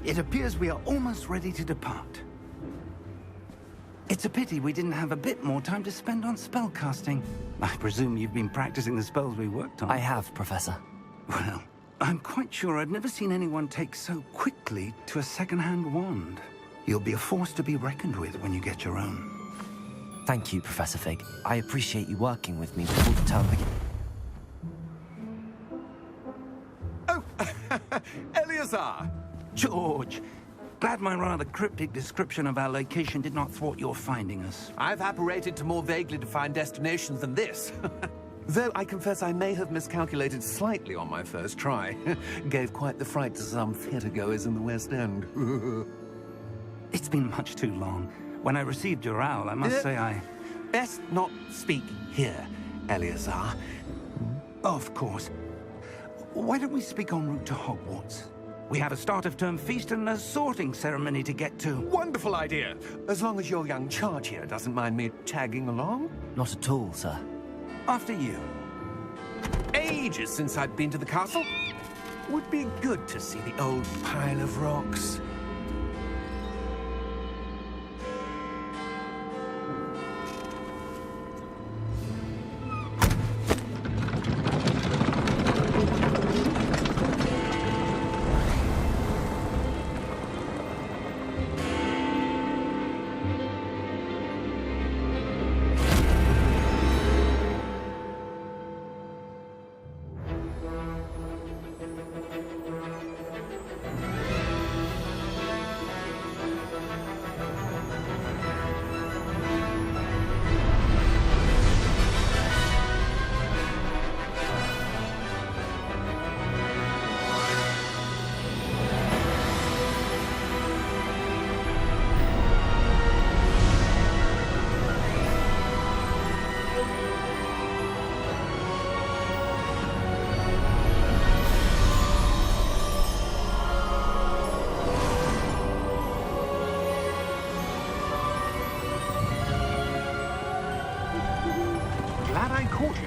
It appears we are almost ready to depart. It's a pity we didn't have a bit more time to spend on spellcasting. I presume you've been practicing the spells we worked on. I have, Professor. Well, I'm quite sure I've never seen anyone take so quickly to a second-hand wand. You'll be a force to be reckoned with when you get your own. Thank you, Professor Fig. I appreciate you working with me before the term begins. Oh, Eleazar! George, glad my rather cryptic description of our location did not thwart your finding us. I've apparated to more vaguely defined destinations than this. Though I confess I may have miscalculated slightly on my first try. Gave quite the fright to some theatre-goers in the West End. It's been much too long. When I received your owl, I must say I... Best not speak here, Eleazar. Of course. Why don't we speak en route to Hogwarts? We have a start-of-term feast and a sorting ceremony to get to. Wonderful idea! As long as your young charge here doesn't mind me tagging along. Not at all, sir. After you. Ages since I've been to the castle. Would be good to see the old pile of rocks.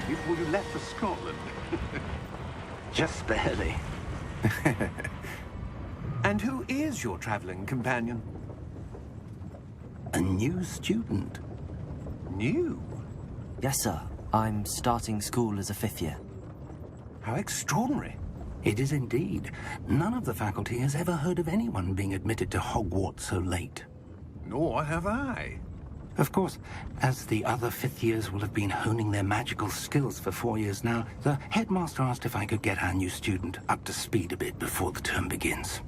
Before you left for Scotland. Just barely. And who is your traveling companion? A new student. New? Yes, sir. I'm starting school as a 5th year. How extraordinary. It is indeed. None of the faculty has ever heard of anyone being admitted to Hogwarts so late. Nor have I. Of course, as the other 5th years will have been honing their magical skills for 4 years now, the headmaster asked if I could get our new student up to speed a bit before the term begins.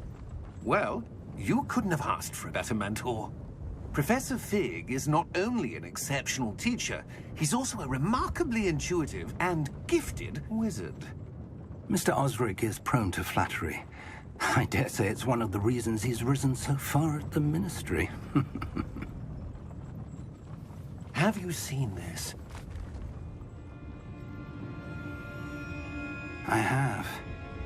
Well, you couldn't have asked for a better mentor. Professor Fig is not only an exceptional teacher, he's also a remarkably intuitive and gifted wizard. Mr. ASRock is prone to flattery. I dare say it's one of the reasons he's risen so far at the Ministry. Have you seen this? I have.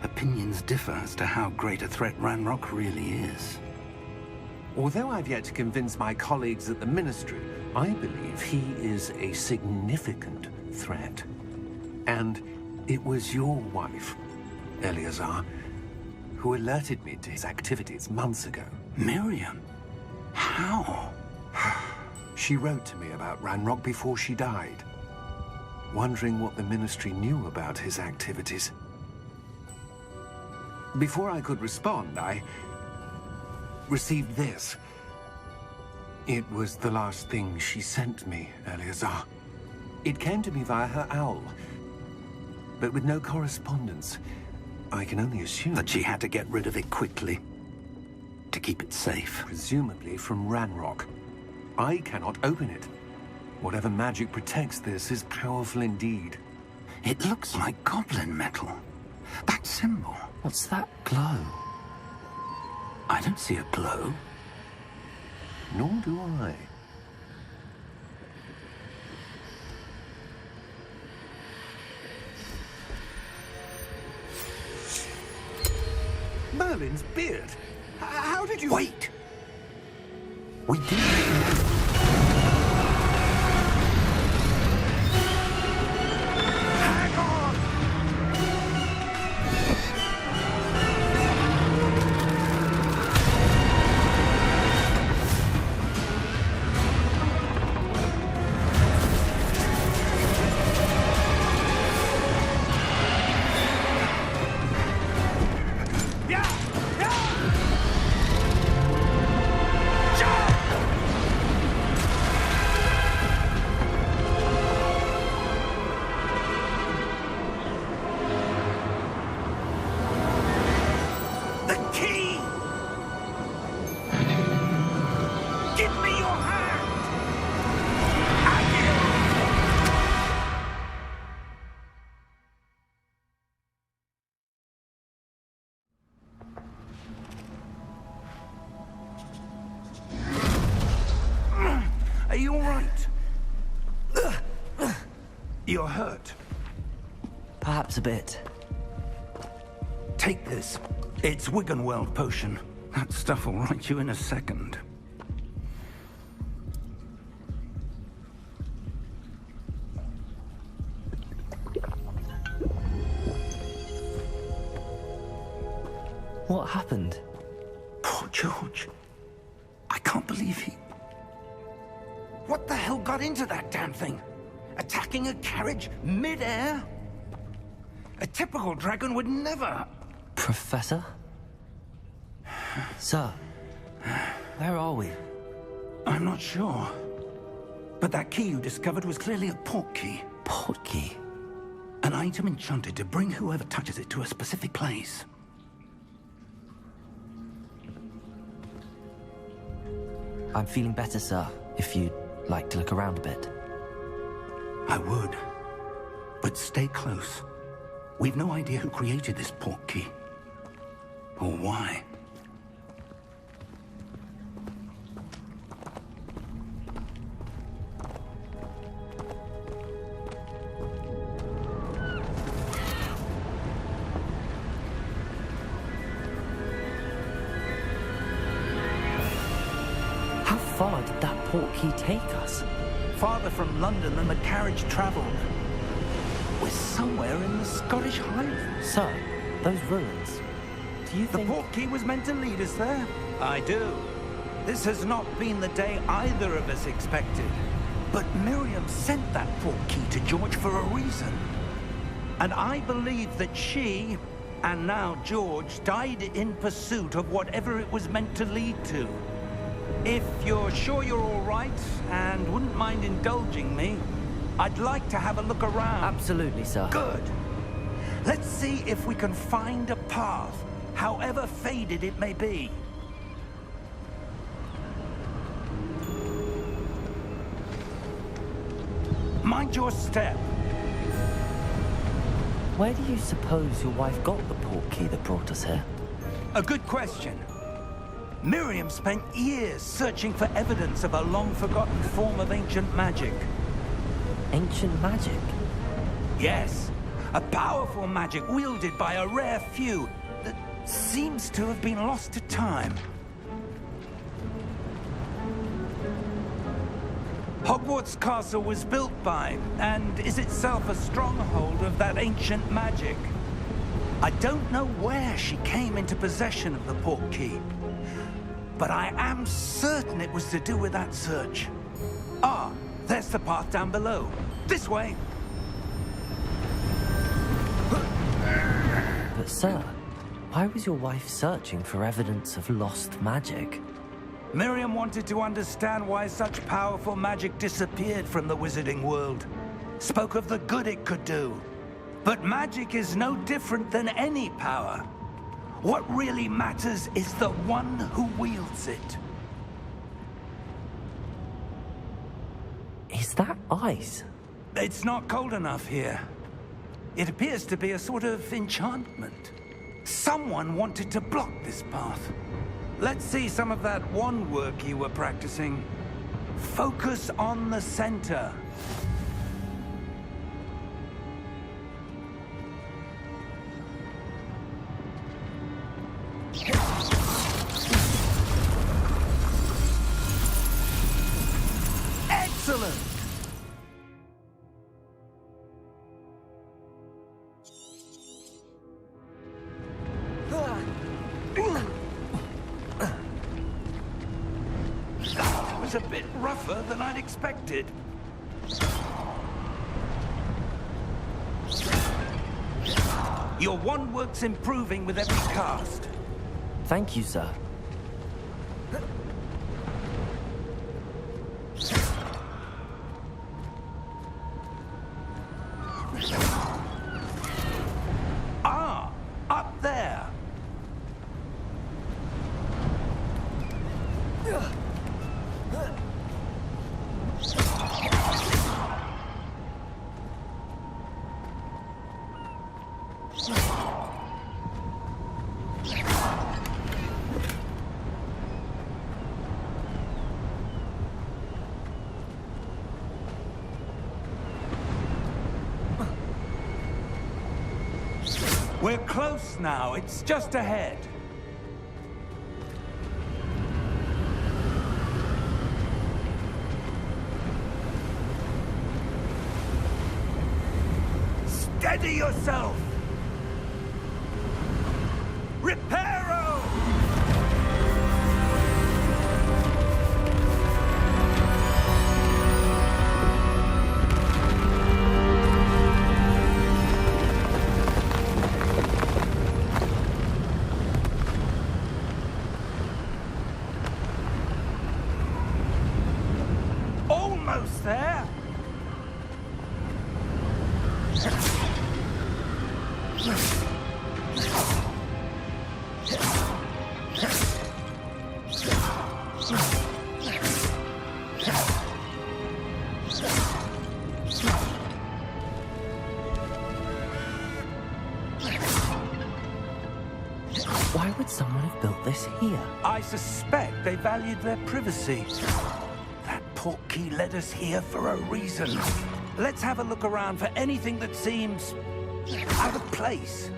Opinions differ as to how great a threat Ranrock really is. Although I've yet to convince my colleagues at the Ministry, I believe he is a significant threat. And it was your wife, Eleazar, who alerted me to his activities months ago. Miriam? How? She wrote to me about Ranrock before she died, wondering what the Ministry knew about his activities. Before I could respond, I received this. It was the last thing she sent me, Eleazar. It came to me via her owl, but with no correspondence. I can only assume that she had to get rid of it quickly, to keep it safe. Presumably from Ranrock. I cannot open it. Whatever magic protects this is powerful indeed. It looks like goblin metal. That symbol. What's that glow? I don't see a glow. Nor do I. Merlin's beard. How did you... Wait! We did. You're hurt. Perhaps a bit. Take this. It's Wiggenweld potion. That stuff will right you in a second. What happened? Poor George. I can't believe he... What the hell got into that damn thing? Attacking a carriage mid-air? A typical dragon would never... Professor? Sir, where are we? I'm not sure. But that key you discovered was clearly a port key. Port key? An item enchanted to bring whoever touches it to a specific place. I'm feeling better, sir, if you'd like to look around a bit. I would. But stay close. We've no idea who created this port key. Or why. How far did that port key take us? Farther from London than the carriage traveled. We're somewhere in the Scottish Highlands. Sir, those ruins. Do you The think... port key was meant to lead us there? I do. This has not been the day either of us expected. But Miriam sent that port key to George for a reason. And I believe that she, and now George, died in pursuit of whatever it was meant to lead to. If you're sure you're all right, and wouldn't mind indulging me, I'd like to have a look around. Absolutely, sir. Good. Let's see if we can find a path, however faded it may be. Mind your step. Where do you suppose your wife got the port key that brought us here? A good question. Miriam spent years searching for evidence of a long-forgotten form of ancient magic. Ancient magic? Yes, a powerful magic wielded by a rare few that seems to have been lost to time. Hogwarts Castle was built by, and is itself a stronghold of that ancient magic. I don't know where she came into possession of the port key, but I am certain it was to do with that search. Ah, there's the path down below. This way. But sir, why was your wife searching for evidence of lost magic? Miriam wanted to understand why such powerful magic disappeared from the wizarding world. Spoke of the good it could do. But magic is no different than any power. What really matters is the one who wields it. Is that ice? It's not cold enough here. It appears to be a sort of enchantment. Someone wanted to block this path. Let's see some of that wand work you were practicing. Focus on the center. Excellent! It was a bit rougher than I'd expected. Your wand work's improving with every cast. Thank you, sir. Ah, up there. We're close now. It's just ahead. Steady yourself! Reparo! Almost there! Why would someone have built this here? I suspect they valued their privacy. That portkey led us here for a reason. Let's have a look around for anything that seems out of place.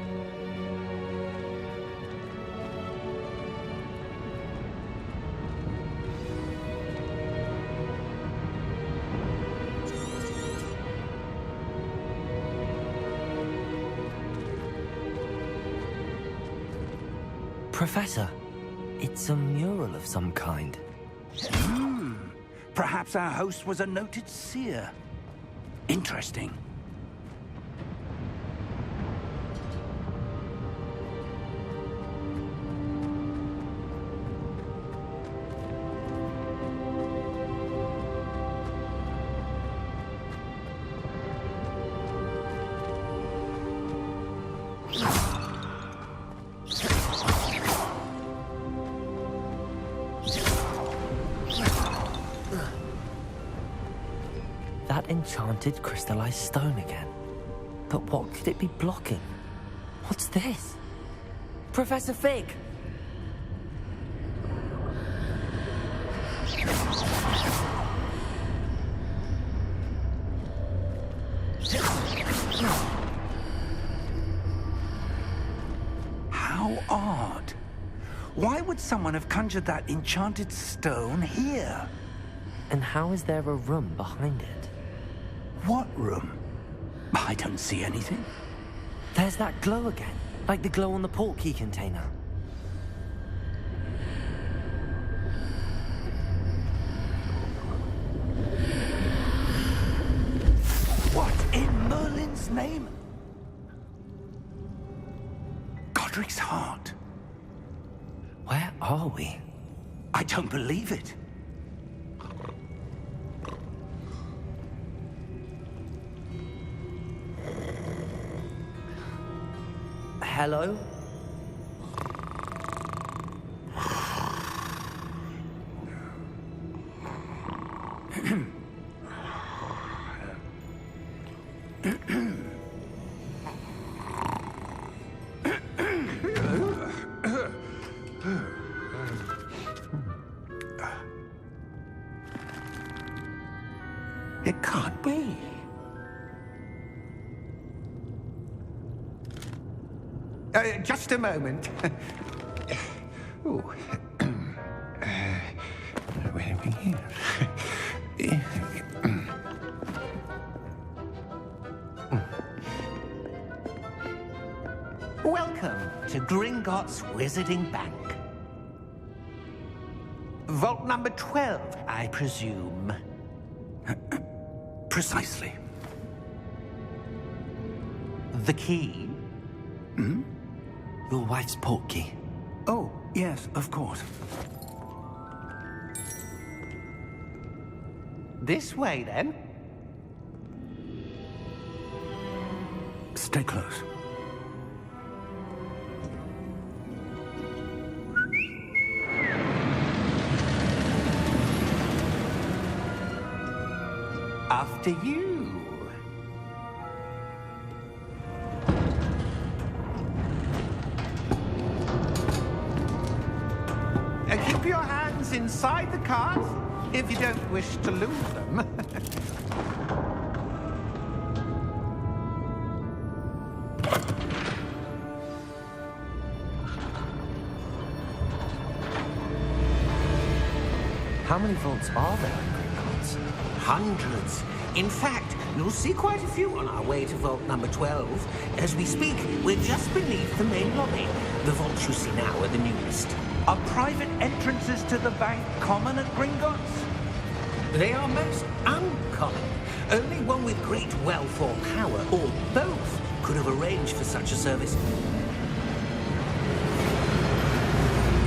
Professor, it's a mural of some kind. Perhaps our host was a noted seer. Interesting. That enchanted crystallized stone again. But what could it be blocking? What's this? Professor Fig! How odd. Why would someone have conjured that enchanted stone here? And how is there a room behind it? What room? I don't see anything. There's that glow again, like the glow on the portkey container. What in Merlin's name? Godric's heart. Where are we? I don't believe it. Hello? It can't be. Just a moment. Oh. Where are we here? Welcome to Gringotts Wizarding Bank. Vault number 12, I presume. Precisely. The key? Your wife's portkey. Oh, yes, of course. This way, then. Stay close. After you. Keep your hands inside the cart if you don't wish to lose them. How many vaults are there in Gringotts? Hundreds. In fact, you'll see quite a few on our way to vault number 12. As we speak, we're just beneath the main lobby. The vaults you see now are the newest. Are private entrances to the bank common at Gringotts? They are most uncommon. Only one with great wealth or power, or both, could have arranged for such a service.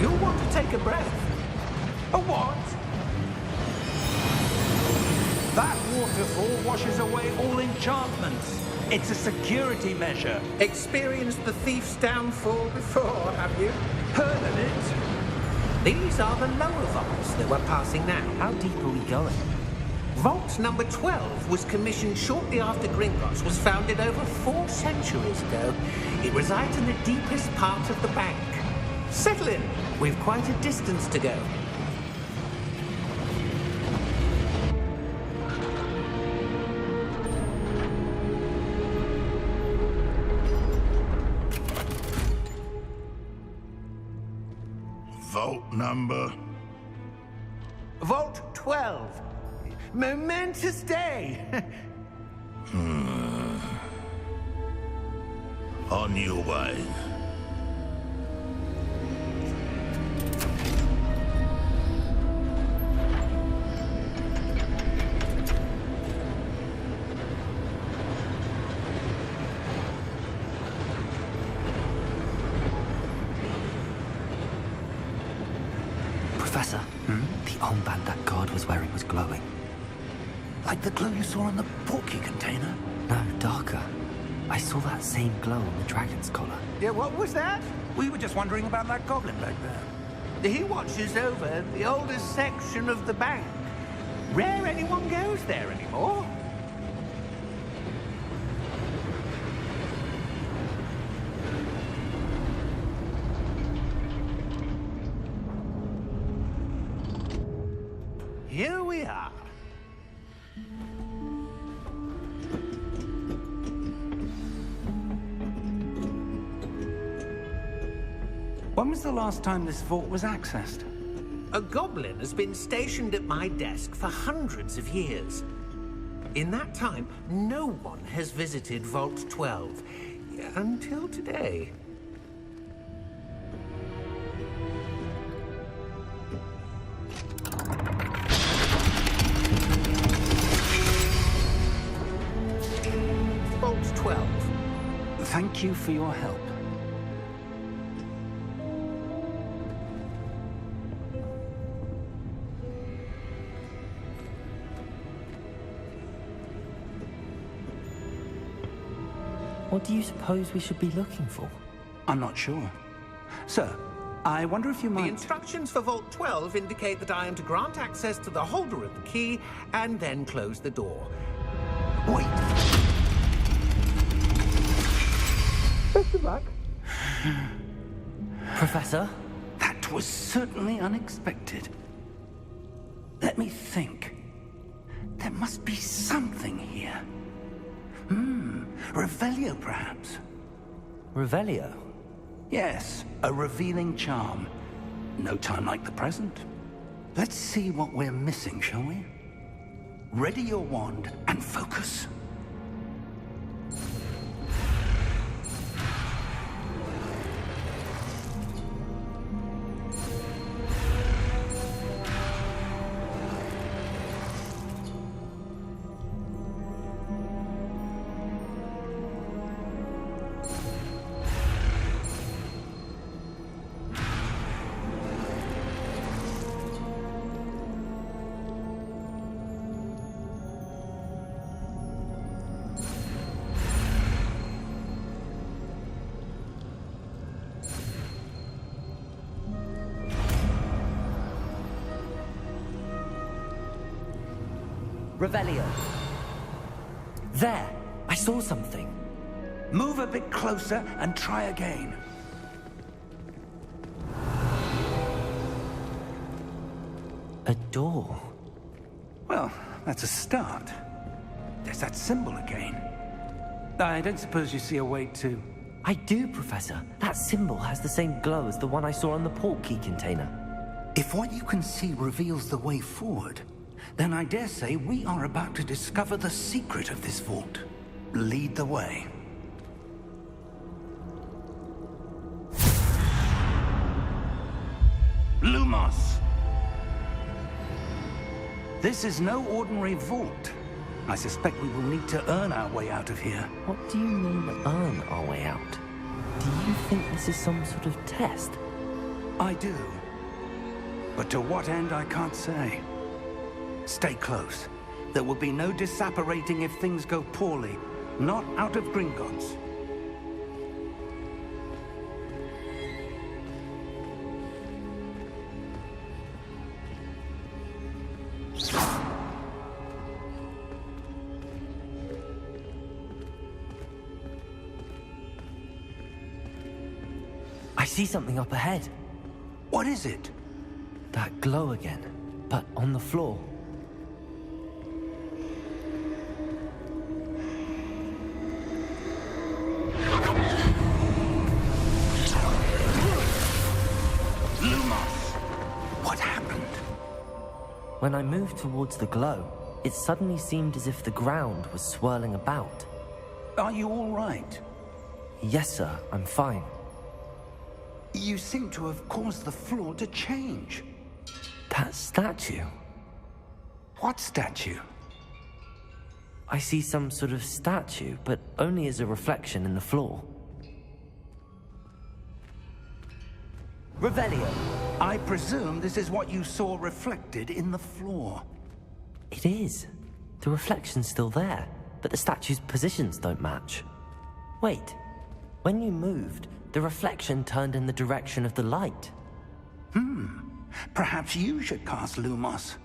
You'll want to take a breath. A what? That waterfall washes away all enchantments. It's a security measure. Experienced the thief's downfall before, have you? Heard of it? These are the lower vaults that we're passing now. How deep are we going? Vault number 12 was commissioned shortly after Gringotts was founded over 4 centuries ago. It resides in the deepest part of the bank. Settle in. We've quite a distance to go. Vault number? Vault 12. Momentous day. On your way. Professor, the armband that guard was wearing was glowing. Like the glow you saw in the portkey container? No, darker. I saw that same glow on the dragon's collar. Yeah, what was that? We were just wondering about that goblin back there. He watches over the oldest section of the bank. Rare anyone goes there anymore. Here we are. When was the last time this vault was accessed? A goblin has been stationed at my desk for hundreds of years. In that time, no one has visited Vault 12. Until today. Vault 12. Thank you for your help. What do you suppose we should be looking for? I'm not sure. Sir, I wonder if you The might... instructions for Vault 12 indicate that I am to grant access to the holder of the key and then close the door. Wait! Best of luck. Professor? That was certainly unexpected. Let me think. There must be something here. Revelio, perhaps? Revelio? Yes, a revealing charm. No time like the present. Let's see what we're missing, shall we? Ready your wand and focus. Revelio. There! I saw something. Move a bit closer and try again. A door. Well, that's a start. There's that symbol again. I don't suppose you see a way to... I do, Professor. That symbol has the same glow as the one I saw on the portkey container. If what you can see reveals the way forward, then I dare say we are about to discover the secret of this vault. Lead the way. Lumos! This is no ordinary vault. I suspect we will need to earn our way out of here. What do you mean, earn our way out? Do you think this is some sort of test? I do. But to what end, I can't say. Stay close. There will be no disapparating if things go poorly. Not out of Gringotts. I see something up ahead. What is it? That glow again, but on the floor. Lumos! What happened? When I moved towards the glow, it suddenly seemed as if the ground was swirling about. Are you all right? Yes, sir, I'm fine. You seem to have caused the floor to change. That statue? What statue? I see some sort of statue, but only as a reflection in the floor. Revelio. I presume this is what you saw reflected in the floor. It is. The reflection's still there, but the statue's positions don't match. Wait. When you moved, the reflection turned in the direction of the light. Perhaps you should cast Lumos.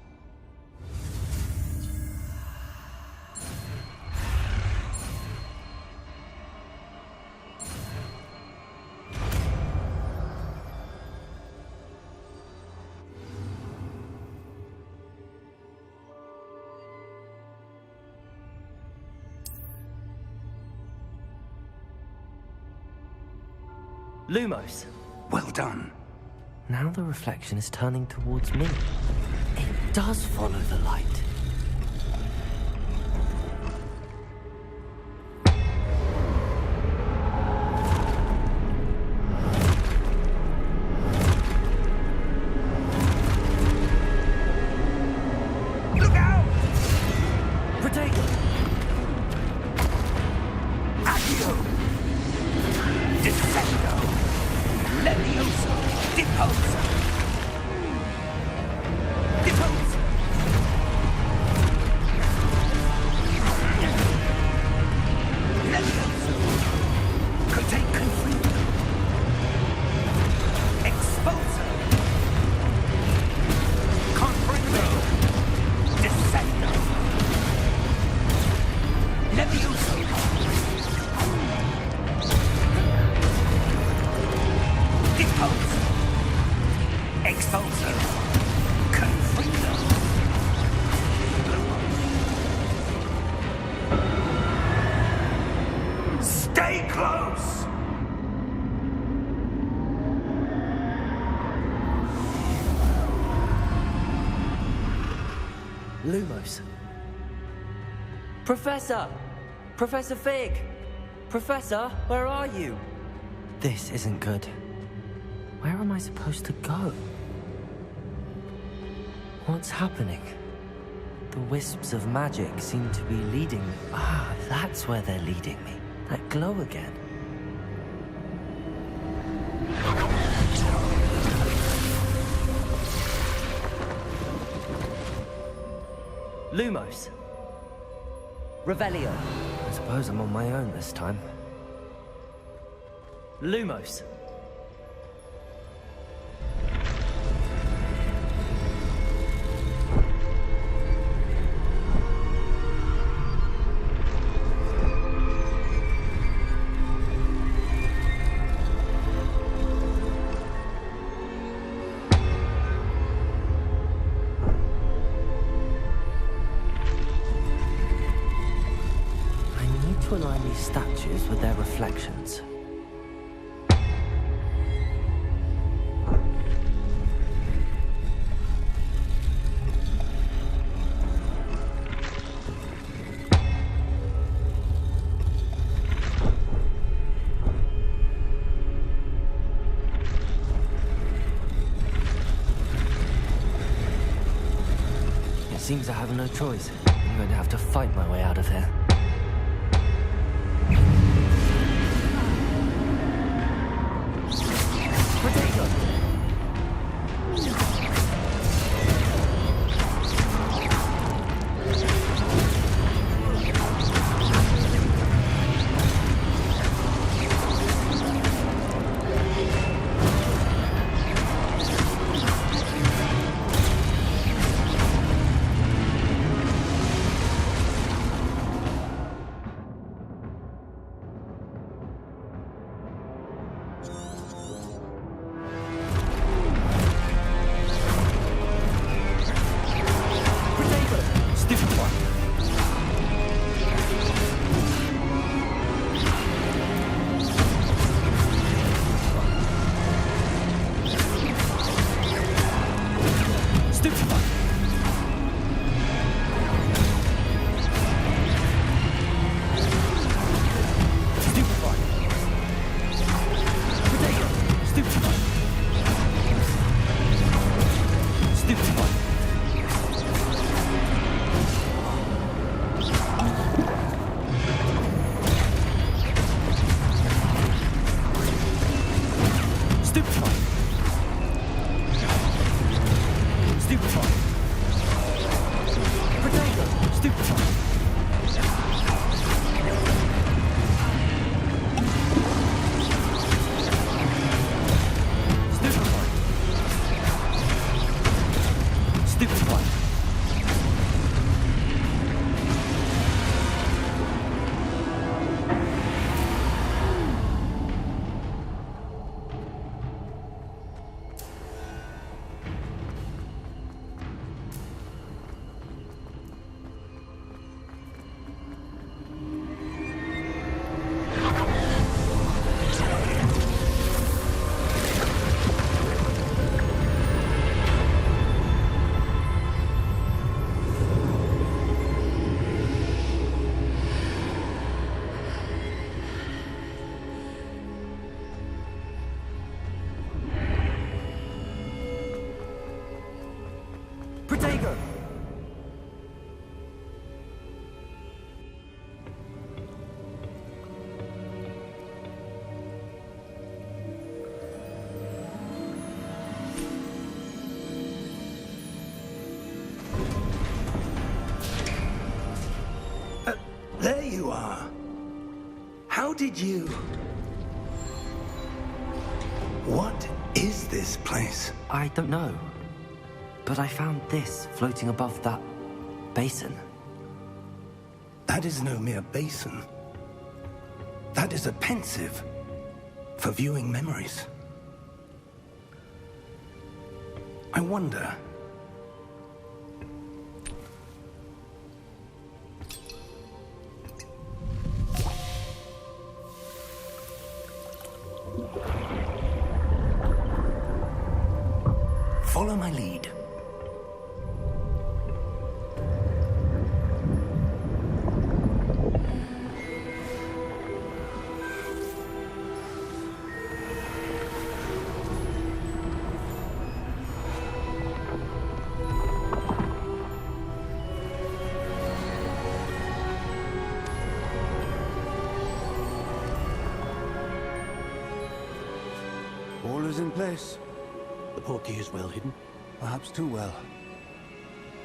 Lumos. Well done. Now the reflection is turning towards me. It does follow the light. Look out! Potato! Accio! Descendo! Levioso! Deposa! Deposa! Levioso! Cotate confringo! Exposa! Confringo! Descendo! Levioso! Deposa! Exposa! Confringo! Stay close! Lumos. Professor! Professor Fig! Professor, where are you? This isn't good. Where am I supposed to go? What's happening? The wisps of magic seem to be leading me. Ah, that's where they're leading me. That glow again. Lumos. Revelio. I suppose I'm on my own this time. Lumos. To align these statues with their reflections. seems I have no choice. I'm going to have to fight my way out of here. Potato! There you are. How did you... What is this place? I don't know. But I found this floating above that basin. That is no mere basin. That is a pensive for viewing memories. I wonder... Follow my lead. All is in place. The portkey is well hidden. Perhaps too well.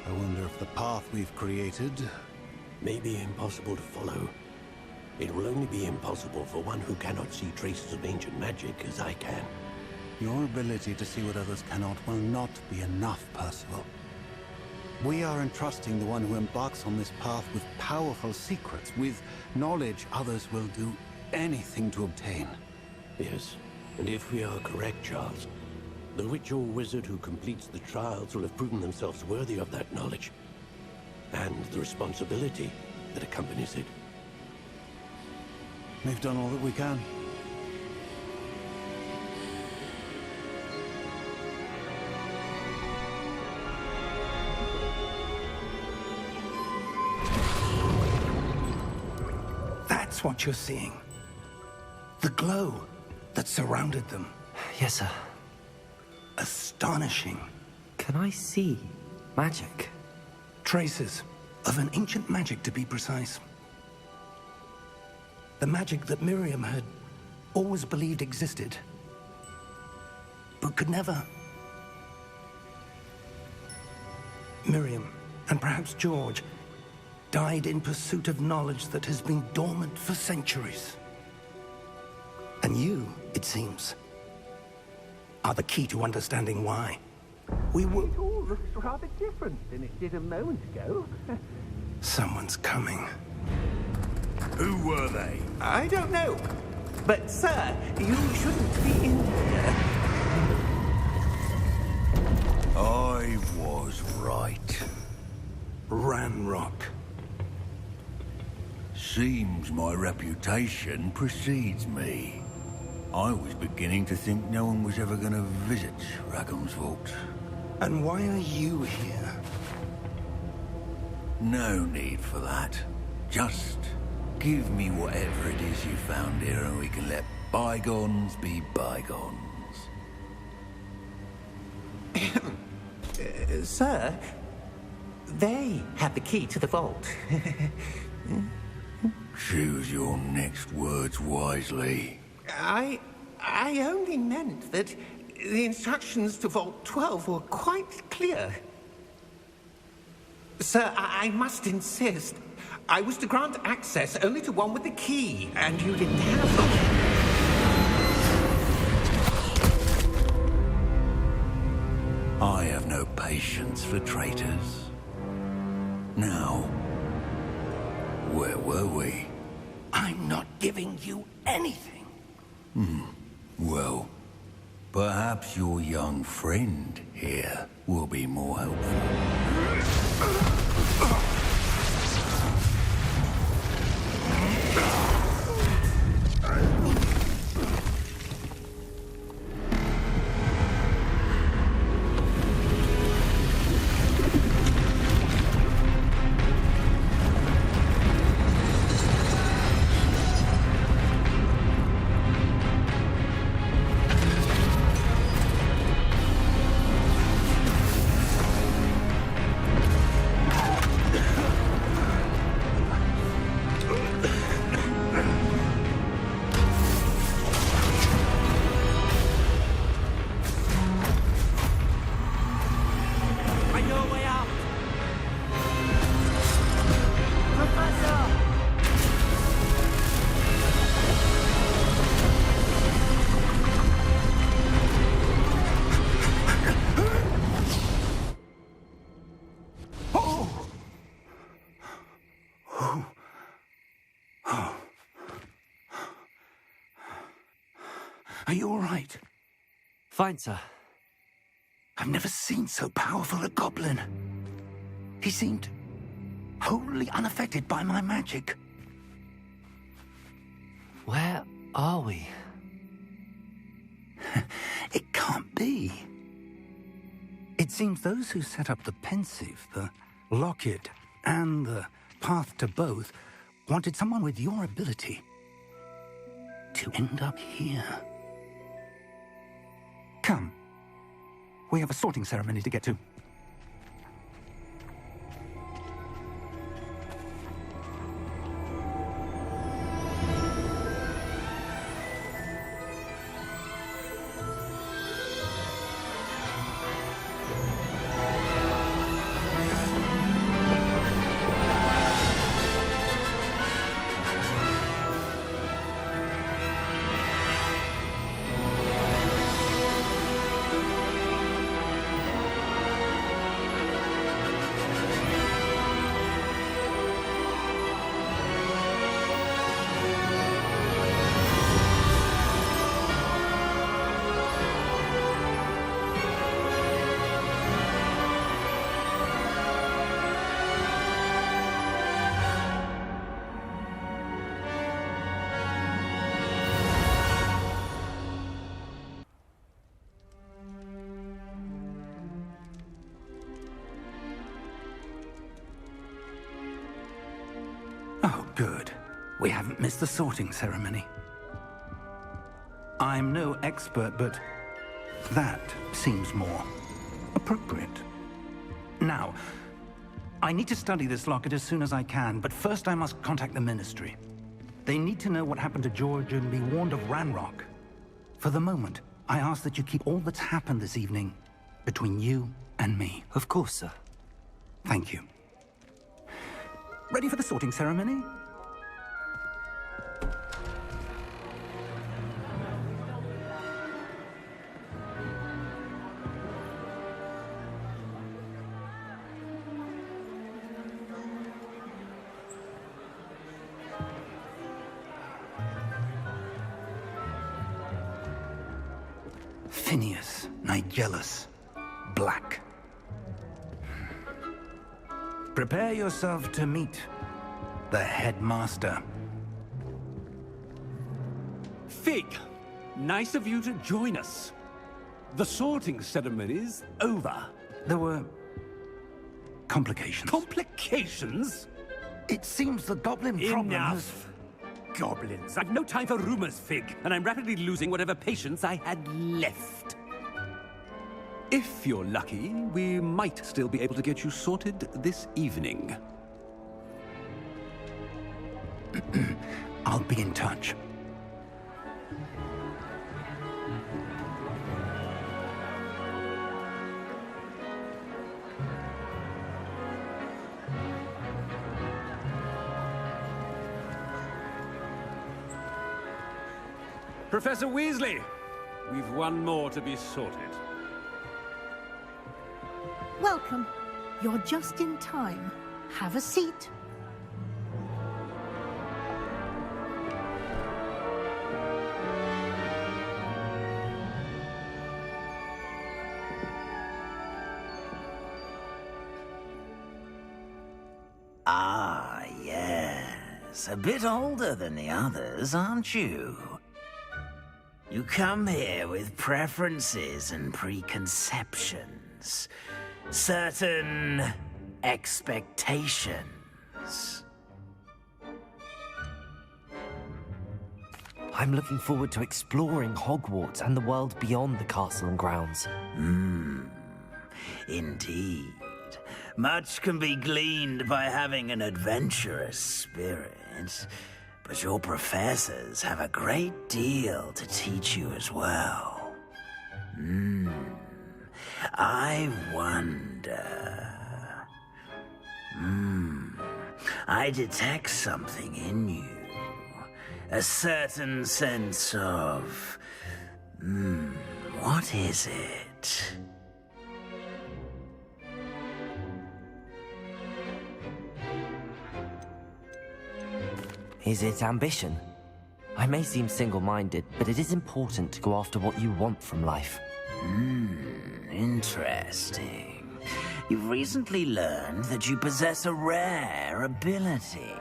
I wonder if the path we've created... May be impossible to follow. It will only be impossible for one who cannot see traces of ancient magic as I can. Your ability to see what others cannot will not be enough, Percival. We are entrusting the one who embarks on this path with powerful secrets, with knowledge others will do anything to obtain. Yes, and if we are correct, Charles, the witch or wizard who completes the trials will have proven themselves worthy of that knowledge, and the responsibility that accompanies it. We've done all that we can. That's what you're seeing. The glow that surrounded them. Yes, sir. Astonishing. Can I see magic? Traces of an ancient magic, to be precise. The magic that Miriam had always believed existed, but could never. Miriam, and perhaps George, died in pursuit of knowledge that has been dormant for centuries. And you, it seems, are the key to understanding why. We were... It all looks rather different than it did a moment ago. Someone's coming. Who were they? I don't know. But, sir, you shouldn't be in here. I was right. Ranrock. Seems my reputation precedes me. I was beginning to think no one was ever going to visit Rackham's vault. And why are you here? No need for that. Just give me whatever it is you found here and we can let bygones be bygones. Sir, they have the key to the vault. Choose your next words wisely. I only meant that the instructions to Vault 12 were quite clear. Sir, I must insist. I was to grant access only to one with the key, and you didn't have them. I have no patience for traitors. Now, where were we? I'm not giving you anything. Well, perhaps your young friend here will be more helpful. Are you all right? Fine, sir. I've never seen so powerful a goblin. He seemed wholly unaffected by my magic. Where are we? It can't be. It seems those who set up the pensive, the locket, and the path to both wanted someone with your ability to end up here. Come. We have a sorting ceremony to get to. Oh, good. We haven't missed the sorting ceremony. I'm no expert, but that seems more appropriate. Now, I need to study this locket as soon as I can, but first I must contact the Ministry. They need to know what happened to George and be warned of RADEON. For the moment, I ask that you keep all that's happened this evening between you and me. Of course, sir. Thank you. Ready for the sorting ceremony? Phineas, Nigellus, Black. Prepare yourself to meet the headmaster. Fig, nice of you to join us. The sorting ceremony's over. There were complications. Complications? It seems the goblin problem has... Enough! Goblins. I've no time for rumors, Fig, and I'm rapidly losing whatever patience I had left. If you're lucky, we might still be able to get you sorted this evening. I'll be in touch. Professor Weasley, we've one more to be sorted. Welcome. You're just in time. Have a seat. Ah, yes. A bit older than the others, aren't you? You come here with preferences and preconceptions. Certain expectations. I'm looking forward to exploring Hogwarts and the world beyond the castle and grounds. Indeed. Much can be gleaned by having an adventurous spirit. But your professors have a great deal to teach you as well. I wonder... I detect something in you. A certain sense of... what is it? Is it ambition? I may seem single-minded, but it is important to go after what you want from life. Interesting. You've recently learned that you possess a rare ability.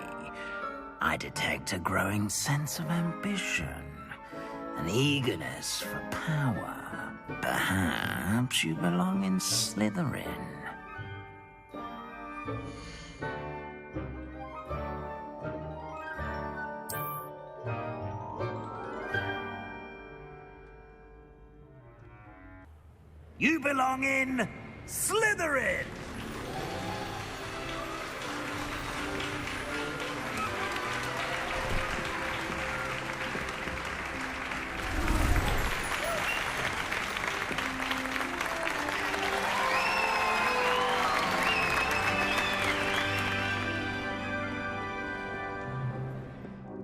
I detect a growing sense of ambition, an eagerness for power. Perhaps you belong in Slytherin. You belong in Slytherin!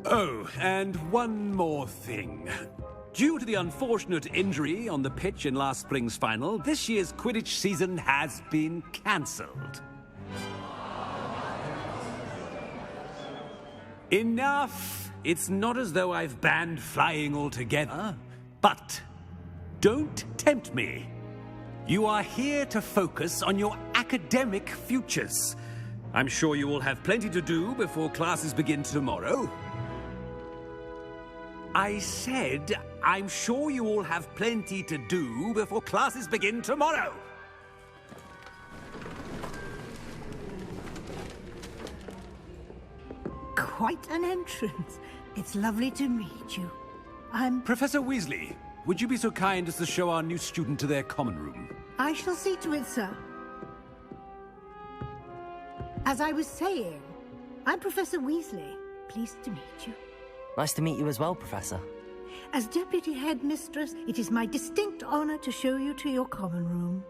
Oh, and one more thing. Due to the unfortunate injury on the pitch in last spring's final, this year's Quidditch season has been cancelled. Enough! It's not as though I've banned flying altogether, but don't tempt me. You are here to focus on your academic futures. I'm sure you will have plenty to do before classes begin tomorrow. I said, I'm sure you all have plenty to do before classes begin tomorrow. Quite an entrance. It's lovely to meet you. Professor Weasley, would you be so kind as to show our new student to their common room? I shall see to it, sir. As I was saying, I'm Professor Weasley. Pleased to meet you. Nice to meet you as well, Professor. As Deputy Headmistress, it is my distinct honor to show you to your common room.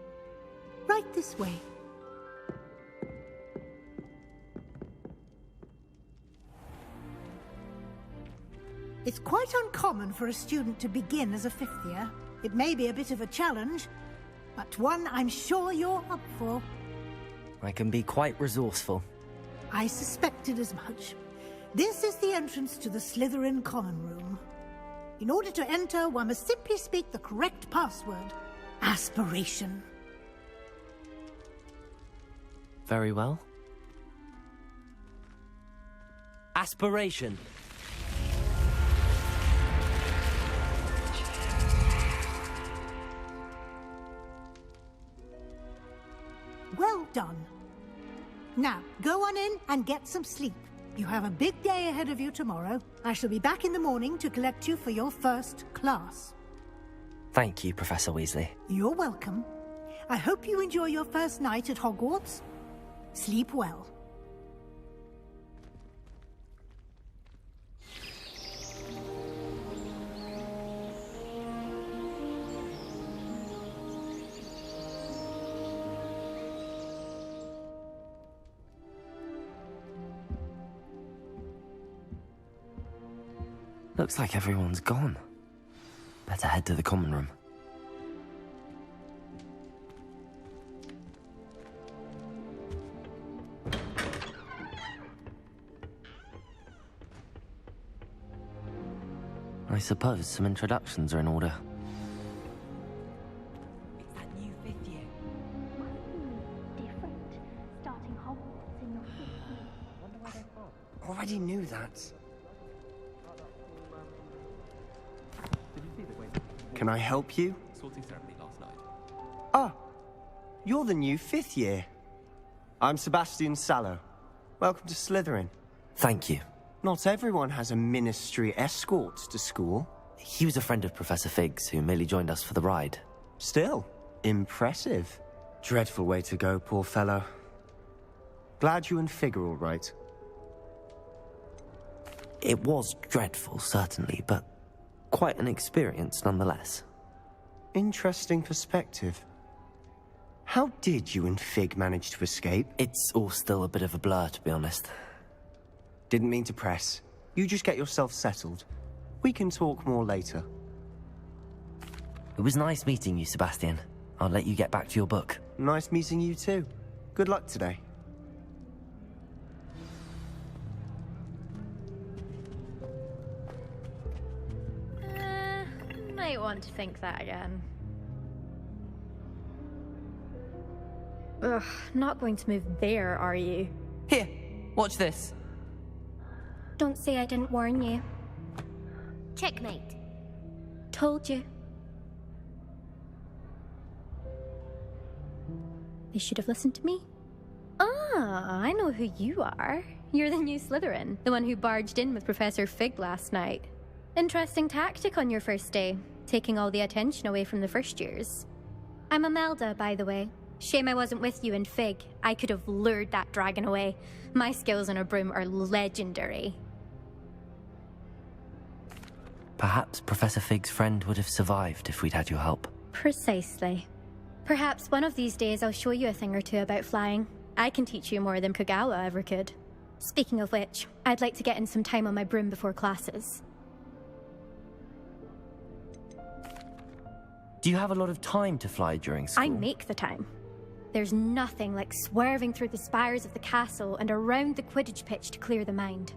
Right this way. It's quite uncommon for a student to begin as a fifth year. It may be a bit of a challenge, but one I'm sure you're up for. I can be quite resourceful. I suspected as much. This is the entrance to the Slytherin common room. In order to enter, one must simply speak the correct password. Aspiration. Very well. Aspiration. Well done. Now, go on in and get some sleep. You have a big day ahead of you tomorrow. I shall be back in the morning to collect you for your first class. Thank you, Professor Weasley. You're welcome. I hope you enjoy your first night at Hogwarts. Sleep well. Looks like everyone's gone. Better head to the common room. I suppose some introductions are in order. It's that new fifth year. Different. Starting Hogwarts in your fifth year. I wonder where they're from. Already knew that. Can I help you? Sorting ceremony last night. Ah, you're the new fifth year. I'm Sebastian Sallow. Welcome to Slytherin. Thank you. Not everyone has a ministry escort to school. He was a friend of Professor Fig's who merely joined us for the ride. Still, impressive. Dreadful way to go, poor fellow. Glad you and Fig are all right. It was dreadful, certainly, but quite an experience nonetheless. Interesting perspective. How did you and Fig manage to escape? It's all still a bit of a blur, to be honest. Didn't mean to press. You just get yourself settled. We can talk more later. It was nice meeting you, Sebastian. I'll let you get back to your book. Nice meeting you too. Good luck today. Might want to think that again. Ugh, not going to move there, are you? Here, watch this. Don't say I didn't warn you. Checkmate. Told you. They should have listened to me. Ah, I know who you are. You're the new Slytherin, the one who barged in with Professor Fig last night. Interesting tactic on your first day, taking all the attention away from the first years. I'm Imelda, by the way. Shame I wasn't with you and Fig. I could have lured that dragon away. My skills on a broom are legendary. Perhaps Professor Fig's friend would have survived if we'd had your help. Precisely. Perhaps one of these days I'll show you a thing or two about flying. I can teach you more than Kagawa ever could. Speaking of which, I'd like to get in some time on my broom before classes. Do you have a lot of time to fly during school? I make the time. There's nothing like swerving through the spires of the castle and around the Quidditch pitch to clear the mind.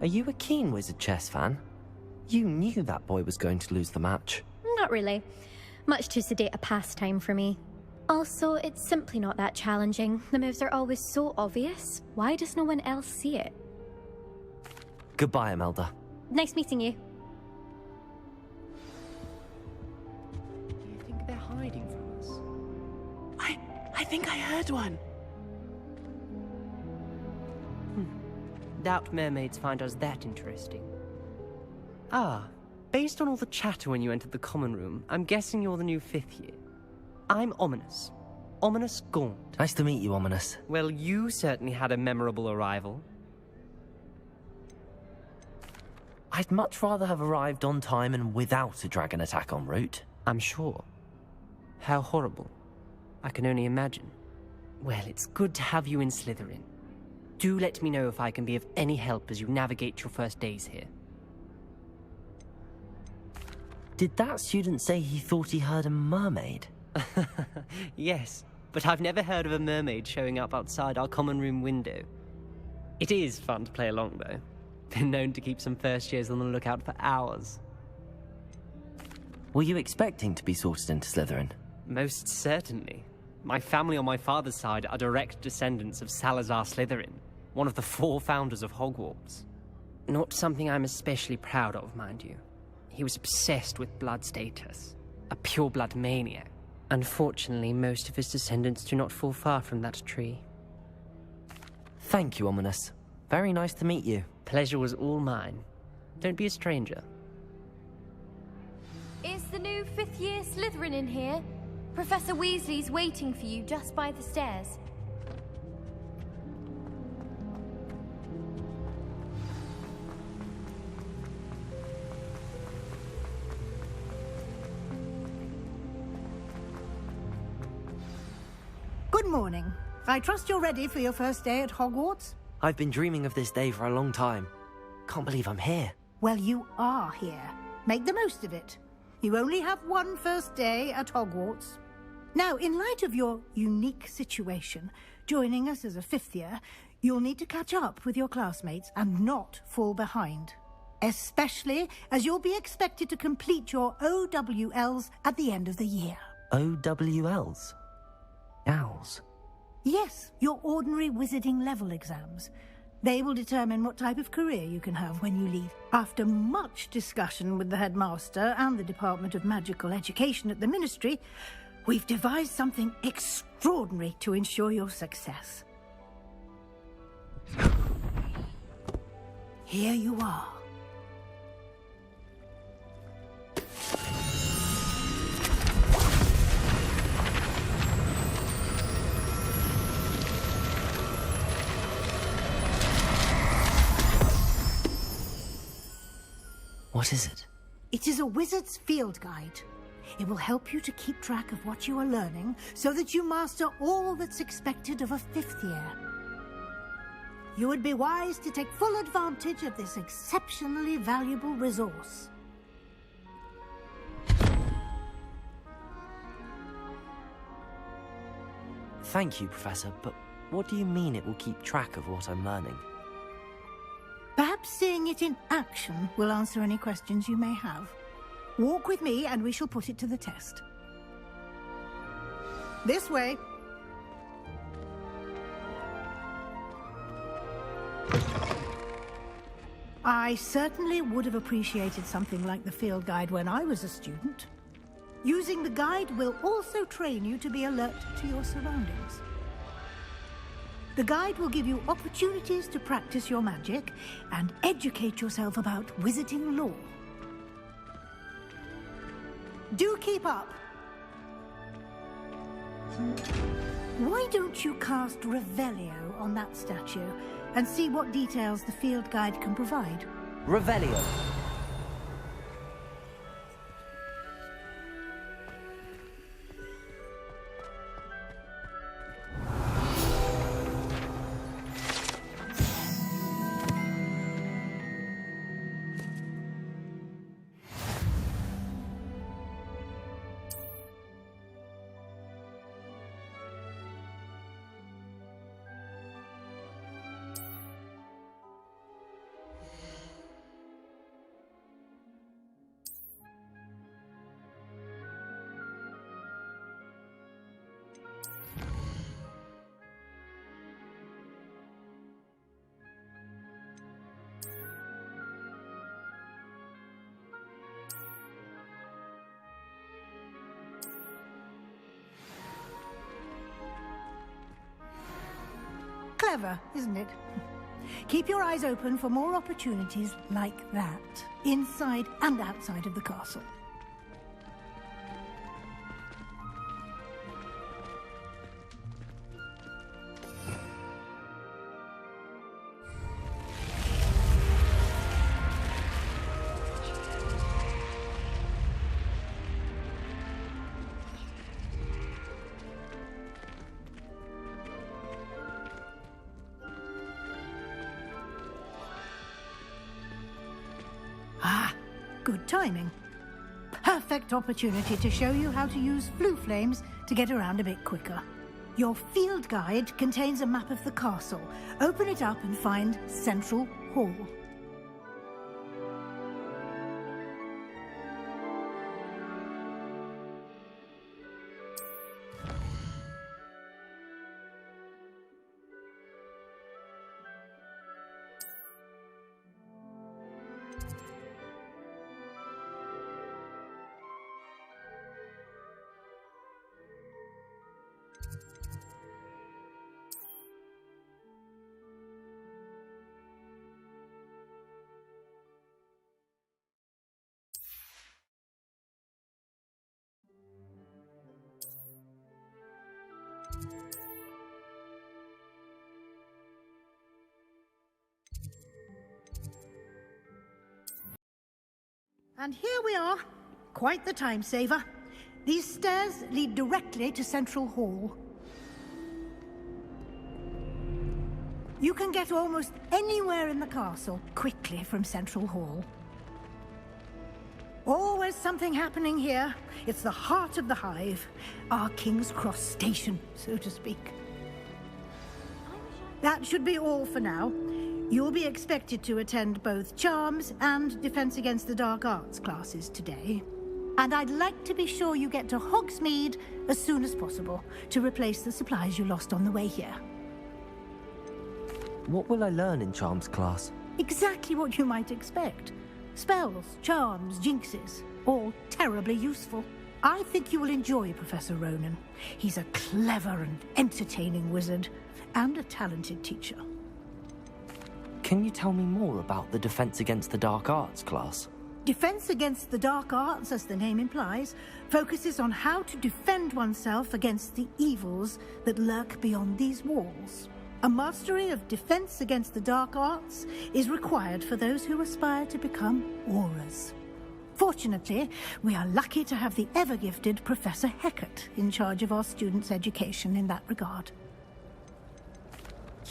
Are you a keen Wizard chess fan? You knew that boy was going to lose the match. Not really. Much too sedate a pastime for me. Also, it's simply not that challenging. The moves are always so obvious. Why does no one else see it? Goodbye, Imelda. Nice meeting you. Do you think they're hiding from us? I think I heard one. Doubt mermaids find us that interesting. Ah, based on all the chatter when you entered the common room, I'm guessing you're the new fifth year. I'm Ominous. Ominous Gaunt. Nice to meet you, Ominous. Well, you certainly had a memorable arrival. I'd much rather have arrived on time and without a dragon attack en route. I'm sure. How horrible. I can only imagine. Well, it's good to have you in Slytherin. Do let me know if I can be of any help as you navigate your first days here. Did that student say he thought he heard a mermaid? Yes, but I've never heard of a mermaid showing up outside our common room window. It is fun to play along, though. Been known to keep some first years on the lookout for hours. Were you expecting to be sorted into Slytherin? Most certainly. My family on my father's side are direct descendants of Salazar Slytherin, one of the 4 founders of Hogwarts. Not something I'm especially proud of, mind you. He was obsessed with blood status, a pure-blood maniac. Unfortunately, most of his descendants do not fall far from that tree. Thank you, Ominous. Very nice to meet you. Pleasure was all mine. Don't be a stranger. Is the new 5th year Slytherin in here? Professor Weasley's waiting for you just by the stairs. Good morning. I trust you're ready for your first day at Hogwarts? I've been dreaming of this day for a long time. Can't believe I'm here. Well, you are here. Make the most of it. You only have one first day at Hogwarts. Now, in light of your unique situation, joining us as a 5th year, you'll need to catch up with your classmates and not fall behind. Especially as you'll be expected to complete your OWLs at the end of the year. OWLs? Owls? Yes, your ordinary wizarding level exams. They will determine what type of career you can have when you leave. After much discussion with the headmaster and the Department of Magical Education at the Ministry, we've devised something extraordinary to ensure your success. Here you are. What is it? It is a wizard's field guide. It will help you to keep track of what you are learning so that you master all that's expected of a 5th year. You would be wise to take full advantage of this exceptionally valuable resource. Thank you, Professor, but what do you mean it will keep track of what I'm learning? Perhaps seeing it in action will answer any questions you may have. Walk with me and we shall put it to the test. This way. I certainly would have appreciated something like the field guide when I was a student. Using the guide will also train you to be alert to your surroundings. The guide will give you opportunities to practice your magic and educate yourself about wizarding lore. Do keep up! Why don't you cast Revelio on that statue and see what details the field guide can provide? Revelio. Clever, isn't it? Keep your eyes open for more opportunities like that, inside and outside of the castle. Good timing. Perfect opportunity to show you how to use flue flames to get around a bit quicker. Your field guide contains a map of the castle. Open it up and find Central Hall. And here we are. Quite the time saver. These stairs lead directly to Central Hall. You can get almost anywhere in the castle quickly from Central Hall. Always something happening here. It's the heart of the hive. Our King's Cross station, so to speak. That should be all for now. You'll be expected to attend both Charms and Defense Against the Dark Arts classes today. And I'd like to be sure you get to Hogsmeade as soon as possible to replace the supplies you lost on the way here. What will I learn in Charms class? Exactly what you might expect. Spells, charms, jinxes, all terribly useful. I think you will enjoy Professor Ronan. He's a clever and entertaining wizard, and a talented teacher. Can you tell me more about the Defense Against the Dark Arts class? Defense Against the Dark Arts, as the name implies, focuses on how to defend oneself against the evils that lurk beyond these walls. A mastery of Defense Against the Dark Arts is required for those who aspire to become Aurors. Fortunately, we are lucky to have the ever-gifted Professor Hecat in charge of our students' education in that regard.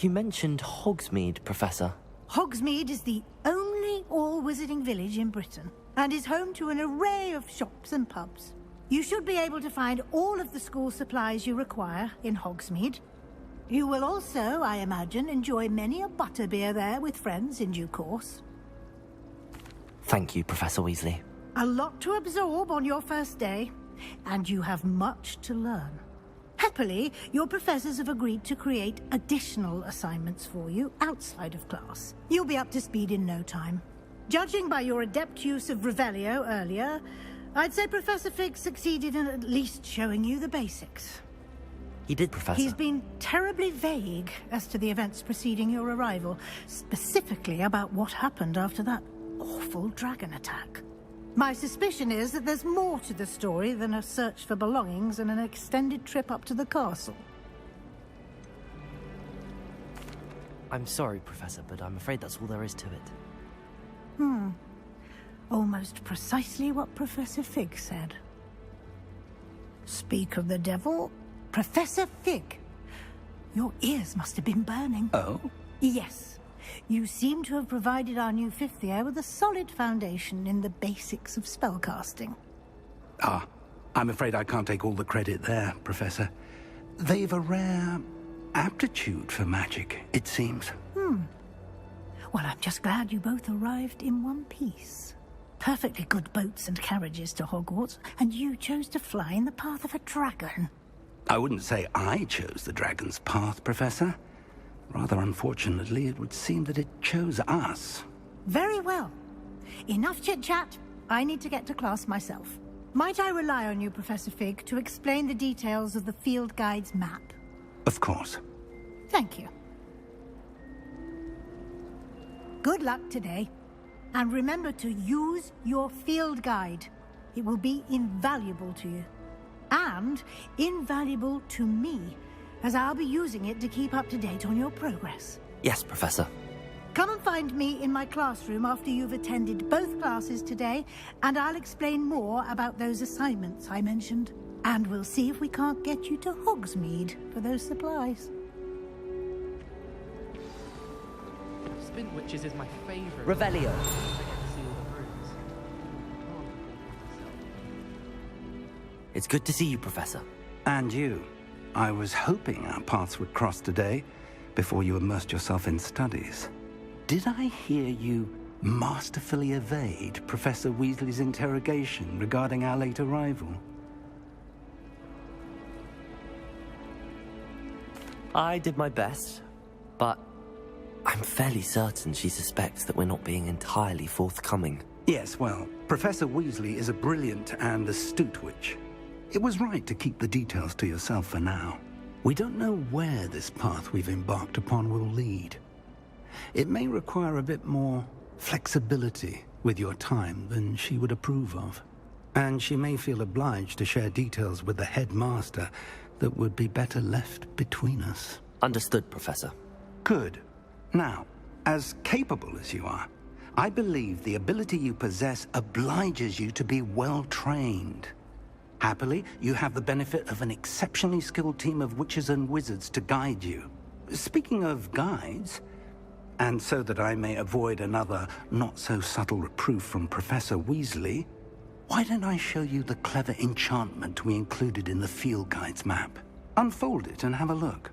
You mentioned Hogsmeade, Professor. Hogsmeade is the only all-wizarding village in Britain, and is home to an array of shops and pubs. You should be able to find all of the school supplies you require in Hogsmeade. You will also, I imagine, enjoy many a butterbeer there with friends in due course. Thank you, Professor Weasley. A lot to absorb on your first day, and you have much to learn. Happily, your professors have agreed to create additional assignments for you outside of class. You'll be up to speed in no time. Judging by your adept use of Revelio earlier, I'd say Professor Fig succeeded in at least showing you the basics. He did, Professor. He's been terribly vague as to the events preceding your arrival, specifically about what happened after that awful dragon attack. My suspicion is that there's more to the story than a search for belongings and an extended trip up to the castle. I'm sorry, Professor, but I'm afraid that's all there is to it. Almost precisely what Professor Fig said. Speak of the devil, Professor Fig. Your ears must have been burning. Oh? Yes. You seem to have provided our new fifth year with a solid foundation in the basics of spellcasting. Ah, I'm afraid I can't take all the credit there, Professor. They've a rare aptitude for magic, it seems. Well, I'm just glad you both arrived in one piece. Perfectly good boats and carriages to Hogwarts, and you chose to fly in the path of a dragon. I wouldn't say I chose the dragon's path, Professor. Rather unfortunately, it would seem that it chose us. Very well. Enough chit-chat. I need to get to class myself. Might I rely on you, Professor Fig, to explain the details of the field guide's map? Of course. Thank you. Good luck today. And remember to use your field guide. It will be invaluable to you. And invaluable to me, as I'll be using it to keep up to date on your progress. Yes, Professor. Come and find me in my classroom after you've attended both classes today, and I'll explain more about those assignments I mentioned. And we'll see if we can't get you to Hogsmeade for those supplies. Spin Witches is my favourite. Revelio. I get to see all the rooms. It's good to see you, Professor. And you. I was hoping our paths would cross today, before you immersed yourself in studies. Did I hear you masterfully evade Professor Weasley's interrogation regarding our late arrival? I did my best, but I'm fairly certain she suspects that we're not being entirely forthcoming. Yes, well, Professor Weasley is a brilliant and astute witch. It was right to keep the details to yourself for now. We don't know where this path we've embarked upon will lead. It may require a bit more flexibility with your time than she would approve of. And she may feel obliged to share details with the headmaster that would be better left between us. Understood, Professor. Good. Now, as capable as you are, I believe the ability you possess obliges you to be well-trained. Happily, you have the benefit of an exceptionally skilled team of witches and wizards to guide you. Speaking of guides, and so that I may avoid another not-so-subtle reproof from Professor Weasley, why don't I show you the clever enchantment we included in the field guide's map? Unfold it and have a look.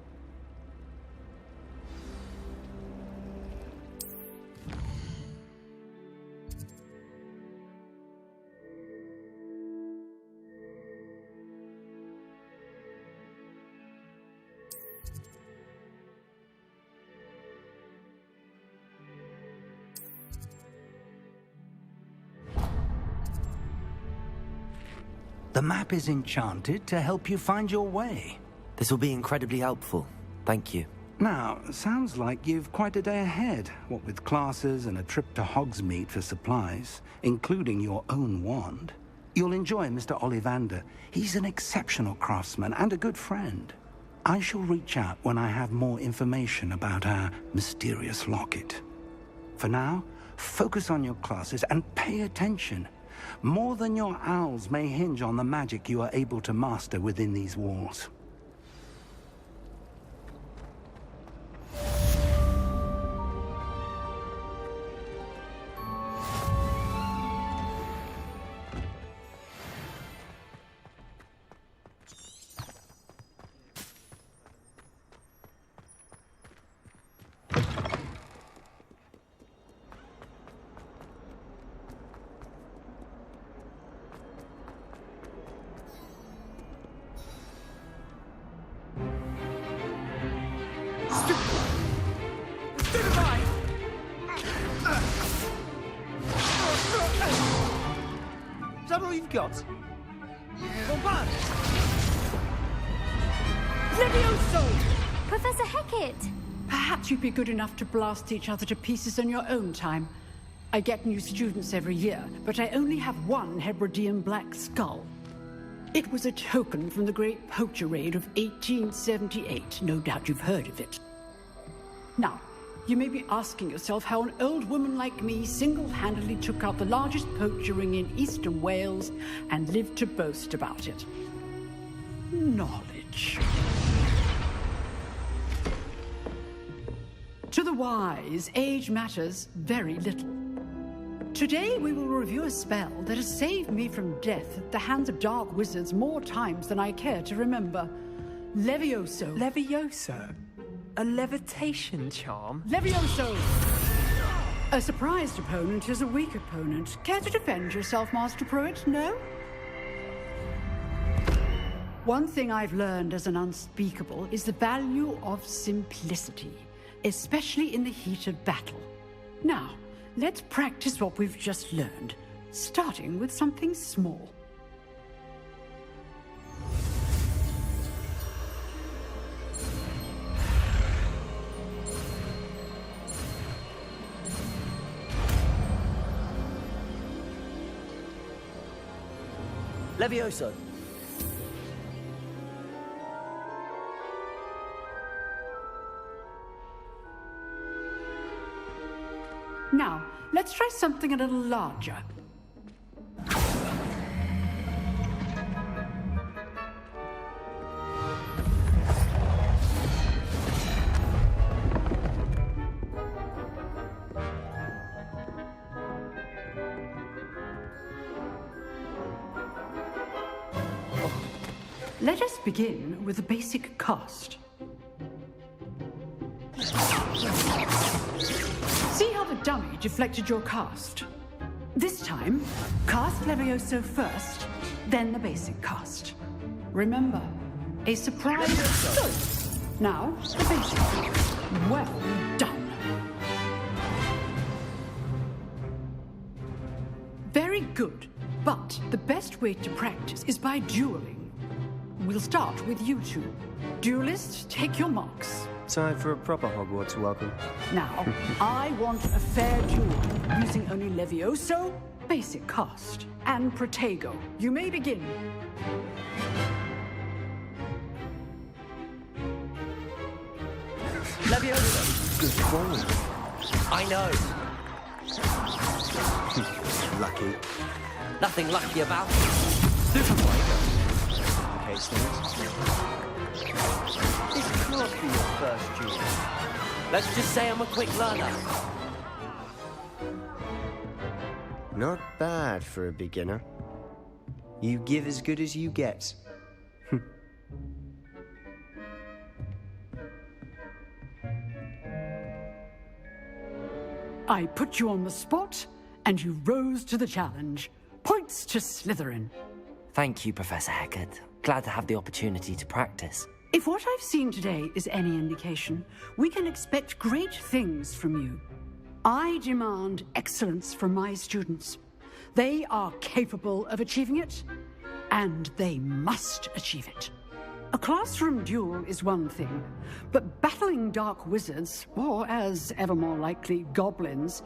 The map is enchanted to help you find your way. This will be incredibly helpful. Thank you. Now, sounds like you've quite a day ahead, what with classes and a trip to Hogsmeade for supplies, including your own wand. You'll enjoy Mr. Ollivander. He's an exceptional craftsman and a good friend. I shall reach out when I have more information about our mysterious locket. For now, focus on your classes and pay attention. More than your owls may hinge on the magic you are able to master within these walls. Is that all you've got? Bombard! Levioso! Professor Hecat! Perhaps you'd be good enough to blast each other to pieces in your own time. I get new students every year, but I only have one Hebridean black skull. It was a token from the Great Poacher Raid of 1878. No doubt you've heard of it. Now, you may be asking yourself how an old woman like me single-handedly took out the largest poacher ring in eastern Wales and lived to boast about it. Knowledge. To the wise, age matters very little. Today we will review a spell that has saved me from death at the hands of dark wizards more times than I care to remember. Levioso. Levioso? A levitation charm? Levioso! A surprised opponent is a weak opponent. Care to defend yourself, Master Pruitt? No? One thing I've learned as an unspeakable is the value of simplicity, especially in the heat of battle. Now, let's practice what we've just learned, starting with something small. Levioso. Now, let's try something a little larger. Let us begin with the basic cast. See how the dummy deflected your cast? This time, cast Levioso first, then the basic cast. Remember, a surprise. So, now, the basic. Well done. Very good, but the best way to practice is by dueling. We'll start with you two. Duelists, take your marks. Time for a proper Hogwarts welcome. Now, I want a fair duel, using only Levioso, basic cast, and Protego. You may begin. Levioso! Good ball. I know. Lucky. Nothing lucky about it. Super Protego. Okay, Steve. This can't be your first duel. Let's just say I'm a quick learner. Not bad for a beginner. You give as good as you get. I put you on the spot, and you rose to the challenge. Points to Slytherin. Thank you, Professor Hecat. Glad to have the opportunity to practice. If what I've seen today is any indication, we can expect great things from you. I demand excellence from my students. They are capable of achieving it, and they must achieve it. A classroom duel is one thing, but battling dark wizards, or as ever more likely, goblins,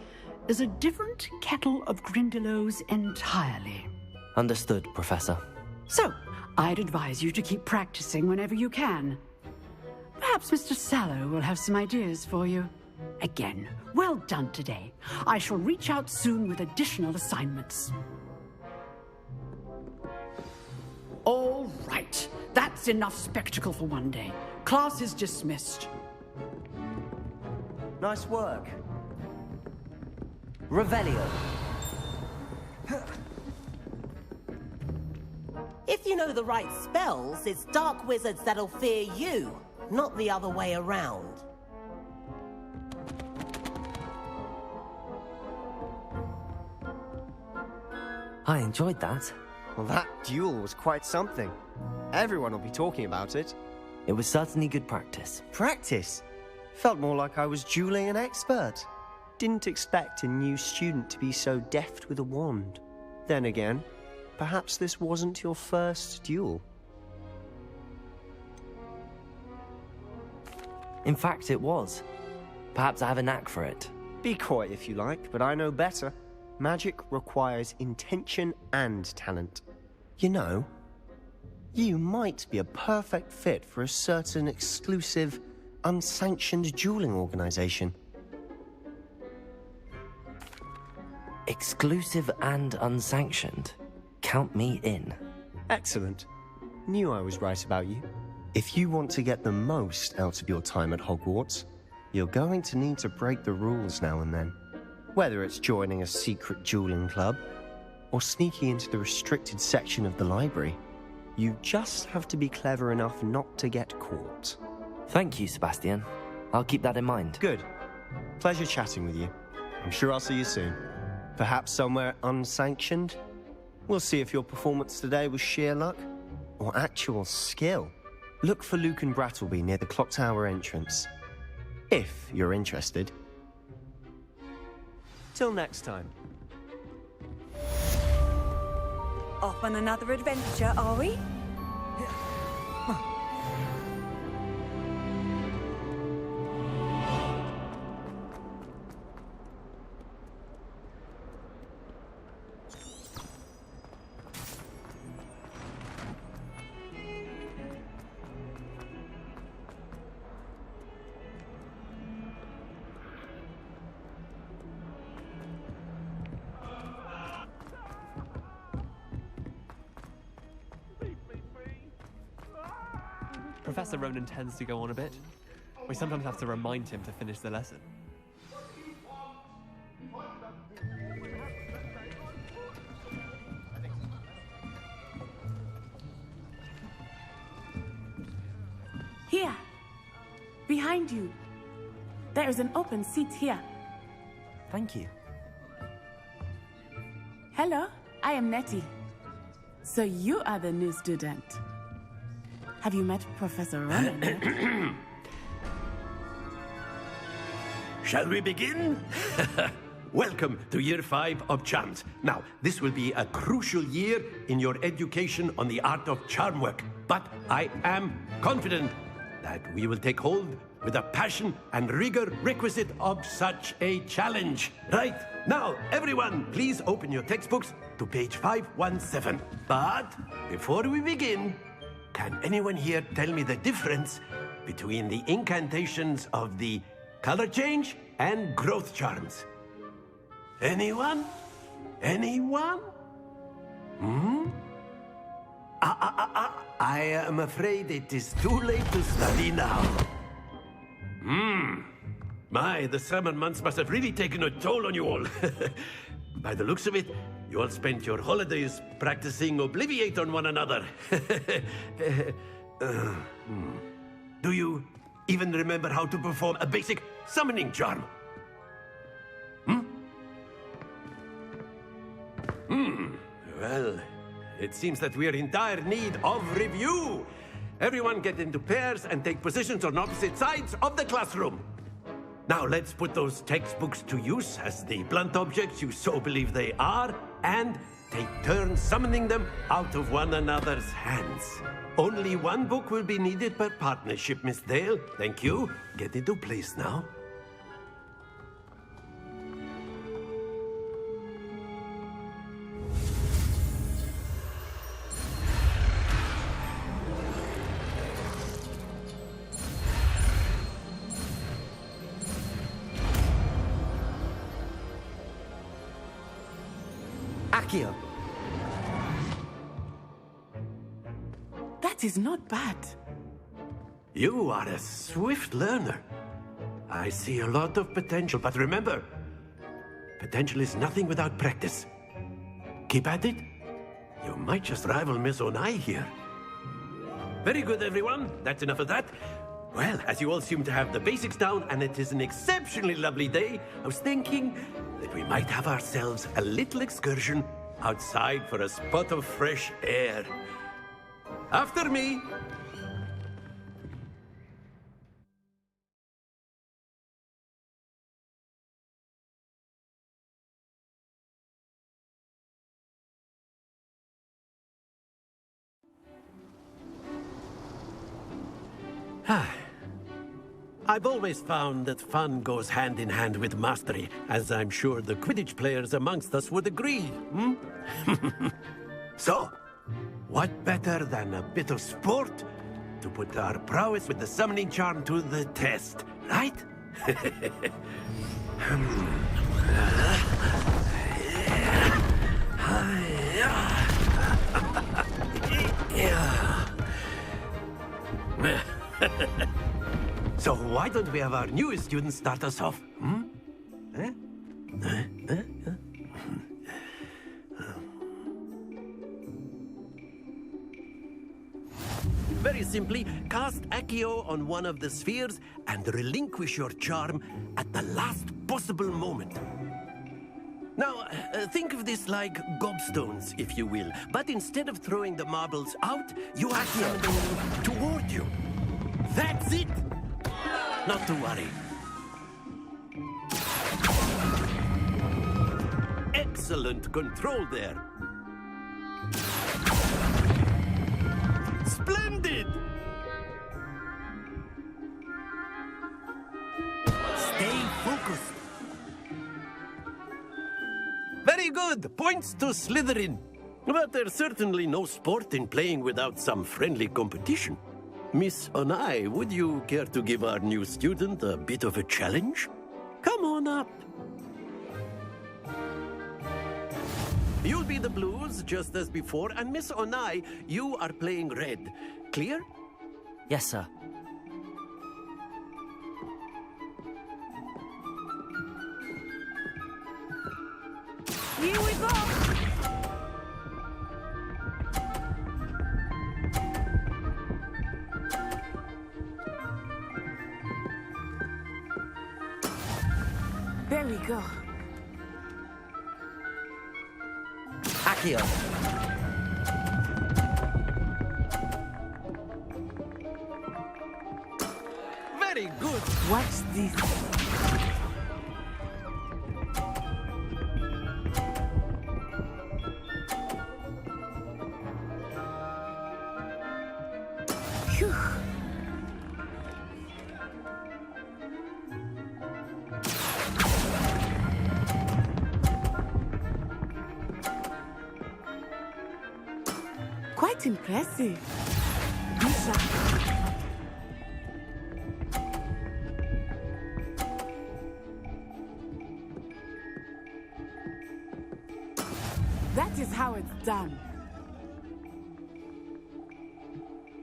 is a different kettle of Grindylows entirely. Understood, Professor. So, I'd advise you to keep practicing whenever you can. Perhaps Mr. Sallow will have some ideas for you. Again, well done today. I shall reach out soon with additional assignments. All right. That's enough spectacle for one day. Class is dismissed. Nice work. Revelio. If you know the right spells, it's dark wizards that'll fear you, not the other way around. I enjoyed that. Well, that duel was quite something. Everyone will be talking about it. It was certainly good practice. Practice? Felt more like I was dueling an expert. Didn't expect a new student to be so deft with a wand. Then again, perhaps this wasn't your first duel. In fact, it was. Perhaps I have a knack for it. Be coy if you like, but I know better. Magic requires intention and talent. You know, you might be a perfect fit for a certain exclusive, unsanctioned dueling organization. Exclusive and unsanctioned? Count me in. Excellent. Knew I was right about you. If you want to get the most out of your time at Hogwarts, you're going to need to break the rules now and then. Whether it's joining a secret dueling club, or sneaking into the restricted section of the library, you just have to be clever enough not to get caught. Thank you, Sebastian. I'll keep that in mind. Good. Pleasure chatting with you. I'm sure I'll see you soon. Perhaps somewhere unsanctioned? We'll see if your performance today was sheer luck, or actual skill. Look for Luke and Brattleby near the clock tower entrance. If you're interested. Till next time. Off on another adventure, are we? Professor Ronan tends to go on a bit. We sometimes have to remind him to finish the lesson. Here. Behind you. There is an open seat here. Thank you. Hello, I am Nettie. So you are the new student. Have you met Professor Ronan yet? Shall we begin? Welcome to Year 5 of Charms. Now, this will be a crucial year in your education on the art of charm work. But I am confident that we will take hold with the passion and rigor requisite of such a challenge. Right, now, everyone, please open your textbooks to page 517. But before we begin, can anyone here tell me the difference between the incantations of the color change and growth charms? Anyone? Anyone? I am afraid it is too late to study now. My, the summer months must have really taken a toll on you all. By the looks of it, you all spent your holidays practicing Obliviate on one another. Do you even remember how to perform a basic summoning charm? Well, it seems that we are in dire need of review. Everyone get into pairs and take positions on opposite sides of the classroom. Now let's put those textbooks to use as the blunt objects you so believe they are, and take turns summoning them out of one another's hands. Only one book will be needed per partnership, Miss Dale. Thank you. Get into place now. Accio. That is not bad. You are a swift learner. I see a lot of potential, but remember, potential is nothing without practice. Keep at it. You might just rival Miss Onai here. Very good, everyone. That's enough of that. Well, as you all seem to have the basics down, and it is an exceptionally lovely day, I was thinking that we might have ourselves a little excursion outside for a spot of fresh air. After me. I've always found that fun goes hand in hand with mastery, as I'm sure the Quidditch players amongst us would agree. So, what better than a bit of sport to put our prowess with the summoning charm to the test, right? So why don't we have our newest student start us off? Very simply, cast Accio on one of the spheres and relinquish your charm at the last possible moment. Now, think of this like gobstones, if you will. But instead of throwing the marbles out, you are summoning them toward you. That's it! Not to worry. Excellent control there. Splendid! Stay focused. Very good. Points to Slytherin. But there's certainly no sport in playing without some friendly competition. Miss Onai, would you care to give our new student a bit of a challenge? Come on up. You'll be the blues, just as before, and Miss Onai, you are playing red. Clear? Yes, sir. Here we go! There we go. Accio. Very good. Watch this. Phew. Quite impressive. Lisa. That is how it's done.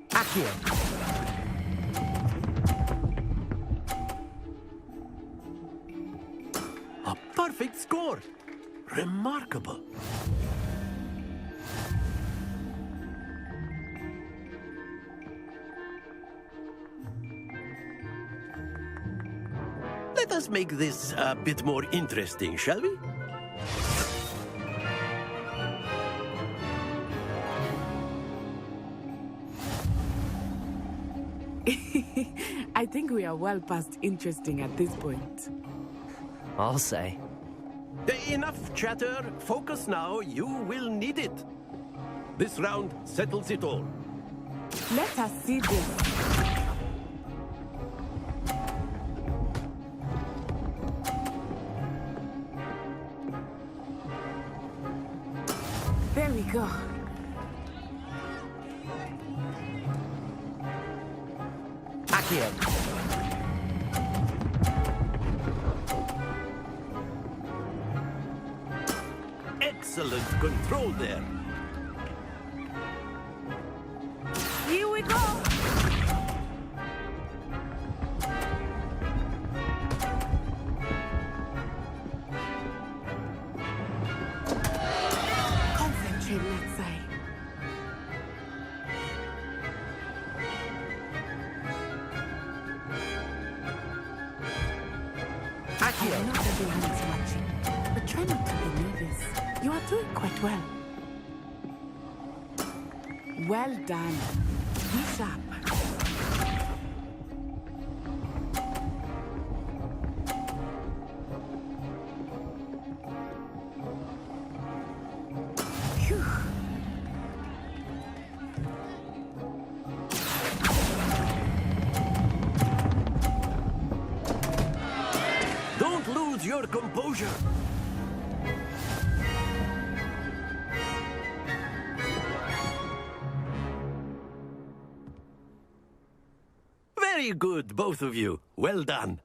Accio. A perfect score. Remarkable. Let us make this a bit more interesting, shall we? I think we are well past interesting at this point. I'll say. Enough chatter. Focus now. You will need it. This round settles it all. Let us see this. There we go. Accio. Excellent control there. Here we go. Concentrate, let's say. I know everyone is watching, but try not to be nervous. You are doing quite well. Well done. Be sharp. Phew. Don't lose your composure. Very good, both of you. Well done.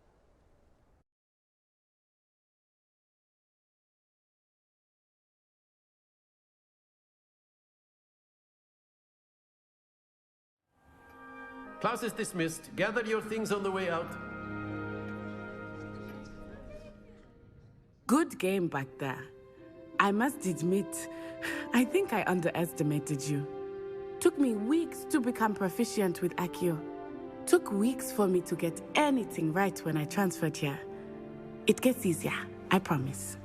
Class is dismissed. Gather your things on the way out. Good game back there. I must admit, I think I underestimated you. Took me weeks to become proficient with Accio. Took weeks for me to get anything right when I transferred here. It gets easier, I promise.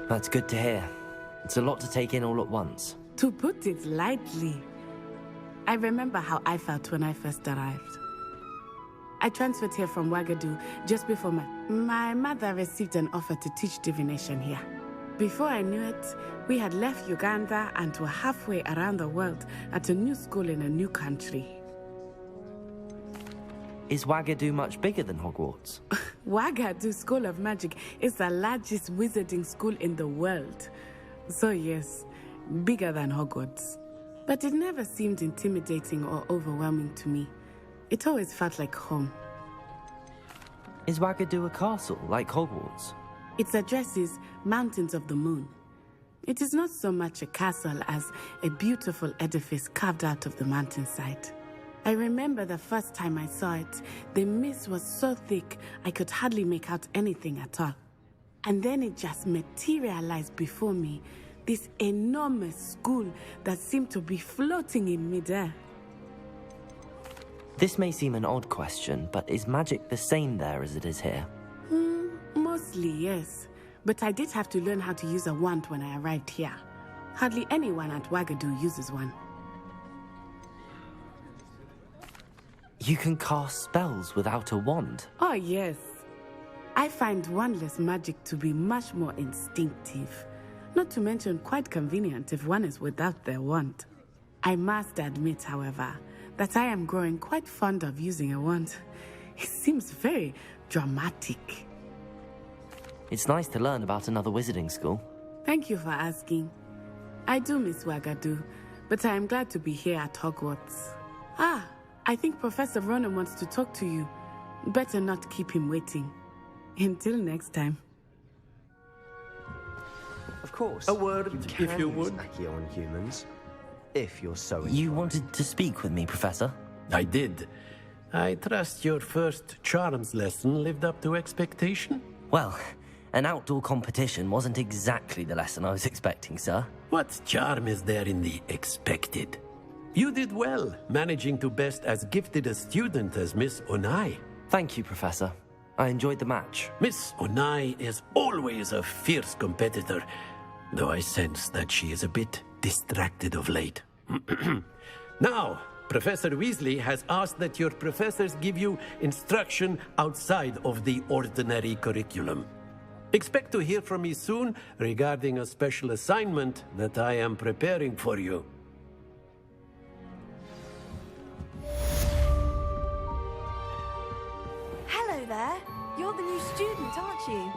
That's good to hear. It's a lot to take in all at once. To put it lightly, I remember how I felt when I first arrived. I transferred here from Wagadu just before my mother received an offer to teach divination here. Before I knew it, we had left Uganda and were halfway around the world at a new school in a new country. Is Wagadu much bigger than Hogwarts? Wagadu School of Magic is the largest wizarding school in the world. So yes, bigger than Hogwarts. But it never seemed intimidating or overwhelming to me. It always felt like home. Is Wagadu a castle, like Hogwarts? Its address is Mountains of the Moon. It is not so much a castle as a beautiful edifice carved out of the mountainside. I remember the first time I saw it, the mist was so thick I could hardly make out anything at all. And then it just materialized before me, this enormous school that seemed to be floating in midair. This may seem an odd question, but is magic the same there as it is here? Mostly, yes. But I did have to learn how to use a wand when I arrived here. Hardly anyone at Wagadu uses one. You can cast spells without a wand? Oh, yes. I find wandless magic to be much more instinctive. Not to mention quite convenient if one is without their wand. I must admit, however, that I am growing quite fond of using a wand. It seems very dramatic. It's nice to learn about another wizarding school. Thank you for asking. I do miss Wagadu, but I am glad to be here at Hogwarts. Ah, I think Professor Ronan wants to talk to you. Better not keep him waiting. Until next time. Of course. A word, if you would. Accio on humans, if you're so inclined. You wanted to speak with me, Professor? I did. I trust your first charms lesson lived up to expectation? Well, an outdoor competition wasn't exactly the lesson I was expecting, sir. What charm is there in the expected? You did well, managing to best as gifted a student as Miss Onai. Thank you, Professor. I enjoyed the match. Miss Onai is always a fierce competitor, though I sense that she is a bit distracted of late. Now, Professor Weasley has asked that your professors give you instruction outside of the ordinary curriculum. Expect to hear from me soon regarding a special assignment that I am preparing for you. Hello there. You're the new student, aren't you?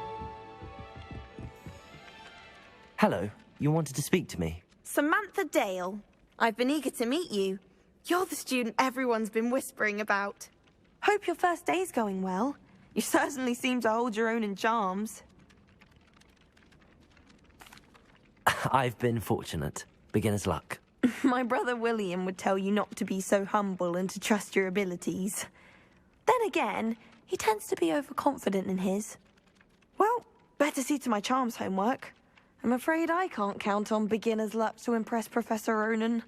Hello. You wanted to speak to me? Samantha Dale. I've been eager to meet you. You're the student everyone's been whispering about. Hope your first day's going well. You certainly seem to hold your own in charms. I've been fortunate. Beginner's luck. My brother William would tell you not to be so humble and to trust your abilities. Then again, he tends to be overconfident in his. Well, better see to my charms homework. I'm afraid I can't count on beginner's luck to impress Professor Ronan.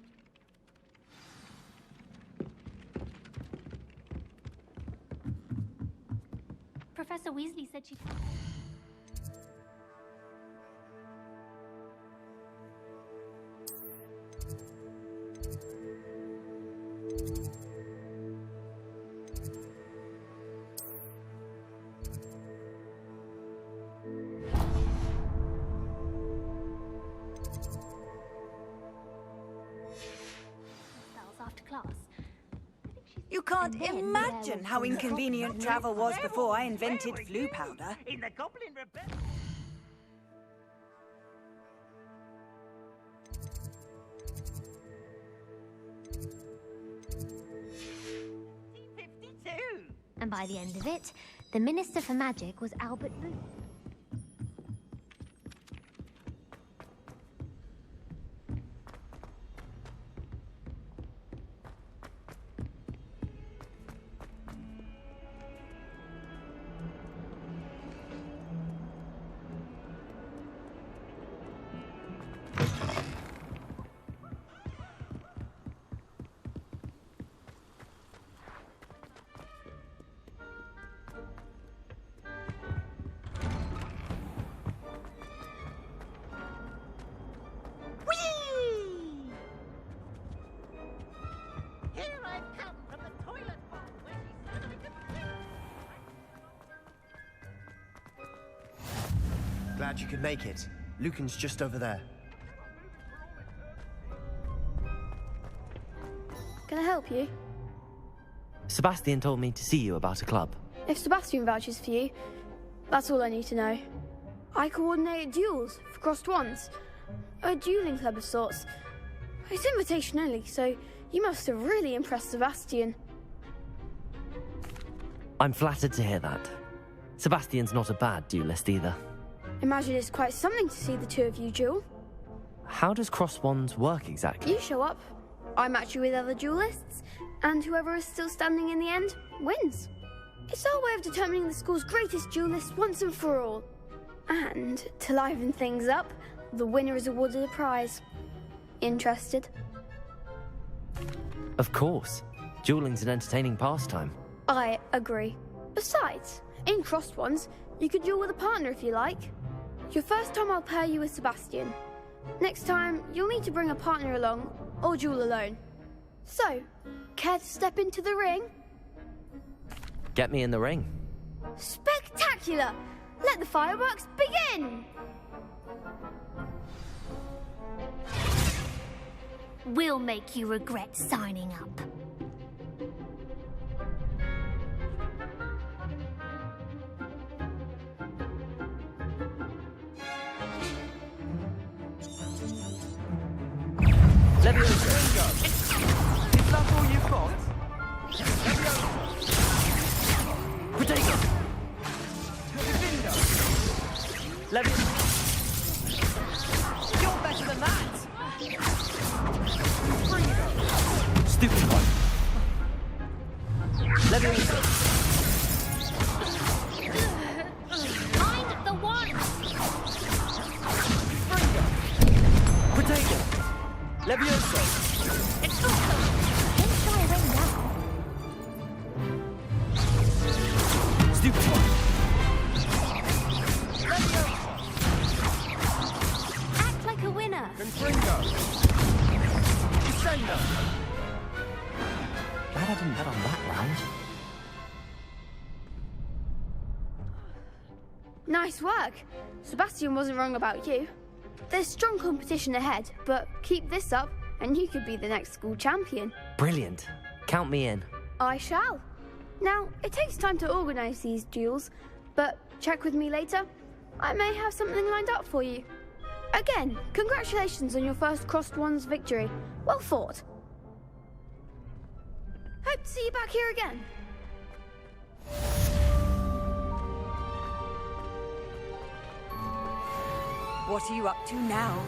Professor Weasley said she'd... after class. You can't imagine how inconvenient travel was before I invented flu powder. In the Goblin Rebellion. And by the end of it, the Minister for Magic was Albert Booth. Glad you could make it. Lucan's just over there. Can I help you? Sebastian told me to see you about a club. If Sebastian vouches for you, that's all I need to know. I coordinate duels for crossed wands. A dueling club of sorts. It's invitation only, so you must have really impressed Sebastian. I'm flattered to hear that. Sebastian's not a bad duelist either. Imagine it's quite something to see the two of you duel. How does cross wands work exactly? You show up, I match you with other duelists, and whoever is still standing in the end wins. It's our way of determining the school's greatest duelist once and for all. And to liven things up, the winner is awarded a prize. Interested? Of course. Dueling's an entertaining pastime. I agree. Besides, in crossed ones, you could duel with a partner if you like. Your first time I'll pair you with Sebastian. Next time, you'll need to bring a partner along, or duel alone. So, care to step into the ring? Get me in the ring. Spectacular! Let the fireworks begin! We'll make you regret signing up. Leviosa. Is that all you've got? Protego. Leviosa. You're better than that. Stupid one. Leviosa. Find the one. Protego. Leviosa. It's awesome. Don't shy away now. Stupid one. Act like a winner. Confringo. Descender. Glad I didn't bet on that round. Nice work. Sebastian wasn't wrong about you. There's strong competition ahead, but keep this up and you could be the next school champion. Brilliant. Count me in. I shall. Now, it takes time to organise these duels, but check with me later. I may have something lined up for you. Again, congratulations on your first Crossed Ones victory. Well fought. Hope to see you back here again. What are you up to now?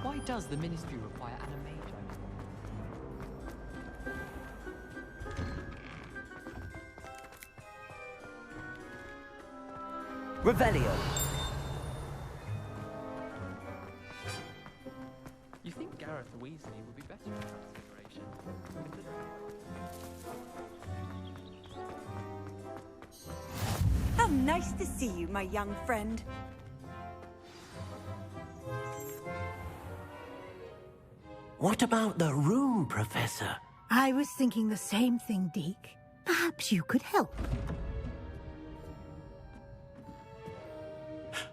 Why does the Ministry require animation? Revelio. You think Gareth Weasley would be better at transfiguration? How nice to see you, my young friend. What about the room, Professor? I was thinking the same thing, Deke. Perhaps you could help.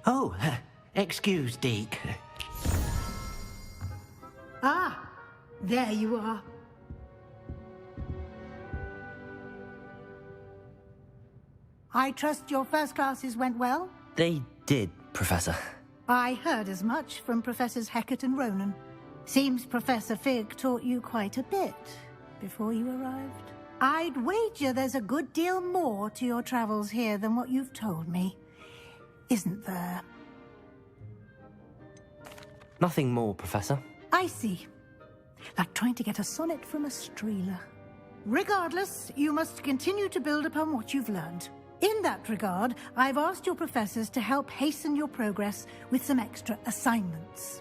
Oh, excuse, Deke. Ah, there you are. I trust your first classes went well? They did, Professor. I heard as much from Professors Hecat and Ronan. Seems Professor Fig taught you quite a bit before you arrived. I'd wager there's a good deal more to your travels here than what you've told me. Isn't there? Nothing more, Professor. I see. Like trying to get a sonnet from a streeler. Regardless, you must continue to build upon what you've learned. In that regard, I've asked your professors to help hasten your progress with some extra assignments.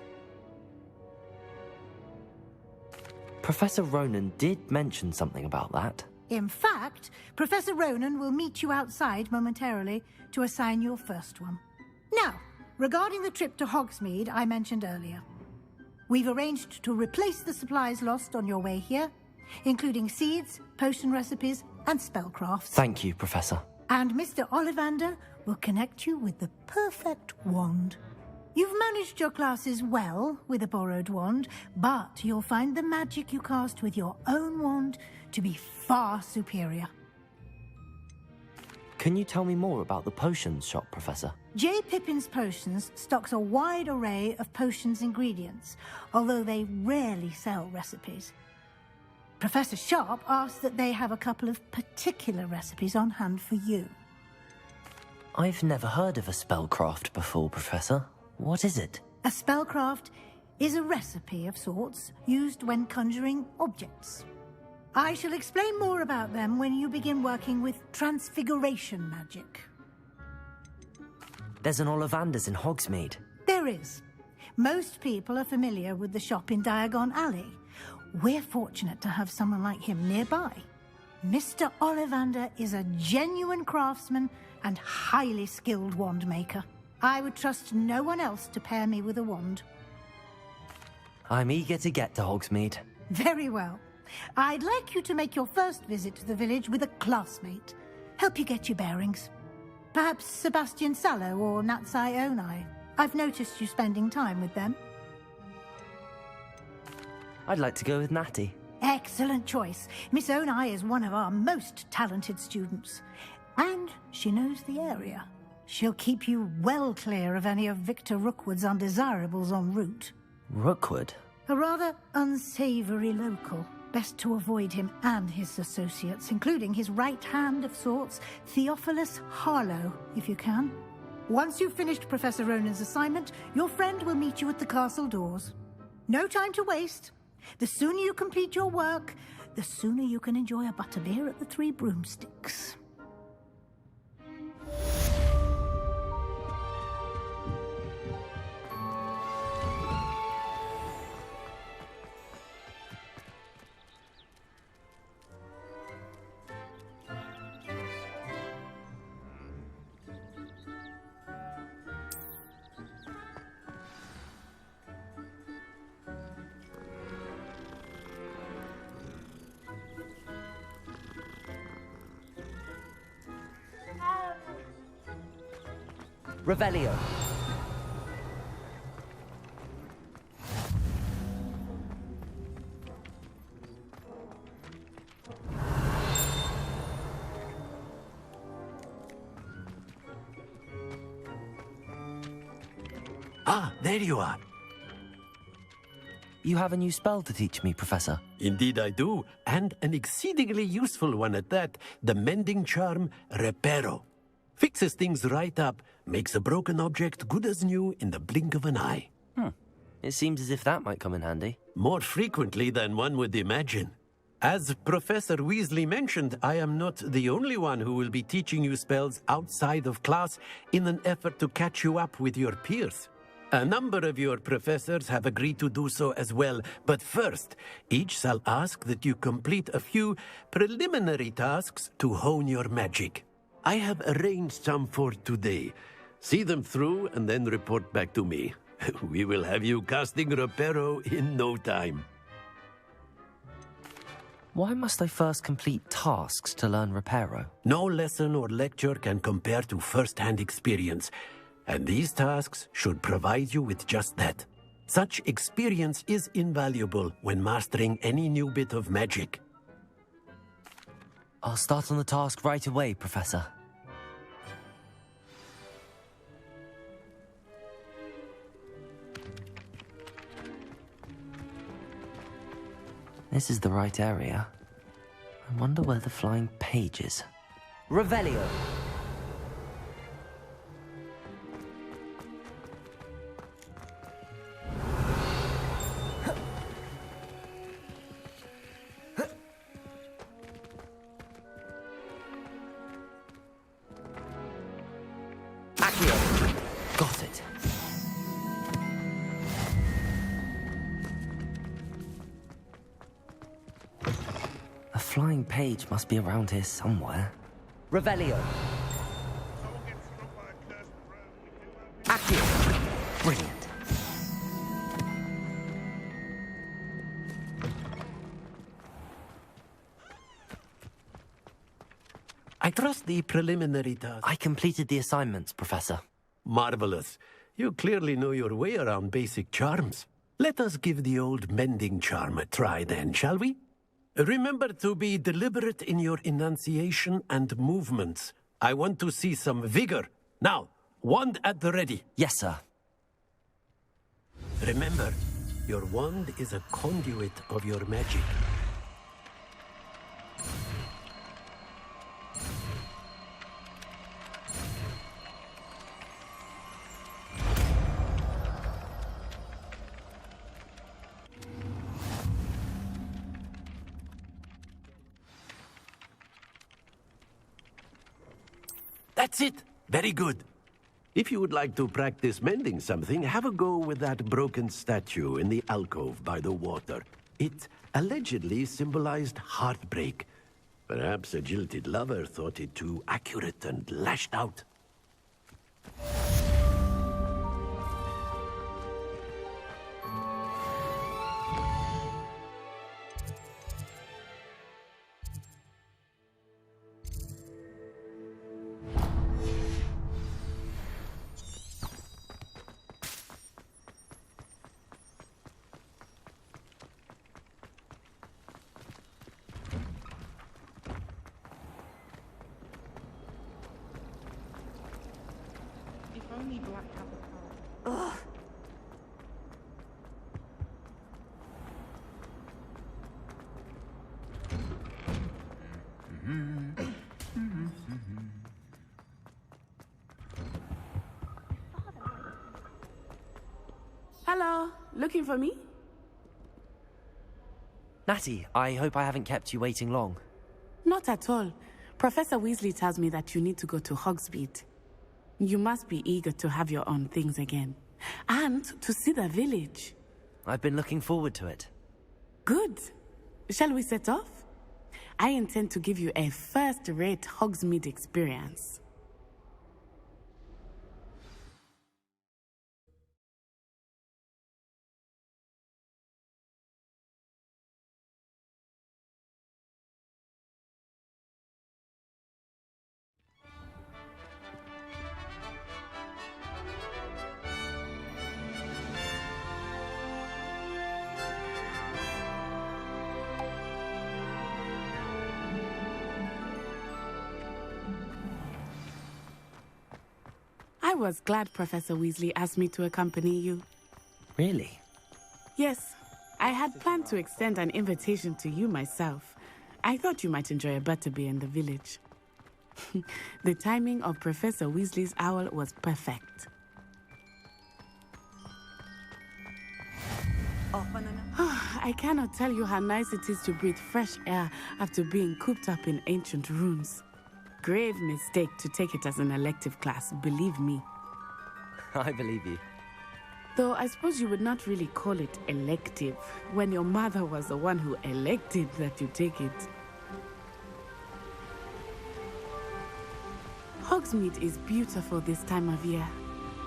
Professor Ronan did mention something about that. In fact, Professor Ronan will meet you outside momentarily to assign your first one. Now, regarding the trip to Hogsmeade I mentioned earlier, we've arranged to replace the supplies lost on your way here, including seeds, potion recipes, and spellcrafts. Thank you, Professor. And Mr. Ollivander will connect you with the perfect wand. You've managed your classes well with a borrowed wand, but you'll find the magic you cast with your own wand to be far superior. Can you tell me more about the potions shop, Professor? J. Pippin's Potions stocks a wide array of potions ingredients, although they rarely sell recipes. Professor Sharp asks that they have a couple of particular recipes on hand for you. I've never heard of a spellcraft before, Professor. What is it? A spellcraft is a recipe of sorts used when conjuring objects. I shall explain more about them when you begin working with transfiguration magic. There's an Ollivander's in Hogsmeade. There is. Most people are familiar with the shop in Diagon Alley. We're fortunate to have someone like him nearby. Mr. Ollivander is a genuine craftsman and highly skilled wand maker. I would trust no one else to pair me with a wand. I'm eager to get to Hogsmeade. Very well. I'd like you to make your first visit to the village with a classmate. Help you get your bearings. Perhaps Sebastian Sallow or Natsai Onai. I've noticed you spending time with them. I'd like to go with Natty. Excellent choice. Miss Onai is one of our most talented students. And she knows the area. She'll keep you well clear of any of Victor Rookwood's undesirables en route. Rookwood? A rather unsavory local. Best to avoid him and his associates, including his right hand of sorts, Theophilus Harlow, if you can. Once you've finished Professor Ronan's assignment, your friend will meet you at the castle doors. No time to waste. The sooner you complete your work, the sooner you can enjoy a butterbeer at the Three Broomsticks. Revelio. Ah, there you are. You have a new spell to teach me, Professor. Indeed I do, and an exceedingly useful one at that. The mending charm, Reparo. Fixes things right up, makes a broken object good as new in the blink of an eye. It seems as if that might come in handy. More frequently than one would imagine. As Professor Weasley mentioned, I am not the only one who will be teaching you spells outside of class in an effort to catch you up with your peers. A number of your professors have agreed to do so as well, but first, each shall ask that you complete a few preliminary tasks to hone your magic. I have arranged some for today. See them through and then report back to me. We will have you casting Reparo in no time. Why must I first complete tasks to learn Reparo? No lesson or lecture can compare to first-hand experience, and these tasks should provide you with just that. Such experience is invaluable when mastering any new bit of magic. I'll start on the task right away, Professor. This is the right area. I wonder where the flying page is. Revelio! flying page must be around here somewhere. Revelio. Accio. Brilliant. I trust the preliminary task. I completed the assignments, Professor. Marvelous. You clearly know your way around basic charms. Let us give the old mending charm a try then, shall we? Remember to be deliberate in your enunciation and movements. I want to see some vigor. Now, wand at the ready. Yes, sir. Remember, your wand is a conduit of your magic. That's it. Very good. If you would like to practice mending something, have a go with that broken statue in the alcove by the water. It allegedly symbolized heartbreak. Perhaps a jilted lover thought it too accurate and lashed out. Hello, looking for me? Natty, I hope I haven't kept you waiting long. Not at all. Professor Weasley tells me that you need to go to Hogsmeade. You must be eager to have your own things again. And to see the village. I've been looking forward to it. Good. Shall we set off? I intend to give you a first-rate Hogsmeade experience. I was glad Professor Weasley asked me to accompany you. Really? Yes. I had planned to extend an invitation to you myself. I thought you might enjoy a butterbeer in the village. The timing of Professor Weasley's owl was perfect. I cannot tell you how nice it is to breathe fresh air after being cooped up in ancient rooms. Grave mistake to take it as an elective class, believe me. I believe you. Though I suppose you would not really call it elective when your mother was the one who elected that you take it. Hogsmeade is beautiful this time of year.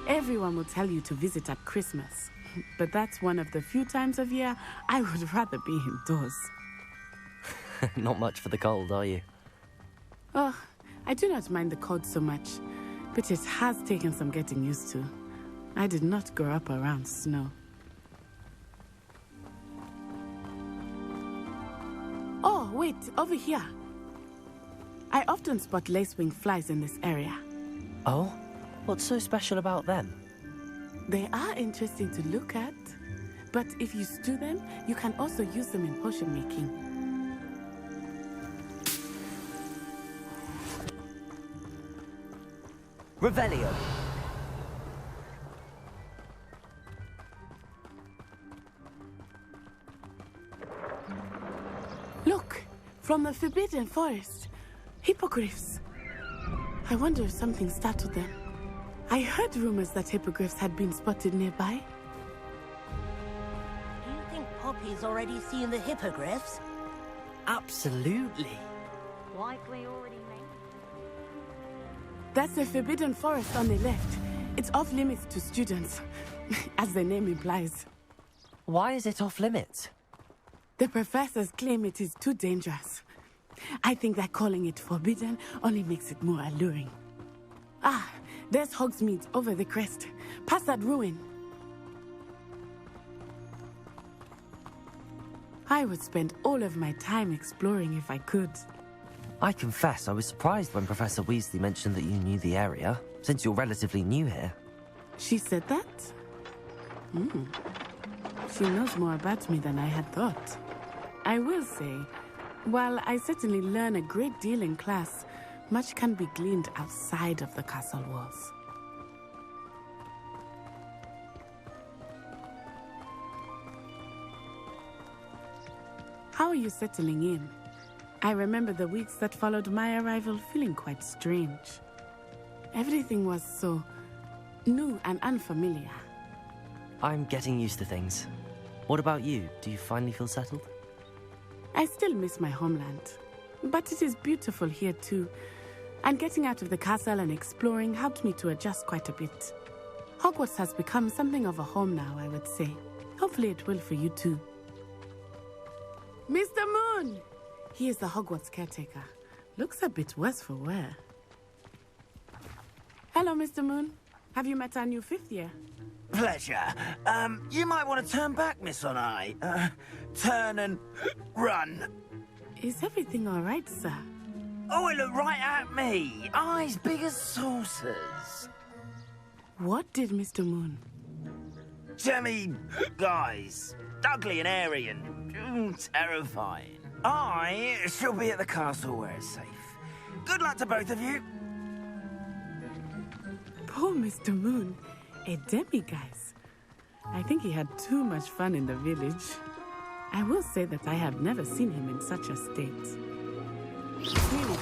Everyone will tell you to visit at Christmas. But that's one of the few times of year I would rather be indoors. Not much for the cold, are you? Oh, I do not mind the cold so much, but it has taken some getting used to. I did not grow up around snow. Oh, wait, over here. I often spot lacewing flies in this area. Oh? What's so special about them? They are interesting to look at, but if you stew them, you can also use them in potion making. Revelio. Look, from the Forbidden Forest. Hippogriffs. I wonder if something startled them. I heard rumors that hippogriffs had been spotted nearby. Do you think Poppy's already seen the hippogriffs? Absolutely. Likely already made. That's the Forbidden Forest on the left. It's off limits to students, as the name implies. Why is it off limits? The professors claim it is too dangerous. I think that calling it forbidden only makes it more alluring. Ah, there's Hogsmeade over the crest. Past that ruin. I would spend all of my time exploring if I could. I confess I was surprised when Professor Weasley mentioned that you knew the area, since you're relatively new here. She said that? She knows more about me than I had thought. I will say, while I certainly learn a great deal in class, much can be gleaned outside of the castle walls. How are you settling in? I remember the weeks that followed my arrival feeling quite strange. Everything was so new and unfamiliar. I'm getting used to things. What about you? Do you finally feel settled? I still miss my homeland, but it is beautiful here too. And getting out of the castle and exploring helped me to adjust quite a bit. Hogwarts has become something of a home now, I would say. Hopefully it will for you too. Mr. Moon! He is the Hogwarts caretaker. Looks a bit worse for wear. Hello, Mr. Moon. Have you met our new 5th year? Pleasure. You might want to turn back, Miss On-Eye. Turn and run. Is everything all right, sir? Oh, it looked right at me. Eyes big as saucers. What did Mr. Moon? Jemmy guys. Ugly and airy and terrifying. I shall be at the castle where it's safe. Good luck to both of you. Poor Mr. Moon. A demiguise. I think he had too much fun in the village. I will say that I have never seen him in such a state. Really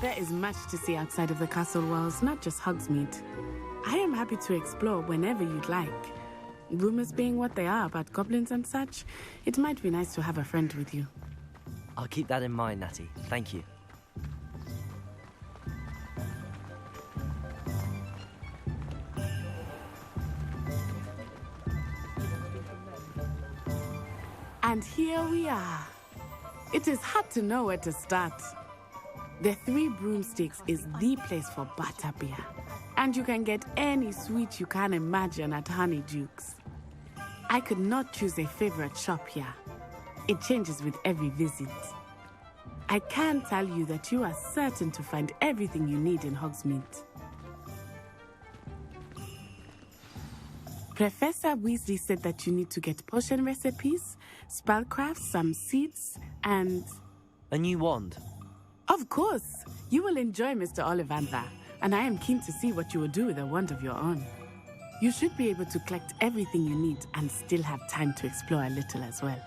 there is much to see outside of the castle walls, not just Hogsmeade. I am happy to explore whenever you'd like. Rumors being what they are about goblins and such, it might be nice to have a friend with you. I'll keep that in mind, Natty. Thank you. And here we are. It is hard to know where to start. The Three Broomsticks is the place for butterbeer. And you can get any sweet you can imagine at Honeyduke's. I could not choose a favorite shop here. It changes with every visit. I can tell you that you are certain to find everything you need in Hogsmeade. Professor Weasley said that you need to get potion recipes, spellcraft, some seeds, and... a new wand? Of course! You will enjoy Mr. Ollivander, and I am keen to see what you will do with a wand of your own. You should be able to collect everything you need and still have time to explore a little as well.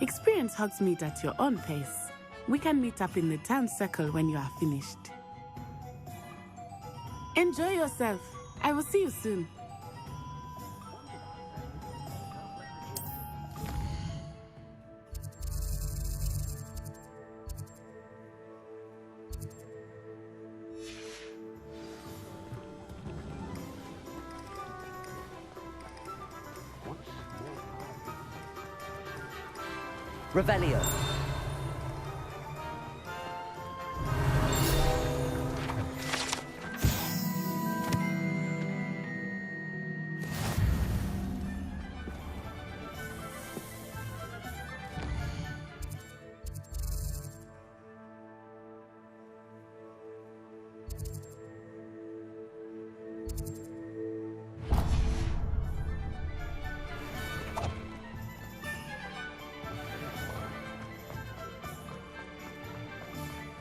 Experience Hogsmeade at your own pace. We can meet up in the town circle when you are finished. Enjoy yourself. I will see you soon. Revelio.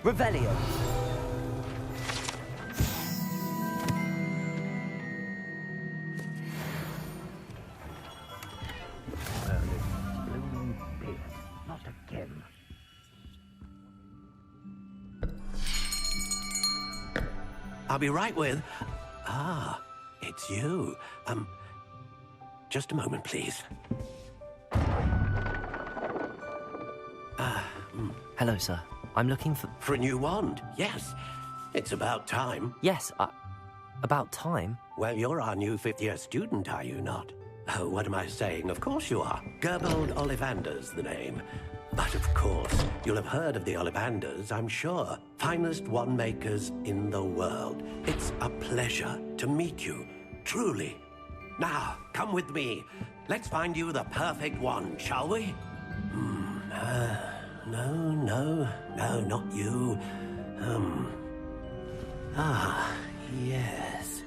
Revelio. Not again. I'll be right with... Ah, it's you. Just a moment, please. Hello, sir. I'm looking for... For a new wand, yes. It's about time. Yes, about time? Well, you're our new fifth-year student, are you not? Oh, what am I saying? Of course you are. Gerbold Ollivander's the name. But of course, you'll have heard of the Ollivanders, I'm sure. Finest wand makers in the world. It's a pleasure to meet you, truly. Now, come with me. Let's find you the perfect wand, shall we? No, not you. Yes.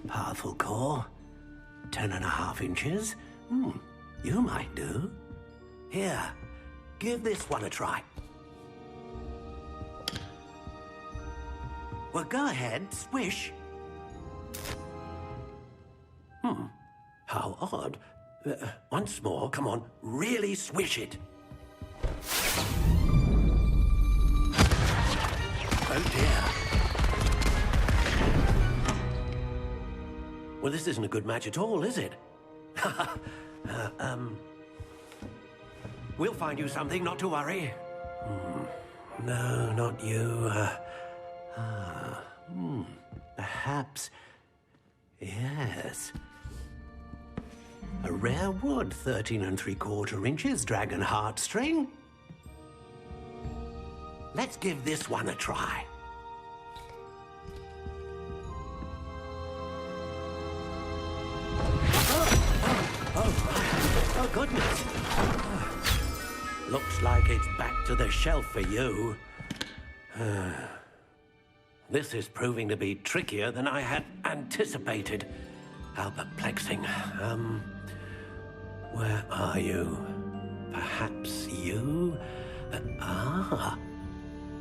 Powerful core. 10.5 inches. You might do. Here, give this one a try. Well, go ahead, swish. How odd. Once more, come on, really swish it. Oh dear. Well, this isn't a good match at all, is it? We'll find you something, not to worry. No, not you. Perhaps... Yes. A rare wood, 13 3/4 inches, dragon heartstring. Let's give this one a try. Oh, goodness. Looks like it's back to the shelf for you. This is proving to be trickier than I had anticipated. How perplexing. Where are you? Perhaps you?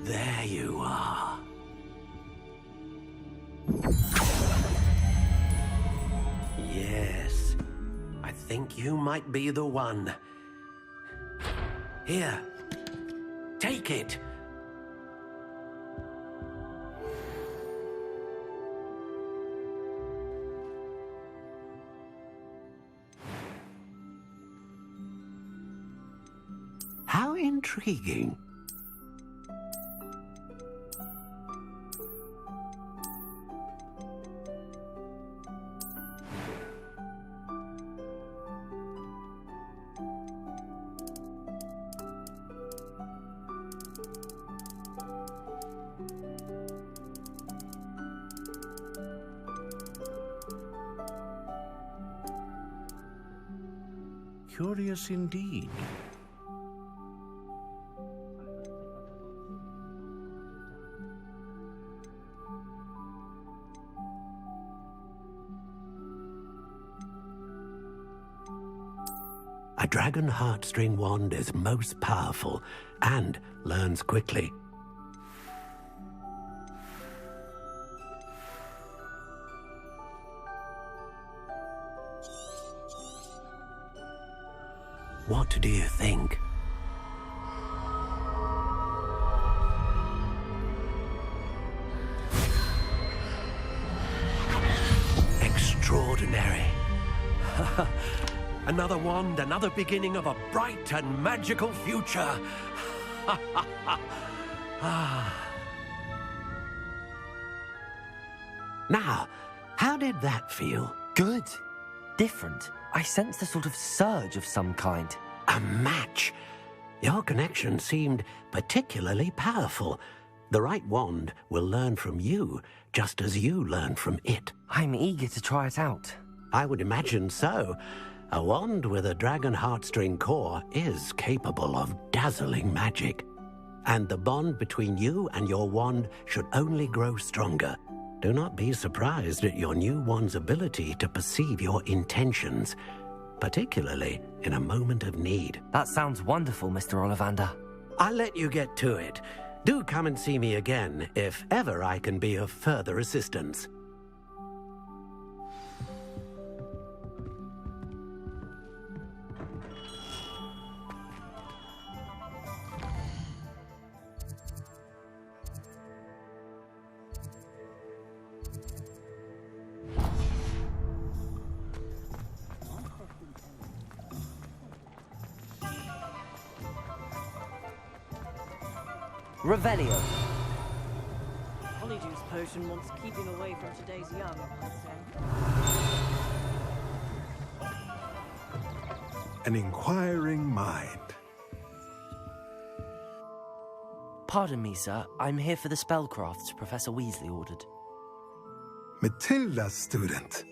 There you are. Yes. I think you might be the one. Here. Take it. How intriguing. Curious indeed. A dragon heartstring wand is most powerful and learns quickly. What do you think? Extraordinary. Another wand, another beginning of a bright and magical future. Now, how did that feel? Good. Different. I sensed a sort of surge of some kind. A match. Your connection seemed particularly powerful. The right wand will learn from you, just as you learn from it. I'm eager to try it out. I would imagine so. A wand with a dragon heartstring core is capable of dazzling magic. And the bond between you and your wand should only grow stronger. Do not be surprised at your new wand's ability to perceive your intentions, particularly in a moment of need. That sounds wonderful, Mr. Ollivander. I'll let you get to it. Do come and see me again if ever I can be of further assistance. Revelio. Honeydews potion wants keeping away from today's young, I'd say. An inquiring mind. Pardon me, sir. I'm here for the spellcrafts Professor Weasley ordered. Matilda, student.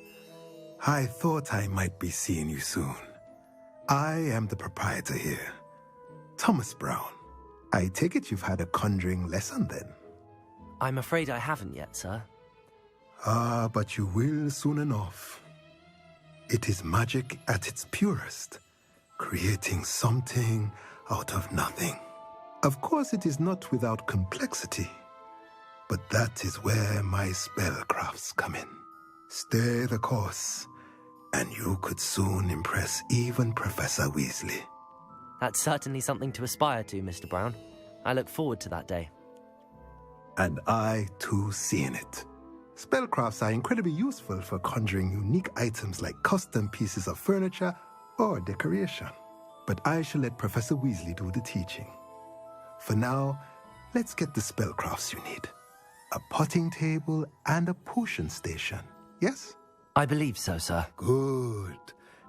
I thought I might be seeing you soon. I am the proprietor here, Thomas Brown. I take it you've had a conjuring lesson then? I'm afraid I haven't yet, sir. Ah, but you will soon enough. It is magic at its purest, creating something out of nothing. Of course, it is not without complexity, but that is where my spellcrafts come in. Stay the course, and you could soon impress even Professor Weasley. That's certainly something to aspire to, Mr. Brown. I look forward to that day. And I, too, see in it. Spellcrafts are incredibly useful for conjuring unique items like custom pieces of furniture or decoration. But I shall let Professor Weasley do the teaching. For now, let's get the spellcrafts you need. A potting table and a potion station, yes? I believe so, sir. Good.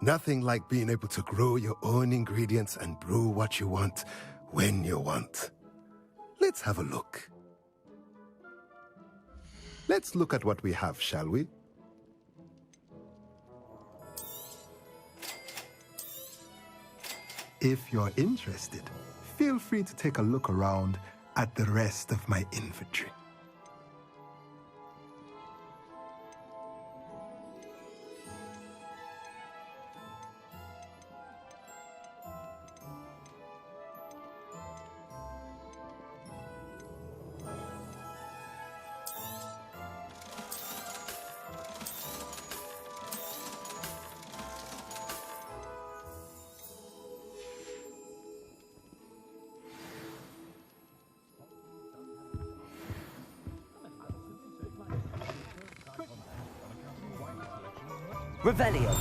Nothing like being able to grow your own ingredients and brew what you want when you want. Let's have a look. Let's look at what we have, shall we? If you're interested, feel free to take a look around at the rest of my inventory. Revelio.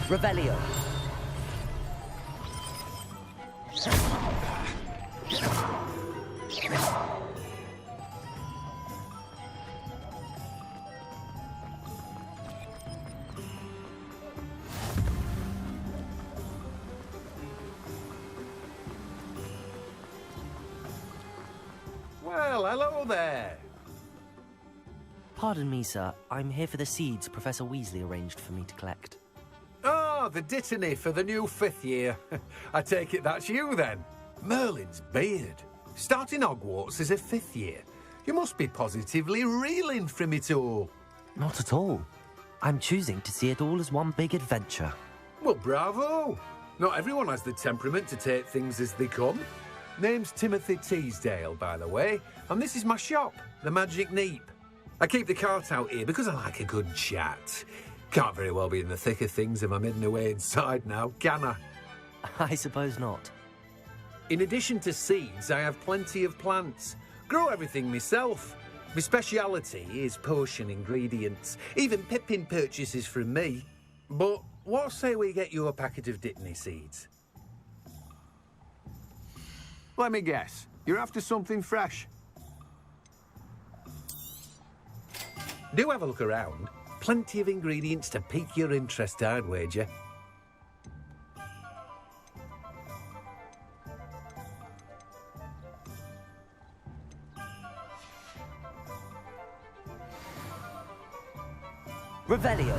Revelio. Well, hello there. Pardon me, sir. I'm here for the seeds Professor Weasley arranged for me to collect. Oh, the dittany for the new 5th year. I take it that's you, then. Merlin's beard. Starting Hogwarts as a 5th year. You must be positively reeling from it all. Not at all. I'm choosing to see it all as one big adventure. Well, bravo. Not everyone has the temperament to take things as they come. Name's Timothy Teasdale, by the way, and this is my shop, the Magic Neep. I keep the cart out here because I like a good chat. Can't very well be in the thick of things if I'm hidden away inside now, can I? I suppose not. In addition to seeds, I have plenty of plants. Grow everything myself. My speciality is potion ingredients. Even Pippin purchases from me. But what say we get you a packet of Dittany seeds? Let me guess. You're after something fresh. Do have a look around. Plenty of ingredients to pique your interest, I'd wager. Revelio.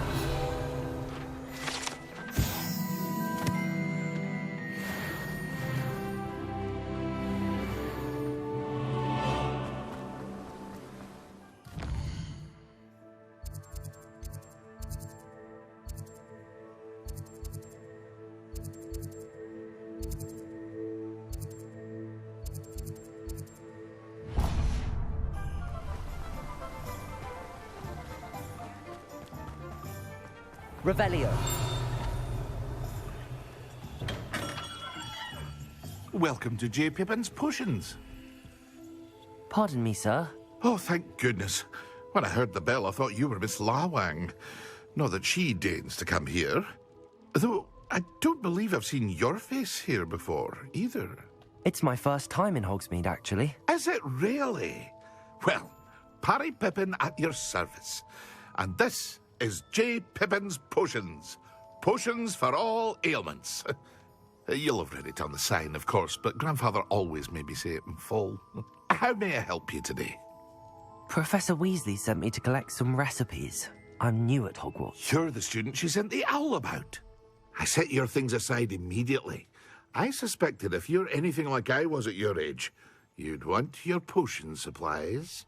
Revelio. Welcome to J. Pippin's Potions. Pardon me, sir. Oh, thank goodness. When I heard the bell, I thought you were Miss Lawang. Not that she deigns to come here. Though, I don't believe I've seen your face here before, either. It's my first time in Hogsmeade, actually. Is it really? Well, Parry Pippin at your service. And this is J. Pippin's Potions. Potions for all ailments. You'll have read it on the sign, of course, but Grandfather always made me say it in full. How may I help you today? Professor Weasley sent me to collect some recipes. I'm new at Hogwarts. You're the student she sent the owl about. I set your things aside immediately. I suspected if you're anything like I was at your age, you'd want your potion supplies.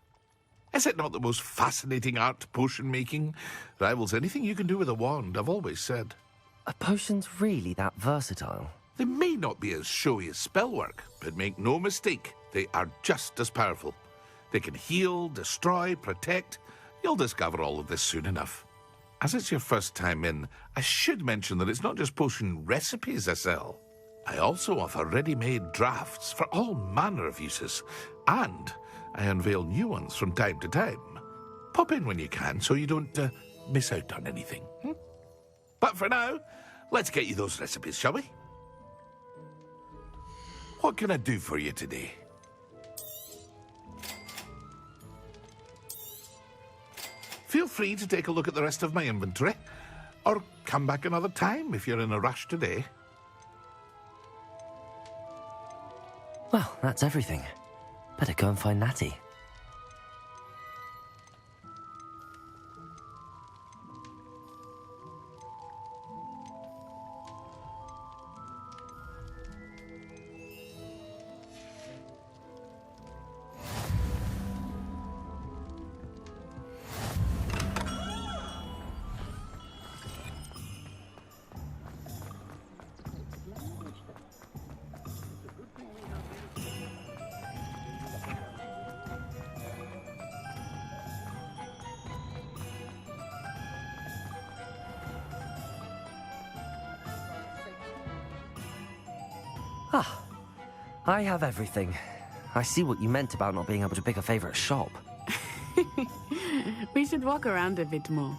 Is it not the most fascinating art, potion making? Rivals anything you can do with a wand, I've always said. Are potions really that versatile? They may not be as showy as spellwork, but make no mistake, they are just as powerful. They can heal, destroy, protect. You'll discover all of this soon enough. As it's your first time in, I should mention that it's not just potion recipes I sell. I also offer ready-made drafts for all manner of uses, and I unveil new ones from time to time. Pop in when you can so you don't miss out on anything. But for now, let's get you those recipes, shall we? What can I do for you today? Feel free to take a look at the rest of my inventory, or come back another time if you're in a rush today. Well, that's everything. Better go and find Natty. Ah, I have everything. I see what you meant about not being able to pick a favorite shop. We should walk around a bit more.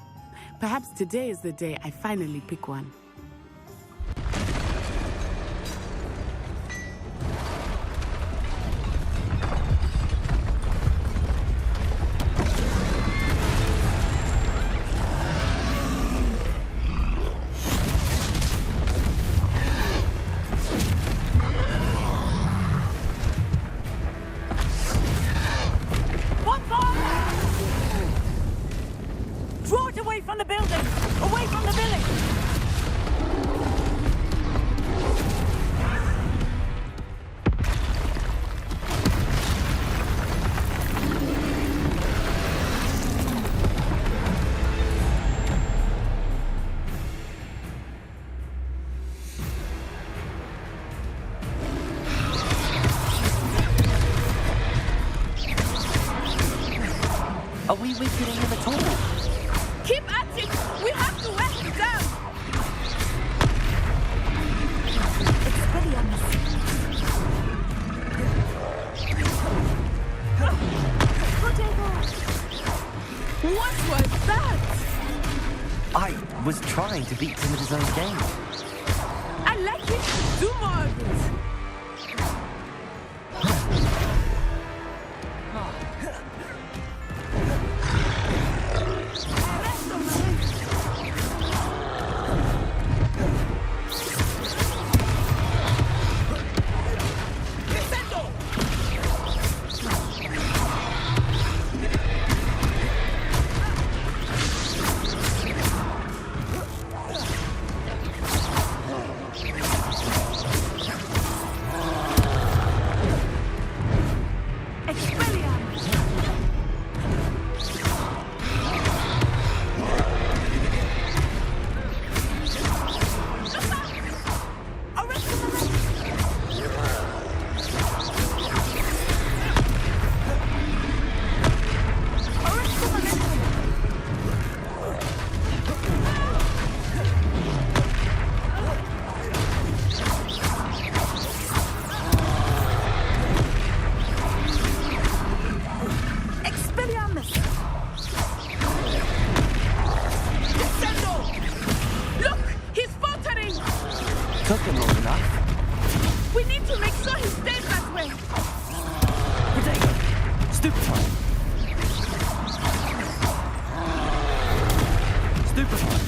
Perhaps today is the day I finally pick one. Are we weakening him at all? Keep at it! We have to wear him down! It's pretty What was that? I was trying to beat him at his own game. I like it! Do more of it! Took him long enough. We need to make sure he stays that way. Potato! Stupefy! Stupefy!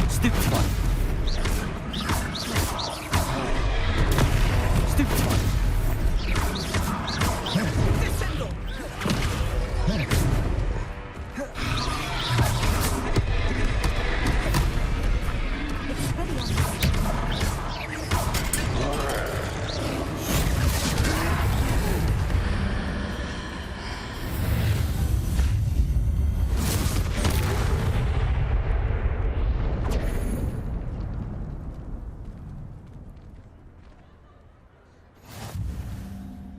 Stupefy! Stupefy!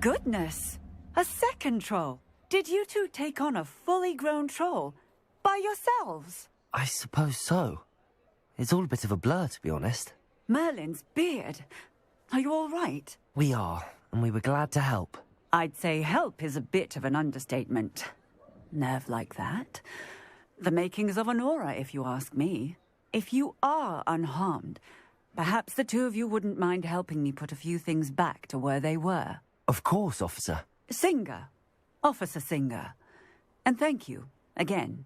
Goodness! A second troll! Did you two take on a fully grown troll? By yourselves? I suppose so. It's all a bit of a blur, to be honest. Merlin's beard. Are you all right? We are, and we were glad to help. I'd say help is a bit of an understatement. Nerve like that. The makings of an aura, if you ask me. If you are unharmed, perhaps the two of you wouldn't mind helping me put a few things back to where they were. Of course, officer. Singer. Officer Singer. And thank you, again.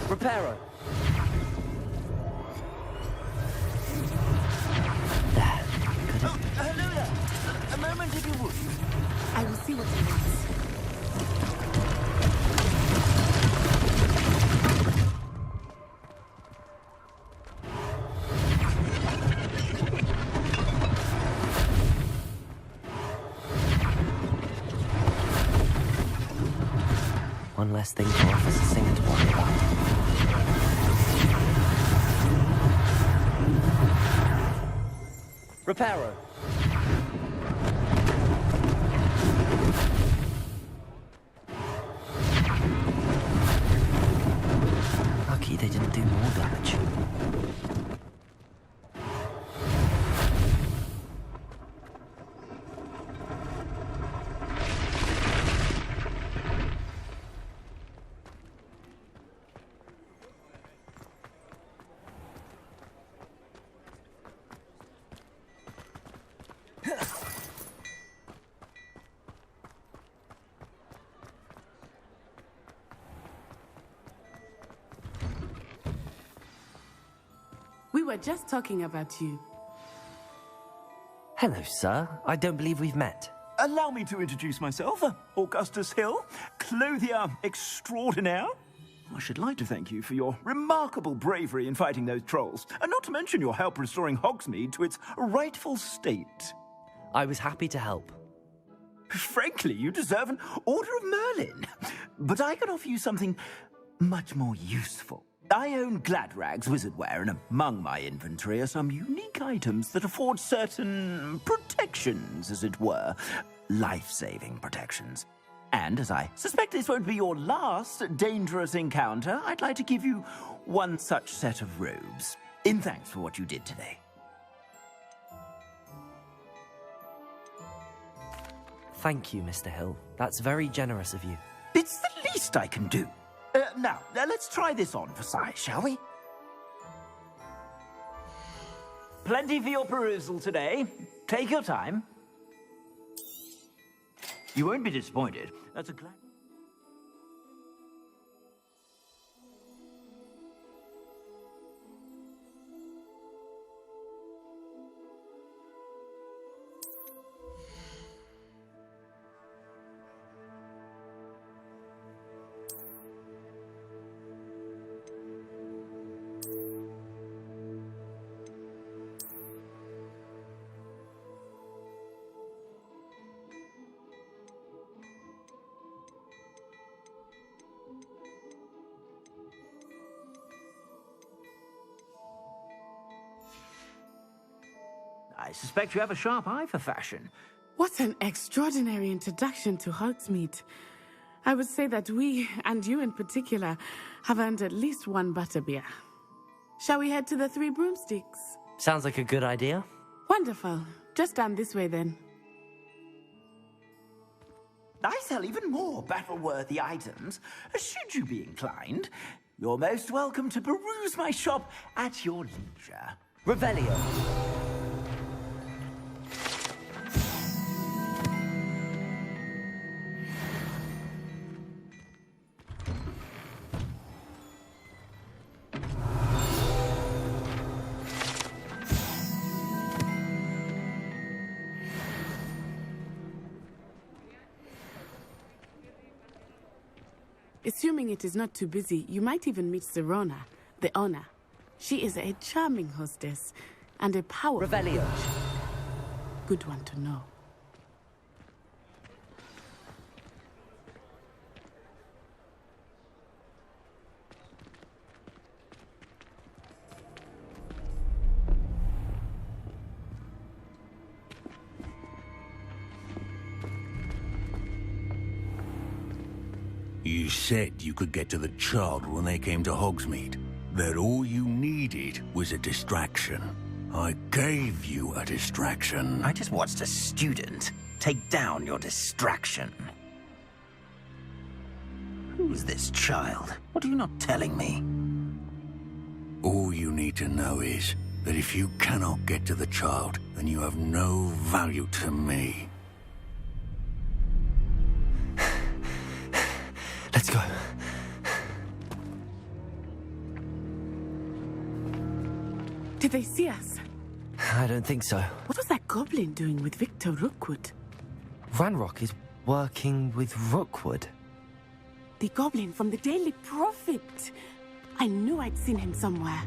Reparo. Oh, hello there. A moment if you would. I will see what he wants. One less thing for Officer Singer to worry about. Reparo. Lucky they didn't do more damage. We were just talking about you. Hello, sir. I don't believe we've met. Allow me to introduce myself, Augustus Hill, clothier extraordinaire. I should like to thank you for your remarkable bravery in fighting those trolls, and not to mention your help restoring Hogsmeade to its rightful state. I was happy to help. Frankly, you deserve an Order of Merlin. But I can offer you something much more useful. I own Gladrag's wizardware, and among my inventory are some unique items that afford certain protections, as it were. Life-saving protections. And as I suspect this won't be your last dangerous encounter, I'd like to give you one such set of robes, in thanks for what you did today. Thank you, Mr. Hill. That's very generous of you. It's the least I can do. Now, let's try this on for size, shall we? Plenty for your perusal today. Take your time. You won't be disappointed. That's a glad... I suspect you have a sharp eye for fashion. What an extraordinary introduction to Hogsmeade. I would say that we, and you in particular, have earned at least one butterbeer. Shall we head to the Three Broomsticks? Sounds like a good idea. Wonderful. Just down this way then. I sell even more battle-worthy items. Should you be inclined, you're most welcome to peruse my shop at your leisure. Revelio. Assuming it is not too busy, you might even meet Serona, the owner. She is a charming hostess and a powerful... Revelio. Good one to know. You said you could get to the child when they came to Hogsmeade. That all you needed was a distraction. I gave you a distraction. I just watched a student take down your distraction. Who's this child? What are you not telling me? All you need to know is that if you cannot get to the child, then you have no value to me. Let's go. Did they see us? I don't think so. What was that goblin doing with Victor Rookwood? Ranrock is working with Rookwood. The goblin from the Daily Prophet. I knew I'd seen him somewhere.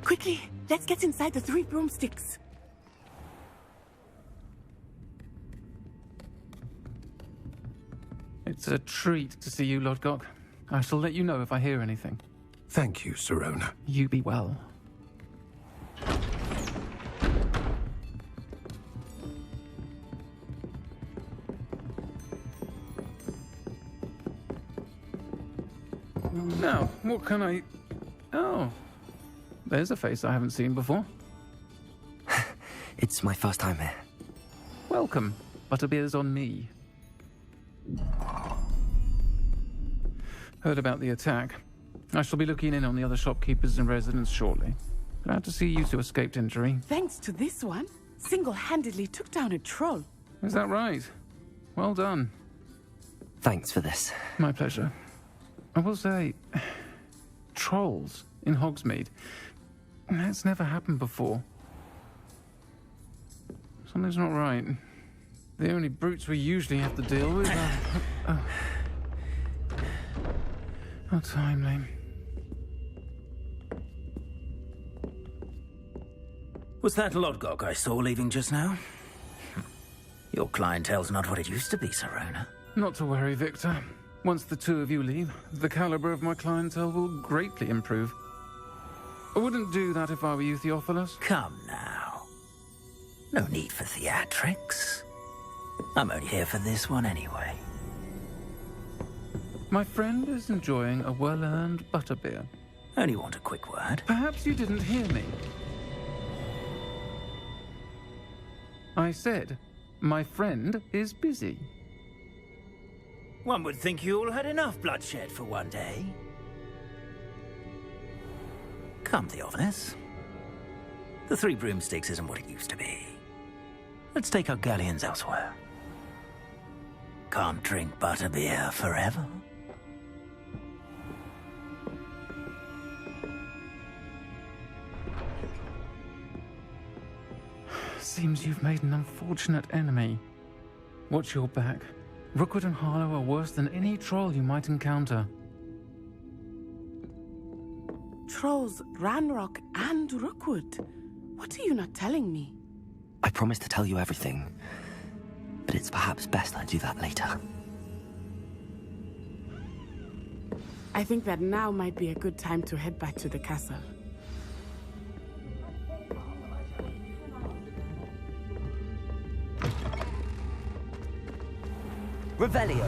Quickly, let's get inside the 3 broomsticks. It's a treat to see you, Lodgok. I shall let you know if I hear anything. Thank you, Serona. You be well. Now, what can I... Oh, there's a face I haven't seen before. It's my first time here. Welcome. Butterbeer's on me. Heard about the attack. I shall be looking in on the other shopkeepers and residents shortly. Glad to see you two escaped injury. Thanks to this one, single-handedly took down a troll. Is that right? Well done. Thanks for this. My pleasure. I will say, trolls in Hogsmeade. That's never happened before. Something's not right. The only brutes we usually have to deal with are... How timely. Was that Lodgok I saw leaving just now? Your clientele's not what it used to be, Serona. Not to worry, Victor. Once the two of you leave, the caliber of my clientele will greatly improve. I wouldn't do that if I were you, Theophilus. Come now. No need for theatrics. I'm only here for this one anyway. My friend is enjoying a well-earned butterbeer. Only want a quick word. Perhaps you didn't hear me. I said, my friend is busy. One would think you all had enough bloodshed for one day. Come, Theophilus. The 3 broomsticks isn't what it used to be. Let's take our galleons elsewhere. Can't drink butterbeer forever. Seems you've made an unfortunate enemy. Watch your back. Rookwood and Harlow are worse than any troll you might encounter. Trolls, Ranrock, and Rookwood. What are you not telling me? I promised to tell you everything, but it's perhaps best I do that later. I think that now might be a good time to head back to the castle. Revelio.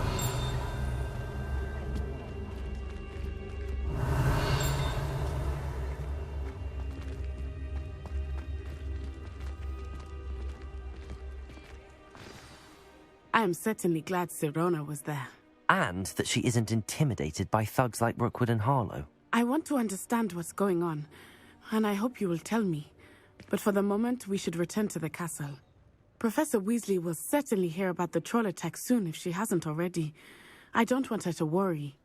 I am certainly glad Sirona was there. And that she isn't intimidated by thugs like Rookwood and Harlow. I want to understand what's going on, and I hope you will tell me. But for the moment, we should return to the castle. Professor Weasley will certainly hear about the troll attack soon if she hasn't already. I don't want her to worry.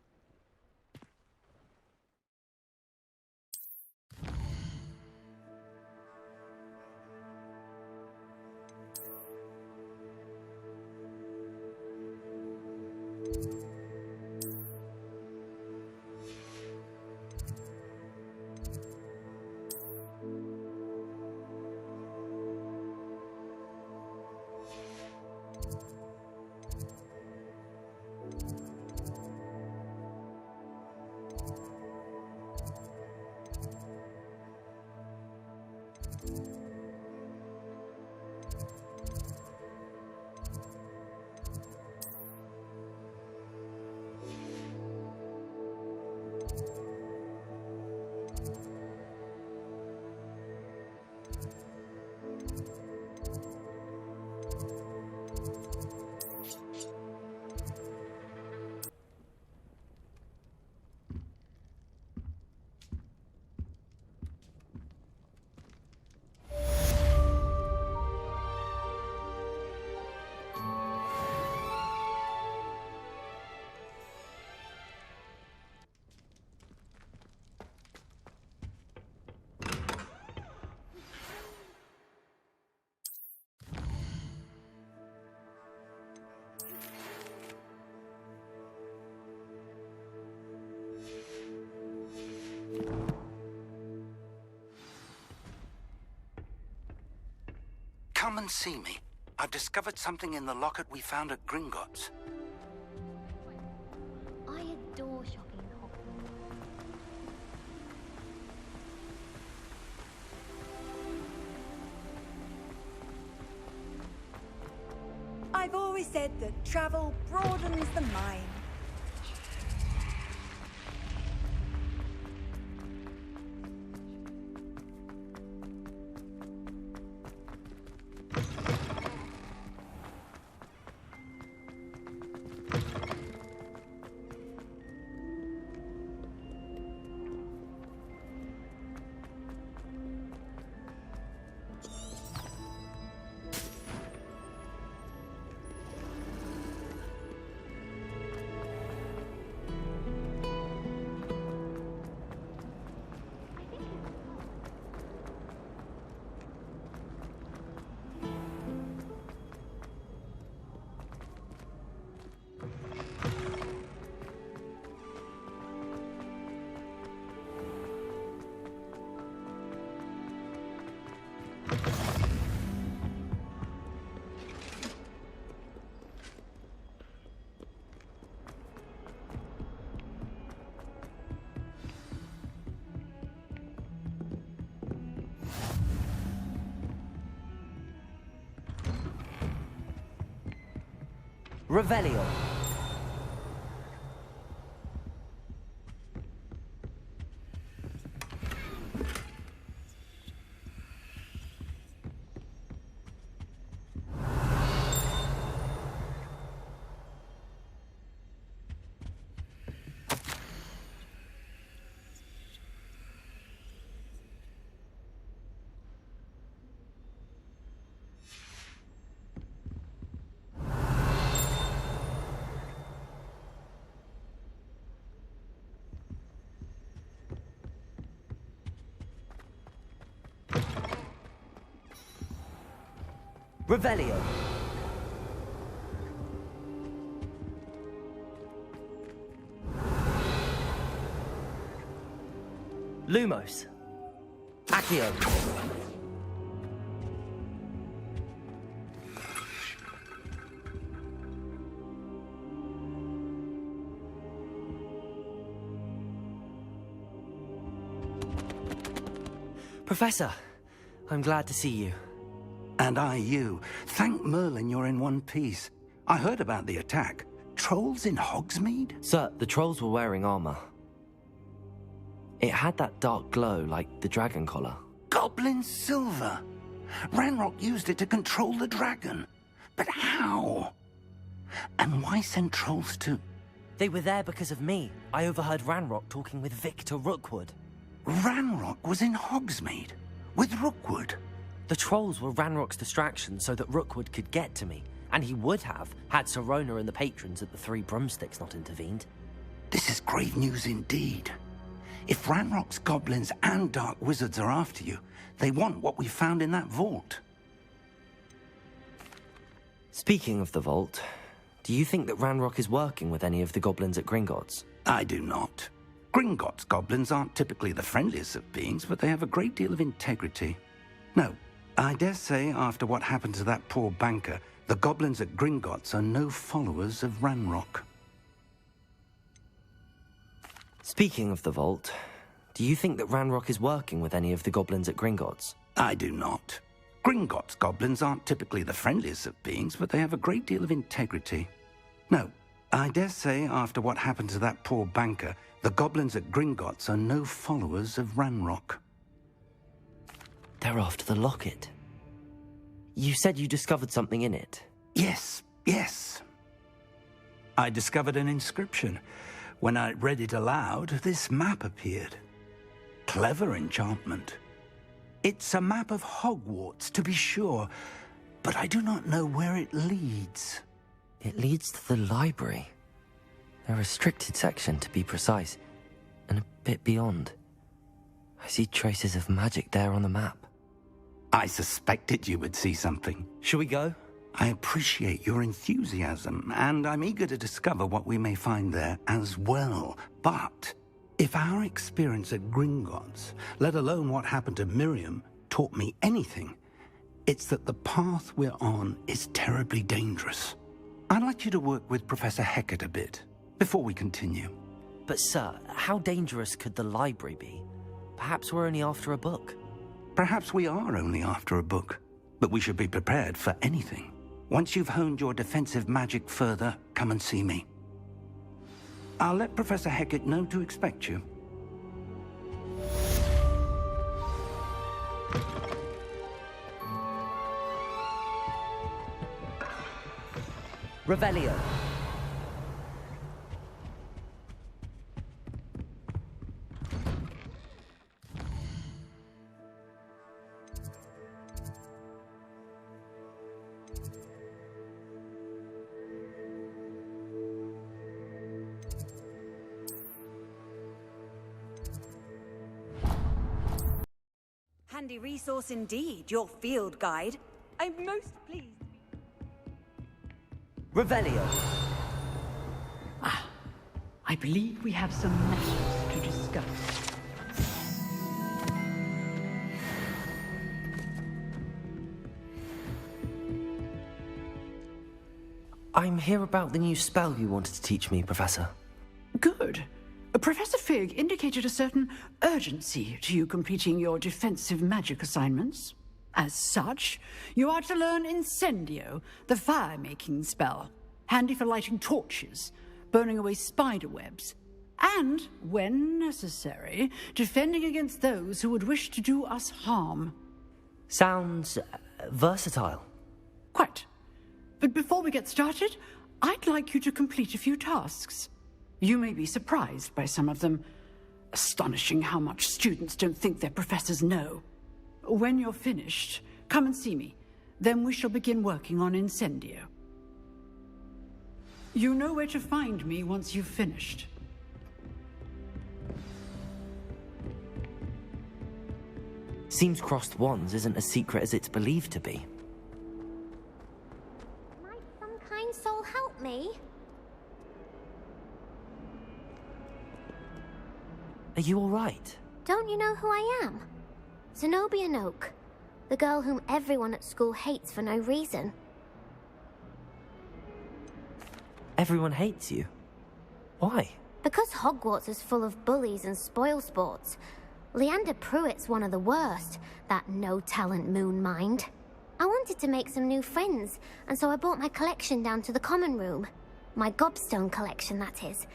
Come and see me. I've discovered something in the locket we found at Gringotts. I adore shopping in Hogwarts. I've always said that travel broadens the mind. Revelio. Revelio. Lumos. Accio. Professor, I'm glad to see you. And I you. Thank Merlin you're in one piece. I heard about the attack. Trolls in Hogsmeade? Sir, the trolls were wearing armor. It had that dark glow like the dragon collar. Goblin silver! Ranrock used it to control the dragon. But how? And why send trolls to... They were there because of me. I overheard Ranrock talking with Victor Rookwood. Ranrock was in Hogsmeade? With Rookwood? The trolls were Ranrock's distraction so that Rookwood could get to me. And he would have, had Sirona and the patrons at the Three Broomsticks not intervened. This is grave news indeed. If Ranrock's goblins and dark wizards are after you, they want what we found in that vault. Speaking of the vault, do you think that Ranrock is working with any of the goblins at Gringotts? I do not. Gringotts goblins aren't typically the friendliest of beings, but they have a great deal of integrity. No, I dare say after what happened to that poor banker, the goblins at Gringotts are no followers of Ranrock. Speaking of the vault, do you think that Ranrock is working with any of the goblins at Gringotts? I do not. Gringotts goblins aren't typically the friendliest of beings, but they have a great deal of integrity. No, I dare say after what happened to that poor banker, the goblins at Gringotts are no followers of Ranrock. They're after the locket. You said you discovered something in it. Yes. I discovered an inscription. When I read it aloud, this map appeared. Clever enchantment. It's a map of Hogwarts, to be sure, but I do not know where it leads. It leads to the library. A restricted section, to be precise, and a bit beyond. I see traces of magic there on the map. I suspected you would see something. Shall we go? I appreciate your enthusiasm, and I'm eager to discover what we may find there as well. But if our experience at Gringotts, let alone what happened to Miriam, taught me anything, it's that the path we're on is terribly dangerous. I'd like you to work with Professor Hecat a bit before we continue. But sir, how dangerous could the library be? Perhaps we're only after a book. Perhaps we are only after a book, but we should be prepared for anything. Once you've honed your defensive magic further, come and see me. I'll let Professor Hecat know to expect you. Revelio. Handy resource indeed, your field guide. I'm most pleased. Revelio. I believe we have some matters to discuss. I'm here about the new spell you wanted to teach me, Professor. Good. Professor Fig indicated a certain urgency to you completing your defensive magic assignments. As such, you are to learn Incendio, the fire-making spell, handy for lighting torches, burning away spider webs, and, when necessary, defending against those who would wish to do us harm. Sounds versatile. Quite. But before we get started, I'd like you to complete a few tasks. You may be surprised by some of them. Astonishing how much students don't think their professors know. When you're finished, come and see me. Then we shall begin working on Incendio. You know where to find me once you've finished. Seems crossed wands isn't as secret as it's believed to be. Might some kind soul help me? Are you all right? Don't you know who I am? Zenobia Noak, the girl whom everyone at school hates for no reason. Everyone hates you. Why? Because Hogwarts is full of bullies and spoilsports. Leander Pruitt's one of the worst, that no-talent moon mind. I wanted to make some new friends, and so I brought my collection down to the common room. My gobstone collection, that is.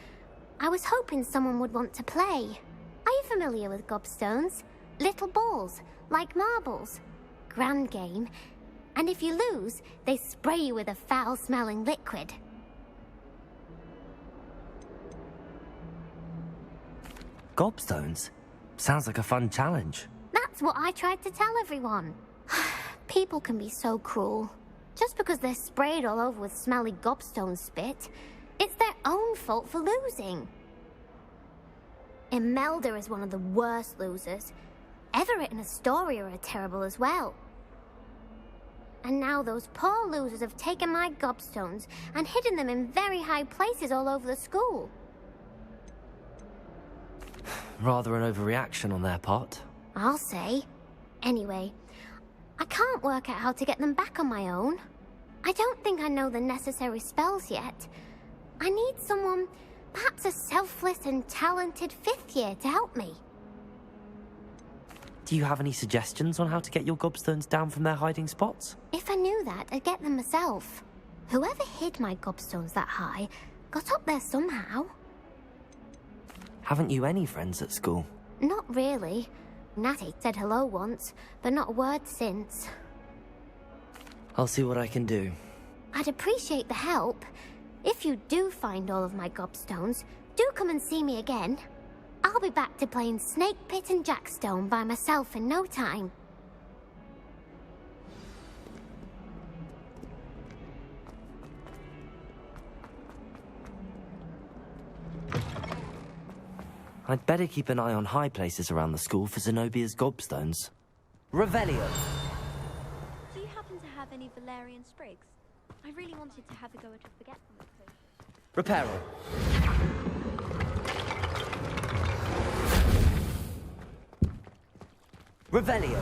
I was hoping someone would want to play. Are you familiar with gobstones? Little balls, like marbles. Grand game. And if you lose, they spray you with a foul-smelling liquid. gobstones? Sounds like a fun challenge. That's what I tried to tell everyone. People can be so cruel. Just because they're sprayed all over with smelly gobstone spit, it's their own fault for losing. Imelda is one of the worst losers. Everett and Astoria are terrible as well. And now those poor losers have taken my gobstones and hidden them in very high places all over the school. Rather an overreaction on their part. I'll say. Anyway, I can't work out how to get them back on my own. I don't think I know the necessary spells yet. I need someone, perhaps a selfless and talented 5th year to help me. Do you have any suggestions on how to get your gobstones down from their hiding spots? If I knew that, I'd get them myself. Whoever hid my gobstones that high got up there somehow. Haven't you any friends at school? Not really. Natty said hello once, but not a word since. I'll see what I can do. I'd appreciate the help. If you do find all of my gobstones, do come and see me again. I'll be back to playing Snake Pit and Jackstone by myself in no time. I'd better keep an eye on high places around the school for Zenobia's gobstones. Revelio! Do you happen to have any Valerian sprigs? I really wanted to have a go at a forgetful. Reparo. Revelio.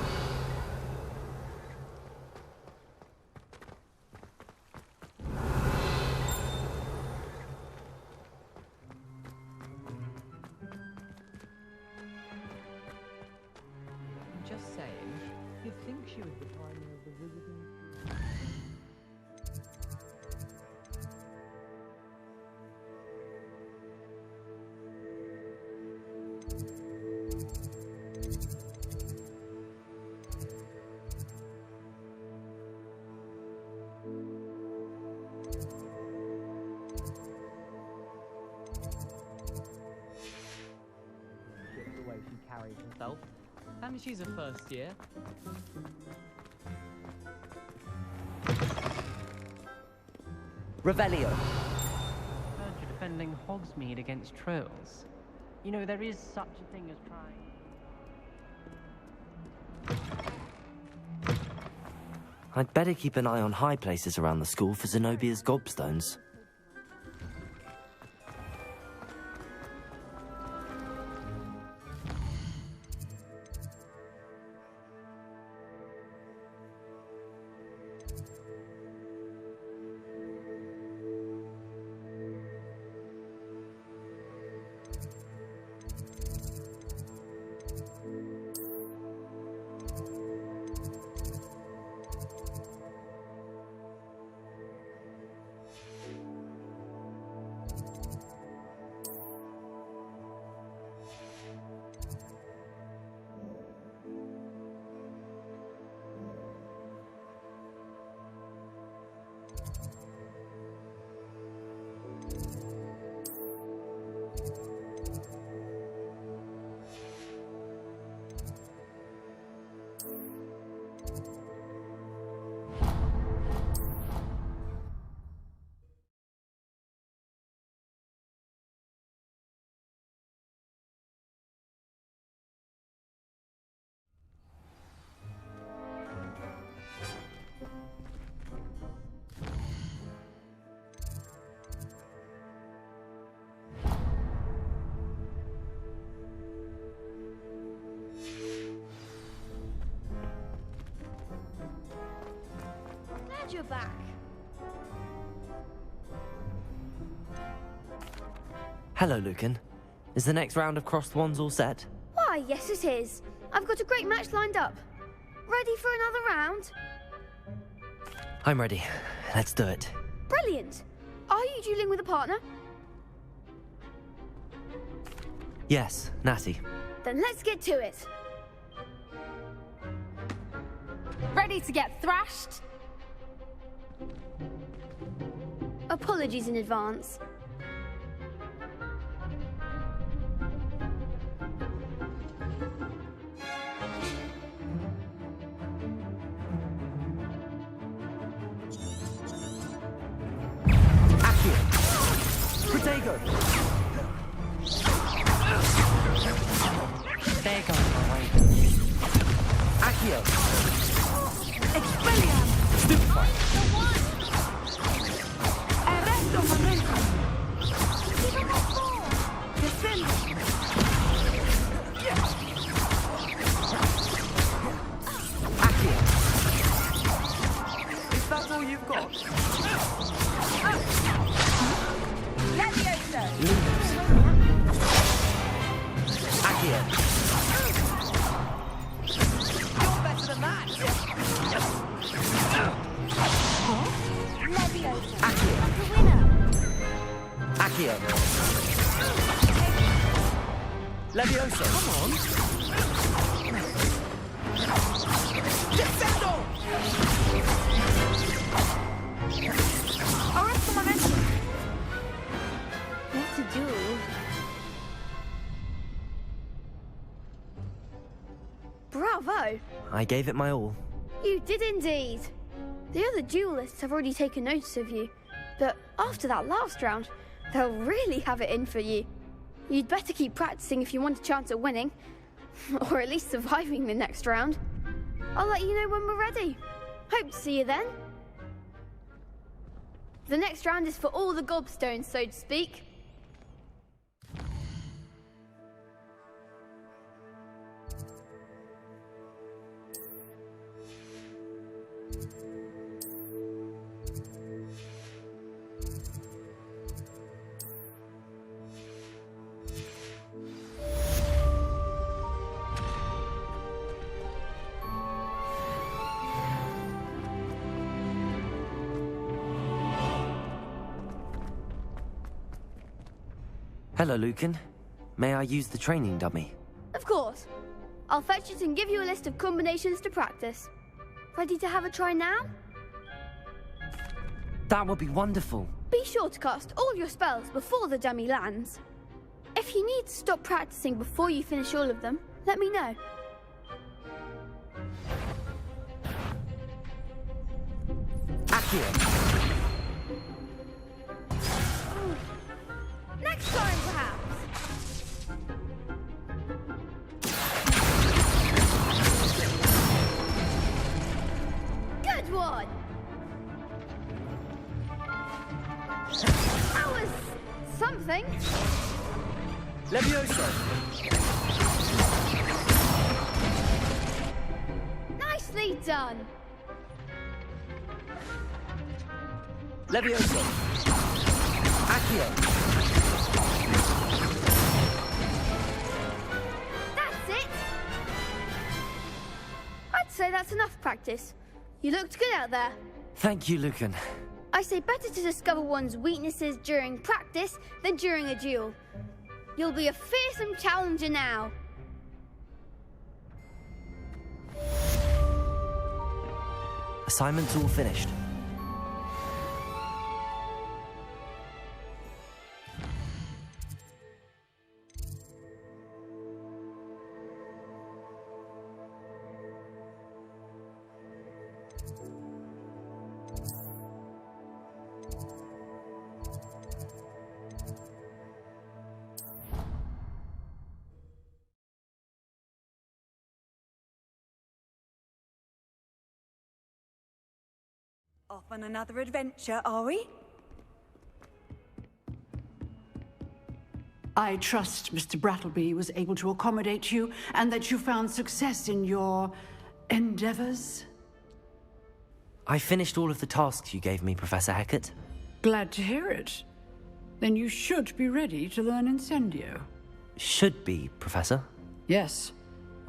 Just saying, you'd think she was the pioneer of the wizarding. The way she carries herself. And she's a first year. Revelio. Heard you're defending Hogsmeade against trolls. You know, there is such a thing as trying. I'd better keep an eye on high places around the school for Zenobia's gobstones. You're back. Hello, Lucan. Is the next round of crossed wands all set? Why, yes it is. I've got a great match lined up. Ready for another round? I'm ready. Let's do it. Brilliant. Are you dueling with a partner? Yes, Natty. Then let's get to it. Ready to get thrashed? Apologies in advance. Accio! Expelliarm! Stupefy! Arresto momentum! Defend! Accio! Is that all you've got? Levioso! Lumos. Accio! You're better than that! Levioso! Accio! The winner! Accio! Levioso! Come on! Defendo! Arresto momentum! What a duel. Bravo! I gave it my all. You did indeed. The other duelists have already taken notice of you, but after that last round, they'll really have it in for you. You'd better keep practicing if you want a chance at winning, or at least surviving the next round. I'll let you know when we're ready. Hope to see you then. The next round is for all the gobstones, so to speak. Hello, Lucan. May I use the training dummy? Of course. I'll fetch it and give you a list of combinations to practice. Ready to have a try now? That would be wonderful. Be sure to cast all your spells before the dummy lands. If you need to stop practicing before you finish all of them, let me know. Accio! Next time, perhaps. Good one. That was something. Levioso! Nicely done. Levioso! Accio! That's it. I'd say that's enough practice. You looked good out there. Thank you, Lucan. I say better to discover one's weaknesses during practice than during a duel. You'll be a fearsome challenger now. Assignment's all finished. Off on another adventure, are we? I trust Mr. Brattleby was able to accommodate you and that you found success in your endeavors. I finished all of the tasks you gave me, Professor Hecat. Glad to hear it. Then you should be ready to learn Incendio. Should be, Professor. Yes.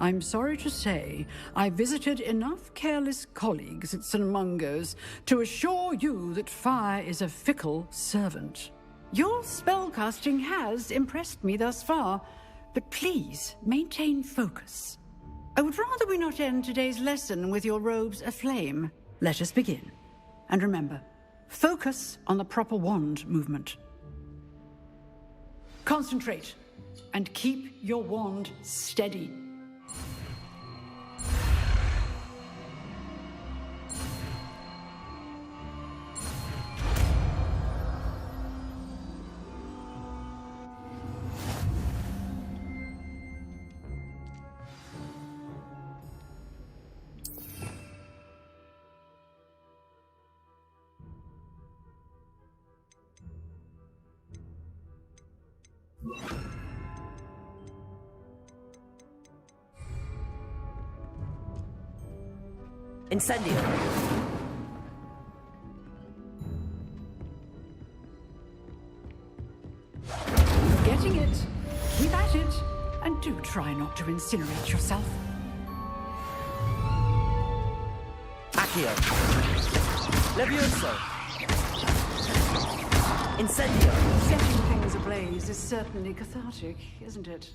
I'm sorry to say, I visited enough careless colleagues at St. Mungo's to assure you that fire is a fickle servant. Your spellcasting has impressed me thus far, but please maintain focus. I would rather we not end today's lesson with your robes aflame. Let us begin. And remember, focus on the proper wand movement. Concentrate, and keep your wand steady. Incendio! Getting it. Keep at it. And do try not to incinerate yourself. Accio! Levioso! Incendio! Setting things ablaze is certainly cathartic, isn't it?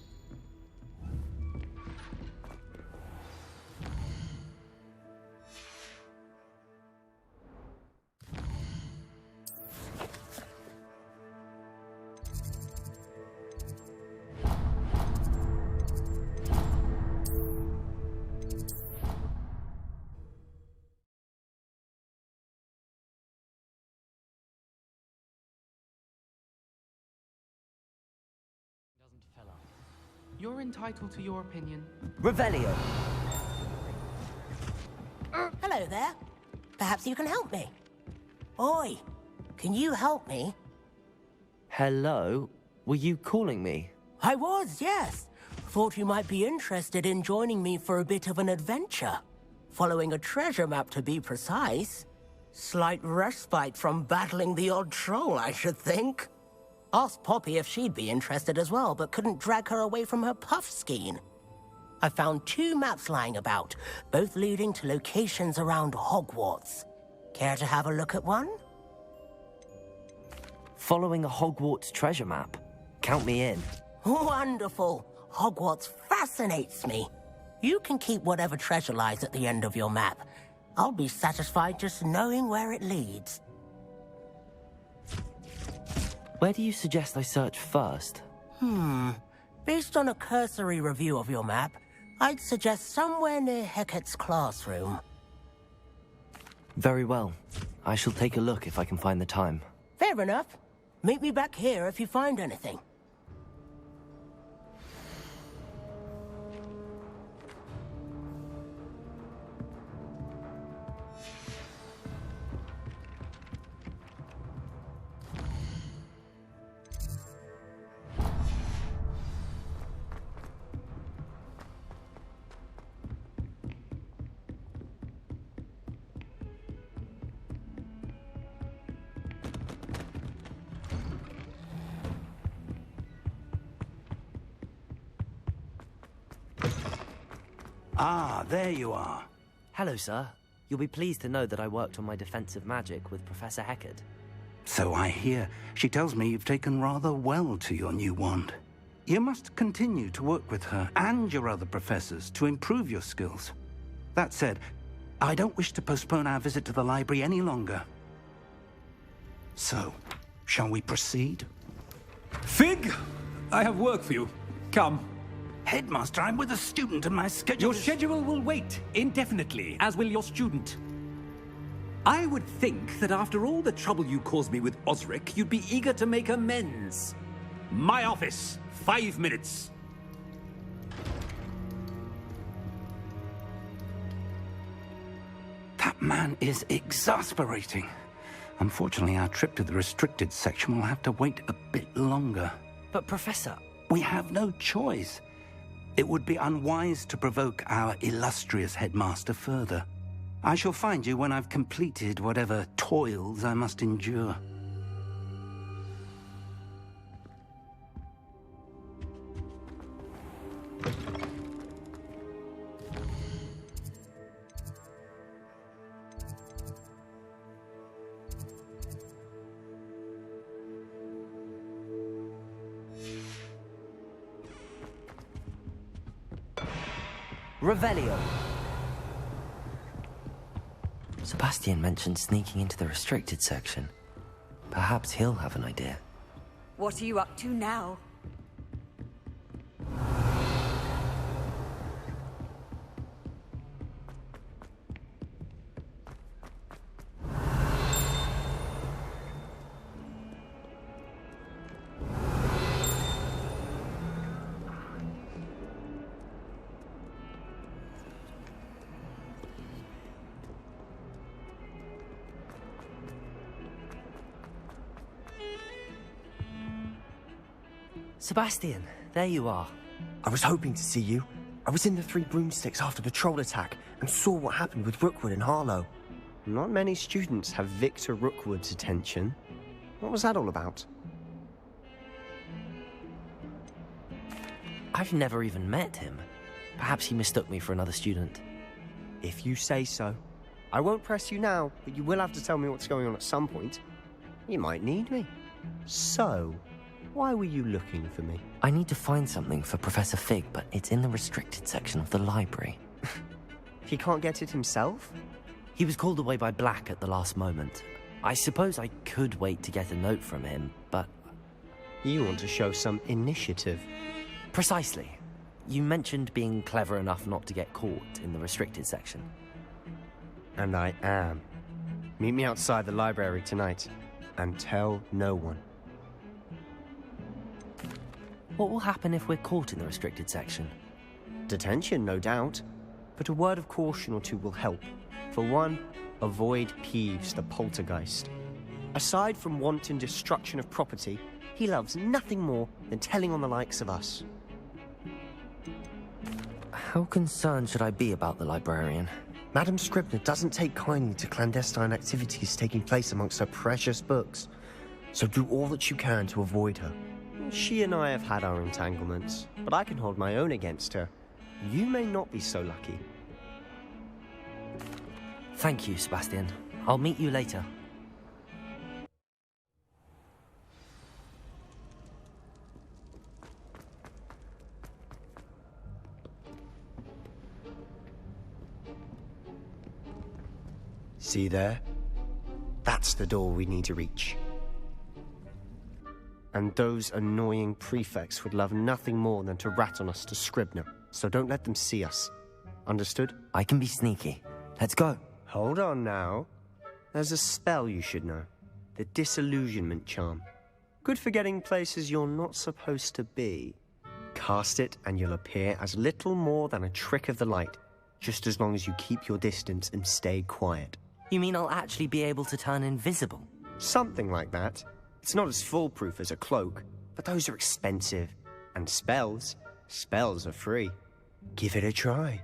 You're entitled to your opinion. Revelio! Hello there. Perhaps you can help me. Oi, can you help me? Hello? Were you calling me? I was, yes. Thought you might be interested in joining me for a bit of an adventure. Following a treasure map, to be precise. Slight respite from battling the odd troll, I should think. Asked Poppy if she'd be interested as well, but couldn't drag her away from her puff skein. I found 2 maps lying about, both leading to locations around Hogwarts. Care to have a look at one? Following a Hogwarts treasure map? Count me in. Wonderful. Hogwarts fascinates me. You can keep whatever treasure lies at the end of your map. I'll be satisfied just knowing where it leads. Where do you suggest I search first? Based on a cursory review of your map, I'd suggest somewhere near Hecat's classroom. Very well. I shall take a look if I can find the time. Fair enough. Meet me back here if you find anything. Ah, there you are. Hello, sir. You'll be pleased to know that I worked on my defensive magic with Professor Hecat. So I hear. She tells me you've taken rather well to your new wand. You must continue to work with her and your other professors to improve your skills. That said, I don't wish to postpone our visit to the library any longer. So, shall we proceed? Fig! I have work for you. Come. Headmaster, I'm with a student and my schedule Your schedule will wait indefinitely, as will your student. I would think that after all the trouble you caused me with Osric, you'd be eager to make amends. My office, 5 minutes. That man is exasperating. Unfortunately, our trip to the restricted section will have to wait a bit longer. But, Professor... We have no choice. It would be unwise to provoke our illustrious headmaster further. I shall find you when I've completed whatever toils I must endure. Revelio. Sebastian mentioned sneaking into the restricted section. Perhaps he'll have an idea. What are you up to now? Sebastian, there you are. I was hoping to see you. I was in the Three Broomsticks after the troll attack and saw what happened with Rookwood and Harlow. Not many students have Victor Rookwood's attention. What was that all about? I've never even met him. Perhaps he mistook me for another student. If you say so. I won't press you now, but you will have to tell me what's going on at some point. You might need me. So, why were you looking for me? I need to find something for Professor Fig, but it's in the restricted section of the library. He can't get it himself? He was called away by Black at the last moment. I suppose I could wait to get a note from him, but... You want to show some initiative. Precisely. You mentioned being clever enough not to get caught in the restricted section. And I am. Meet me outside the library tonight, and tell no one. What will happen if we're caught in the restricted section? Detention, no doubt. But a word of caution or two will help. For one, avoid Peeves, the poltergeist. Aside from wanton destruction of property, he loves nothing more than telling on the likes of us. How concerned should I be about the librarian? Madam Scribner doesn't take kindly to clandestine activities taking place amongst her precious books, so do all that you can to avoid her. She and I have had our entanglements, but I can hold my own against her. You may not be so lucky. Thank you, Sebastian. I'll meet you later. See there? That's the door we need to reach. And those annoying prefects would love nothing more than to rat on us to Scribner, so don't let them see us. Understood? I can be sneaky. Let's go. Hold on now. There's a spell you should know. The Disillusionment Charm. Good for getting places you're not supposed to be. Cast it and you'll appear as little more than a trick of the light, just as long as you keep your distance and stay quiet. You mean I'll actually be able to turn invisible? Something like that. It's not as foolproof as a cloak, but those are expensive. And spells are free. Give it a try.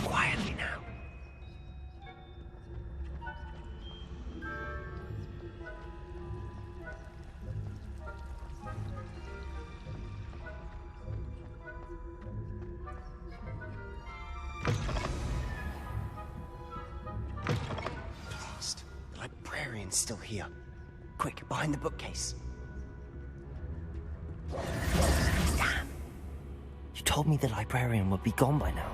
Quietly now. Blast. The librarian's still here. Quick, behind the bookcase. Damn. You told me the librarian would be gone by now.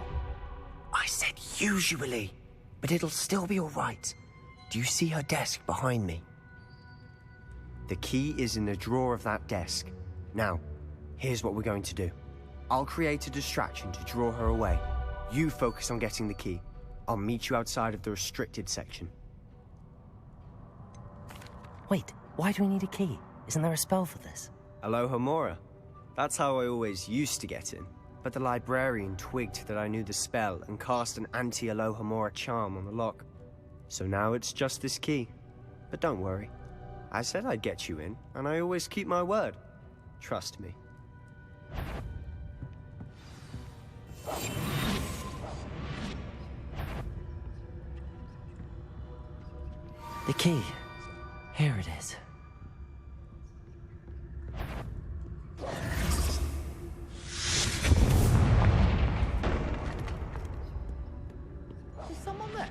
I said usually, but it'll still be all right. Do you see her desk behind me? The key is in the drawer of that desk. Now, here's what we're going to do. I'll create a distraction to draw her away. You focus on getting the key. I'll meet you outside of the restricted section. Wait, why do we need a key? Isn't there a spell for this? Alohomora. That's how I always used to get in. But the librarian twigged that I knew the spell and cast an anti-Alohomora charm on the lock. So now it's just this key. But don't worry. I said I'd get you in, and I always keep my word. Trust me. The key. Here it is. Is someone there?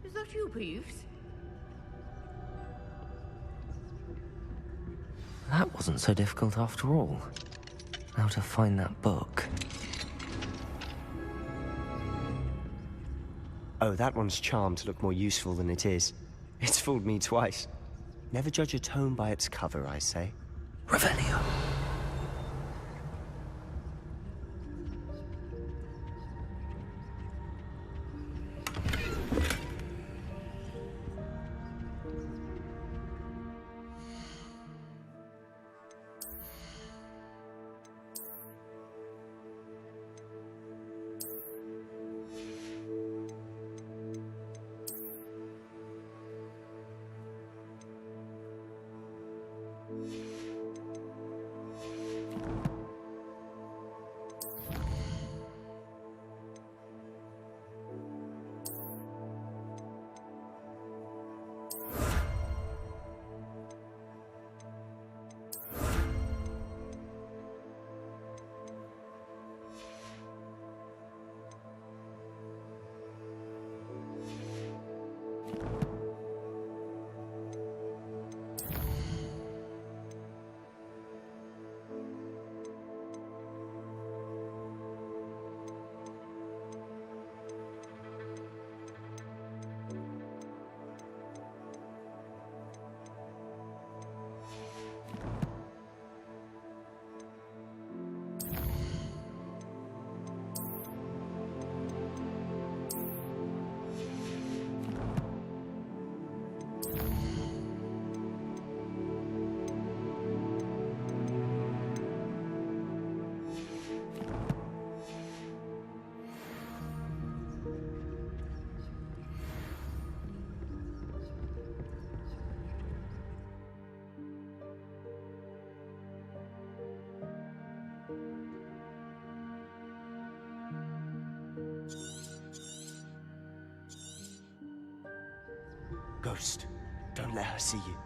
Is that you, Peeves? That wasn't so difficult after all. How to find that book. Oh, that one's charmed to look more useful than it is. It's fooled me twice. Never judge a tome by its cover, I say. Revelio. Ghost, don't let her see you.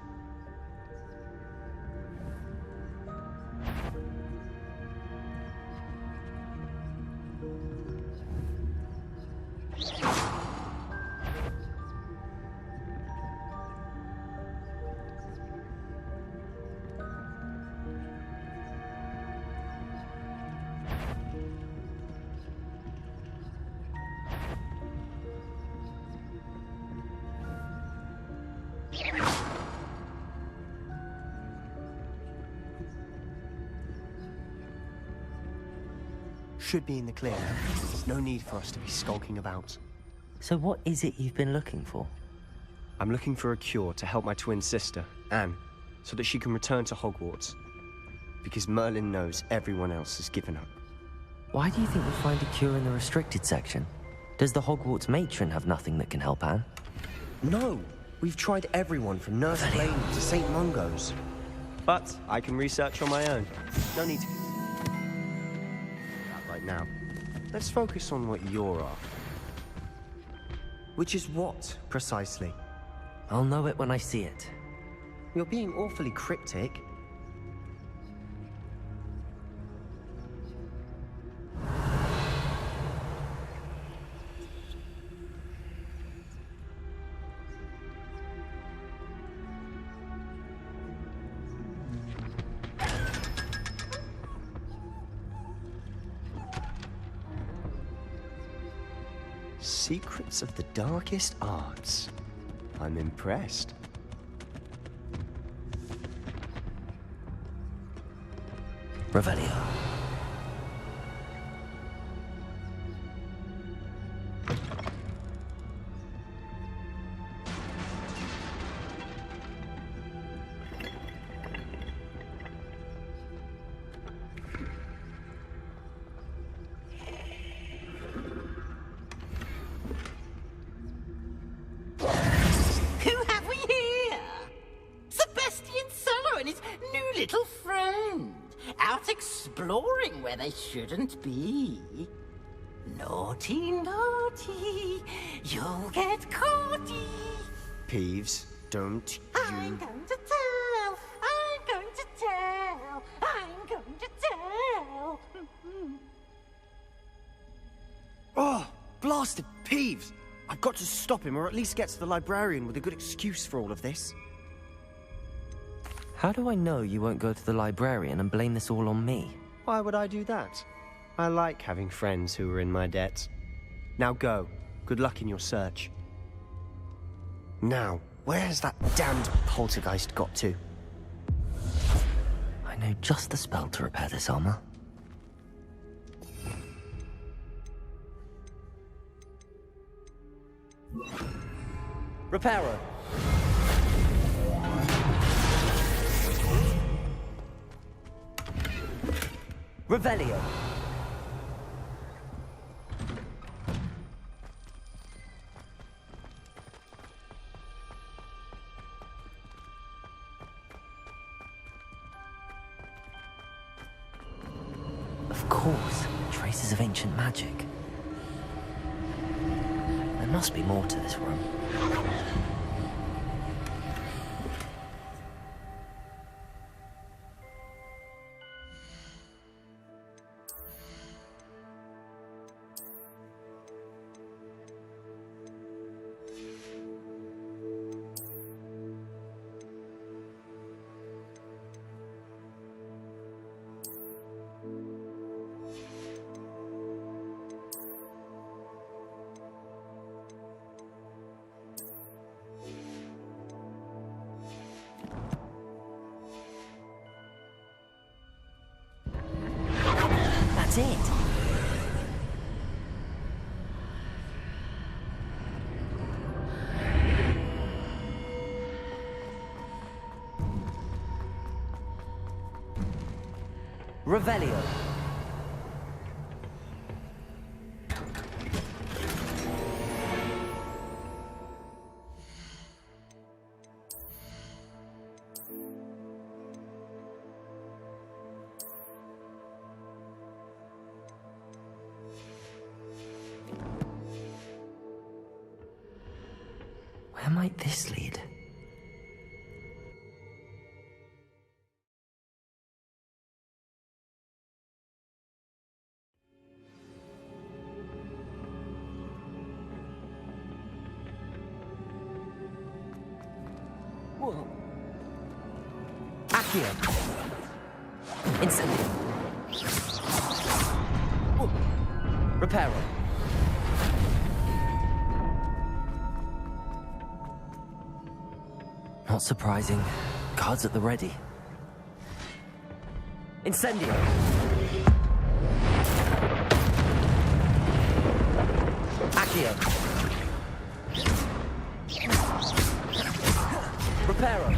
Should be in the clear. There's no need for us to be skulking about. So what is it you've been looking for? I'm looking for a cure to help my twin sister, Anne, so that she can return to Hogwarts. Because Merlin knows everyone else has given up. Why do you think we'll find a cure in the restricted section? Does the Hogwarts matron have nothing that can help Anne? No! We've tried everyone from Nurse Lane to St. Mungo's. But I can research on my own. No need to... right now. Let's focus on what you're after. Which is what, precisely? I'll know it when I see it. You're being awfully cryptic. Secrets of the darkest arts. I'm impressed. Revelio. Exploring where they shouldn't be. Naughty, naughty, you'll get caughty. Peeves, don't I'm going to tell, I'm going to tell, I'm going to tell. Oh, blasted Peeves! I've got to stop him, or at least get to the librarian with a good excuse for all of this. How do I know you won't go to the librarian and blame this all on me? Why would I do that? I like having friends who are in my debt. Now go. Good luck in your search. Now, where's that damned poltergeist got to? I know just the spell to repair this armor. Reparo. Revelio. Of course, traces of ancient magic. There must be more to this room. That's it. Revelio. Where might this lead? Whoa. Accio. Incendio. Whoa. Reparo. Not surprising. Cards at the ready. Incendio. Accio. Reparo.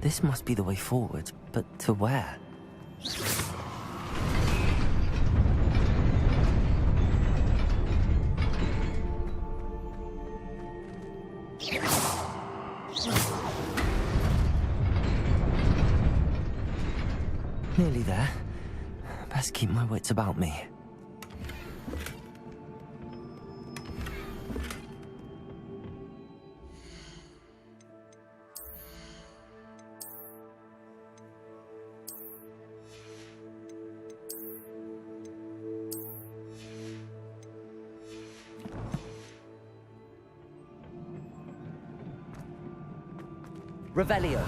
This must be the way forward, but to where? Nearly there. Best keep my wits about me. Revelio.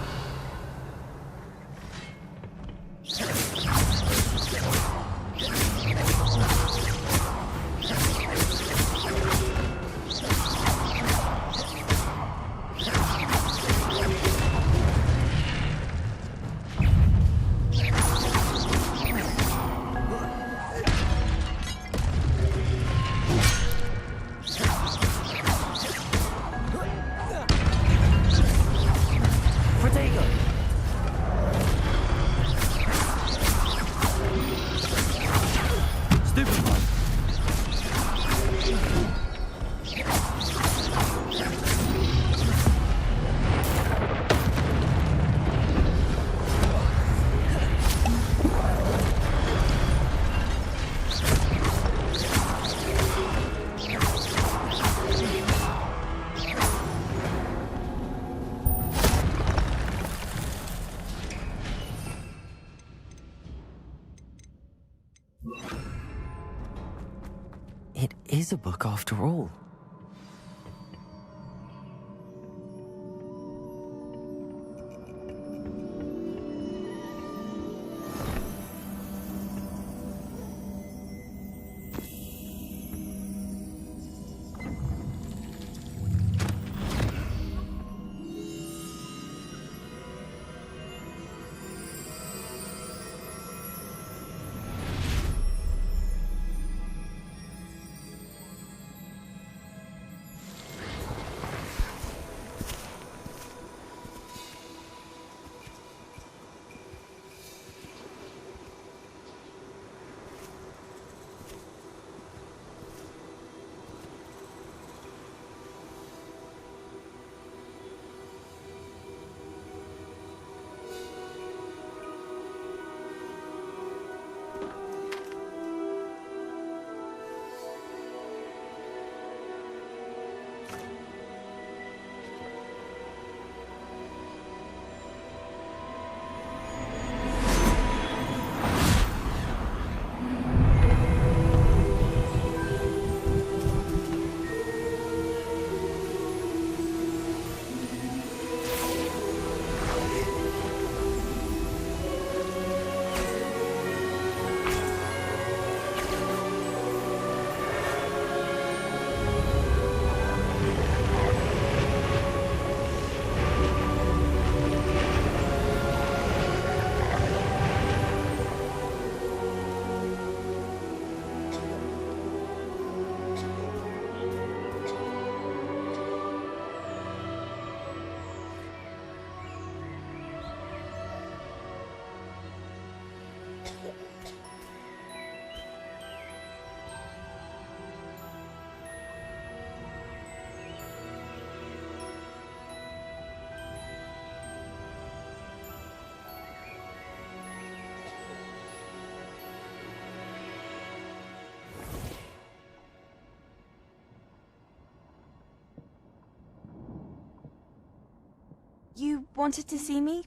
It is a book after all. You wanted to see me?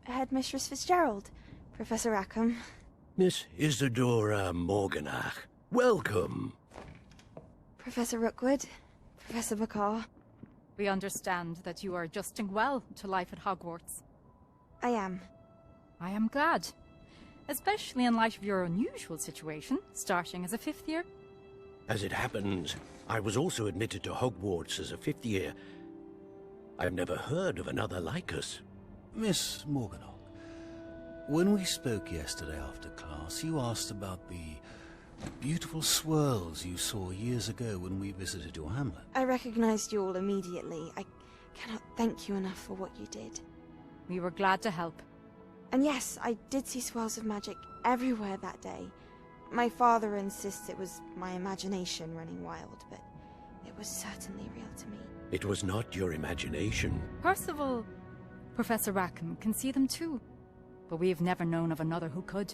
Headmistress Fitzgerald, Professor Rackham. Miss Isadora Morganach, welcome. Professor Rookwood, Professor McCaw. We understand that you are adjusting well to life at Hogwarts. I am. I am glad. Especially in light of your unusual situation, starting as a 5th year. As it happens, I was also admitted to Hogwarts as a 5th year. I've never heard of another like us. Miss Morganach, when we spoke yesterday after class, you asked about the beautiful swirls you saw years ago when we visited your hamlet. I recognized you all immediately. I cannot thank you enough for what you did. We were glad to help. And yes, I did see swirls of magic everywhere that day. My father insists it was my imagination running wild, but it was certainly real to me. It was not your imagination. Percival, Professor Rackham can see them too. But we have never known of another who could.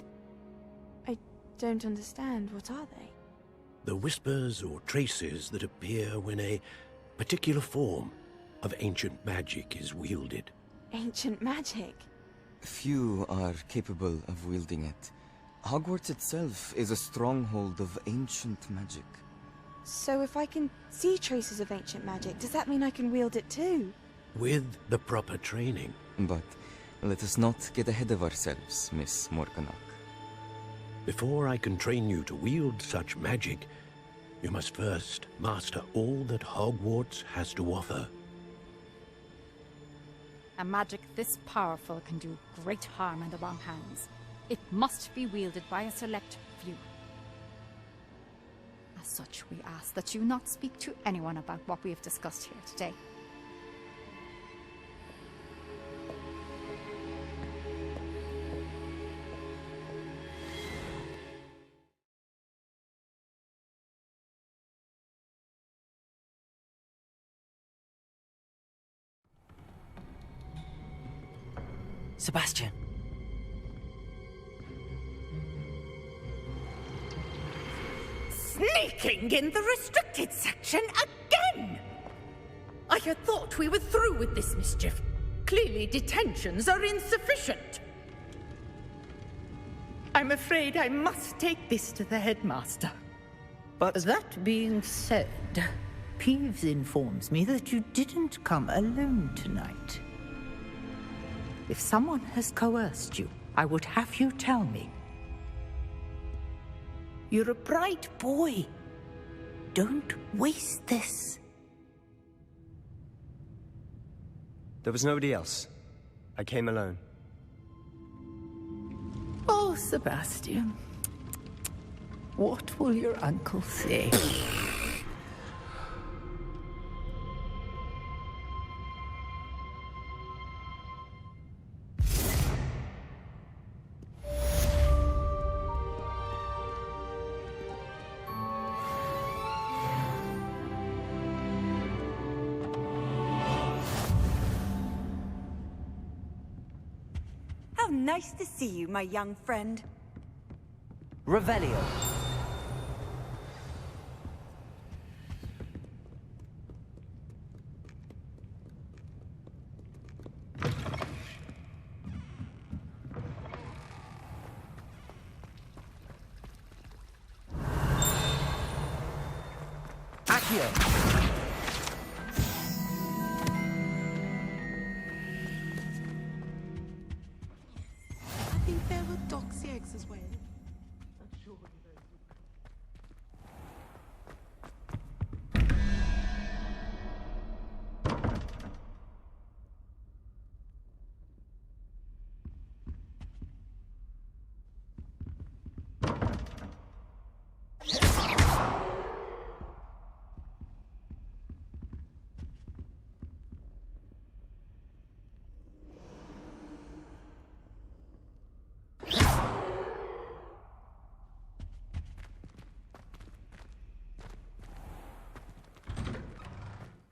I don't understand. What are they? The whispers or traces that appear when a particular form of ancient magic is wielded. Ancient magic? Few are capable of wielding it. Hogwarts itself is a stronghold of ancient magic. So if I can see traces of ancient magic, does that mean I can wield it too? With the proper training. But let us not get ahead of ourselves, Miss Morganach. Before I can train you to wield such magic, you must first master all that Hogwarts has to offer. A magic this powerful can do great harm in the wrong hands. It must be wielded by a select few. As such, we ask that you not speak to anyone about what we have discussed here today. Sebastian. Sneaking in the restricted section again! I had thought we were through with this mischief. Clearly detentions are insufficient. I'm afraid I must take this to the headmaster. But that being said, Peeves informs me that you didn't come alone tonight. If someone has coerced you, I would have you tell me. You're a bright boy. Don't waste this. There was nobody else. I came alone. Oh, Sebastian. What will your uncle say? Nice to see you, my young friend. Revelio. Accio. As well.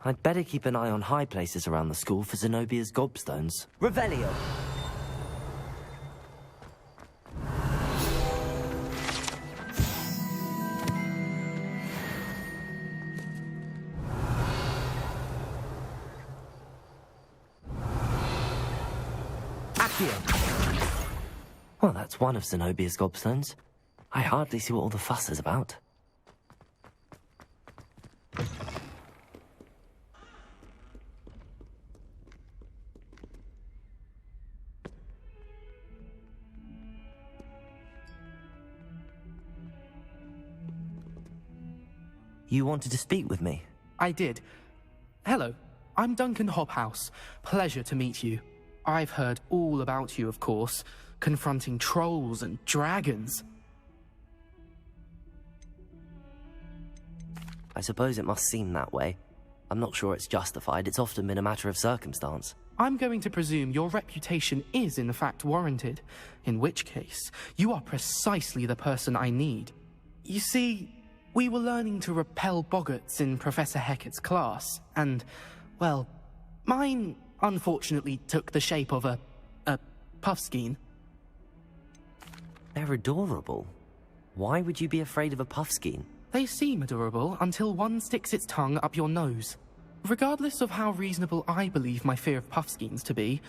I'd better keep an eye on high places around the school for Zenobia's gobstones. Revelio! Accio! Well, that's one of Zenobia's gobstones. I hardly see what all the fuss is about. You wanted to speak with me? I did. Hello, I'm Duncan Hobhouse. Pleasure to meet you. I've heard all about you, of course, confronting trolls and dragons. I suppose it must seem that way. I'm not sure it's justified. It's often been a matter of circumstance. I'm going to presume your reputation is in fact warranted, in which case, you are precisely the person I need. You see, we were learning to repel boggarts in Professor Hecat's class, and, well, mine unfortunately took the shape of a puffskein. They're adorable. Why would you be afraid of a puffskein? They seem adorable until one sticks its tongue up your nose. Regardless of how reasonable I believe my fear of puffskeins to be,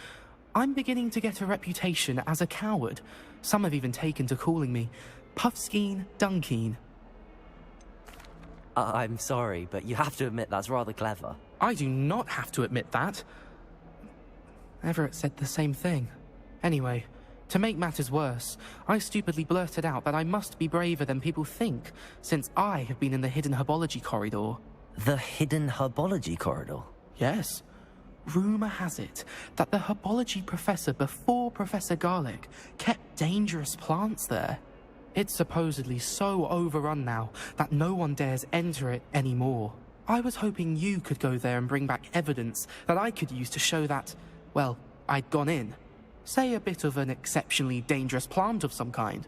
I'm beginning to get a reputation as a coward. Some have even taken to calling me Puffskein Dunkeen. I'm sorry, but you have to admit that's rather clever. I do not have to admit that. Everett said the same thing. Anyway, to make matters worse, I stupidly blurted out that I must be braver than people think, since I have been in the hidden herbology corridor. The hidden herbology corridor? Yes. Rumour has it that the herbology professor before Professor Garlic kept dangerous plants there. It's supposedly so overrun now that no one dares enter it anymore. I was hoping you could go there and bring back evidence that I could use to show that, well, I'd gone in. Say a bit of an exceptionally dangerous plant of some kind.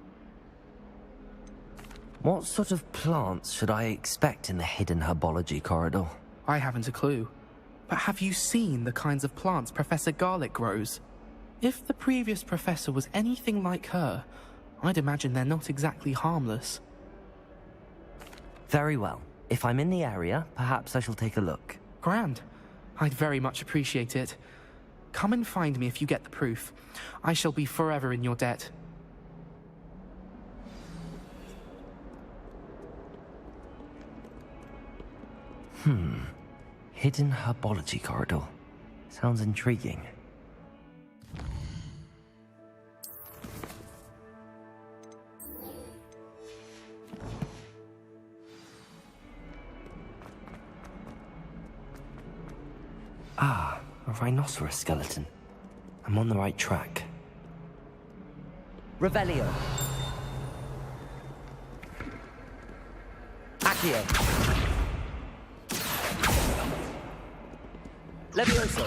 What sort of plants should I expect in the hidden herbology corridor? I haven't a clue. But have you seen the kinds of plants Professor Garlic grows? If the previous professor was anything like her, I'd imagine they're not exactly harmless. Very well. If I'm in the area, perhaps I shall take a look. Grand. I'd very much appreciate it. Come and find me if you get the proof. I shall be forever in your debt. Hidden herbology corridor. Sounds intriguing. Ah, a rhinoceros skeleton. I'm on the right track. Revelio. Accio. Levioso.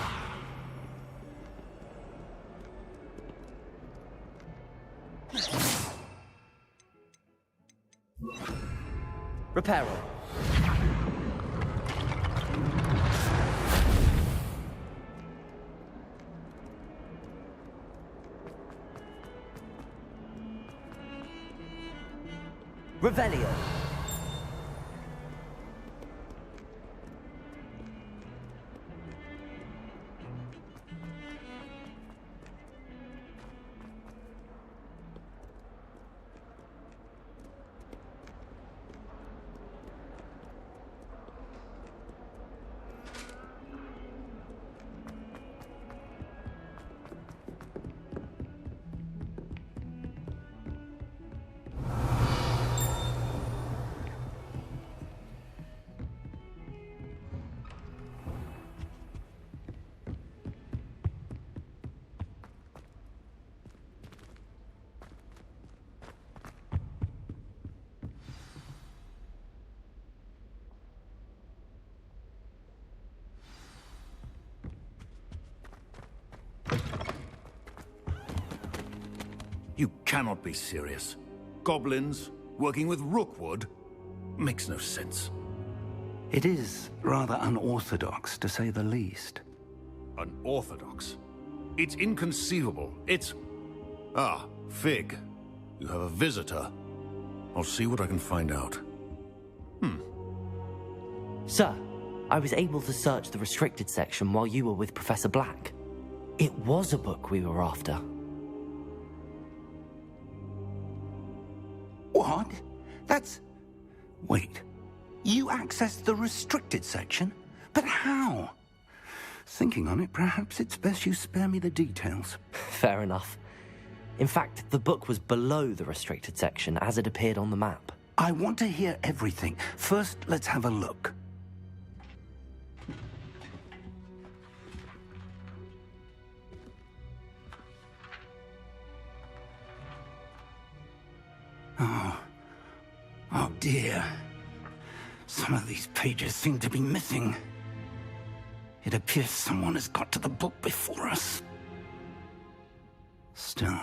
Reparo. Revelio. You cannot be serious. Goblins working with Rookwood? Makes no sense. It is rather unorthodox, to say the least. Unorthodox? It's inconceivable. It's... Ah, Fig. You have a visitor. I'll see what I can find out. Sir, I was able to search the restricted section while you were with Professor Black. It was a book we were after. What? That's... Wait. You accessed the restricted section? But how? Thinking on it, perhaps it's best you spare me the details. Fair enough. In fact, the book was below the restricted section as it appeared on the map. I want to hear everything. First, let's have a look. Oh dear. Some of these pages seem to be missing. It appears someone has got to the book before us. Still,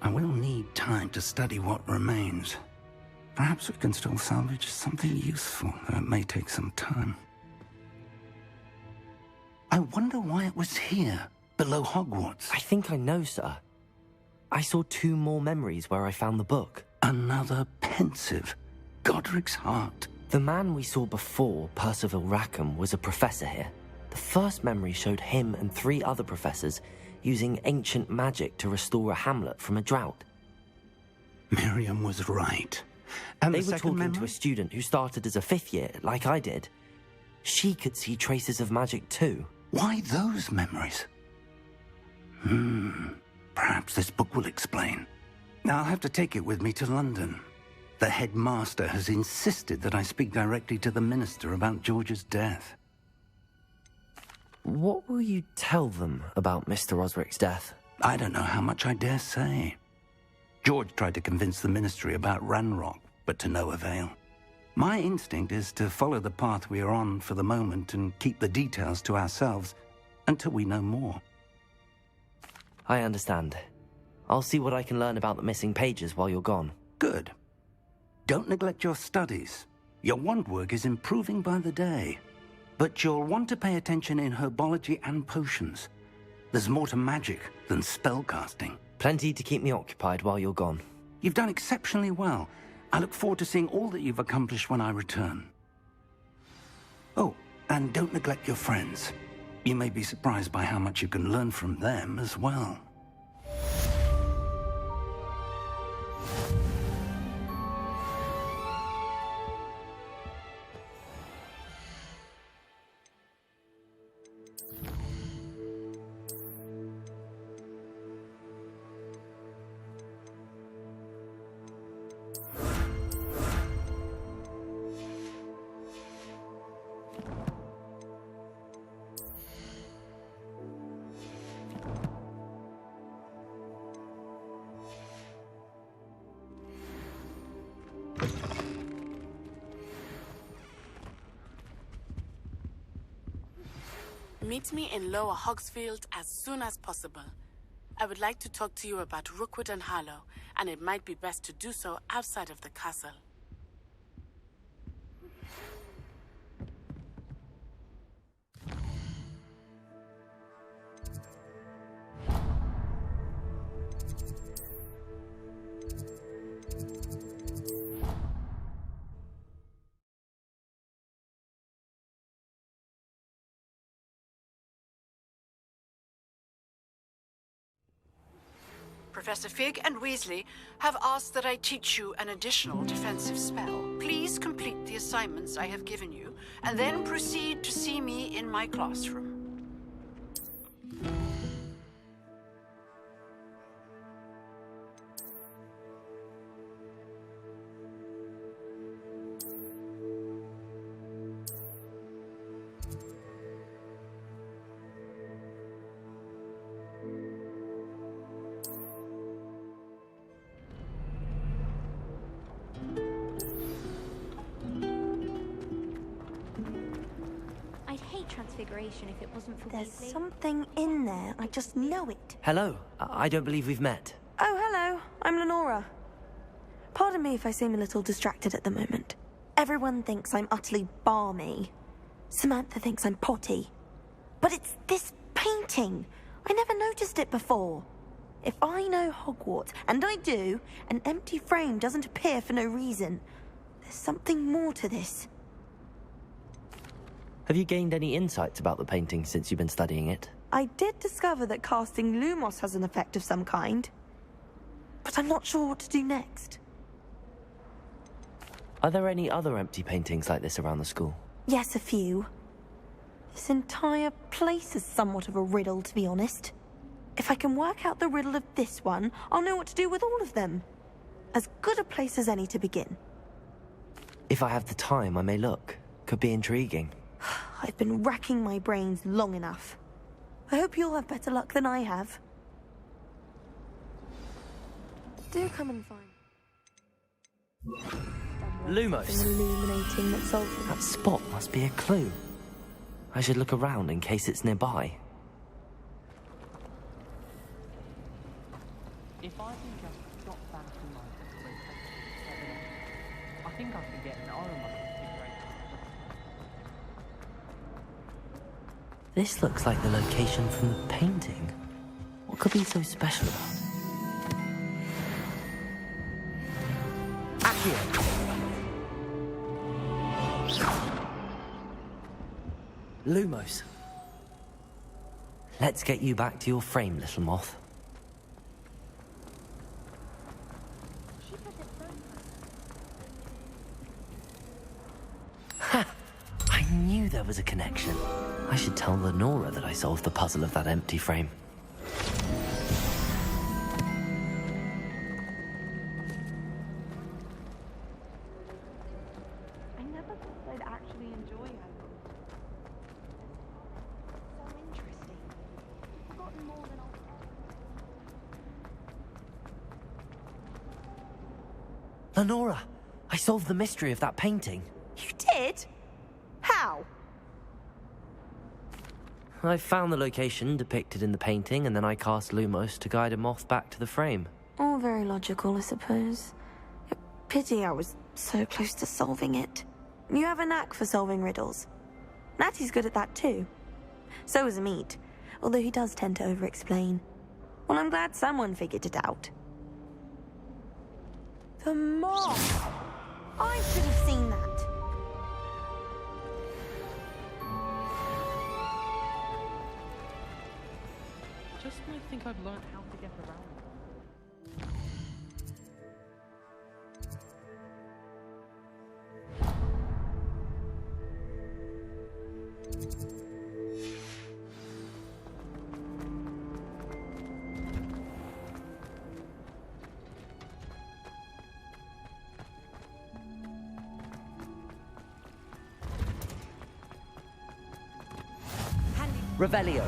I will need time to study what remains. Perhaps we can still salvage something useful, though it may take some time. I wonder why it was here, below Hogwarts. I think I know, sir. I saw 2 more memories where I found the book. Another pensive. Godric's heart. The man we saw before, Percival Rackham, was a professor here. The first memory showed him and 3 other professors using ancient magic to restore a hamlet from a drought. Miriam was right. And they the were second talking memory? to a student who started as a 5th year, like I did. She could see traces of magic too. Why those memories? Perhaps this book will explain. Now I'll have to take it with me to London. The headmaster has insisted that I speak directly to the minister about George's death. What will you tell them about Mr. Osric's death? I don't know how much I dare say. George tried to convince the ministry about RADEON, but to no avail. My instinct is to follow the path we are on for the moment and keep the details to ourselves until we know more. I understand. I'll see what I can learn about the missing pages while you're gone. Good. Don't neglect your studies. Your wand work is improving by the day. But you'll want to pay attention in herbology and potions. There's more to magic than spellcasting. Plenty to keep me occupied while you're gone. You've done exceptionally well. I look forward to seeing all that you've accomplished when I return. Oh, and don't neglect your friends. You may be surprised by how much you can learn from them as well. Meet me in Lower Hogsfield as soon as possible. I would like to talk to you about Rookwood and Harlow, and it might be best to do so outside of the castle. Professor Fig and Weasley have asked that I teach you an additional defensive spell. Please complete the assignments I have given you, and then proceed to see me in my classroom. Transfiguration if it wasn't for There's Weasley. something in there. I just know it. Hello. I don't believe we've met. Oh, hello. I'm Lenora. Pardon me if I seem a little distracted at the moment. Everyone thinks I'm utterly balmy. Samantha thinks I'm potty. But it's this painting. I never noticed it before. If I know Hogwarts, and I do, an empty frame doesn't appear for no reason. There's something more to this. Have you gained any insights about the painting since you've been studying it? I did discover that casting Lumos has an effect of some kind. But I'm not sure what to do next. Are there any other empty paintings like this around the school? Yes, a few. This entire place is somewhat of a riddle, to be honest. If I can work out the riddle of this one, I'll know what to do with all of them. As good a place as any to begin. If I have the time, I may look. Could be intriguing. I've been racking my brains long enough. I hope you'll have better luck than I have. Do come and find Lumos. Illuminating that solves it. That spot must be a clue. I should look around in case it's nearby. If I can just drop back in my rotation, I think I can get an aroma configuration. This looks like the location from the painting. What could be so special about it? Accio! Lumos. Let's get you back to your frame, little moth. Ha! I knew there was a connection. I should tell Lenora that I solved the puzzle of that empty frame. Lenora, I solved the mystery of that painting. You did? How? I found the location depicted in the painting, and then I cast Lumos to guide a moth back to the frame. All very logical, I suppose. Pity I was so close to solving it. You have a knack for solving riddles. Natty's good at that too. So is Amit, although he does tend to over-explain. Well, I'm glad someone figured it out. The moth! I should have seen that. Just when I think I've learned how to get around. Revelio.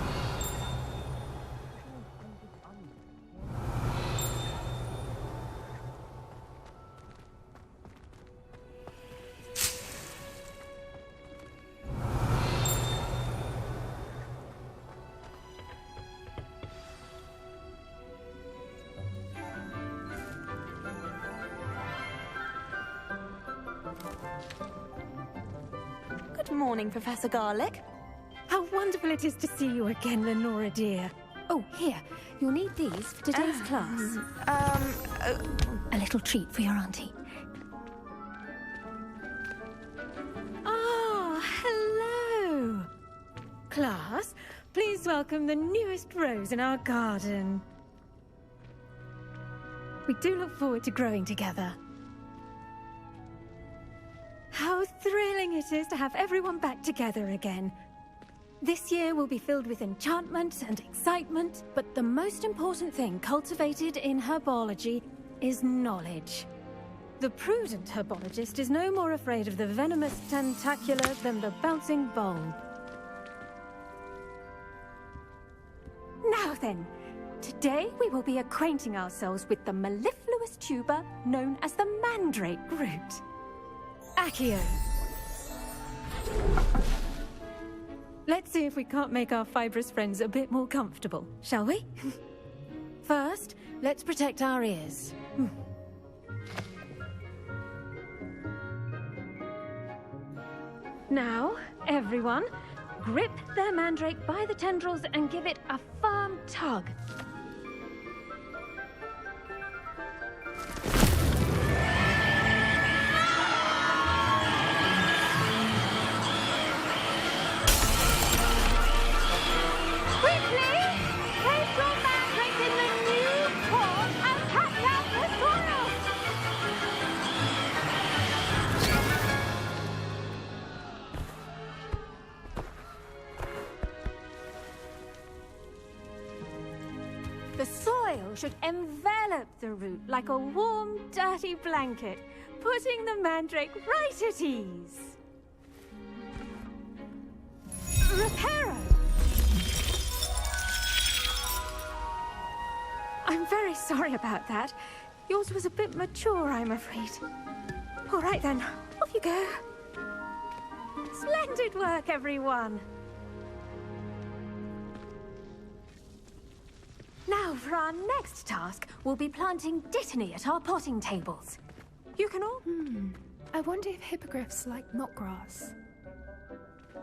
Good morning, Professor Garlic. How wonderful it is to see you again, Lenora dear. Oh, here. You'll need these for today's class. A little treat for your auntie. Oh, hello. Class, please welcome the newest rose in our garden. We do look forward to growing together. How thrilling it is to have everyone back together again. This year will be filled with enchantment and excitement, but the most important thing cultivated in herbology is knowledge. The prudent herbologist is no more afraid of the venomous tentacular than the bouncing bulb. Now then, today we will be acquainting ourselves with the mellifluous tuber known as the mandrake root. Accio. Let's see if we can't make our fibrous friends a bit more comfortable, shall we? First, let's protect our ears. Now, everyone, grip their mandrake by the tendrils and give it a firm tug. The soil should envelop the root like a warm, dirty blanket, putting the mandrake right at ease. Reparo! I'm very sorry about that. Yours was a bit mature, I'm afraid. All right then, off you go. Splendid work, everyone. Now, for our next task, we'll be planting dittany at our potting tables. You can all... I wonder if hippogriffs like knotgrass.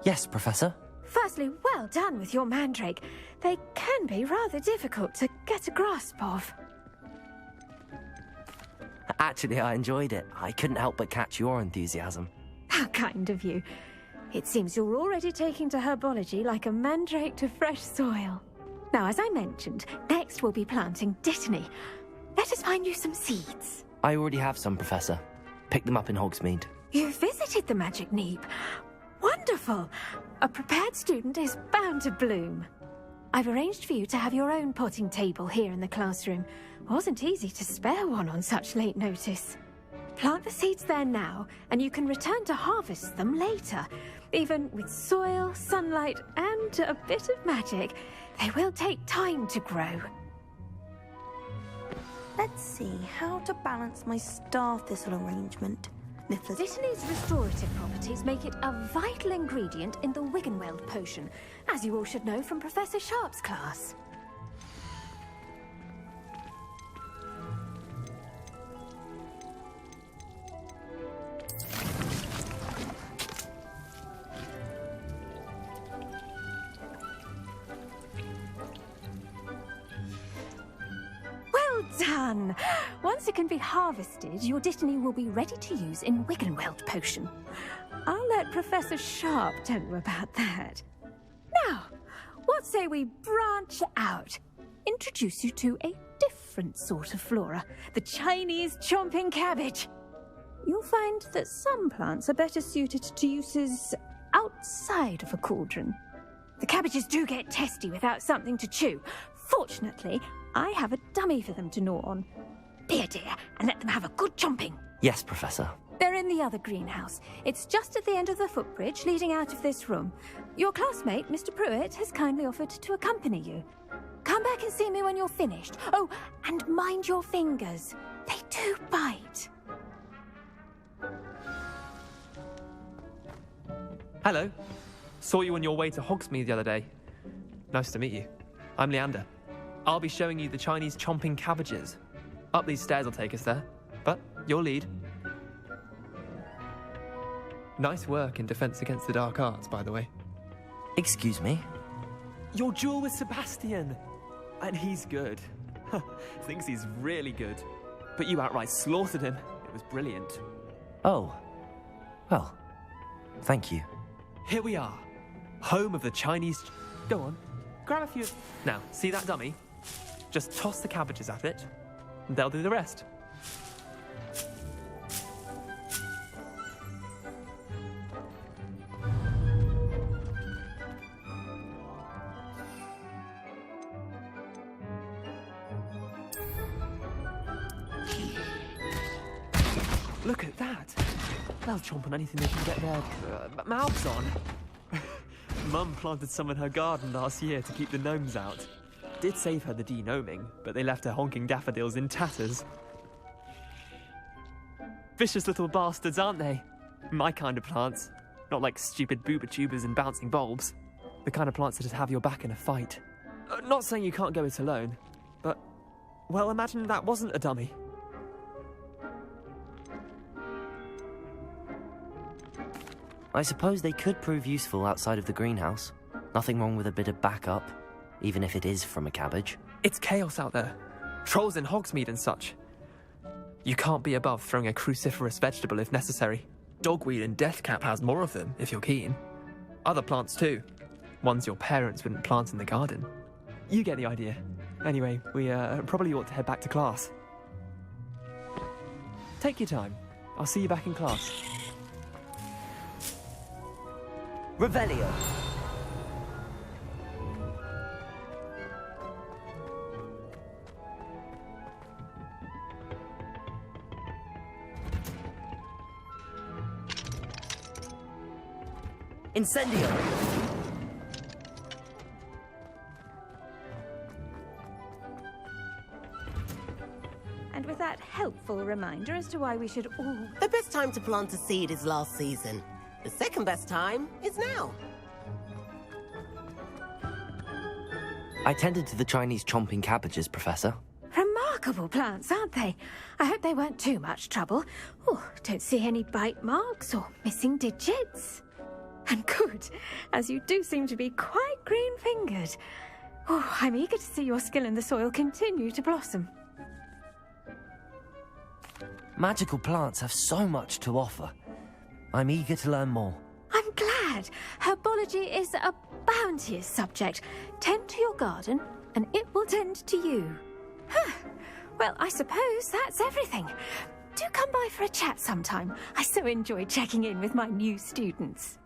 Yes, Professor. Firstly, well done with your mandrake. They can be rather difficult to get a grasp of. Actually, I enjoyed it. I couldn't help but catch your enthusiasm. How kind of you. It seems you're already taking to herbology like a mandrake to fresh soil. Now, as I mentioned, next we'll be planting dittany. Let us find you some seeds. I already have some, Professor. Picked them up in Hogsmeade. You visited the Magic Neep. Wonderful! A prepared student is bound to bloom. I've arranged for you to have your own potting table here in the classroom. Wasn't easy to spare one on such late notice. Plant the seeds there now, and you can return to harvest them later. Even with soil, sunlight, and a bit of magic, they will take time to grow. Let's see how to balance my star thistle arrangement. Dittany's restorative properties make it a vital ingredient in the Wiggenweld potion, as you all should know from Professor Sharp's class. Well done! Once it can be harvested, your Dittany will be ready to use in Wiggenweld potion. I'll let Professor Sharp tell you about that. Now, what say we branch out? Introduce you to a different sort of flora, the Chinese chomping cabbage. You'll find that some plants are better suited to uses outside of a cauldron. The cabbages do get testy without something to chew. Fortunately, I have a dummy for them to gnaw on. Be a dear and let them have a good chomping. Yes, Professor. They're in the other greenhouse. It's just at the end of the footbridge leading out of this room. Your classmate, Mr. Pruitt, has kindly offered to accompany you. Come back and see me when you're finished. Oh, and mind your fingers. They do bite. Hello. Saw you on your way to Hogsmeade the other day. Nice to meet you. I'm Leander. I'll be showing you the Chinese chomping cabbages. Up these stairs will take us there, but you'll lead. Nice work in Defense Against the Dark Arts, by the way. Excuse me? Your duel with Sebastian! And he's good. Thinks he's really good. But you outright slaughtered him. It was brilliant. Oh. Well, thank you. Here we are. Home of the Chinese... Go on. Grab a few... Now, see that dummy? Just toss the cabbages at it, and they'll do the rest. Look at that! They'll chomp on anything they can get their mouths on. Mum planted some in her garden last year to keep the gnomes out. Did save her the de-gnoming, but they left her honking daffodils in tatters. Vicious little bastards, aren't they? My kind of plants. Not like stupid booba tubers and bouncing bulbs. The kind of plants that just have your back in a fight. Not saying you can't go it alone, but... Well, imagine that wasn't a dummy. I suppose they could prove useful outside of the greenhouse. Nothing wrong with a bit of backup, even if it is from a cabbage. It's chaos out there. Trolls in Hogsmeade and such. You can't be above throwing a cruciferous vegetable if necessary. Dogweed and deathcap has more of them, if you're keen. Other plants too. Ones your parents wouldn't plant in the garden. You get the idea. Anyway, we probably ought to head back to class. Take your time. I'll see you back in class. Revelio. Incendio. And with that helpful reminder as to why we should all... The best time to plant a seed is last season. The second best time is now. I tended to the Chinese chomping cabbages, Professor. Remarkable plants, aren't they? I hope they weren't too much trouble. Oh, don't see any bite marks or missing digits. And good, as you do seem to be quite green-fingered. Oh, I'm eager to see your skill in the soil continue to blossom. Magical plants have so much to offer. I'm eager to learn more. I'm glad. Herbology is a bounteous subject. Tend to your garden, and it will tend to you. Huh. Well, I suppose that's everything. Do come by for a chat sometime. I so enjoy checking in with my new students.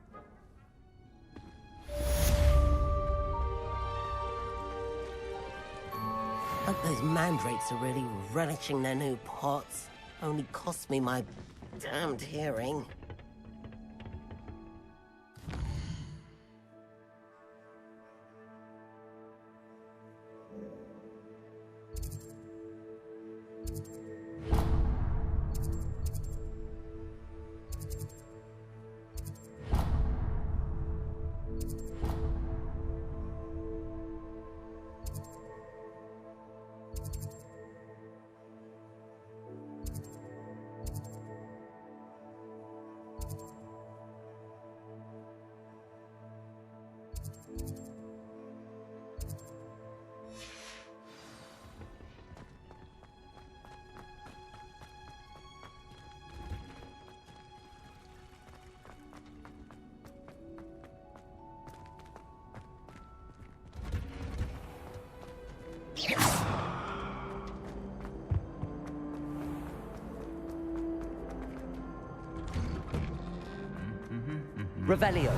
Hope those mandrakes are really relishing their new pots. Only cost me my damned hearing. Revelio.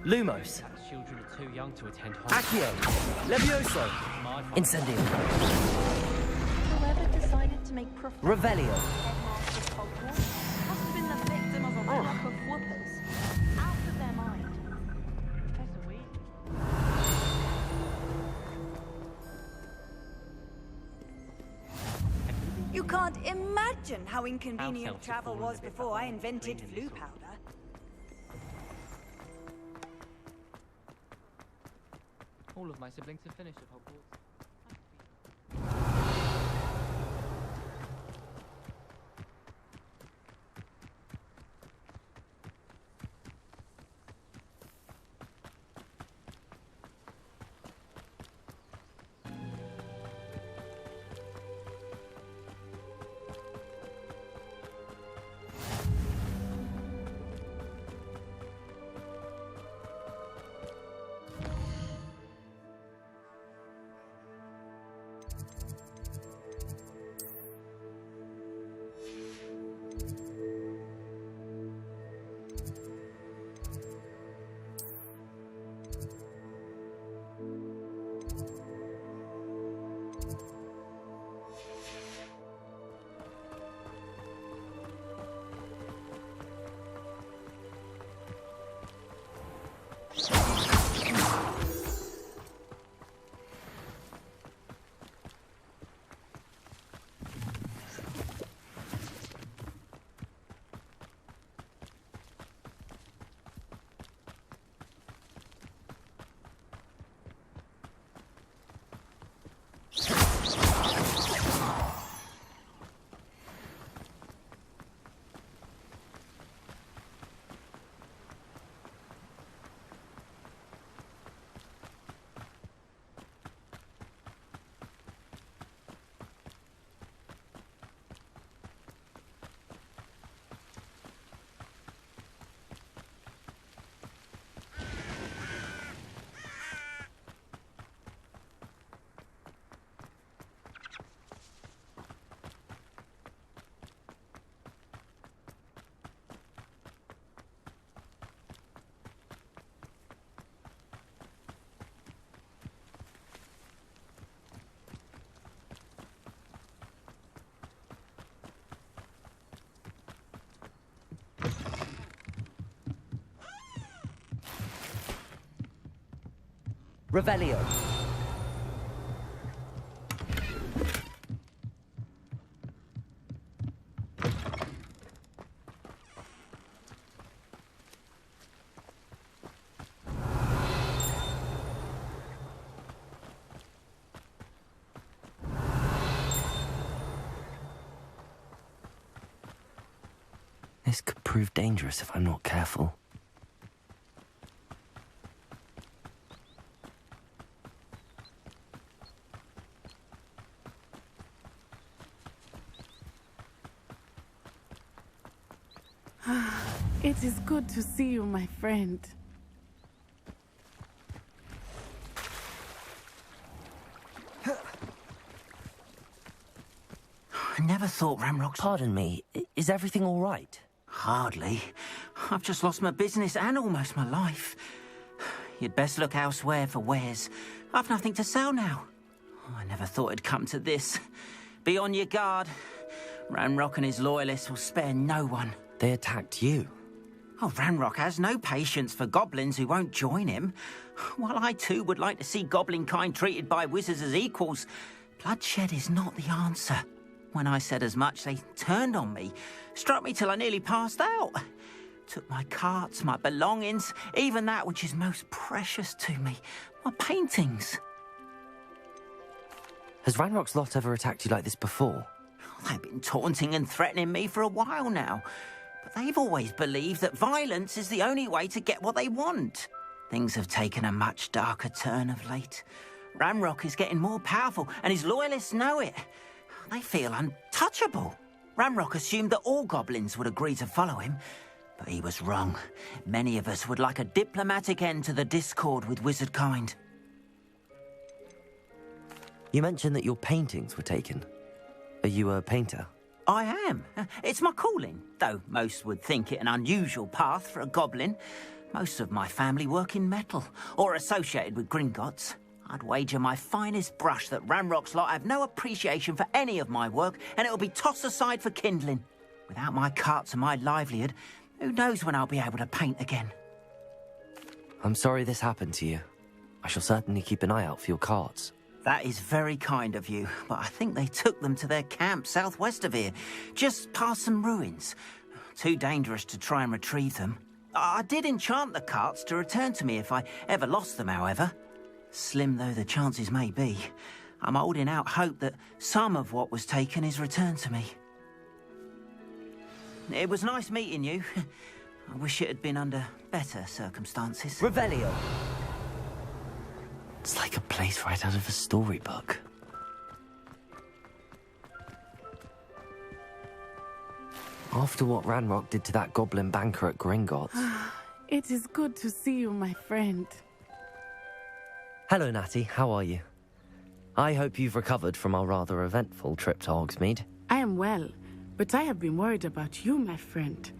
Lumos. Children are too young to attend Accio. Levioso. Incendio. Whoever decided to make Revelio. Headmaster of Hogwarts must have been the victim of a flock of whoopers. Out of their mind. Professor Weasley. You can't imagine how inconvenient travel was before I invented flu powder. All of my siblings have finished at Hogwarts. Revelio. This could prove dangerous if I'm not careful. It is good to see you, my friend. I never thought Ramrock's... Pardon me, is everything all right? Hardly. I've just lost my business and almost my life. You'd best look elsewhere for wares. I've nothing to sell now. I never thought it'd come to this. Be on your guard. Ranrock and his loyalists will spare no one. They attacked you. Oh, Ranrock has no patience for goblins who won't join him. While I too would like to see goblin kind treated by wizards as equals, bloodshed is not the answer. When I said as much, they turned on me, struck me till I nearly passed out. Took my carts, my belongings, even that which is most precious to me, my paintings. Has Ranrock's lot ever attacked you like this before? They've been taunting and threatening me for a while now. But they've always believed that violence is the only way to get what they want. Things have taken a much darker turn of late. Ranrock is getting more powerful, and his loyalists know it. They feel untouchable. Ranrock assumed that all goblins would agree to follow him. But he was wrong. Many of us would like a diplomatic end to the discord with wizard kind. You mentioned that your paintings were taken. Are you a painter? I am. It's my calling, though most would think it an unusual path for a goblin. Most of my family work in metal, or associated with Gringotts. I'd wager my finest brush that Ranrock's lot have no appreciation for any of my work, and it'll be tossed aside for kindling. Without my carts and my livelihood, who knows when I'll be able to paint again? I'm sorry this happened to you. I shall certainly keep an eye out for your carts. That is very kind of you, but I think they took them to their camp southwest of here, just past some ruins. Too dangerous to try and retrieve them. I did enchant the carts to return to me if I ever lost them, however. Slim though the chances may be, I'm holding out hope that some of what was taken is returned to me. It was nice meeting you. I wish it had been under better circumstances. Revelio! It's like a place right out of a storybook. After what Ranrock did to that goblin banker at Gringotts. It is good to see you, my friend. Hello, Natty. How are you? I hope you've recovered from our rather eventful trip to Hogsmeade. I am well, but I have been worried about you, my friend.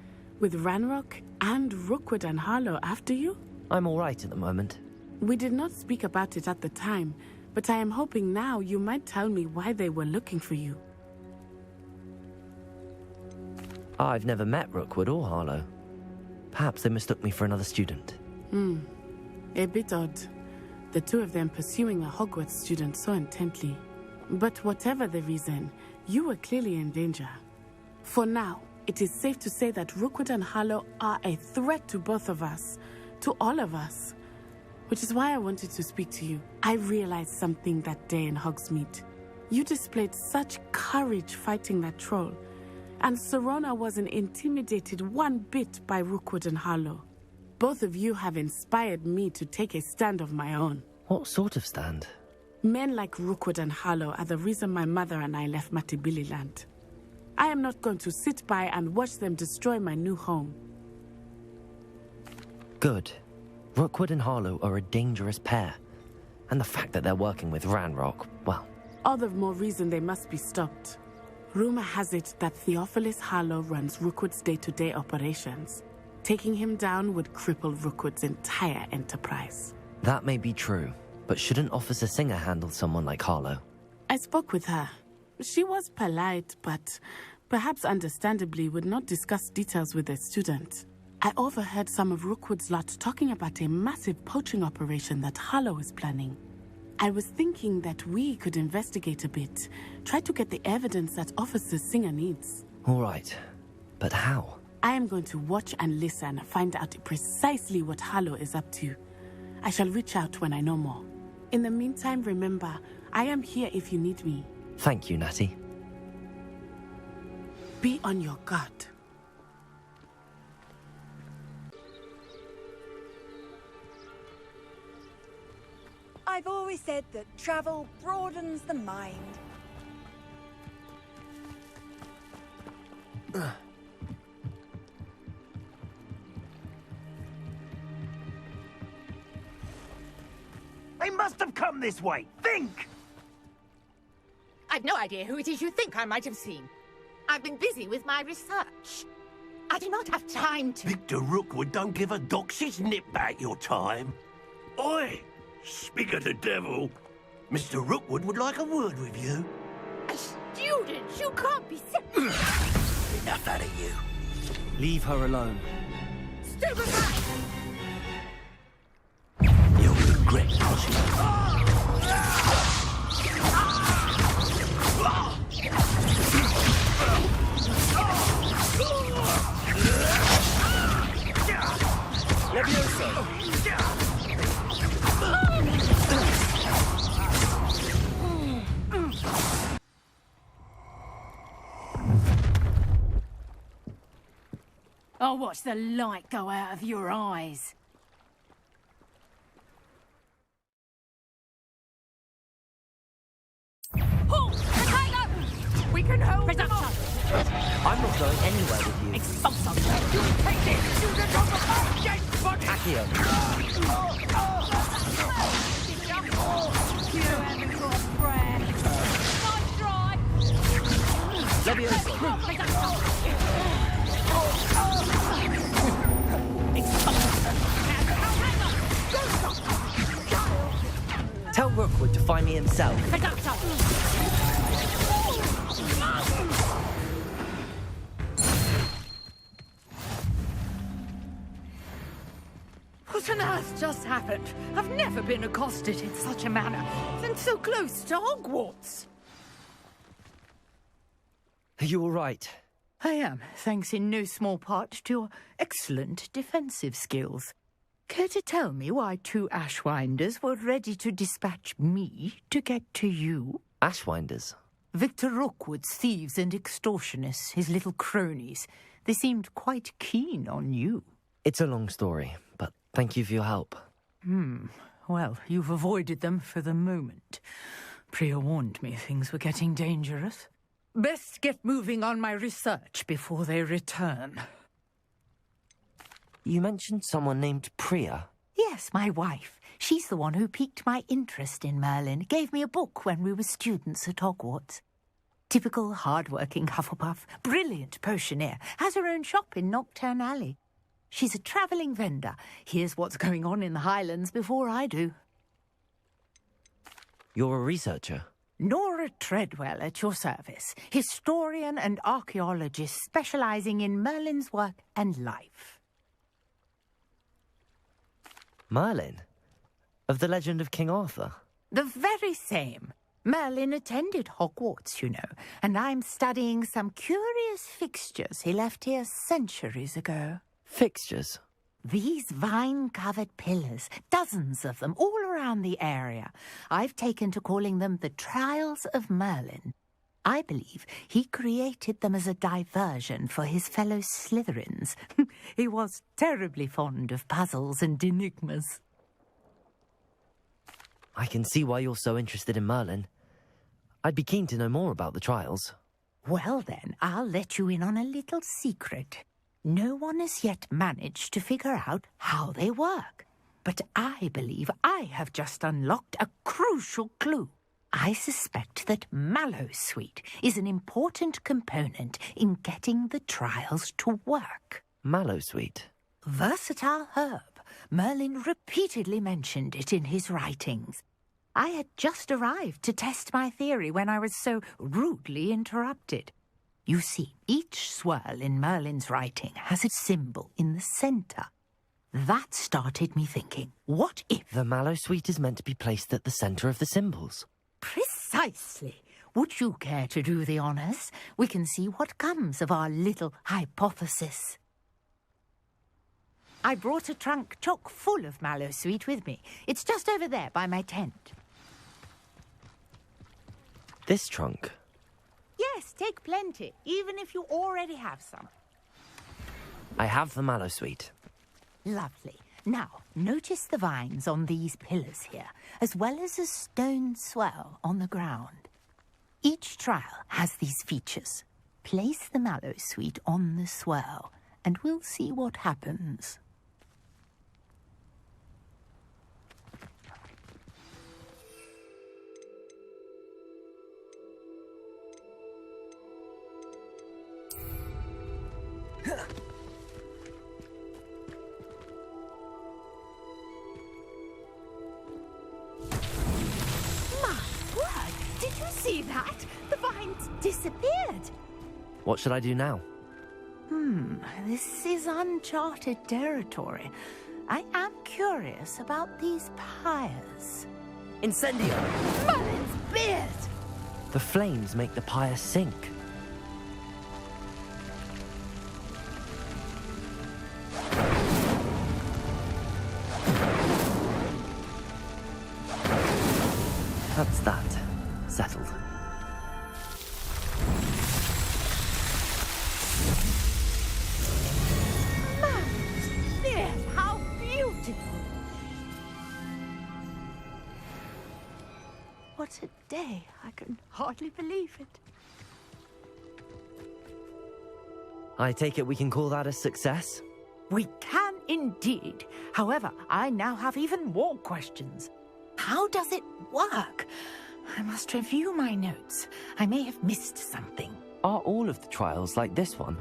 With Ranrock and Rookwood and Harlow after you? I'm all right at the moment. We did not speak about it at the time, but I am hoping now you might tell me why they were looking for you. I've never met Rookwood or Harlow. Perhaps they mistook me for another student. A bit odd. The two of them pursuing a Hogwarts student so intently. But whatever the reason, you were clearly in danger. For now, it is safe to say that Rookwood and Harlow are a threat to both of us, to all of us. Which is why I wanted to speak to you. I realized something that day in Hogsmeade. You displayed such courage fighting that troll, and Serona wasn't intimidated one bit by Rookwood and Harlow. Both of you have inspired me to take a stand of my own. What sort of stand? Men like Rookwood and Harlow are the reason my mother and I left Matibili land. I am not going to sit by and watch them destroy my new home. Good. Rookwood and Harlow are a dangerous pair. And the fact that they're working with Ranrock, well... All the more reason they must be stopped. Rumor has it that Theophilus Harlow runs Rookwood's day-to-day operations. Taking him down would cripple Rookwood's entire enterprise. That may be true, but shouldn't Officer Singer handle someone like Harlow? I spoke with her. She was polite, but perhaps understandably would not discuss details with a student. I overheard some of Rookwood's lot talking about a massive poaching operation that Harlow is planning. I was thinking that we could investigate a bit, try to get the evidence that Officer Singer needs. All right, but how? I am going to watch and listen, find out precisely what Harlow is up to. I shall reach out when I know more. In the meantime, remember, I am here if you need me. Thank you, Natty. Be on your guard. I've always said that travel broadens the mind. They must have come this way. Think! I've no idea who it is you think I might have seen. I've been busy with my research. I do not have time to... Victor Rookwood don't give a doxy's nip back your time. Oi! Speak of the devil. Mr. Rookwood would like a word with you. A student? You can't be serious. Enough out of you. Leave her alone. Stupid guy! You'll regret crossing her. I'll watch the light go out of your eyes. Pull! The tiger! We can hold them off! I'm I'm not going anywhere with you. Expulso! You take this! You the top of my gate, buddy! Accio. Tell Rookwood to find me himself. What on earth just happened? I've never been accosted in such a manner, and so close to Hogwarts. Are you all right? I am, thanks in no small part to your excellent defensive skills. Care to tell me why 2 Ashwinders were ready to dispatch me to get to you? Ashwinders? Victor Rookwood's thieves and extortionists, his little cronies. They seemed quite keen on you. It's a long story, but thank you for your help. Well, you've avoided them for the moment. Priya warned me things were getting dangerous. Best get moving on my research before they return. You mentioned someone named Priya. Yes, my wife. She's the one who piqued my interest in Merlin. Gave me a book when we were students at Hogwarts. Typical hard-working Hufflepuff, brilliant potioneer, has her own shop in Nocturne Alley. She's a travelling vendor. Hears what's going on in the Highlands before I do. You're a researcher? Nora Treadwell at your service. Historian and archaeologist specialising in Merlin's work and life. Merlin? Of the legend of King Arthur? The very same. Merlin attended Hogwarts, you know, and I'm studying some curious fixtures he left here centuries ago. Fixtures? These vine-covered pillars, dozens of them, all around the area. I've taken to calling them the Trials of Merlin. I believe he created them as a diversion for his fellow Slytherins. He was terribly fond of puzzles and enigmas. I can see why you're so interested in Merlin. I'd be keen to know more about the trials. Well then, I'll let you in on a little secret. No one has yet managed to figure out how they work. But I believe I have just unlocked a crucial clue. I suspect that Mallowsweet is an important component in getting the trials to work. Mallowsweet? Versatile herb. Merlin repeatedly mentioned it in his writings. I had just arrived to test my theory when I was so rudely interrupted. You see, each swirl in Merlin's writing has a symbol in the centre. That started me thinking, what if... The Mallowsweet is meant to be placed at the centre of the symbols. Precisely. Would you care to do the honours? We can see what comes of our little hypothesis. I brought a trunk chock full of Mallowsweet with me. It's just over there by my tent. This trunk? Yes, take plenty, even if you already have some. I have the Mallowsweet. Lovely. Now, notice the vines on these pillars here, as well as a stone swell on the ground. Each trial has these features. Place the Mallowsweet on the swell, and we'll see what happens. Did you see that? The vines disappeared. What should I do now? This is uncharted territory. I am curious about these pyres. Incendio! Merlin's beard! The flames make the pyre sink. That's that. Settled. Merlin's beard! How beautiful! What a day. I can hardly believe it. I take it we can call that a success? We can indeed. However, I now have even more questions. How does it work? I must review my notes. I may have missed something. Are all of the trials like this one?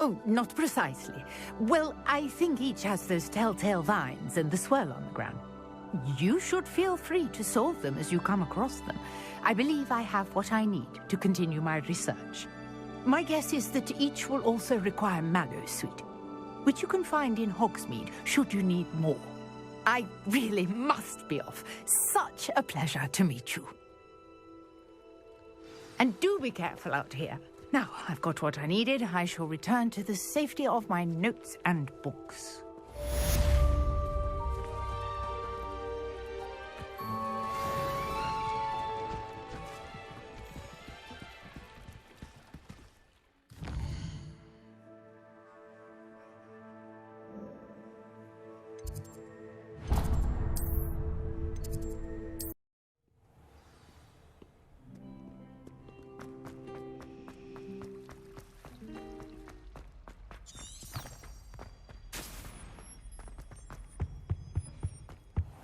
Oh, not precisely. Well, I think each has those telltale vines and the swirl on the ground. You should feel free to solve them as you come across them. I believe I have what I need to continue my research. My guess is that each will also require Mallow Suite, which you can find in Hogsmeade should you need more. I really must be off. Such a pleasure to meet you. And do be careful out here. Now, I've got what I needed. I shall return to the safety of my notes and books.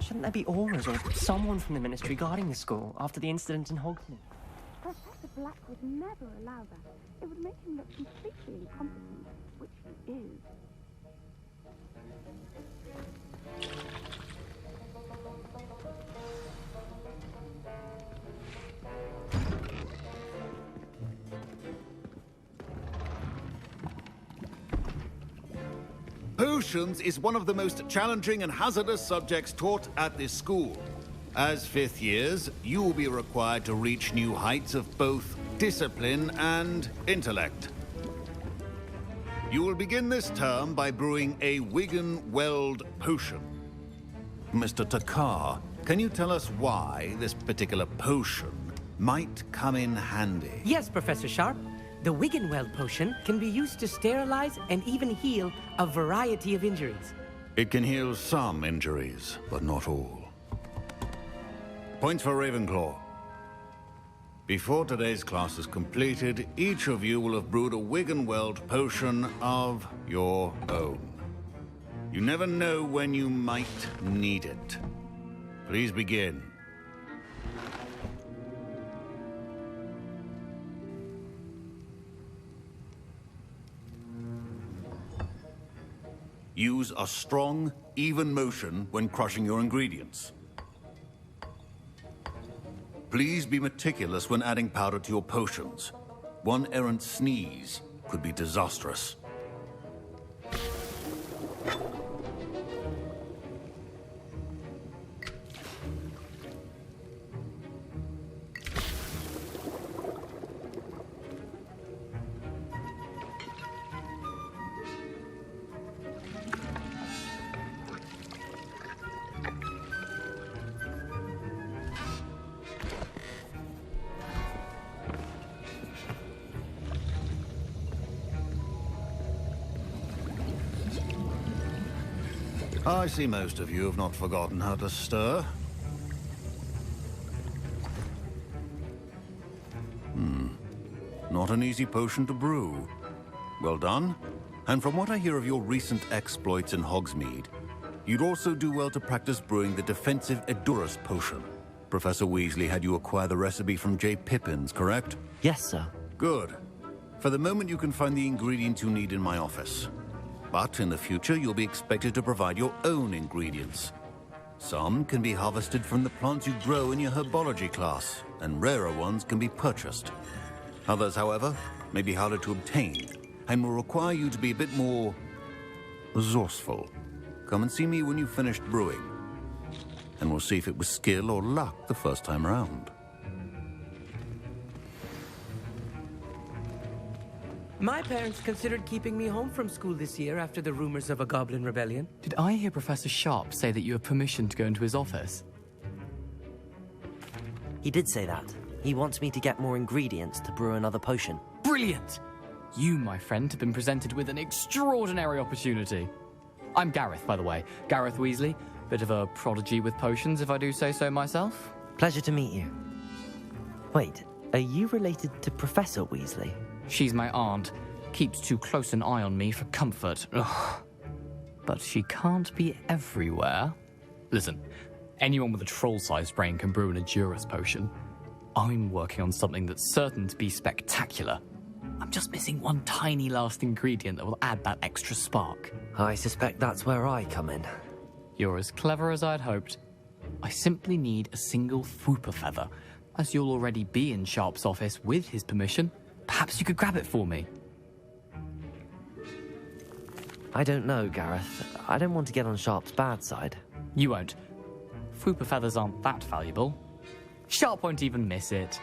Shouldn't there be auras or someone from the Ministry guarding the school after the incident in Hogsmeade? Professor Black would never allow that. It would make him look completely incompetent, which he is. Potions is one of the most challenging and hazardous subjects taught at this school. As fifth years, you will be required to reach new heights of both discipline and intellect. You will begin this term by brewing a Wiggenweld potion. Mr. Takar, can you tell us why this particular potion might come in handy? Yes, Professor Sharp. The Wiggenweld potion can be used to sterilize and even heal a variety of injuries. It can heal some injuries, but not all. Points for Ravenclaw. Before today's class is completed, each of you will have brewed a Wiggenweld potion of your own. You never know when you might need it. Please begin. Use a strong, even motion when crushing your ingredients. Please be meticulous when adding powder to your potions. One errant sneeze could be disastrous. I see most of you have not forgotten how to stir. Not an easy potion to brew. Well done. And from what I hear of your recent exploits in Hogsmeade, you'd also do well to practice brewing the defensive Edurus potion. Professor Weasley had you acquire the recipe from J. Pippin's, correct? Yes, sir. Good. For the moment, you can find the ingredients you need in my office. But in the future, you'll be expected to provide your own ingredients. Some can be harvested from the plants you grow in your herbology class, and rarer ones can be purchased. Others, however, may be harder to obtain, and will require you to be a bit more resourceful. Come and see me when you've finished brewing, and we'll see if it was skill or luck the first time around. My parents considered keeping me home from school this year after the rumors of a goblin rebellion. Did I hear Professor Sharp say that you have permission to go into his office? He did say that. He wants me to get more ingredients to brew another potion. Brilliant! You, my friend, have been presented with an extraordinary opportunity. I'm Gareth, by the way. Gareth Weasley. Bit of a prodigy with potions, if I do say so myself. Pleasure to meet you. Wait, are you related to Professor Weasley? She's my aunt. keeps too close an eye on me for comfort. Ugh. But she can't be everywhere. Listen, anyone with a troll-sized brain can brew an Adurus potion. I'm working on something that's certain to be spectacular. I'm just missing one tiny last ingredient that will add that extra spark. I suspect that's where I come in. You're as clever as I'd hoped. I simply need a single Fwooper feather. As you'll already be in Sharp's office with his permission, perhaps you could grab it for me. I don't know, Gareth. I don't want to get on Sharp's bad side. You won't. Fwooper feathers aren't that valuable. Sharp won't even miss it.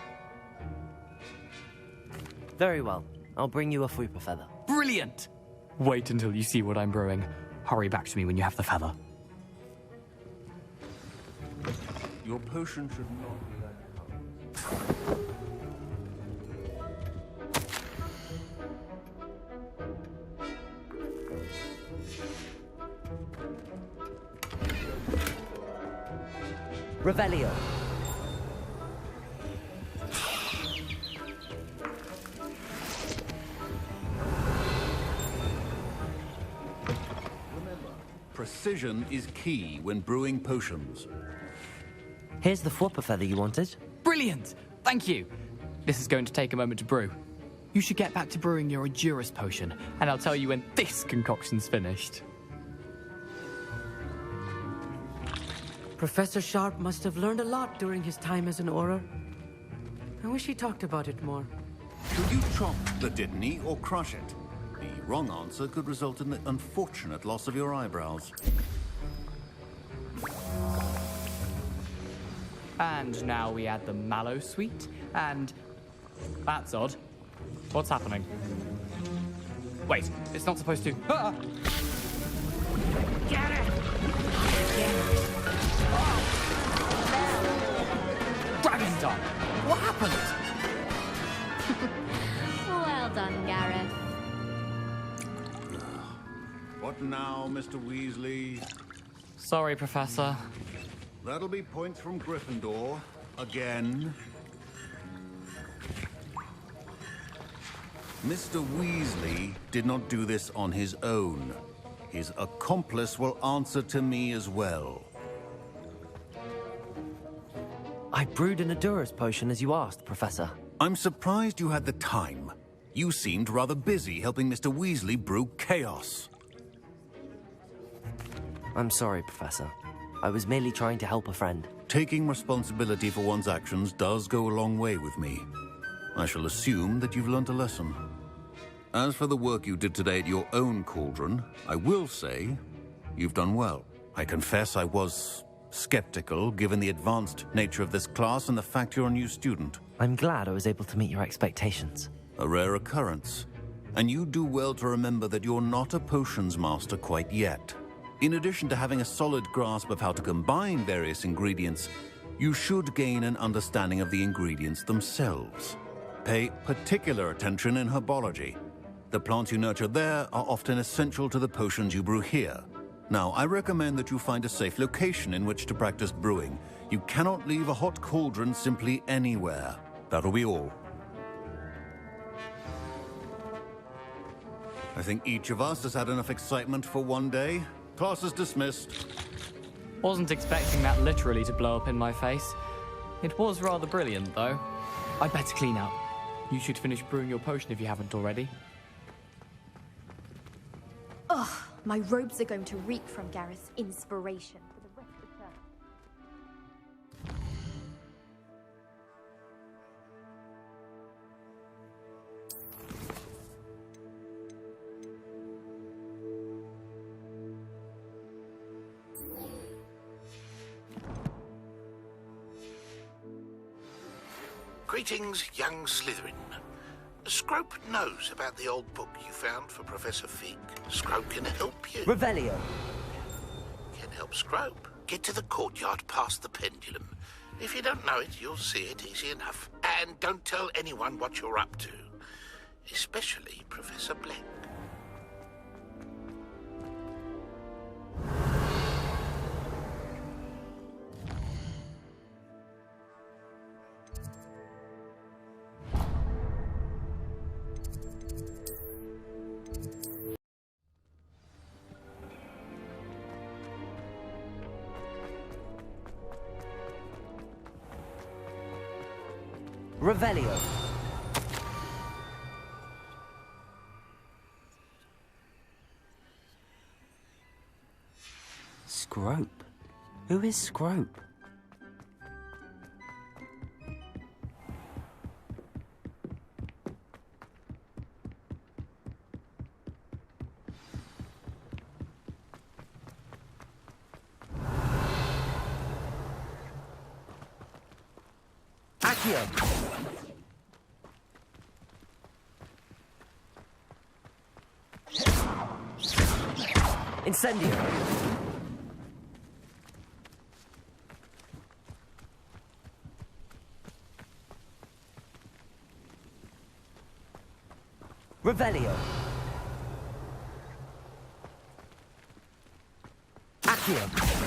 Very well. I'll bring you a Fwooper feather. Brilliant! Wait until you see what I'm brewing. Hurry back to me when you have the feather. Your potion should not be that Revelio. Precision is key when brewing potions. Here's the Fwooper feather you wanted. Brilliant! Thank you. This is going to take a moment to brew. You should get back to brewing your Adurus potion, and I'll tell you when this concoction's finished. Professor Sharp must have learned a lot during his time as an Auror. I wish he talked about it more. Should you chop the Dittany or crush it? The wrong answer could result in the unfortunate loss of your eyebrows. And now we add the mallow sweet, and... That's odd. What's happening? Wait, it's not supposed to... Ah! Get it! Dragon done! What happened? Well done, Gareth. What now, Mr. Weasley? Sorry, Professor. That'll be points from Gryffindor. Again. Mr. Weasley did not do this on his own. His accomplice will answer to me as well. I brewed an Adurus potion as you asked, Professor. I'm surprised you had the time. You seemed rather busy helping Mr. Weasley brew chaos. I'm sorry, Professor. I was merely trying to help a friend. Taking responsibility for one's actions does go a long way with me. I shall assume that you've learnt a lesson. As for the work you did today at your own cauldron, I will say you've done well. I confess I was skeptical, given the advanced nature of this class and the fact you're a new student. I'm glad I was able to meet your expectations. A rare occurrence. And you do well to remember that you're not a potions master quite yet. In addition to having a solid grasp of how to combine various ingredients, you should gain an understanding of the ingredients themselves. Pay particular attention in herbology. The plants you nurture there are often essential to the potions you brew here. Now, I recommend that you find a safe location in which to practice brewing. You cannot leave a hot cauldron simply anywhere. That'll be all. I think each of us has had enough excitement for one day. Class is dismissed. Wasn't expecting that literally to blow up in my face. It was rather brilliant, though. I'd better clean up. You should finish brewing your potion if you haven't already. Ugh, my robes are going to reek from Gareth's inspiration for the rest of the term. Greetings, young Slytherin. Scrope knows about the old book you found for Professor Fig. Scrope can help you. Revelio. Can help Scrope. Get to the courtyard past the pendulum. If you don't know it, you'll see it easy enough. And don't tell anyone what you're up to. Especially Professor Black. Revelio. Scrope? Who is Scrope? Accio! Incendio! Revelio! Accio!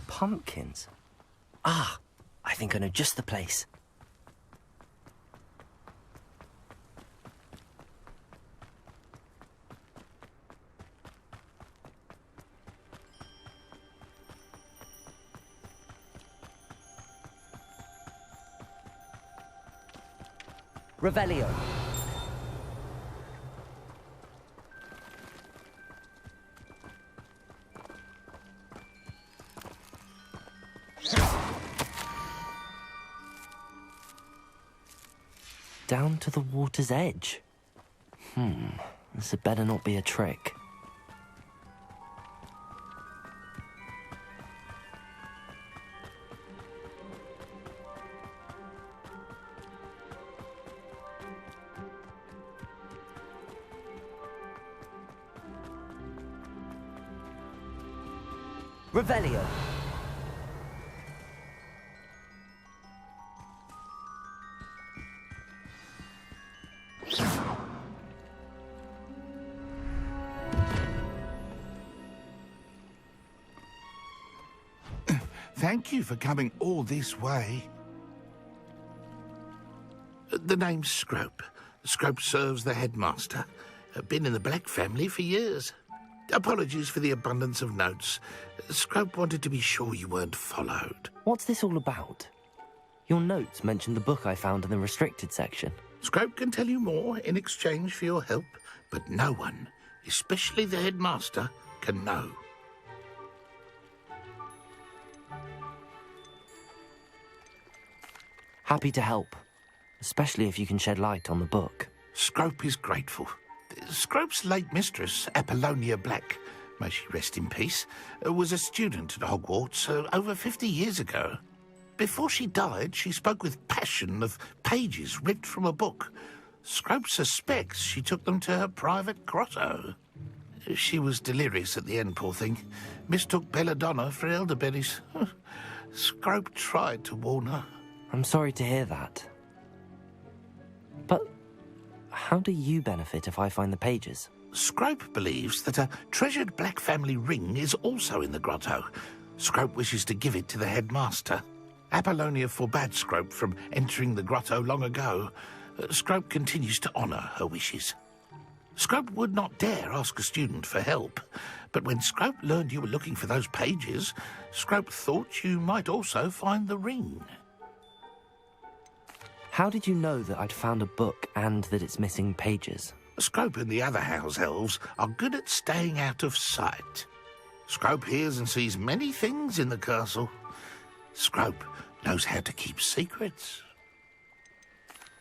Pumpkins? Ah, I think I know just the place. Revelio. Down to the water's edge. This had better not be a trick. Revelio. Thank you for coming all this way. The name's Scrope. Scrope serves the headmaster. Been in the Black family for years. Apologies for the abundance of notes. Scrope wanted to be sure you weren't followed. What's this all about? Your notes mentioned the book I found in the restricted section. Scrope can tell you more in exchange for your help, but no one, especially the headmaster, can know. Happy to help, especially if you can shed light on the book. Scrope is grateful. Scrope's late mistress, Apollonia Black, may she rest in peace, was a student at Hogwarts over 50 years ago. Before she died, she spoke with passion of pages ripped from a book. Scrope suspects she took them to her private grotto. She was delirious at the end, poor thing. Mistook belladonna for elderberries. Scrope tried to warn her. I'm sorry to hear that. But how do you benefit if I find the pages? Scrope believes that a treasured Black family ring is also in the grotto. Scrope wishes to give it to the headmaster. Apollonia forbade Scrope from entering the grotto long ago. Scrope continues to honour her wishes. Scrope would not dare ask a student for help, but when Scrope learned you were looking for those pages, Scrope thought you might also find the ring. How did you know that I'd found a book and that it's missing pages? Scrope and the other house elves are good at staying out of sight. Scrope hears and sees many things in the castle. Scrope knows how to keep secrets.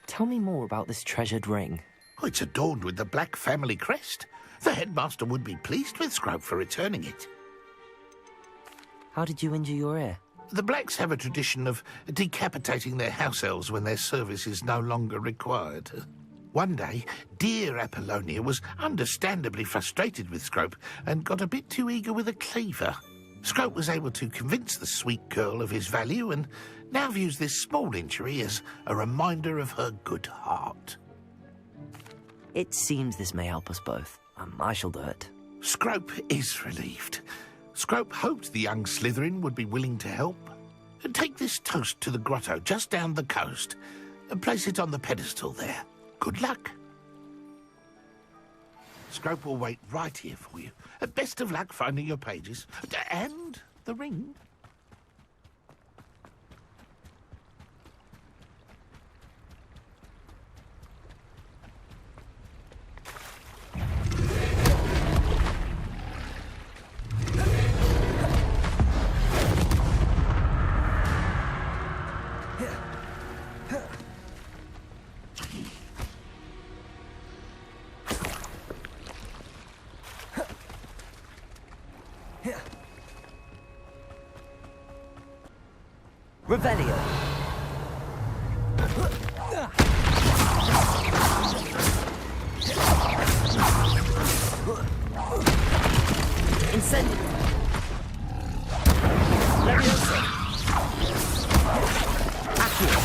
Tell me more about this treasured ring. Oh, it's adorned with the Black family crest. The headmaster would be pleased with Scrope for returning it. How did you injure your ear? The Blacks have a tradition of decapitating their house elves when their service is no longer required. One day, dear Apollonia was understandably frustrated with Scrope and got a bit too eager with a cleaver. Scrope was able to convince the sweet girl of his value and now views this small injury as a reminder of her good heart. It seems this may help us both. I shall do it. Scrope is relieved. Scrope hoped the young Slytherin would be willing to help. Take this toast to the grotto just down the coast and place it on the pedestal there. Good luck. Scrope will wait right here for you. Best of luck finding your pages. And the ring. Revelio. Incendio. Leviosa. Accio.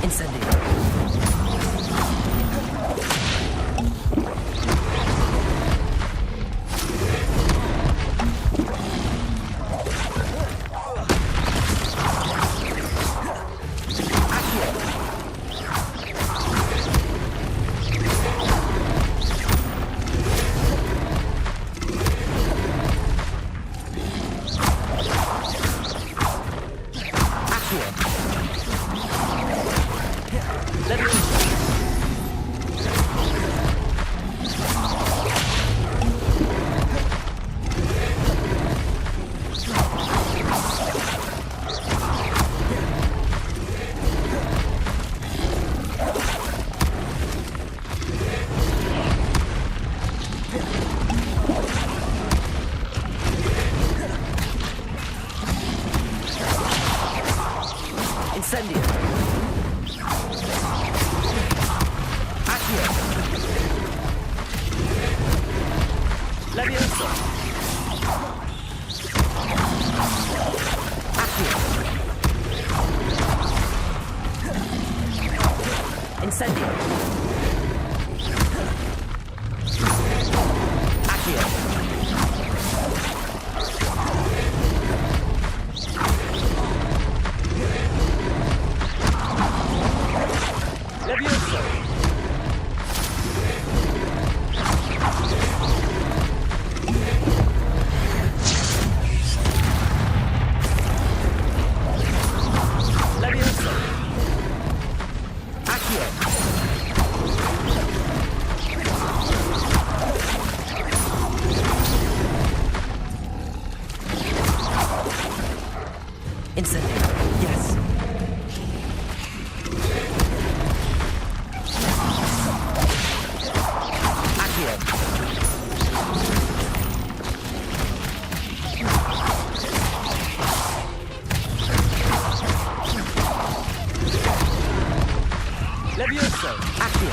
Incendio. Incendio. Accio. Leviosa. Accio. Incendio. Accio.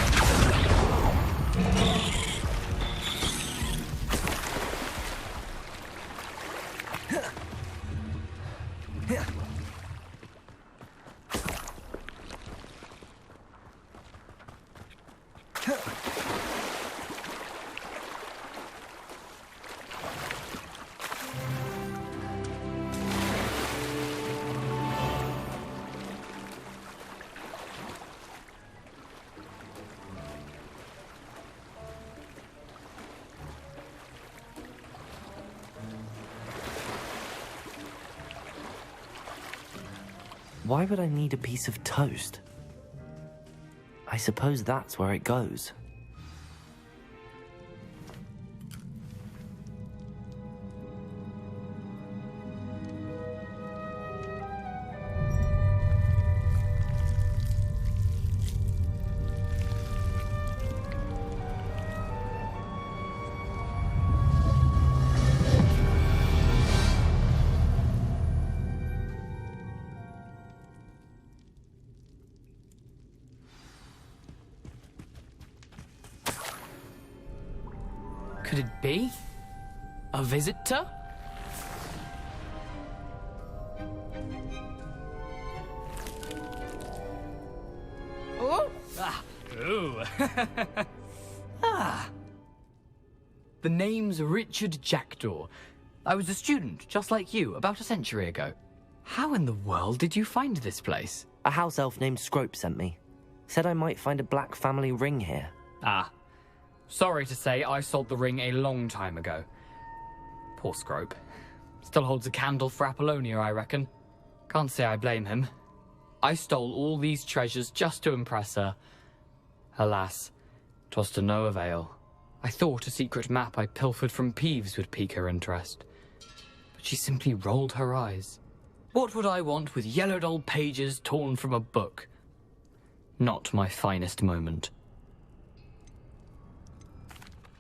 Why would I need a piece of toast? I suppose that's where it goes. Could it be? A visitor? Ooh. The name's Richard Jackdaw. I was a student, just like you, about a century ago. How in the world did you find this place? A house elf named Scrope sent me. Said I might find a black family ring here. Ah. Sorry to say, I sold the ring a long time ago. Poor Scrope. Still holds a candle for Apollonia, I reckon. Can't say I blame him. I stole all these treasures just to impress her. Alas, 'twas to no avail. I thought a secret map I pilfered from Peeves would pique her interest. But she simply rolled her eyes. What would I want with yellowed old pages torn from a book? Not my finest moment.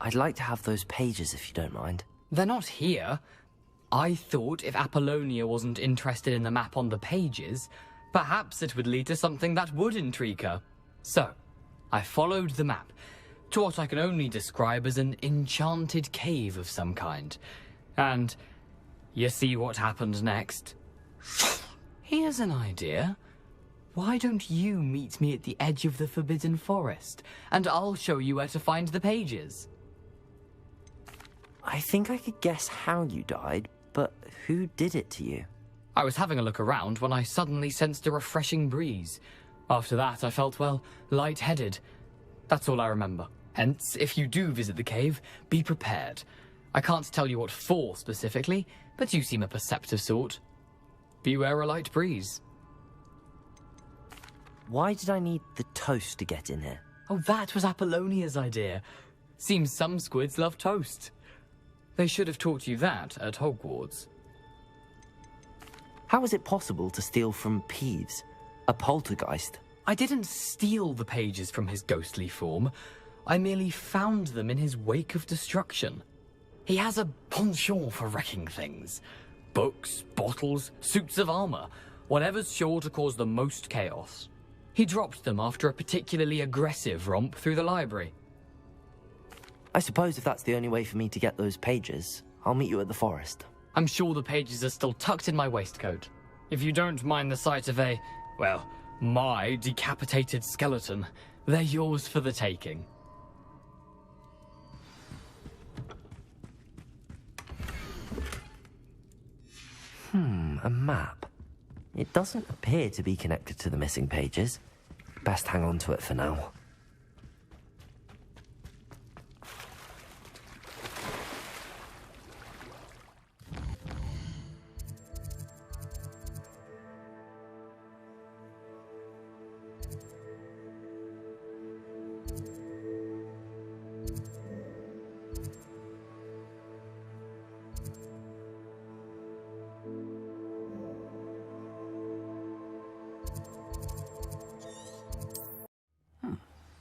I'd like to have those pages if you don't mind. They're not here. I thought if Apollonia wasn't interested in the map on the pages, perhaps it would lead to something that would intrigue her. So, I followed the map to what I can only describe as an enchanted cave of some kind. And you see what happened next? Here's an idea. Why don't you meet me at the edge of the Forbidden Forest, and I'll show you where to find the pages? I think I could guess how you died, but who did it to you? I was having a look around when I suddenly sensed a refreshing breeze. After that, I felt, well, lightheaded. That's all I remember. Hence, if you do visit the cave, be prepared. I can't tell you what for specifically, but you seem a perceptive sort. Beware a light breeze. Why did I need the toast to get in here? Oh, that was Apollonia's idea. Seems some squids love toast. They should have taught you that at Hogwarts. How is it possible to steal from Peeves, a poltergeist? I didn't steal the pages from his ghostly form. I merely found them in his wake of destruction. He has a penchant for wrecking things. Books, bottles, suits of armor, whatever's sure to cause the most chaos. He dropped them after a particularly aggressive romp through the library. I suppose if that's the only way for me to get those pages, I'll meet you at the forest. I'm sure the pages are still tucked in my waistcoat. If you don't mind the sight of a, well, my decapitated skeleton, they're yours for the taking. A map. It doesn't appear to be connected to the missing pages. Best hang on to it for now.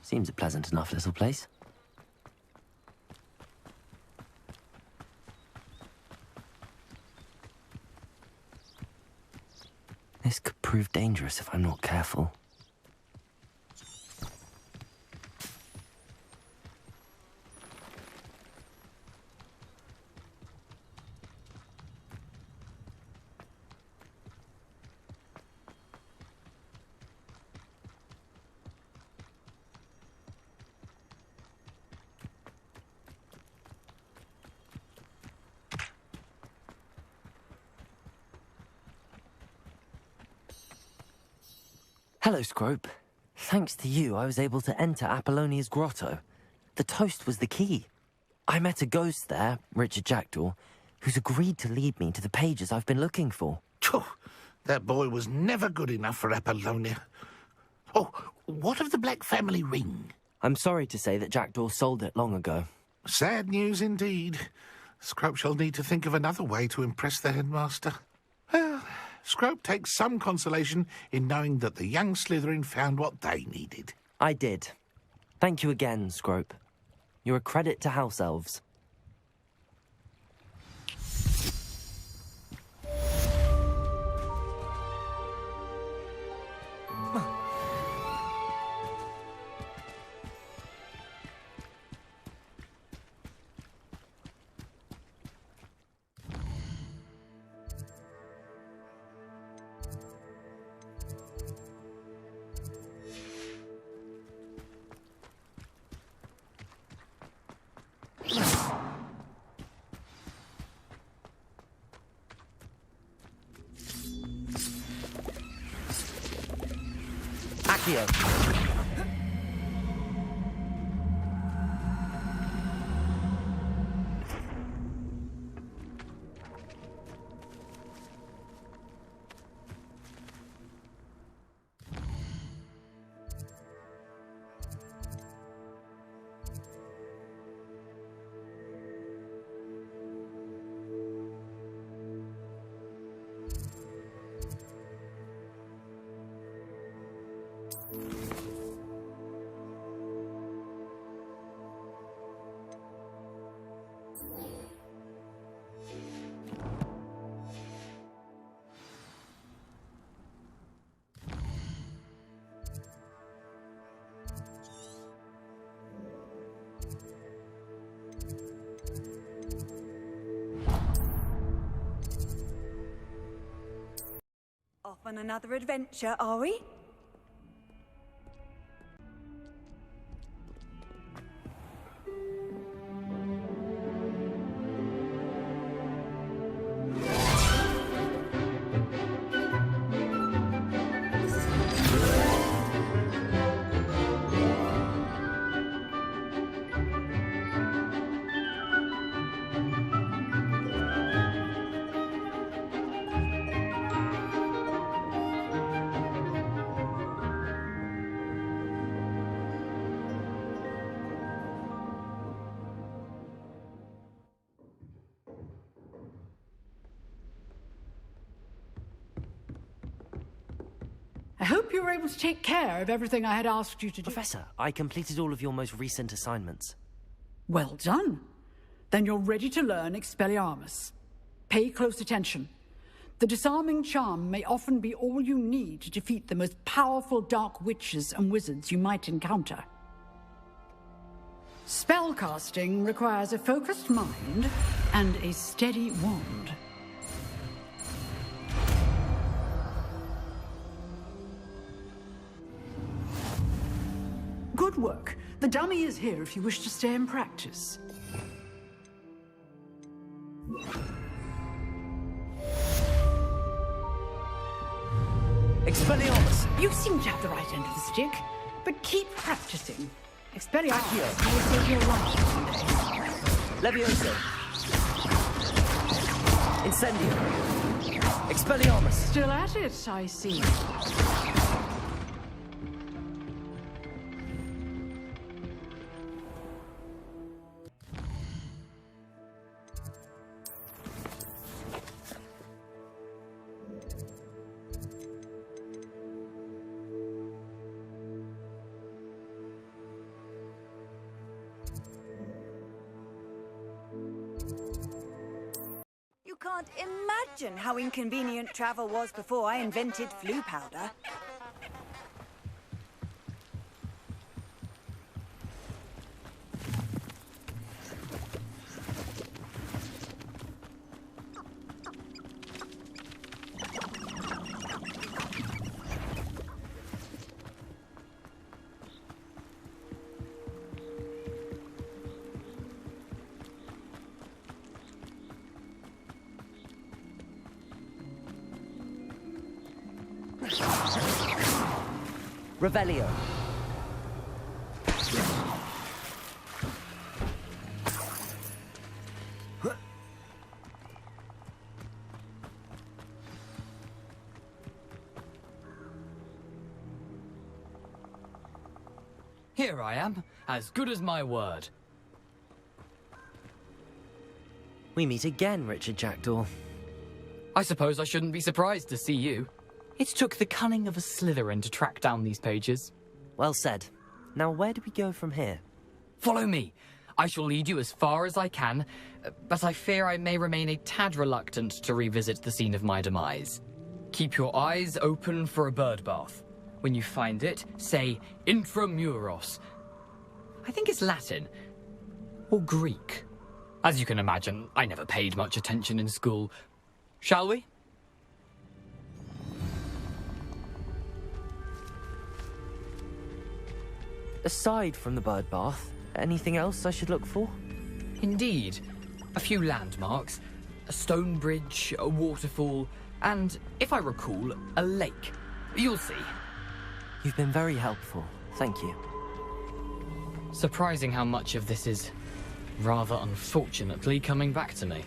Seems a pleasant enough little place. This could prove dangerous if I'm not careful. Hello, Scrope. Thanks to you, I was able to enter Apollonia's grotto. The toast was the key. I met a ghost there, Richard Jackdaw, who's agreed to lead me to the pages I've been looking for. That boy was never good enough for Apollonia. Oh, what of the Black family ring? I'm sorry to say that Jackdaw sold it long ago. Sad news indeed. Scrope shall need to think of another way to impress the headmaster. Well, Scrope takes some consolation in knowing that the young Slytherin found what they needed. I did. Thank you again, Scrope. You're a credit to house elves. Accio. Off on another adventure, are we? I hope you were able to take care of everything I had asked you to do. Professor, I completed all of your most recent assignments. Well done. Then you're ready to learn Expelliarmus. Pay close attention. The disarming charm may often be all you need to defeat the most powerful dark witches and wizards you might encounter. Spellcasting requires a focused mind and a steady wand. Good work. The dummy is here if you wish to stay and practice. Expelliarmus! You seem to have the right end of the stick, but keep practicing. Expelliarmus may save your life someday. Levioso! Incendio! Expelliarmus! Still at it, I see. You can't imagine how inconvenient travel was before I invented flu powder. Revelio. Here I am, as good as my word. We meet again, Richard Jackdaw. I suppose I shouldn't be surprised to see you. It took the cunning of a Slytherin to track down these pages. Well said. Now where do we go from here? Follow me. I shall lead you as far as I can, but I fear I may remain a tad reluctant to revisit the scene of my demise. Keep your eyes open for a bird bath. When you find it, say intramuros. I think it's Latin. Or Greek. As you can imagine, I never paid much attention in school. Shall we? Aside from the bird bath, anything else I should look for? Indeed. A few landmarks, a stone bridge, a waterfall, and, if I recall, a lake. You'll see. You've been very helpful. Thank you. Surprising how much of this is, rather unfortunately, coming back to me.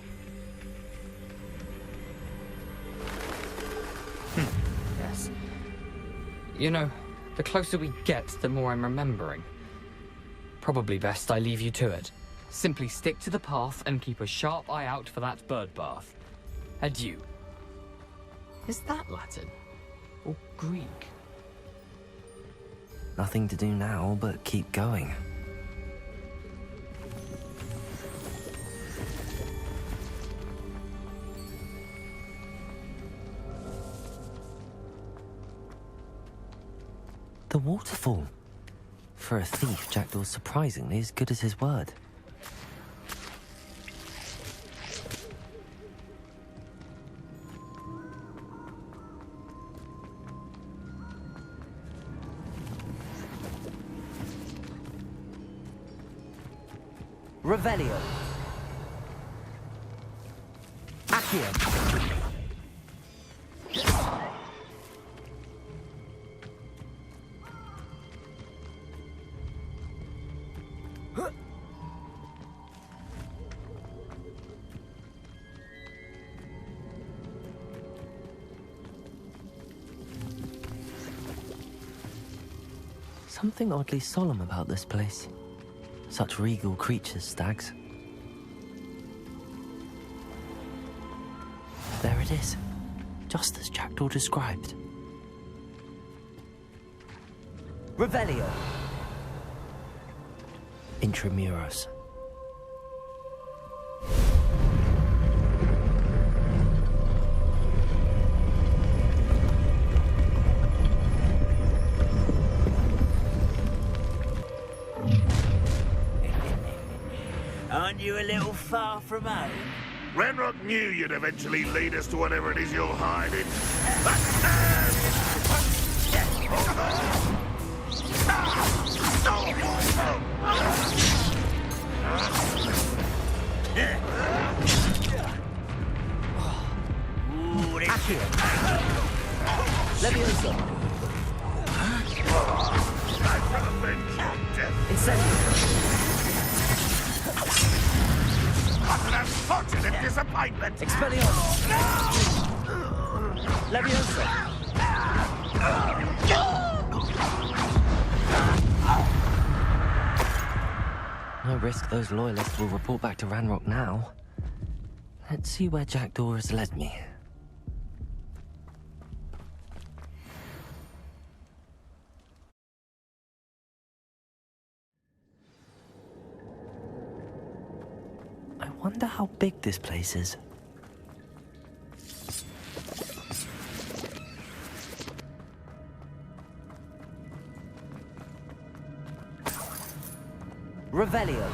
Yes. You know, the closer we get, the more I'm remembering. Probably best I leave you to it. Simply stick to the path and keep a sharp eye out for that bird bath. Adieu. Is that Latin? Or Greek? Nothing to do now but keep going. The waterfall. For a thief, Jackdaw's surprisingly as good as his word. Revelio. Accio. Something oddly solemn about this place. Such regal creatures, stags. There it is, just as Jackdaw described. Revelio. Intramuros. Aren't you a little far from home? Ranrock knew you'd eventually lead us to whatever it is you're hiding. Leviosa. Incendio. What an unfortunate disappointment! Expelliarmus! Leviosa! No risk those loyalists will report back to Ranrock now. Let's see where Jackdaw has led me. I wonder how big this place is. Revelio.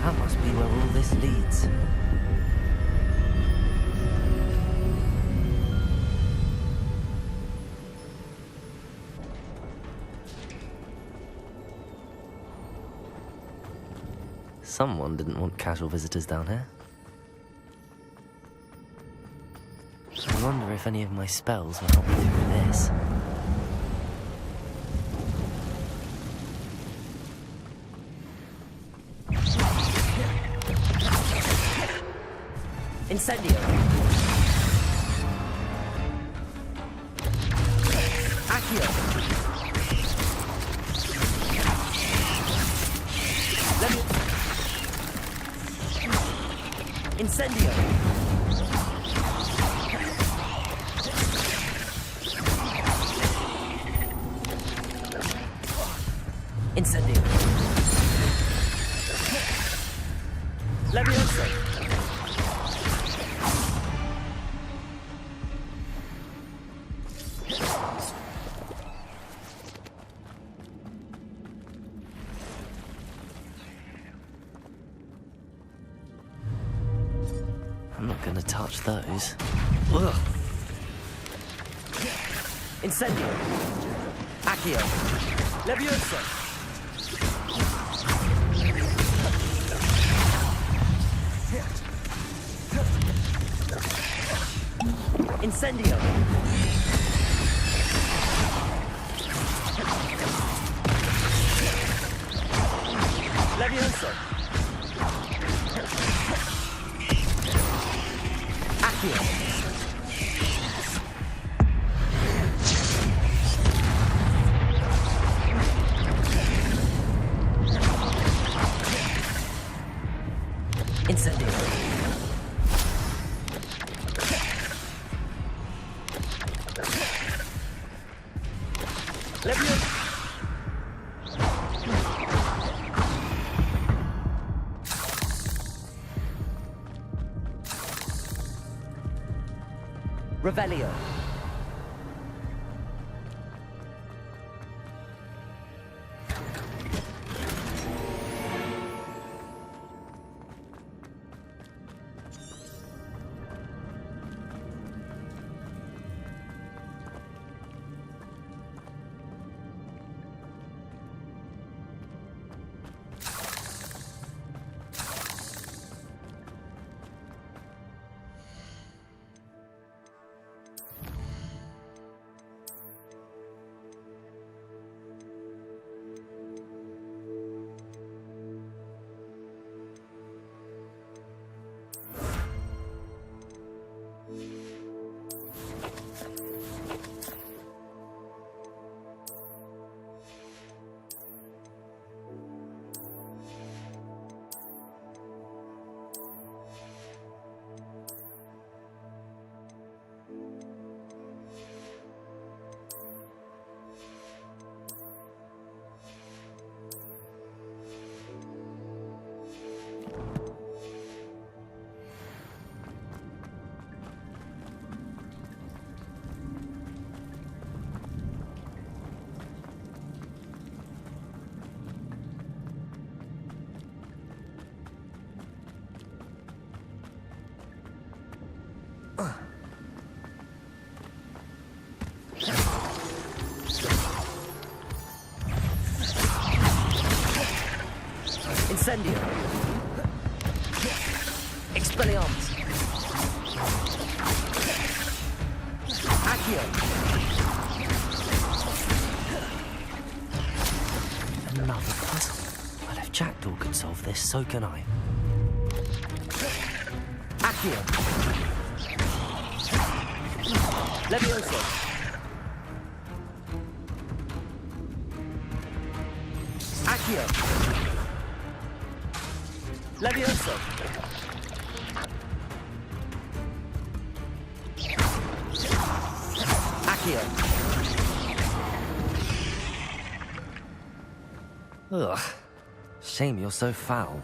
That must be where all this leads. Someone didn't want casual visitors down here. I wonder if any of my spells will help me through this. Incendio. Accio. Incendio. Incendio. not going to touch those. Ugh. Incendio. Accio. Levioso. Incendio. Levioso. Accio. Incendio. Levioso. Revelio. Incendio. Expelliarmus. Accio. Another puzzle. Well, if Jackdaw could solve this, so can I. Accio. Levioso. Accio. Levioso. Accio. Ugh. Shame you're so foul.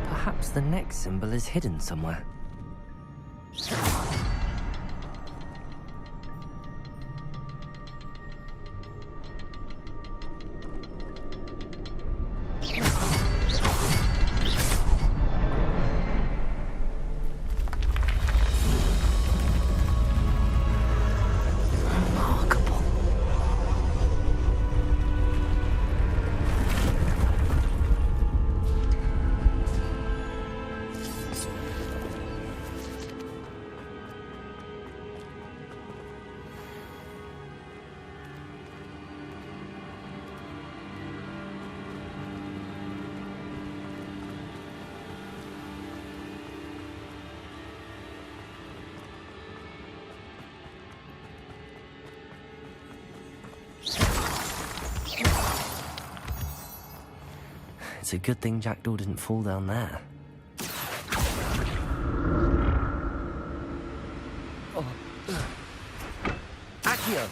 Perhaps the next symbol is hidden somewhere. It's a good thing Jackdaw didn't fall down there. Oh. Accio.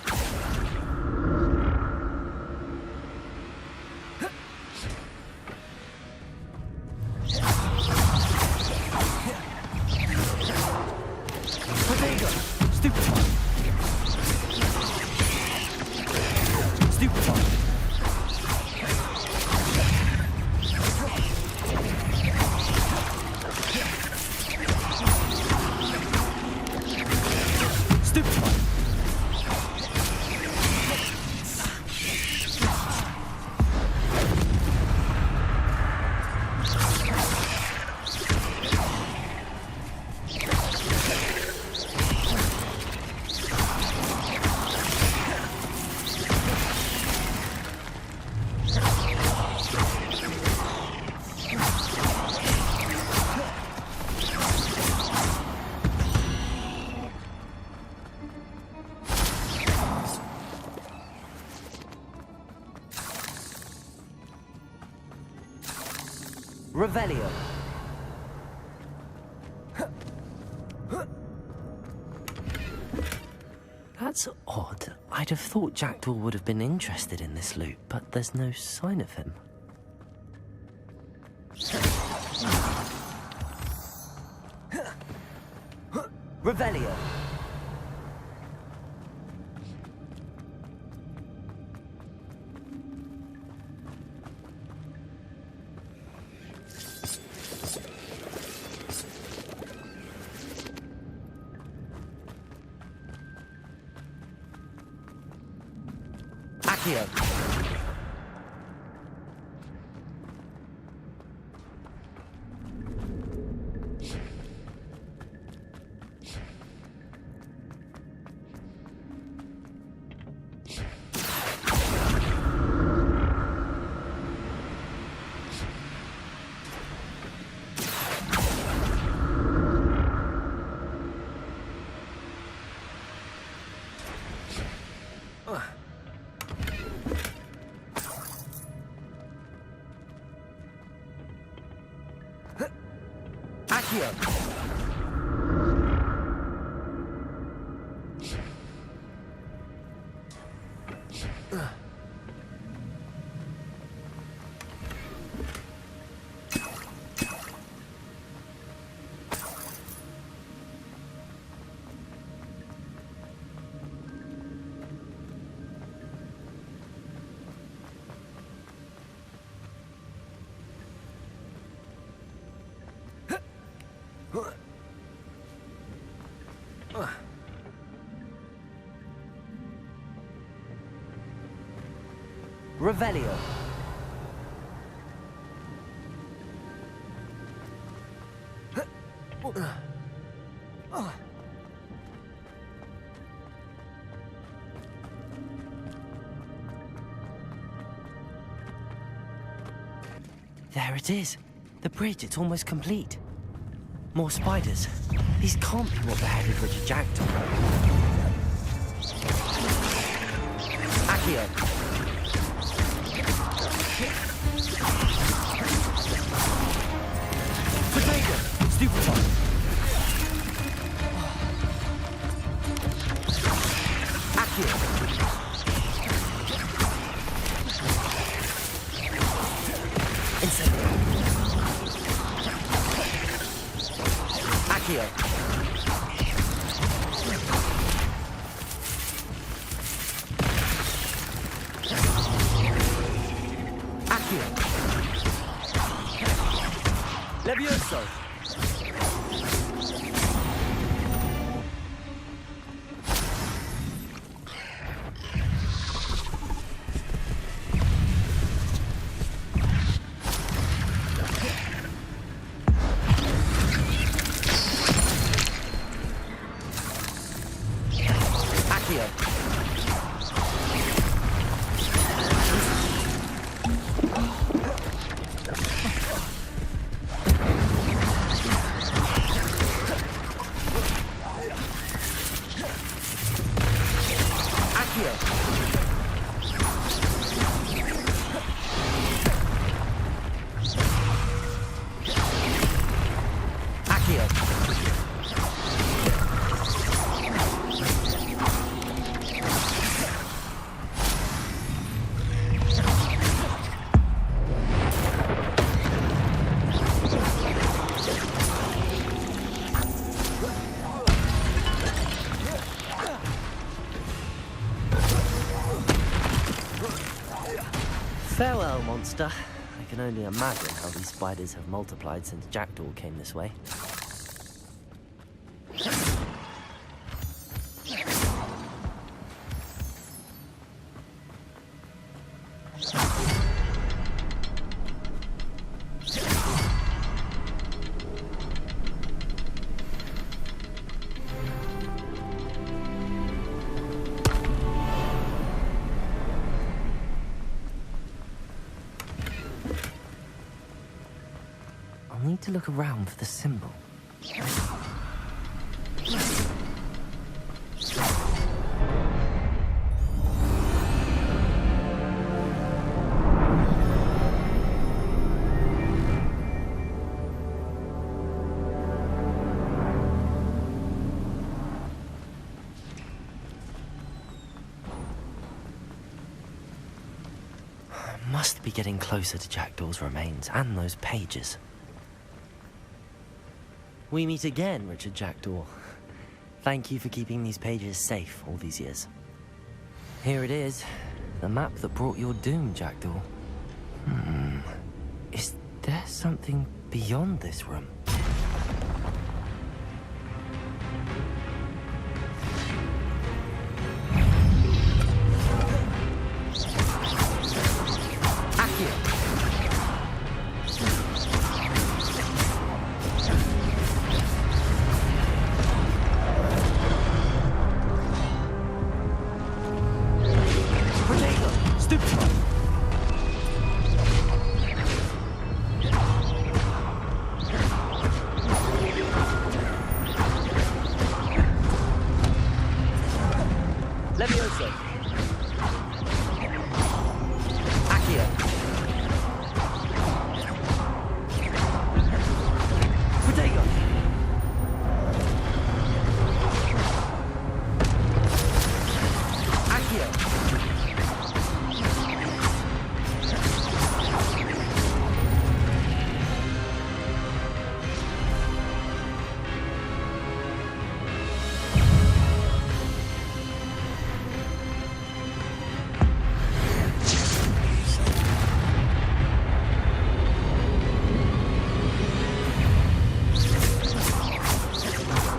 Protego. Stupefy. Stupefy. Revelio. That's odd. I'd have thought Jackdaw would have been interested in this loot, but there's no sign of him. Revelio. Accio. Revelio. There it is. The bridge, it's almost complete. More spiders. These can't be what beheaded Richard Jackdaw. Accio. Potato! Stupefy! Accio! Incendio! Accio! Accio! Levioso! Farewell, monster. I can only imagine how these spiders have multiplied since Jackdaw came this way. I'll need to look around for the symbol. must be getting closer to Jackdaw's remains and those pages. We meet again, Richard Jackdaw. Thank you for keeping these pages safe all these years. Here it is, the map that brought your doom, Jackdaw. Is there something beyond this room?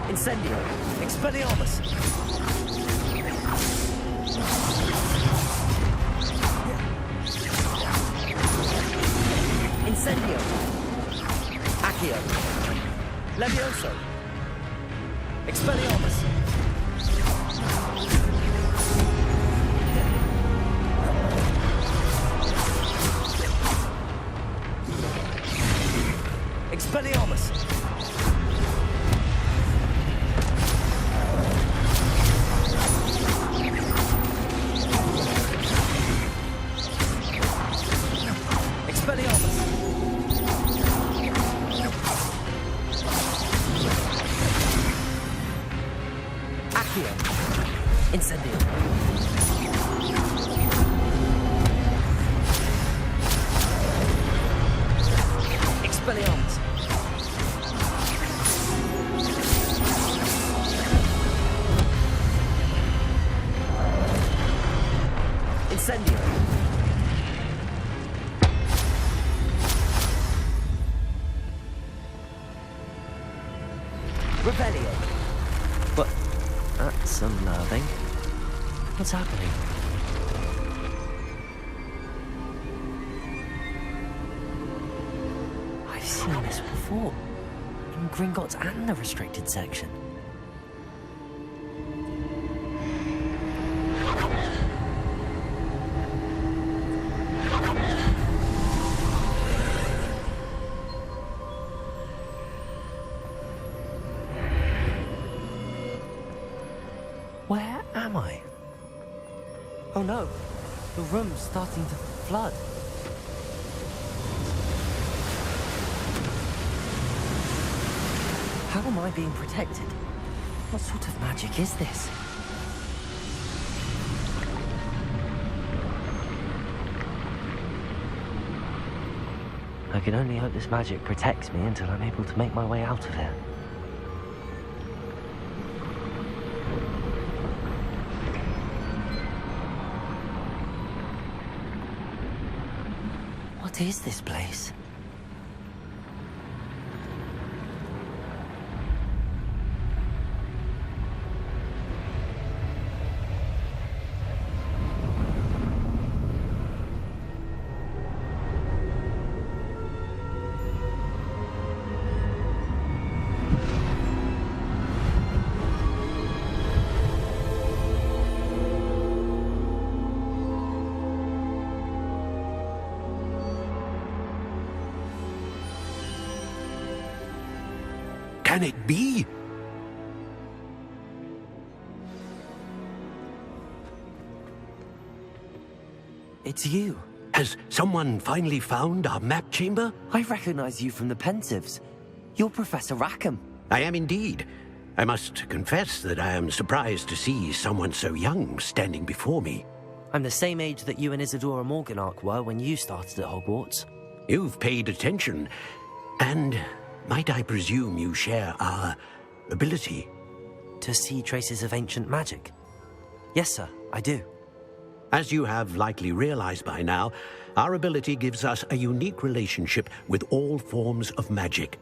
Incendio! Expelliarmus! Incendio! Accio! Levioso! Expelliarmus! Expelliarmus! Incendio. Expelliarmus. Incendio. Revelio. But that's unnerving. What's happening? I've seen this before. In Gringotts and the restricted section. Where am I? Oh no, the room's starting to flood. How am I being protected? What sort of magic is this? I can only hope this magic protects me until I'm able to make my way out of here. What is this place? Can it be? It's you. Has someone finally found our map chamber? I recognize you from the Pensives. You're Professor Rackham. I am indeed. I must confess that I am surprised to see someone so young standing before me. I'm the same age that you and Isadora Morganach were when you started at Hogwarts. You've paid attention, and might I presume you share our ability? To see traces of ancient magic? Yes, sir, I do. As you have likely realized by now, our ability gives us a unique relationship with all forms of magic.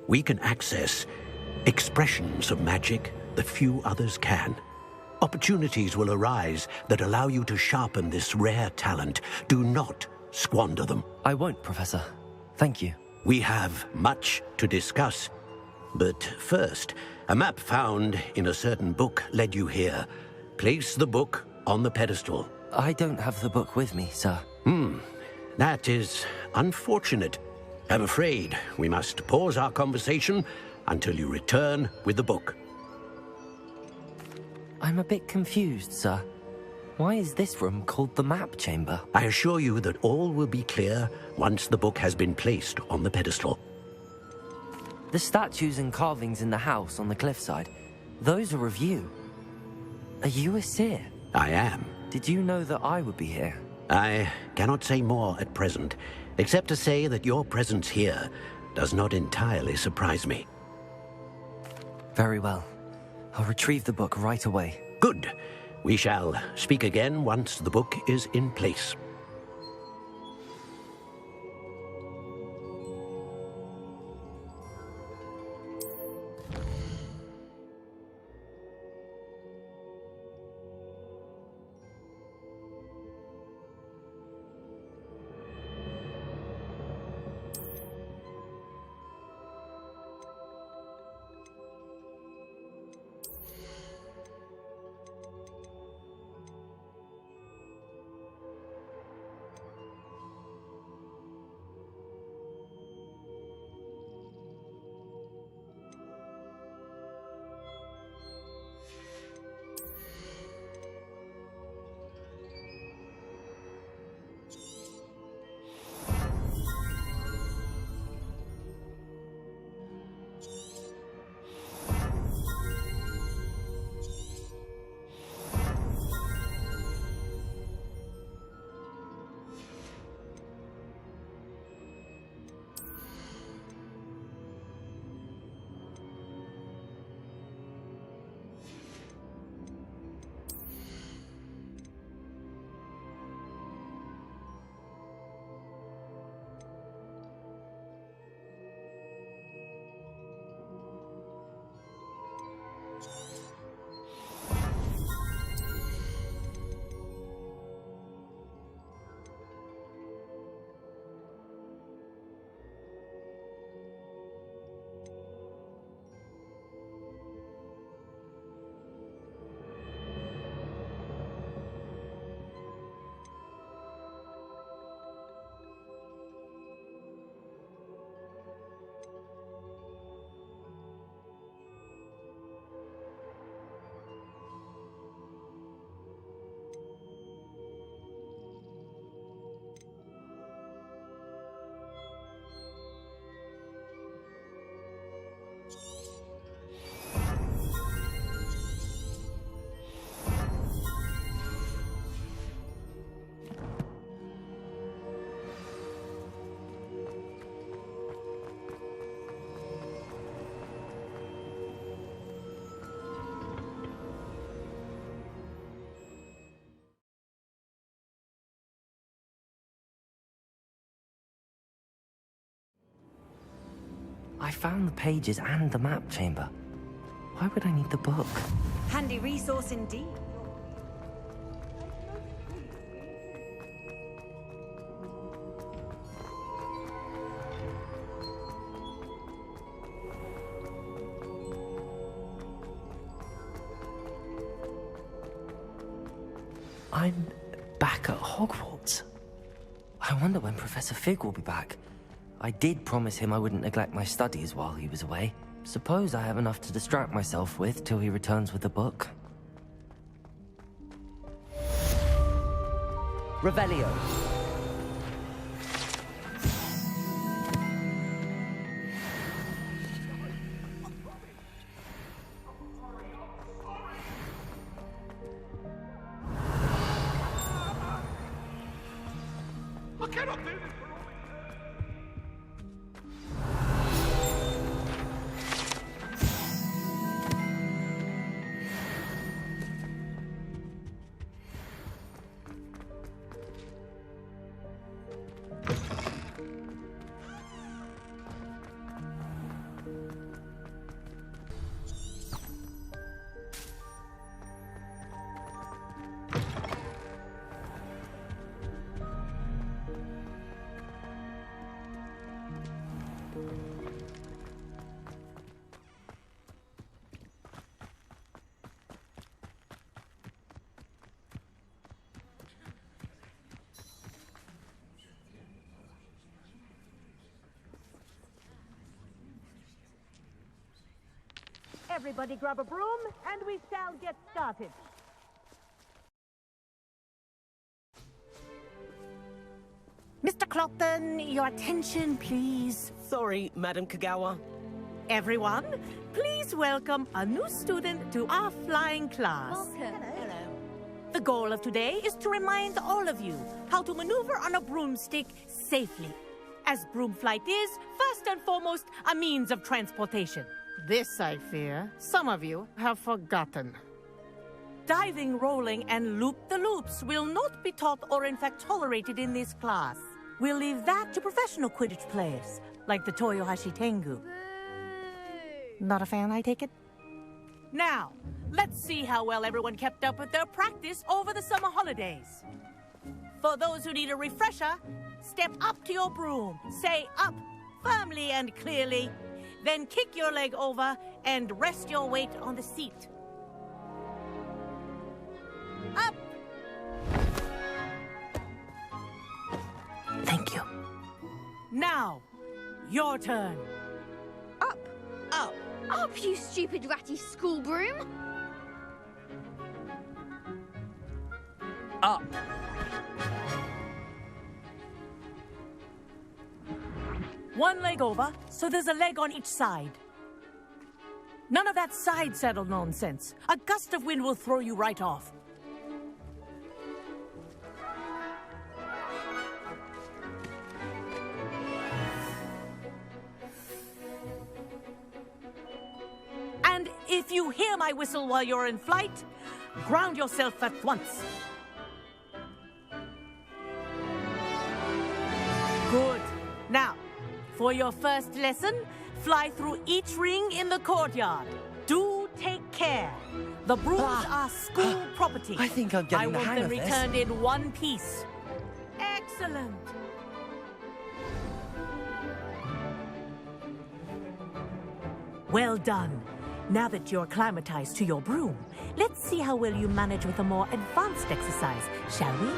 We can access expressions of magic that few others can. Opportunities will arise that allow you to sharpen this rare talent. Do not squander them. I won't, Professor. Thank you. We have much to discuss. But first, a map found in a certain book led you here. Place the book on the pedestal. I don't have the book with me, sir. That is unfortunate. I'm afraid we must pause our conversation until you return with the book. I'm a bit confused, sir. Why is this room called the map chamber? I assure you that all will be clear once the book has been placed on the pedestal. The statues and carvings in the house on the cliffside, those are of you. Are you a seer? I am. Did you know that I would be here? I cannot say more at present, except to say that your presence here does not entirely surprise me. Very well. I'll retrieve the book right away. Good. We shall speak again once the book is in place. I found the pages and the map chamber. Why would I need the book? Handy resource indeed. I'm back at Hogwarts. I wonder when Professor Fig will be back. I did promise him I wouldn't neglect my studies while he was away. Suppose I have enough to distract myself with till he returns with the book. Revelio. cannot do this. Everybody grab a broom, and we shall get started. Mr. Clopton, your attention, please. Sorry, Madam Kagawa. Everyone, please welcome a new student to our flying class. Welcome. Hello. The goal of today is to remind all of you how to maneuver on a broomstick safely, as broom flight is, first and foremost, a means of transportation. This, I fear, some of you have forgotten. Diving, rolling, and loop-the-loops will not be taught or in fact tolerated in this class. We'll leave that to professional Quidditch players, like the Toyohashi Tengu. Not a fan, I take it? Now, let's see how well everyone kept up with their practice over the summer holidays. For those who need a refresher, step up to your broom, say up, firmly and clearly, then kick your leg over and rest your weight on the seat. Up! Thank you. Now, your turn. Up! Up! Up, you stupid ratty school broom! Up! One leg over, so there's a leg on each side. None of that side saddle nonsense. A gust of wind will throw you right off. And if you hear my whistle while you're in flight, ground yourself at once. Good. Now, for your first lesson, fly through each ring in the courtyard. Do take care. The brooms are school property. I think I'm getting the hang I of want them this. returned in one piece. Excellent. Well done. Now that you're acclimatized to your broom, let's see how well you manage with a more advanced exercise, shall we?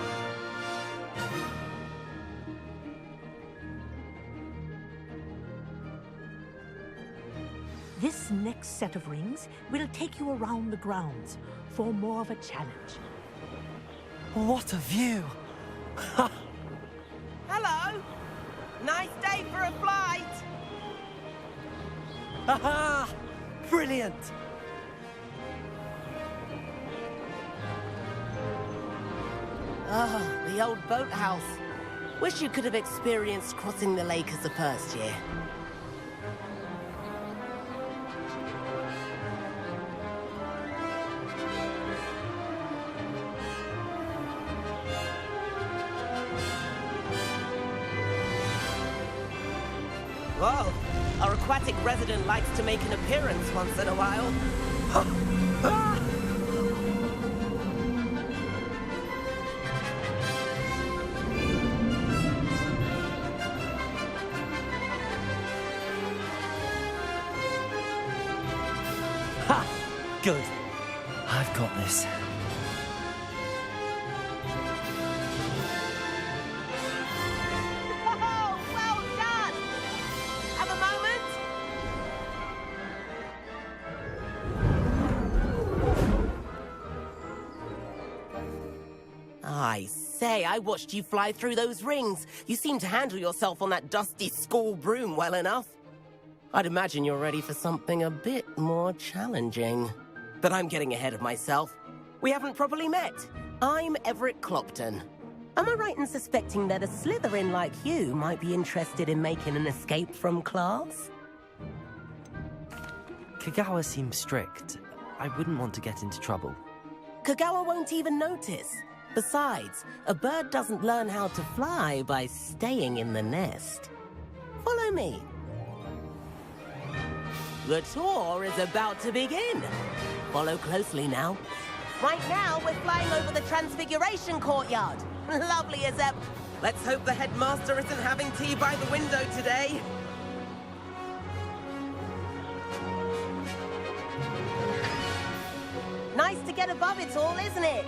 This next set of rings will take you around the grounds for more of a challenge. What a view! Hello! Nice day for a flight! Haha! Brilliant! Oh, the old boathouse. Wish you could have experienced crossing the lake as the first year. Whoa! Our aquatic resident likes to make an appearance once in a while. Ha! Good. I've got this. Oh, well done! Have a moment? I say, I watched you fly through those rings. You seem to handle yourself on that dusty school broom well enough. I'd imagine you're ready for something a bit more challenging. But I'm getting ahead of myself. We haven't properly met. I'm Everett Clopton. Am I right in suspecting that a Slytherin like you might be interested in making an escape from class? Kagawa seems strict. I wouldn't want to get into trouble. Kagawa won't even notice. Besides, a bird doesn't learn how to fly by staying in the nest. Follow me. The tour is about to begin. Follow closely now. Right now, we're flying over the Transfiguration Courtyard. Lovely as ever. Let's hope the headmaster isn't having tea by the window today. Nice to get above it all, isn't it?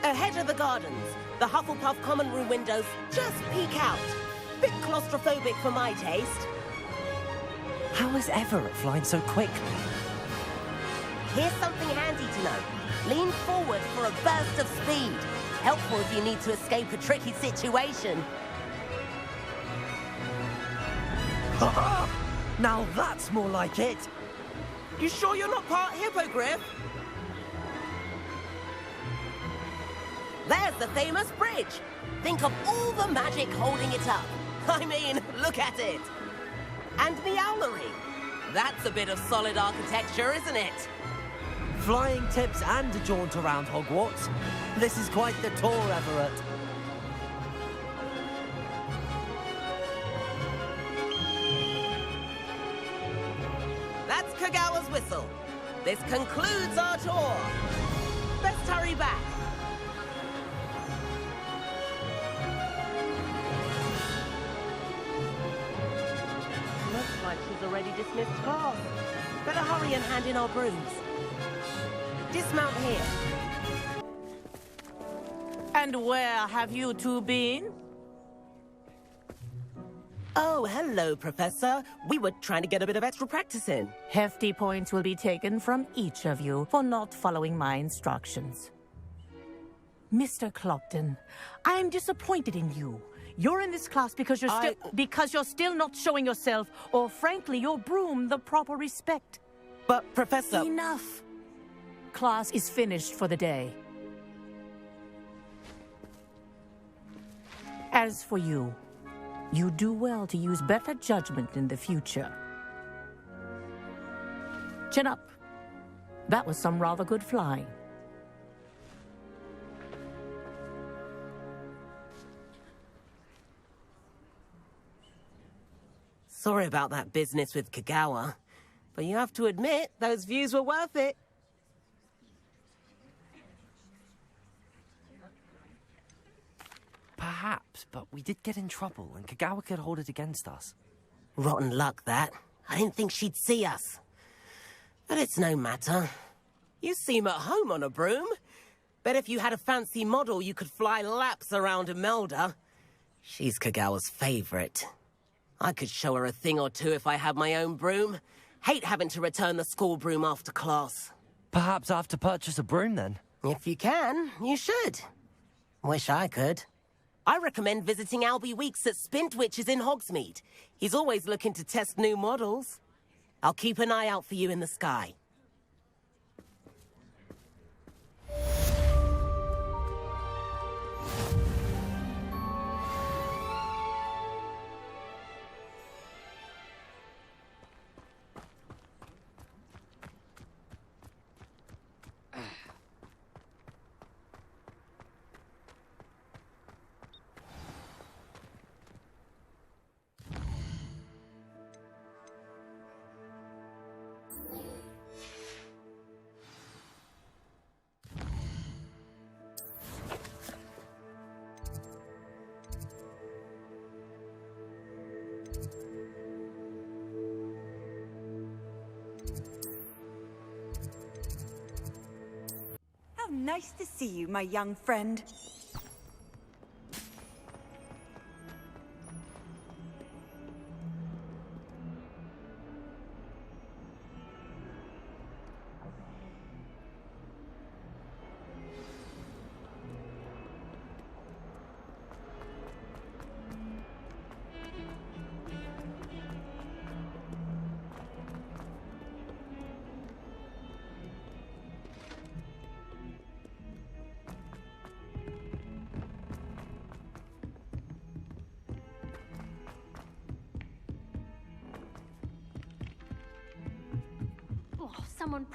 Ahead of the gardens, the Hufflepuff common room windows just peek out. Bit claustrophobic for my taste. How is Everett flying so quickly? Here's something handy to know. Lean forward for a burst of speed. Helpful if you need to escape a tricky situation. Now that's more like it. You sure you're not part hippogriff? There's the famous bridge. Think of all the magic holding it up. I mean, look at it. And the owlery. That's a bit of solid architecture, isn't it? Flying tips and a jaunt around Hogwarts. This is quite the tour, Everett. That's Kagawa's whistle. This concludes our tour. Let's hurry back. Looks like she's already dismissed class. Better hurry and hand in our brooms. Dismount here. And where have you two been? Oh, hello, Professor. We were trying to get a bit of extra practice in. Hefty points will be taken from each of you for not following my instructions. Mr. Clopton, I'm disappointed in you. You're in this class because you're still not showing yourself, or frankly, your broom the proper respect. But, Professor... Enough! Class is finished for the day. As for you, you do well to use better judgment in the future. Chin up. That was some rather good flying. Sorry about that business with Kagawa, but you have to admit, those views were worth it. Perhaps, but we did get in trouble, and Kagawa could hold it against us. Rotten luck, that. I didn't think she'd see us. But it's no matter. You seem at home on a broom. Bet if you had a fancy model, you could fly laps around Imelda. She's Kagawa's favorite. I could show her a thing or two if I had my own broom. Hate having to return the school broom after class. Perhaps I have to purchase a broom, then? If you can, you should. Wish I could. I recommend visiting Albie Weeks at Spintwitches in Hogsmeade. He's always looking to test new models. I'll keep an eye out for you in the sky. Nice to see you, my young friend. someone...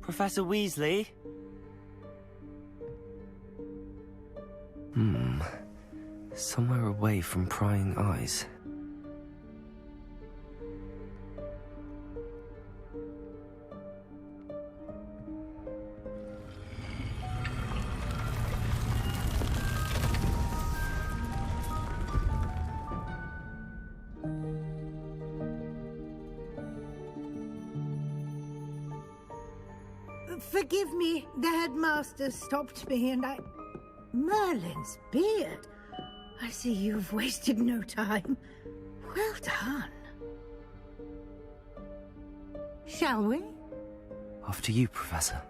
Professor Weasley? Somewhere away from prying eyes. Forgive me, the headmaster stopped me and I... Merlin's beard. I see you've wasted no time. Well done. Shall we? After you, Professor.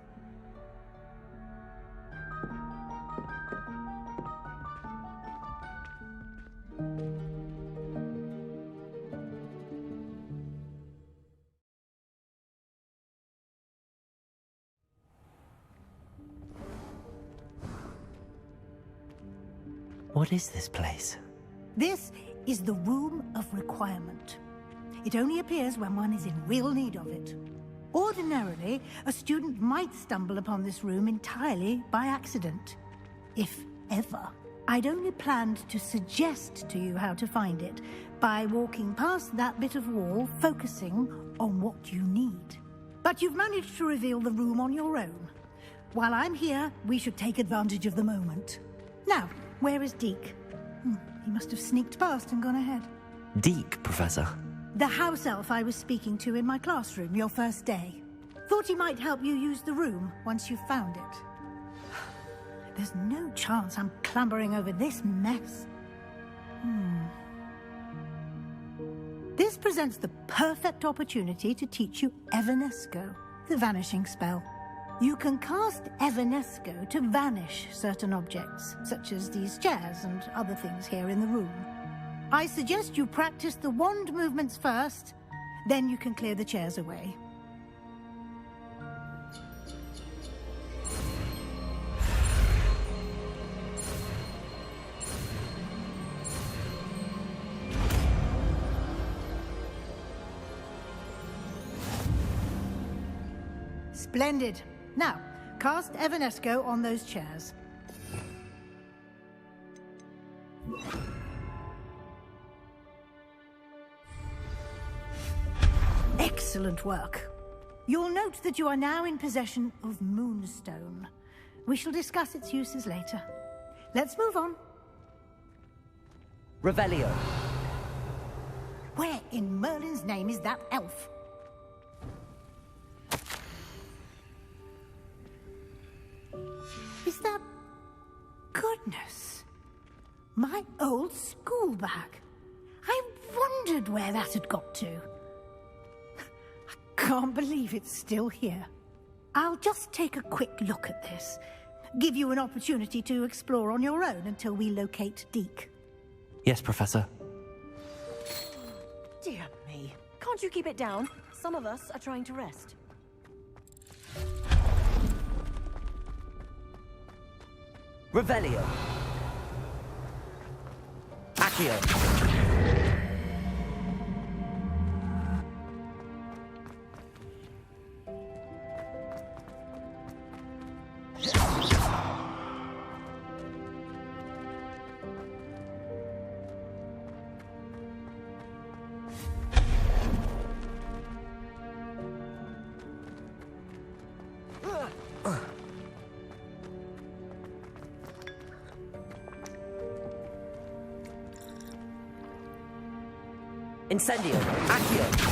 What is this place? This is the Room of Requirement. It only appears when one is in real need of it. Ordinarily, a student might stumble upon this room entirely by accident. If ever. I'd only planned to suggest to you how to find it by walking past that bit of wall, focusing on what you need. But you've managed to reveal the room on your own. While I'm here, we should take advantage of the moment. Now, where is Deke? He must have sneaked past and gone ahead. Deke, Professor. The house elf I was speaking to in my classroom your first day. Thought he might help you use the room once you've found it. There's no chance I'm clambering over this mess. This presents the perfect opportunity to teach you Evanesco, the vanishing spell. You can cast Evanesco to vanish certain objects, such as these chairs and other things here in the room. I suggest you practice the wand movements first, then you can clear the chairs away. Splendid. Now, cast Evanesco on those chairs. Excellent work. You'll note that you are now in possession of Moonstone. We shall discuss its uses later. Let's move on. Revelio. Where in Merlin's name is that elf? Is that... Goodness. My old school bag. I wondered where that had got to. I can't believe it's still here. I'll just take a quick look at this. Give you an opportunity to explore on your own until we locate Deke. Yes, Professor. Dear me. Can't you keep it down? Some of us are trying to rest. Revelio. Accio. Incendio. Accio.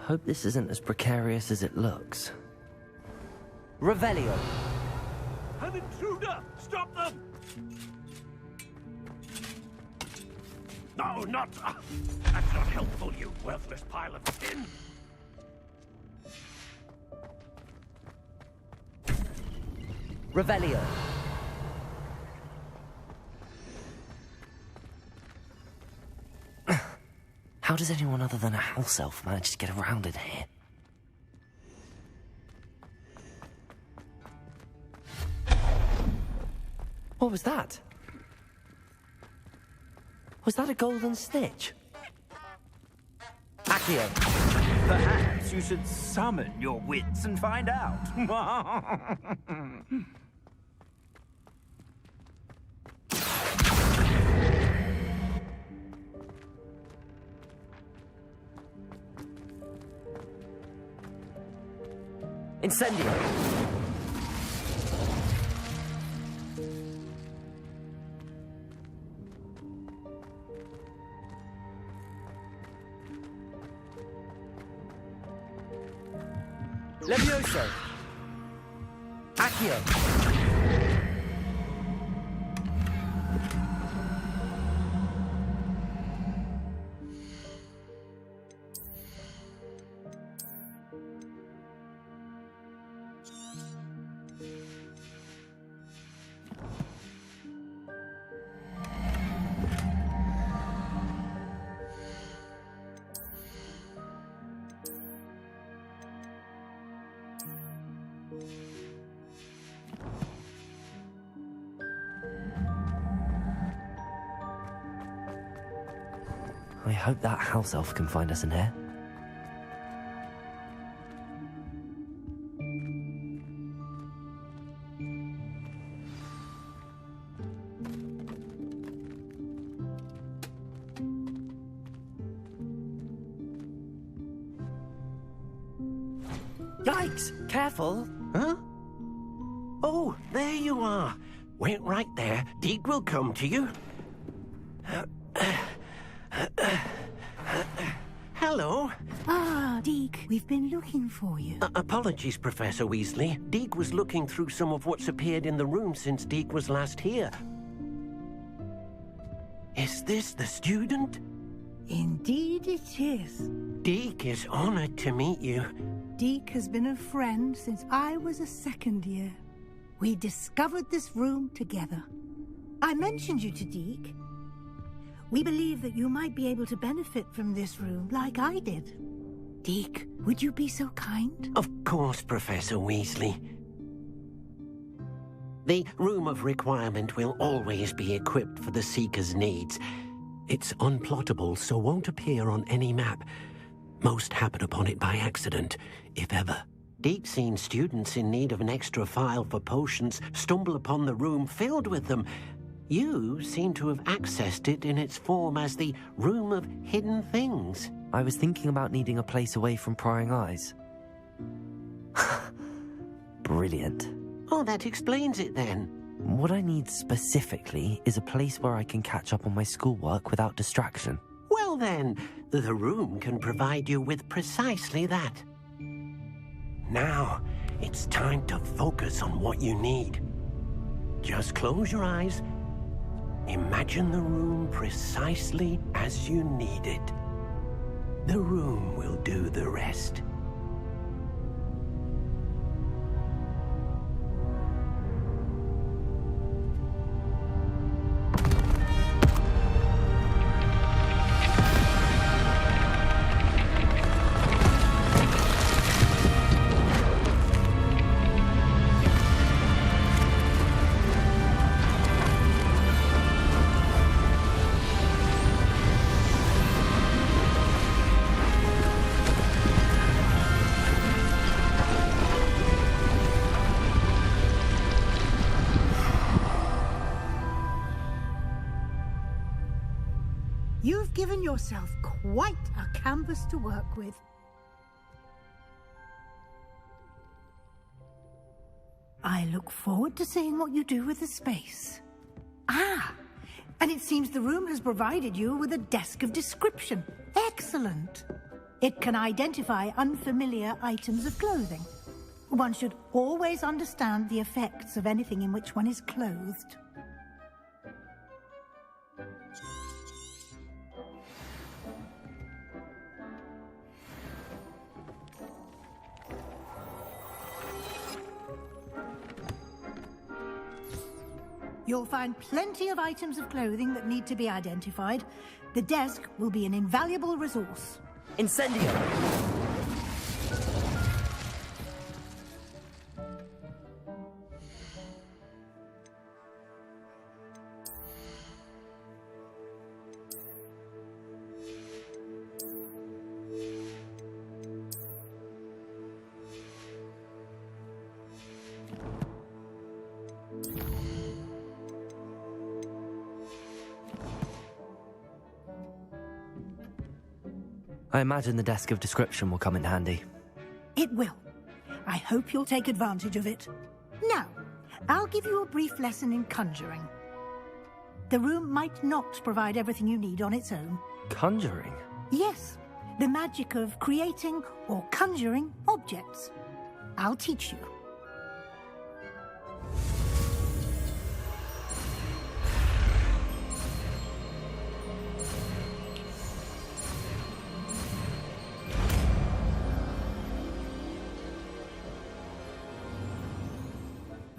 Hope this isn't as precarious as it looks. Revelio. An intruder! Stop them! No, not... that's not helpful, you worthless pile of tin! Revelio. How does anyone other than a house elf manage to get around in here? What was that? Was that a golden snitch? Accio. Perhaps you should summon your wits and find out. Incendio. Levioso. Accio. I hope that house elf can find us in here. Yikes! Careful! Huh? Oh, there you are. Wait right there. Deke will come to you. Hello. Ah, Deke, we've been looking for you. Apologies, Professor Weasley. Deke was looking through some of what's appeared in the room since Deke was last here. Is this the student? Indeed it is. Deke is honored to meet you. Deke has been a friend since I was a second year. We discovered this room together. I mentioned you to Deke. We believe that you might be able to benefit from this room like I did. Deke, would you be so kind? Of course, Professor Weasley. The Room of Requirement will always be equipped for the Seeker's needs. It's unplottable, so won't appear on any map. Most happen upon it by accident, if ever. Deke's seen students in need of an extra file for potions stumble upon the room filled with them. You seem to have accessed it in its form as the Room of Hidden Things. I was thinking about needing a place away from prying eyes. Brilliant. Oh, that explains it then. What I need specifically is a place where I can catch up on my schoolwork without distraction. Well then, the room can provide you with precisely that. Now, it's time to focus on what you need. Just close your eyes. Imagine the room precisely as you need it. The room will do the rest. You've given yourself quite a canvas to work with. I look forward to seeing what you do with the space. Ah, and it seems the room has provided you with a desk of description. Excellent. It can identify unfamiliar items of clothing. One should always understand the effects of anything in which one is clothed. You'll find plenty of items of clothing that need to be identified. The desk will be an invaluable resource. Incendio! I imagine the desk of description will come in handy. It will. I hope you'll take advantage of it. Now, I'll give you a brief lesson in conjuring. The room might not provide everything you need on its own. Conjuring? Yes, the magic of creating or conjuring objects. I'll teach you.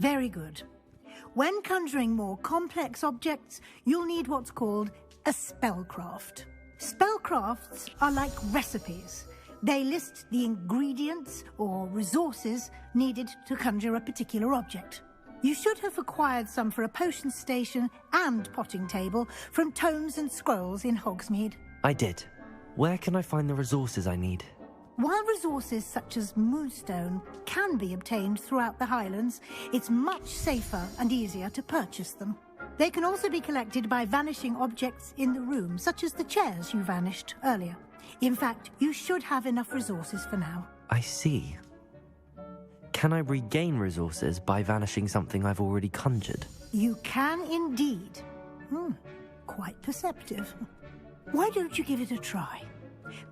Very good. When conjuring more complex objects, you'll need what's called a spellcraft. Spellcrafts are like recipes. They list the ingredients or resources needed to conjure a particular object. You should have acquired some for a potion station and potting table from tomes and scrolls in Hogsmeade. I did. Where can I find the resources I need? While resources such as moonstone can be obtained throughout the Highlands, it's much safer and easier to purchase them. They can also be collected by vanishing objects in the room, such as the chairs you vanished earlier. In fact, you should have enough resources for now. I see. Can I regain resources by vanishing something I've already conjured? You can indeed. Quite perceptive. Why don't you give it a try?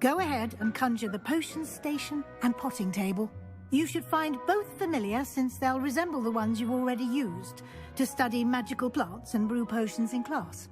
Go ahead and conjure the potion station and potting table. You should find both familiar, since they'll resemble the ones you've already used to study magical plants and brew potions in class.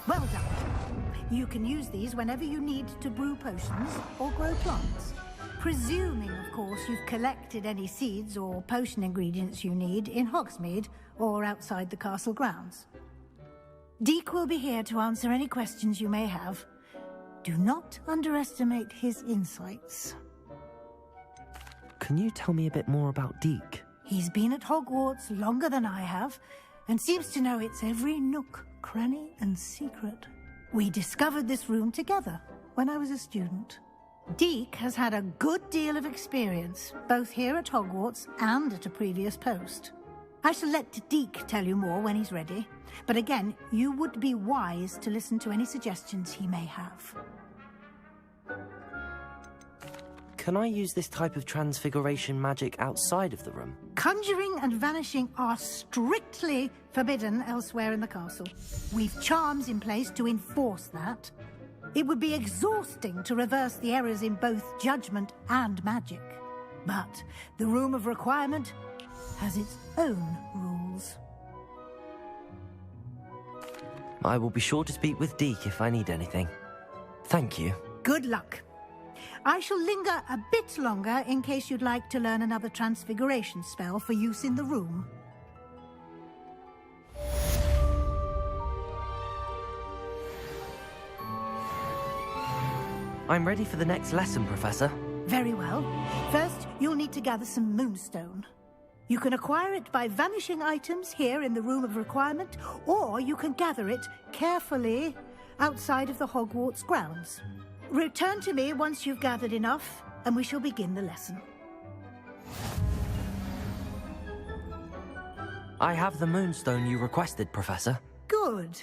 Well done. You can use these whenever you need to brew potions or grow plants. Presuming, of course, you've collected any seeds or potion ingredients you need in Hogsmeade or outside the castle grounds. Deke will be here to answer any questions you may have. Do not underestimate his insights. Can you tell me a bit more about Deke? He's been at Hogwarts longer than I have, and seems to know its every nook, cranny, and secret. We discovered this room together when I was a student. Deke has had a good deal of experience, both here at Hogwarts and at a previous post. I shall let Deke tell you more when he's ready, but again, you would be wise to listen to any suggestions he may have. Can I use this type of transfiguration magic outside of the room? Conjuring and vanishing are strictly forbidden elsewhere in the castle. We've charms in place to enforce that. It would be exhausting to reverse the errors in both judgment and magic. But the Room of Requirement has its own rules. I will be sure to speak with Deke if I need anything. Thank you. Good luck. I shall linger a bit longer in case you'd like to learn another transfiguration spell for use in the room. I'm ready for the next lesson, Professor. Very well. First, you'll need to gather some moonstone. You can acquire it by vanishing items here in the Room of Requirement, or you can gather it carefully outside of the Hogwarts grounds. Return to me once you've gathered enough, and we shall begin the lesson. I have the moonstone you requested, Professor. Good.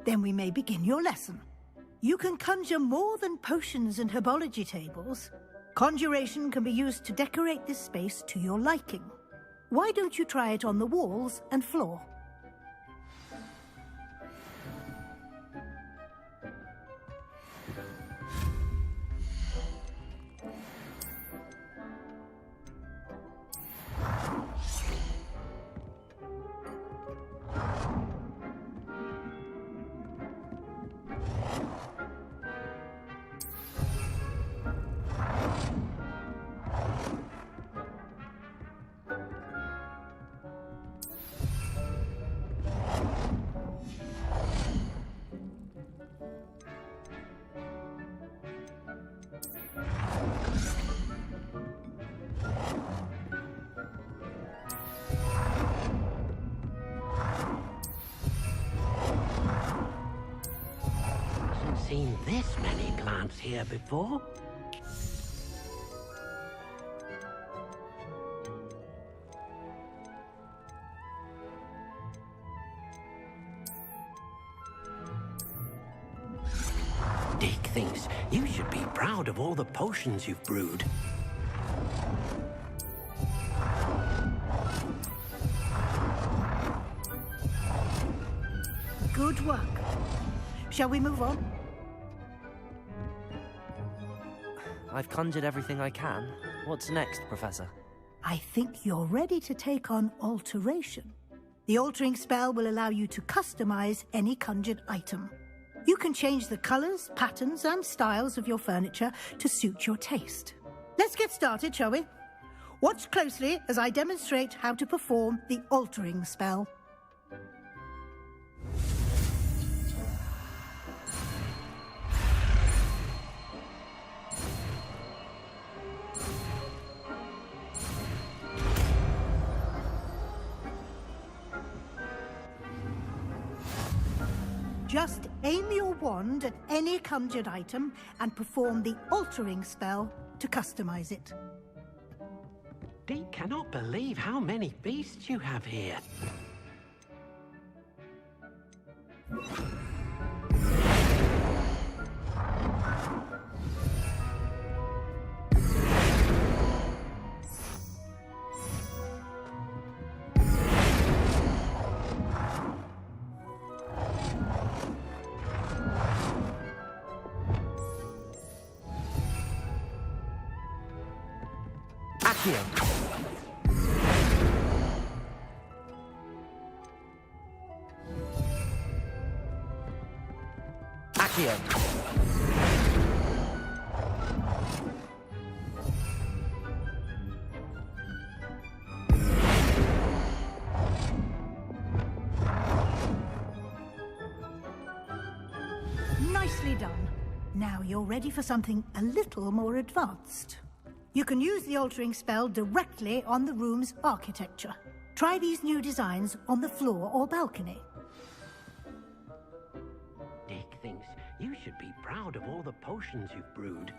Then we may begin your lesson. You can conjure more than potions and herbology tables. Conjuration can be used to decorate this space to your liking. Why don't you try it on the walls and floor? Seen this many plants here before. Deke thinks you should be proud of all the potions you've brewed. Good work. Shall we move on? I've conjured everything I can. What's next, Professor? I think you're ready to take on alteration. The altering spell will allow you to customize any conjured item. You can change the colors, patterns, and styles of your furniture to suit your taste. Let's get started, shall we? Watch closely as I demonstrate how to perform the altering spell. Just aim your wand at any conjured item and perform the altering spell to customize it. Deke cannot believe how many beasts you have here. Accio. Nicely done. Now you're ready for something a little more advanced. You can use the altering spell directly on the room's architecture. Try these new designs on the floor or balcony. Dick thinks you should be proud of all the potions you've brewed.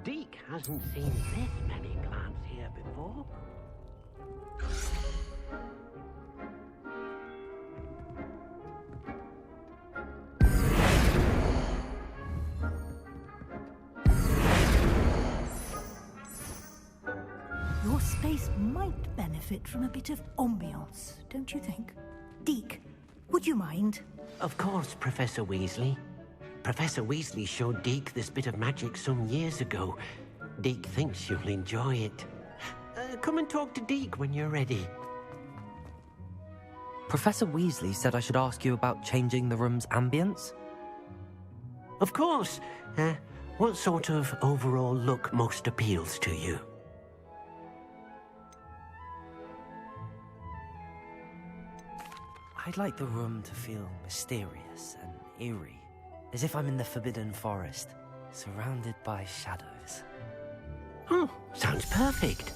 Deke hasn't seen this many plants here before. Your space might benefit from a bit of ambiance, don't you think? Deke, would you mind? Of course, Professor Weasley. Professor Weasley showed Deke this bit of magic some years ago. Deke thinks you'll enjoy it. Come and talk to Deke when you're ready. Professor Weasley said I should ask you about changing the room's ambience? Of course. What sort of overall look most appeals to you? I'd like the room to feel mysterious and eerie, as if I'm in the Forbidden Forest, surrounded by shadows. Oh, sounds perfect.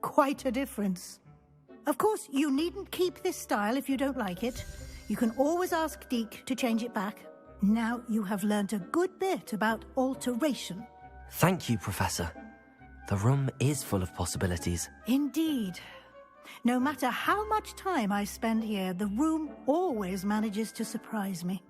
Quite a difference. Of course, you needn't keep this style if you don't like it. You can always ask Deke to change it back. Now you have learnt a good bit about alteration. Thank you, Professor. The room is full of possibilities. Indeed. No matter how much time I spend here, the room always manages to surprise me.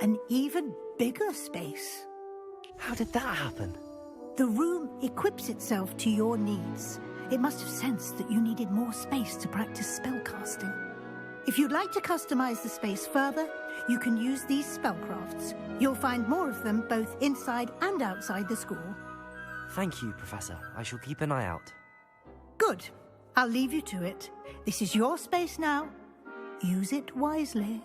An even bigger space. How did that happen? The room equips itself to your needs. It must have sensed that you needed more space to practice spellcasting. If you'd like to customize the space further, you can use these spellcrafts. You'll find more of them both inside and outside the school. Thank you, Professor. I shall keep an eye out. Good. I'll leave you to it. This is your space now. Use it wisely.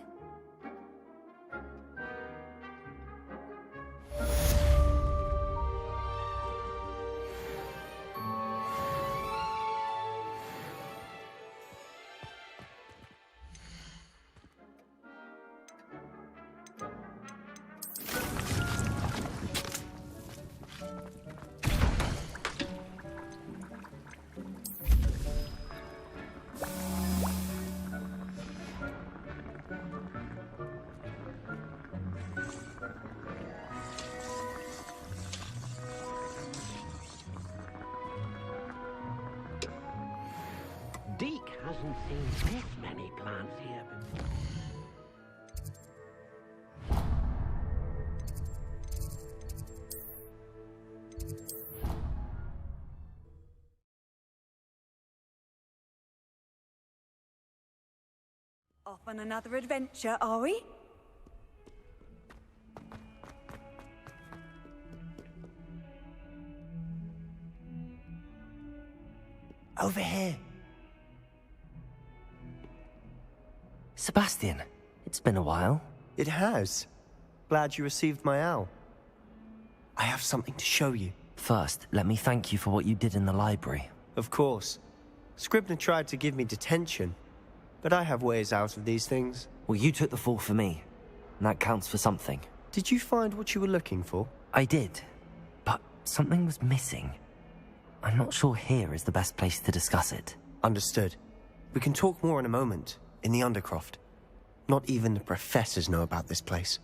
Deke hasn't seen this many plants here before. Off on another adventure, are we? Over here. Sebastian, it's been a while. It has. Glad you received my owl. I have something to show you. First, let me thank you for what you did in the library. Of course. Scribner tried to give me detention, but I have ways out of these things. Well, you took the fall for me, and that counts for something. Did you find what you were looking for? I did, but something was missing. I'm not sure here is the best place to discuss it. Understood. We can talk more in a moment, in the Undercroft. Not even the professors know about this place.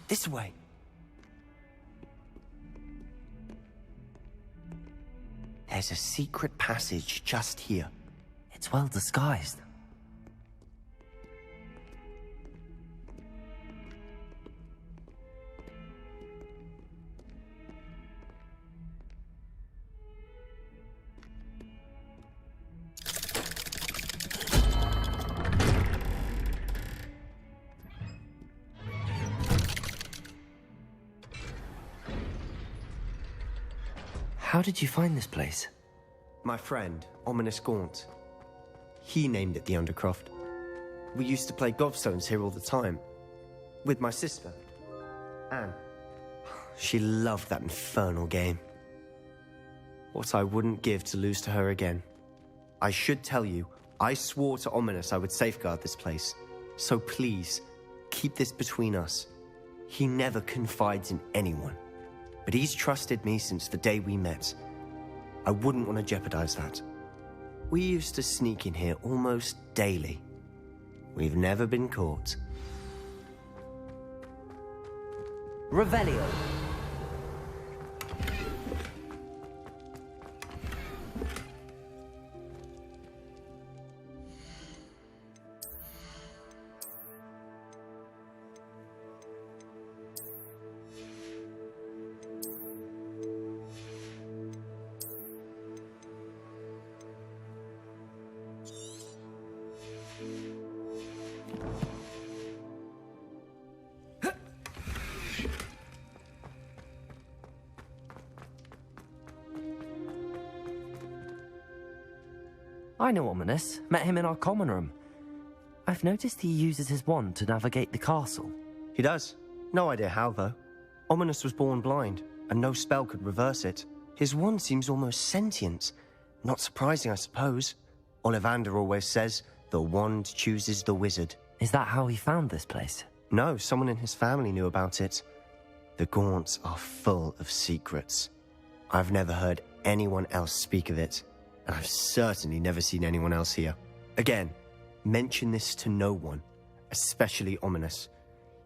This way. There's a secret passage just here. It's well disguised. How did you find this place? My friend, Ominous Gaunt. He named it the Undercroft. We used to play gobstones here all the time. With my sister, Anne. She loved that infernal game. What I wouldn't give to lose to her again. I should tell you, I swore to Ominous I would safeguard this place. So please, keep this between us. He never confides in anyone. But he's trusted me since the day we met. I wouldn't want to jeopardize that. We used to sneak in here almost daily. We've never been caught. Revelio. I know Ominous. Met him in our common room. I've noticed he uses his wand to navigate the castle. He does. No idea how, though. Ominous was born blind, and no spell could reverse it. His wand seems almost sentient. Not surprising, I suppose. Ollivander always says, the wand chooses the wizard. Is that how he found this place? No, someone in his family knew about it. The Gaunts are full of secrets. I've never heard anyone else speak of it. And I've certainly never seen anyone else here. Again, mention this to no one, especially Ominous.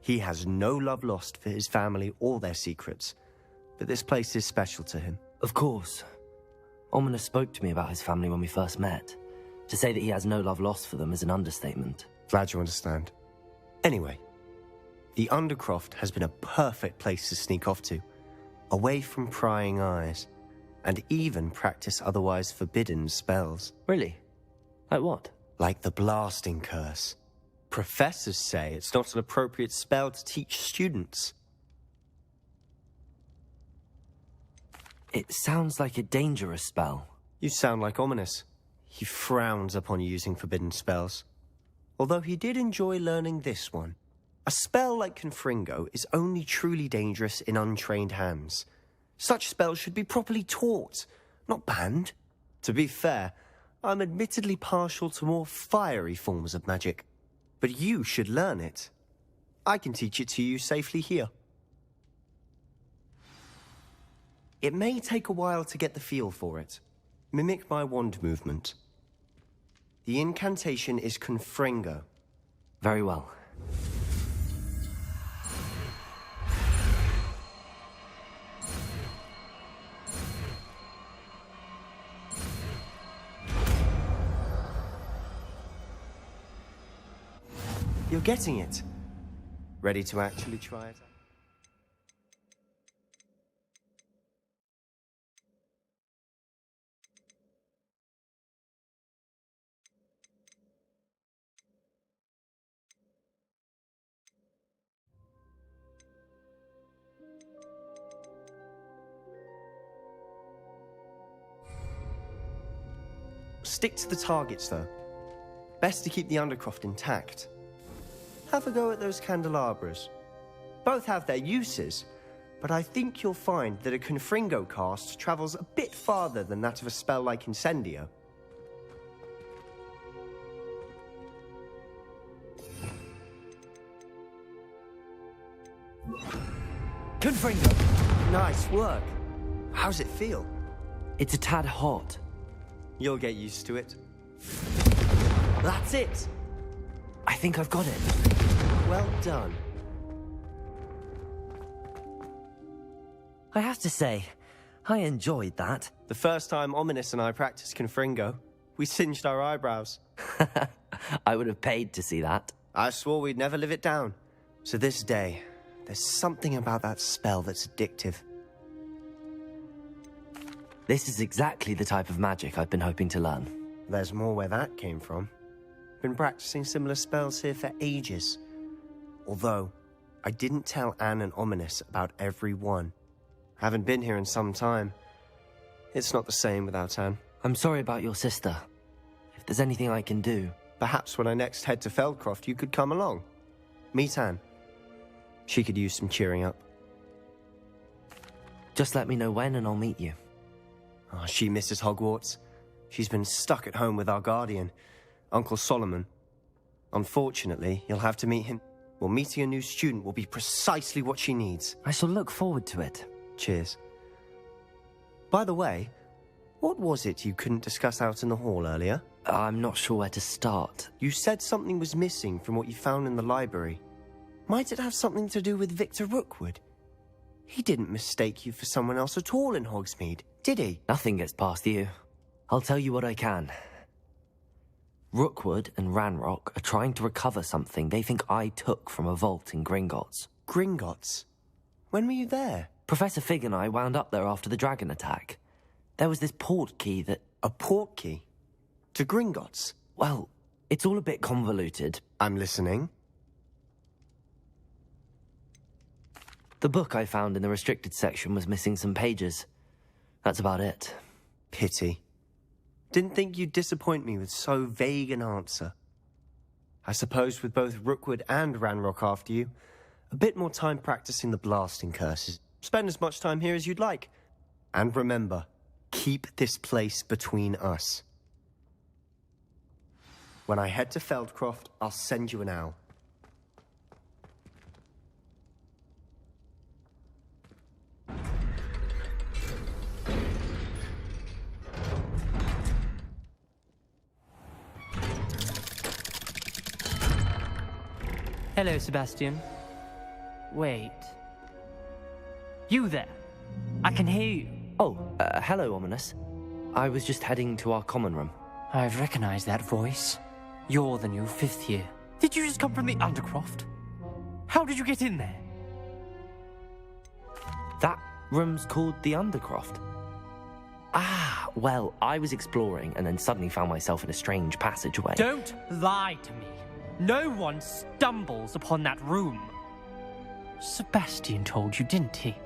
He has no love lost for his family or their secrets, but this place is special to him. Of course. Ominous spoke to me about his family when we first met. To say that he has no love lost for them is an understatement. Glad you understand. Anyway, the Undercroft has been a perfect place to sneak off to, away from prying eyes. And even practice otherwise forbidden spells. Really? Like what? Like the blasting curse. Professors say it's not an appropriate spell to teach students. It sounds like a dangerous spell. You sound like Ominous. He frowns upon using forbidden spells. Although he did enjoy learning this one. A spell like Confringo is only truly dangerous in untrained hands. Such spells should be properly taught, not banned. To be fair, I'm admittedly partial to more fiery forms of magic. But you should learn it. I can teach it to you safely here. It may take a while to get the feel for it. Mimic my wand movement. The incantation is Confringo. Very well. You're getting it. Ready to actually try it? Stick to the targets, though. Best to keep the Undercroft intact. Have a go at those candelabras. Both have their uses, but I think you'll find that a Confringo cast travels a bit farther than that of a spell like Incendio. Confringo! Nice work. How's it feel? It's a tad hot. You'll get used to it. That's it! I think I've got it. Well done. I have to say, I enjoyed that. The first time Ominous and I practiced Confringo, we singed our eyebrows. I would have paid to see that. I swore we'd never live it down. So this day, there's something about that spell that's addictive. This is exactly the type of magic I've been hoping to learn. There's more where that came from. Been practicing similar spells here for ages. Although, I didn't tell Anne and Ominous about every one. Haven't been here in some time. It's not the same without Anne. I'm sorry about your sister. If there's anything I can do... Perhaps when I next head to Feldcroft, you could come along. Meet Anne. She could use some cheering up. Just let me know when and I'll meet you. Oh, she misses Hogwarts. She's been stuck at home with our guardian, Uncle Solomon. Unfortunately, you'll have to meet him. Well, meeting a new student will be precisely what she needs. I shall look forward to it. Cheers. By the way, what was it you couldn't discuss out in the hall earlier? I'm not sure where to start. You said something was missing from what you found in the library. Might it have something to do with Victor Rookwood? He didn't mistake you for someone else at all in Hogsmeade, did he? Nothing gets past you. I'll tell you what I can. Rookwood and Ranrock are trying to recover something they think I took from a vault in Gringotts. Gringotts? When were you there? Professor Fig and I wound up there after the dragon attack. There was this port key that... A port key? To Gringotts? Well, it's all a bit convoluted. I'm listening. The book I found in the restricted section was missing some pages. That's about it. Pity. Didn't think you'd disappoint me with so vague an answer. I suppose with both Rookwood and Ranrock after you, a bit more time practicing the blasting curses. Spend as much time here as you'd like. And remember, keep this place between us. When I head to Feldcroft, I'll send you an owl. Hello, Sebastian. Wait. You there? I can hear you. Oh, hello, Ominous. I was just heading to our common room. I've recognized that voice. You're the new 5th year. Did you just come from the Undercroft? How did you get in there? That room's called the Undercroft. Ah, well, I was exploring and then suddenly found myself in a strange passageway. Don't lie to me. No one stumbles upon that room. Sebastian told you, didn't he?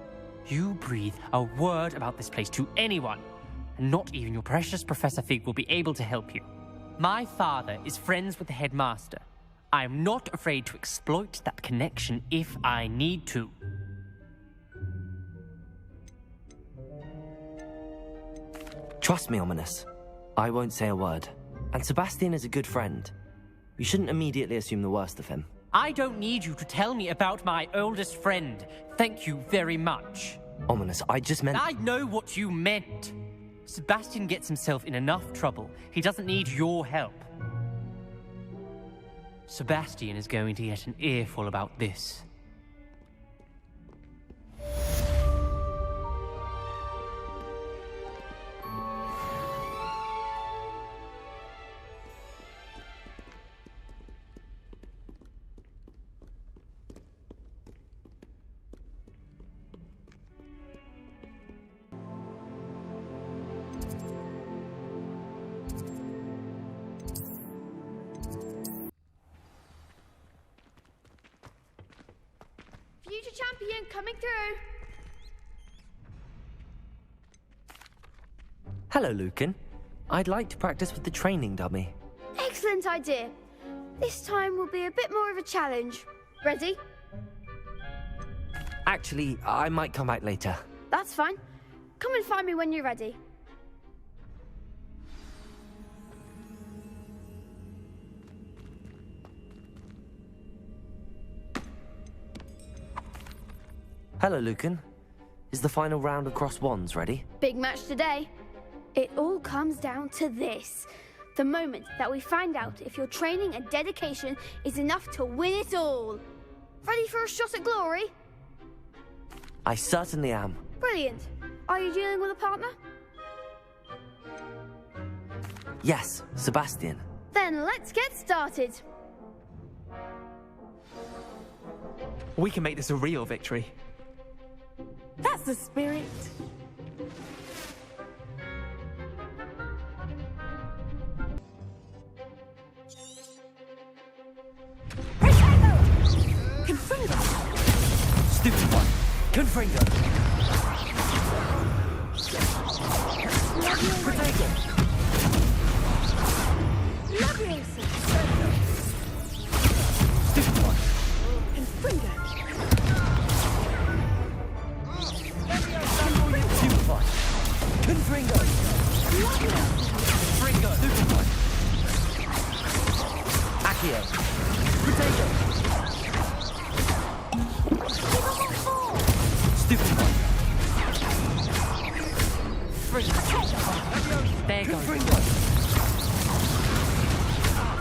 You breathe a word about this place to anyone, and not even your precious Professor Fig will be able to help you. My father is friends with the headmaster. I am not afraid to exploit that connection if I need to. Trust me, Ominous. I won't say a word. And Sebastian is a good friend. You shouldn't immediately assume the worst of him. I don't need you to tell me about my oldest friend. Thank you very much. Ominous, I just meant... I know what you meant. Sebastian gets himself in enough trouble. He doesn't need your help. Sebastian is going to get an earful about this. Future champion coming through. Hello, Lucan. I'd like to practice with the training dummy. Excellent idea. This time will be a bit more of a challenge. Ready? Actually, I might come back later. That's fine. Come and find me when you're ready. Hello, Lucan. Is the final round of Cross Wands ready? Big match today. It all comes down to this. The moment that we find out if your training and dedication is enough to win it all. Ready for a shot at glory? I certainly am. Brilliant. Are you dealing with a partner? Yes, Sebastian. Then let's get started. We can make this a real victory. That's the spirit. Confringo! Stupid one! Confringo! Protego! Stupid one! Confringo! Stupid one! Confringo! Confringo! Stupid one! Accio! Protego! Stupid one! There goes. Confringo!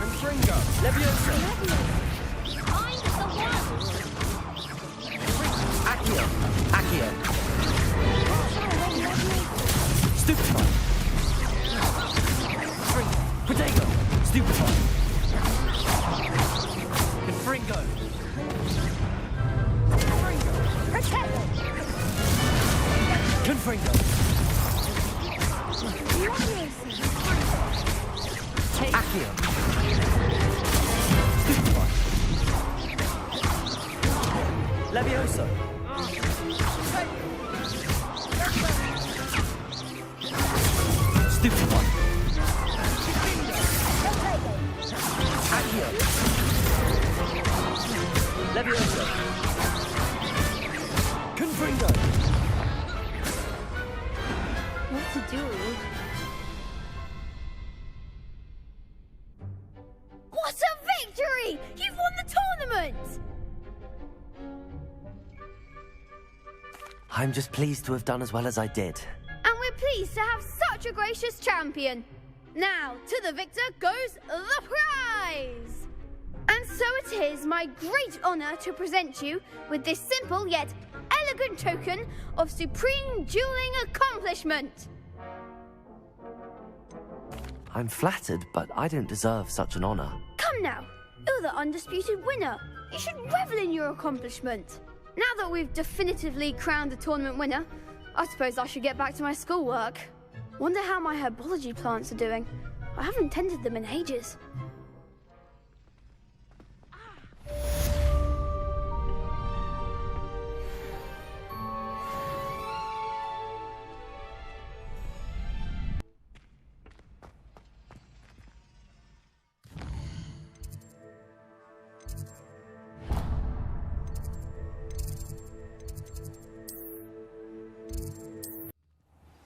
Confringo! Leviosa! Accio! Accio! Stupid one! Protego! Stupid one! Confringo! Confringo! Accio! Stupid one! Levioso! Stupid one! Accio! Levioso! Confringo! What to do? What a victory! You've won the tournament! I'm just pleased to have done as well as I did. And we're pleased to have such a gracious champion. Now, to the victor goes the prize! And so it is my great honor to present you with this simple yet elegant token of supreme dueling accomplishment. I'm flattered, but I don't deserve such an honor. Come now, you're the undisputed winner. You should revel in your accomplishment. Now that we've definitively crowned the tournament winner, I suppose I should get back to my schoolwork. Wonder how my herbology plants are doing. I haven't tended them in ages.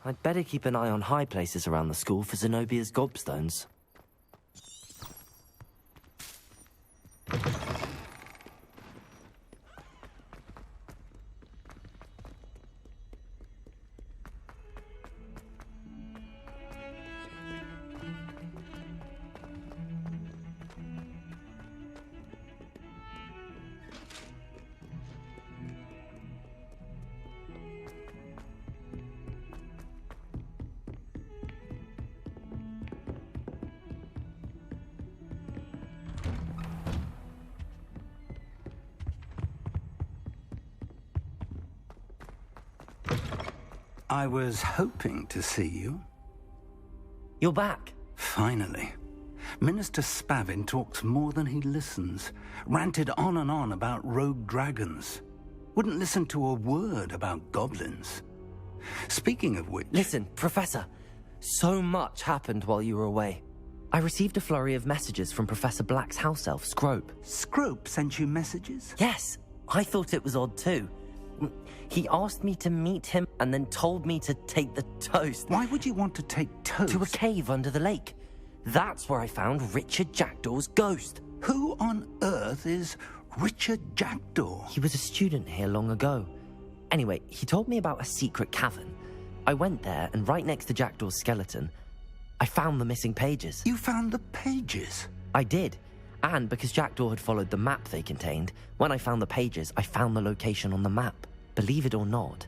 I'd better keep an eye on high places around the school for Zenobia's gobstones. I was hoping to see you. You're back. Finally. Minister Spavin talks more than he listens. Ranted on and on about rogue dragons. Wouldn't listen to a word about goblins. Speaking of which... Listen, Professor. So much happened while you were away. I received a flurry of messages from Professor Black's house elf, Scrope. Scrope sent you messages? Yes. I thought it was odd too. He asked me to meet him and then told me to take the toast. Why would you want to take toast? To a cave under the lake. That's where I found Richard Jackdaw's ghost. Who on earth is Richard Jackdaw? He was a student here long ago. Anyway, he told me about a secret cavern. I went there, and right next to Jackdaw's skeleton, I found the missing pages. You found the pages? I did. And because Jackdaw had followed the map they contained, when I found the pages, I found the location on the map. Believe it or not,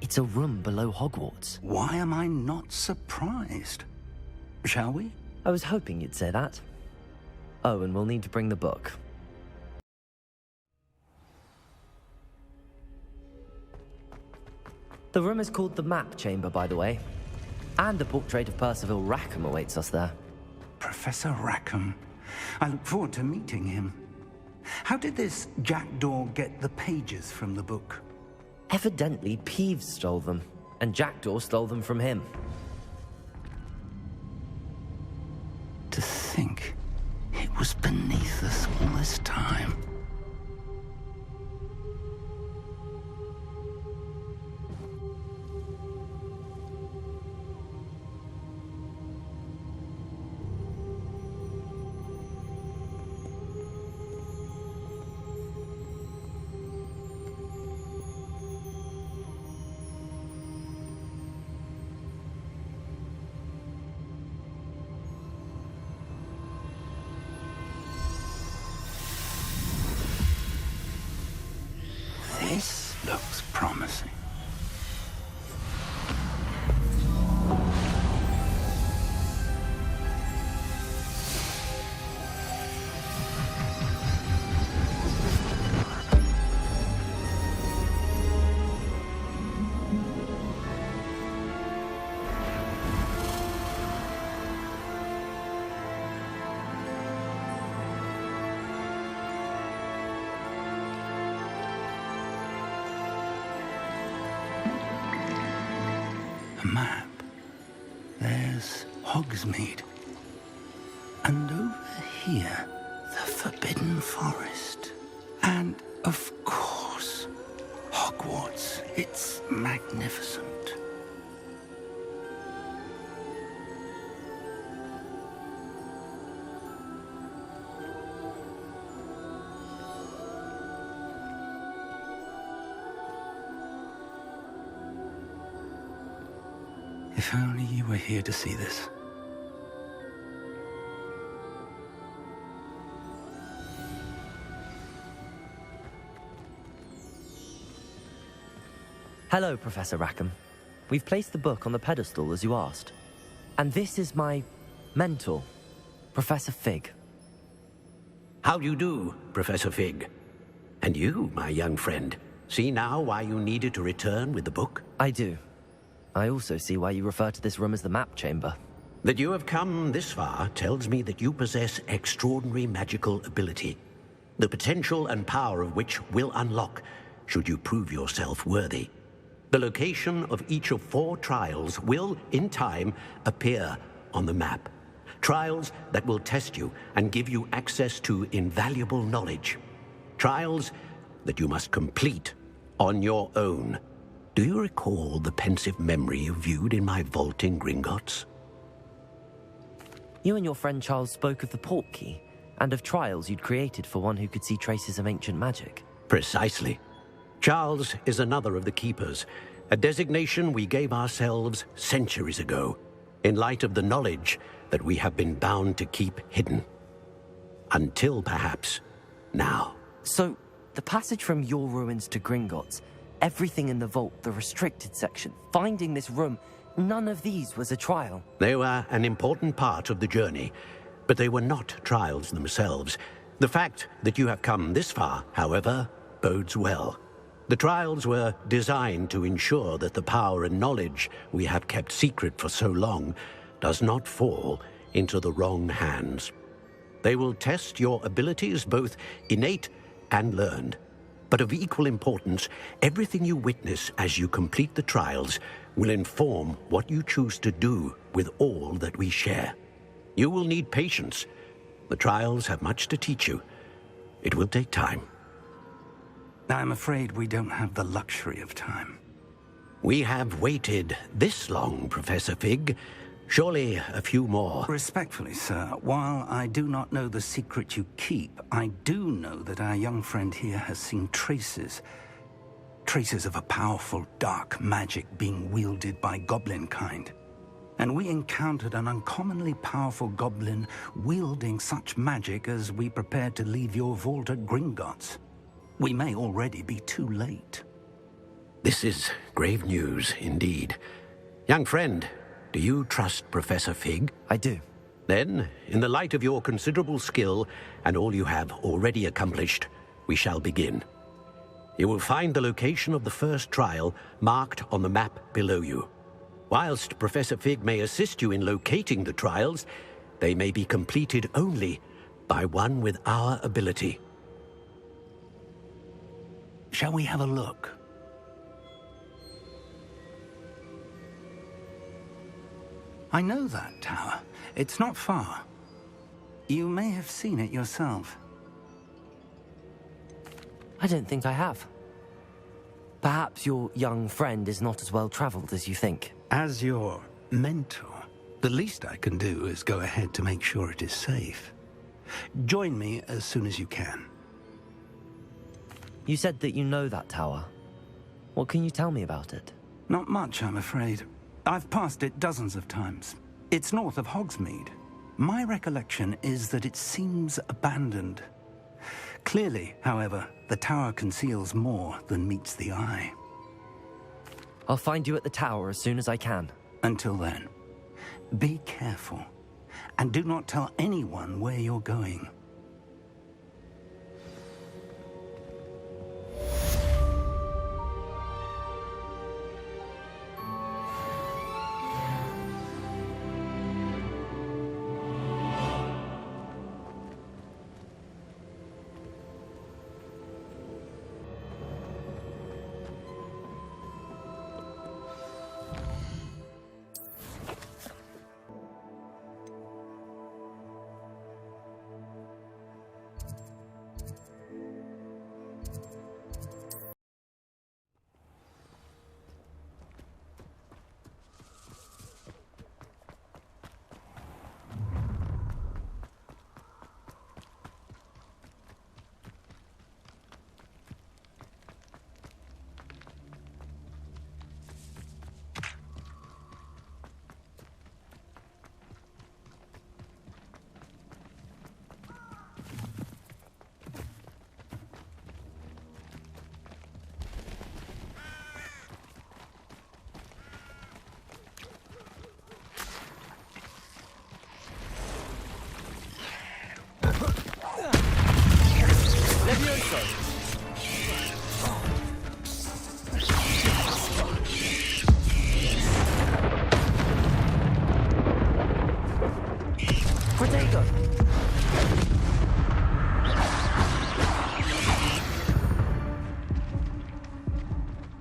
It's a room below Hogwarts. Why am I not surprised? Shall we? I was hoping you'd say that. Oh, and we'll need to bring the book. The room is called the Map Chamber, by the way. And a portrait of Percival Rackham awaits us there. Professor Rackham. I look forward to meeting him. How did this Jackdaw get the pages from the book? Evidently, Peeves stole them, and Jackdaw stole them from him. To think it was beneath us all this time. This looks promising. Map. There's Hogsmeade. And over here, the Forbidden Forest. And, of course, Hogwarts. It's magnificent. If only you were here to see this. Hello, Professor Rackham. We've placed the book on the pedestal as you asked. And this is my mentor, Professor Fig. How do you do, Professor Fig? And you, my young friend, see now why you needed to return with the book? I do. I also see why you refer to this room as the Map Chamber. That you have come this far tells me that you possess extraordinary magical ability, the potential and power of which will unlock should you prove yourself worthy. The location of each of 4 trials will, in time, appear on the map. Trials that will test you and give you access to invaluable knowledge. Trials that you must complete on your own. Do you recall the pensive memory you viewed in my vault in Gringotts? You and your friend Charles spoke of the Portkey, and of trials you'd created for one who could see traces of ancient magic. Precisely. Charles is another of the Keepers, a designation we gave ourselves centuries ago, in light of the knowledge that we have been bound to keep hidden. Until, perhaps, now. So, the passage from your ruins to Gringotts, everything in the vault, the restricted section, finding this room, none of these was a trial. They were an important part of the journey, but they were not trials themselves. The fact that you have come this far, however, bodes well. The trials were designed to ensure that the power and knowledge we have kept secret for so long does not fall into the wrong hands. They will test your abilities, both innate and learned. But of equal importance, everything you witness as you complete the trials will inform what you choose to do with all that we share. You will need patience. The trials have much to teach you. It will take time. I'm afraid we don't have the luxury of time. We have waited this long, Professor Fig. Surely a few more. Respectfully, sir, while I do not know the secret you keep, I do know that our young friend here has seen traces of a powerful dark magic being wielded by goblin kind. And we encountered an uncommonly powerful goblin wielding such magic as we prepared to leave your vault at Gringotts. We may already be too late. This is grave news indeed. Young friend, do you trust Professor Fig? I do. Then, in the light of your considerable skill and all you have already accomplished, we shall begin. You will find the location of the first trial marked on the map below you. Whilst Professor Fig may assist you in locating the trials, they may be completed only by one with our ability. Shall we have a look? I know that tower. It's not far. You may have seen it yourself. I don't think I have. Perhaps your young friend is not as well traveled as you think. As your mentor, the least I can do is go ahead to make sure it is safe. Join me as soon as you can. You said that you know that tower. What can you tell me about it? Not much, I'm afraid. I've passed it dozens of times. It's north of Hogsmeade. My recollection is that it seems abandoned. Clearly, however, the tower conceals more than meets the eye. I'll find you at the tower as soon as I can. Until then, be careful, and do not tell anyone where you're going.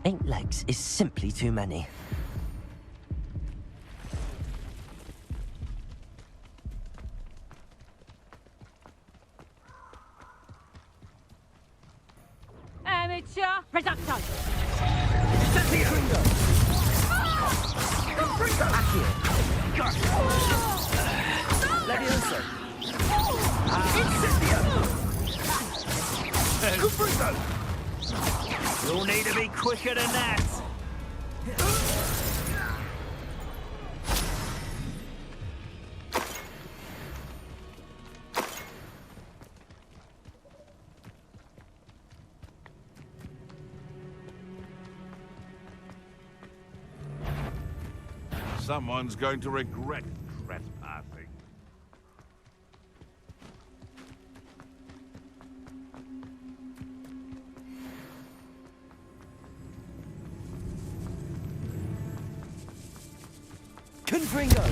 Eight legs is simply too many. Amateur production. Levioso. You'll need to be quicker than that. Someone's going to regret trespassing. Confringo!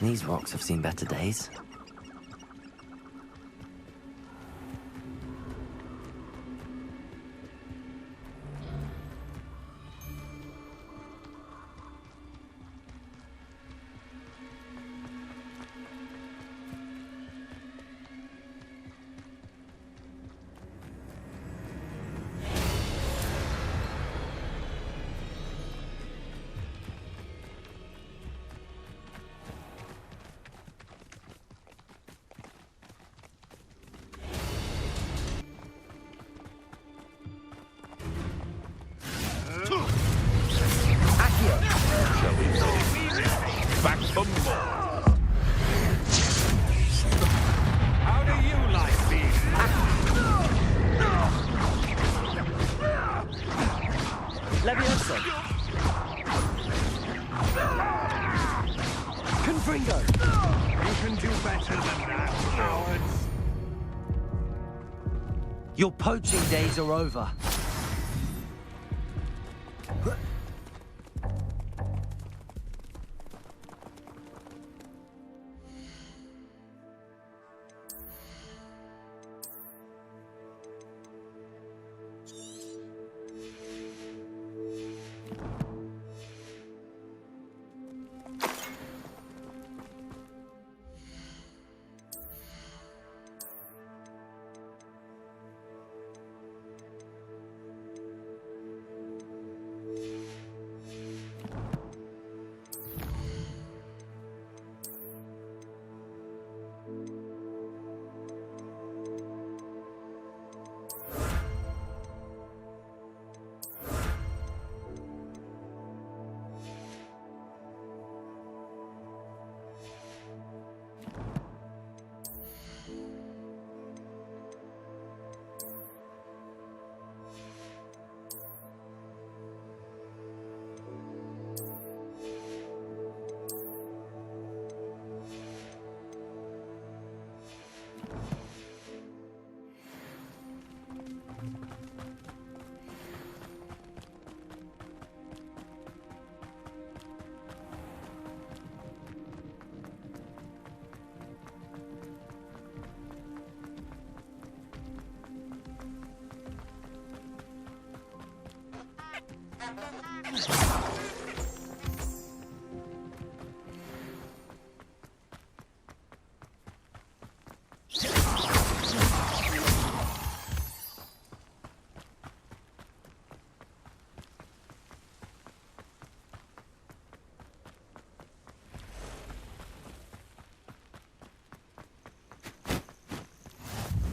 These rocks have seen better days. Your poaching days are over.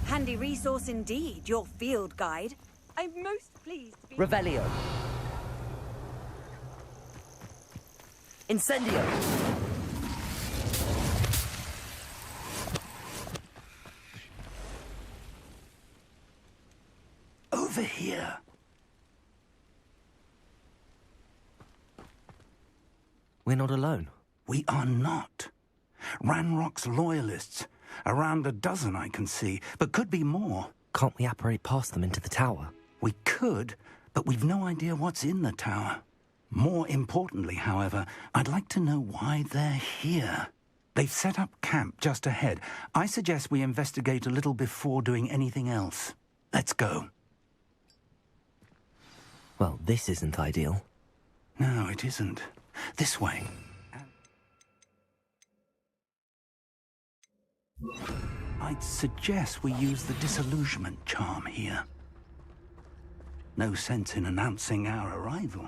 Handy resource indeed, your field guide. I'm most pleased to be... Revelio. Incendio. Over here. We're not alone. We are not. Ranrock's loyalists. Around a dozen I can see, but could be more. Can't we apparate past them into the tower? We could, but we've no idea what's in the tower. More importantly, however, I'd like to know why they're here. They've set up camp just ahead. I suggest we investigate a little before doing anything else. Let's go. Well, this isn't ideal. No, it isn't. This way. I'd suggest we use the disillusionment charm here. No sense in announcing our arrival.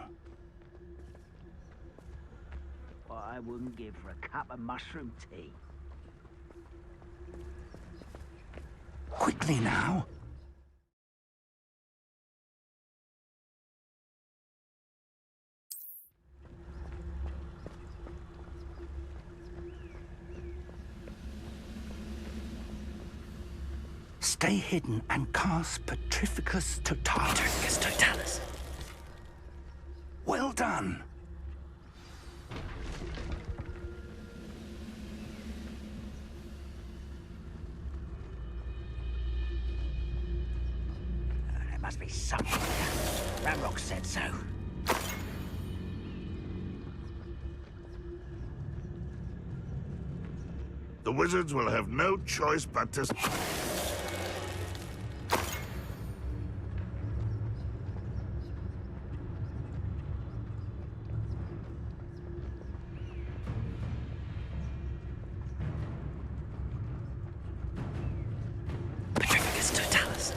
What I wouldn't give for a cup of mushroom tea. Quickly now. Stay hidden and cast Petrificus Totalis. Petrificus Totalis. Well done. There must be something there. Ranrock said so. The wizards will have no choice but to... Petrificus Totalis.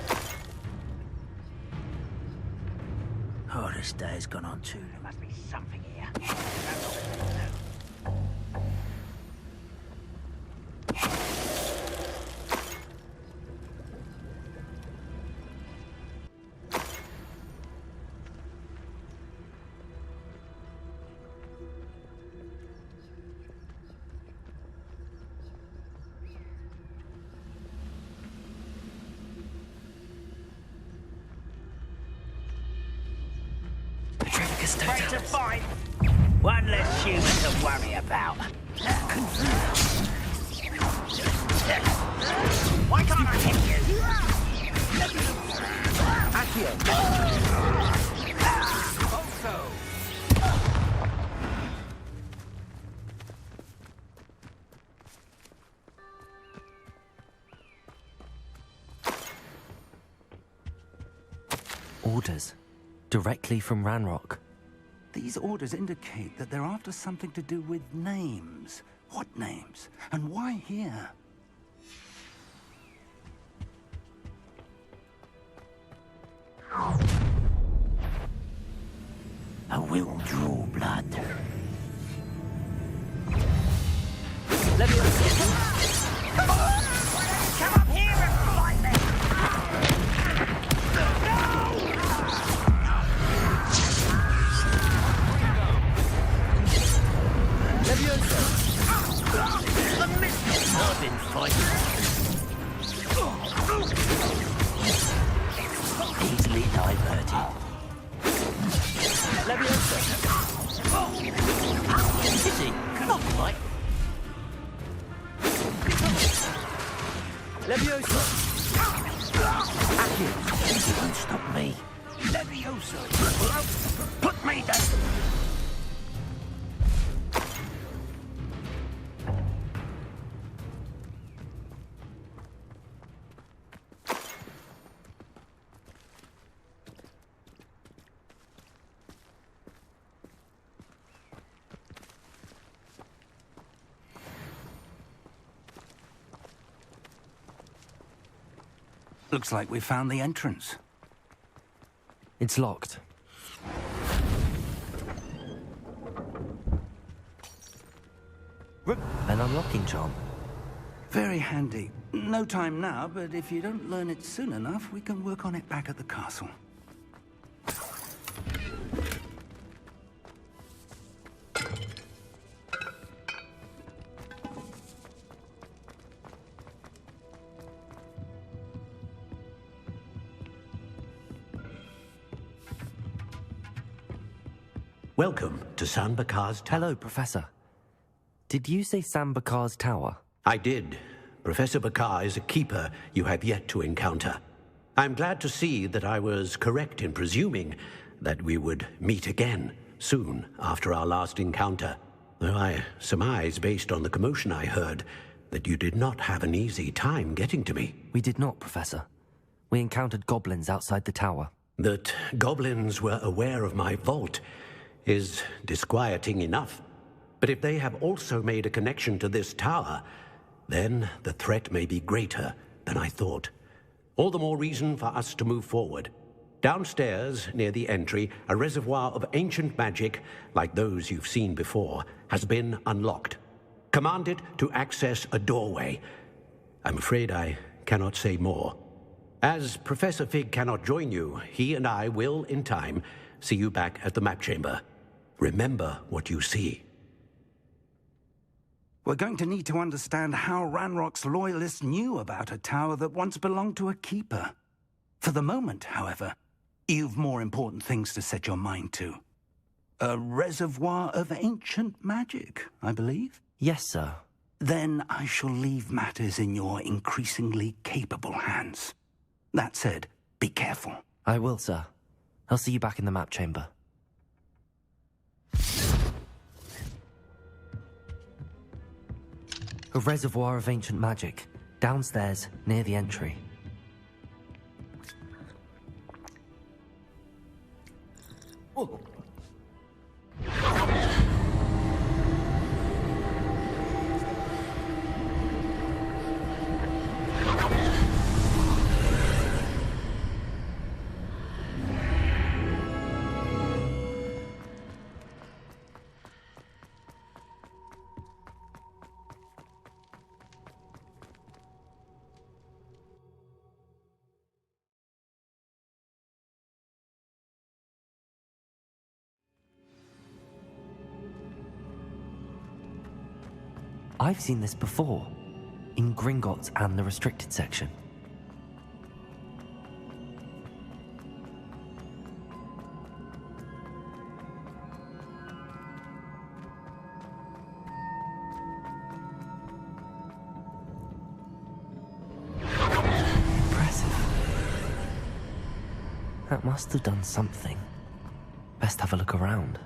Oh, this day's gone on too. There must be something here. Afraid to fight. One less human to worry about. Why can't I hit you? Orders. Directly from Ranrock. These orders indicate that they're after something to do with names. What names? And why here? I will draw blood. Come up here and fight me! I've been fighting. Easily diverted. Is he? Not quite. Leviosa! You won't stop me. Leviosa! Put me down! Looks like we found the entrance. It's locked. An unlocking charm. Very handy. No time now, but if you don't learn it soon enough, we can work on it back at the castle. Welcome to San Bakar's Tower. Hello, Professor. Did you say San Bakar's Tower? I did. Professor Bakar is a keeper you have yet to encounter. I'm glad to see that I was correct in presuming that we would meet again soon after our last encounter. Though I surmise, based on the commotion I heard, that you did not have an easy time getting to me. We did not, Professor. We encountered goblins outside the tower. That goblins were aware of my vault is disquieting enough. But if they have also made a connection to this tower, then the threat may be greater than I thought. All the more reason for us to move forward. Downstairs, near the entry, a reservoir of ancient magic, like those you've seen before, has been unlocked. Command it to access a doorway. I'm afraid I cannot say more. As Professor Fig cannot join you, he and I will, in time, see you back at the map chamber. Remember what you see. We're going to need to understand how Ranrock's loyalists knew about a tower that once belonged to a keeper. For the moment, however, you've more important things to set your mind to. A reservoir of ancient magic, I believe? Yes, sir. Then I shall leave matters in your increasingly capable hands. That said, be careful. I will, sir. I'll see you back in the map chamber. A reservoir of ancient magic, downstairs, near the entry. Oh. I've seen this before, in Gringotts and the restricted section. Impressive. That must have done something. Best have a look around.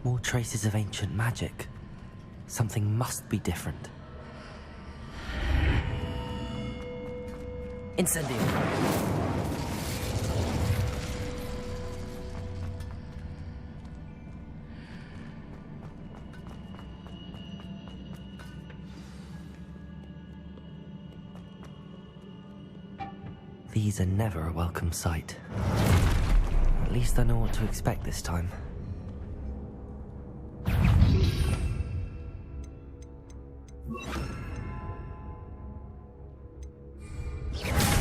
More traces of ancient magic. Something must be different. Incendio! These are never a welcome sight. At least I know what to expect this time.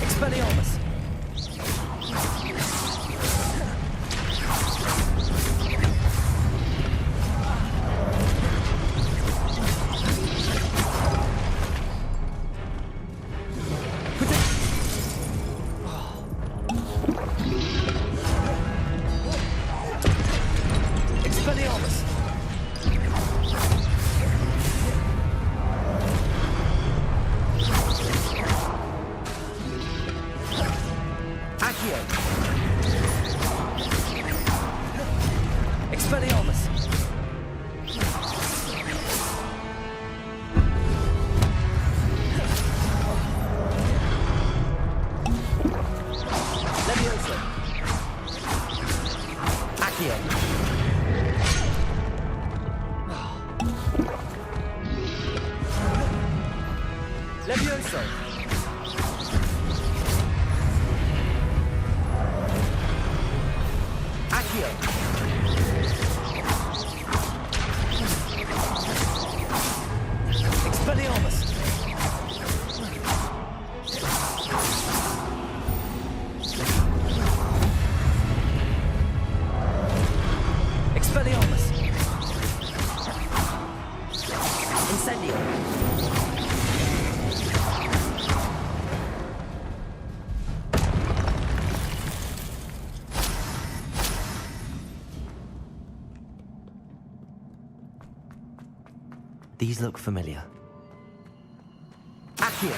Expelliarmus! Expelliarmus! Expelliarmus! Levioso! Accio! Levioso! Accio! Expelliarmus! Expelliarmus! Incendio! These look familiar. Accio!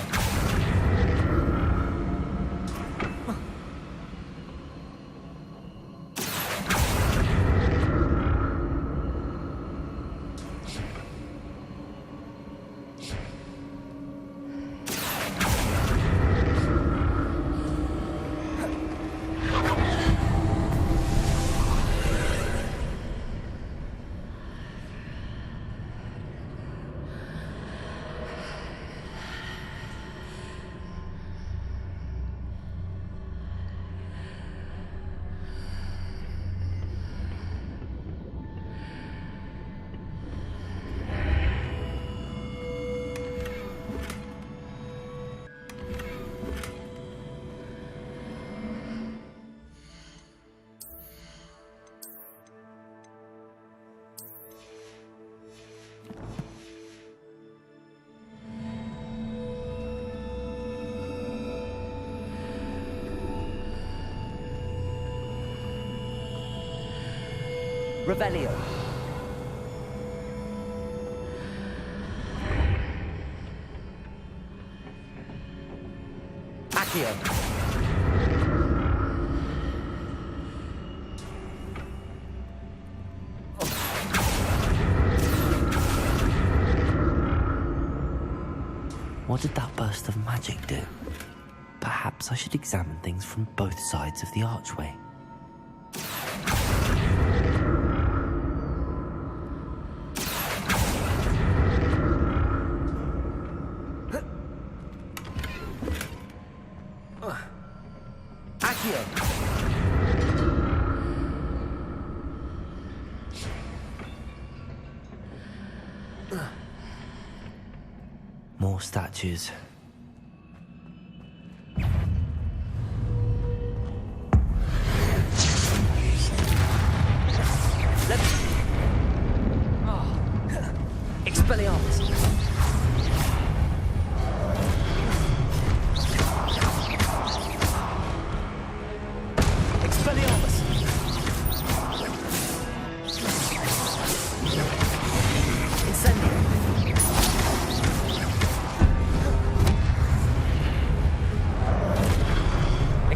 Revelio. Accio. What did that burst of magic do? Perhaps I should examine things from both sides of the archway. More statues.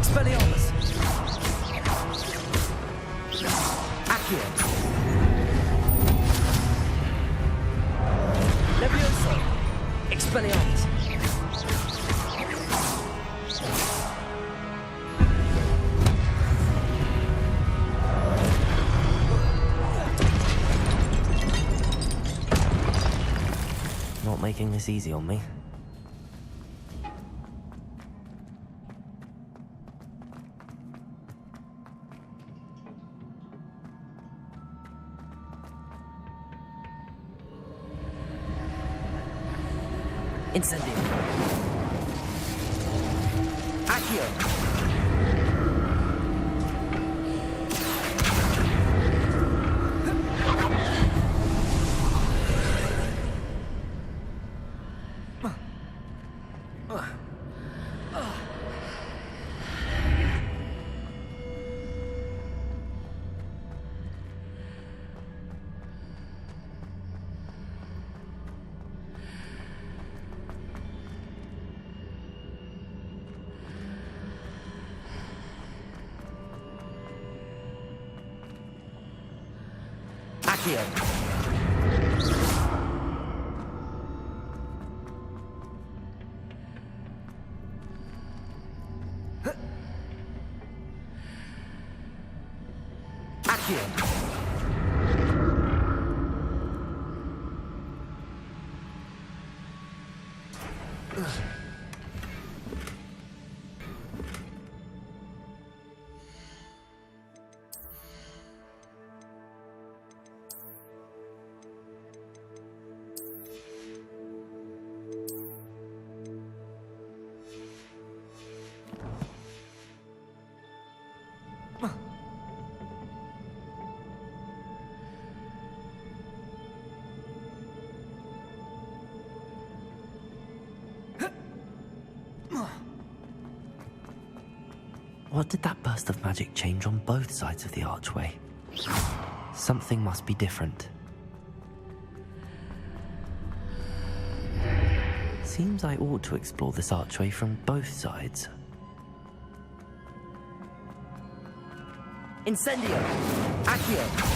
Expelliarmus! Accio! Levioso! Expelliarmus! Not making this easy on me. Incendio! Accio! Accio! Accio! What did that burst of magic change on both sides of the archway? Something must be different. Seems I ought to explore this archway from both sides. Incendio! Accio!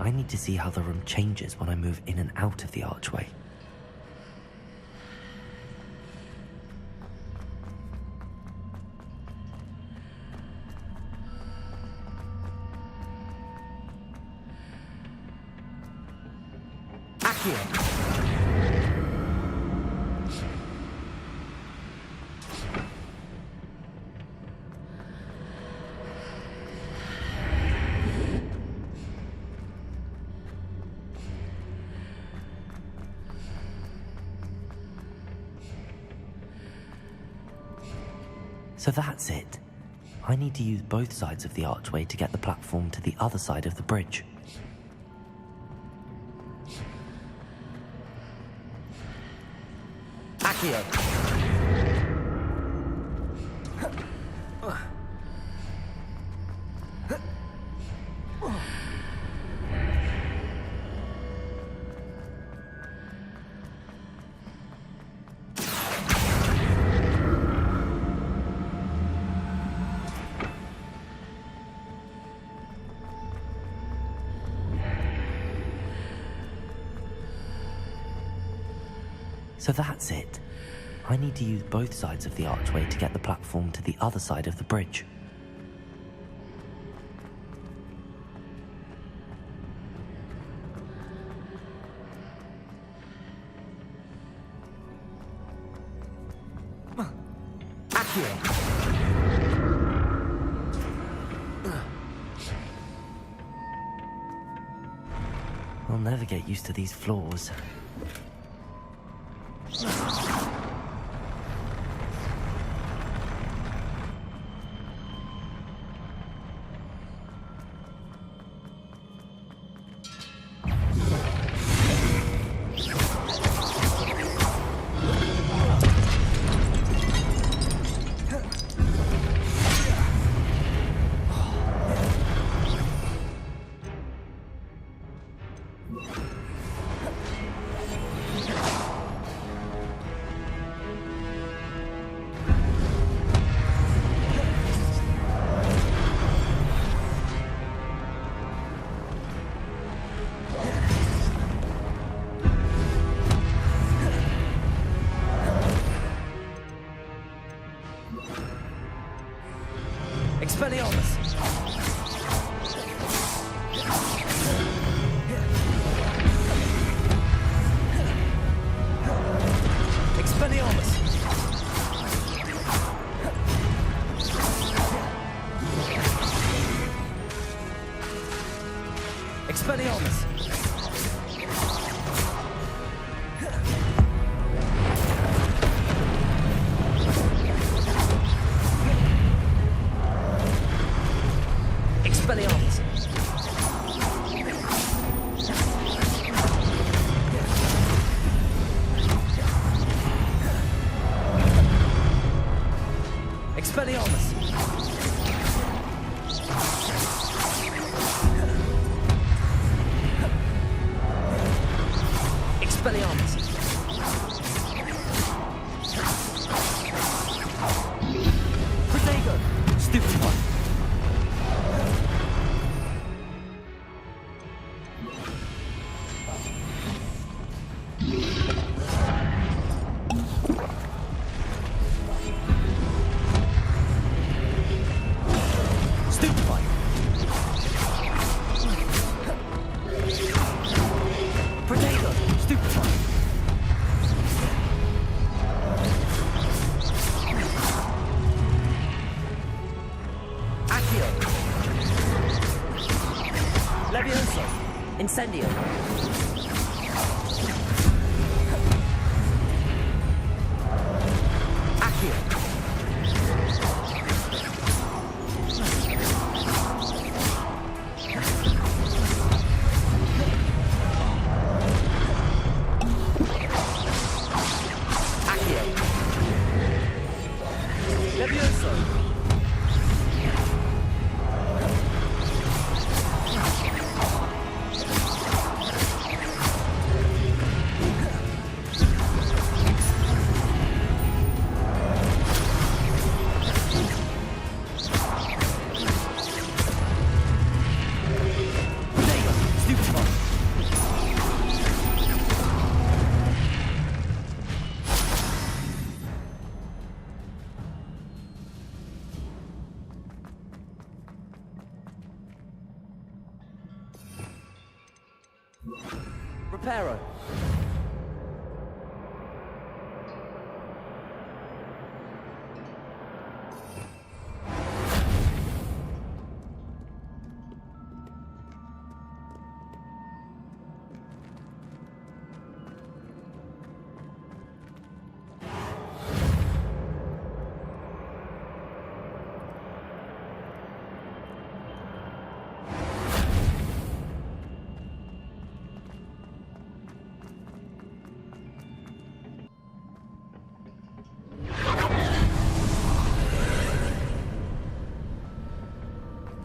I need to see how the room changes when I move in and out of the archway. Accio! So that's it. I need to use both sides of the archway to get the platform to the other side of the bridge. Accio! So that's it. I need to use both sides of the archway to get the platform to the other side of the bridge. Accio! I'll never get used to these floors. Expelliarmus! Expelliarmus! Protego! Stupid one! Incendio. Accio. Accio. Levioso. Reparo.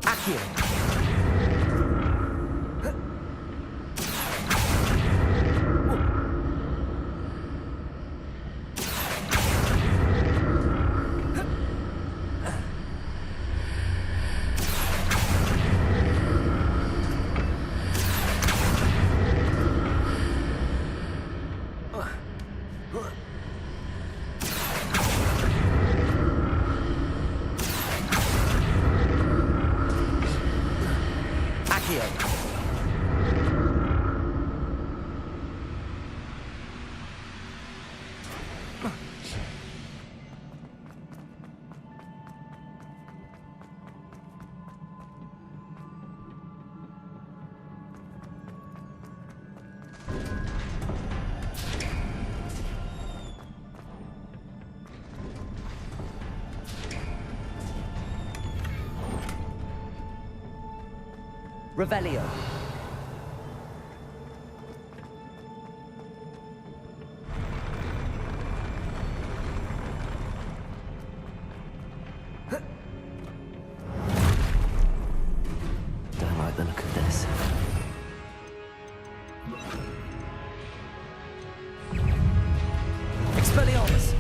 Accio. Revelio. Don't like the look of this. Expelliarmus!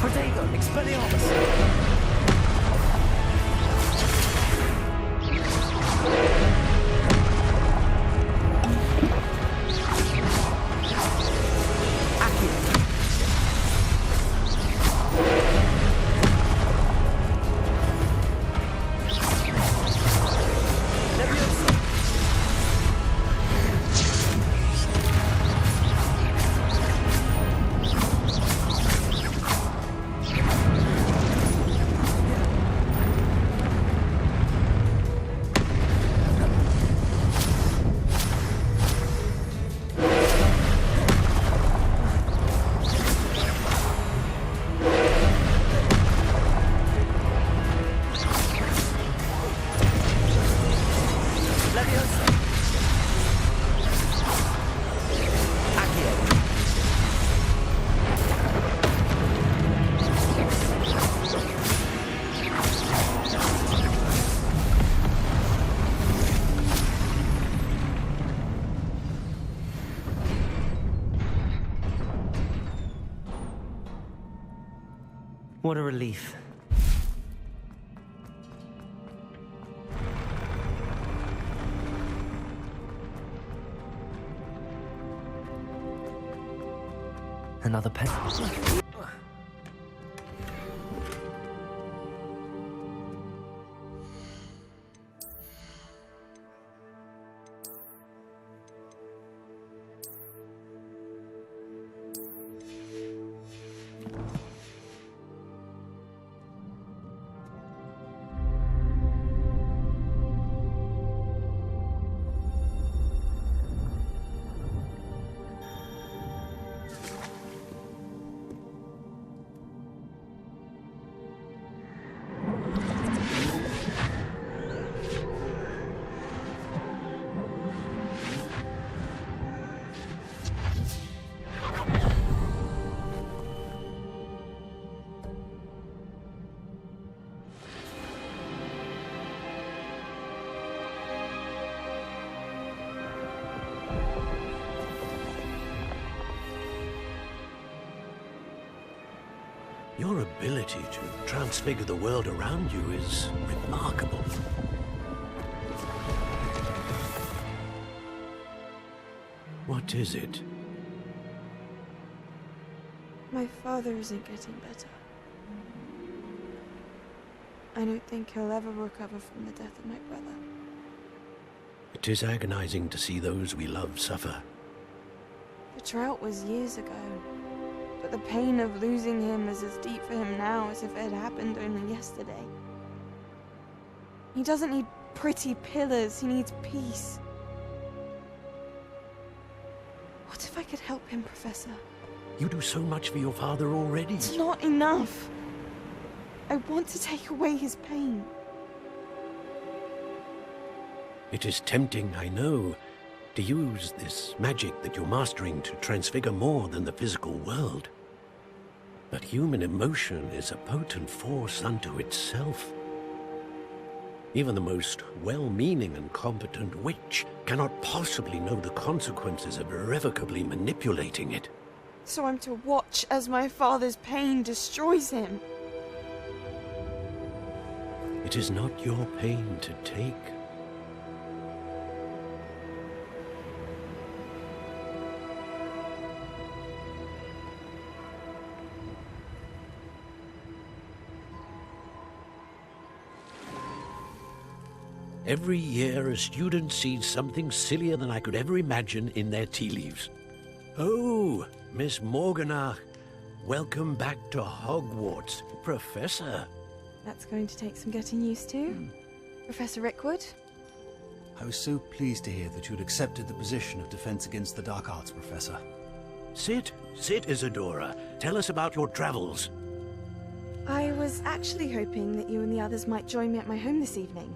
Protego, Expelliarmus! What a relief. Another pen. Your ability to transfigure the world around you is remarkable. What is it? My father isn't getting better. I don't think he'll ever recover from the death of my brother. It is agonizing to see those we love suffer. The drought was years ago, but the pain of losing him is as deep for him now as if it had happened only yesterday. He doesn't need pretty pillars, he needs peace. What if I could help him, Professor? You do so much for your father already. It's not enough. I want to take away his pain. It is tempting, I know, to use this magic that you're mastering to transfigure more than the physical world. But human emotion is a potent force unto itself. Even the most well-meaning and competent witch cannot possibly know the consequences of irrevocably manipulating it. So I'm to watch as my father's pain destroys him. It is not your pain to take. Every year, a student sees something sillier than I could ever imagine in their tea leaves. Oh, Miss Morganach, welcome back to Hogwarts, Professor. That's going to take some getting used to. Professor Rickwood? I was so pleased to hear that you had accepted the position of Defense Against the Dark Arts, Professor. Sit, Isadora. Tell us about your travels. I was actually hoping that you and the others might join me at my home this evening.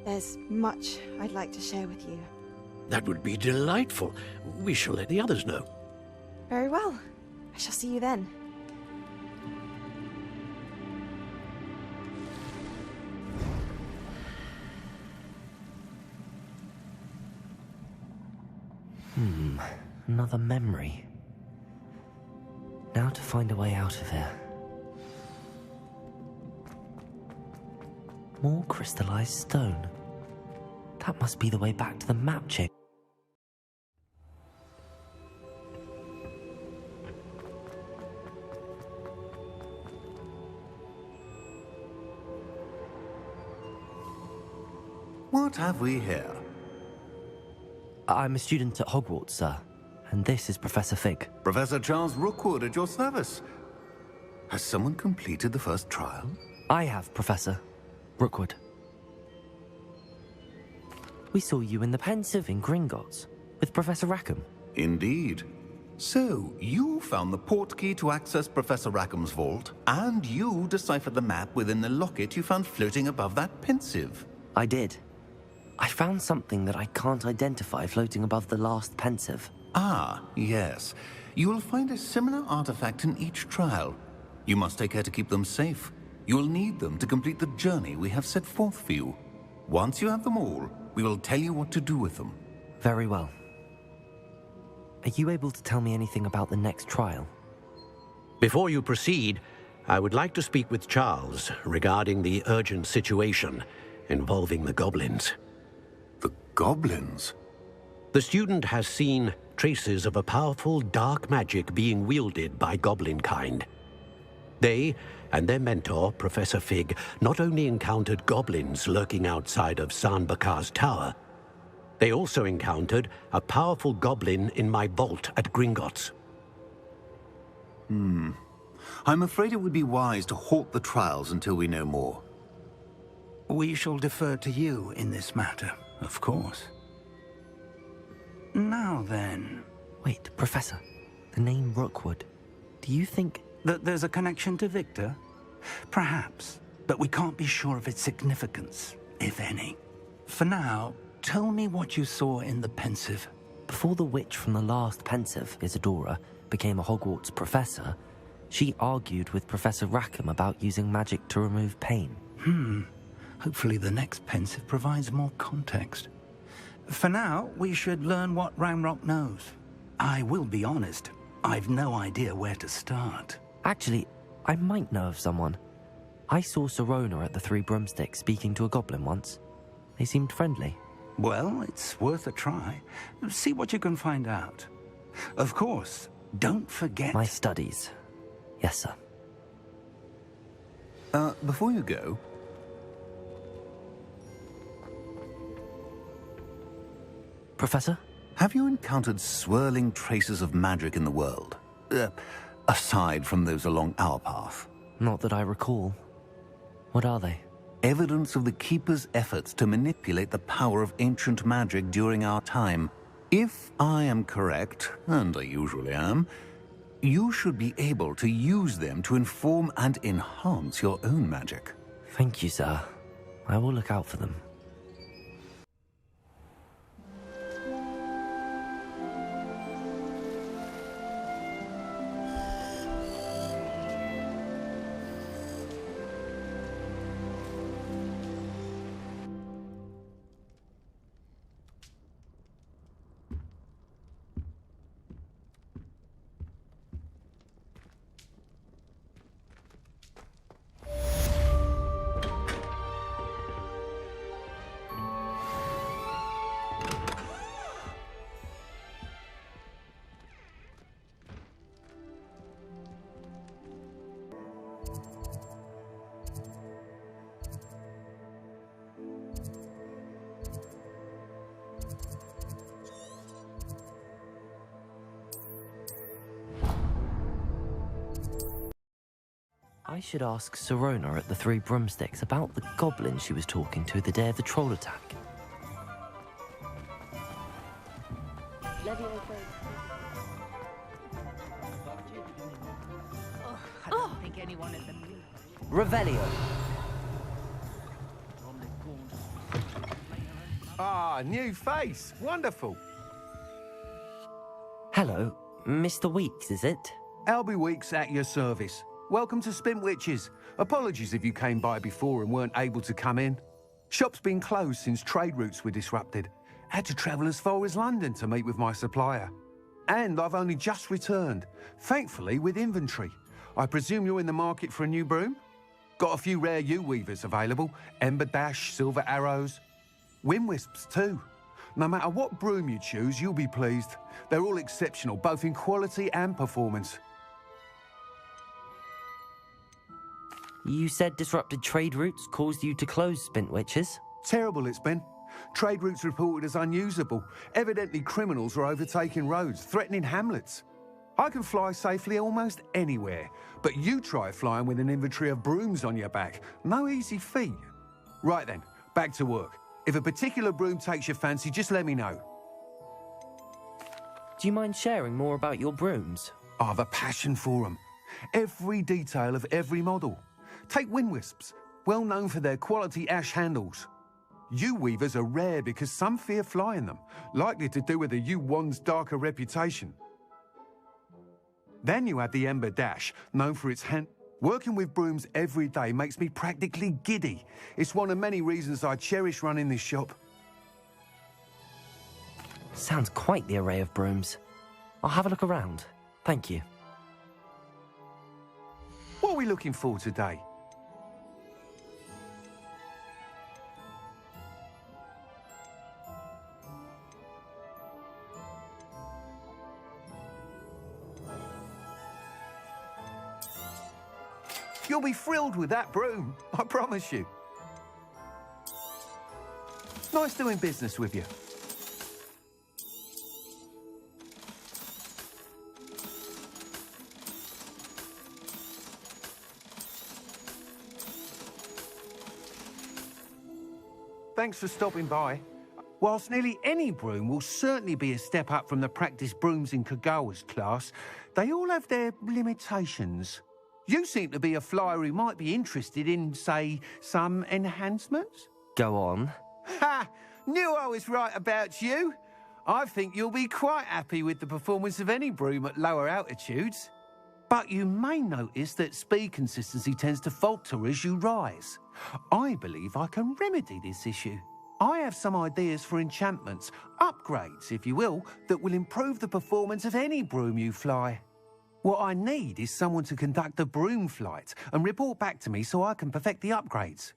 There's much I'd like to share with you. That would be delightful. We shall let the others know. Very well. I shall see you then. Another memory. Now to find a way out of here. More crystallized stone. That must be the way back to the map chip. What have we here? I'm a student at Hogwarts, sir. And this is Professor Fig. Professor Charles Rookwood at your service. Has someone completed the first trial? I have, Professor Rookwood. We saw you in the Pensive in Gringotts with Professor Rackham. Indeed. So, you found the portkey to access Professor Rackham's vault, and you deciphered the map within the locket you found floating above that Pensive. I did. I found something that I can't identify floating above the last Pensive. Ah, yes. You will find a similar artifact in each trial. You must take care to keep them safe. You will need them to complete the journey we have set forth for you. Once you have them all, we will tell you what to do with them. Very well. Are you able to tell me anything about the next trial? Before you proceed, I would like to speak with Charles regarding the urgent situation involving the goblins. The goblins? The student has seen traces of a powerful dark magic being wielded by goblin kind. They and their mentor, Professor Fig, not only encountered goblins lurking outside of San Bakar's tower, they also encountered a powerful goblin in my vault at Gringotts. I'm afraid it would be wise to halt the trials until we know more. We shall defer to you in this matter, of course. Now then... Wait, Professor. The name Rookwood. Do you think... that there's a connection to Victor? Perhaps, but we can't be sure of its significance, if any. For now, tell me what you saw in the Pensive. Before the witch from the last Pensive, Isadora, became a Hogwarts professor, she argued with Professor Rackham about using magic to remove pain. Hopefully the next Pensive provides more context. For now, we should learn what RADEON knows. I will be honest, I've no idea where to start. Actually, I might know of someone. I saw Sirona at the Three Broomsticks speaking to a goblin once. They seemed friendly. Well, it's worth a try. See what you can find out. Of course, don't forget... My studies. Yes, sir. Before you go... Professor? Have you encountered swirling traces of magic in the world? Aside from those along our path? Not that I recall. What are they? Evidence of the Keeper's efforts to manipulate the power of ancient magic during our time. If I am correct, and I usually am, you should be able to use them to inform and enhance your own magic. Thank you, sir. I will look out for them. I should ask Sirona at the Three Broomsticks about the goblin she was talking to the day of the troll attack. I don't think anyone in the... Revelio. Ah, new face. Wonderful. Hello, Mr. Weeks, is it? Albie Weeks at your service. Welcome to Spintwitches. Apologies if you came by before and weren't able to come in. Shop's been closed since trade routes were disrupted. Had to travel as far as London to meet with my supplier. And I've only just returned, thankfully with inventory. I presume you're in the market for a new broom? Got a few rare U-weavers available. Ember Dash, Silver Arrows. Wind Wisps too. No matter what broom you choose, you'll be pleased. They're all exceptional, both in quality and performance. You said disrupted trade routes caused you to close Spintwitches? Terrible it's been. Trade routes reported as unusable. Evidently criminals are overtaking roads, threatening hamlets. I can fly safely almost anywhere, but you try flying with an inventory of brooms on your back. No easy feat. Right then, back to work. If a particular broom takes your fancy, just let me know. Do you mind sharing more about your brooms? I have a passion for them. Every detail of every model. Take Wind Wisps, well known for their quality ash handles. U-weavers are rare because some fear flying them, likely to do with the U-Wand's darker reputation. Then you have the Ember Dash, known for its hand. Working with brooms every day makes me practically giddy. It's one of many reasons I cherish running this shop. Sounds quite the array of brooms. I'll have a look around. Thank you. What are we looking for today? You'll be thrilled with that broom, I promise you. Nice doing business with you. Thanks for stopping by. Whilst nearly any broom will certainly be a step up from the practice brooms in Kagawa's class, they all have their limitations. You seem to be a flyer who might be interested in, say, some enhancements? Go on. Ha! Knew I was right about you. I think you'll be quite happy with the performance of any broom at lower altitudes. But you may notice that speed consistency tends to falter as you rise. I believe I can remedy this issue. I have some ideas for enchantments, upgrades, if you will, that will improve the performance of any broom you fly. What I need is someone to conduct a broom flight and report back to me so I can perfect the upgrades.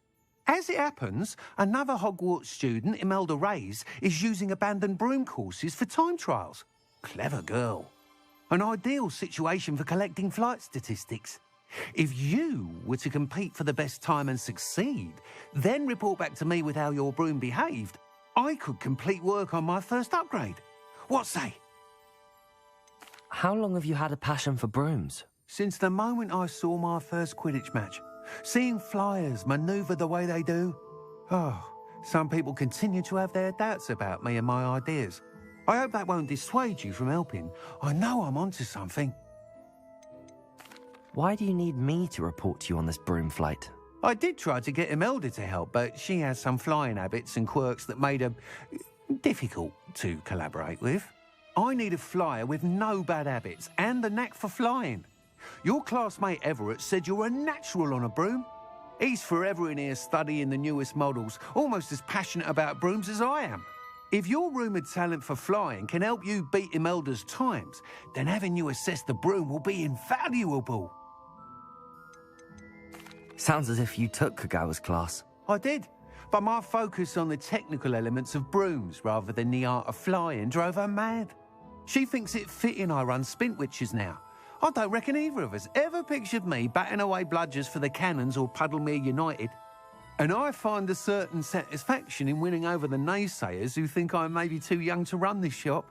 As it happens, another Hogwarts student, Imelda Reyes, is using abandoned broom courses for time trials. Clever girl. An ideal situation for collecting flight statistics. If you were to compete for the best time and succeed, then report back to me with how your broom behaved, I could complete work on my first upgrade. What say? How long have you had a passion for brooms? Since the moment I saw my first Quidditch match. Seeing flyers manoeuvre the way they do. Oh, some people continue to have their doubts about me and my ideas. I hope that won't dissuade you from helping. I know I'm onto something. Why do you need me to report to you on this broom flight? I did try to get Imelda to help, but she has some flying habits and quirks that made her difficult to collaborate with. I need a flyer with no bad habits and the knack for flying. Your classmate Everett said you're a natural on a broom. He's forever in here studying the newest models, almost as passionate about brooms as I am. If your rumoured talent for flying can help you beat Imelda's times, then having you assess the broom will be invaluable. Sounds as if you took Kagawa's class. I did, but my focus on the technical elements of brooms rather than the art of flying drove her mad. She thinks it fitting I run Spintwitches now. I don't reckon either of us ever pictured me batting away bludgers for the Cannons or Puddlemere United. And I find a certain satisfaction in winning over the naysayers who think I may be too young to run this shop.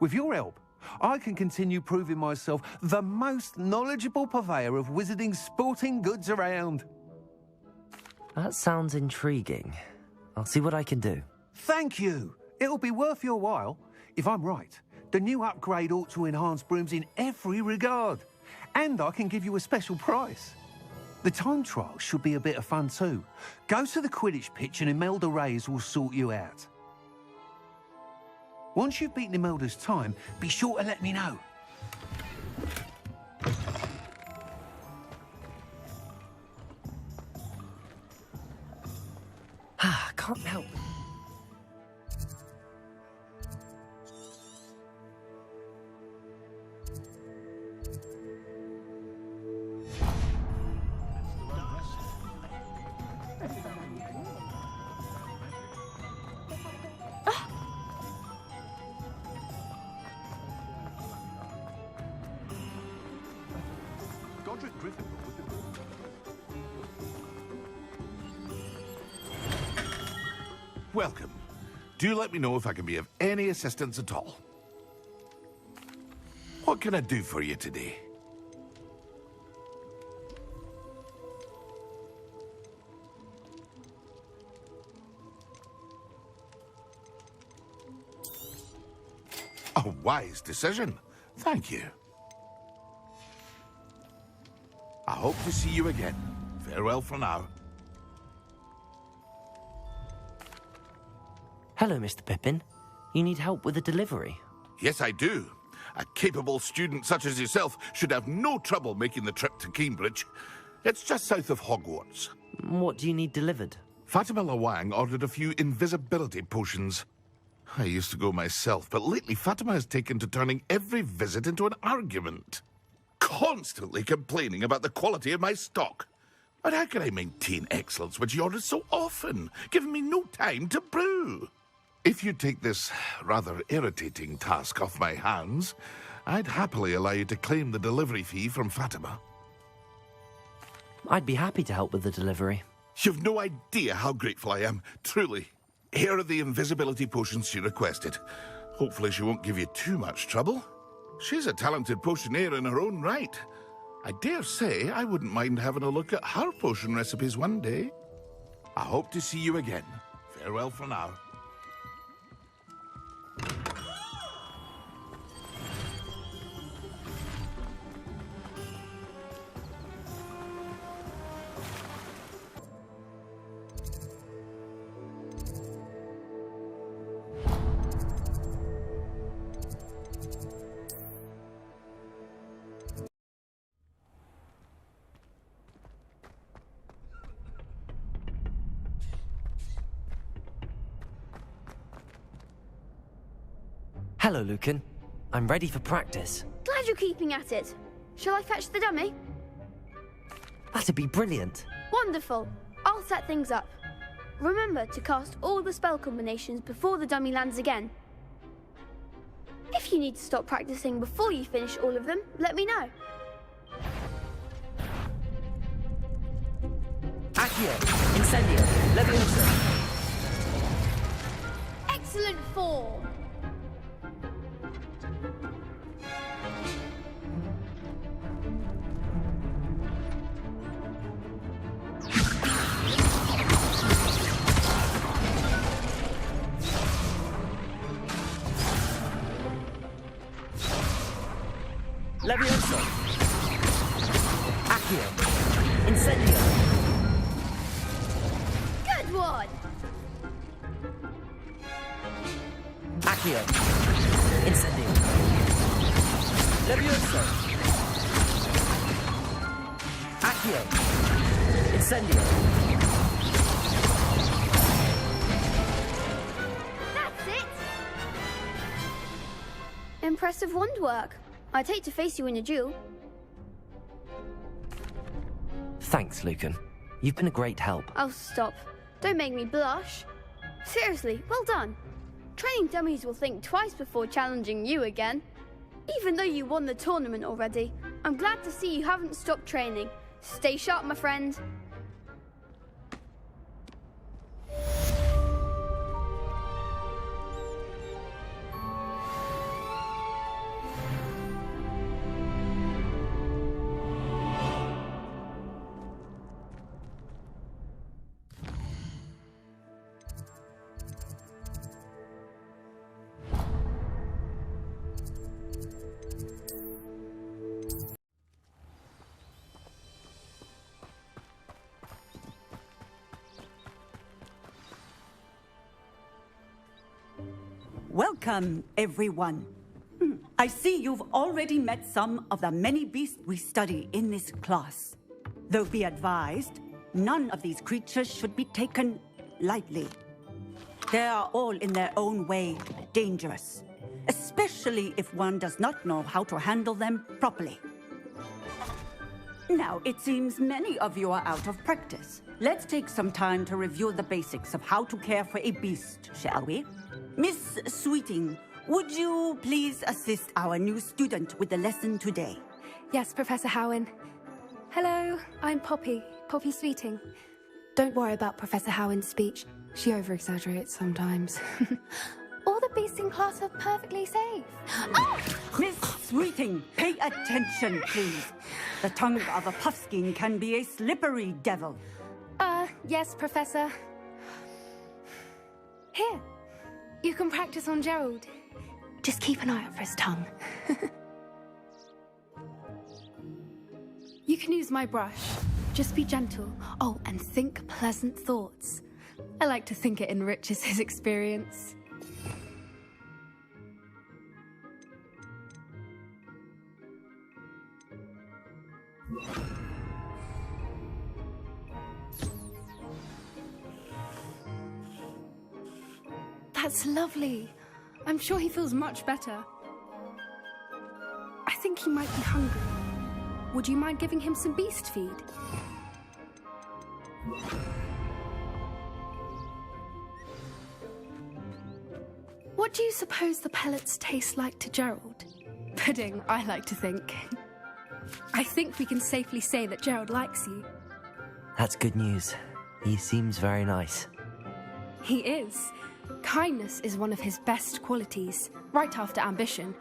With your help, I can continue proving myself the most knowledgeable purveyor of wizarding sporting goods around. That sounds intriguing. I'll see what I can do. Thank you. It'll be worth your while. If I'm right, the new upgrade ought to enhance brooms in every regard. And I can give you a special price. The time trial should be a bit of fun too. Go to the Quidditch pitch and Imelda Reyes will sort you out. Once you've beaten Imelda's time, be sure to let me know. Can't help. Godric Gryffindor would be... Welcome. Do let me know if I can be of any assistance at all. What can I do for you today? A wise decision. Thank you. I hope to see you again. Farewell for now. Hello, Mr. Pippin. You need help with a delivery? Yes, I do. A capable student such as yourself should have no trouble making the trip to Cambridge. It's just south of Hogwarts. What do you need delivered? Fatima Lawang ordered a few invisibility potions. I used to go myself, but lately Fatima has taken to turning every visit into an argument. Constantly complaining about the quality of my stock. But how can I maintain excellence when she orders so often, giving me no time to brew? If you take this rather irritating task off my hands, I'd happily allow you to claim the delivery fee from Fatima. I'd be happy to help with the delivery. You've no idea how grateful I am, truly. Here are the invisibility potions she requested. Hopefully she won't give you too much trouble. She's a talented potioneer in her own right. I dare say I wouldn't mind having a look at her potion recipes one day. I hope to see you again. Farewell for now. Hello, Lucan. I'm ready for practice. Glad you're keeping at it. Shall I fetch the dummy? That'd be brilliant. Wonderful. I'll set things up. Remember to cast all the spell combinations before the dummy lands again. If you need to stop practicing before you finish all of them, let me know. Accio, Incendio, Leviosa. Excellent form. Leviosa. Accio, Incendio. Good one. Accio, Incendio. Leviosa. Accio, Incendio. That's it. Impressive wand work. I'd hate to face you in a duel. Thanks, Lucan. You've been a great help. Oh, stop. Don't make me blush. Seriously, well done. Training dummies will think twice before challenging you again. Even though you won the tournament already, I'm glad to see you haven't stopped training. Stay sharp, my friend. Welcome, everyone. I see you've already met some of the many beasts we study in this class. Though be advised, none of these creatures should be taken lightly. They are all in their own way dangerous, especially if one does not know how to handle them properly. Now, it seems many of you are out of practice. Let's take some time to review the basics of how to care for a beast, shall we? Miss Sweeting, would you please assist our new student with the lesson today? Yes, Professor Howen. Hello, I'm Poppy Sweeting. Don't worry about Professor Howard's speech. She over-exaggerates sometimes. All the beasts in class are perfectly safe. Oh! Miss Sweeting, pay attention, please. The tongue of a puffskein can be a slippery devil. Yes, Professor. Here, you can practice on Gerald. Just keep an eye out for his tongue. You can use my brush. Just be gentle. Oh, and think pleasant thoughts. I like to think it enriches his experience. That's lovely. I'm sure he feels much better. I think he might be hungry. Would you mind giving him some beast feed? What do you suppose the pellets taste like to Gerald? Pudding, I like to think. I think we can safely say that Gerald likes you. That's good news. He seems very nice. He is. Kindness is one of his best qualities, right after ambition.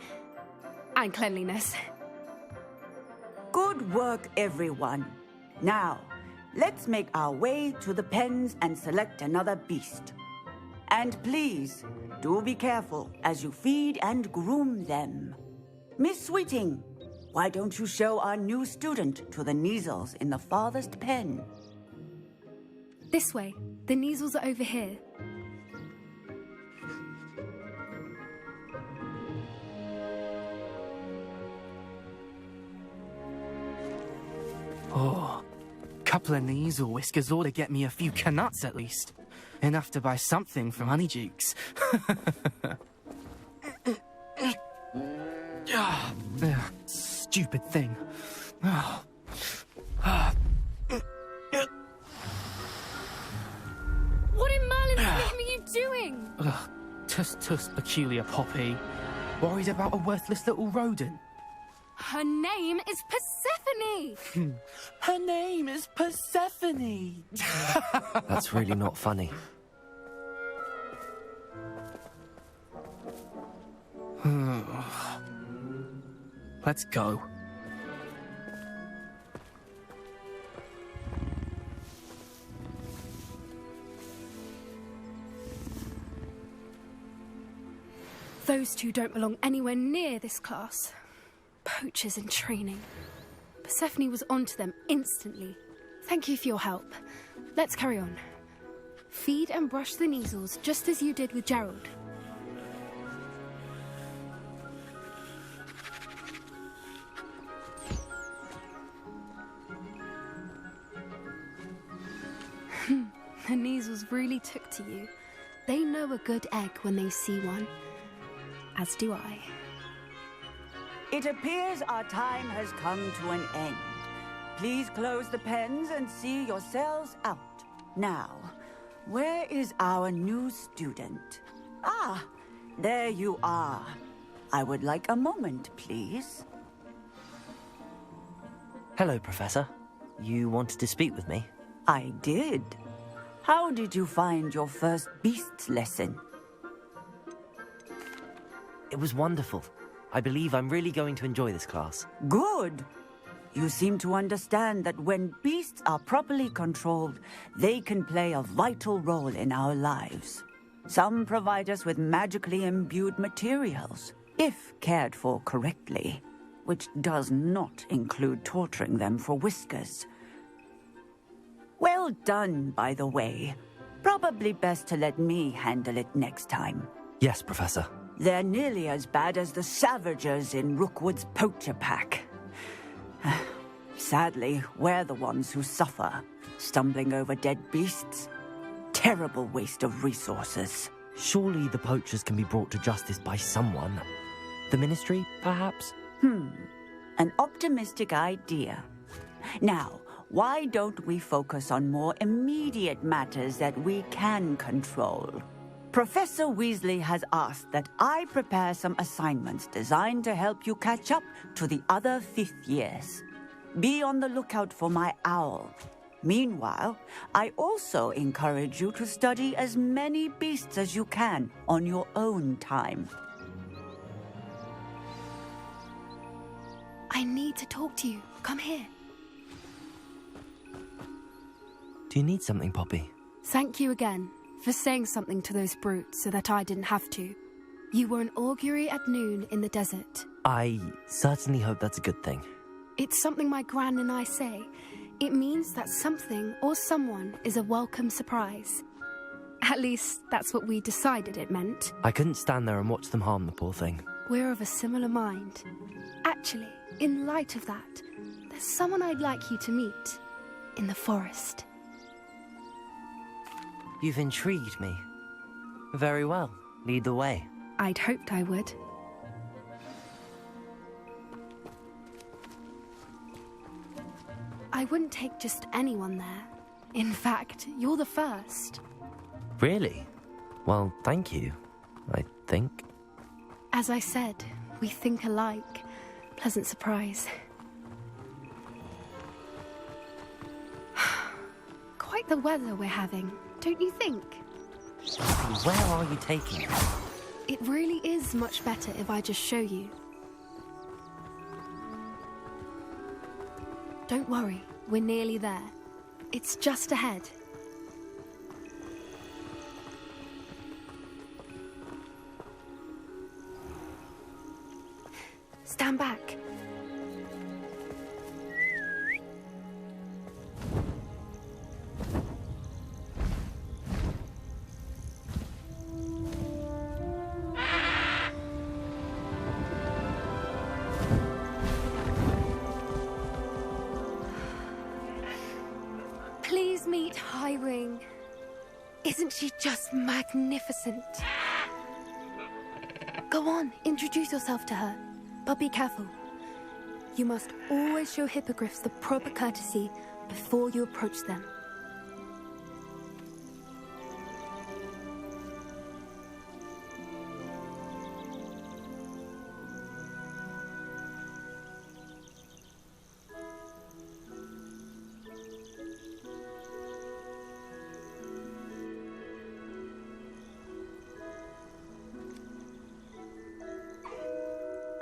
And cleanliness. Good work, everyone. Now, let's make our way to the pens and select another beast. And please, do be careful as you feed and groom them. Miss Sweeting, why don't you show our new student to the Neasels in the farthest pen? This way. The Neasels are over here. Oh, couple of Neasel whiskers ought to get me a few canuts at least. Enough to buy something from Honeydukes. Stupid thing. What in Merlin's name are you doing? Tuss, peculiar Poppy. Worried about a worthless little rodent? Her name is Persephone! Her name is Persephone! That's really not funny. Let's go. Those two don't belong anywhere near this class. Poachers in training. Persephone was onto them instantly. Thank you for your help. Let's carry on. Feed and brush the Neasels just as you did with Gerald. The Neasels really took to you. They know a good egg when they see one. As do I. It appears our time has come to an end. Please close the pens and see yourselves out. Now, where is our new student? Ah, there you are. I would like a moment, please. Hello, Professor. You wanted to speak with me? I did. How did you find your first beasts lesson? It was wonderful. I believe I'm really going to enjoy this class. Good. You seem to understand that when beasts are properly controlled, they can play a vital role in our lives. Some provide us with magically imbued materials, if cared for correctly, which does not include torturing them for whiskers. Well done, by the way. Probably best to let me handle it next time. Yes, Professor. They're nearly as bad as the Savagers in Rookwood's poacher pack. Sadly, we're the ones who suffer, stumbling over dead beasts. Terrible waste of resources. Surely the poachers can be brought to justice by someone. The Ministry, perhaps? An optimistic idea. Now, why don't we focus on more immediate matters that we can control? Professor Weasley has asked that I prepare some assignments designed to help you catch up to the other 5th years. be on the lookout for my owl. Meanwhile, I also encourage you to study as many beasts as you can on your own time. I need to talk to you. Come here. Do you need something, Poppy? Thank you again for saying something to those brutes so that I didn't have to. You were an augury at noon in the desert. I certainly hope that's a good thing. It's something my gran and I say. It means that something or someone is a welcome surprise. At least, that's what we decided it meant. I couldn't stand there and watch them harm the poor thing. We're of a similar mind. Actually, in light of that, there's someone I'd like you to meet in the forest. You've intrigued me. Very well. Lead the way. I'd hoped I would. I wouldn't take just anyone there. In fact, you're the first. Really? Well, thank you, I think. As I said, we think alike. Pleasant surprise. Quite the weather we're having, don't you think? Where are you taking me? It really is much better if I just show you. Don't worry, we're nearly there. It's just ahead. Stand back. Please meet Highwing. Isn't she just magnificent? Go on, introduce yourself to her. But be careful. You must always show hippogriffs the proper courtesy before you approach them.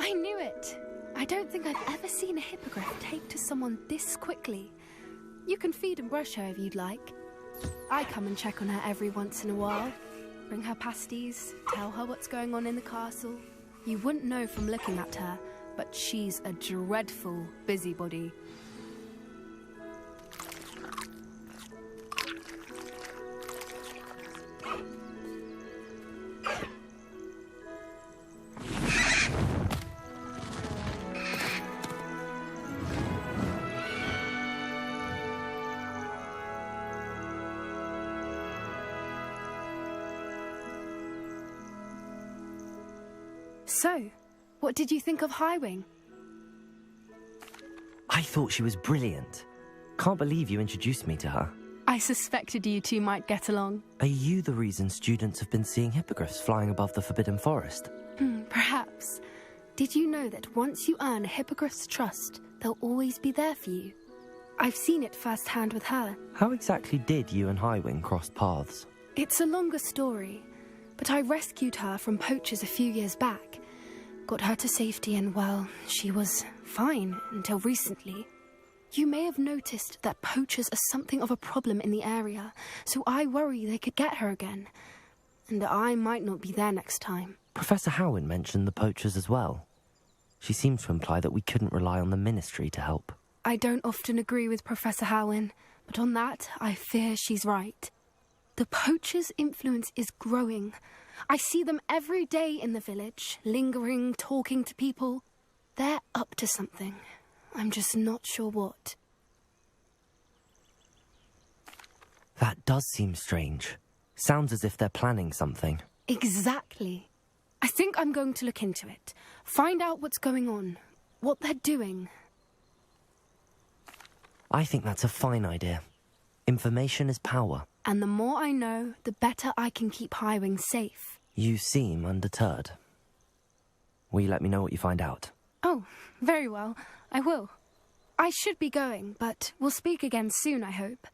I knew it! I don't think I've ever seen a hippogriff take to someone this quickly. You can feed and brush her if you'd like. I come and check on her every once in a while. Bring her pasties, tell her what's going on in the castle. You wouldn't know from looking at her, but she's a dreadful busybody. So, what did you think of Highwing? I thought she was brilliant. Can't believe you introduced me to her. I suspected you two might get along. Are you the reason students have been seeing hippogriffs flying above the Forbidden Forest? Perhaps. Did you know that once you earn a hippogriff's trust, they'll always be there for you? I've seen it firsthand with her. How exactly did you and Highwing cross paths? It's a longer story, but I rescued her from poachers a few years back. Got her to safety and, well, she was fine until recently. You may have noticed that poachers are something of a problem in the area, so I worry they could get her again. And I might not be there next time. Professor Howin mentioned the poachers as well. She seemed to imply that we couldn't rely on the Ministry to help. I don't often agree with Professor Howin, but on that, I fear she's right. The poachers' influence is growing. I see them every day in the village, lingering, talking to people. They're up to something. I'm just not sure what. That does seem strange. Sounds as if they're planning something. Exactly. I think I'm going to look into it. Find out what's going on, what they're doing. I think that's a fine idea. Information is power. And the more I know, the better I can keep Highwing safe. You seem undeterred. Will you let me know what you find out? Oh, very well. I will. I should be going, but we'll speak again soon, I hope.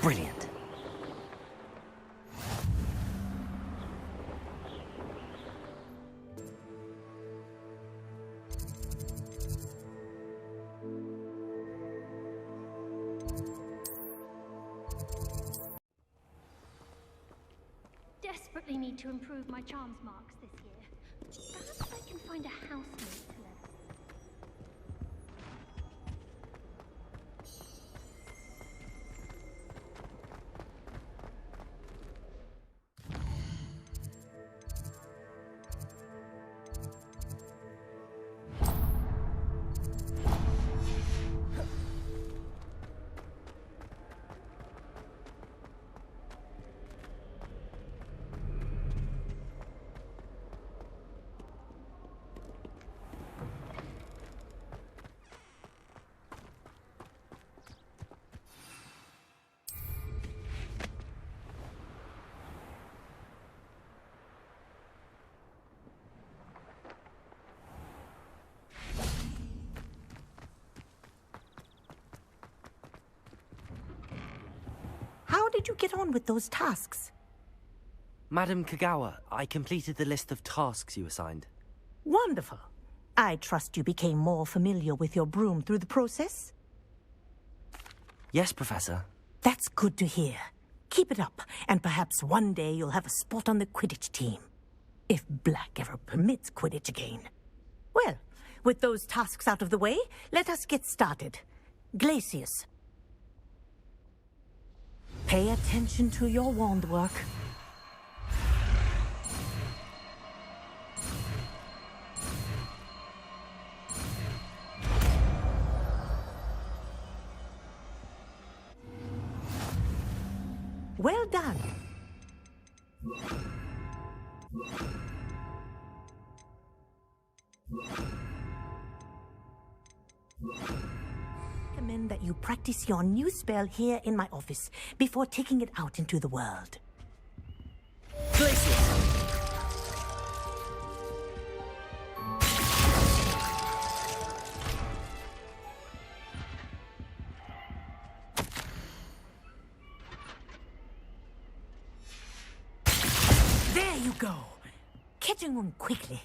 Brilliant. Desperately need to improve my charms marks this year. Perhaps I can find a housemate to level. How did you get on with those tasks? Madam Kagawa, I completed the list of tasks you assigned. Wonderful. I trust you became more familiar with your broom through the process? Yes, Professor. That's good to hear. Keep it up, and perhaps one day you'll have a spot on the Quidditch team. If Black ever permits Quidditch again. Well, with those tasks out of the way, let us get started. Glacius. Pay attention to your wand work. Well done. I recommend that you practice your new spell here in my office before taking it out into the world. There you go. Catching them quickly.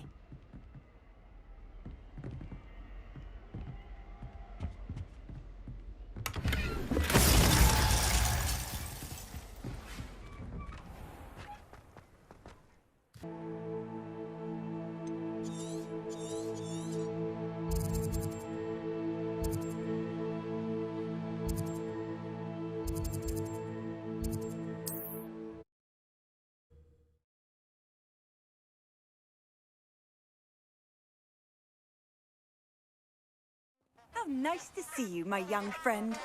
How nice to see you, my young friend.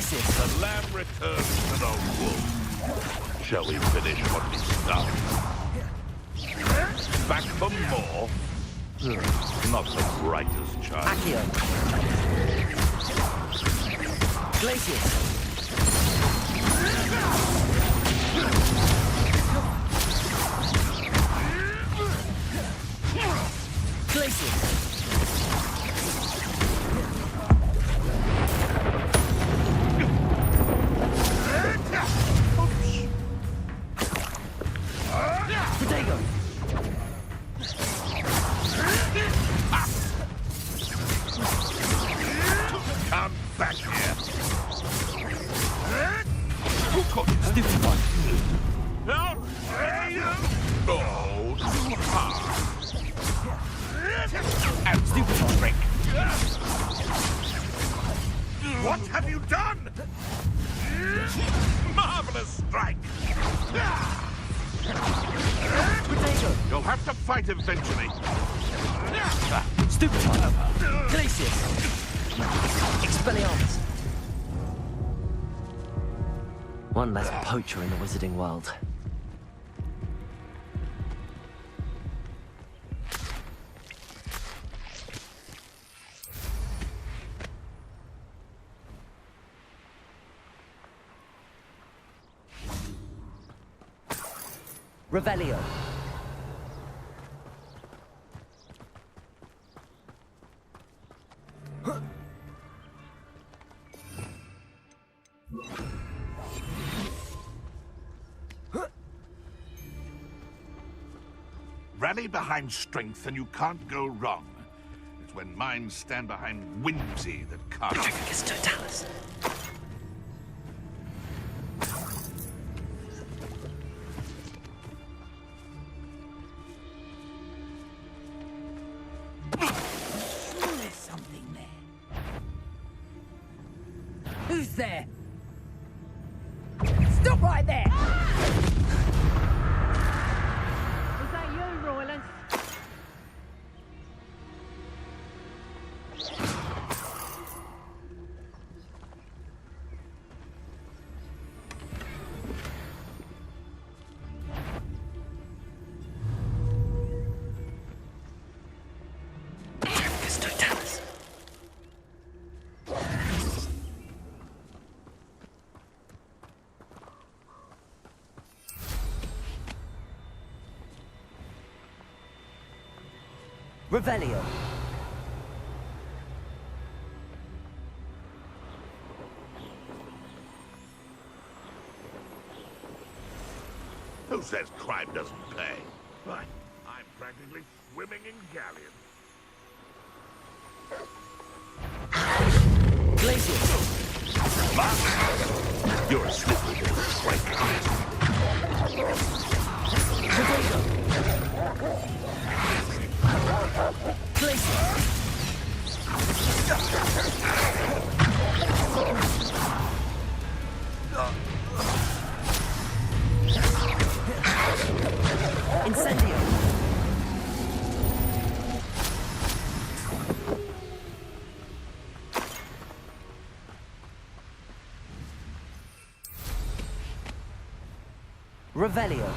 The lamb returns to the wolf. Shall we finish what we started? Back for more? Not the brightest child. Accio. Glacius. Glacius. Come back here. Who caught you? Stupid one. No! Oh, too hard. And stupid one, Rick. What have you done? Marvelous strike. You'll have to fight eventually. Stupid one. Glacius. Expelliarmus. One less poacher in the wizarding world. Revelio. Rally behind strength and you can't go wrong. It's when minds stand behind whimsy that can't... Protectus totalis. There's something there. Who's there? Stop right there! Was that you, Royland? Revelio. Who says crime doesn't pay? Why, I'm practically swimming in galleons. Glacius. You're a Slytherin Incendio. Revelio.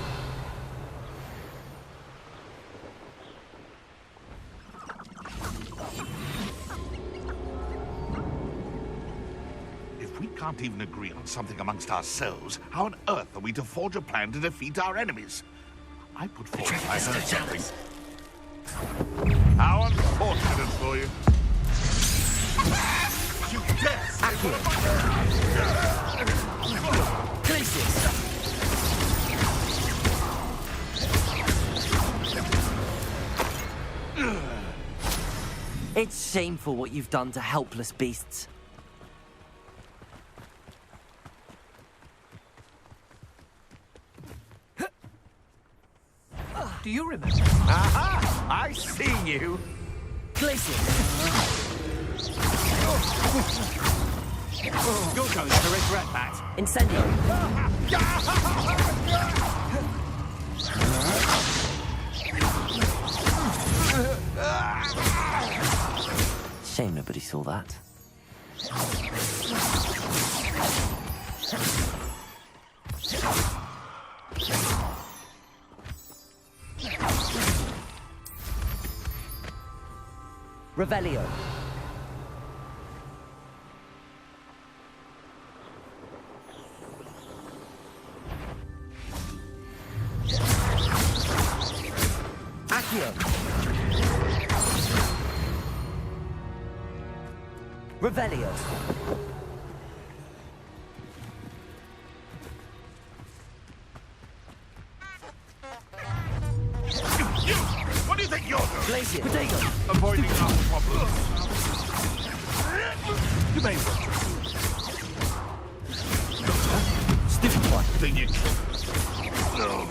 If we can't even agree on something amongst ourselves, how on earth are we to forge a plan to defeat our enemies? I put forward I heard something. How unfortunate for you. You dare! Glacius. It's shameful what you've done to helpless beasts. Do you remember? Aha! I see you! Glacius. You're going to regret that. Incendio. Shame nobody saw that. Revelio. Accio. Revelio. You! What do you think you're doing? Glacius. Potato. Avoiding our problem. You may want to. Stupid one. Think you no.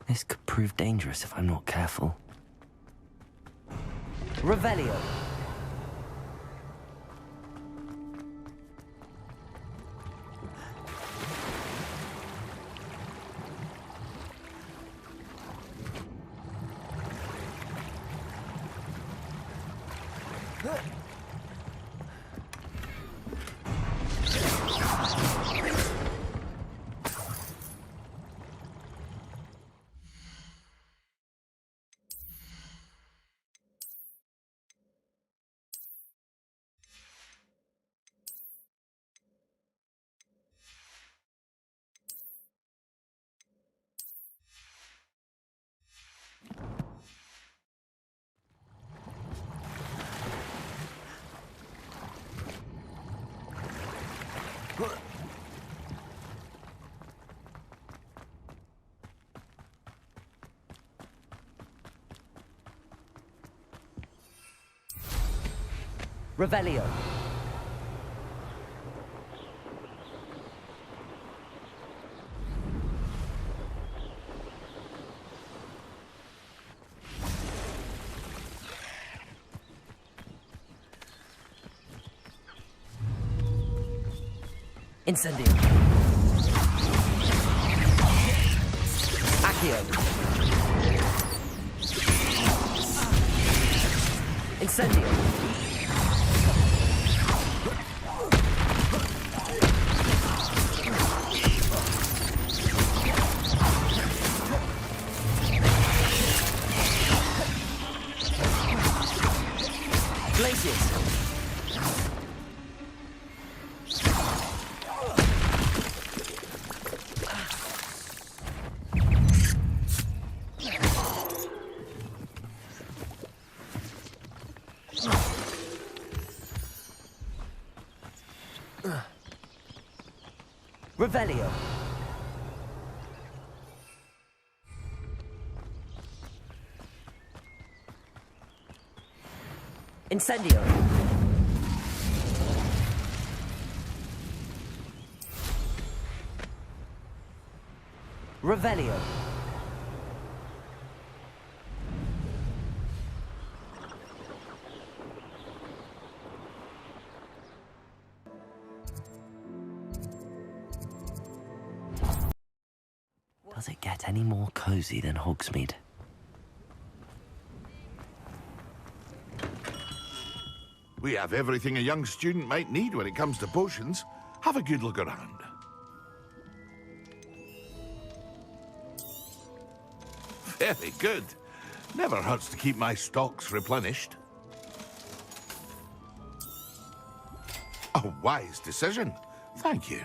This could prove dangerous if I'm not careful. Revelio. Revelio. Incendio. Accio. Incendio. Revelio. Incendio. Revelio. Does it get any more cozy than Hogsmeade? We have everything a young student might need when it comes to potions. Have a good look around. Very good. Never hurts to keep my stocks replenished. A wise decision. Thank you.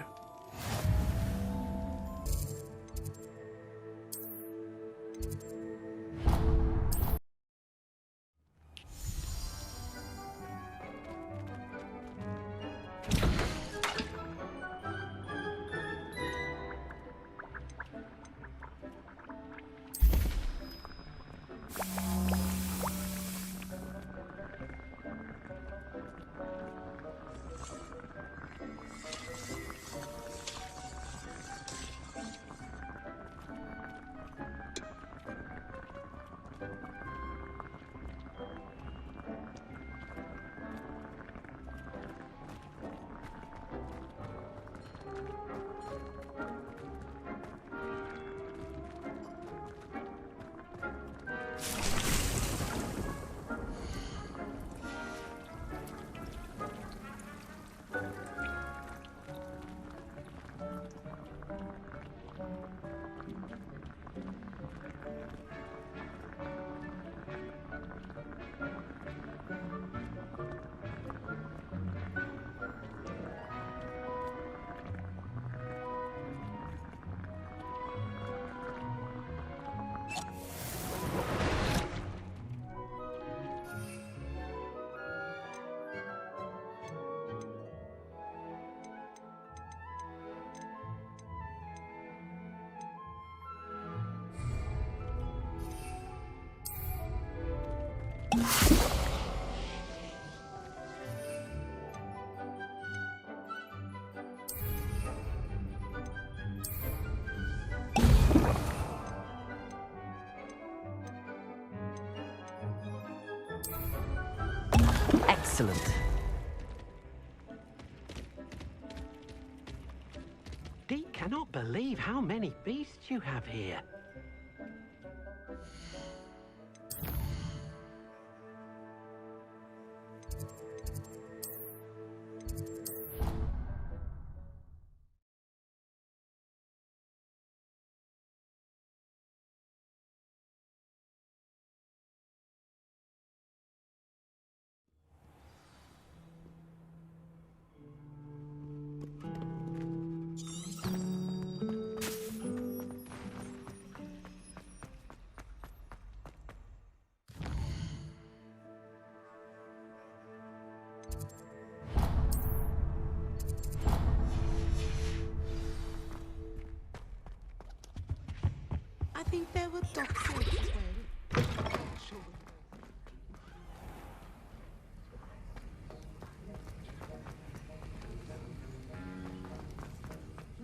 Excellent. Dee cannot believe how many beasts you have here. I think there were doctors as well.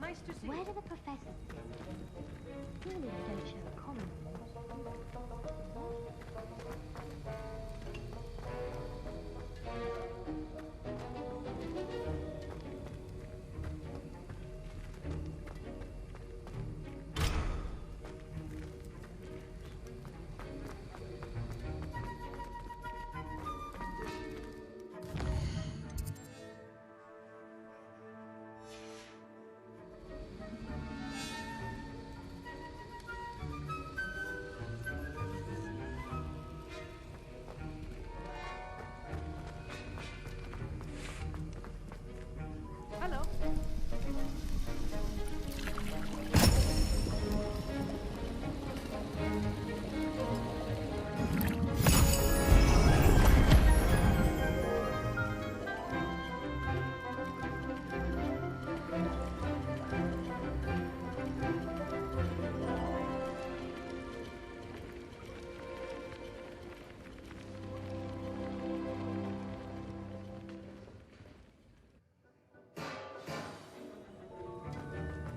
Nice to see you. Where do the professors sit? Clearly they don't show common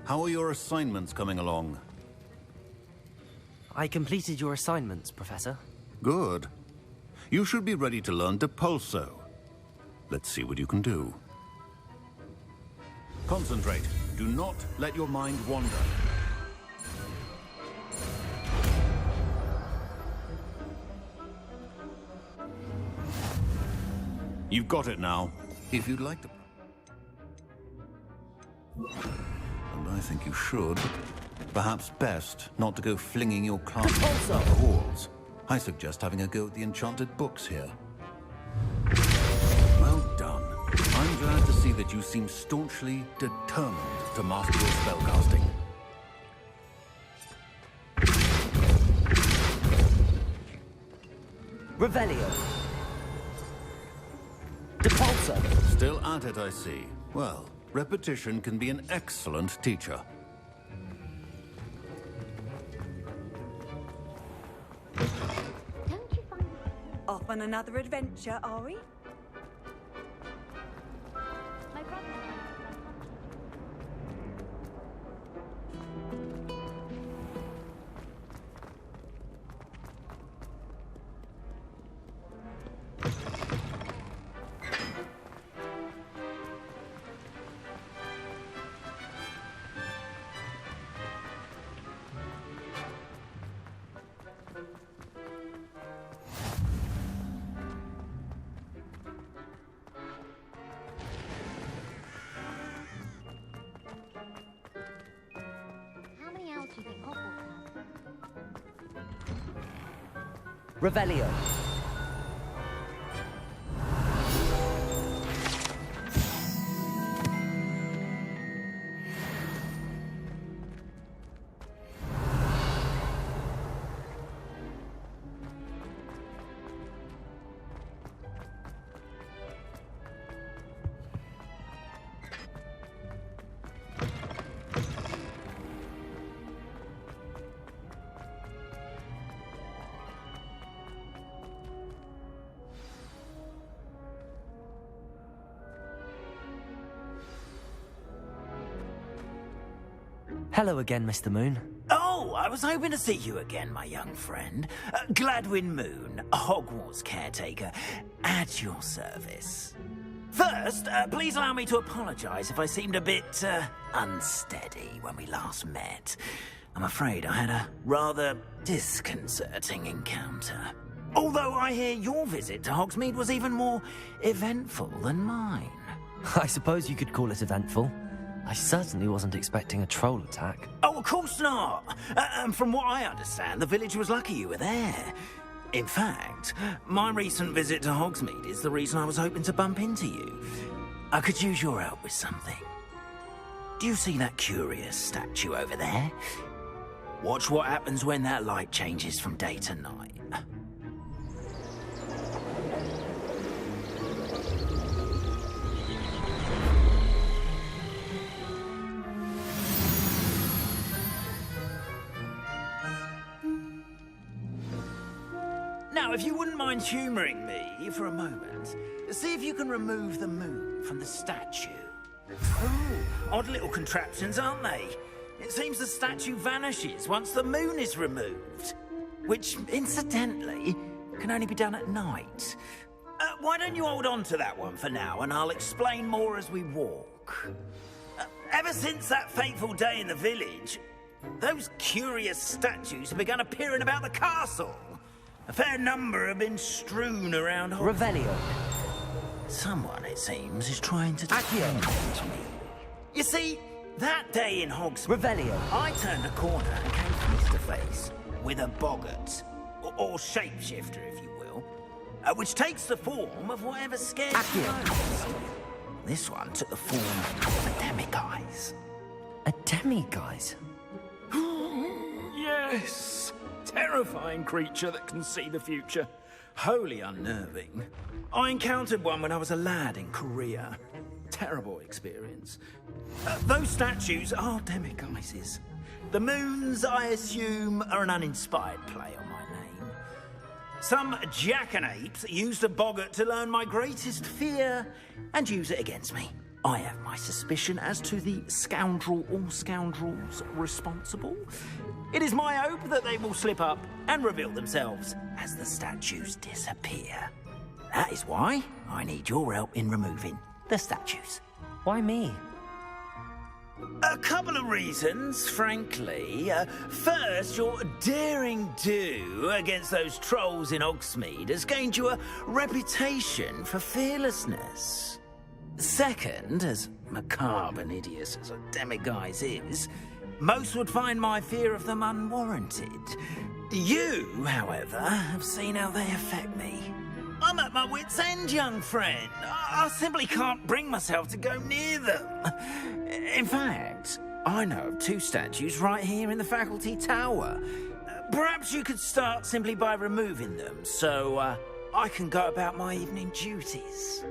How are your assignments coming along? I completed your assignments, Professor. Good. You should be ready to learn Depulso. Let's see what you can do. Concentrate. Do not let your mind wander. You've got it now. If you'd like to... And I think you should. Perhaps best not to go flinging your class off the walls. I suggest having a go at the enchanted books here. Well done. I'm glad to see that you seem staunchly determined to master your spellcasting. Revelio. Depulso. Still at it, I see. Well, repetition can be an excellent teacher. Off on another adventure, are we? Revelio. Hello again, Mr. Moon. Oh, I was hoping to see you again, my young friend. Gladwin Moon, Hogwarts caretaker, at your service. First, please allow me to apologize if I seemed a bit, unsteady when we last met. I'm afraid I had a rather disconcerting encounter. Although I hear your visit to Hogsmeade was even more eventful than mine. I suppose you could call it eventful. I certainly wasn't expecting a troll attack. Oh, of course not. And from what I understand, the village was lucky you were there. In fact, my recent visit to Hogsmeade is the reason I was hoping to bump into you. I could use your help with something. Do you see that curious statue over there? Watch what happens when that light changes from day to night. Now, if you wouldn't mind humouring me for a moment, see if you can remove the moon from the statue. Ooh, odd little contraptions, aren't they? It seems the statue vanishes once the moon is removed, which, incidentally, can only be done at night. Why don't you hold on to that one for now, and I'll explain more as we walk. Ever since that fateful day in the village, those curious statues have begun appearing about the castle. A fair number have been strewn around Revelio. Someone, it seems, is trying to tempt me. You see, that day in Hogsmeade, Revelio. I turned a corner and came face to face with a boggart, or shapeshifter, if you will, which takes the form of whatever scares you most. This one took the form of a demiguise. A demiguise? Yes! Terrifying creature that can see the future. Wholly unnerving. I encountered one when I was a lad in Korea. Terrible experience. Those statues are demiguises. The moons, I assume, are an uninspired play on my name. Some jackanapes used a boggart to learn my greatest fear and use it against me. I have my suspicion as to the scoundrel or scoundrels responsible. It is my hope that they will slip up and reveal themselves as the statues disappear. That is why I need your help in removing the statues. Why me? A couple of reasons, frankly. First, your daring do against those trolls in Hogsmeade has gained you a reputation for fearlessness. Second, as macabre and hideous as a demiguise is, most would find my fear of them unwarranted. You, however, have seen how they affect me. I'm at my wit's end, young friend. I simply can't bring myself to go near them. In fact, I know of 2 statues right here in the faculty tower. Perhaps you could start simply by removing them, so I can go about my evening duties.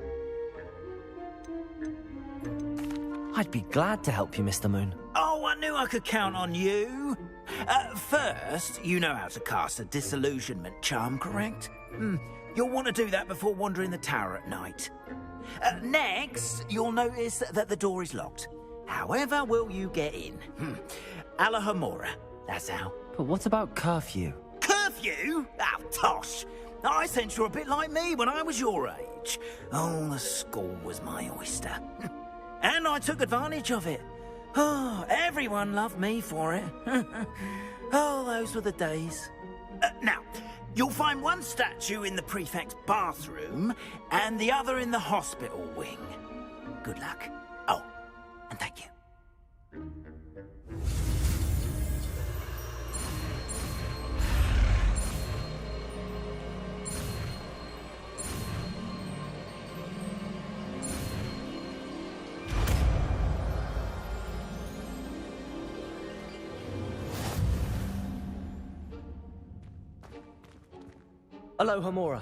I'd be glad to help you, Mr. Moon. Oh, I knew I could count on you. First, you know how to cast a disillusionment charm, correct? You'll want to do that before wandering the tower at night. Next, you'll notice that the door is locked. However will you get in? Alahomora, that's how. But what about curfew? Curfew? Oh, tosh. I sense you're a bit like me when I was your age. Oh, the school was my oyster. And I took advantage of it. Oh, everyone loved me for it. Oh, those were the days. Now, you'll find one statue in the prefect's bathroom and the other in the hospital wing. Good luck. Oh, and thank you. Alohomora.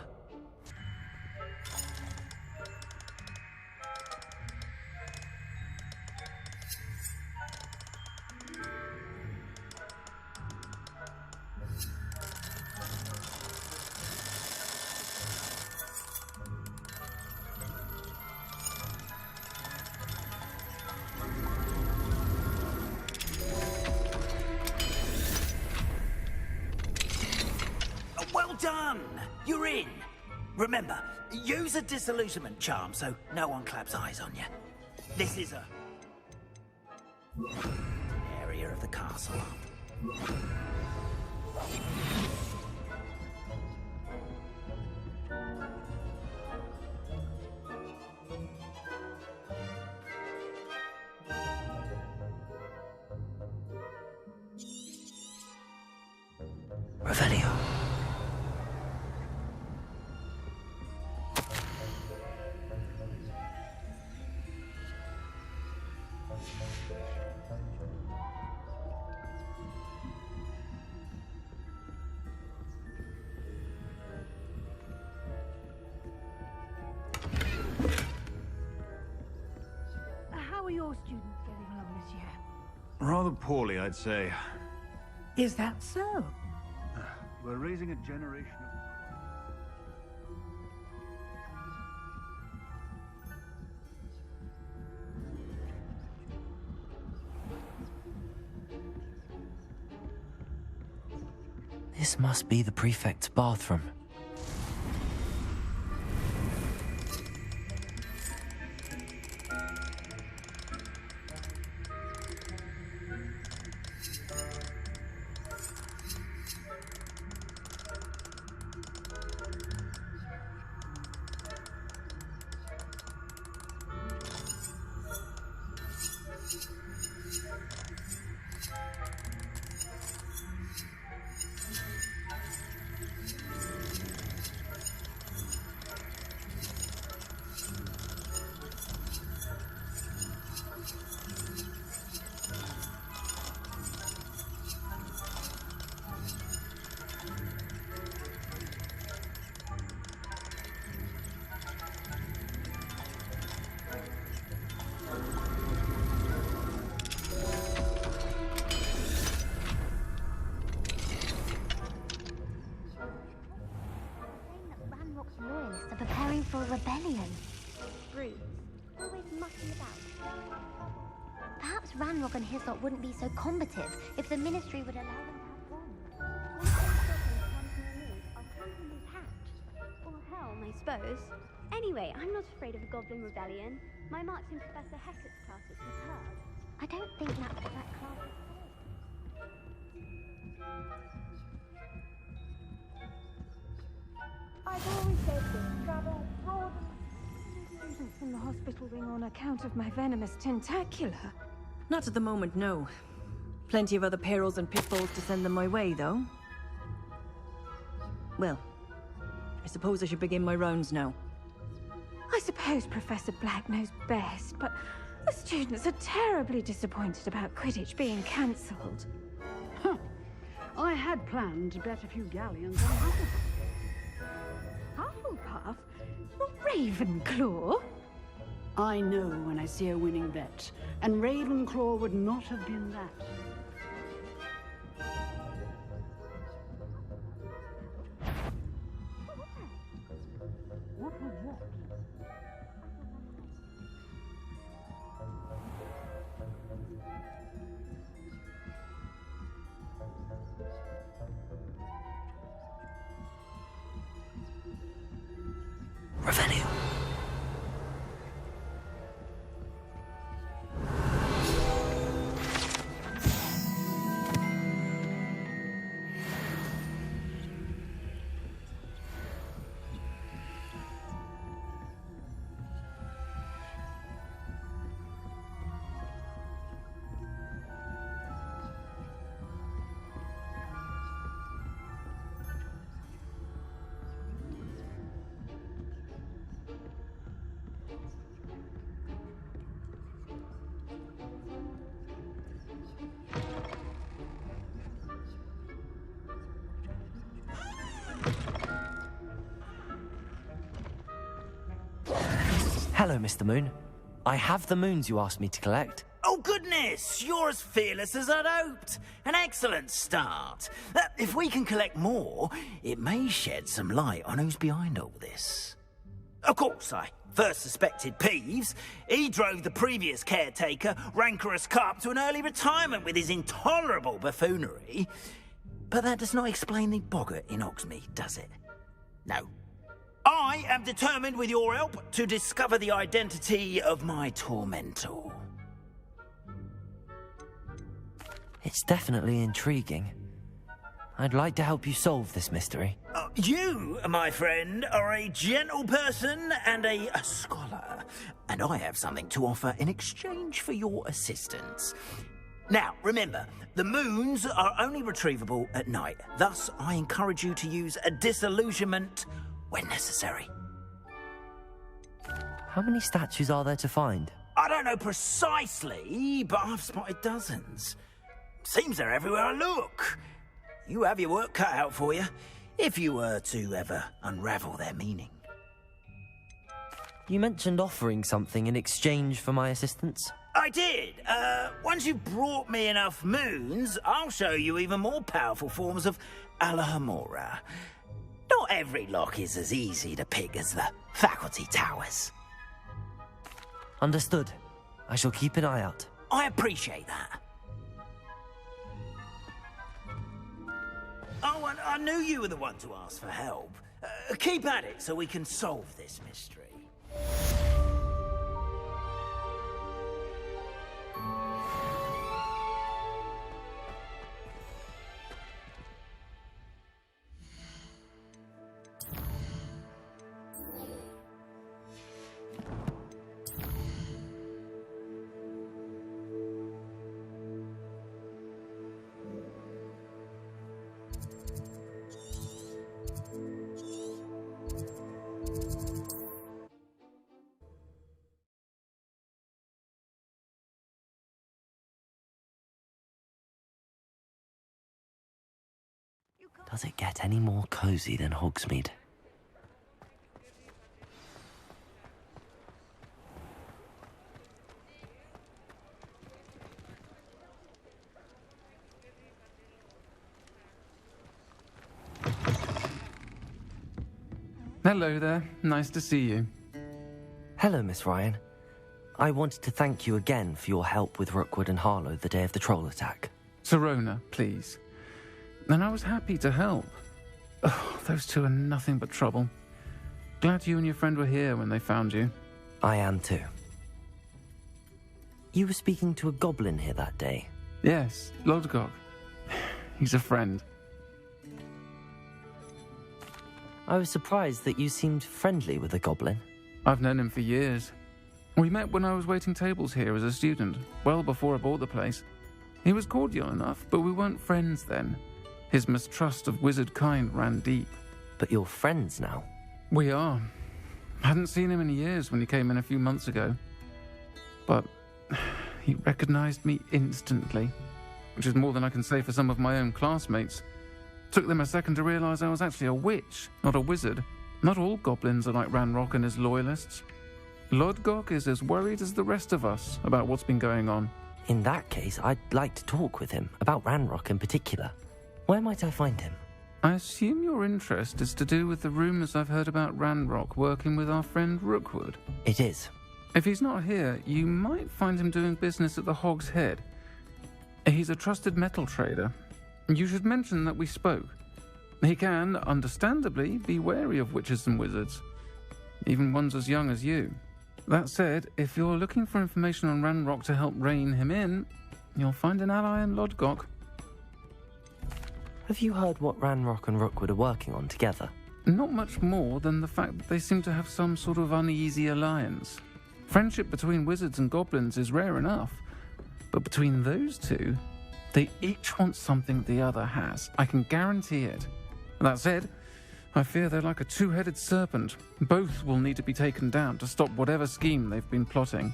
Well done! You're in. Remember, use a disillusionment charm so no one claps eyes on you. This is a area of the castle. Revelio. How are your students getting along this year? Rather poorly, I'd say. Is that so? We're raising a generation of... This must be the prefect's bathroom. Loyalists are preparing for a rebellion. Rude. Always mucking about. Arsrock and Hislop wouldn't be so combative if the Ministry would allow them to have one. I'll clamp on his hat. Or helm, I suppose. Anyway, I'm not afraid of a goblin rebellion. My marks in Professor Hecat's class are superb. I don't think that's what that class is for. I've always said this travel broadens students from the hospital wing on account of my venomous tentacular. Not at the moment, no. Plenty of other perils and pitfalls to send them my way, though. Well, I suppose I should begin my rounds now. I suppose Professor Black knows best, but the students are terribly disappointed about Quidditch being cancelled. Huh. I had planned to bet a few galleons on Hufflepuff. Hufflepuff? Not Ravenclaw? I know when I see a winning bet, and Ravenclaw would not have been that. What was that? Revenue. Hello, Mr. Moon. I have the moons you asked me to collect. Oh, goodness! You're as fearless as I'd hoped. An excellent start. If we can collect more, it may shed some light on who's behind all this. Of course, I first suspected Peeves. He drove the previous caretaker, Rancorous Carp, to an early retirement with his intolerable buffoonery. But that does not explain the boggart in Hogsmeade, does it? No. I am determined, with your help, to discover the identity of my tormentor. It's definitely intriguing. I'd like to help you solve this mystery. You, my friend, are a gentle person and a scholar, and I have something to offer in exchange for your assistance. Now, remember, the moons are only retrievable at night. Thus, I encourage you to use a disillusionment when necessary. How many statues are there to find? I don't know precisely, but I've spotted dozens. Seems they're everywhere I look. You have your work cut out for you, if you were to ever unravel their meaning. You mentioned offering something in exchange for my assistance? I did. Once you've brought me enough moons, I'll show you even more powerful forms of Alohomora. Not every lock is as easy to pick as the faculty towers. Understood. I shall keep an eye out. I appreciate that. Oh, and I knew you were the one to ask for help. Keep at it so we can solve this mystery. Does it get any more cozy than Hogsmeade? Hello there. Nice to see you. Hello, Miss Ryan. I wanted to thank you again for your help with Rookwood and Harlow the day of the troll attack. Sirona, please. And I was happy to help. Oh, those two are nothing but trouble. Glad you and your friend were here when they found you. I am too. You were speaking to a goblin here that day? Yes, Lodgok. He's a friend. I was surprised that you seemed friendly with a goblin. I've known him for years. We met when I was waiting tables here as a student, well before I bought the place. He was cordial enough, but we weren't friends then. His mistrust of wizard kind ran deep. But you're friends now? We are. Hadn't seen him in years when he came in a few months ago. But he recognized me instantly, which is more than I can say for some of my own classmates. Took them a second to realize I was actually a witch, not a wizard. Not all goblins are like Ranrock and his loyalists. Lodgok is as worried as the rest of us about what's been going on. In that case, I'd like to talk with him, about Ranrock in particular. Where might I find him? I assume your interest is to do with the rumors I've heard about Ranrock working with our friend Rookwood. It is. If he's not here, you might find him doing business at the Hog's Head. He's a trusted metal trader. You should mention that we spoke. He can, understandably, be wary of witches and wizards, even ones as young as you. That said, if you're looking for information on Ranrock to help rein him in, you'll find an ally in Lodgok. Have you heard what Ranrock and Rookwood are working on together? Not much more than the fact that they seem to have some sort of uneasy alliance. Friendship between wizards and goblins is rare enough, but between those two, they each want something the other has. I can guarantee it. That said, I fear they're like a two-headed serpent. Both will need to be taken down to stop whatever scheme they've been plotting.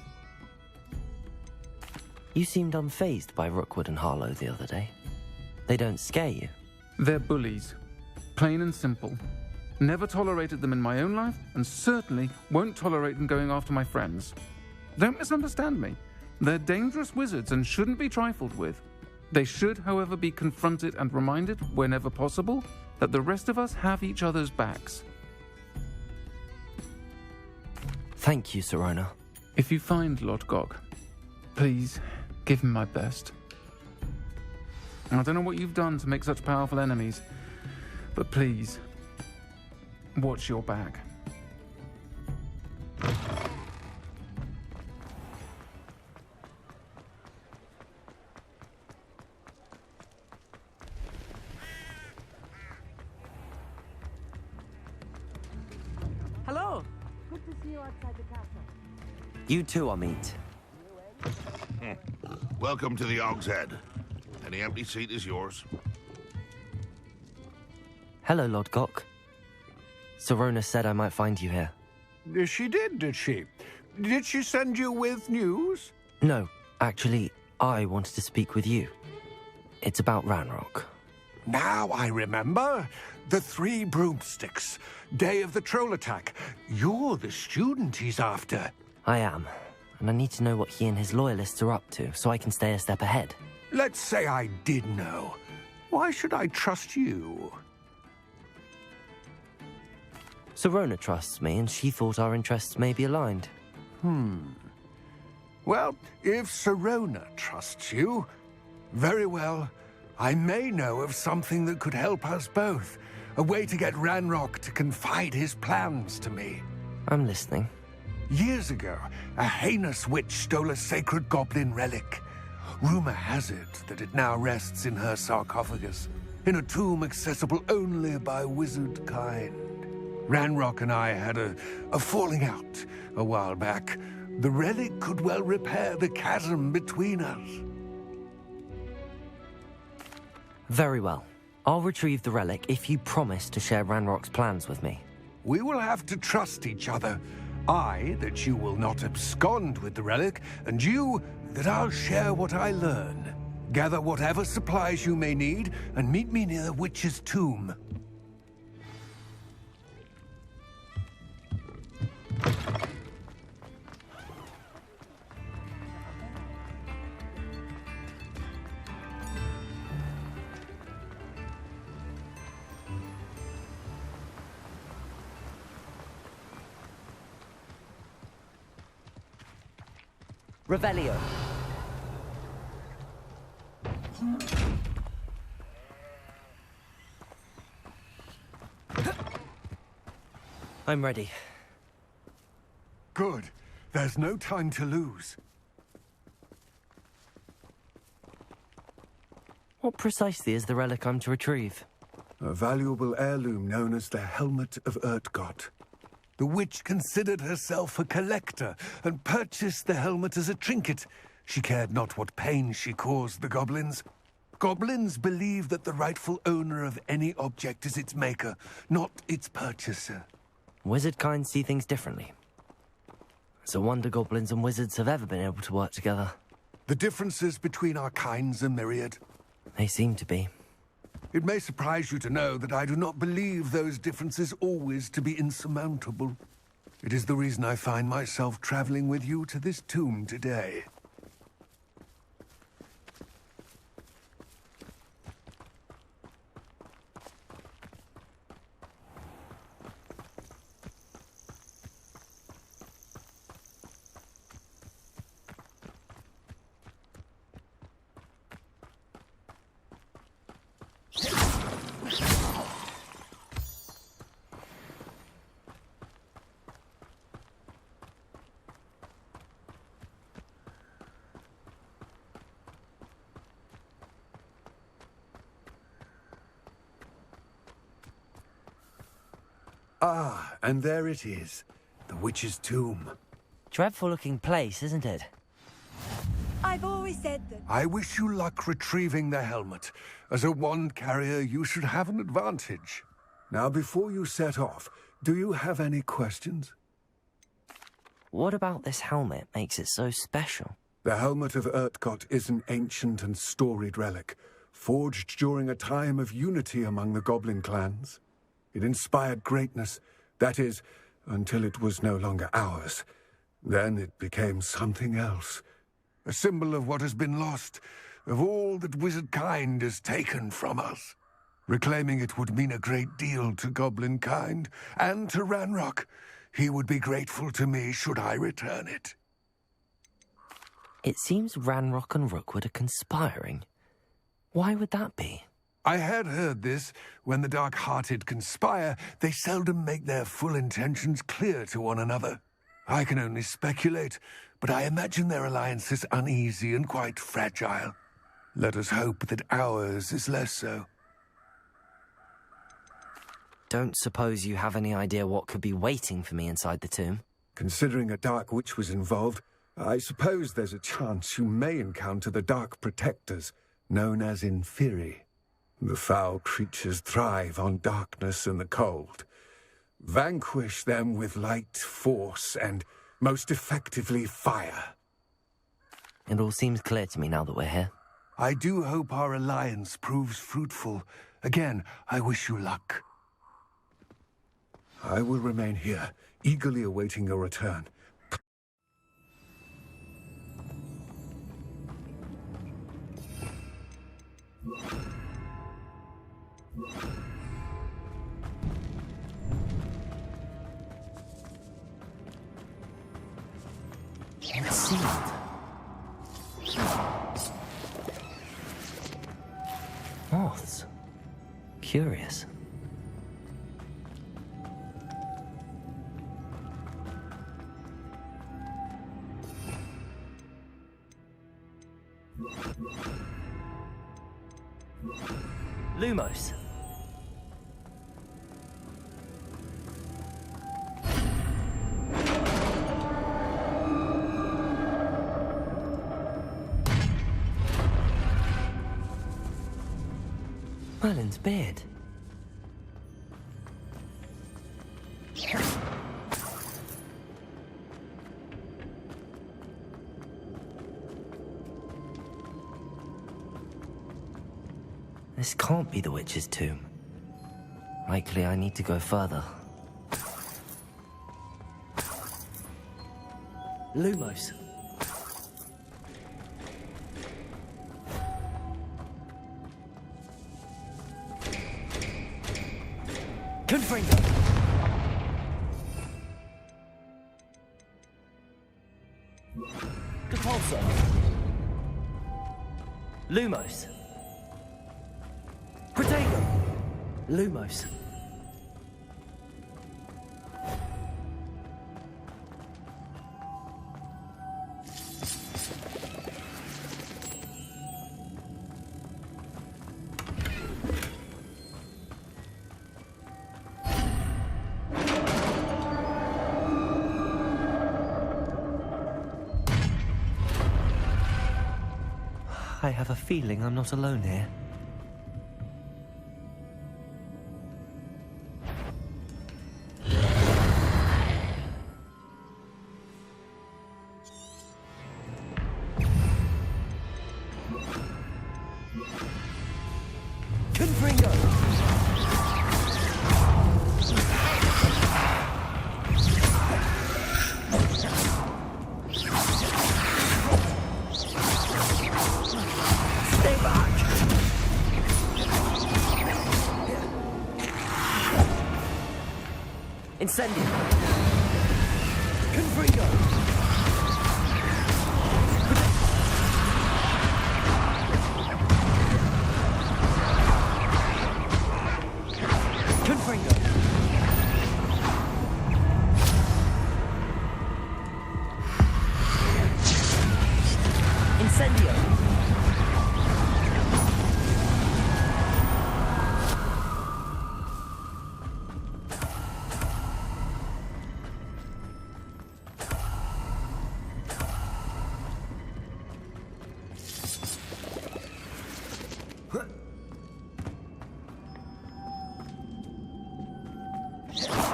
You seemed unfazed by Rookwood and Harlow the other day. They don't scare you? They're bullies. Plain and simple. Never tolerated them in my own life, and certainly won't tolerate them going after my friends. Don't misunderstand me. They're dangerous wizards and shouldn't be trifled with. They should, however, be confronted and reminded, whenever possible, that the rest of us have each other's backs. Thank you, Sirona. If you find Lodgok, please give him my best. I don't know what you've done to make such powerful enemies, but please, watch your back. Hello. Good to see you outside the castle. You too, Amit. Welcome to the Hog's Head. Any empty seat is yours. Hello, Lodgok. Sirona said I might find you here. She did she? Did she send you with news? No, actually, I wanted to speak with you. It's about Ranrock. Now I remember. The 3 broomsticks. Day of the troll attack. You're the student he's after. I am, and I need to know what he and his loyalists are up to so I can stay a step ahead. Let's say I did know. Why should I trust you? Sirona trusts me, and she thought our interests may be aligned. Well, if Sirona trusts you, very well. I may know of something that could help us both. A way to get Ranrock to confide his plans to me. I'm listening. Years ago, a heinous witch stole a sacred goblin relic. Rumor has it that it now rests in her sarcophagus, in a tomb accessible only by wizard kind. Ranrock and I had a falling out a while back. The relic could well repair the chasm between us. Very well. I'll retrieve the relic if you promise to share Ranrock's plans with me. We will have to trust each other. I, that you will not abscond with the relic, and you, that I'll share what I learn. Gather whatever supplies you may need, and meet me near the witch's tomb. Revelio. I'm ready. Good. There's no time to lose. What precisely is the relic I'm to retrieve? A valuable heirloom known as the Helmet of Urtkot. The witch considered herself a collector and purchased the helmet as a trinket. She cared not what pain she caused the goblins. Goblins believe that the rightful owner of any object is its maker, not its purchaser. Wizard kind see things differently. It's a wonder goblins and wizards have ever been able to work together. The differences between our kinds are myriad. They seem to be. It may surprise you to know that I do not believe those differences always to be insurmountable. It is the reason I find myself traveling with you to this tomb today. Ah, and there it is. The witch's tomb. Dreadful-looking place, isn't it? I've always said that. I wish you luck retrieving the helmet. As a wand carrier, you should have an advantage. Now, before you set off, do you have any questions? What about this helmet makes it so special? The Helmet of Urtkot is an ancient and storied relic, forged during a time of unity among the goblin clans. It inspired greatness, that is, until it was no longer ours. Then it became something else. A symbol of what has been lost, of all that wizard kind has taken from us. Reclaiming it would mean a great deal to goblin kind, and to Ranrock. He would be grateful to me should I return it. It seems Ranrock and Rookwood are conspiring. Why would that be? I had heard this. When the dark-hearted conspire, they seldom make their full intentions clear to one another. I can only speculate, but I imagine their alliance is uneasy and quite fragile. Let us hope that ours is less so. Don't suppose you have any idea what could be waiting for me inside the tomb? Considering a dark witch was involved, I suppose there's a chance you may encounter the Dark Protectors, known as Inferi. The foul creatures thrive on darkness and the cold. Vanquish them with light, force, and, most effectively, fire. It all seems clear to me now that we're here. I do hope our alliance proves fruitful. Again, I wish you luck. I will remain here, eagerly awaiting your return. Let's see it. Moths. Curious. Lumos. Merlin's beard. This can't be the witch's tomb. Likely I need to go further. Lumos. Confringo. Repulsor. Lumos. Protego. Lumos. I have a feeling I'm not alone here. Incendio! Confringo! Confringo! Incendio!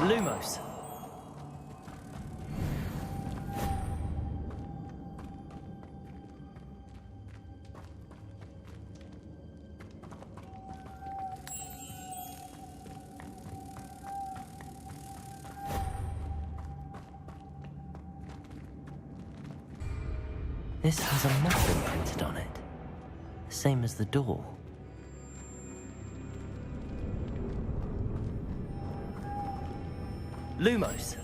Lumos. This has a muffin printed on it, same as the door. Lumos.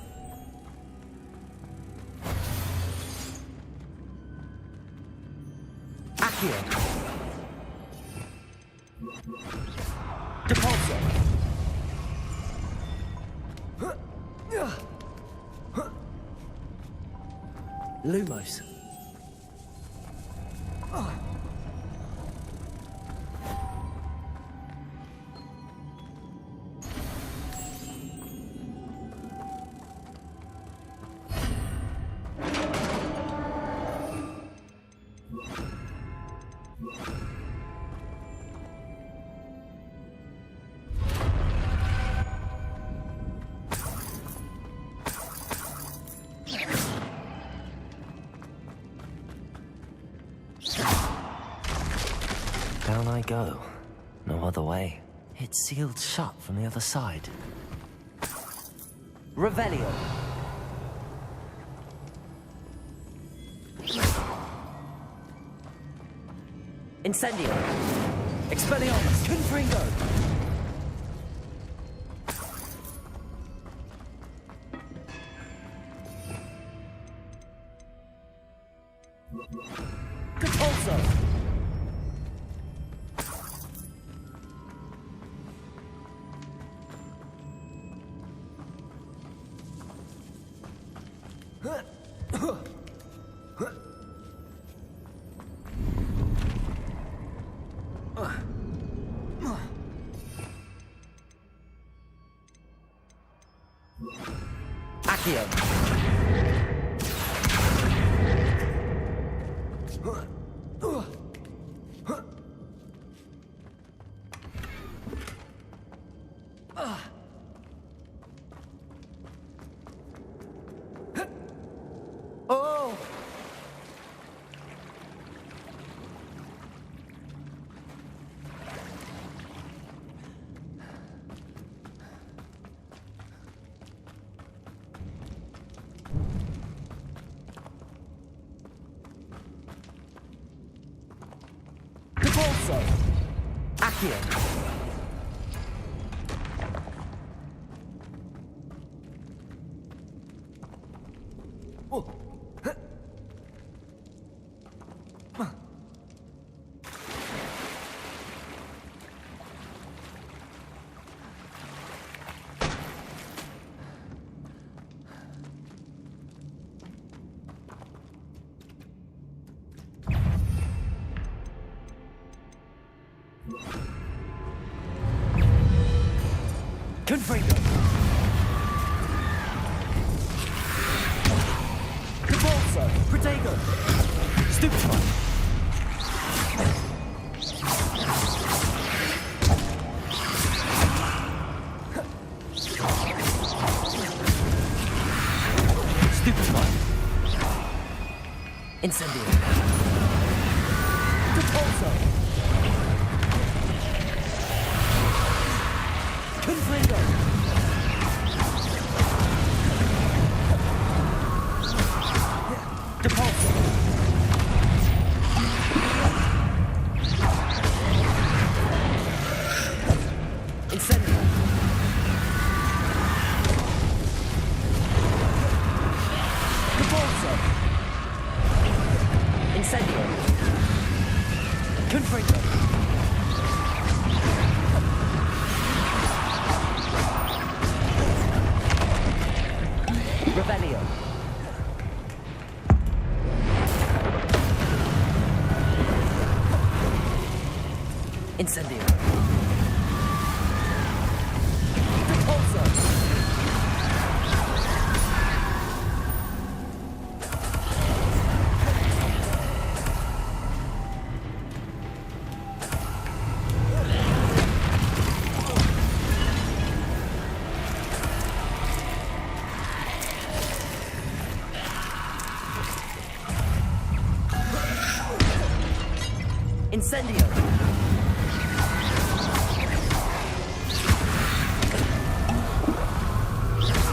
Accio. Depulso. Lumos. Down I go. No other way. It's sealed shut from the other side. Revelio. Incendio. Expelliarmus. Confringo. Depulso. Accio. Oh! Depulso. Accio. Confringo! Cabalso! Protego! Stupefy! Incendio. Repulso. Confringo. Repulso. Incendio. Repulso. Incendio. Confringo. Revelio. Incendio. Repulso. Incendio!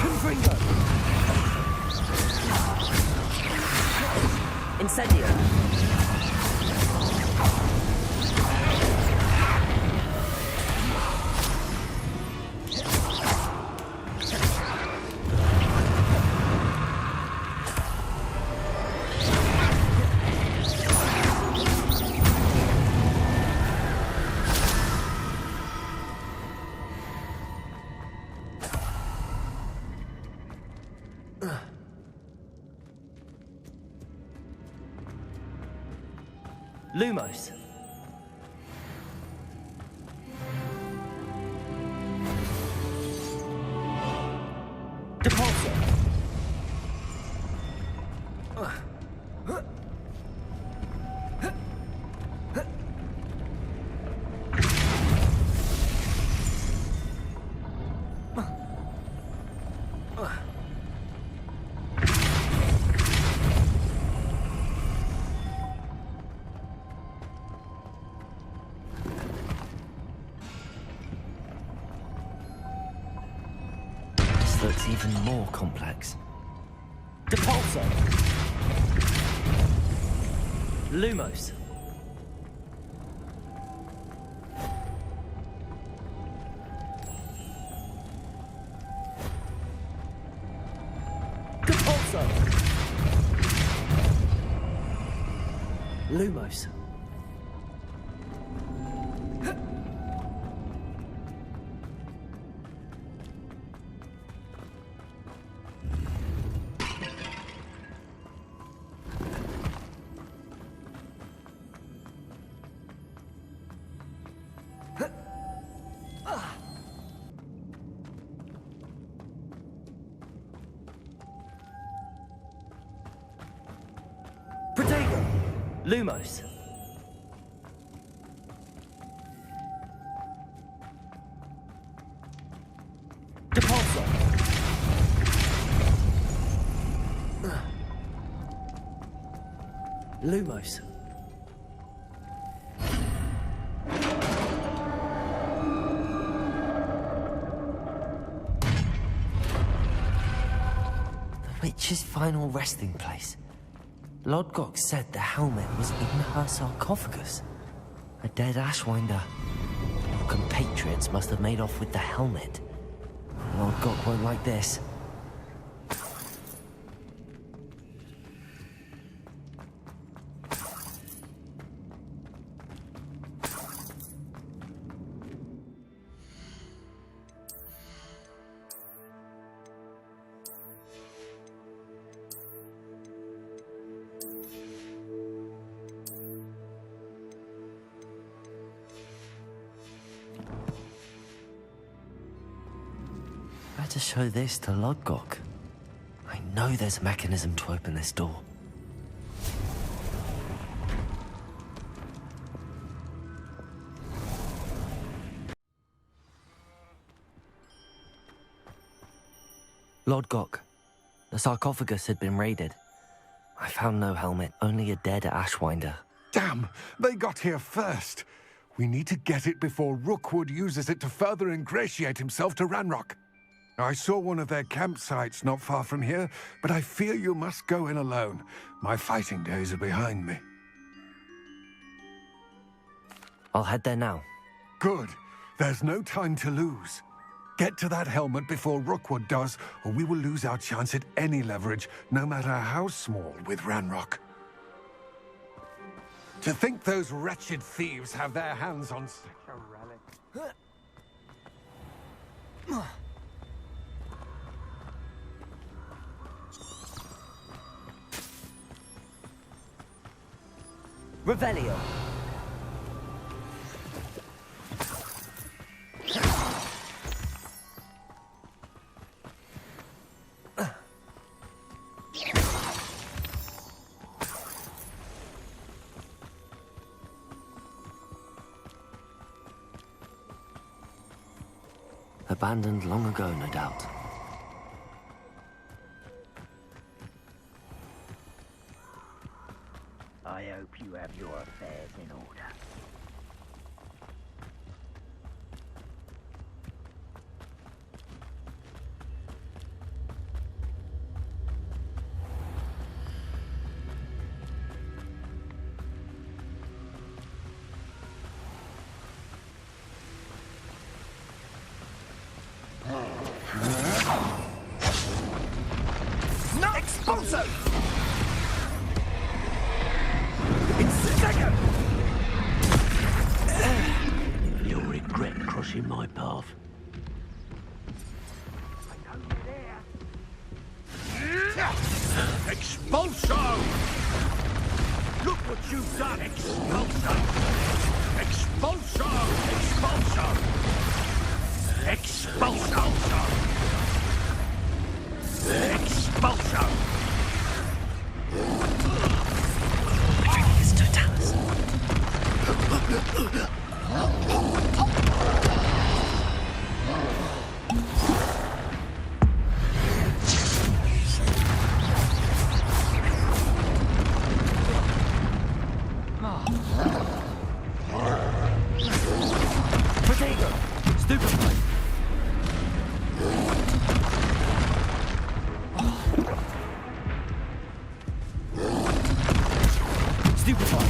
Confringo! Incendio! Lumos. Depulso. Looks even more complex. Depulso! Lumos. Depulso! Lumos. Protego! Lumos. Depulso. Lumos. The witch's final resting place. Lodgok said the helmet was in her sarcophagus. A dead ashwinder. Your compatriots must have made off with the helmet. Lodgok won't like this. to show this to Lodgok. I know there's a mechanism to open this door. Lodgok, the sarcophagus had been raided. I found no helmet, only a dead Ashwinder. Damn! They got here first. We need to get it before Rookwood uses it to further ingratiate himself to Ranrock. I saw one of their campsites not far from here, but I fear you must go in alone. My fighting days are behind me. I'll head there now. Good. There's no time to lose. Get to that helmet before Rookwood does, or we will lose our chance at any leverage, no matter how small, with Ranrock. To think those wretched thieves have their hands on such a relic. Revelio. Abandoned long ago, no doubt. I hope you have your affairs in order. No! Expulso! You'll regret crossing my path. Expulso! Look what you've done, Expulso! Expulso! Expulso! Expulso! Expulso! It's Totalis. Potato! Stupefy! Stupefy!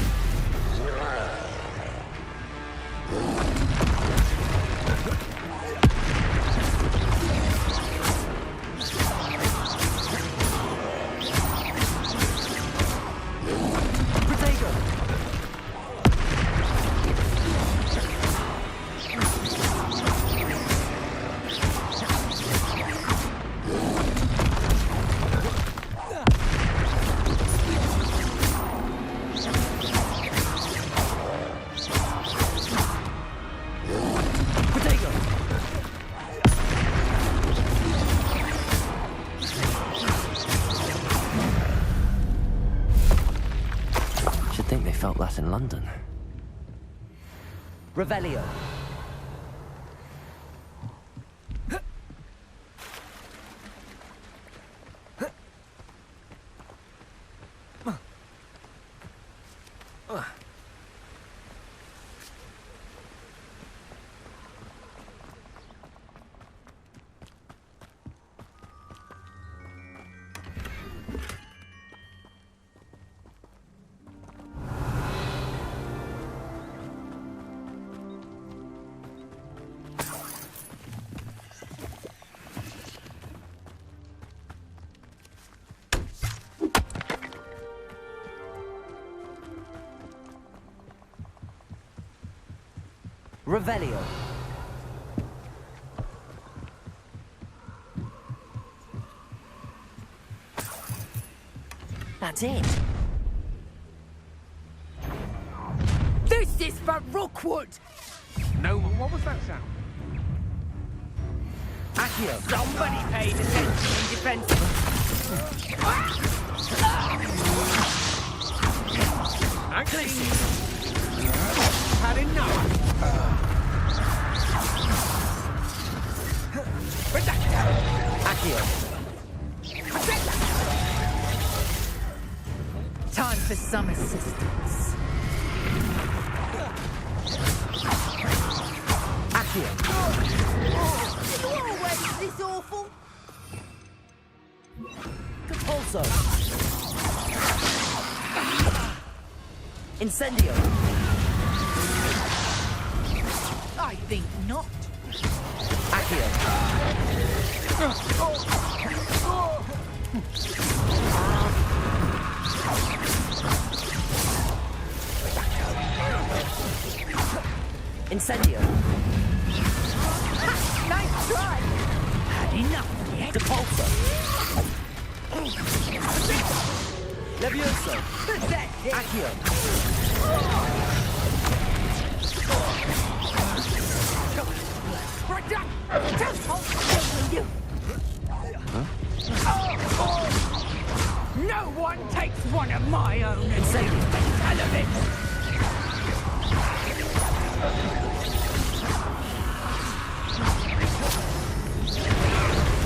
Felt that in London. Revelio. Revelio. That's it. This is for Rookwood! No, what was that sound? Accio! Somebody paid attention in defense. Actually, Had enough. Accio! Time for some assistance. Accio! You always this awful? Compulso! Incendio! I think not. Accio! Incendio! Nice try. Had enough yet? Depulso! Levioso! Pathetic. Accio! No one takes one of my own and say hell of it.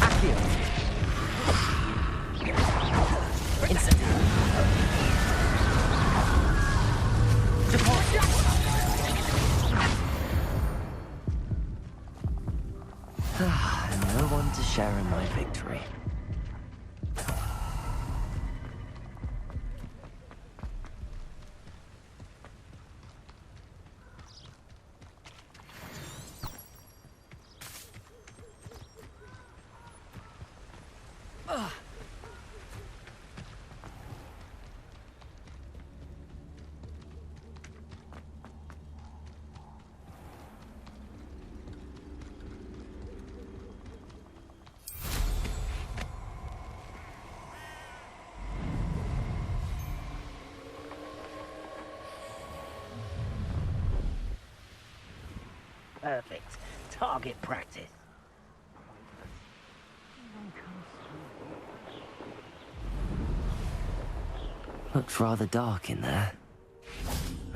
Accio! Incendio! Depulso! No one to share in my victory. Perfect. Target practice. Looks rather dark in there.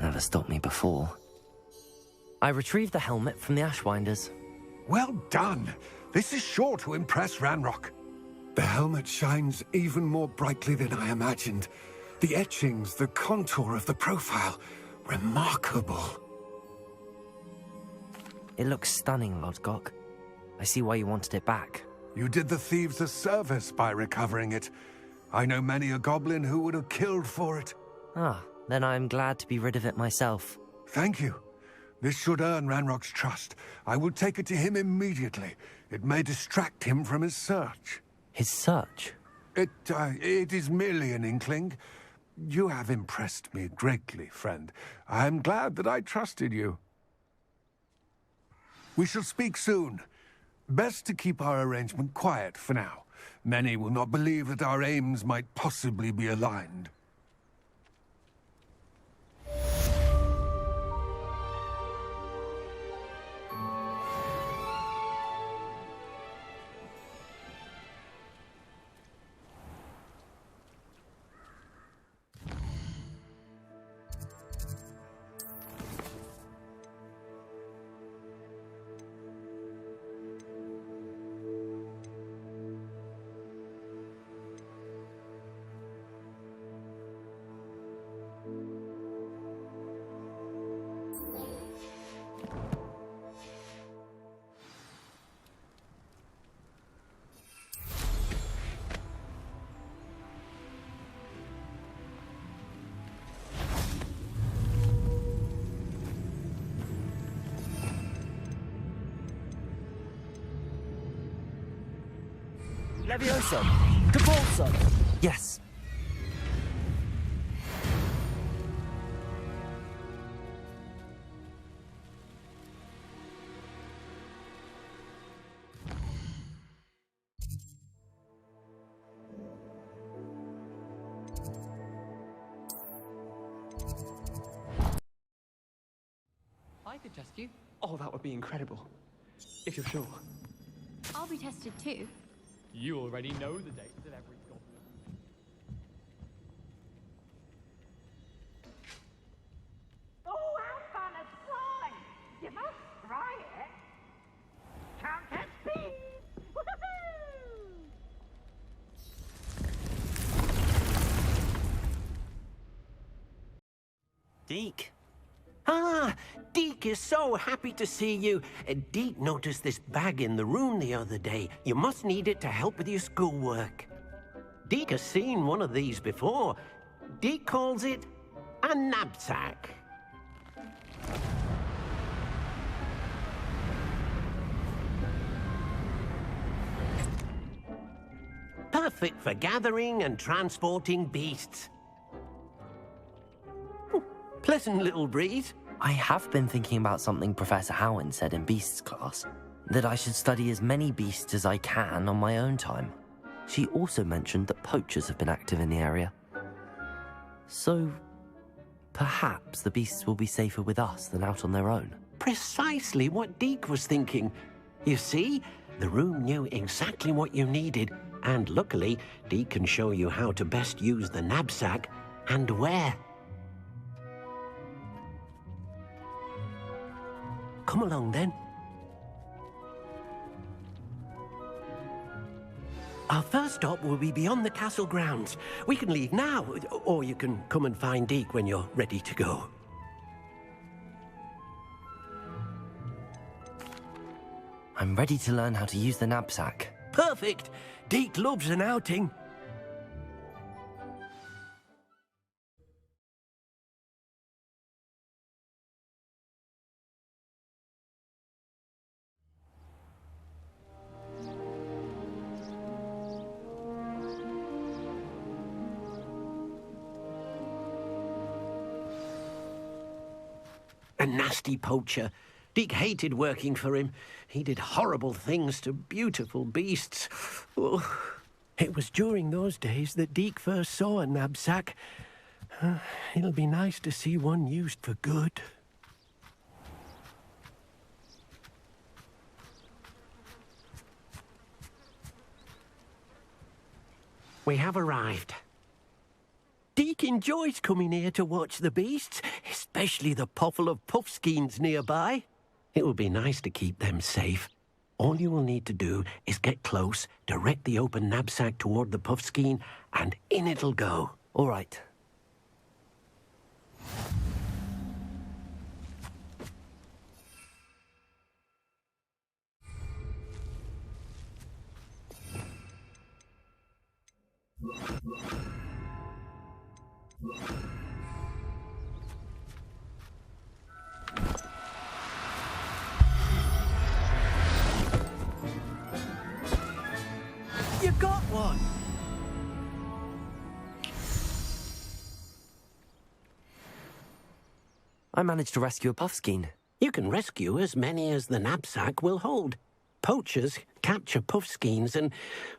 Never stopped me before. I retrieved the helmet from the Ashwinders. Well done. This is sure to impress Ranrock. The helmet shines even more brightly than I imagined. The etchings, the contour of the profile. Remarkable. It looks stunning, Lodgok. I see why you wanted it back. You did the thieves a service by recovering it. I know many a goblin who would have killed for it. Ah, then I am glad to be rid of it myself. Thank you. This should earn Ranrock's trust. I will take it to him immediately. It may distract him from his search. His search? It is merely an inkling. You have impressed me greatly, friend. I am glad that I trusted you. We shall speak soon. Best to keep our arrangement quiet for now. Many will not believe that our aims might possibly be aligned. Levioso! Compulso! Yes. I could test you. Oh, that would be incredible. If you're sure. I'll be tested too. You already know the dates of every goblin. Oh, how fun a slide! You must try it. Countess Speed! Woohoo! Deke. Ah, Deke is so happy to see you. Deke noticed this bag in the room the other day. You must need it to help with your schoolwork. Deke has seen one of these before. Deke calls it a knapsack. Perfect for gathering and transporting beasts. Pleasant little breeze. I have been thinking about something Professor Howard said in Beasts class, that I should study as many beasts as I can on my own time. She also mentioned that poachers have been active in the area. So, perhaps the beasts will be safer with us than out on their own. Precisely what Deke was thinking. You see, the room knew exactly what you needed, and luckily, Deke can show you how to best use the knapsack and where. Come along, then. Our first stop will be beyond the castle grounds. We can leave now, or you can come and find Deke when you're ready to go. I'm ready to learn how to use the knapsack. Perfect! Deke loves an outing. A nasty poacher. Deke hated working for him. He did horrible things to beautiful beasts. Oh, it was during those days that Deke first saw a knapsack. It'll be nice to see one used for good. We have arrived. Deke enjoys coming here to watch the beasts, especially the potful of puffskeins nearby. It will be nice to keep them safe. All you will need to do is get close, direct the open knapsack toward the puffskein, and in it'll go. All right. You got one! I managed to rescue a puffskein. You can rescue as many as the knapsack will hold. Poachers capture puffskeins and,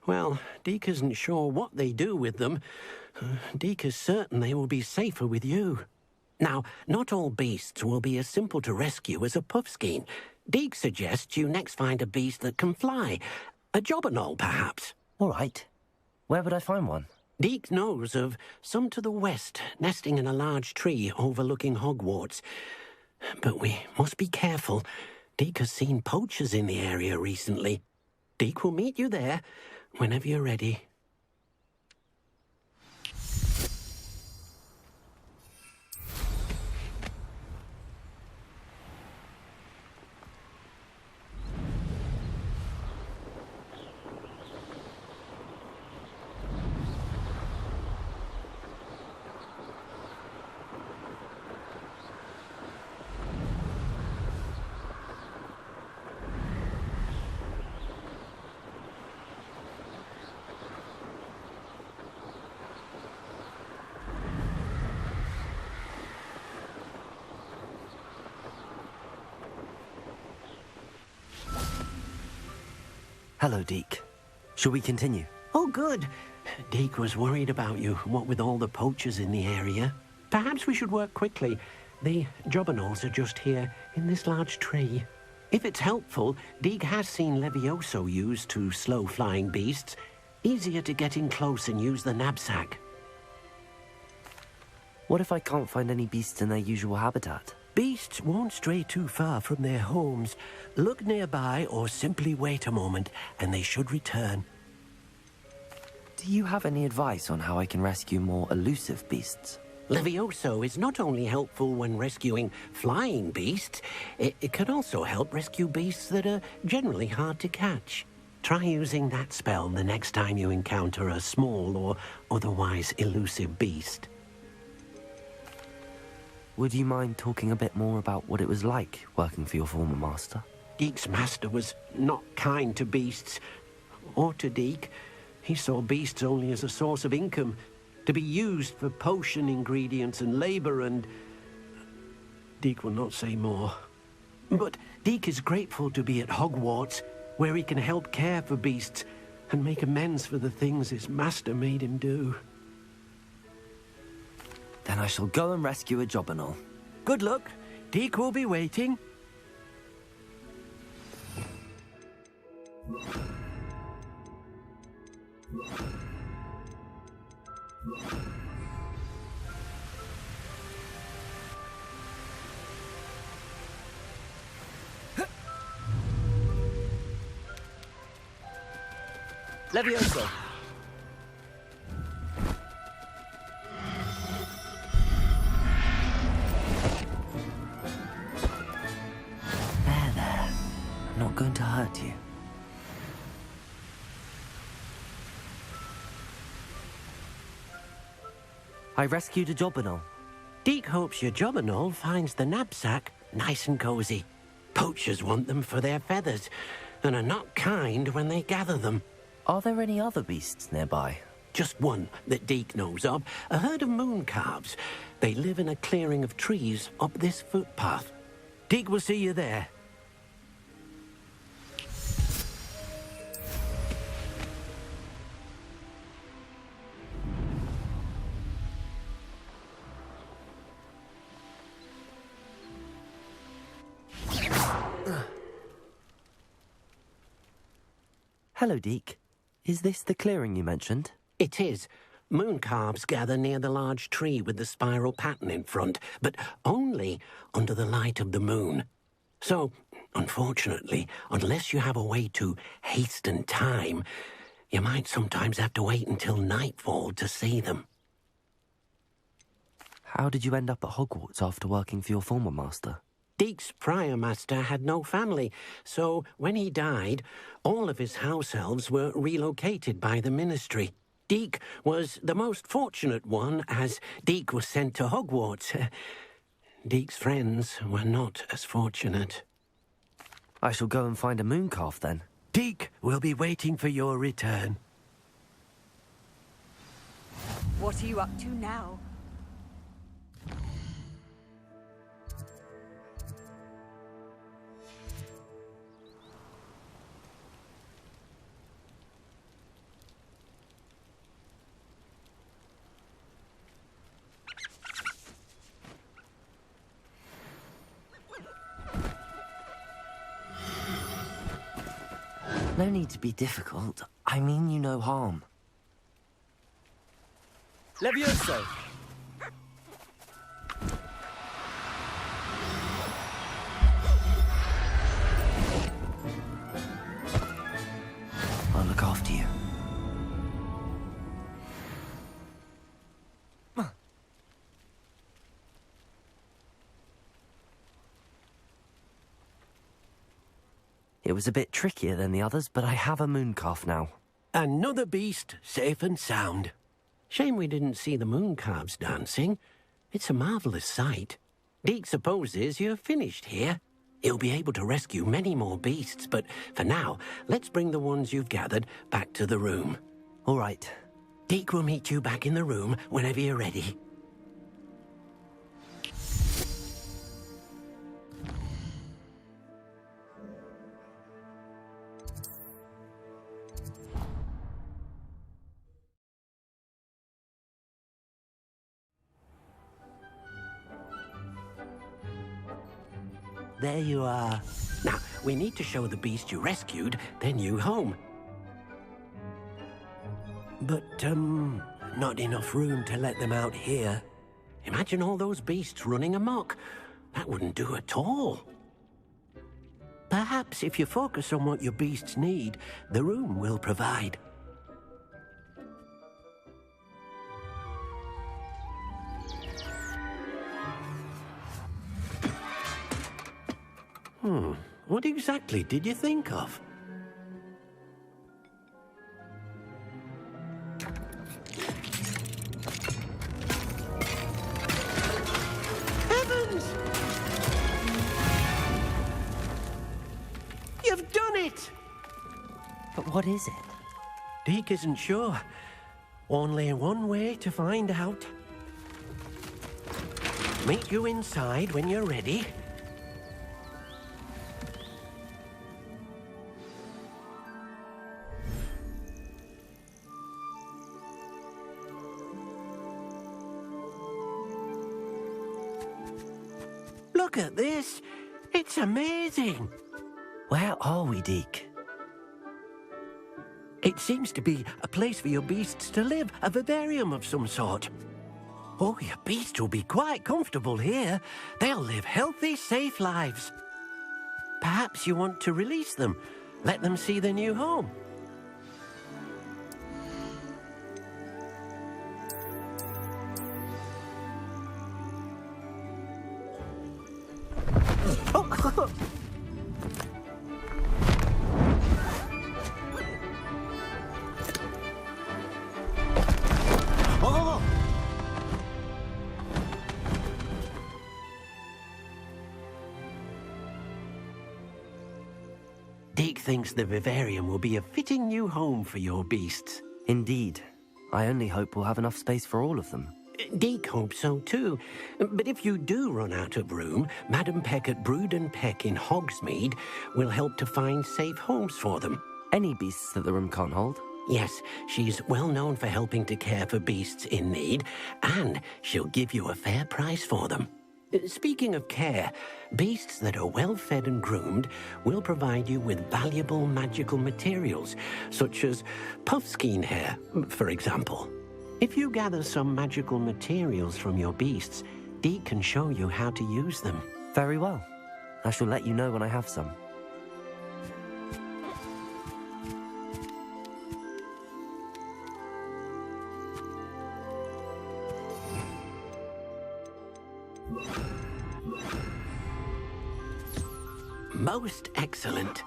well, Deke isn't sure what they do with them. Deke is certain they will be safer with you. Now, not all beasts will be as simple to rescue as a puffskein. Deke suggests you next find a beast that can fly. A jobberknoll, perhaps. All right. Where would I find one? Deke knows of some to the west, nesting in a large tree overlooking Hogwarts. But we must be careful. Deke has seen poachers in the area recently. Deke will meet you there whenever you're ready. Hello, Deke. Shall we continue? Oh, good. Deke was worried about you, what with all the poachers in the area. Perhaps we should work quickly. The jobberknolls are just here, in this large tree. If it's helpful, Deek has seen Levioso used to slow flying beasts. Easier to get in close and use the knapsack. What if I can't find any beasts in their usual habitat? Beasts won't stray too far from their homes. Look nearby or simply wait a moment, and they should return. Do you have any advice on how I can rescue more elusive beasts? Levioso is not only helpful when rescuing flying beasts, it can also help rescue beasts that are generally hard to catch. Try using that spell the next time you encounter a small or otherwise elusive beast. Would you mind talking a bit more about what it was like working for your former master? Deek's master was not kind to beasts, or to Deek. He saw beasts only as a source of income, to be used for potion ingredients and labor, and Deek will not say more. But Deek is grateful to be at Hogwarts, where he can help care for beasts and make amends for the things his master made him do. Then I shall go and rescue a Jobberknoll. Good luck. Deek will be waiting. Levioso! There. I'm not going to hurt you. I rescued a Jobberknoll. Deek hopes your Jobberknoll finds the knapsack nice and cozy. Poachers want them for their feathers, and are not kind when they gather them. Are there any other beasts nearby? Just one that Deek knows of, a herd of moon calves. They live in a clearing of trees up this footpath. Deek will see you there. Hello, Deek. Is this the clearing you mentioned? It is. Moon calves gather near the large tree with the spiral pattern in front, but only under the light of the moon. So, unfortunately, unless you have a way to hasten time, you might sometimes have to wait until nightfall to see them. How did you end up at Hogwarts after working for your former master? Deek's prior master had no family, so when he died, all of his house elves were relocated by the ministry. Deek was the most fortunate one, as Deek was sent to Hogwarts. Deek's friends were not as fortunate. I shall go and find a mooncalf then. Deek will be waiting for your return. What are you up to now? No need to be difficult. I mean you no harm. Levioso! I'll look after you. It was a bit trickier than the others, but I have a mooncalf now. Another beast, safe and sound. Shame we didn't see the mooncalves dancing. It's a marvellous sight. Deek supposes you're finished here. He'll be able to rescue many more beasts, but for now, let's bring the ones you've gathered back to the room. All right. Deek will meet you back in the room whenever you're ready. There you are. Now, we need to show the beast you rescued their new home. But, not enough room to let them out here. Imagine all those beasts running amok. That wouldn't do at all. Perhaps if you focus on what your beasts need, the room will provide. What exactly did you think of? Heavens! You've done it! But what is it? Deke isn't sure. Only one way to find out. Meet you inside when you're ready. Look at this. It's amazing. Where are we, Deke? It seems to be a place for your beasts to live, a vivarium of some sort. Oh, your beasts will be quite comfortable here. They'll live healthy, safe lives. Perhaps you want to release them, let them see their new home. Deke thinks the vivarium will be a fitting new home for your beasts. Indeed. I only hope we'll have enough space for all of them. Deke hopes so too. But if you do run out of room, Madam Peck at Brood and Peck in Hogsmeade will help to find safe homes for them. Any beasts that the room can't hold? Yes, she's well known for helping to care for beasts in need, and she'll give you a fair price for them. Speaking of care, beasts that are well fed and groomed will provide you with valuable magical materials, such as puffskein hair, for example. If you gather some magical materials from your beasts, Deke can show you how to use them. Very well. I shall let you know when I have some. Most excellent.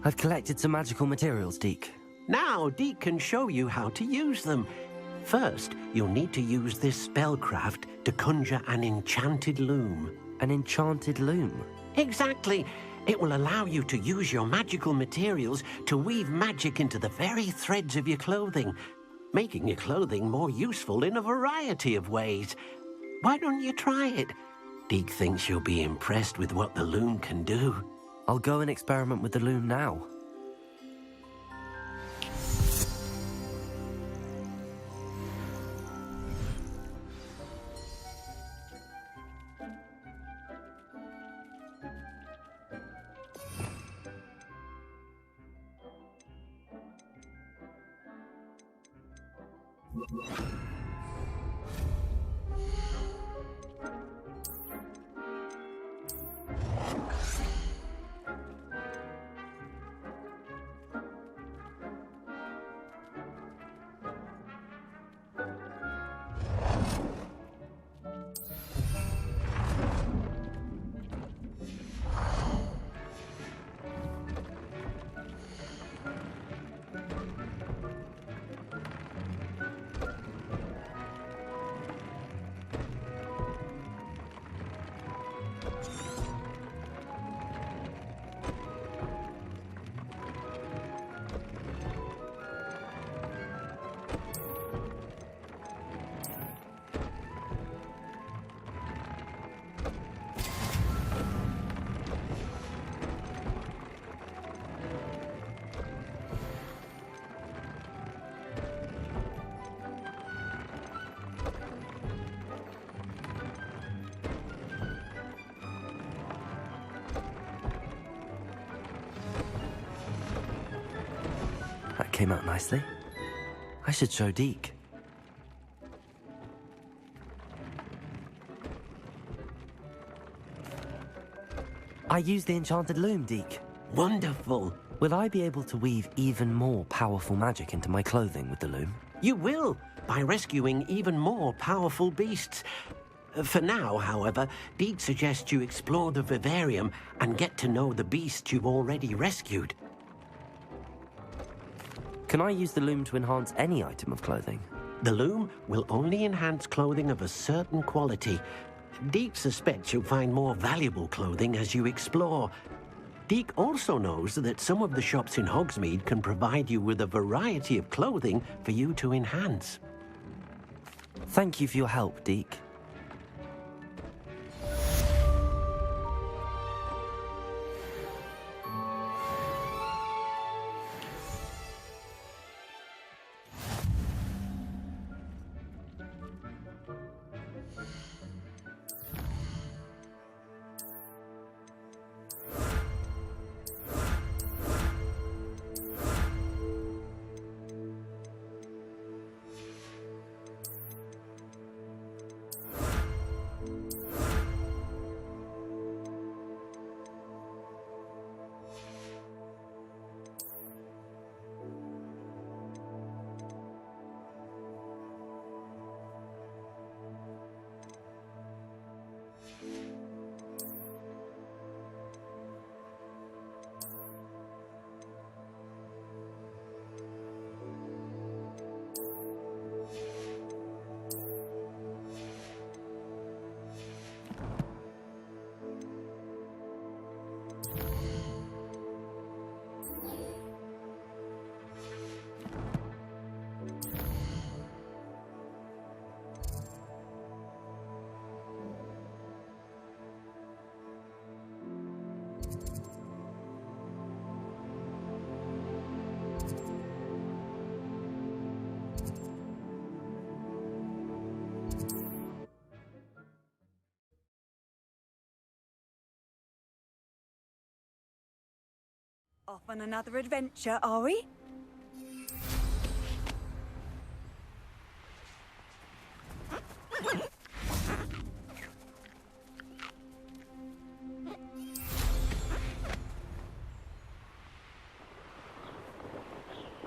I've collected some magical materials, Deke. Now Deke can show you how to use them. First, you'll need to use this spellcraft to conjure an enchanted loom. An enchanted loom? Exactly. It will allow you to use your magical materials to weave magic into the very threads of your clothing, making your clothing more useful in a variety of ways. Why don't you try it? Deke thinks you'll be impressed with what the loom can do. I'll go and experiment with the loom now. came out nicely. I should show Deke. I used the enchanted loom, Deke. Wonderful. Will I be able to weave even more powerful magic into my clothing with the loom? You will, by rescuing even more powerful beasts. For now, however, Deke suggests you explore the vivarium and get to know the beasts you've already rescued. Can I use the loom to enhance any item of clothing? The loom will only enhance clothing of a certain quality. Deke suspects you'll find more valuable clothing as you explore. Deke also knows that some of the shops in Hogsmeade can provide you with a variety of clothing for you to enhance. Thank you for your help, Deke. Off on another adventure, are we?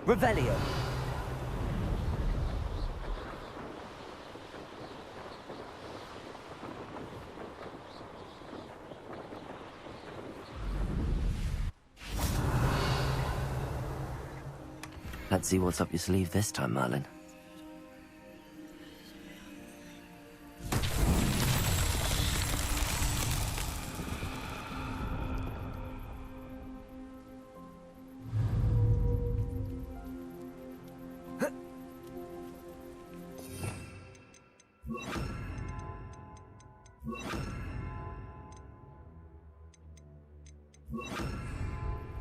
Revelio. Let's see what's up your sleeve this time, Merlin.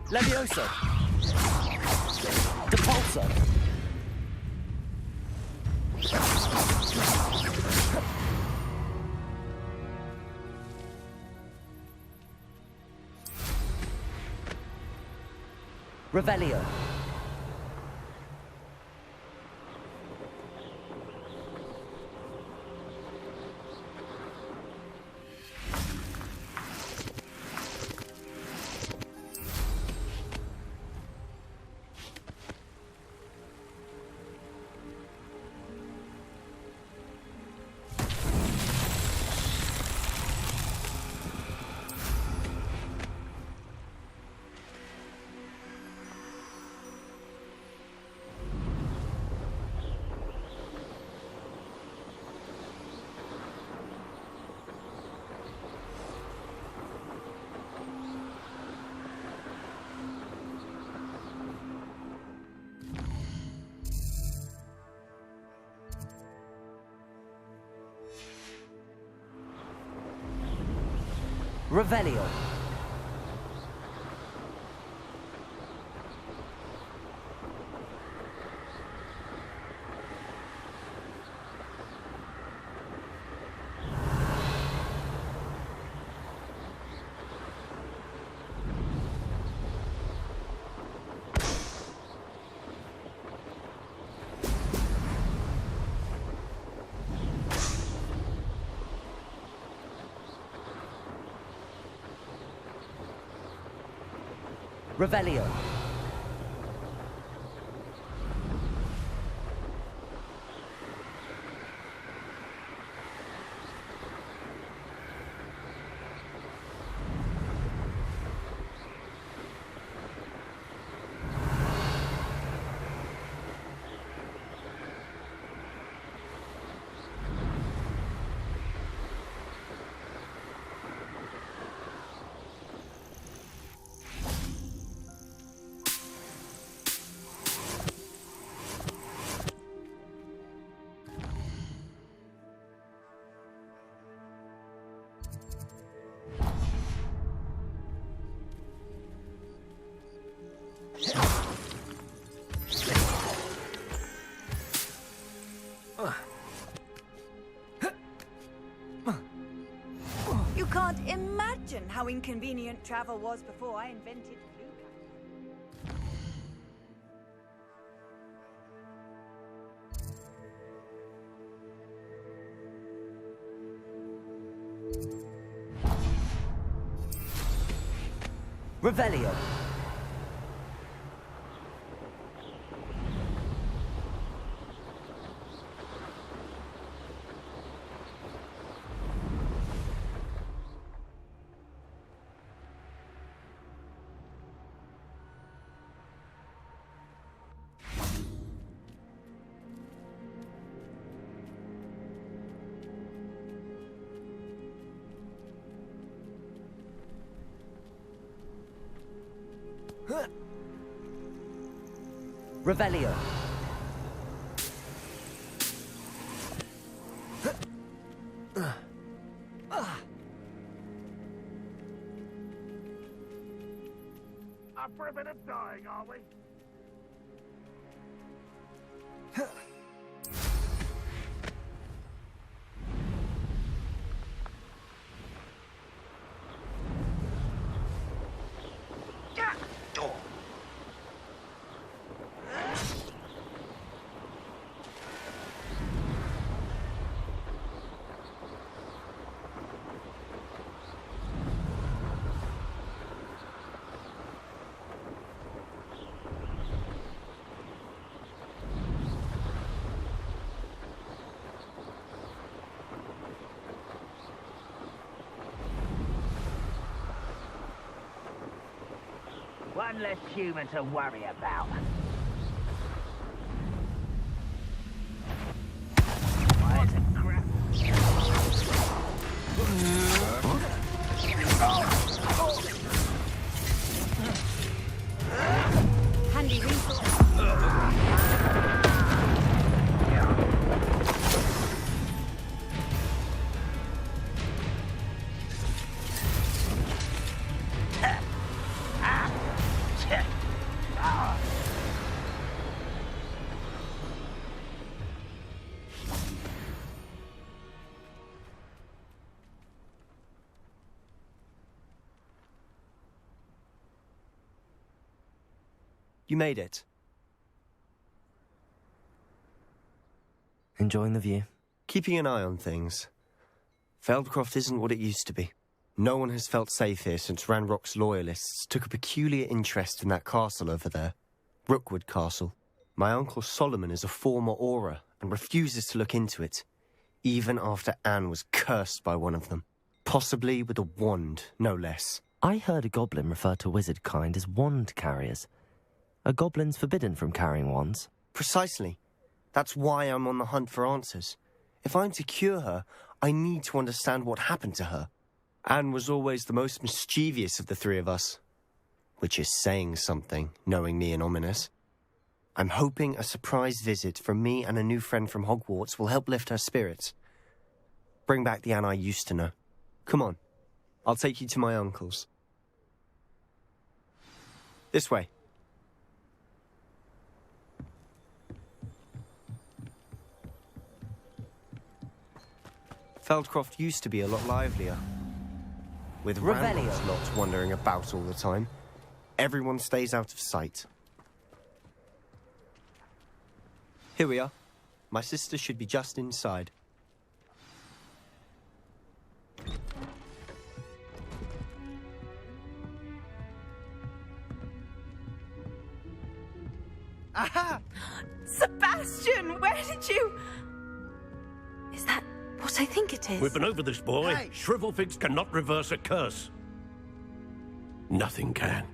Levioso! Depulso! Revelio! Revelio. Revelio. You can't imagine how inconvenient travel was before I invented flu. Revelio. Revelio. Up for a bit of dying, are we? One less human to worry about. Why is it crap? Handy resource. You made it. Enjoying the view? Keeping an eye on things. Feldcroft isn't what it used to be. No one has felt safe here since Ranrock's loyalists took a peculiar interest in that castle over there. Rookwood Castle. My uncle Solomon is a former Auror and refuses to look into it, even after Anne was cursed by one of them. Possibly with a wand, no less. I heard a goblin refer to wizard kind as wand carriers. Are goblins forbidden from carrying wands? Precisely. That's why I'm on the hunt for answers. If I'm to cure her, I need to understand what happened to her. Anne was always the most mischievous of the three of us. Which is saying something, knowing me and Ominous. I'm hoping a surprise visit from me and a new friend from Hogwarts will help lift her spirits. Bring back the Anne I used to know. Come on. I'll take you to my uncle's. This way. Feldcroft used to be a lot livelier. With Ranrock's lot wandering about all the time, everyone stays out of sight. Here we are. My sister should be just inside. Aha! Sebastian, where did you... Is that what I think it is? We've been over this, boy. Hey. Shrivelfigs cannot reverse a curse. Nothing can.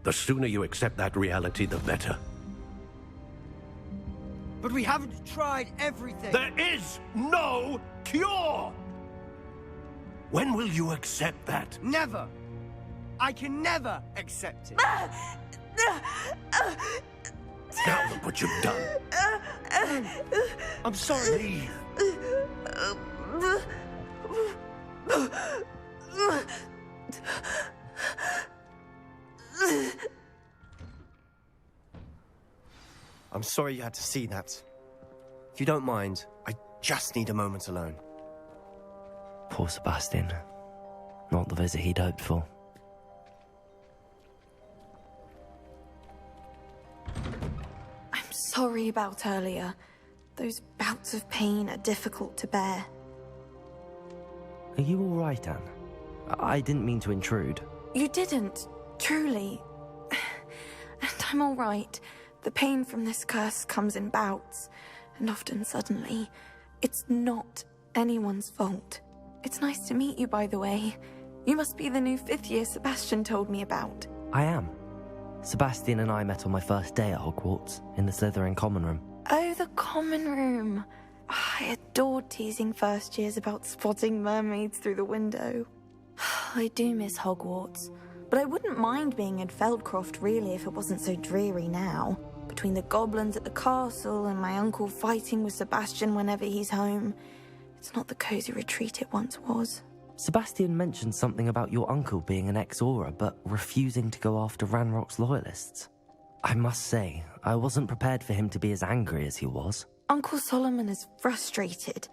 The sooner you accept that reality, the better. But we haven't tried everything. There is no cure! When will you accept that? Never. I can never accept it. Now look what you've done. I'm sorry. Leave. I'm sorry you had to see that. If you don't mind, I just need a moment alone. Poor Sebastian. Not the visit he'd hoped for. I'm sorry about earlier. Those bouts of pain are difficult to bear. Are you all right, Anne? I didn't mean to intrude. You didn't, truly. And I'm all right. The pain from this curse comes in bouts, and often suddenly. It's not anyone's fault. It's nice to meet you, by the way. You must be the new 5th year Sebastian told me about. I am. Sebastian and I met on my first day at Hogwarts, in the Slytherin common room. Oh, the common room. I adored teasing first years about spotting mermaids through the window. I do miss Hogwarts, but I wouldn't mind being in Feldcroft really if it wasn't so dreary now. Between the goblins at the castle and my uncle fighting with Sebastian whenever he's home, it's not the cozy retreat it once was. Sebastian mentioned something about your uncle being an ex-Aura, but refusing to go after Ranrock's loyalists. I must say, I wasn't prepared for him to be as angry as he was. Uncle Solomon is frustrated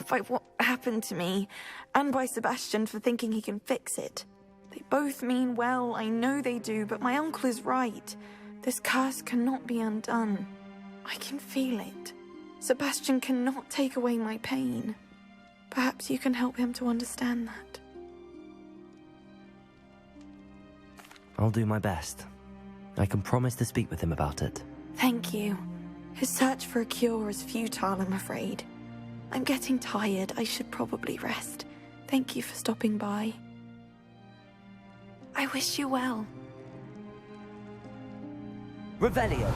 by what happened to me, and by Sebastian for thinking he can fix it. They both mean well, I know they do, but my uncle is right. This curse cannot be undone. I can feel it. Sebastian cannot take away my pain. Perhaps you can help him to understand that. I'll do my best. I can promise to speak with him about it. Thank you. His search for a cure is futile, I'm afraid. I'm getting tired. I should probably rest. Thank you for stopping by. I wish you well. Revelio.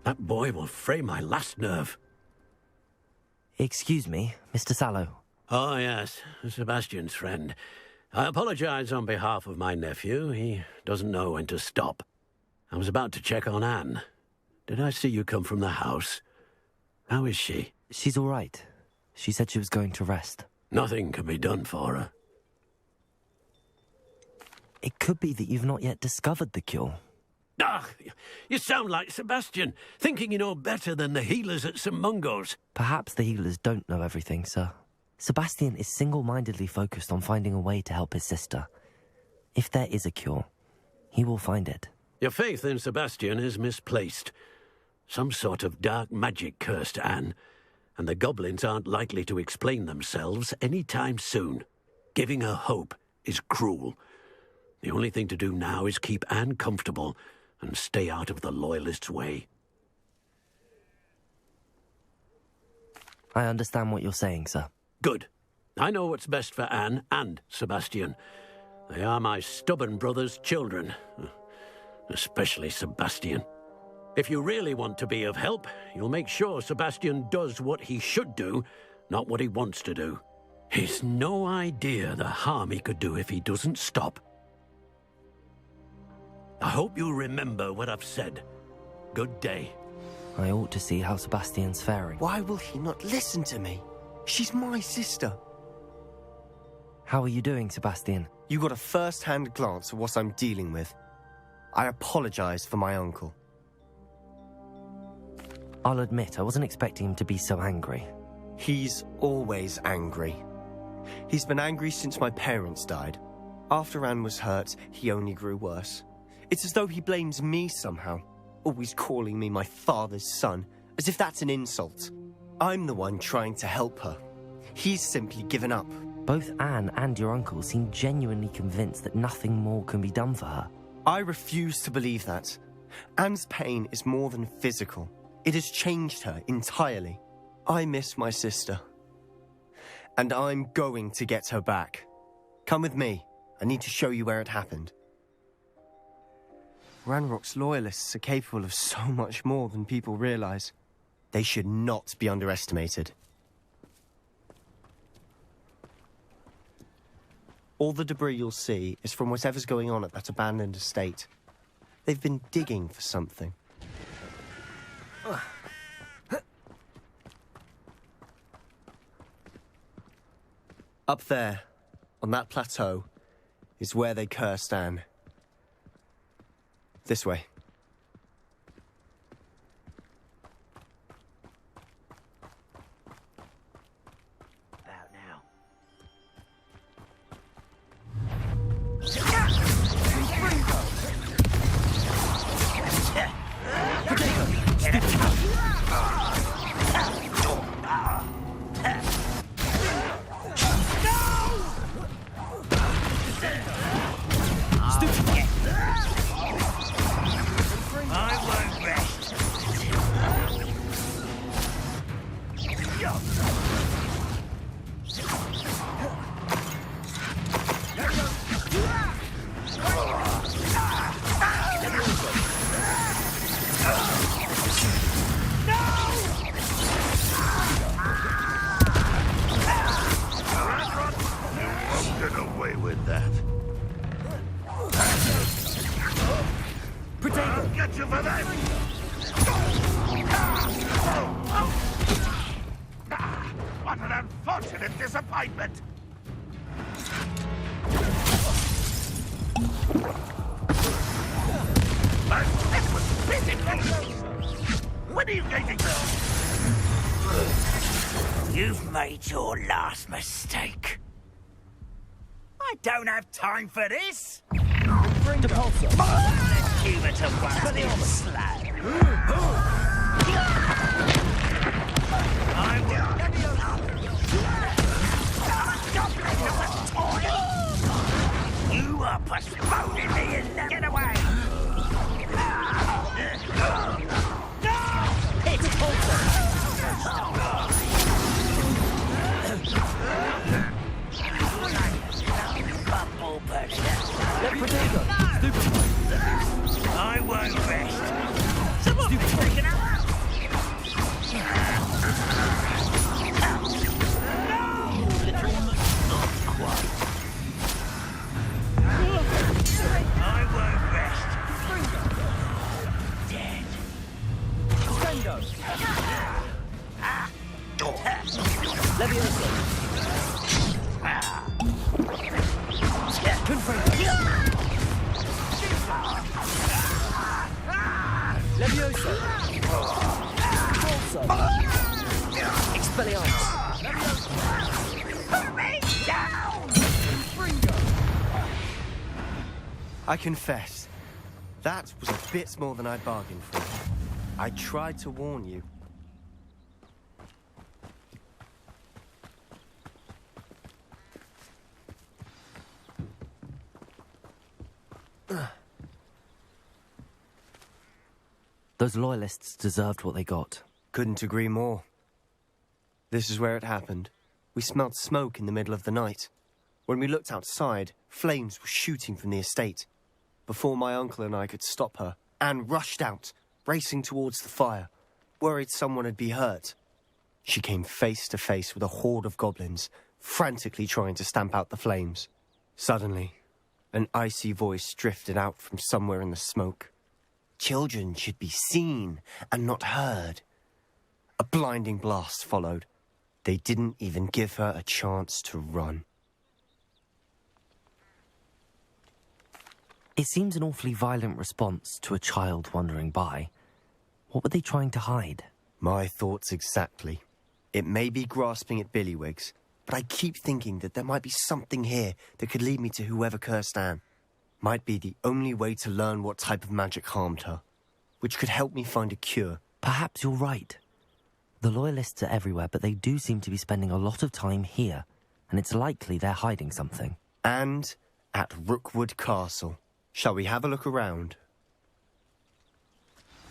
That boy will fray my last nerve. Excuse me, Mr. Sallow. Oh, yes, Sebastian's friend. I apologize on behalf of my nephew. He doesn't know when to stop. I was about to check on Anne. Did I see you come from the house? How is she? She's all right. She said she was going to rest. Nothing can be done for her. It could be that you've not yet discovered the cure. Ah, you sound like Sebastian, thinking you know better than the healers at St. Mungo's. Perhaps the healers don't know everything, sir. Sebastian is single-mindedly focused on finding a way to help his sister. If there is a cure, he will find it. Your faith in Sebastian is misplaced. Some sort of dark magic cursed Anne, and the goblins aren't likely to explain themselves any time soon. Giving her hope is cruel. The only thing to do now is keep Anne comfortable and stay out of the Loyalists' way. I understand what you're saying, sir. Good. I know what's best for Anne and Sebastian. They are my stubborn brother's children. Especially Sebastian. If you really want to be of help, you'll make sure Sebastian does what he should do, not what he wants to do. He's no idea the harm he could do if he doesn't stop. I hope you'll remember what I've said. Good day. I ought to see how Sebastian's faring. Why will he not listen to me? She's my sister. How are you doing, Sebastian? You got a first-hand glance at what I'm dealing with. I apologize for my uncle. I'll admit, I wasn't expecting him to be so angry. He's always angry. He's been angry since my parents died. After Anne was hurt, he only grew worse. It's as though he blames me somehow, always calling me my father's son, as if that's an insult. I'm the one trying to help her. He's simply given up. Both Anne and your uncle seem genuinely convinced that nothing more can be done for her. I refuse to believe that. Anne's pain is more than physical. It has changed her entirely. I miss my sister. And I'm going to get her back. Come with me. I need to show you where it happened. Ranrock's loyalists are capable of so much more than people realize. They should not be underestimated. All the debris you'll see is from whatever's going on at that abandoned estate. They've been digging for something. Up there, on that plateau, is where they cursed Anne. This way. About now. What an unfortunate disappointment! But this was pitiful! When are you going to... You've made your last mistake. I don't have time for this! Humour to one I will. You are postponing me and get away! It's I won't rest. Someone be taken out. I won't rest. Dead. Levioso. Expelliarmus. Put me down! I confess, that was a bit more than I bargained for. I tried to warn you. Those loyalists deserved what they got. Couldn't agree more. This is where it happened. We smelled smoke in the middle of the night. When we looked outside, flames were shooting from the estate. Before my uncle and I could stop her, Anne rushed out, racing towards the fire, worried someone had been hurt. She came face to face with a horde of goblins, frantically trying to stamp out the flames. Suddenly, an icy voice drifted out from somewhere in the smoke. Children should be seen and not heard. A blinding blast followed. They didn't even give her a chance to run. It seems an awfully violent response to a child wandering by. What were they trying to hide? My thoughts exactly. It may be grasping at billywhigs, but I keep thinking that there might be something here that could lead me to whoever cursed Anne. Might be the only way to learn what type of magic harmed her, which could help me find a cure. Perhaps you're right. The Loyalists are everywhere, but they do seem to be spending a lot of time here, and it's likely they're hiding something. And at Rookwood Castle. Shall we have a look around?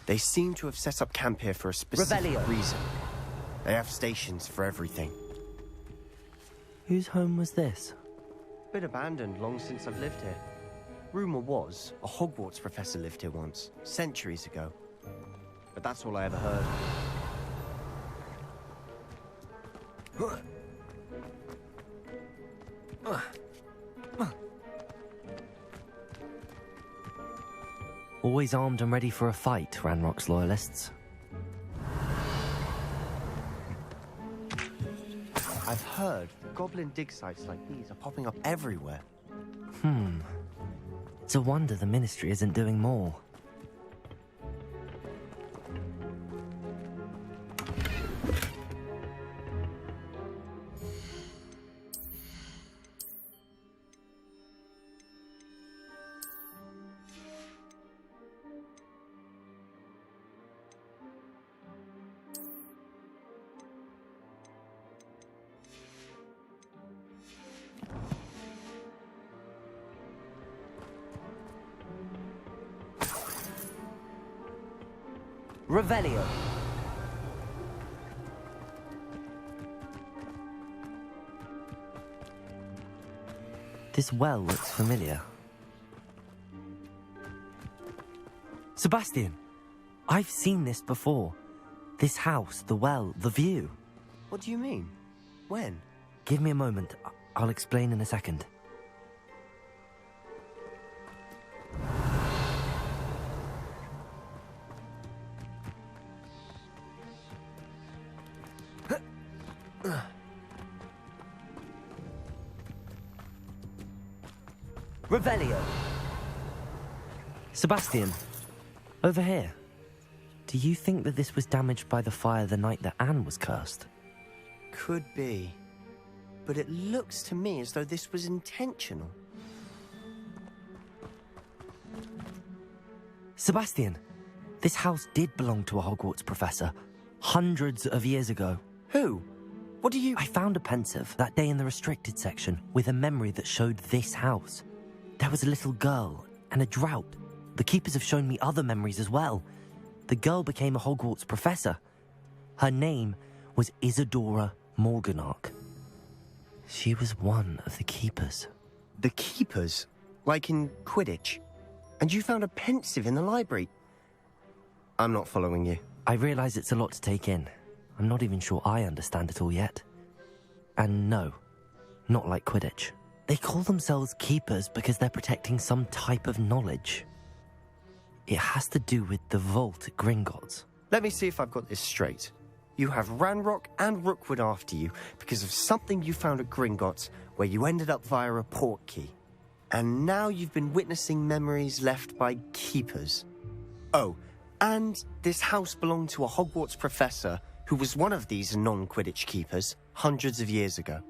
They seem to have set up camp here for a specific reason. They have stations for everything. Whose home was this? Been abandoned long since I've lived here. Rumour was a Hogwarts professor lived here once, centuries ago. But that's all I ever heard. Always armed and ready for a fight, Ranrock's Loyalists. I've heard goblin dig sites like these are popping up everywhere. It's a wonder the Ministry isn't doing more. Revelio. This well looks familiar. Sebastian, I've seen this before. This house, the well, the view. What do you mean? When? Give me a moment. I'll explain in a second. Revelio. Sebastian, over here. Do you think that this was damaged by the fire the night that Anne was cursed? Could be. But it looks to me as though this was intentional. Sebastian, this house did belong to a Hogwarts professor, hundreds of years ago. Who? What do you... I found a pensive that day in the restricted section with a memory that showed this house. There was a little girl and a drought. The keepers have shown me other memories as well. The girl became a Hogwarts professor. Her name was Isadora Morganach. She was one of the keepers. The keepers? Like in Quidditch? And you found a pensive in the library? I'm not following you. I realize it's a lot to take in. I'm not even sure I understand it all yet. And no, not like Quidditch. They call themselves keepers because they're protecting some type of knowledge. It has to do with the vault at Gringotts. Let me see if I've got this straight. You have Ranrock and Rookwood after you because of something you found at Gringotts where you ended up via a portkey. And now you've been witnessing memories left by keepers. Oh, and this house belonged to a Hogwarts professor who was one of these non-Quidditch keepers hundreds of years ago.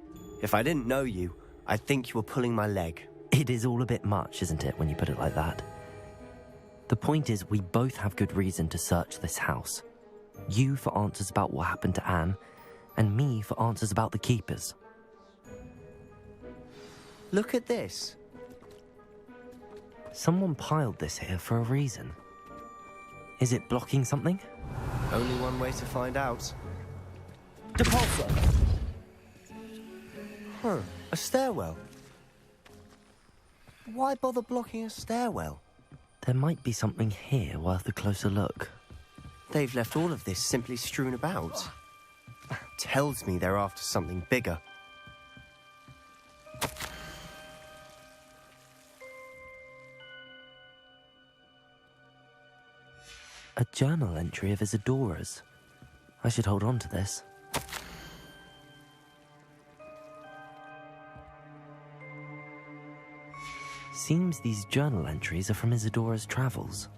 If I didn't know you, I'd think you were pulling my leg. It is all a bit much, isn't it, when you put it like that? The point is, we both have good reason to search this house. You for answers about what happened to Anne, and me for answers about the keepers. Look at this. Someone piled this here for a reason. Is it blocking something? Only one way to find out. Depulso! Huh, a stairwell. Why bother blocking a stairwell? There might be something here worth a closer look. They've left all of this simply strewn about. Tells me they're after something bigger. A journal entry of Isadora's. I should hold on to this. Seems these journal entries are from Isadora's travels.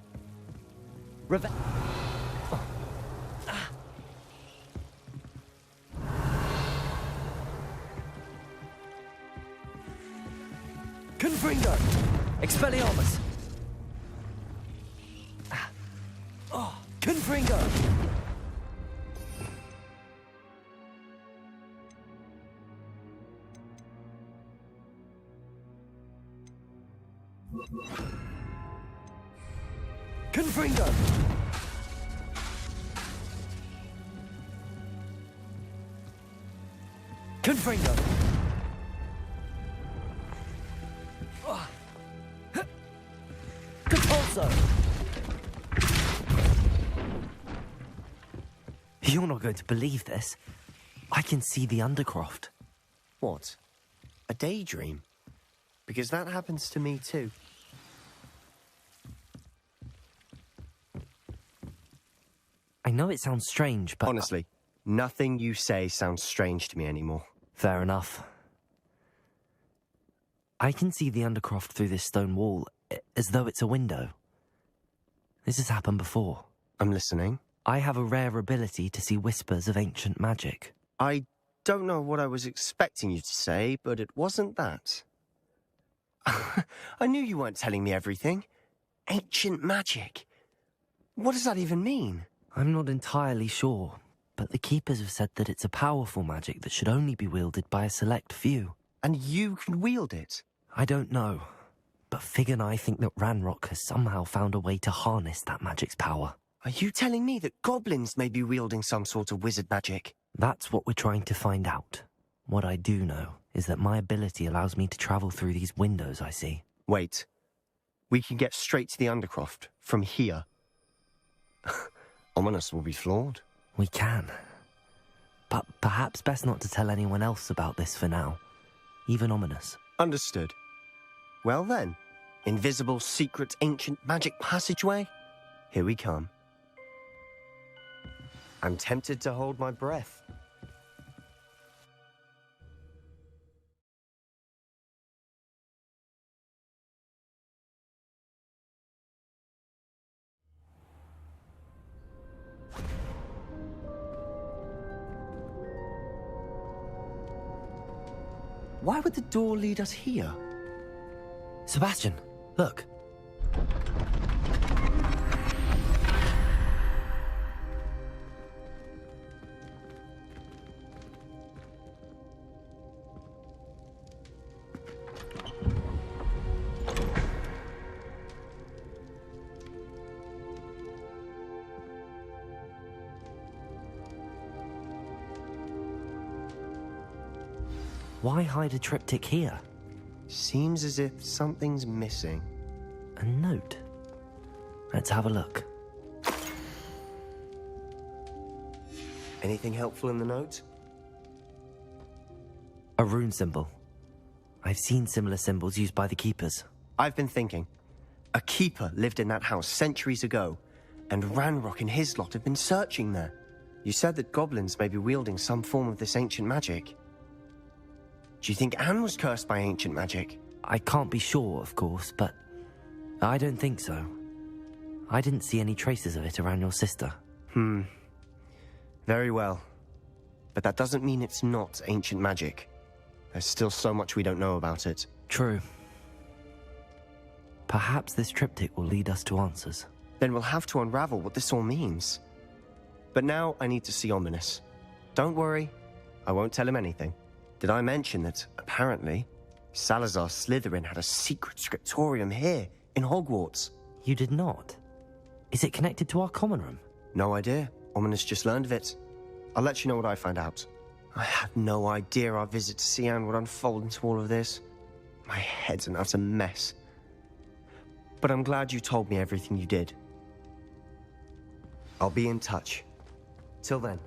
Confringo! Expelliarmus! Oh, Confringo! Confringo! Confringo! Compulso! You're not going to believe this. I can see the Undercroft. What? A daydream? Because that happens to me too. I know it sounds strange, but... Honestly, nothing you say sounds strange to me anymore. Fair enough. I can see the Undercroft through this stone wall, as though it's a window. This has happened before. I'm listening. I have a rare ability to see whispers of ancient magic. I don't know what I was expecting you to say, but it wasn't that. I knew you weren't telling me everything. Ancient magic. What does that even mean? I'm not entirely sure, but the Keepers have said that it's a powerful magic that should only be wielded by a select few. And you can wield it? I don't know, but Fig and I think that RADEON has somehow found a way to harness that magic's power. Are you telling me that goblins may be wielding some sort of wizard magic? That's what we're trying to find out. What I do know is that my ability allows me to travel through these windows I see. Wait. We can get straight to the Undercroft from here. Ominous will be floored. We can. But perhaps best not to tell anyone else about this for now. Even Ominous. Understood. Well then, invisible, secret, ancient magic passageway? Here we come. I'm tempted to hold my breath. Why would the door lead us here? Sebastian, look. Why hide a triptych here? Seems as if something's missing. A note. Let's have a look. Anything helpful in the note? A rune symbol. I've seen similar symbols used by the Keepers. I've been thinking. A Keeper lived in that house centuries ago, and RADEON and his lot have been searching there. You said that goblins may be wielding some form of this ancient magic. Do you think Anne was cursed by ancient magic? I can't be sure, of course, but I don't think so. I didn't see any traces of it around your sister. Very well. But that doesn't mean it's not ancient magic. There's still so much we don't know about it. True. Perhaps this triptych will lead us to answers. Then we'll have to unravel what this all means. But now I need to see Ominous. Don't worry, I won't tell him anything. Did I mention that, apparently, Salazar Slytherin had a secret scriptorium here, in Hogwarts? You did not? Is it connected to our common room? No idea. Ominous just learned of it. I'll let you know what I find out. I had no idea our visit to see Anne would unfold into all of this. My head's an utter mess. But I'm glad you told me everything you did. I'll be in touch. Till then.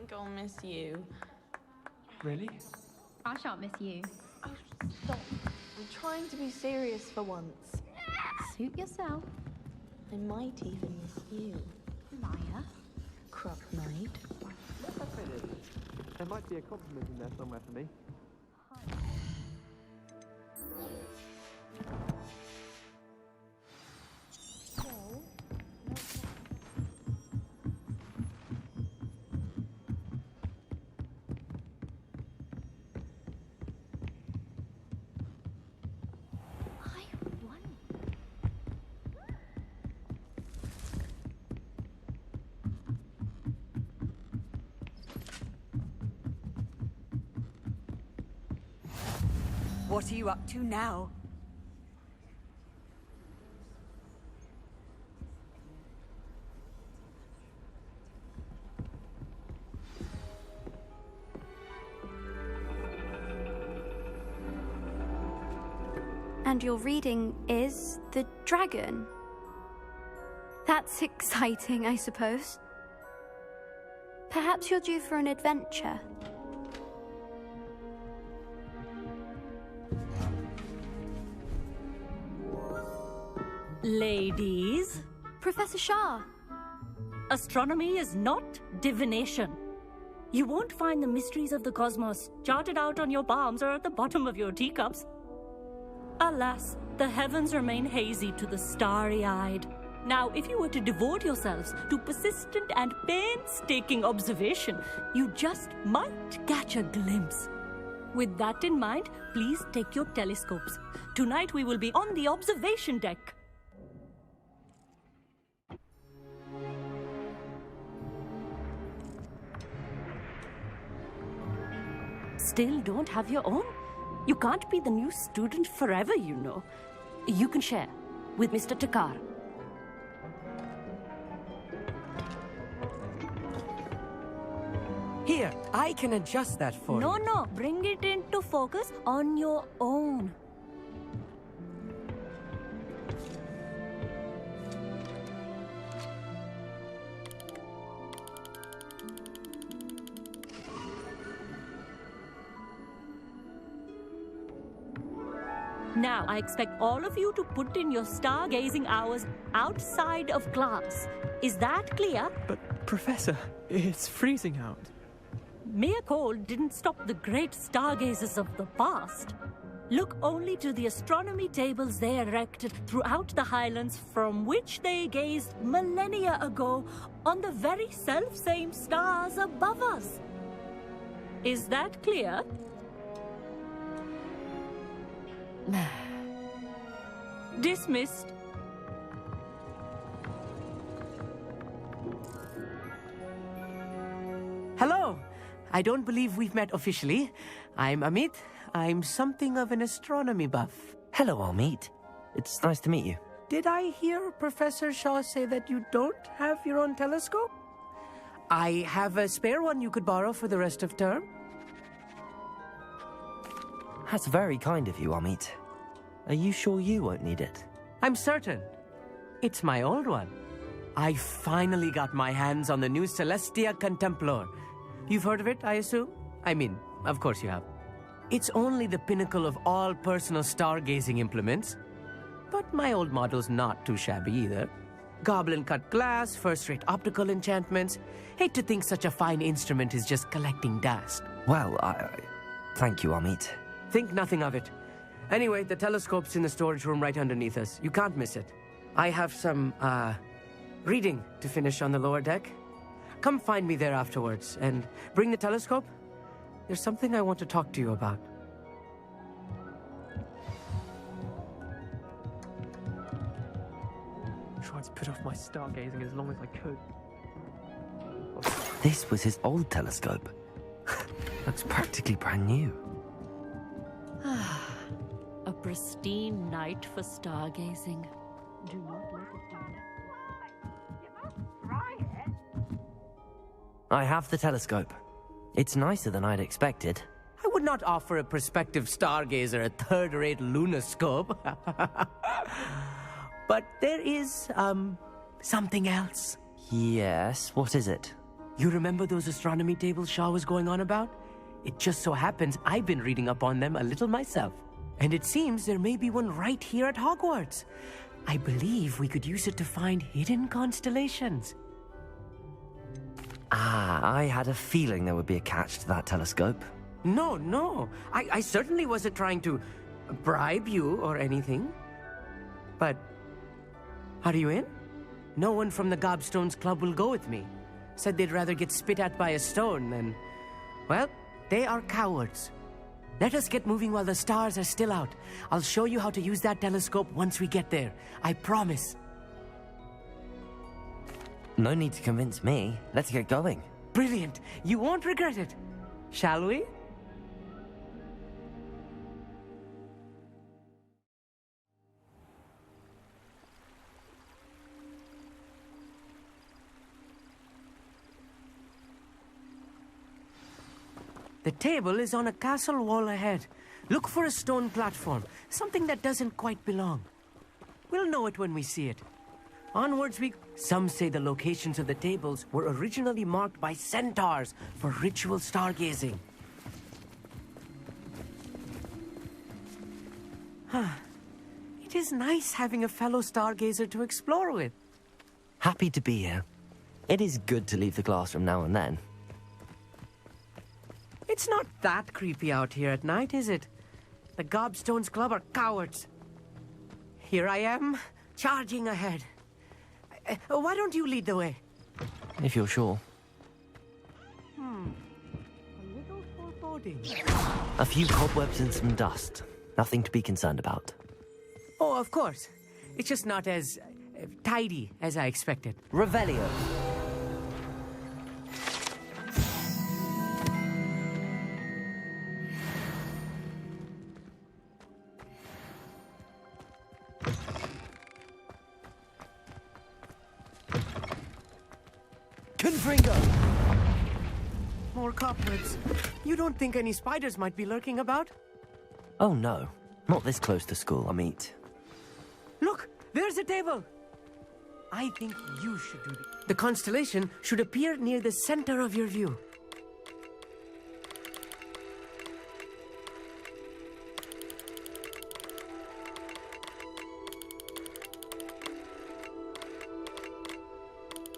think I'll miss you. Really? I shan't miss you. Oh, stop. I'm trying to be serious for once. Suit yourself. I might even miss you. Liar. Crop night. There might be a compliment in there somewhere for me. What are you up to now? And your reading is the dragon. That's exciting, I suppose. Perhaps you're due for an adventure. Ladies. Professor Shah. Astronomy is not divination. You won't find the mysteries of the cosmos charted out on your palms or at the bottom of your teacups. Alas, the heavens remain hazy to the starry-eyed. Now, if you were to devote yourselves to persistent and painstaking observation, you just might catch a glimpse. With that in mind, please take your telescopes. Tonight we will be on the observation deck. Still don't have your own? You can't be the new student forever, you know. You can share with Mr. Takar. Here, I can adjust that for you. No, bring it into focus on your own. Now, I expect all of you to put in your stargazing hours outside of class. Is that clear? But, Professor, it's freezing out. Mere cold didn't stop the great stargazers of the past. Look only to the astronomy tables they erected throughout the highlands from which they gazed millennia ago on the very self-same stars above us. Is that clear? Dismissed. Hello. I don't believe we've met officially. I'm Amit. I'm something of an astronomy buff. Hello, Amit. It's nice to meet you. Did I hear Professor Shaw say that you don't have your own telescope? I have a spare one you could borrow for the rest of term. That's very kind of you, Amit. Are you sure you won't need it? I'm certain. It's my old one. I finally got my hands on the new Celestia Contemplar. You've heard of it, I assume? I mean, of course you have. It's only the pinnacle of all personal stargazing implements. But my old model's not too shabby either. Goblin-cut glass, first-rate optical enchantments. Hate to think such a fine instrument is just collecting dust. Well, thank you, Amit. Think nothing of it. Anyway, the telescope's in the storage room right underneath us. You can't miss it. I have some, reading to finish on the lower deck. Come find me there afterwards, and bring the telescope. There's something I want to talk to you about. Tried to put off my stargazing as long as I could. This was his old telescope. Looks practically brand new. A pristine night for stargazing. Do not let it down. I have the telescope. It's nicer than I'd expected. I would not offer a prospective stargazer a third-rate lunoscope. But there is, something else. Yes, what is it? You remember those astronomy tables Shaw was going on about? It just so happens I've been reading up on them a little myself. And it seems there may be one right here at Hogwarts. I believe we could use it to find hidden constellations. Ah, I had a feeling there would be a catch to that telescope. No. I certainly wasn't trying to bribe you or anything. But, are you in? No one from the Gobstones Club will go with me. Said they'd rather get spit at by a stone than... Well, they are cowards. Let us get moving while the stars are still out. I'll show you how to use that telescope once we get there. I promise. No need to convince me. Let's get going. Brilliant. You won't regret it. Shall we? The table is on a castle wall ahead. Look for a stone platform, something that doesn't quite belong. We'll know it when we see it. Onwards we... Some say the locations of the tables were originally marked by centaurs for ritual stargazing. It is nice having a fellow stargazer to explore with. Happy to be here. It is good to leave the classroom now and then. It's not that creepy out here at night, is it? The Gobstones Club are cowards. Here I am, charging ahead. Why don't you lead the way? If you're sure. A little foreboding. A few cobwebs and some dust. Nothing to be concerned about. Oh, of course. It's just not as tidy as I expected. Revelio. More cobwebs. You don't think any spiders might be lurking about? Oh no, not this close to school, Amit. Look, there's a table. I think you should do it. The constellation should appear near the center of your view.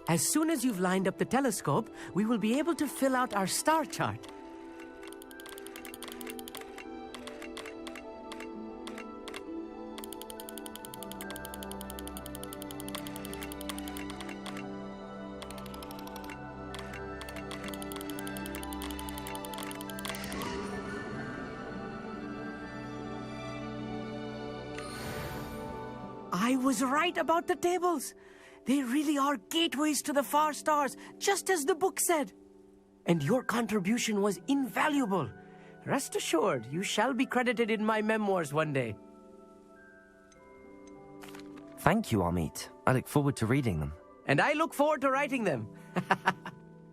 As soon as you've lined up the telescope, we will be able to fill out our star chart. I was right about the tables. They really are gateways to the far stars, just as the book said. And your contribution was invaluable. Rest assured, you shall be credited in my memoirs one day. Thank you, Amit. I look forward to reading them. And I look forward to writing them.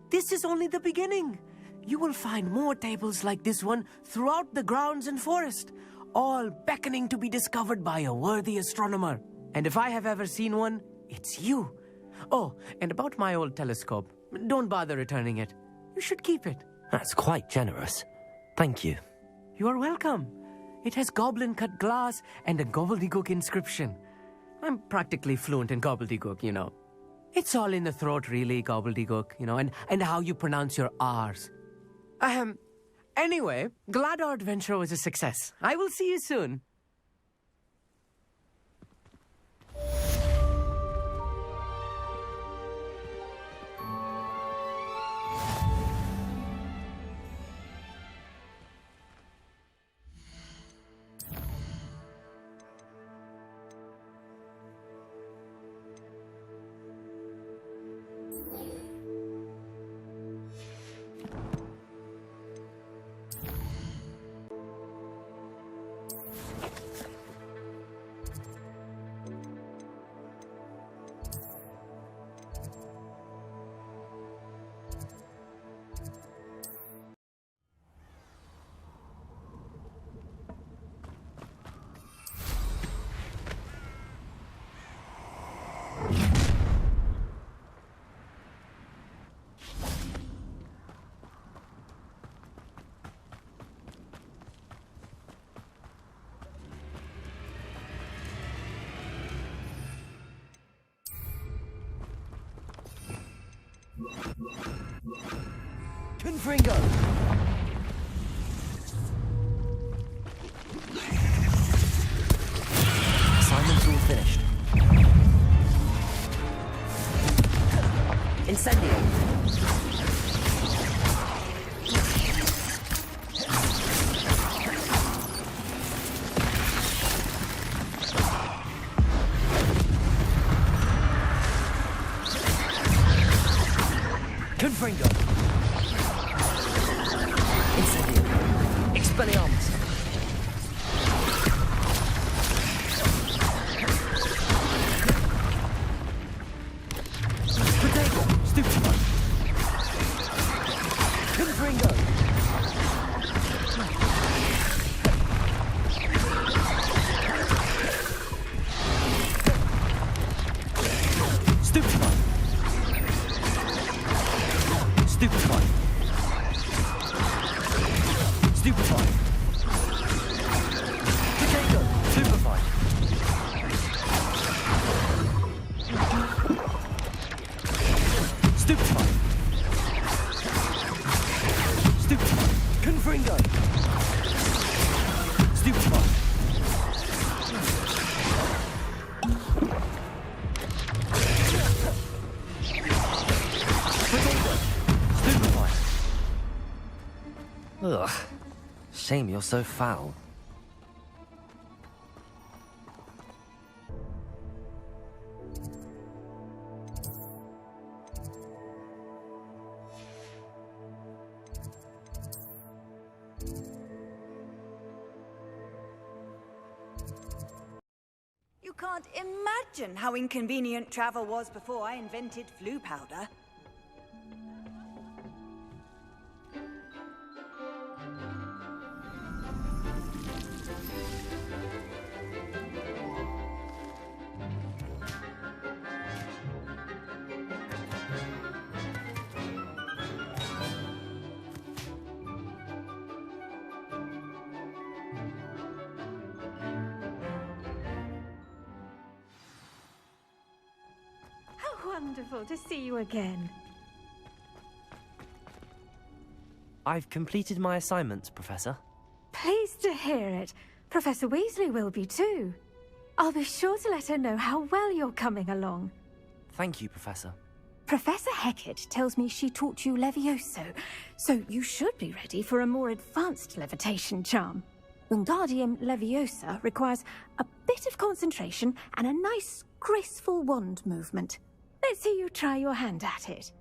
This is only the beginning. You will find more tables like this one throughout the grounds and forest, all beckoning to be discovered by a worthy astronomer. And if I have ever seen one, it's you. Oh, and about my old telescope. Don't bother returning it. You should keep it. That's quite generous. Thank you. You are welcome. It has goblin-cut glass and a gobbledygook inscription. I'm practically fluent in gobbledygook, you know. It's all in the throat, really, gobbledygook, you know, and how you pronounce your R's. Anyway, glad our adventure was a success. I will see you soon. Confringo! Assignment's all finished. Incendio! Confringo! Incendio! Expelliarmus! Potato! Stupefy! Confringo! Stupefy! Stupefy! Stupefy! Potato! Stupefy! Stupefy! Stupefy! Confringo! Stupefy! Potato! Stupefy! Ugh. Shame you're so foul. You can't imagine how inconvenient travel was before I invented flu powder. Wonderful to see you again. I've completed my assignments, Professor. Pleased to hear it. Professor Weasley will be too. I'll be sure to let her know how well you're coming along. Thank you, Professor. Professor Hecat tells me she taught you Levioso, so you should be ready for a more advanced levitation charm. Wingardium Leviosa requires a bit of concentration and a nice, graceful wand movement. Let's see you try your hand at it.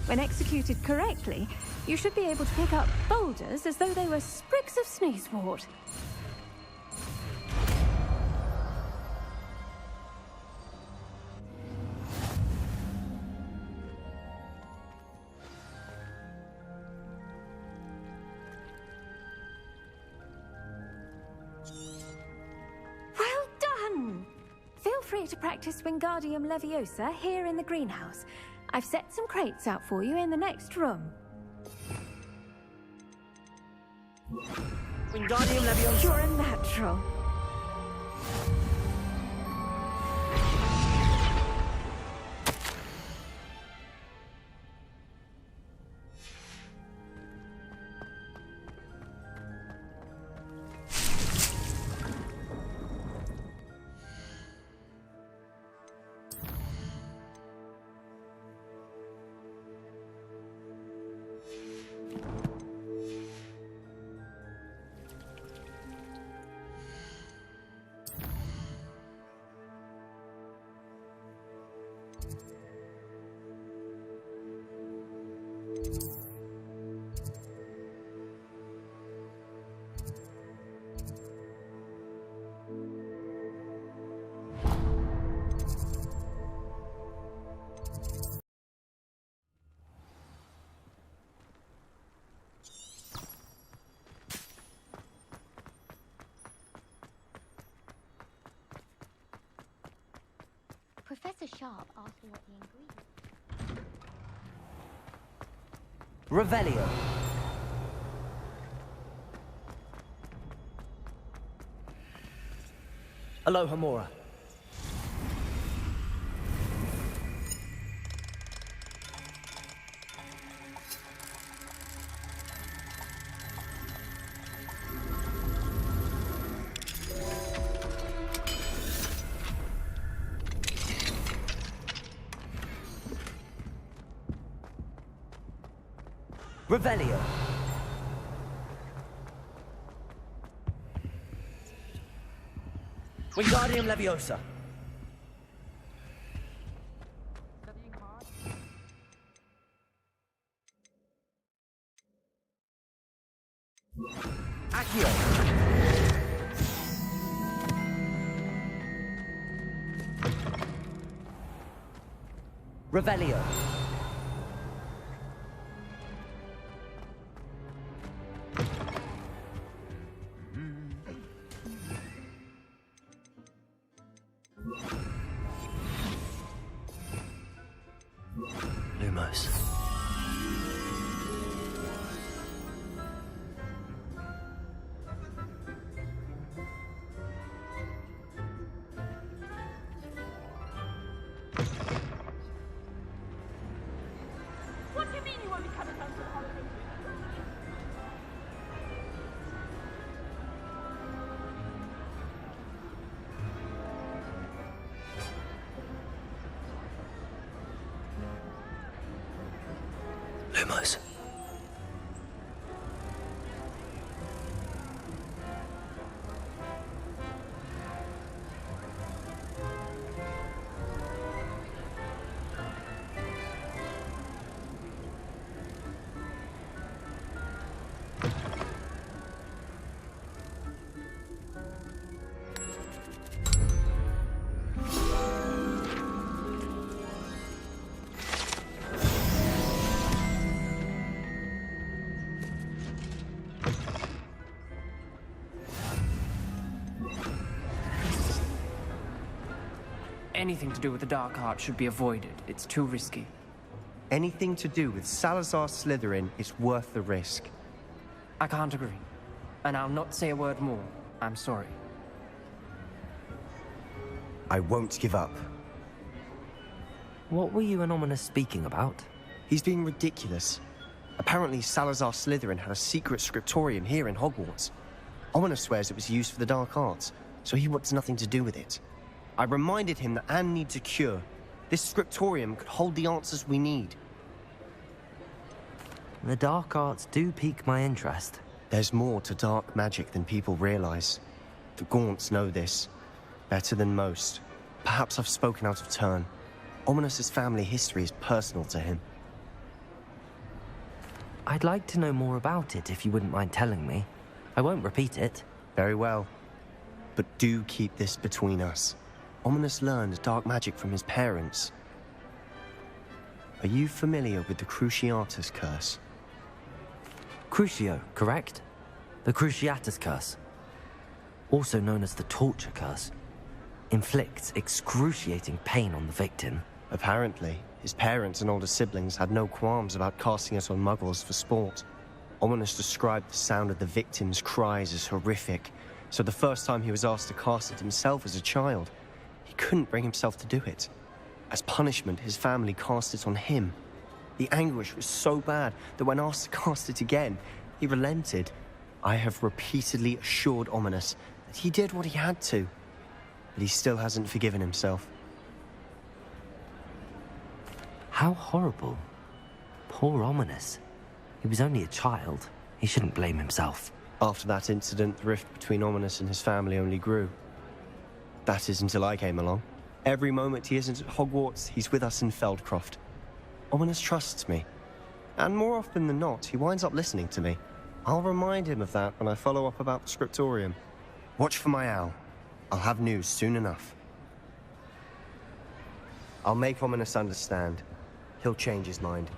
When executed correctly, you should be able to pick up boulders as though they were sprigs of sneezewort. Well done! Feel free to practice Wingardium Leviosa here in the greenhouse. I've set some crates out for you in the next room. Wingardium Leviosa! You're a natural. Professor Sharp asked me what the ingredients. Revelio. Alohomora. Revelio. Wingardium Leviosa. Accio. Revelio. Lumos. What do you mean you won't be coming home for the holidays? Lumos. Anything to do with the dark art should be avoided. It's too risky. Anything to do with Salazar Slytherin is worth the risk. I can't agree. And I'll not say a word more. I'm sorry. I won't give up. What were you and Ominous speaking about? He's being ridiculous. Apparently Salazar Slytherin had a secret scriptorium here in Hogwarts. Ominous swears it was used for the dark arts, so he wants nothing to do with it. I reminded him that Anne needs a cure. This scriptorium could hold the answers we need. The dark arts do pique my interest. There's more to dark magic than people realize. The Gaunts know this better than most. Perhaps I've spoken out of turn. Ominous's family history is personal to him. I'd like to know more about it if you wouldn't mind telling me. I won't repeat it. Very well. But do keep this between us. Ominous learned dark magic from his parents. Are you familiar with the Cruciatus Curse? Crucio, correct? The Cruciatus Curse. Also known as the Torture Curse. Inflicts excruciating pain on the victim. Apparently, his parents and older siblings had no qualms about casting it on muggles for sport. Ominous described the sound of the victim's cries as horrific, so the first time he was asked to cast it himself as a child, he couldn't bring himself to do it. As punishment, his family cast it on him. The anguish was so bad that when asked to cast it again, he relented. I have repeatedly assured Ominous that he did what he had to, but he still hasn't forgiven himself. How horrible. Poor Ominous. He was only a child. He shouldn't blame himself. After that incident, the rift between Ominous and his family only grew. That is until I came along. Every moment he isn't at Hogwarts, he's with us in Feldcroft. Ominous trusts me. And more often than not, he winds up listening to me. I'll remind him of that when I follow up about the scriptorium. Watch for my owl. I'll have news soon enough. I'll make Ominous understand. He'll change his mind.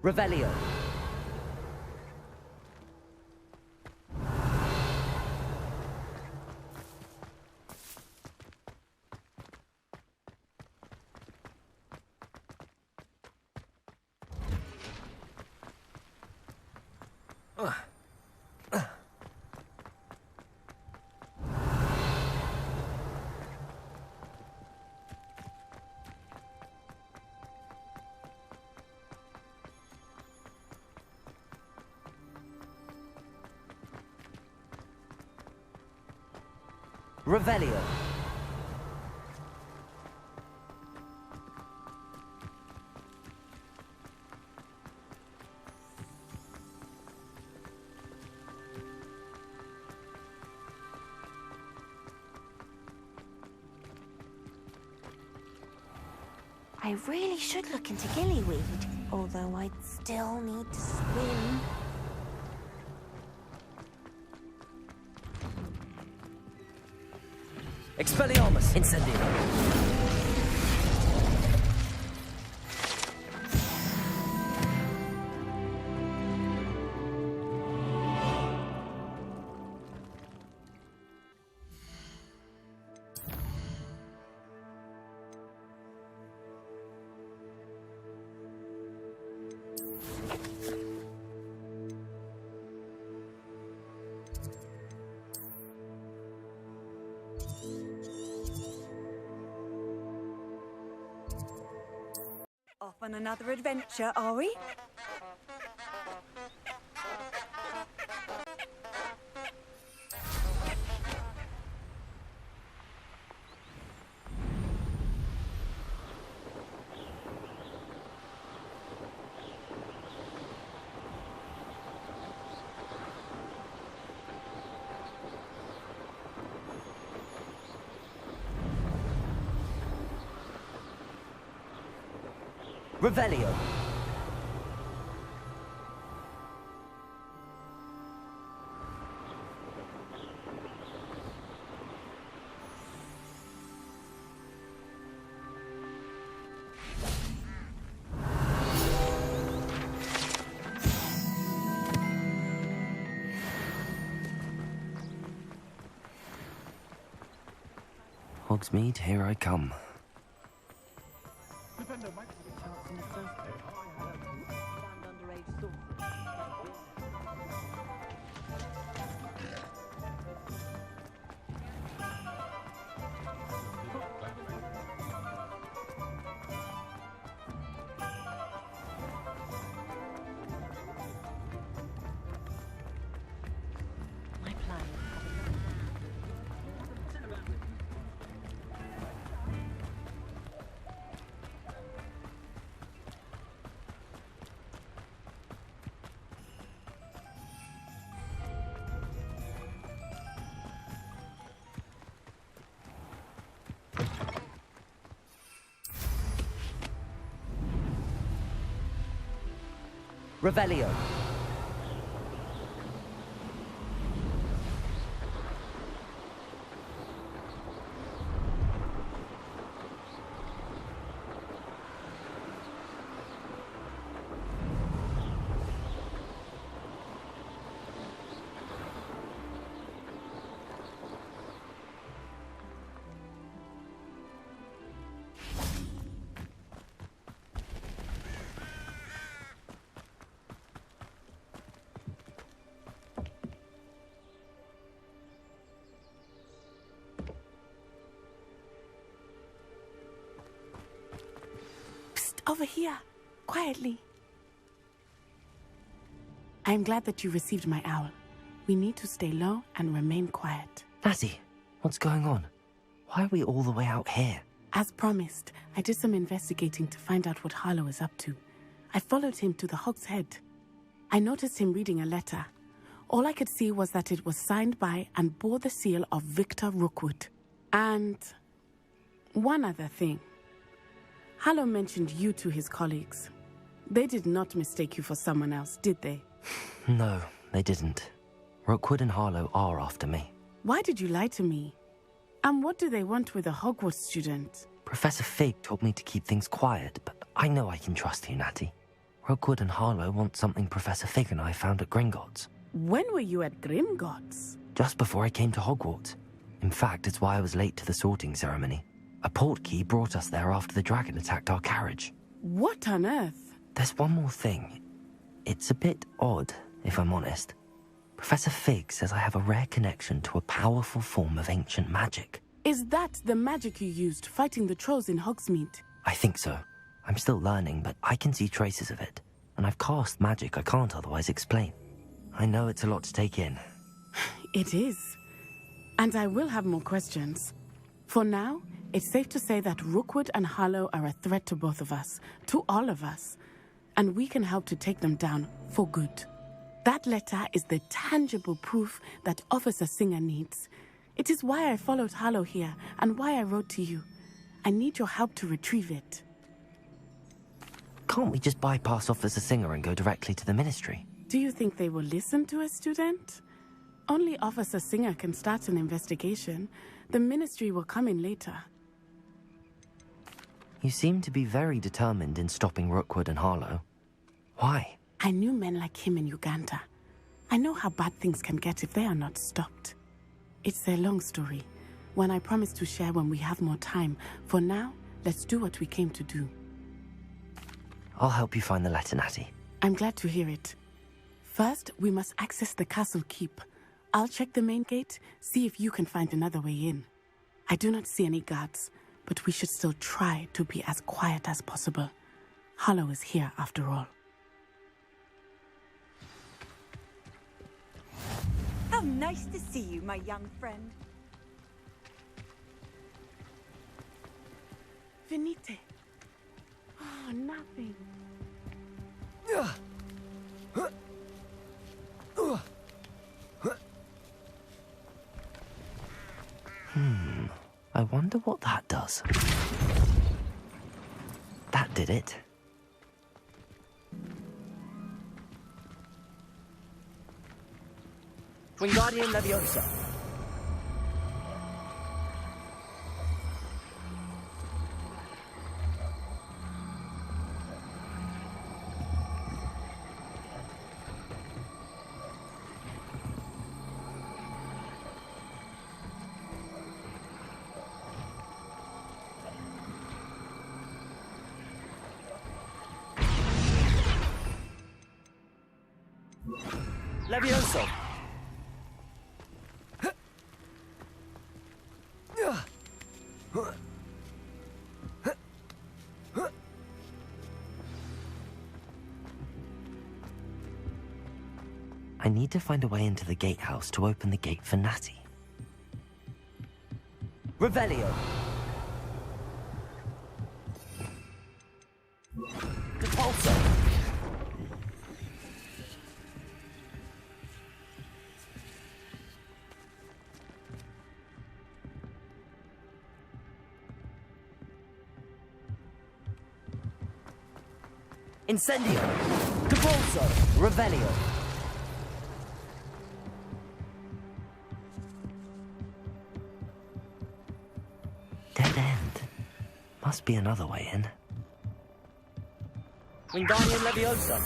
Revelio. Revelio. I really should look into gillyweed, although I'd still need to swim. Expelliarmus! Incendio! Off on another adventure, are we? Revelio. Hogsmeade, here I come. Revelio. Over here, quietly. I am glad that you received my owl. We need to stay low and remain quiet. Natty, what's going on? Why are we all the way out here? As promised, I did some investigating to find out what Harlow is up to. I followed him to the Hog's Head. I noticed him reading a letter. All I could see was that it was signed by and bore the seal of Victor Rookwood. And one other thing. Harlow mentioned you to his colleagues. They did not mistake you for someone else, did they? No, they didn't. Rookwood and Harlow are after me. Why did you lie to me? And what do they want with a Hogwarts student? Professor Fig told me to keep things quiet, but I know I can trust you, Natty. Rookwood and Harlow want something Professor Fig and I found at Gringotts. When were you at Gringotts? Just before I came to Hogwarts. In fact, it's why I was late to the sorting ceremony. A portkey brought us there after the dragon attacked our carriage. What on earth? There's one more thing. It's a bit odd, if I'm honest. Professor Fig says I have a rare connection to a powerful form of ancient magic. Is that the magic you used fighting the trolls in Hogsmeade? I think so. I'm still learning, but I can see traces of it. And I've cast magic I can't otherwise explain. I know it's a lot to take in. It is. And I will have more questions. For now, it's safe to say that Rookwood and Harlow are a threat to both of us, to all of us. And we can help to take them down for good. That letter is the tangible proof that Officer Singer needs. It is why I followed Harlow here and why I wrote to you. I need your help to retrieve it. Can't we just bypass Officer Singer and go directly to the Ministry? Do you think they will listen to a student? Only Officer Singer can start an investigation. The Ministry will come in later. You seem to be very determined in stopping Rookwood and Harlow. Why? I knew men like him in Uganda. I know how bad things can get if they are not stopped. It's a long story, one I promise to share when we have more time. For now, let's do what we came to do. I'll help you find the letter, Natty. I'm glad to hear it. First, we must access the castle keep. I'll check the main gate, see if you can find another way in. I do not see any guards, but we should still try to be as quiet as possible. Harlow is here after all. How nice to see you, my young friend. Venite. Oh, nothing. I wonder what that does. That did it. Wingardium Leviosa. Levioso. I need to find a way into the gatehouse to open the gate for Natty. Revelio. Depulso. Incendio. Depulso. Revelio. Dead end. Must be another way in. Wingardium Leviosa.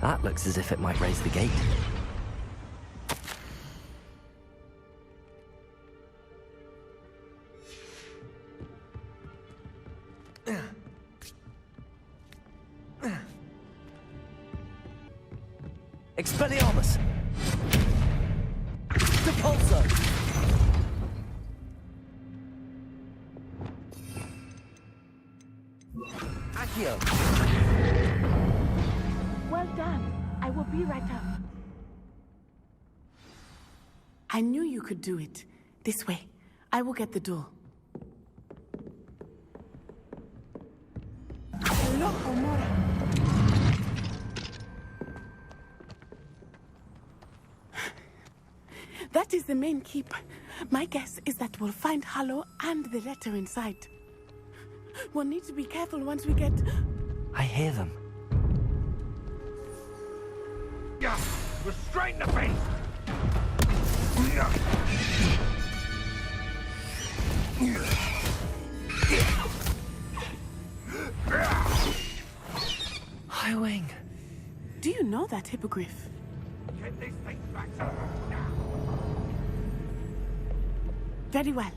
That looks as if it might raise the gate. Expelliarmus. Depulso. Accio. Well done. I will be right up. I knew you could do it. This way. I will get the door. Loco Mora. That is the main keep. My guess is that we'll find Harlow and the letter inside. We'll need to be careful once we get... I hear them. Yeah, restrain the beast! Highwing. Do you know that hippogriff? Get this thing back to now. Very well.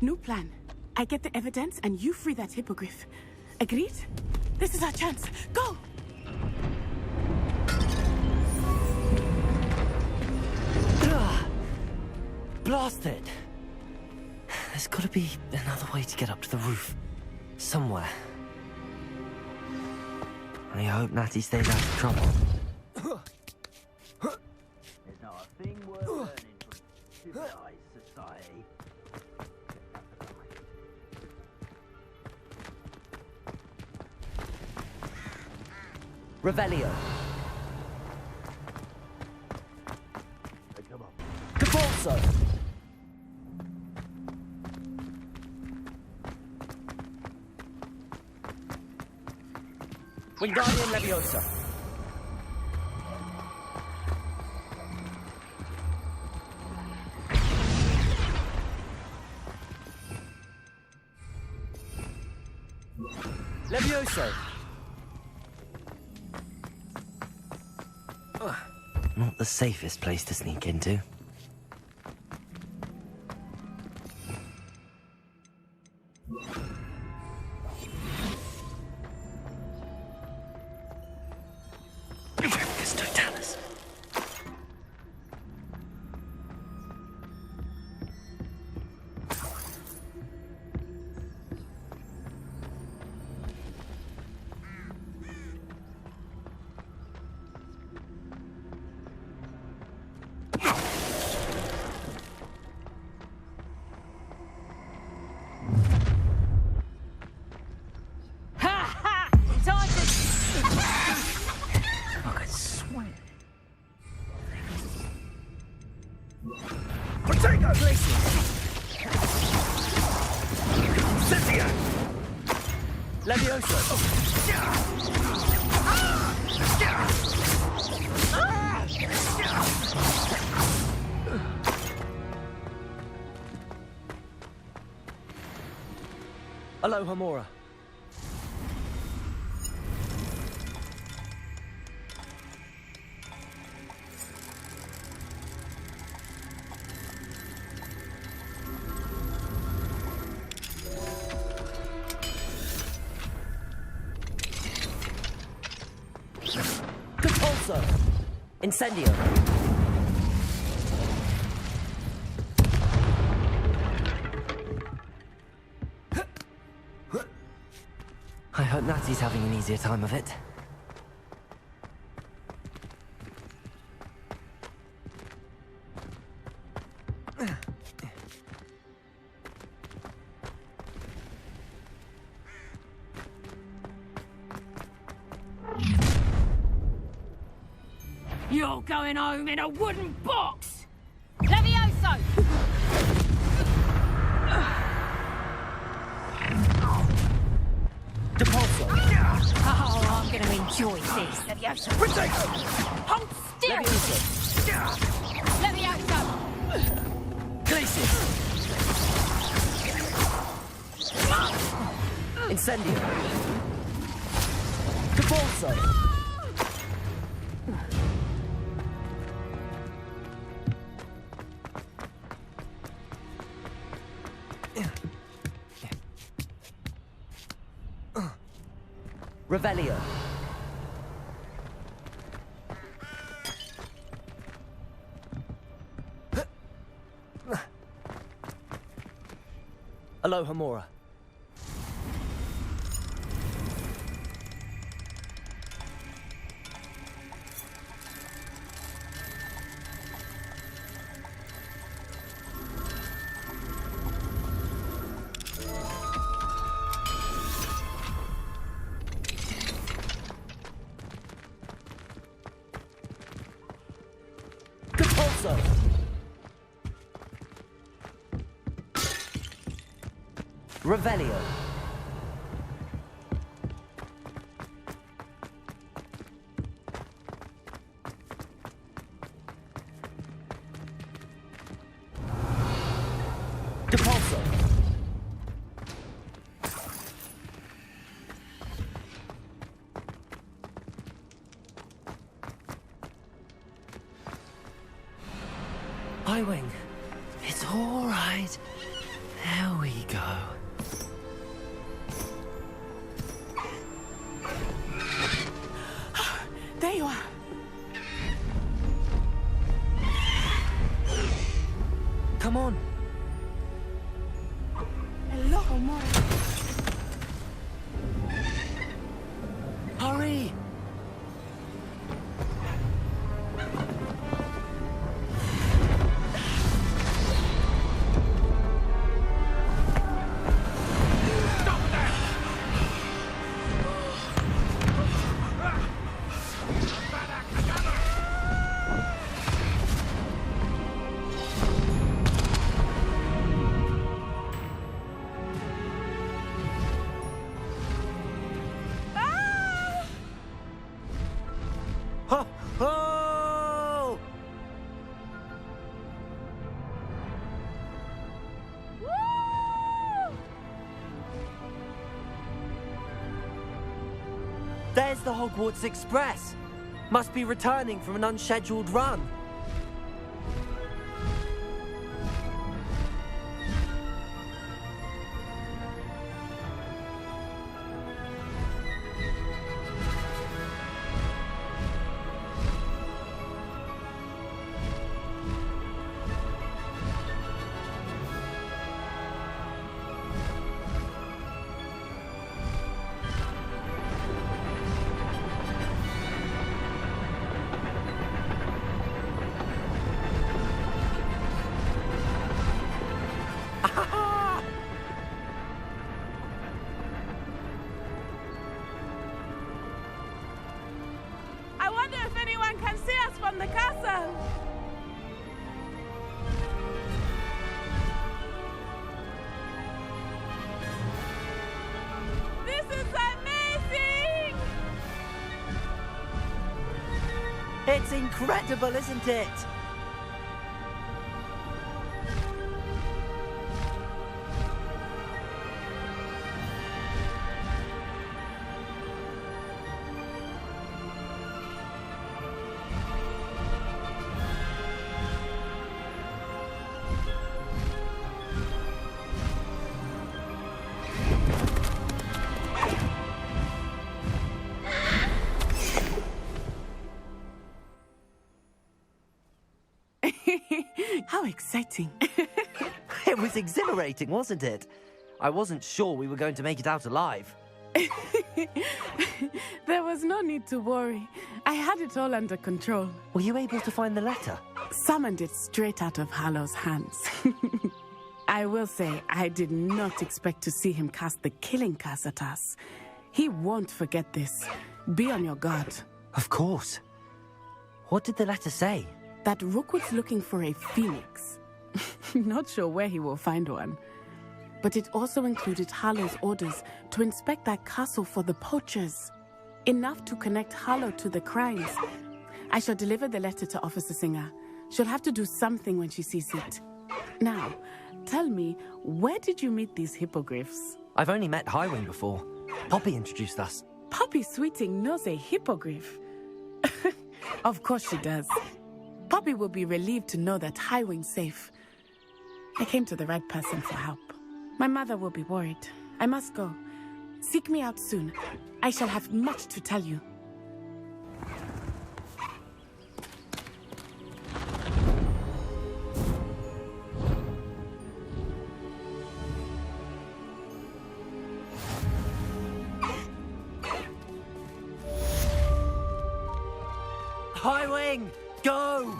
New plan. I get the evidence and you free that hippogriff. Agreed? This is our chance. Go! Blast it! There's got to be another way to get up to the roof. Somewhere. I hope Natty stays out of trouble. There's not a thing worth learning from civilized society. Revelio. Capalso. Wingardium Leviosa. Levioso. Not the safest place to sneak into. Aloha Mora. Compulso. Incendio. I hope Natty's having an easier time of it. You're going home in a wooden box! Levioso! Depulso! Oh, I'm gonna enjoy this, Levioso! Hold still! Levioso! Glacius! Incendio! Depulso! Revelio. Aloha Mora. Revelio. Depulso. I-Wing. It's all right. There we go. There you are. Come on. loco more. Hurry! Oh! There's the Hogwarts Express. Must be returning from an unscheduled run. I wonder if anyone can see us from the castle. This is amazing! It's incredible, isn't it? How exciting. It was exhilarating, wasn't it? I wasn't sure we were going to make it out alive. There was no need to worry. I had it all under control. Were you able to find the letter? Summoned it straight out of Hallow's hands. I will say, I did not expect to see him cast the killing curse at us. He won't forget this. Be on your guard. Of course. What did the letter say? That Rookwood's looking for a phoenix. Not sure where he will find one. But it also included Harlow's orders to inspect that castle for the poachers. Enough to connect Harlow to the crimes. I shall deliver the letter to Officer Singer. She'll have to do something when she sees it. Now, tell me, where did you meet these hippogriffs? I've only met Highwing before. Poppy introduced us. Poppy Sweeting knows a hippogriff. Of course she does. Poppy will be relieved to know that Highwing's safe. I came to the right person for help. My mother will be worried. I must go. Seek me out soon. I shall have much to tell you. Highwing, go!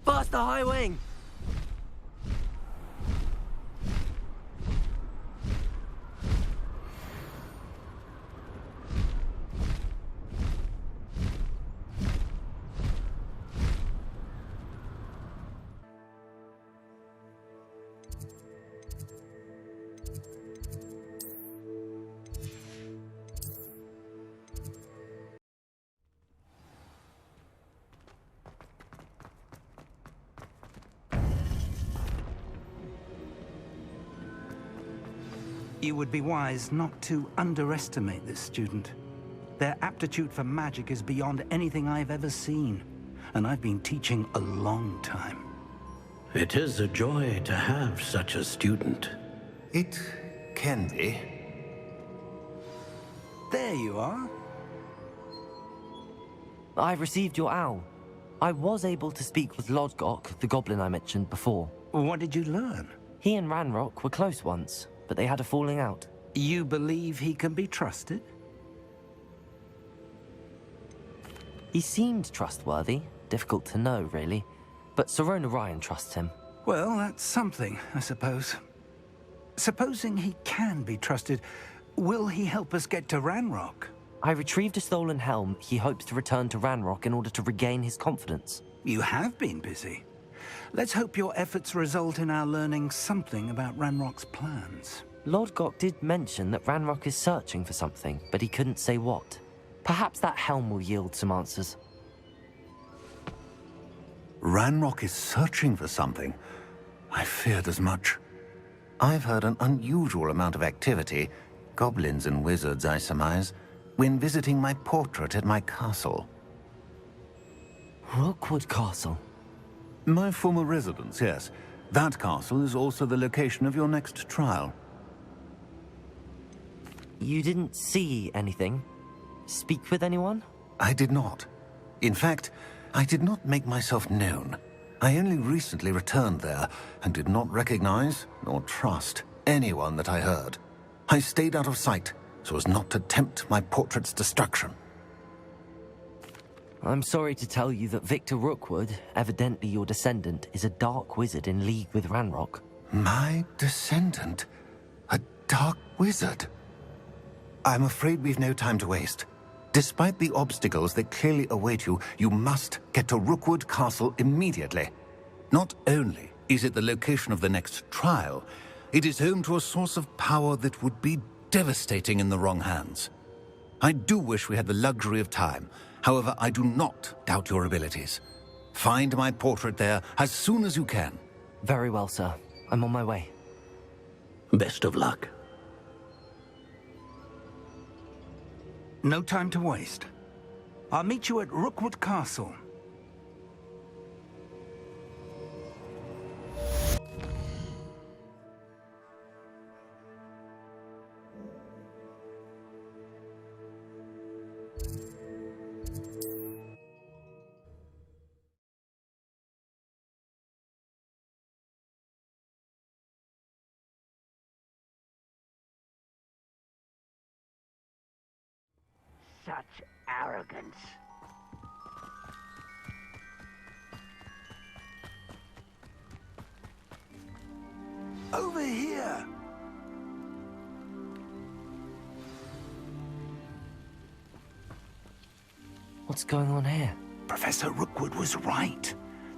Faster, Highwing! You would be wise not to underestimate this student. Their aptitude for magic is beyond anything I've ever seen, and I've been teaching a long time. It is a joy to have such a student. It can be. There you are. I received your owl. I was able to speak with Lodgok, the goblin I mentioned before. What did you learn? He and Ranrock were close once, but they had a falling out. You believe he can be trusted? He seemed trustworthy. Difficult to know, really. But Sirona Ryan trusts him. Well, that's something, I suppose. Supposing he can be trusted, will he help us get to Ranrock? I retrieved a stolen helm. He hopes to return to Ranrock in order to regain his confidence. You have been busy. Let's hope your efforts result in our learning something about Ranrock's plans. Lodgok did mention that Ranrock is searching for something, but he couldn't say what. Perhaps that helm will yield some answers. Ranrock is searching for something. I feared as much. I've heard an unusual amount of activity, goblins and wizards, I surmise, when visiting my portrait at my castle. Rookwood Castle? My former residence, yes. That castle is also the location of your next trial. You didn't see anything? Speak with anyone? I did not. In fact, I did not make myself known. I only recently returned there and did not recognize nor trust anyone that I heard. I stayed out of sight so as not to tempt my portrait's destruction. I'm sorry to tell you that Victor Rookwood, evidently your descendant, is a dark wizard in league with Ranrock. My descendant? A dark wizard? I'm afraid we've no time to waste. Despite the obstacles that clearly await you, you must get to Rookwood Castle immediately. Not only is it the location of the next trial, it is home to a source of power that would be devastating in the wrong hands. I do wish we had the luxury of time. However, I do not doubt your abilities. Find my portrait there as soon as you can. Very well, sir. I'm on my way. Best of luck. No time to waste. I'll meet you at Rookwood Castle. Such arrogance. Over here! What's going on here? Professor Rookwood was right.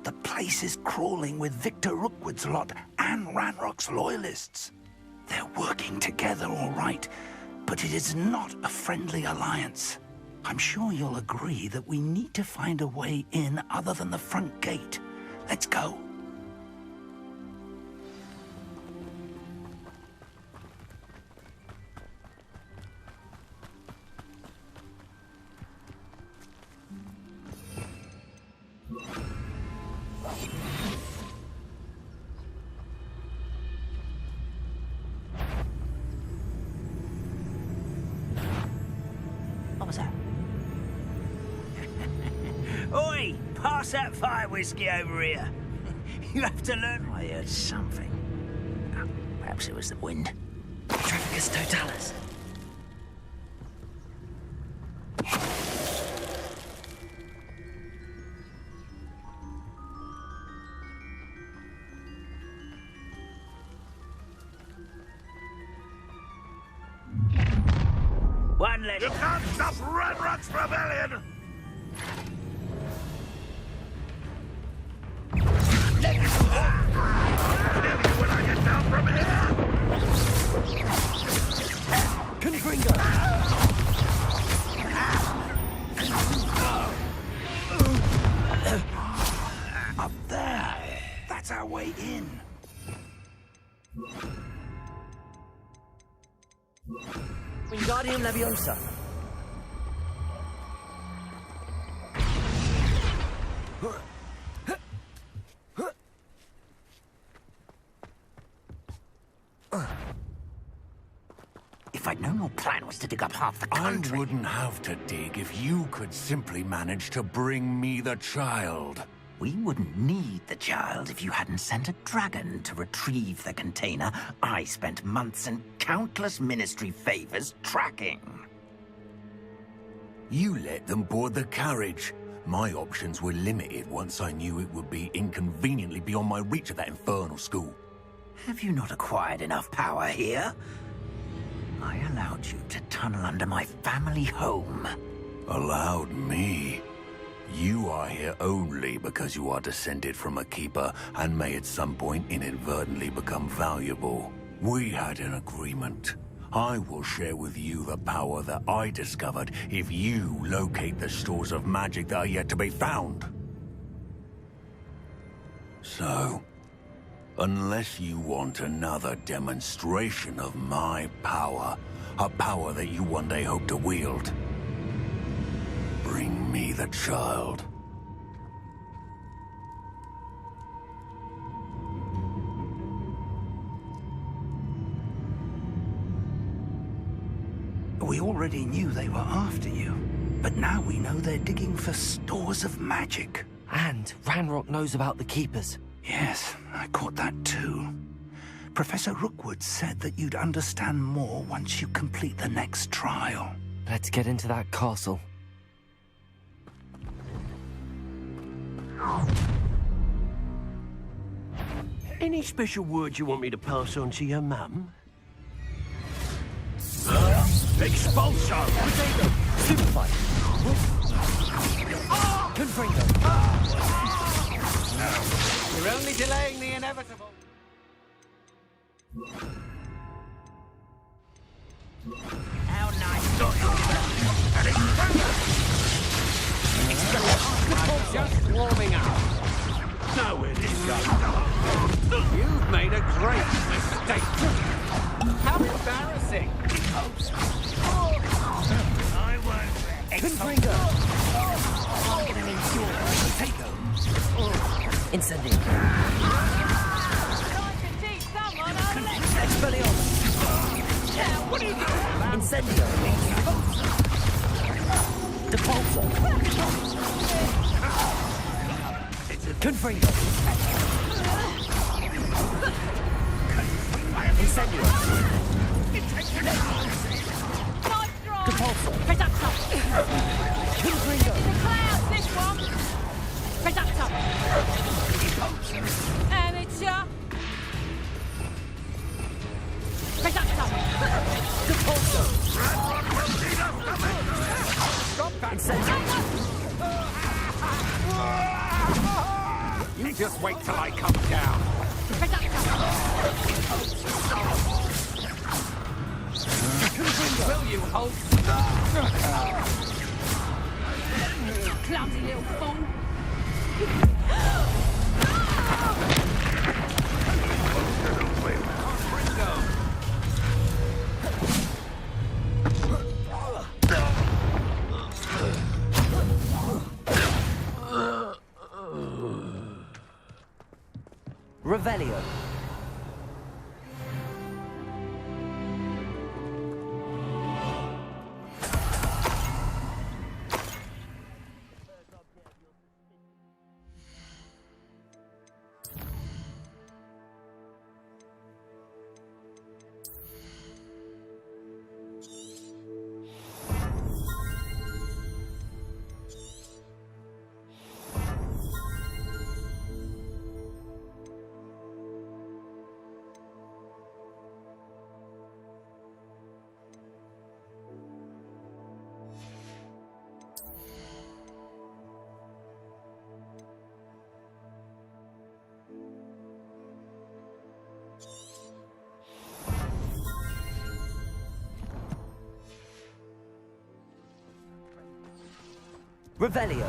The place is crawling with Victor Rookwood's lot and Ranrock's loyalists. They're working together, all right, but it is not a friendly alliance. I'm sure you'll agree that we need to find a way in other than the front gate. Let's go. What was that? Oi! Pass that fire whiskey over here. You have to learn. I heard something. Oh, perhaps it was the wind. Trafficus Totalis. One less. You can't stop Ranrock's rebellion! When I get down from here! Confringo! Up there. That's our way in. Wingardium Leviosa. If I'd known Your plan was to dig up half the country. I wouldn't have to dig if you could simply manage to bring me the child. We wouldn't need the child if you hadn't sent a dragon to retrieve the container I spent months and countless ministry favors tracking. You let them board the carriage. My options were limited once I knew it would be inconveniently beyond my reach at that infernal school. Have you not acquired enough power here? I allowed you to tunnel under my family home. Allowed me? You are here only because you are descended from a keeper and may at some point inadvertently become valuable. We had an agreement. I will share with you the power that I discovered if you locate the stores of magic that are yet to be found. So, unless you want another demonstration of my power, a power that you one day hope to wield, bring me the child. We already knew they were after you, but now we know they're digging for stores of magic. And Ranrock knows about the Keepers. Yes, I caught that too. Professor Rookwood said that you'd understand more once you complete the next trial. Let's get into that castle. Any special words you want me to pass on to your mum? Expulso! Potato! Superfight! Confringo! You're only delaying the inevitable. How nice got I'm just warming up. Know where this goes. You've made a great mistake. How embarrassing. I won't. Confringo! I'm gonna need your potato. Incendio! Expelliarmus! What are you doing? Incendio! Depulso! Confringo! Incendio! Depulso! Confringo! Amateur! Depulso! Stop that! You just wait till I come down. Will you, Hulk? Clumsy little fool! Revelio. Revelio.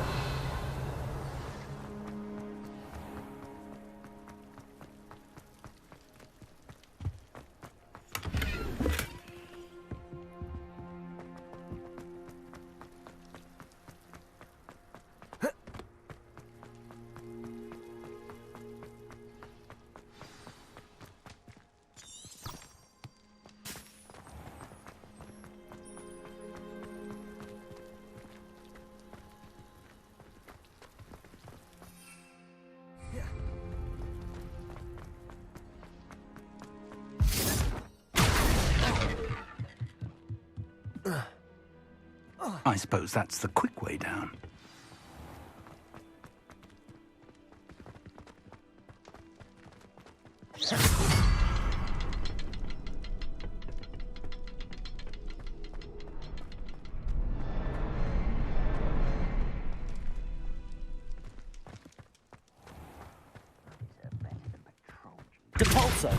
suppose that's the quick way down. Depulso!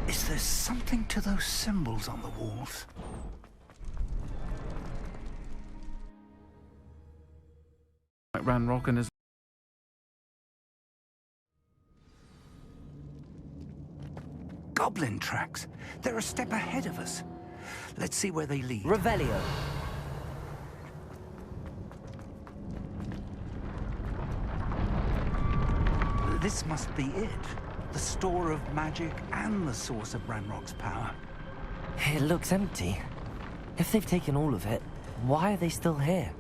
Is there something to those symbols on the walls? Ranrock and his... Goblin tracks. They're a step ahead of us. Let's see where they lead. Revelio. This must be it. The store of magic and the source of Ranrock's power. It looks empty. If they've taken all of it, why are they still here?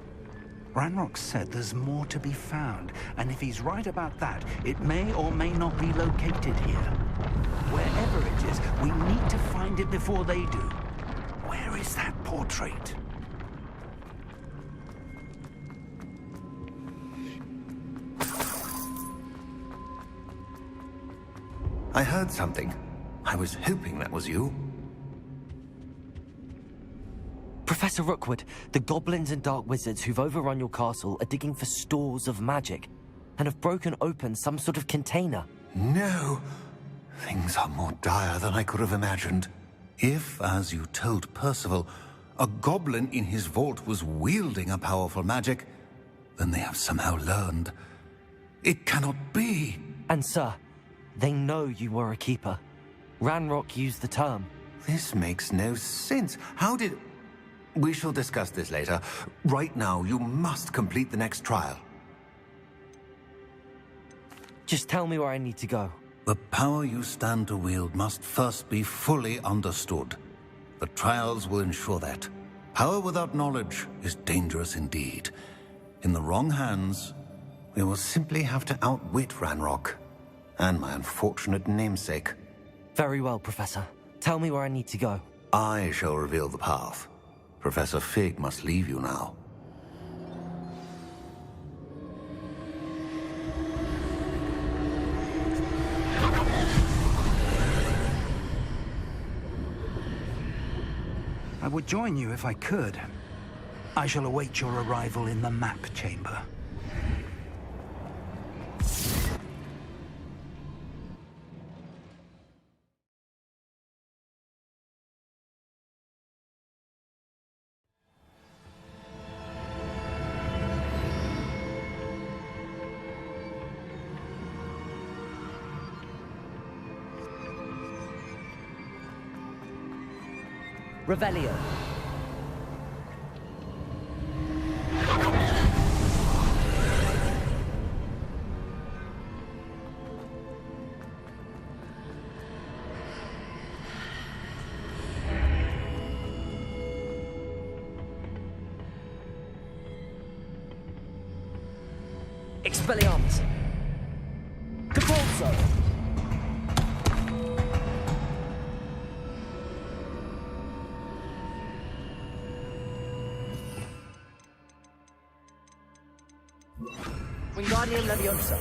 Ranrock said there's more to be found, and if he's right about that, it may or may not be located here. Wherever it is, we need to find it before they do. Where is that portrait? I heard something. I was hoping that was you. Professor Rookwood, the goblins and dark wizards who've overrun your castle are digging for stores of magic and have broken open some sort of container. No! Things are more dire than I could have imagined. If, as you told Percival, a goblin in his vault was wielding a powerful magic, then they have somehow learned. It cannot be! And sir, they know you were a keeper. Ranrock used the term. This makes no sense. How did... We shall discuss this later. Right now, you must complete the next trial. Just tell me where I need to go. The power you stand to wield must first be fully understood. The trials will ensure that. Power without knowledge is dangerous indeed. In the wrong hands, we will simply have to outwit Ranrock and my unfortunate namesake. Very well, Professor. Tell me where I need to go. I shall reveal the path. Professor Fig must leave you now. I would join you if I could. I shall await your arrival in the map chamber. Revelio. Expelliarmus. Depulso. Wingardium Leviosa.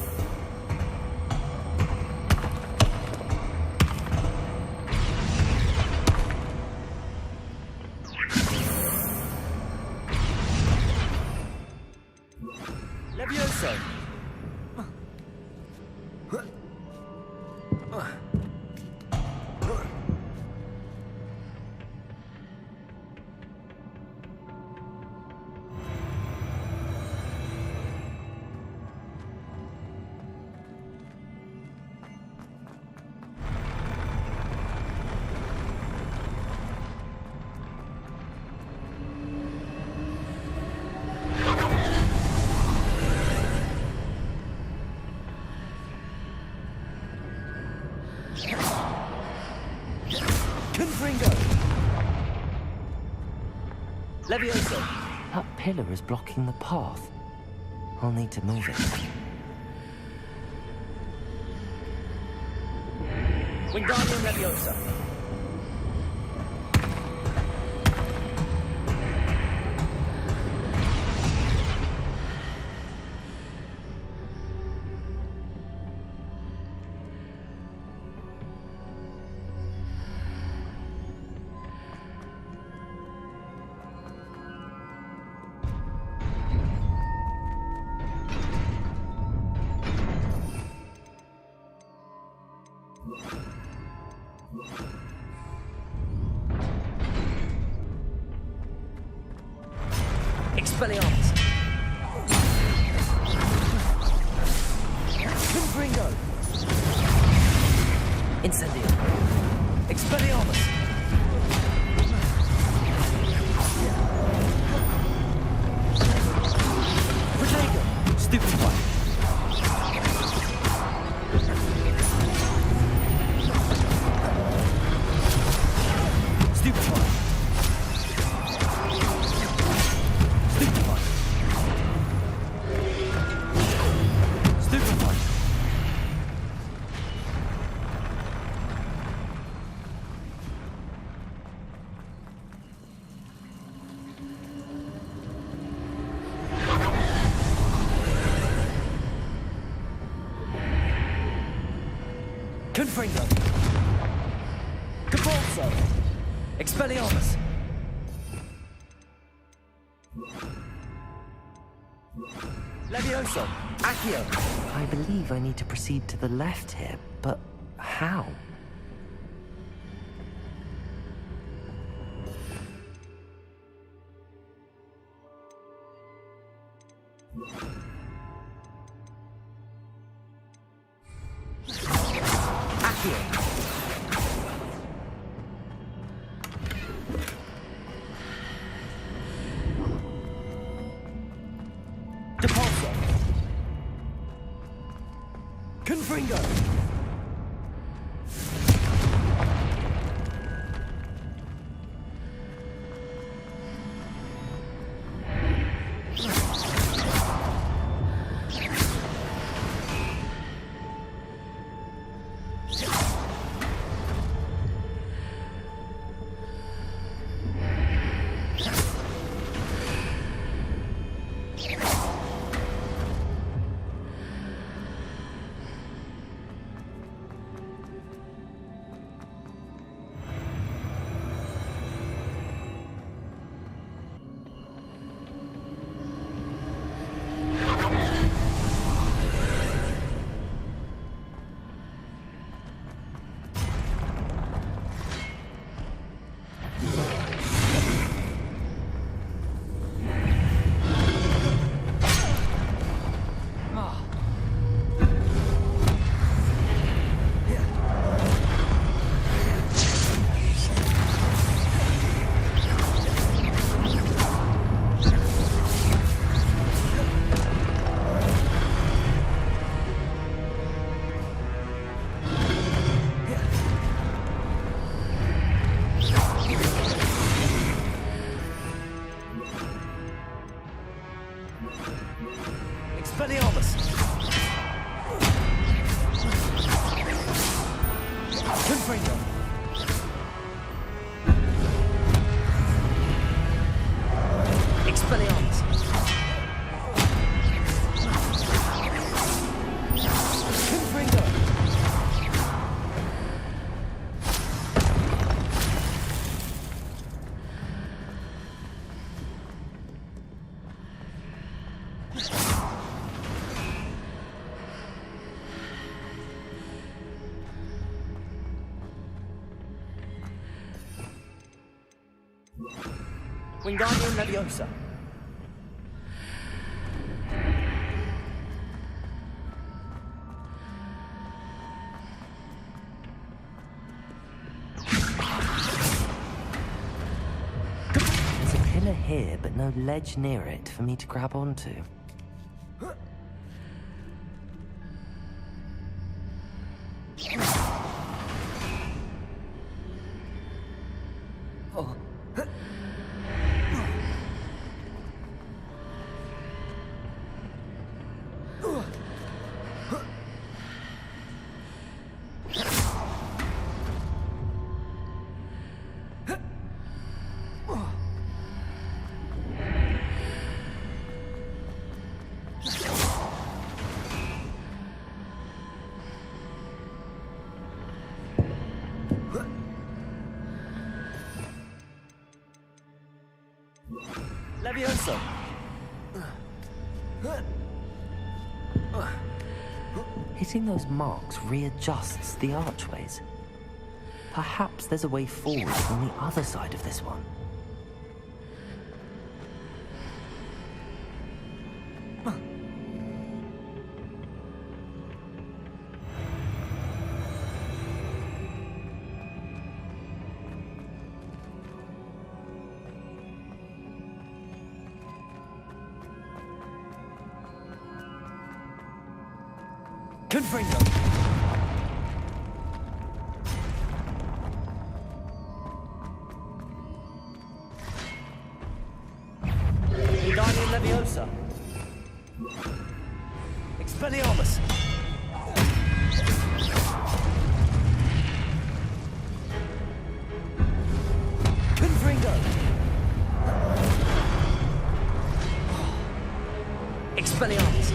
Levioso. Levioso. pillar is blocking the path. I'll need to move it. Wingardium Leviosa. Expelliarmus! Confringo! Incendio! Expelliarmus! Protego! Stupefy! Stupefy! Confringo! Capulso! Expelliarmus! Levioso! Accio! I believe I need to proceed to the left here, but how? Depulso! Confringo! Expelliarmus! Confringo! Expelliarmus! Confringo! Wingardium Leviosa. There's a pillar here, but no ledge near it for me to grab onto. Leviosa! Hitting those marks readjusts the archways. Perhaps there's a way forward from the other side of this one. Gryffindor! Wingardium Leviosa! Expelliarmus! Confringo! Expelliarmus!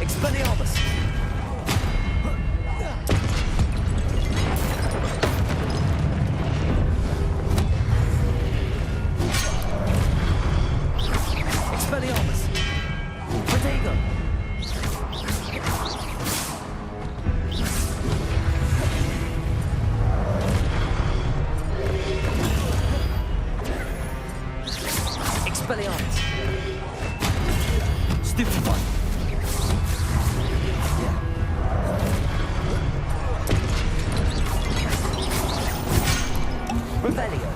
Expelliarmus! Expelliarmus! Protego! Expelliarmus! Stupid one! Revelio.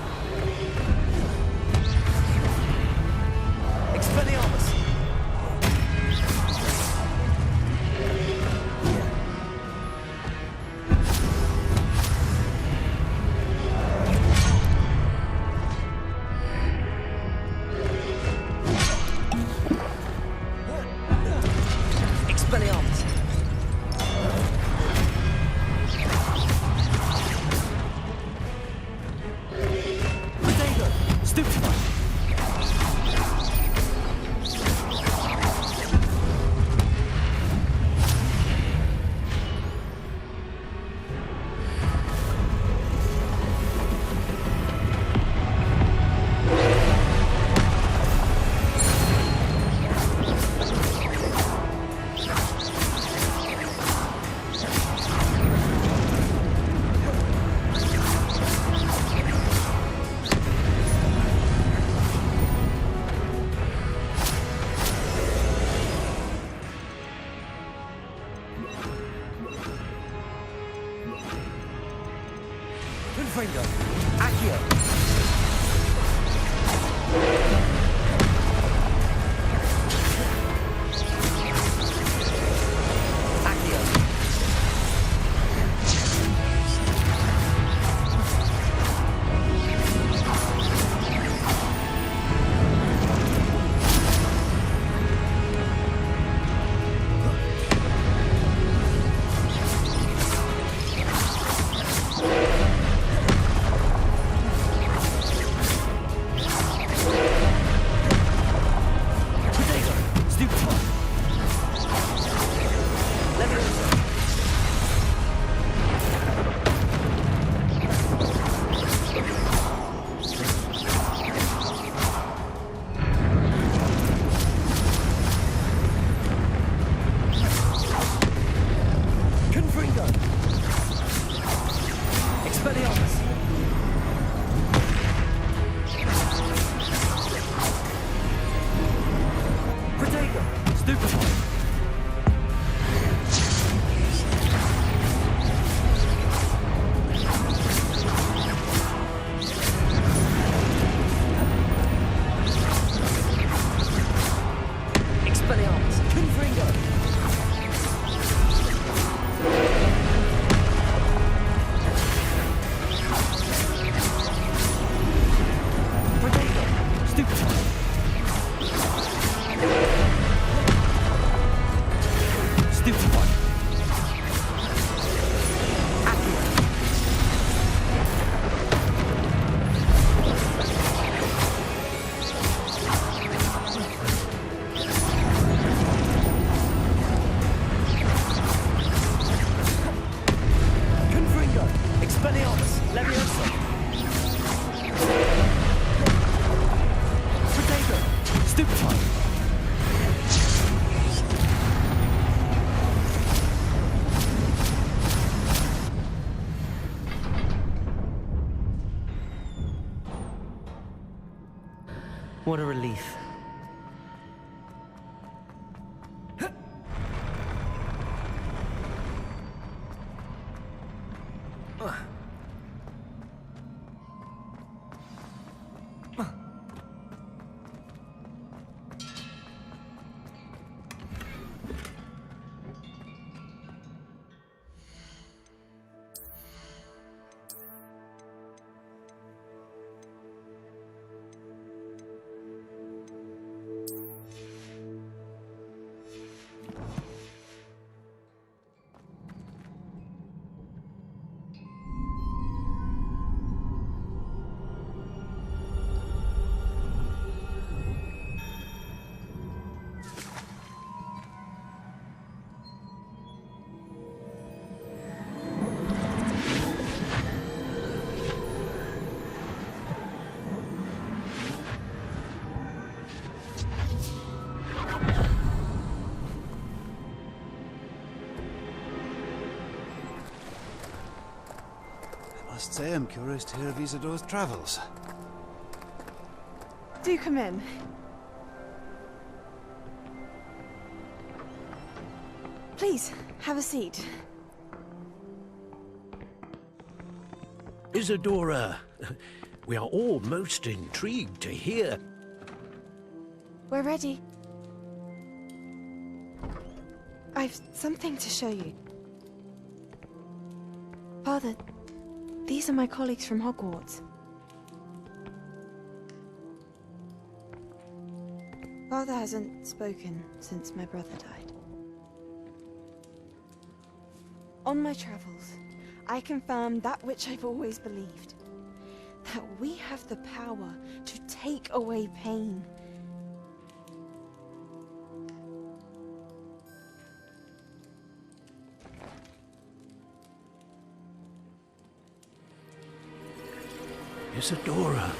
Expelliarmus. Expelliarmus. Stupefy! What a relief. I must say I'm curious to hear of Isidore's travels. Do come in. Please, have a seat. Isadora, we are all most intrigued to hear. We're ready. I've something to show you. Father, these are my colleagues from Hogwarts. Father hasn't spoken since my brother died. On my travels, I confirmed that which I've always believed. That we have the power to take away pain. Isadora.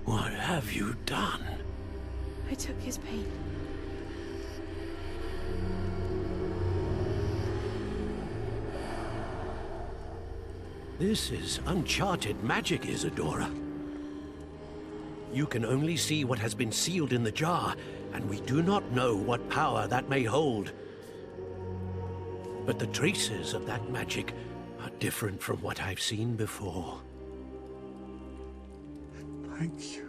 What have you done? I took his pain. This is uncharted magic, Isadora. You can only see what has been sealed in the jar, and we do not know what power that may hold. But the traces of that magic are different from what I've seen before. Thank you.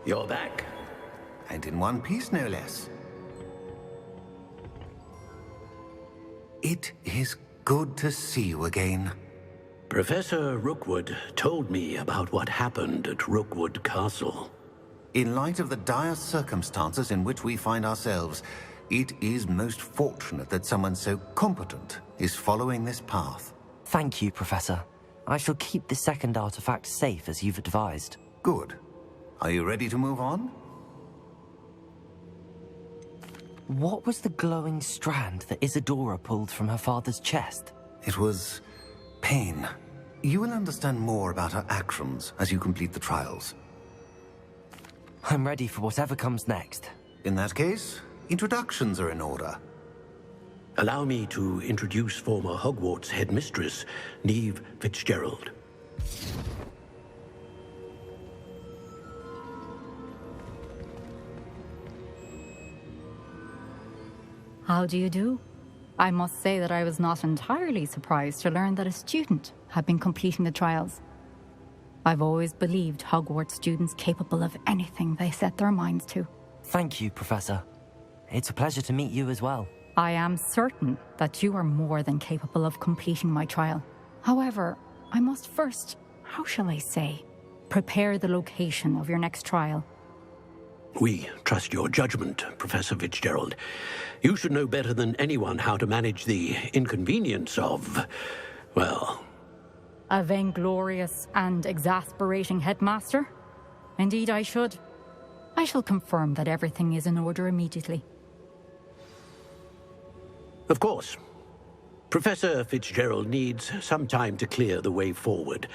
You're back. And in one piece, no less. It is good to see you again. Professor Rookwood told me about what happened at Rookwood Castle. In light of the dire circumstances in which we find ourselves, it is most fortunate that someone so competent is following this path. Thank you, Professor. I shall keep the second artifact safe as you've advised. Good. Are you ready to move on? What was the glowing strand that Isadora pulled from her father's chest? It was pain. You will understand more about her actions as you complete the trials. I'm ready for whatever comes next. In that case, introductions are in order. Allow me to introduce former Hogwarts headmistress, Neve Fitzgerald. How do you do? I must say that I was not entirely surprised to learn that a student had been completing the trials. I've always believed Hogwarts students capable of anything they set their minds to. Thank you, Professor. It's a pleasure to meet you as well. I am certain that you are more than capable of completing my trial. However, I must first, how shall I say, prepare the location of your next trial. We trust your judgment, Professor Fitzgerald. You should know better than anyone how to manage the inconvenience of, well... A vainglorious and exasperating headmaster? Indeed I should. I shall confirm that everything is in order immediately. Of course. Professor Fitzgerald needs some time to clear the way forward.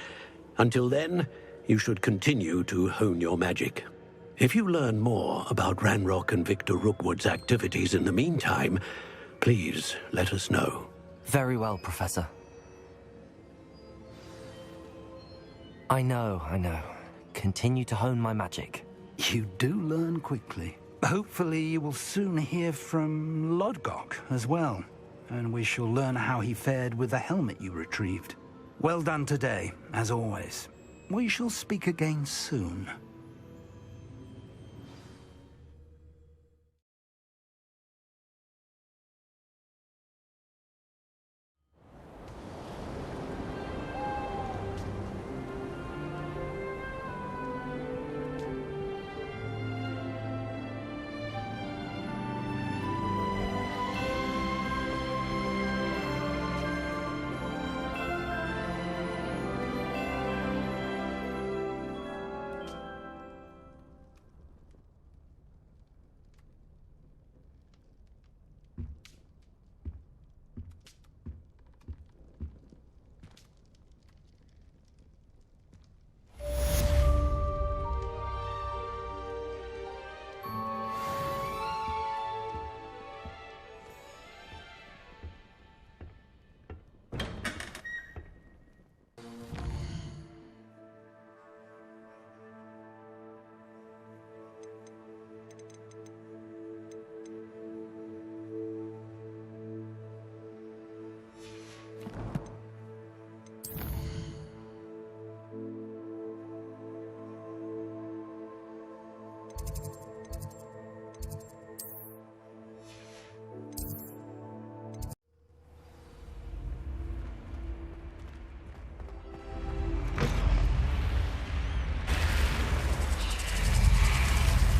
Until then, you should continue to hone your magic. If you learn more about Ranrock and Victor Rookwood's activities in the meantime, please let us know. Very well, Professor. I know. Continue to hone my magic. You do learn quickly. Hopefully you will soon hear from Lodgok as well, and we shall learn how he fared with the helmet you retrieved. Well done today, as always. We shall speak again soon.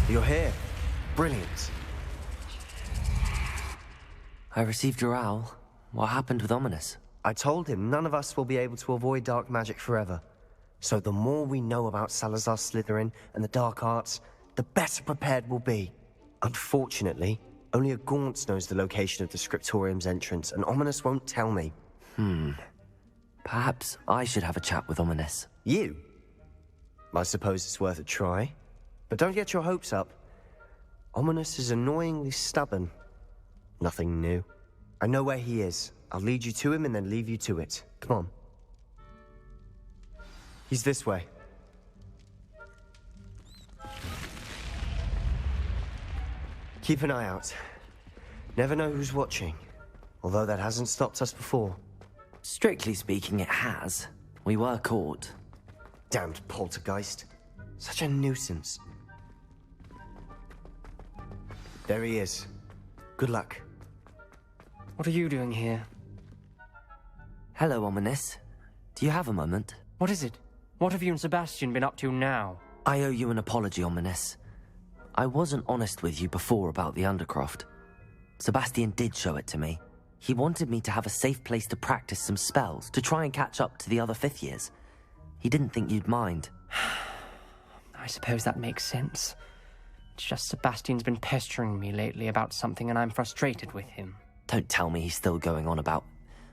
You're here. Brilliant. I received your owl. What happened with Ominous? I told him none of us will be able to avoid dark magic forever. So the more we know about Salazar Slytherin and the dark arts, the better prepared we'll be. Unfortunately, only a Gaunt's knows the location of the Scriptorium's entrance, and Ominous won't tell me. Perhaps I should have a chat with Ominous. You? I suppose it's worth a try. But don't get your hopes up. Ominous is annoyingly stubborn. Nothing new. I know where he is. I'll lead you to him and then leave you to it. Come on. He's this way. Keep an eye out. Never know who's watching. Although that hasn't stopped us before. Strictly speaking, it has. We were caught. Damned poltergeist. Such a nuisance. There he is. Good luck. What are you doing here? Hello, Ominous. Do you have a moment? What is it? What have you and Sebastian been up to now? I owe you an apology, Ominous. I wasn't honest with you before about the Undercroft. Sebastian did show it to me. He wanted me to have a safe place to practice some spells, to try and catch up to the other fifth years. He didn't think you'd mind. I suppose that makes sense. It's just Sebastian's been pestering me lately about something and I'm frustrated with him. Don't tell me he's still going on about,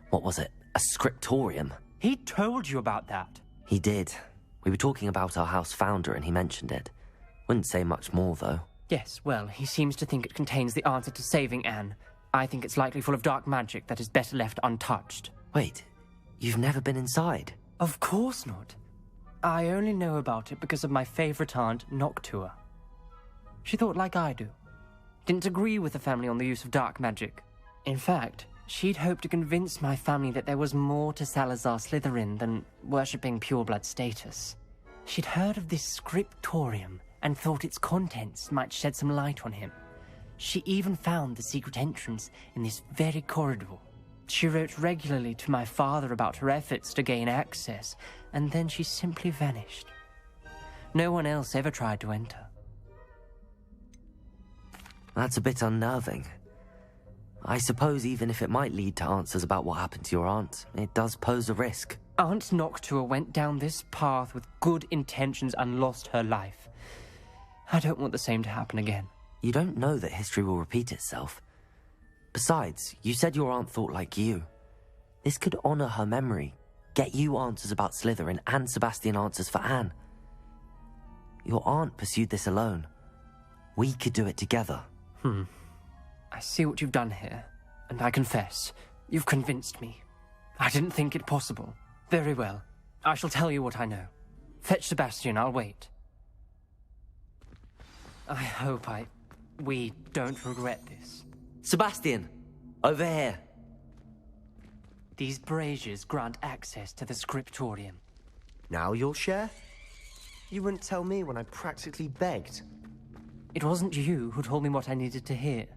what was it, a scriptorium? He told you about that? He did. We were talking about our house founder and he mentioned it. Wouldn't say much more, though. Yes, well, he seems to think it contains the answer to saving Anne. I think it's likely full of dark magic that is better left untouched. Wait, you've never been inside? Of course not. I only know about it because of my favorite aunt, Noctua. She thought like I do. Didn't agree with the family on the use of dark magic. In fact, she'd hoped to convince my family that there was more to Salazar Slytherin than worshipping pureblood status. She'd heard of this scriptorium and thought its contents might shed some light on him. She even found the secret entrance in this very corridor. She wrote regularly to my father about her efforts to gain access, and then she simply vanished. No one else ever tried to enter. That's a bit unnerving. I suppose even if it might lead to answers about what happened to your aunt, it does pose a risk. Aunt Noctua went down this path with good intentions and lost her life. I don't want the same to happen again. You don't know that history will repeat itself. Besides, you said your aunt thought like you. This could honor her memory, get you answers about Slytherin and Sebastian answers for Anne. Your aunt pursued this alone. We could do it together. I see what you've done here, and I confess, you've convinced me. I didn't think it possible. Very well. I shall tell you what I know. Fetch Sebastian, I'll wait. I hope we don't regret this. Sebastian, over here. These braziers grant access to the scriptorium. Now you'll share? You wouldn't tell me when I practically begged. It wasn't you who told me what I needed to hear.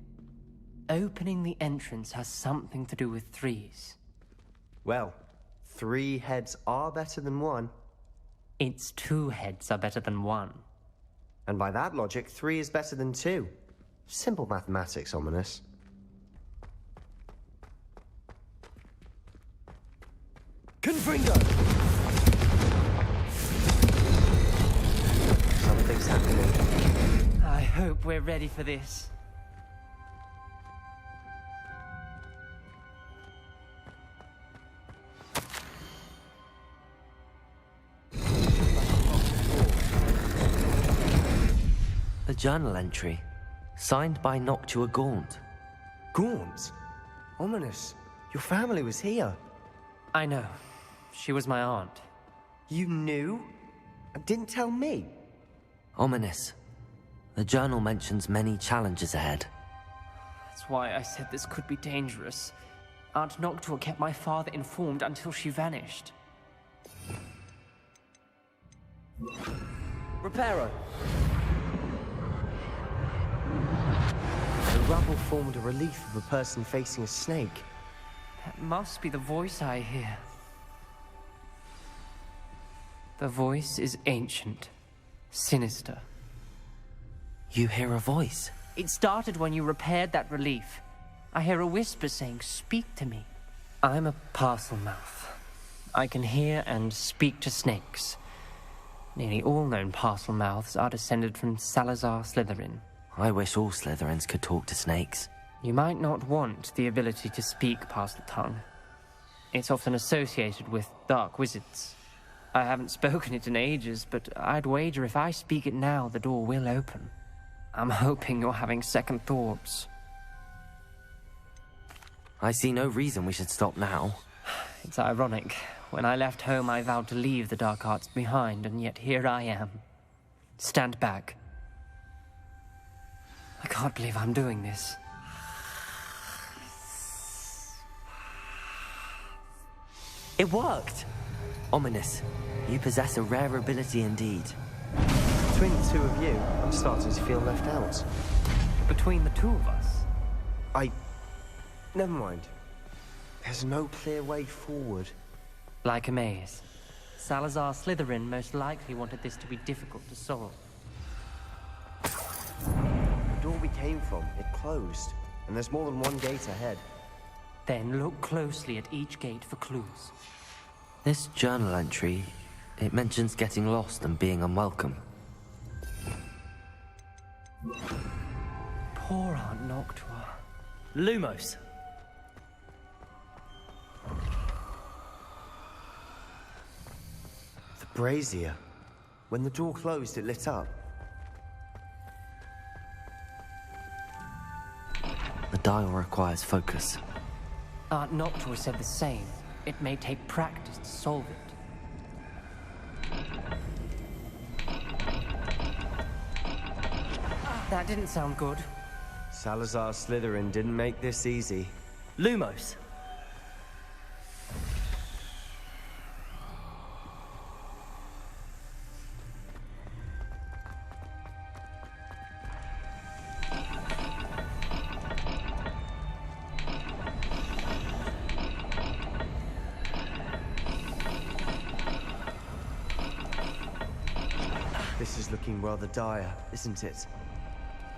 Opening the entrance has something to do with threes. Well, 3 heads are better than 1. It's 2 heads are better than 1. And by that logic, 3 is better than 2. Simple mathematics, Ominous. Confringo! Something's happening. I hope we're ready for this. A journal entry, signed by Noctua Gaunt. Gaunt? Ominous. Your family was here. I know. She was my aunt. You knew? And didn't tell me? Ominous. The journal mentions many challenges ahead. That's why I said this could be dangerous. Aunt Noctua kept my father informed until she vanished. Reparo. The rubble formed a relief of a person facing a snake. That must be the voice I hear. The voice is ancient, sinister. You hear a voice? It started when you repaired that relief. I hear a whisper saying, "Speak to me." I'm a parcel mouth. I can hear and speak to snakes. Nearly all known parcel mouths are descended from Salazar Slytherin. I wish all Slytherins could talk to snakes. You might not want the ability to speak parcel tongue. It's often associated with dark wizards. I haven't spoken it in ages, but I'd wager if I speak it now, the door will open. I'm hoping you're having second thoughts. I see no reason we should stop now. It's ironic. When I left home, I vowed to leave the dark arts behind, and yet here I am. Stand back. I can't believe I'm doing this. It worked! Ominous, you possess a rare ability indeed. Between the 2 of you, I'm starting to feel left out. Between the 2 of us? Never mind. There's no clear way forward. Like a maze. Salazar Slytherin most likely wanted this to be difficult to solve. The door we came from, it closed. And there's more than one gate ahead. Then look closely at each gate for clues. This journal entry, it mentions getting lost and being unwelcome. Poor Aunt Noctua. Lumos. The brazier. When the door closed, it lit up. The dial requires focus. Aunt Noctua said the same. It may take practice to solve it. That didn't sound good. Salazar Slytherin didn't make this easy. Lumos. This is looking rather dire, isn't it?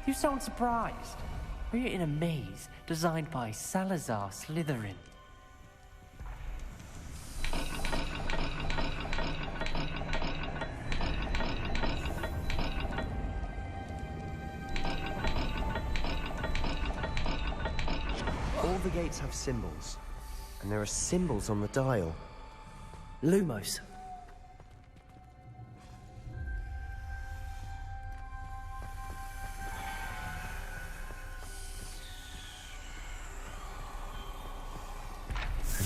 You sound surprised. We're in a maze designed by Salazar Slytherin. All the gates have symbols, and there are symbols on the dial. Lumos.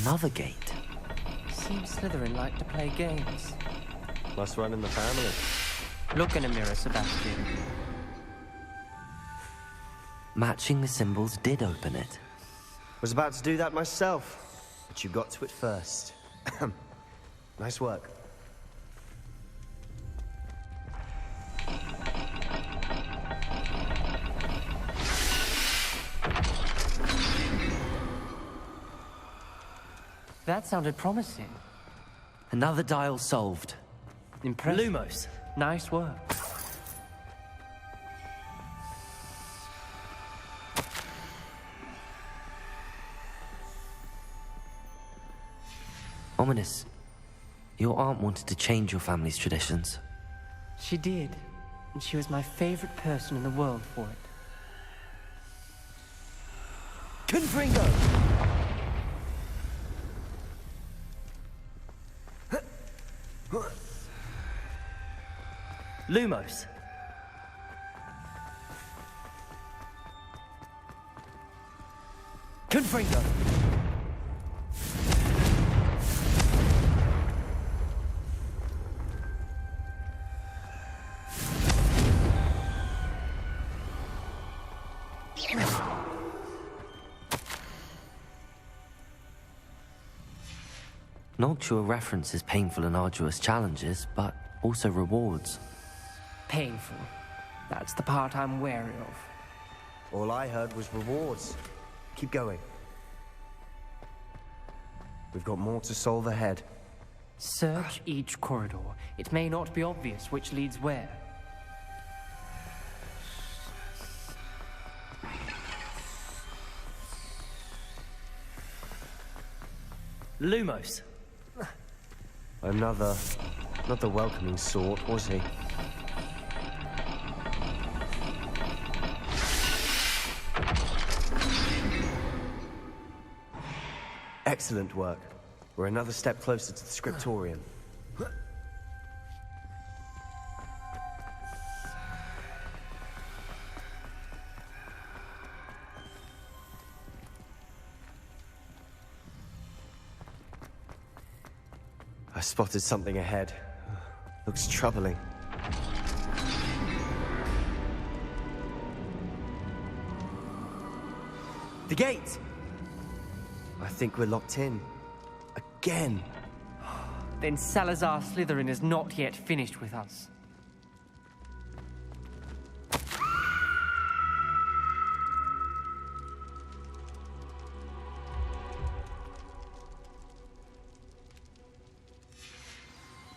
Another gate. Seems Slytherin like to play games. Must run in the family. Look in a mirror, Sebastian. Matching the symbols did open it. Was about to do that myself, but you got to it first. Nice work. That sounded promising. Another dial solved. Impressive. Lumos. Nice work. Ominous. Your aunt wanted to change your family's traditions. She did, and she was my favorite person in the world for it. Confringo! Lumos. Confringo! Noctua references painful and arduous challenges, but also rewards. Painful. That's the part I'm wary of. All I heard was rewards. Keep going. We've got more to solve ahead. Search each corridor. It may not be obvious which leads where. Lumos. Another. Not the welcoming sort, was he? Excellent work. We're another step closer to the scriptorium. I spotted something ahead. Looks troubling. The gate! I think we're locked in. Again. Then Salazar Slytherin is not yet finished with us.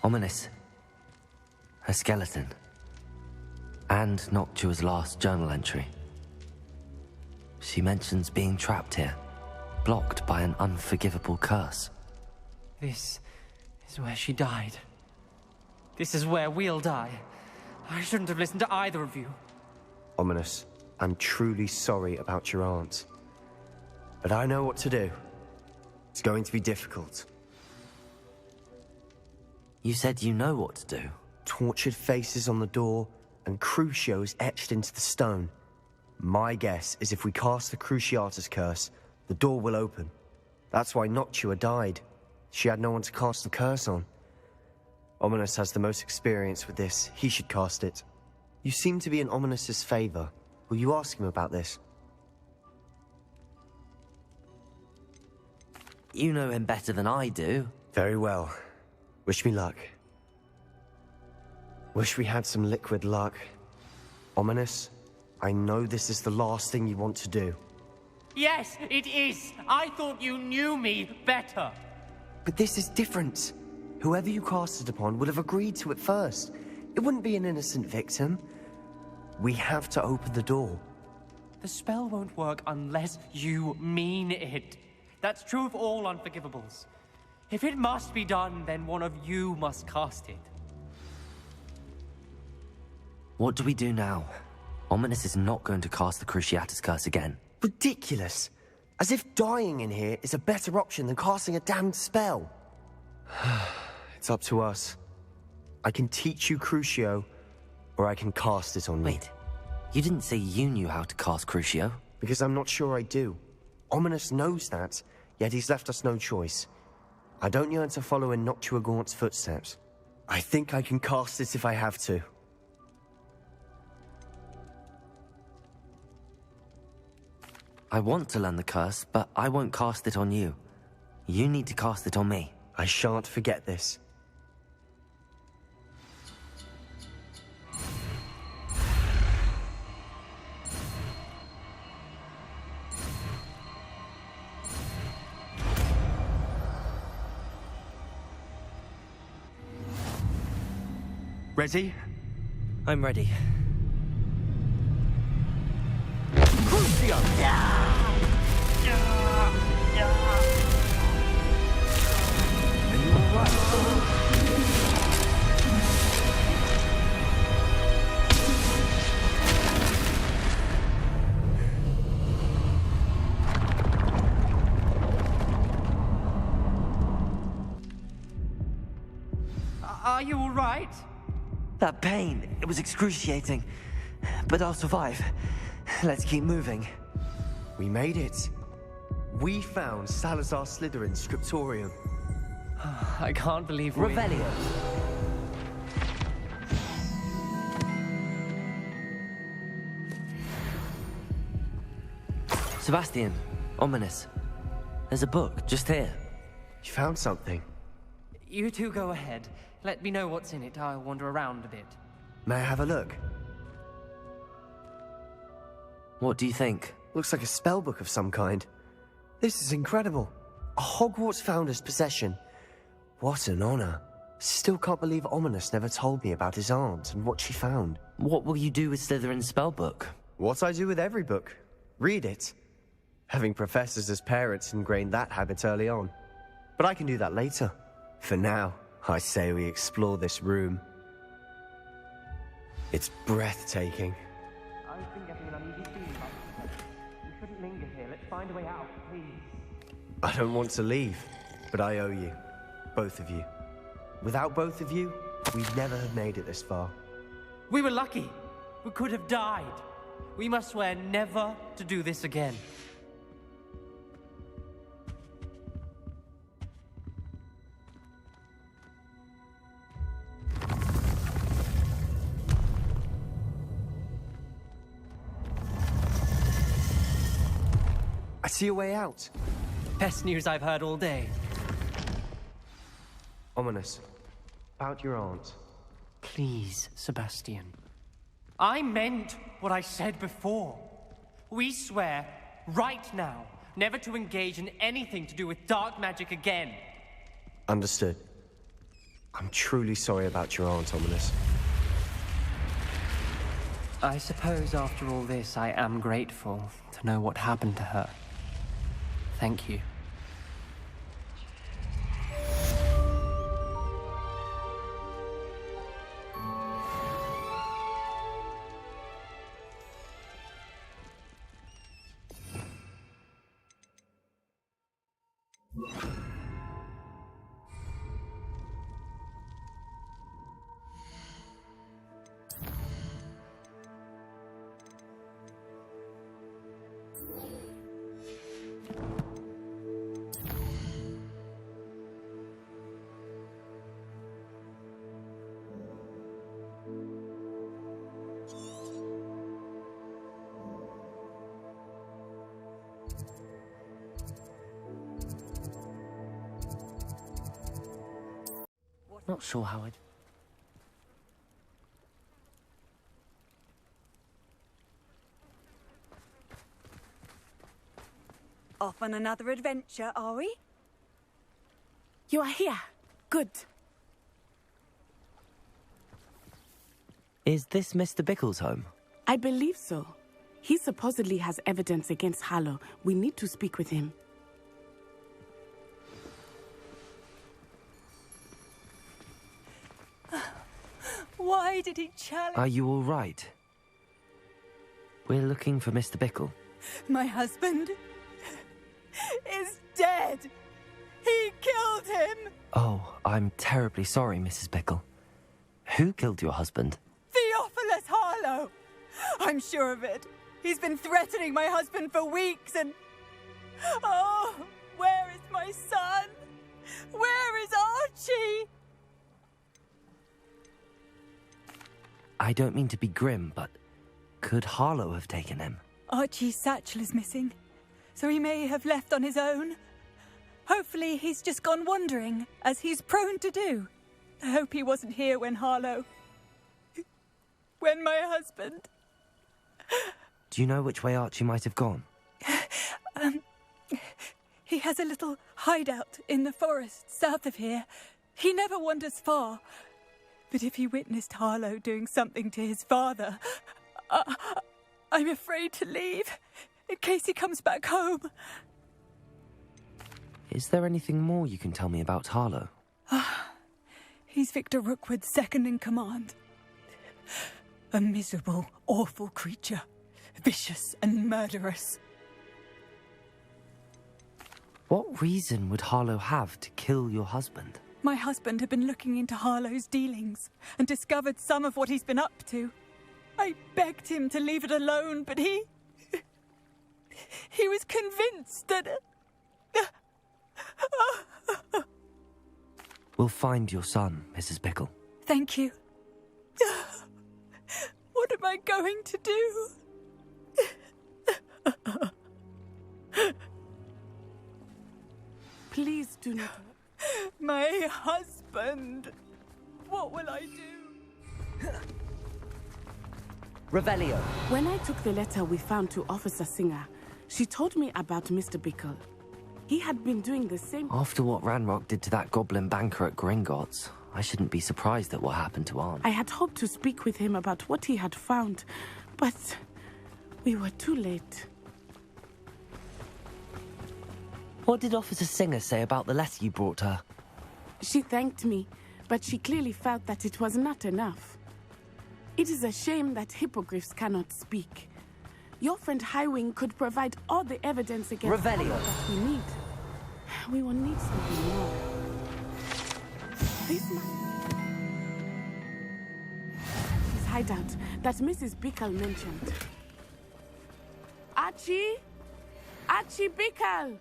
Ominous. A skeleton. And Noctua's last journal entry. She mentions being trapped here, blocked by an unforgivable curse. This is where she died. This is where we'll die. I shouldn't have listened to either of you. Ominous, I'm truly sorry about your aunt. But I know what to do. It's going to be difficult. You said you know what to do. Tortured faces on the door and Crucios etched into the stone. My guess is if we cast the Cruciatus curse, the door will open. That's why Noctua died. She had no one to cast the curse on. Ominous has the most experience with this. He should cast it. You seem to be in Ominous's favor. Will you ask him about this? You know him better than I do. Very well. Wish me luck. Wish we had some liquid luck. Ominous, I know this is the last thing you want to do. Yes, it is. I thought you knew me better. But this is different. Whoever you cast it upon would have agreed to it first. It wouldn't be an innocent victim. We have to open the door. The spell won't work unless you mean it. That's true of all unforgivables. If it must be done, then one of you must cast it. What do we do now? Ominous is not going to cast the Cruciatus Curse again. Ridiculous. As if dying in here is a better option than casting a damned spell. It's up to us. I can teach you Crucio, or I can cast it on you. Wait, you didn't say you knew how to cast Crucio? Because I'm not sure I do. Ominous knows that, yet he's left us no choice. I don't yearn to follow in Noctua Gaunt's footsteps. I think I can cast it if I have to. I want to learn the curse, but I won't cast it on you. You need to cast it on me. I shan't forget this. Ready? I'm ready. Crucio! Are you alright? Are you all right? That pain, it was excruciating. But I'll survive. Let's keep moving. We made it. We found Salazar Slytherin's scriptorium. I can't believe we... Revelio. Sebastian, Ominous. There's a book just here. You found something? You two go ahead. Let me know what's in it. I'll wander around a bit. May I have a look? What do you think? Looks like a spellbook of some kind. This is incredible. A Hogwarts founder's possession. What an honor. Still can't believe Ominous never told me about his aunt and what she found. What will you do with Slytherin's spellbook? What I do with every book. Read it. Having professors as parents ingrained that habit early on. But I can do that later. For now, I say we explore this room. It's breathtaking. I've been getting an uneasy feeling about this. We shouldn't linger here. Let's find a way out, please. I don't want to leave, but I owe you. Both of you. Without both of you, we'd never have made it this far. We were lucky. We could have died. We must swear never to do this again. I see a way out. Best news I've heard all day. Ominous. About your aunt. Please, Sebastian. I meant what I said before. We swear, right now, never to engage in anything to do with dark magic again. Understood. I'm truly sorry about your aunt, Ominous. I suppose after all this, I am grateful to know what happened to her. Thank you. Not sure how I'd... Off on another adventure, are we? You are here. Good. Is this Mr. Bickle's home? I believe so. He supposedly has evidence against Harlow. We need to speak with him. Why did he challenge... Are you all right? We're looking for Mr. Bickle. My husband is dead. He killed him. Oh, I'm terribly sorry, Mrs. Bickle. Who killed your husband? Theophilus Harlow. I'm sure of it. He's been threatening my husband for weeks and... Oh, where is my son? Where is Archie? I don't mean to be grim, but could Harlow have taken him? Archie's satchel is missing, so he may have left on his own. Hopefully he's just gone wandering, as he's prone to do. I hope he wasn't here when when my husband... Do you know which way Archie might have gone? He has a little hideout in the forest south of here. He never wanders far. But if he witnessed Harlow doing something to his father, I'm afraid to leave, in case he comes back home. Is there anything more you can tell me about Harlow? He's Victor Rookwood's second in command. A miserable, awful creature. Vicious and murderous. What reason would Harlow have to kill your husband? My husband had been looking into Harlow's dealings and discovered some of what he's been up to. I begged him to leave it alone, but he was convinced that... We'll find your son, Mrs. Bickle. Thank you. What am I going to do? Please do not... My husband. What will I do? Revelio. When I took the letter we found to Officer Singer, she told me about Mr. Bickle. He had been doing the same... After what Ranrock did to that goblin banker at Gringotts, I shouldn't be surprised at what happened to Arn. I had hoped to speak with him about what he had found, but we were too late. What did Officer Singer say about the letter you brought her? She thanked me, but she clearly felt that it was not enough. It is a shame that hippogriffs cannot speak. Your friend Highwing could provide all the evidence against Revelio that we need. We will need something more. This must be his hideout that Mrs. Bickle mentioned. Archie? Archie Bickle!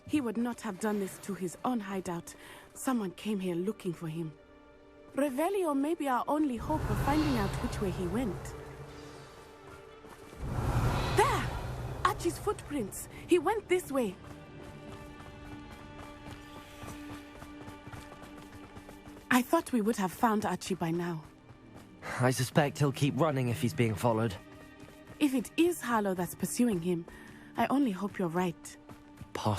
He would not have done this to his own hideout. Someone came here looking for him. Revelio may be our only hope of finding out which way he went. There! Archie's footprints. He went this way. I thought we would have found Archie by now. I suspect he'll keep running if he's being followed. If it is Harlow that's pursuing him, I only hope you're right.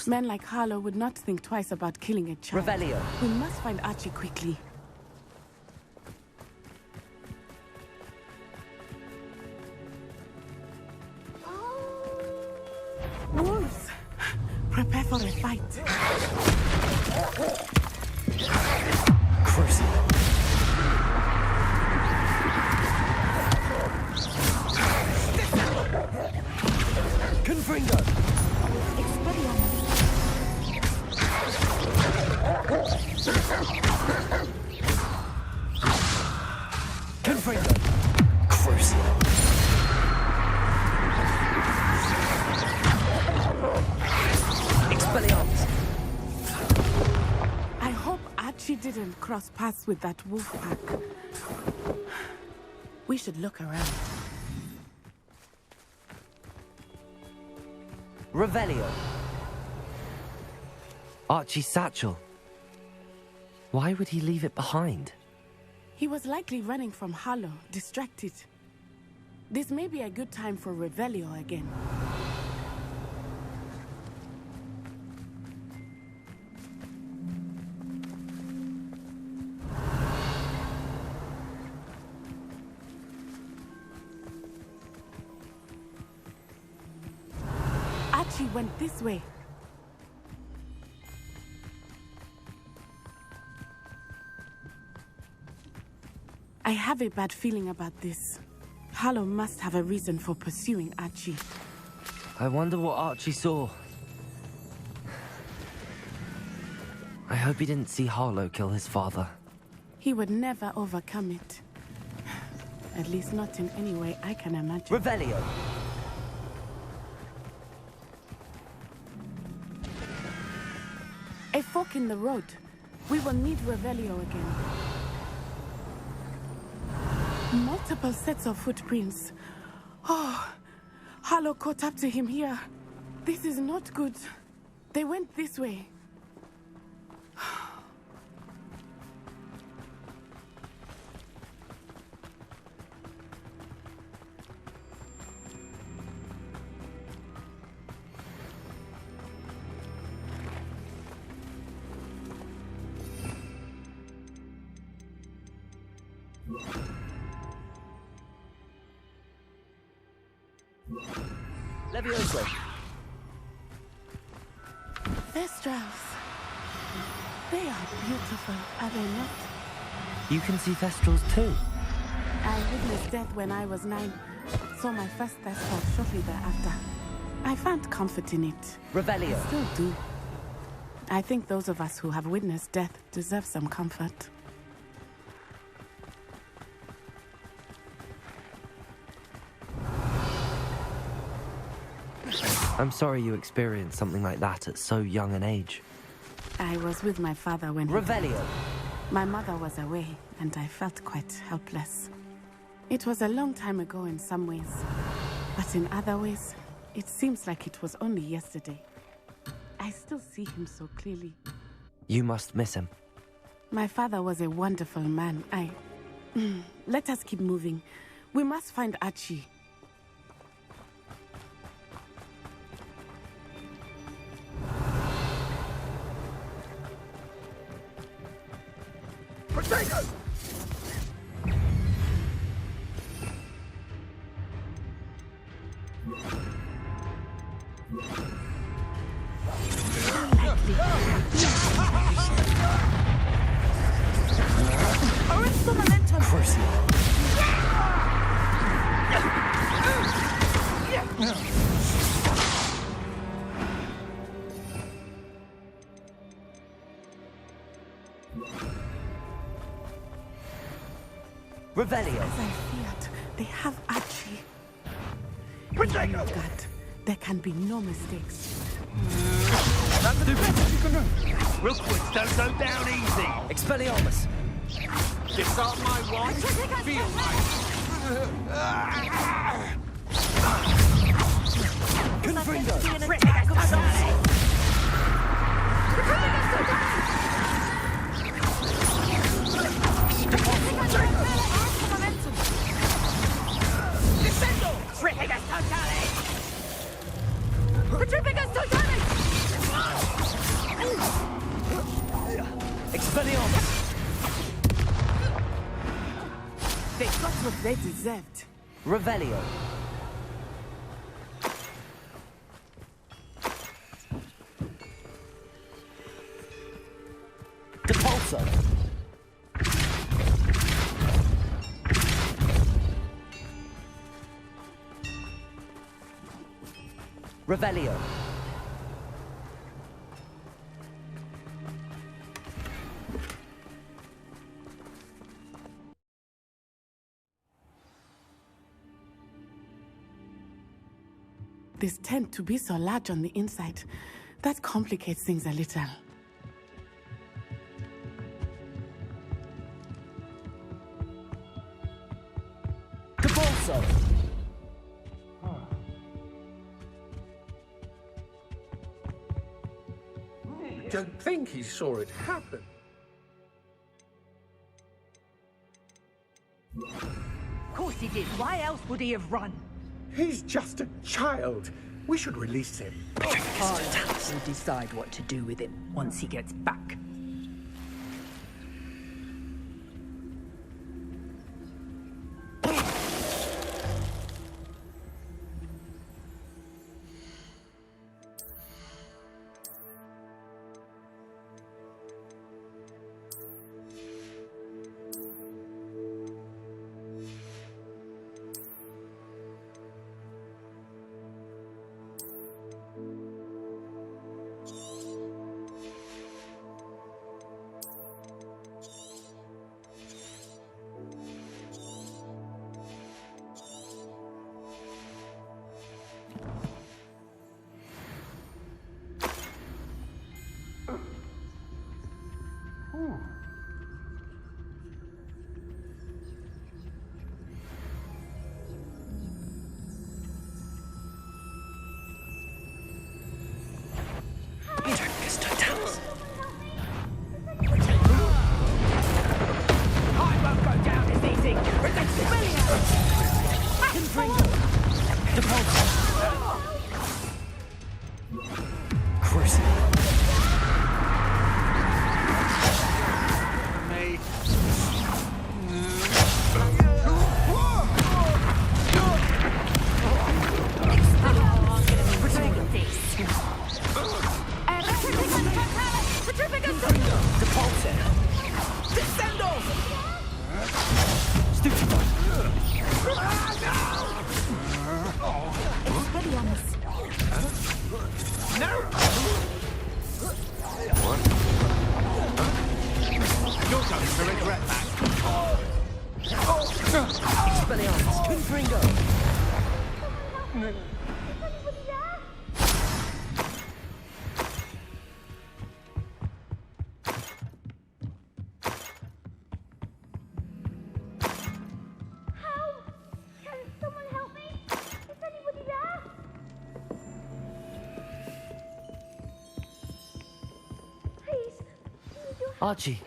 Men like Harlow would not think twice about killing a child. Revelio. We must find Archie quickly. Wolves! Prepare for a fight. Cruising. Confringo! Confringo! Cruising. Expelliarmus! I hope Archie didn't cross paths with that wolf pack. We should look around. Revelio. Archie's satchel. Why would he leave it behind? He was likely running from Harlow, distracted. This may be a good time for Revelio again. Archie went this way. I have a bad feeling about this. Harlow must have a reason for pursuing Archie. I wonder what Archie saw. I hope he didn't see Harlow kill his father. He would never overcome it. At least not in any way I can imagine. Revelio! A fork in the road. We will need Revelio again. Multiple sets of footprints. Oh, Harlow caught up to him here. This is not good. They went this way. Levioso. Thestrals. They are beautiful, are they not? You can see Thestrals too. I witnessed death when I was 9. Saw my first Thestral shortly thereafter. I found comfort in it. Revelio. I still do. I think those of us who have witnessed death deserve some comfort. I'm sorry you experienced something like that at so young an age. I was with my father when Revelio. My mother was away, and I felt quite helpless. It was a long time ago in some ways, but in other ways, it seems like it was only yesterday. I still see him so clearly. You must miss him. My father was a wonderful man. Let us keep moving. We must find Archie. Potato! Arrest the momentum! Percy. Revelio. As I feared, they have Archie. Potato! Oh God, there can be no mistakes. That's the best you can do. Rookwoods don't go down easy. Expelliarmus. Disarm my wand. Feel my... Confringo. Descendo! Trifigas totale! Trifigas totale! Expelliarmus. They got what they deserved. Revelio. Depulso. Revelio. This tend to be so large on the inside. That complicates things a little. Depulso. Don't think he saw it happen. Of course he did. Why else would he have run? He's just a child. We should release him. I'll decide what to do with him once he gets back. You're going to regret that. Expelliarmus, Confringo! Archie.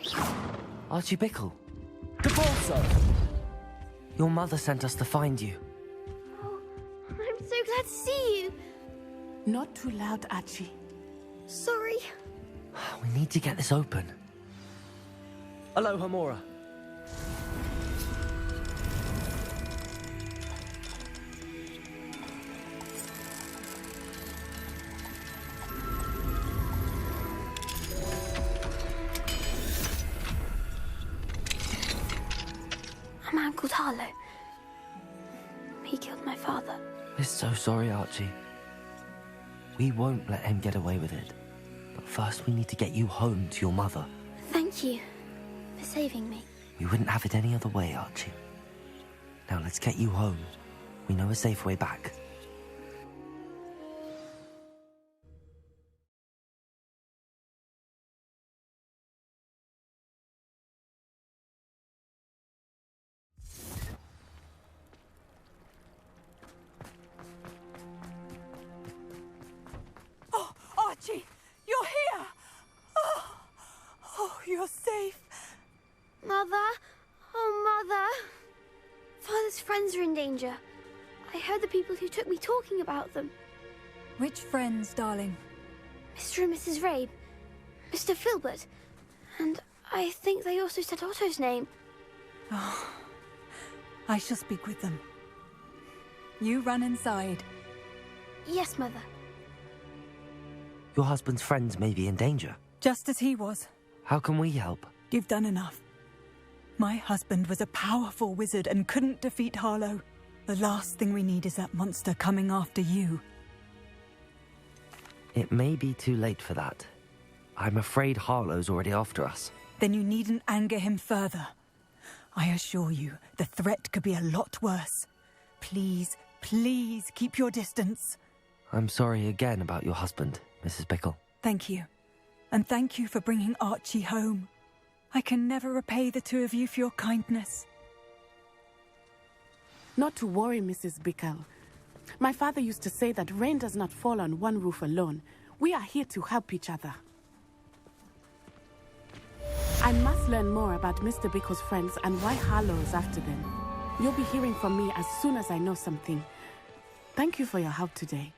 Archie Bickle. Debalso! Your mother sent us to find you. I'm so glad to see you. Not too loud, Archie. Sorry. We need to get this open. Aloha, Mora. A man called Harlow. He killed my father. We're so sorry, Archie. We won't let him get away with it. But first we need to get you home to your mother. Thank you for saving me. We wouldn't have it any other way, Archie. Now let's get you home. We know a safe way back. Archie, you're here! Oh, you're safe. Mother? Oh, Mother. Father's friends are in danger. I heard the people who took me talking about them. Which friends, darling? Mr. and Mrs. Rabe, Mr. Filbert, and I think they also said Otto's name. Oh, I shall speak with them. You run inside. Yes, Mother. Your husband's friends may be in danger. Just as he was. How can we help? You've done enough. My husband was a powerful wizard and couldn't defeat Harlow. The last thing we need is that monster coming after you. It may be too late for that. I'm afraid Harlow's already after us. Then you needn't anger him further. I assure you, the threat could be a lot worse. Please, please keep your distance. I'm sorry again about your husband, Mrs. Bickle. Thank you. And thank you for bringing Archie home. I can never repay the two of you for your kindness. Not to worry, Mrs. Bickle. My father used to say that rain does not fall on one roof alone. We are here to help each other. I must learn more about Mr. Bickle's friends and why Harlow is after them. You'll be hearing from me as soon as I know something. Thank you for your help today.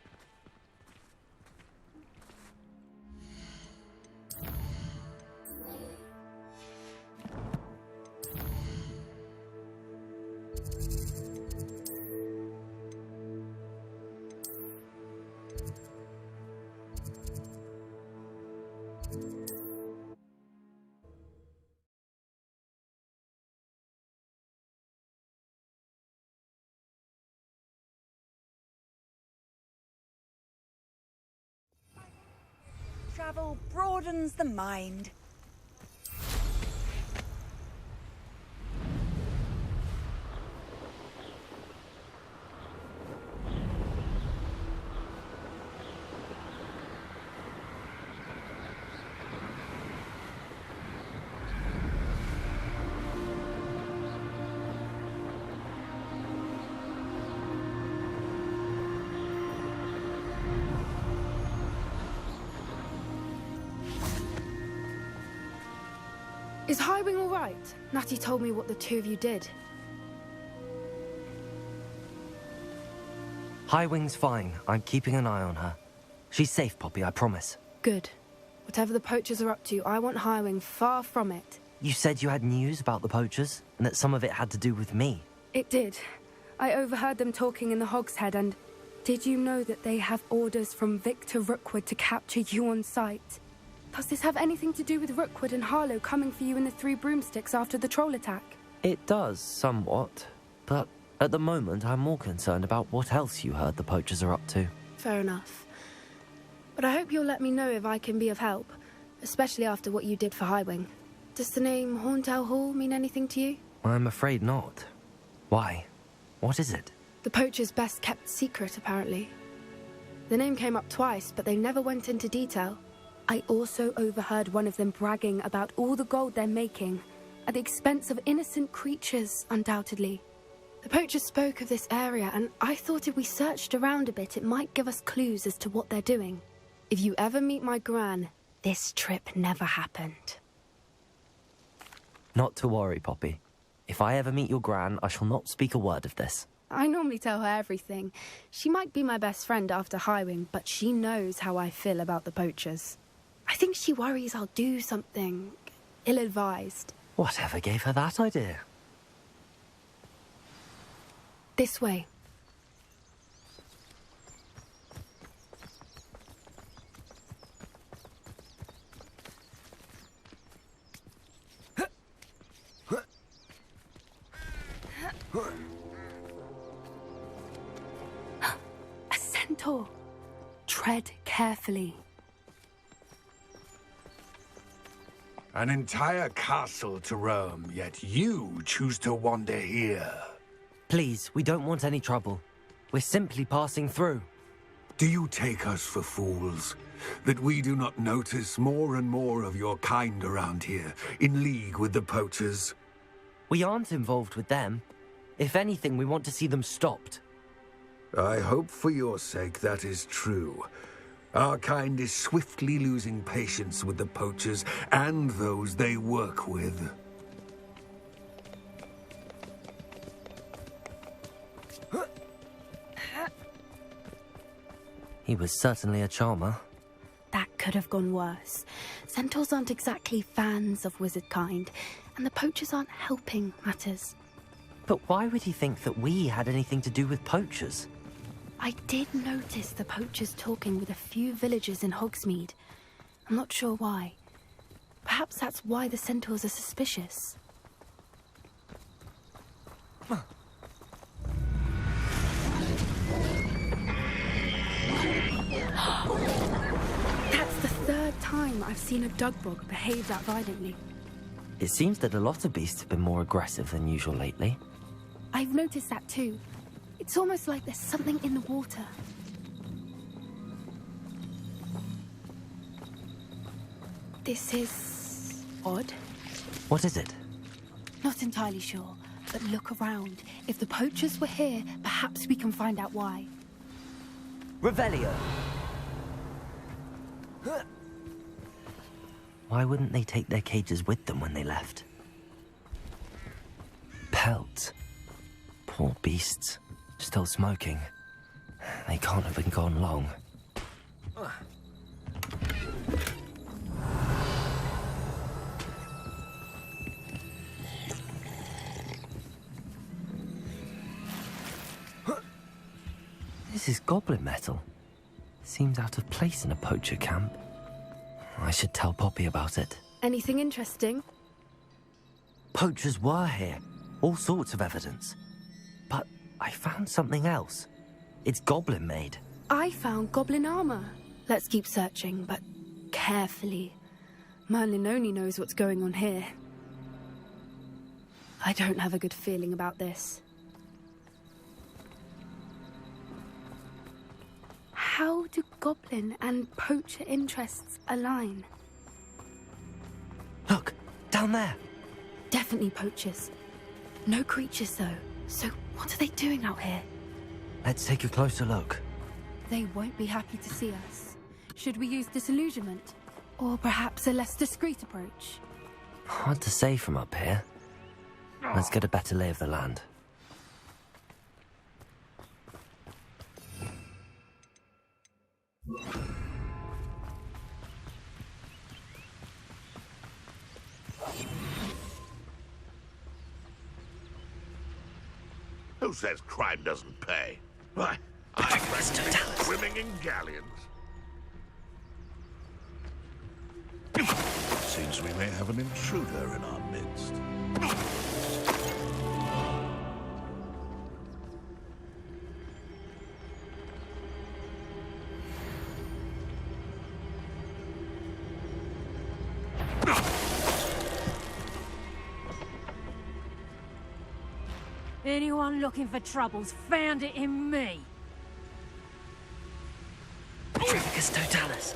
Travel broadens the mind. Is Highwing all right? Natty told me what the two of you did. Highwing's fine. I'm keeping an eye on her. She's safe, Poppy, I promise. Good. Whatever the poachers are up to, I want Highwing far from it. You said you had news about the poachers, and that some of it had to do with me. It did. I overheard them talking in the Hog's Head, and did you know that they have orders from Victor Rookwood to capture you on sight? Does this have anything to do with Rookwood and Harlow coming for you in the Three Broomsticks after the troll attack? It does, somewhat. But at the moment, I'm more concerned about what else you heard the poachers are up to. Fair enough. But I hope you'll let me know if I can be of help, especially after what you did for Highwing. Does the name Horntail Hall mean anything to you? I'm afraid not. Why? What is it? The poacher's best kept secret, apparently. The name came up twice, but they never went into detail. I also overheard one of them bragging about all the gold they're making, at the expense of innocent creatures, undoubtedly. The poacher spoke of this area, and I thought if we searched around a bit, it might give us clues as to what they're doing. If you ever meet my gran, this trip never happened. Not to worry, Poppy. If I ever meet your gran, I shall not speak a word of this. I normally tell her everything. She might be my best friend after Highwing, but she knows how I feel about the poachers. I think she worries I'll do something ill-advised. Whatever gave her that idea? This way. A centaur. Tread carefully. An entire castle to roam, yet you choose to wander here. Please, we don't want any trouble. We're simply passing through. Do you take us for fools? That we do not notice more and more of your kind around here, in league with the poachers? We aren't involved with them. If anything, we want to see them stopped. I hope for your sake that is true. Our kind is swiftly losing patience with the poachers and those they work with. He was certainly a charmer. That could have gone worse. Centaurs aren't exactly fans of wizard kind, and the poachers aren't helping matters. But why would he think that we had anything to do with poachers? I did notice the poachers talking with a few villagers in Hogsmeade. I'm not sure why. Perhaps that's why the centaurs are suspicious. That's the third time I've seen a dugbog behave that violently. It seems that a lot of beasts have been more aggressive than usual lately. I've noticed that too. It's almost like there's something in the water. This is odd. What is it? Not entirely sure, but look around. If the poachers were here, perhaps we can find out why. Revelio! Why wouldn't they take their cages with them when they left? Pelts. Poor beasts. Still smoking. They can't have been gone long. This is goblin metal. Seems out of place in a poacher camp. I should tell Poppy about it. Anything interesting? Poachers were here. All sorts of evidence. But I found something else. It's goblin made. I found goblin armor. Let's keep searching, but carefully. Merlin only knows what's going on here. I don't have a good feeling about this. How do goblin and poacher interests align? Look, down there. Definitely poachers. No creatures, though. So what are they doing out here? Let's take a closer look. They won't be happy to see us. Should we use disillusionment? Or perhaps a less discreet approach? Hard to say from up here. Let's get a better lay of the land. Who says crime doesn't pay? Why, I recommend swimming in galleons. Seems we may have an intruder in our midst. Anyone looking for troubles found it in me. Petrificus totalis.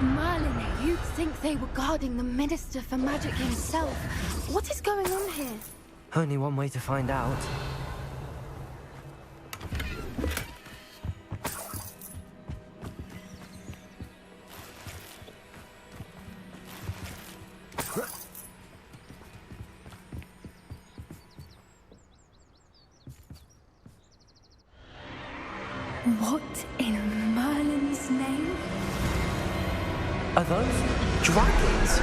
Merlin, you'd think they were guarding the Minister for Magic himself. What is going on here? Only one way to find out. What in Merlin's name? Are those dragons?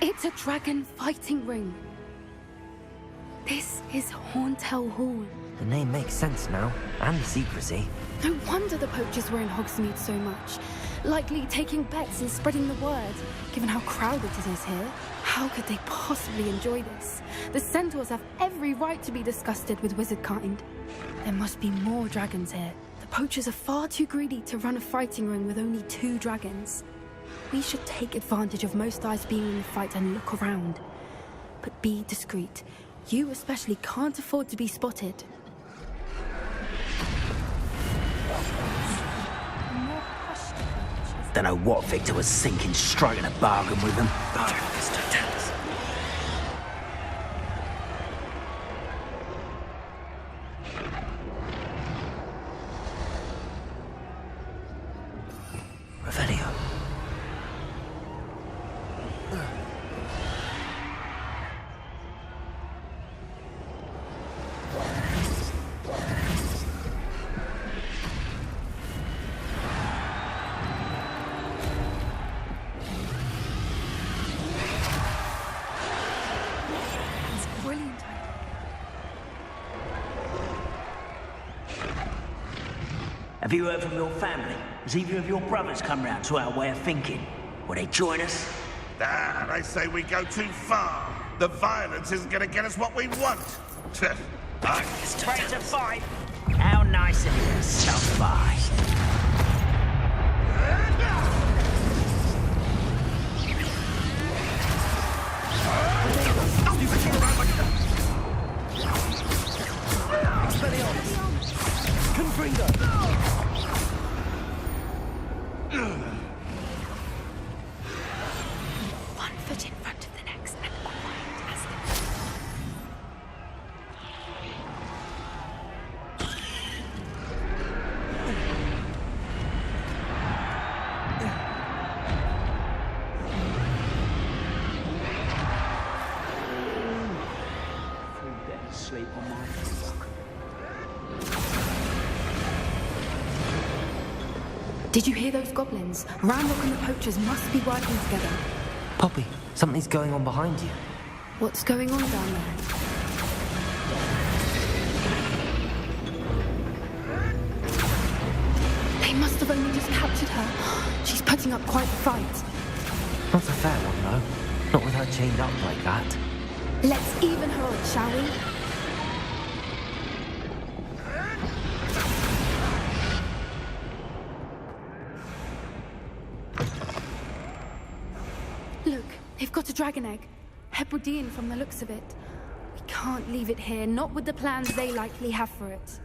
It's a dragon fighting ring. This is Hauntel Hall. The name makes sense now, and the secrecy. No wonder the poachers were in Hogsmeade so much. Likely taking bets and spreading the word, given how crowded it is here. How could they possibly enjoy this? The centaurs have every right to be disgusted with wizard kind. There must be more dragons here. The poachers are far too greedy to run a fighting ring with only 2 dragons. We should take advantage of most eyes being in the fight and look around. But be discreet. You especially can't afford to be spotted. Don't know what Victor was thinking, striking a bargain with them. Revelio. Have you heard from your family? Has either of your brothers come round to our way of thinking? Will they join us? Ah, they say we go too far. The violence isn't going to get us what we want. Straight to fight. How nice of you to stop by. One foot in front of the next and quiet as the... Sleep on my Did you hear those goblins? Ranrock and the poachers must be working together. Poppy, something's going on behind you. What's going on down there? They must have only just captured her. She's putting up quite a fight. Not a fair one, though. Not with her chained up like that. Let's even her odds, shall we? Look, they've got a dragon egg. Hebridean from the looks of it. We can't leave it here, not with the plans they likely have for it.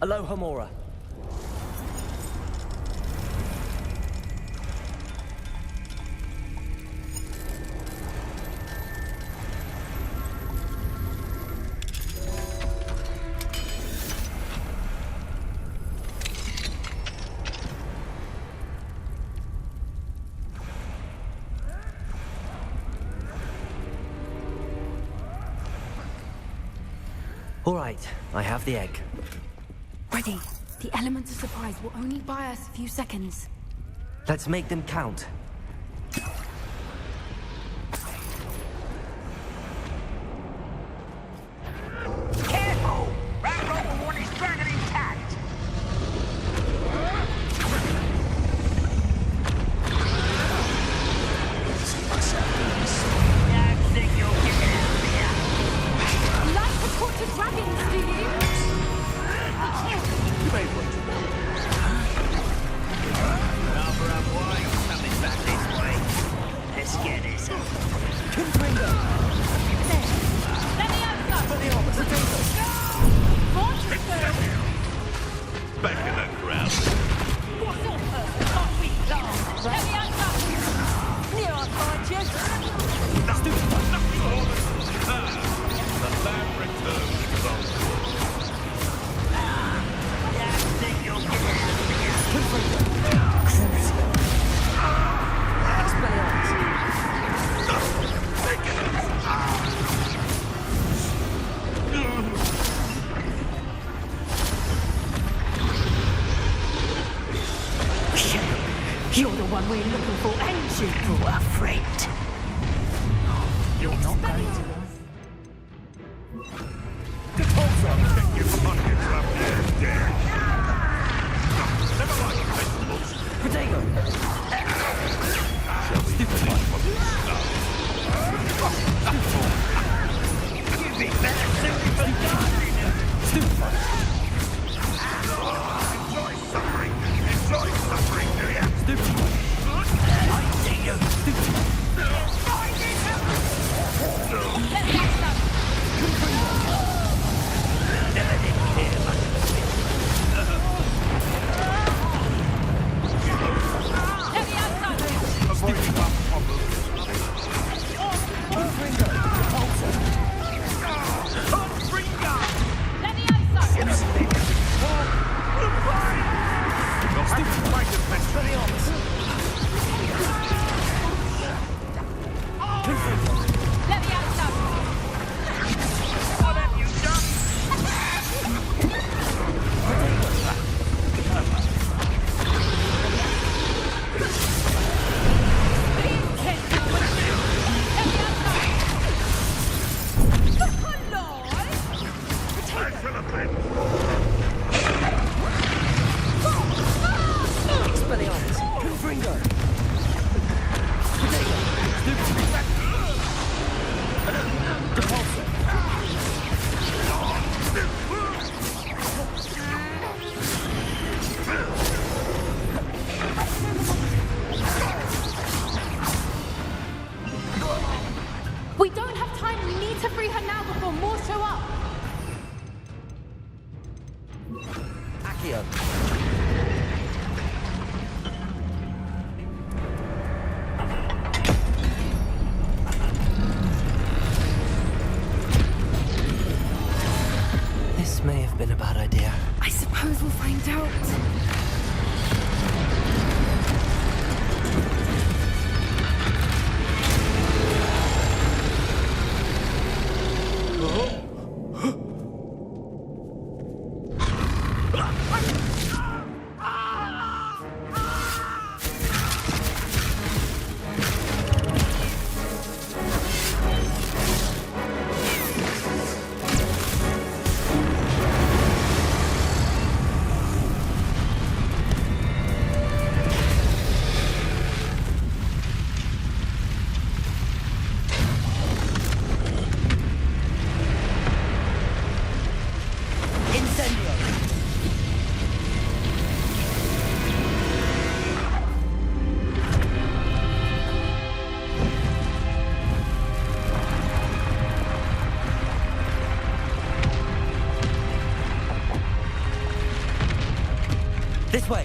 Aloha Mora. All right, I have the egg. Ready. The element of surprise will only buy us a few seconds. Let's make them count. You're the one we're looking for, ain't you, poor friend? You're not going to. Potato! You'd be better suited for gardening. Enjoy suffering, do you? I see you. Never did care much for this. Avoiding one problem. We don't have time. We need to free her now before more show up. Accio. This may have been a bad idea. I suppose we'll find out. This way.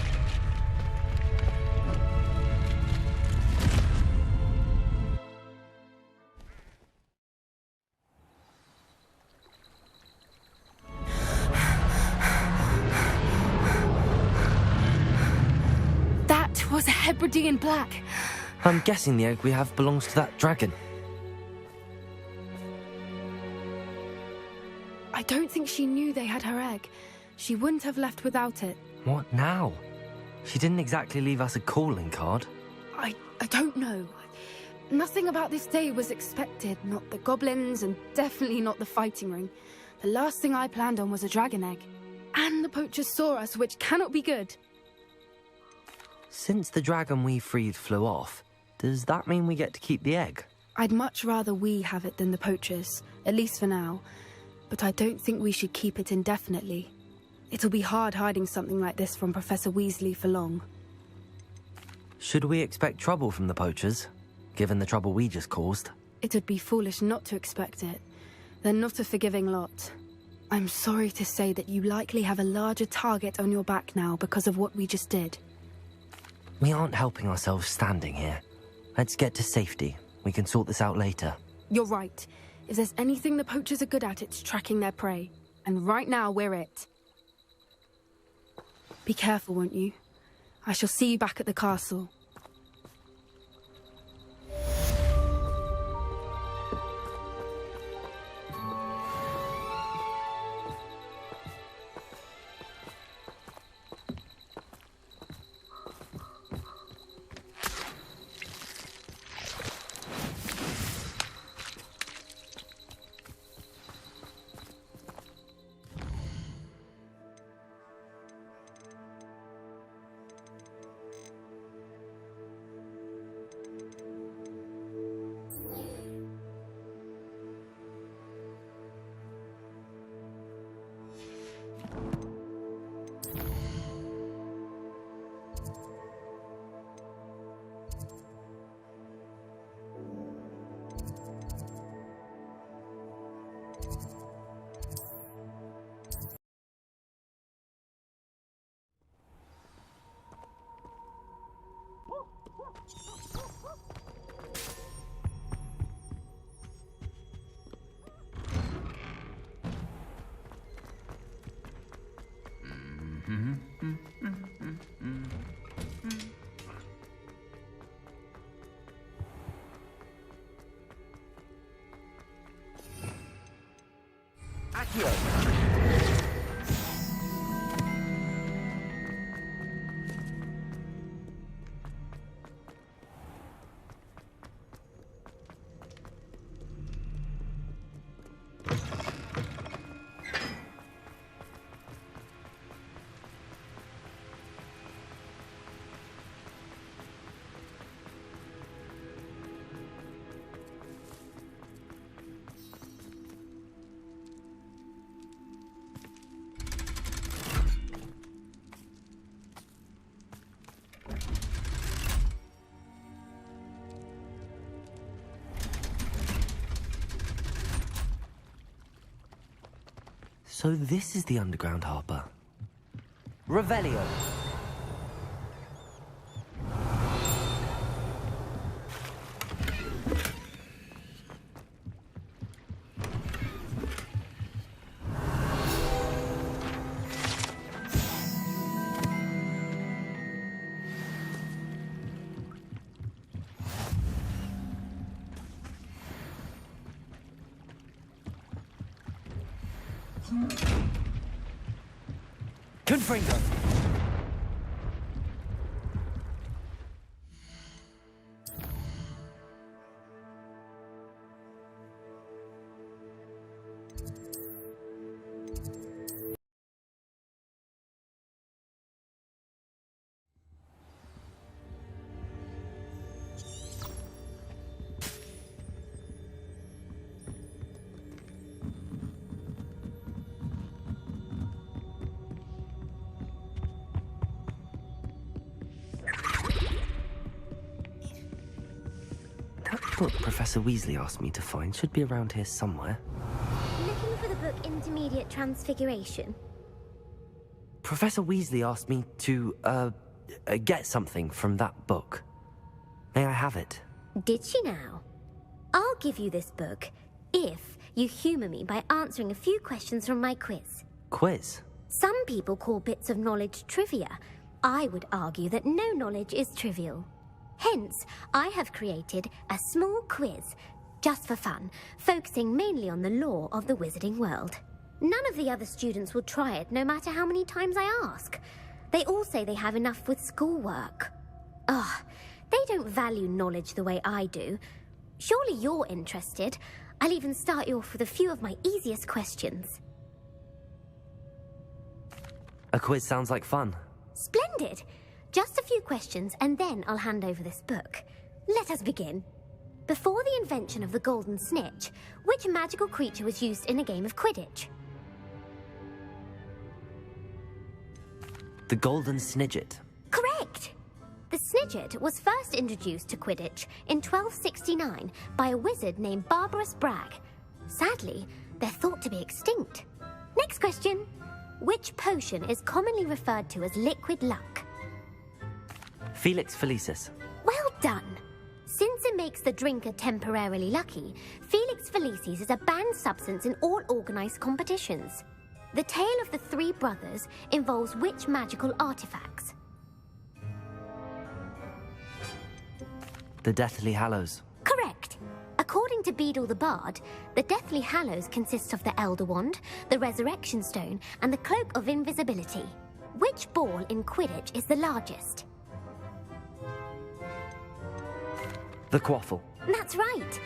That was a Hebridean black. I'm guessing the egg we have belongs to that dragon. I don't think she knew they had her egg. She wouldn't have left without it. What now? She didn't exactly leave us a calling card. I don't know. Nothing about this day was expected. Not the goblins, and definitely not the fighting ring. The last thing I planned on was a dragon egg. And the poachers saw us, which cannot be good. Since the dragon we freed flew off, does that mean we get to keep the egg? I'd much rather we have it than the poachers, at least for now. But I don't think we should keep it indefinitely. It'll be hard hiding something like this from Professor Weasley for long. Should we expect trouble from the poachers, given the trouble we just caused? It would be foolish not to expect it. They're not a forgiving lot. I'm sorry to say that you likely have a larger target on your back now because of what we just did. We aren't helping ourselves standing here. Let's get to safety. We can sort this out later. You're right. If there's anything the poachers are good at, it's tracking their prey. And right now, we're it. Be careful, won't you? I shall see you back at the castle. Accio! So this is the underground harbour. Revelio. Confringo. That book Professor Weasley asked me to find should be around here somewhere. Looking for the book Intermediate Transfiguration? Professor Weasley asked me to, get something from that book. May I have it? Did she now? I'll give you this book if you humour me by answering a few questions from my quiz. Quiz? Some people call bits of knowledge trivia. I would argue that no knowledge is trivial. Hence, I have created a small quiz, just for fun, focusing mainly on the lore of the wizarding world. None of the other students will try it, no matter how many times I ask. They all say they have enough with schoolwork. Ugh, they don't value knowledge the way I do. Surely you're interested. I'll even start you off with a few of my easiest questions. A quiz sounds like fun. Splendid! Just a few questions, and then I'll hand over this book. Let us begin. Before the invention of the golden snitch, which magical creature was used in a game of Quidditch? The golden snidget. Correct! The snidget was first introduced to Quidditch in 1269 by a wizard named Barbarous Bragg. Sadly, they're thought to be extinct. Next question. Which potion is commonly referred to as liquid luck? Felix Felicis. Well done! Since it makes the drinker temporarily lucky, Felix Felicis is a banned substance in all organised competitions. The tale of the three brothers involves which magical artifacts? The Deathly Hallows. Correct! According to Beadle the Bard, the Deathly Hallows consist of the Elder Wand, the Resurrection Stone, and the Cloak of Invisibility. Which ball in Quidditch is the largest? The Quaffle. That's right!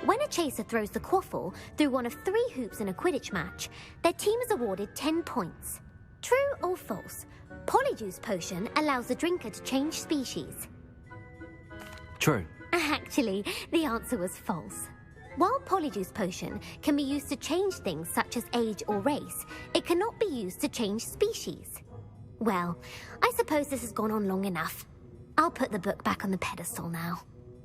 When a chaser throws the quaffle through one of 3 hoops in a Quidditch match, their team is awarded 10 points. True or false? Polyjuice Potion allows the drinker to change species. True. Actually, the answer was false. While Polyjuice Potion can be used to change things such as age or race, it cannot be used to change species. Well, I suppose this has gone on long enough. I'll put the book back on the pedestal now.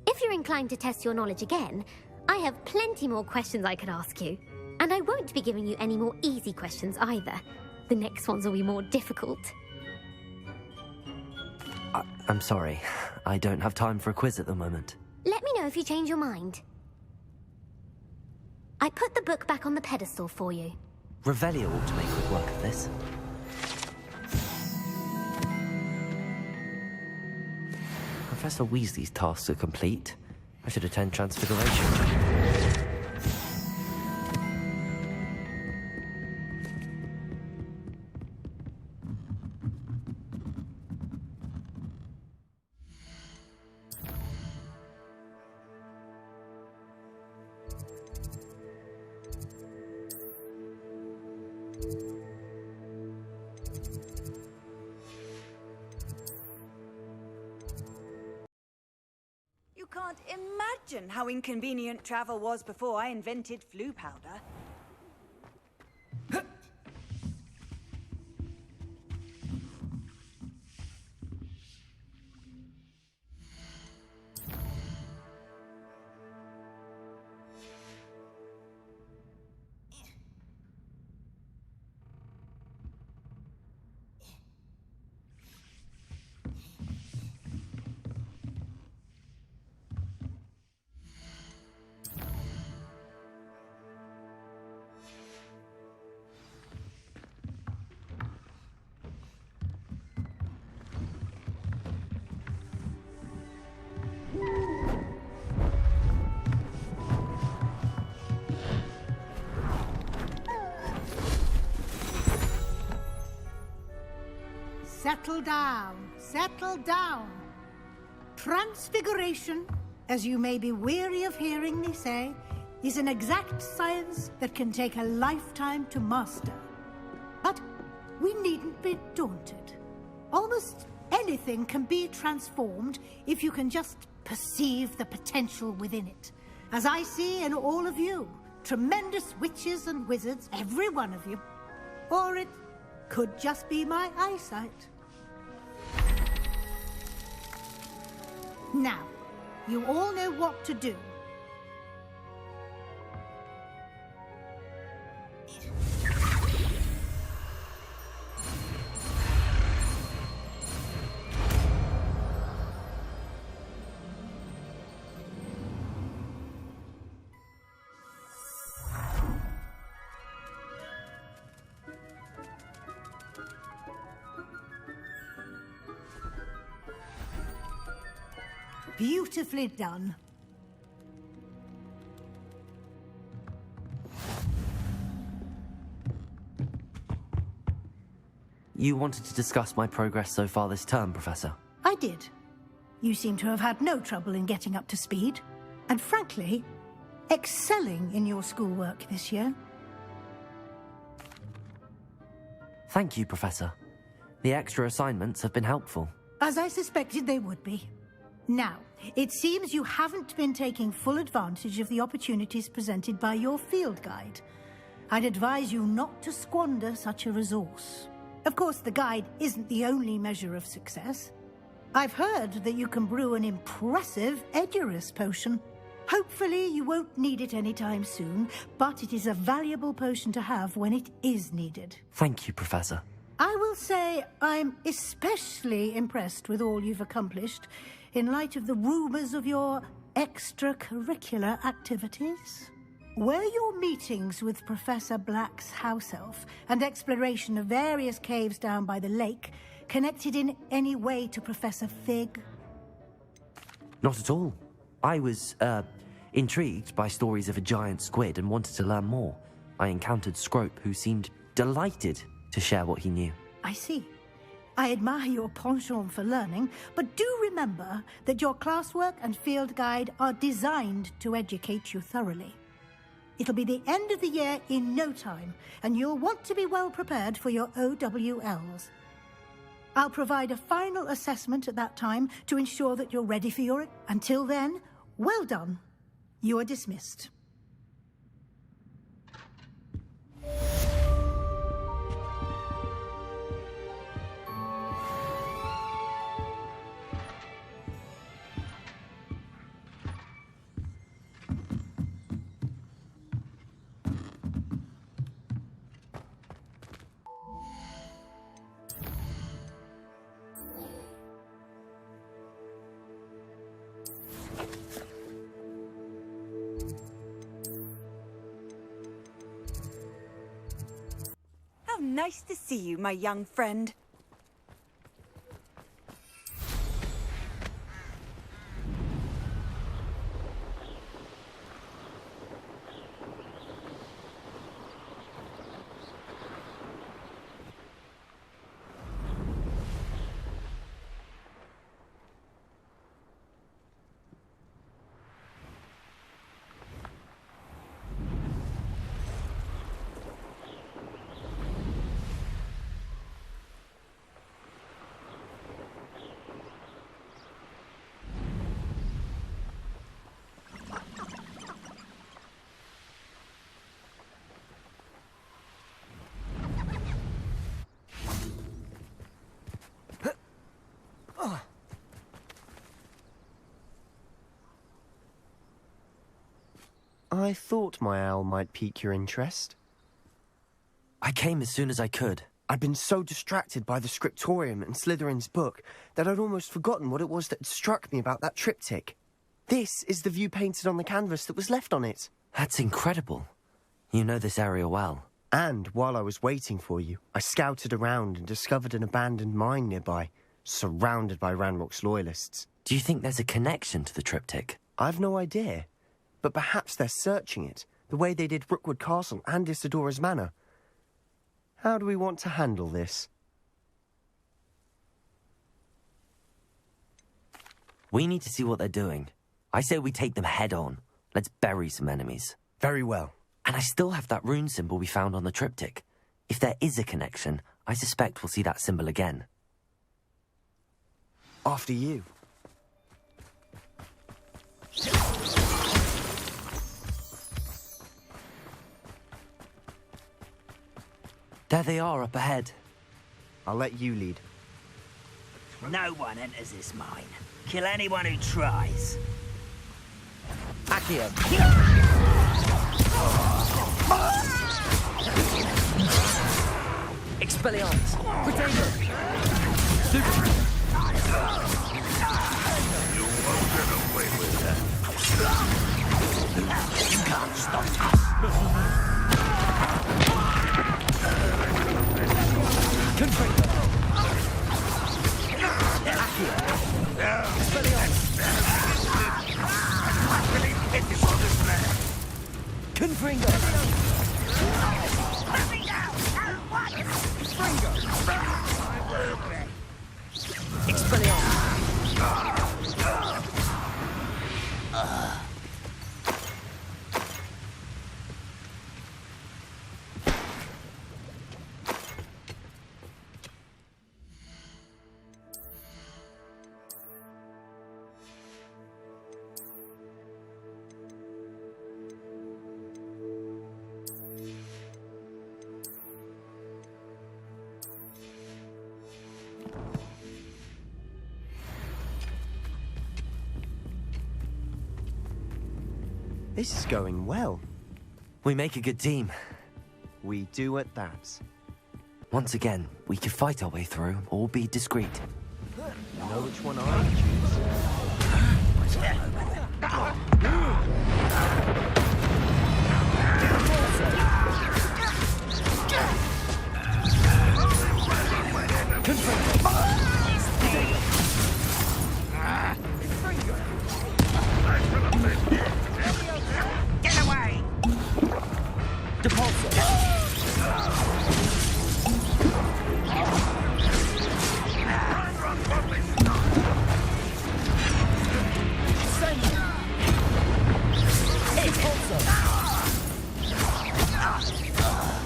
If you're inclined to test your knowledge again, I have plenty more questions I could ask you. And I won't be giving you any more easy questions either. The next ones will be more difficult. I'm sorry. I don't have time for a quiz at the moment. Let me know if you change your mind. I put the book back on the pedestal for you. Revelio ought to make quick work of this. Professor Weasley's tasks are complete, I should attend Transfiguration. You can't imagine how inconvenient travel was before I invented flu powder. Settle down, settle down. Transfiguration, as you may be weary of hearing me say, is an exact science that can take a lifetime to master. But we needn't be daunted. Almost anything can be transformed if you can just perceive the potential within it. As I see in all of you, tremendous witches and wizards, every one of you. Or it could just be my eyesight. Now, you all know what to do. Beautifully done. You wanted to discuss my progress so far this term, Professor? I did. You seem to have had no trouble in getting up to speed, and frankly, excelling in your schoolwork this year. Thank you, Professor. The extra assignments have been helpful. As I suspected they would be. Now, it seems you haven't been taking full advantage of the opportunities presented by your field guide. I'd advise you not to squander such a resource. Of course, the guide isn't the only measure of success. I've heard that you can brew an impressive Edurus potion. Hopefully you won't need it anytime soon, but it is a valuable potion to have when it is needed. Thank you, Professor. I will say I'm especially impressed with all you've accomplished in light of the rumors of your extracurricular activities. Were your meetings with Professor Black's house elf and exploration of various caves down by the lake connected in any way to Professor Fig? Not at all. I was, intrigued by stories of a giant squid and wanted to learn more. I encountered Scrope, who seemed delighted to share what he knew. I see. I admire your penchant for learning, but do remember that your classwork and field guide are designed to educate you thoroughly. It'll be the end of the year in no time, and you'll want to be well prepared for your OWLs. I'll provide a final assessment at that time to ensure that you're ready for your... Until then, well done. You are dismissed. Nice to see you, my young friend. I thought my owl might pique your interest. I came as soon as I could. I'd been so distracted by the scriptorium and Slytherin's book that I'd almost forgotten what it was that struck me about that triptych. This is the view painted on the canvas that was left on it. That's incredible. You know this area well. And while I was waiting for you, I scouted around and discovered an abandoned mine nearby, surrounded by Ranrock's loyalists. Do you think there's a connection to the triptych? I've no idea, but perhaps they're searching it, the way they did Rookwood Castle and Isidora's Manor. How do we want to handle this? We need to see what they're doing. I say we take them head on. Let's bury some enemies. Very well. And I still have that rune symbol we found on the triptych. If there is a connection, I suspect we'll see that symbol again. After you. There they are up ahead. I'll let you lead. No one enters this mine. Kill anyone who tries. Accio. Expelliarmus. Potato. You won't get away with that. You can't stop us. Confringo. Accio. Expelliarmus. Confringo. Expelliarmus. This is going well. We make a good team. We do at that. Once again, we can fight our way through or be discreet. Know which one I choose. Get away! Depulso.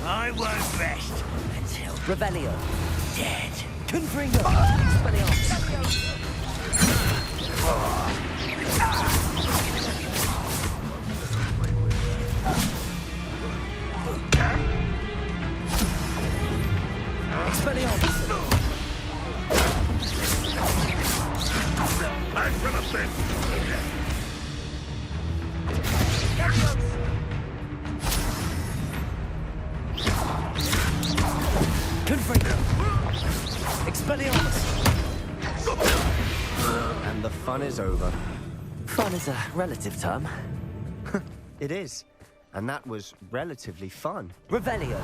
I won't rest until Revelio. dead. Confringo. Expelliarmus. Expelliarmus. I'm gonna fit. Confringo. Expelliarmus. And the fun is over. Fun is a relative term. It is. And that was relatively fun. Revelio.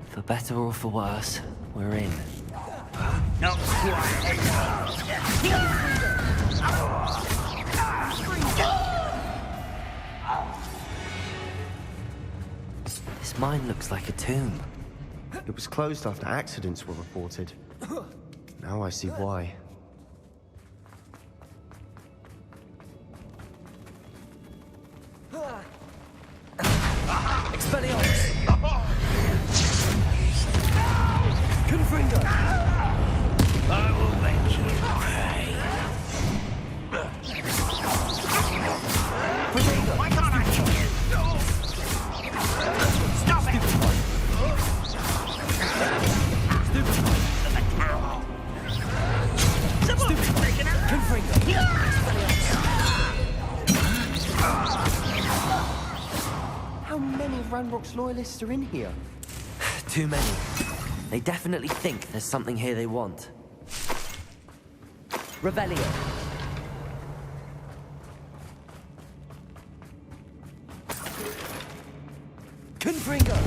For better or for worse, we're in. Not quite. This mine looks like a tomb. It was closed after accidents were reported. Now I see why. Expelliarmus! Confringo! Ranrock's loyalists are in here? Too many. They definitely think there's something here they want. Revelio. Confringo.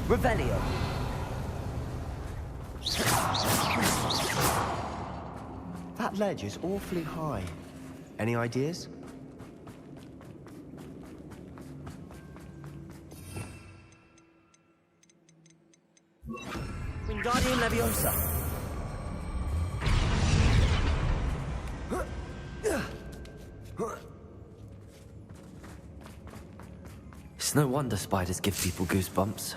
Revelio. That ledge is awfully high. Any ideas? Wingardium Leviosa. It's no wonder spiders give people goosebumps.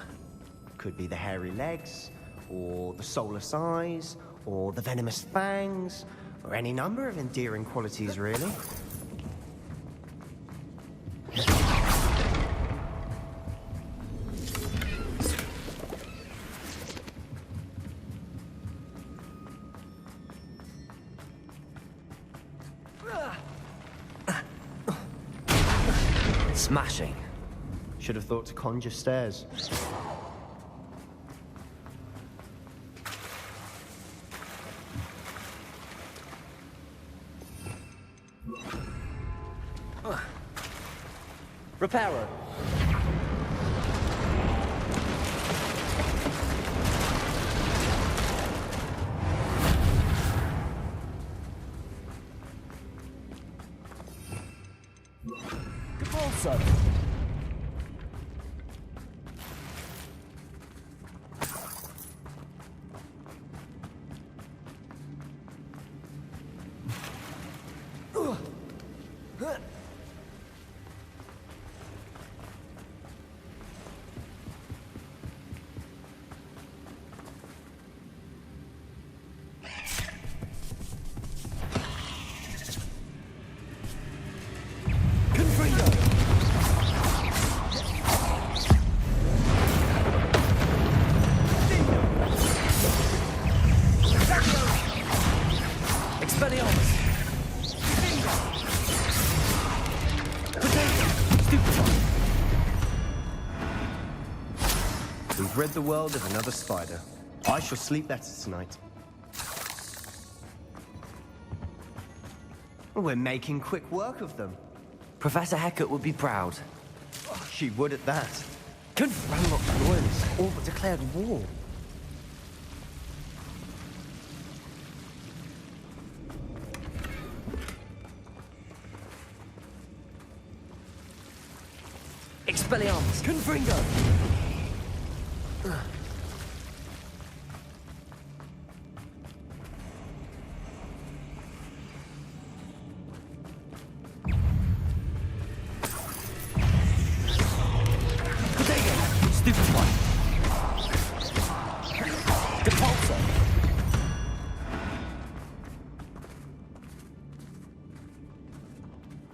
Could be the hairy legs, or the soulless eyes, or the venomous fangs, or any number of endearing qualities, really. Smashing. Should have thought to conjure stairs. Reparo. Capulso. We've rid the world of another spider. I shall sleep better tonight. We're making quick work of them. Professor Hecat would be proud. She would at that. Ranrock's loyalists all but declared war. Expelliarmus. Confringo.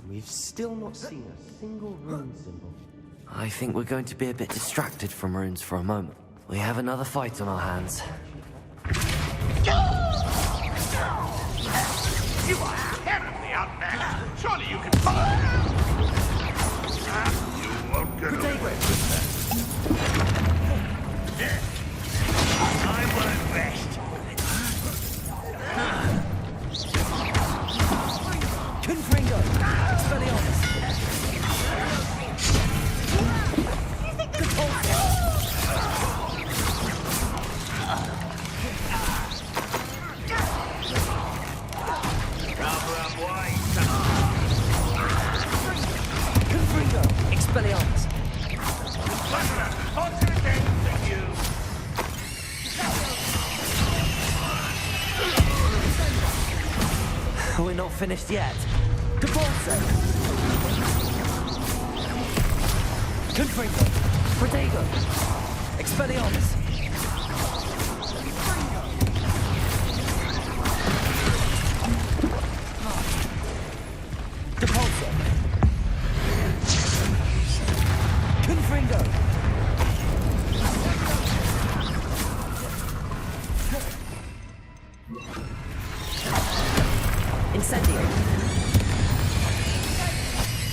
We've still not seen a single rune symbol. I think we're going to be a bit distracted from runes for a moment. We have another fight on our hands. You are terribly outmatched. Surely you can follow. You won't get away with that. I won't rest. Confringo. Expelliarmus. Confringo. Expelliarmus. We're not finished yet. Capulso. Confringo. Protego. Expelliarmus. Capulso. Confringo. Incendio.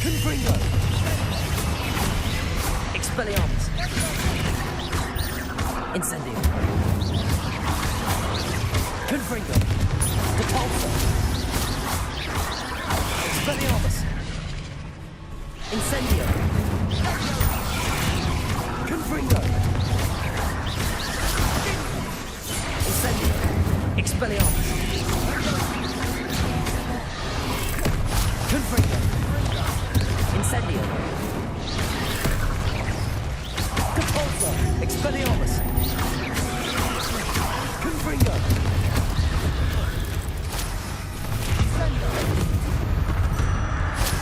Confringo. Expelliarmus! Incendio! Confringo! Depulso! Expelliarmus! Incendio! Confringo! Incendio! Expelliarmus! Confringo! Incendio! Depulso! Expelliarmus! Confringo!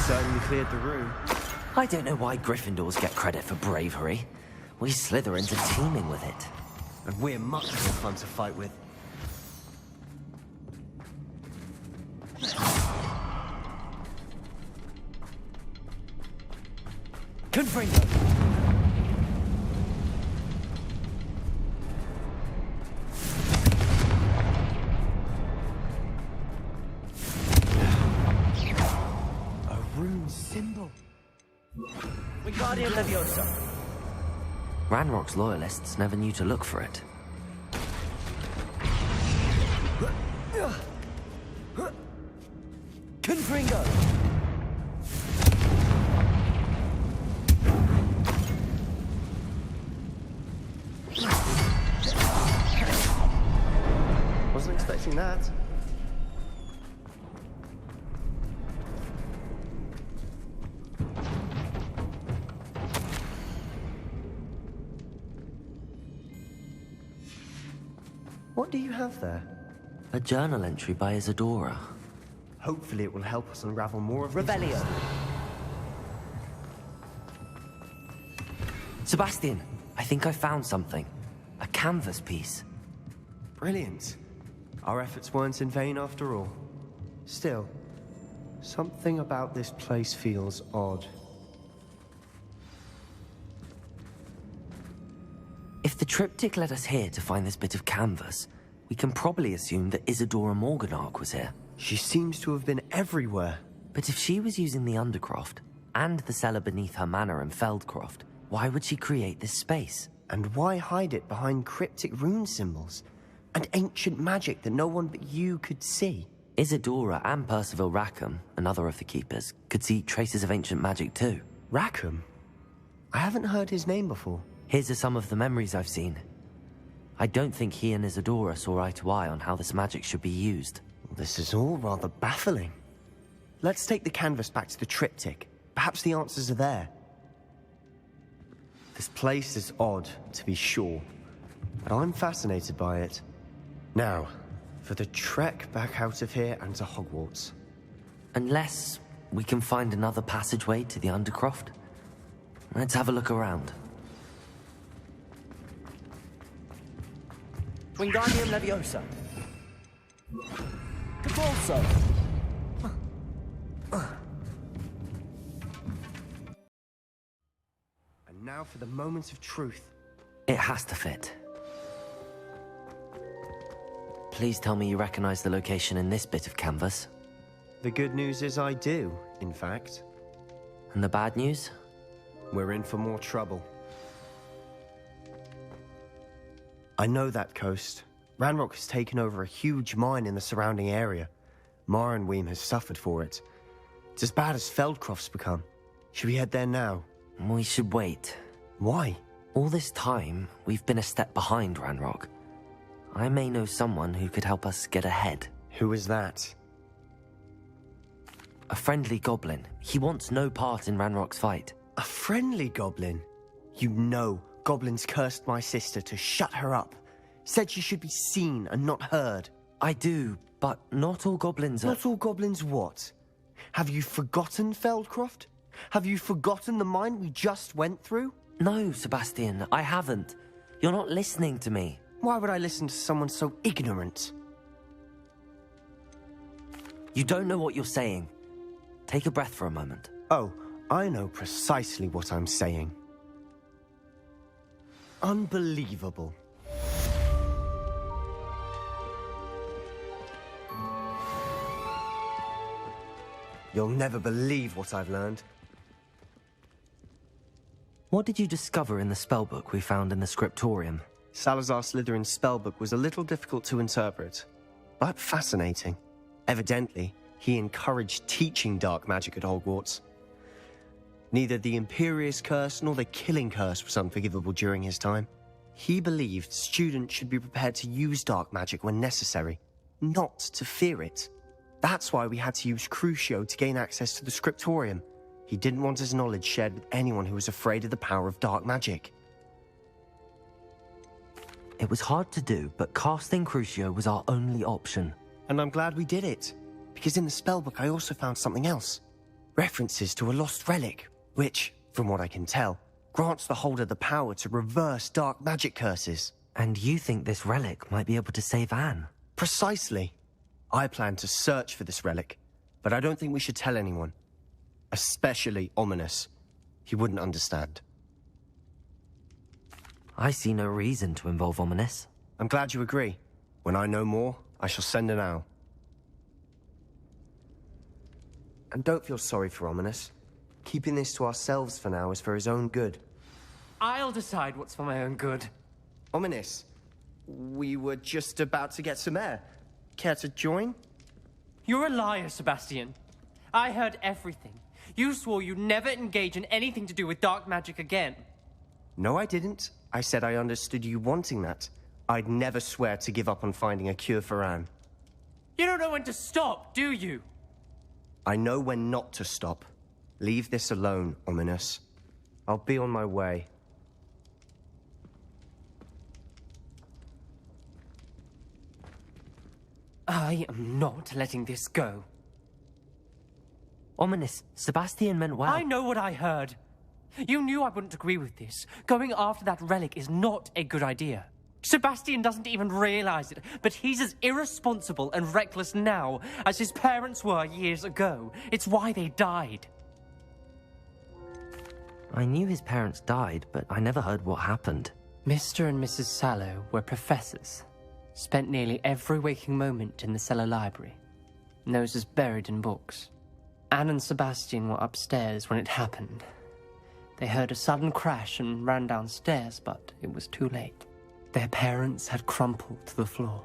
Certainly cleared the room. I don't know why Gryffindors get credit for bravery. We Slytherins are teeming with it. And we're much more fun to fight with. Confringo! A rune symbol. Wingardium Leviosa! Ranrock's loyalists never knew to look for it. Confringo! Wasn't expecting that. What do you have there? A journal entry by Isadora. Hopefully it will help us unravel more of Rebellion. Sebastian, I think I found something. A canvas piece. Brilliant. Our efforts weren't in vain after all. Still, something about this place feels odd. If the triptych led us here to find this bit of canvas, we can probably assume that Isadora Morganach was here. She seems to have been everywhere. But if she was using the Undercroft, and the cellar beneath her manor in Feldcroft, why would she create this space? And why hide it behind cryptic rune symbols? And ancient magic that no one but you could see? Isadora and Percival Rackham, another of the Keepers, could see traces of ancient magic too. Rackham? I haven't heard his name before. Here's some of the memories I've seen. I don't think he and Isadora saw eye to eye on how this magic should be used. This is all rather baffling. Let's take the canvas back to the triptych. Perhaps the answers are there. This place is odd, to be sure, but I'm fascinated by it. Now, for the trek back out of here and to Hogwarts. Unless we can find another passageway to the Undercroft. Let's have a look around. Wingardium Leviosa! Depulso! And now for the moment of truth. It has to fit. Please tell me you recognize the location in this bit of canvas. The good news is I do, in fact. And the bad news? We're in for more trouble. I know that coast. Ranrock has taken over a huge mine in the surrounding area. Marrenweem has suffered for it. It's as bad as Feldcroft's become. Should we head there now? We should wait. Why? All this time, we've been a step behind Ranrock. I may know someone who could help us get ahead. Who is that? A friendly goblin. He wants no part in Ranrock's fight. A friendly goblin? You know, goblins cursed my sister to shut her up. Said she should be seen and not heard. I do, but not all goblins are... Not all goblins what? Have you forgotten Feldcroft? Have you forgotten the mine we just went through? No, Sebastian, I haven't. You're not listening to me. Why would I listen to someone so ignorant? You don't know what you're saying. Take a breath for a moment. Oh, I know precisely what I'm saying. Unbelievable. You'll never believe what I've learned. What did you discover in the spellbook we found in the scriptorium? Salazar Slytherin's spellbook was a little difficult to interpret, but fascinating. Evidently, he encouraged teaching dark magic at Hogwarts. Neither the Imperious Curse nor the Killing Curse was unforgivable during his time. He believed students should be prepared to use dark magic when necessary, not to fear it. That's why we had to use Crucio to gain access to the scriptorium. He didn't want his knowledge shared with anyone who was afraid of the power of dark magic. It was hard to do, but casting Crucio was our only option. And I'm glad we did it, because in the spellbook I also found something else. References to a lost relic, which, from what I can tell, grants the holder the power to reverse dark magic curses. And you think this relic might be able to save Anne? Precisely. I plan to search for this relic, but I don't think we should tell anyone. Especially Ominous. He wouldn't understand. I see no reason to involve Ominous. I'm glad you agree. When I know more, I shall send an owl. And don't feel sorry for Ominous. Keeping this to ourselves for now is for his own good. I'll decide what's for my own good. Ominous, we were just about to get some air. Care to join? You're a liar, Sebastian. I heard everything. You swore you'd never engage in anything to do with dark magic again. No, I didn't. I said I understood you wanting that. I'd never swear to give up on finding a cure for Anne. You don't know when to stop, do you? I know when not to stop. Leave this alone, Ominous. I'll be on my way. I am not letting this go. Ominous, Sebastian meant well. I know what I heard. You knew I wouldn't agree with this. Going after that relic is not a good idea. Sebastian doesn't even realize it, but he's as irresponsible and reckless now as his parents were years ago. It's why they died. I knew his parents died, but I never heard what happened. Mr. and Mrs. Sallow were professors. Spent nearly every waking moment in the cellar library. Noses buried in books. Anne and Sebastian were upstairs when it happened. They heard a sudden crash and ran downstairs, but it was too late. Their parents had crumpled to the floor.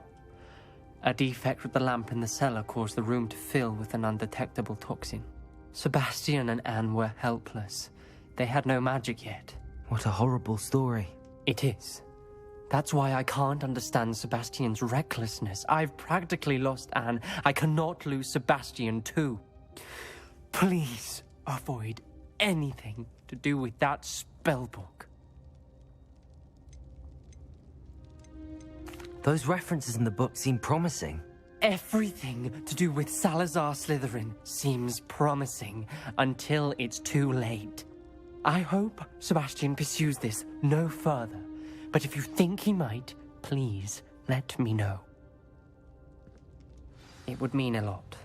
A defect with the lamp in the cellar caused the room to fill with an undetectable toxin. Sebastian and Anne were helpless. They had no magic yet. What a horrible story. It is. That's why I can't understand Sebastian's recklessness. I've practically lost Anne. I cannot lose Sebastian too. Please avoid anything to do with that spellbook. Those references in the book seem promising. Everything to do with Salazar Slytherin seems promising until it's too late. I hope Sebastian pursues this no further, but if you think he might, please let me know. It would mean a lot.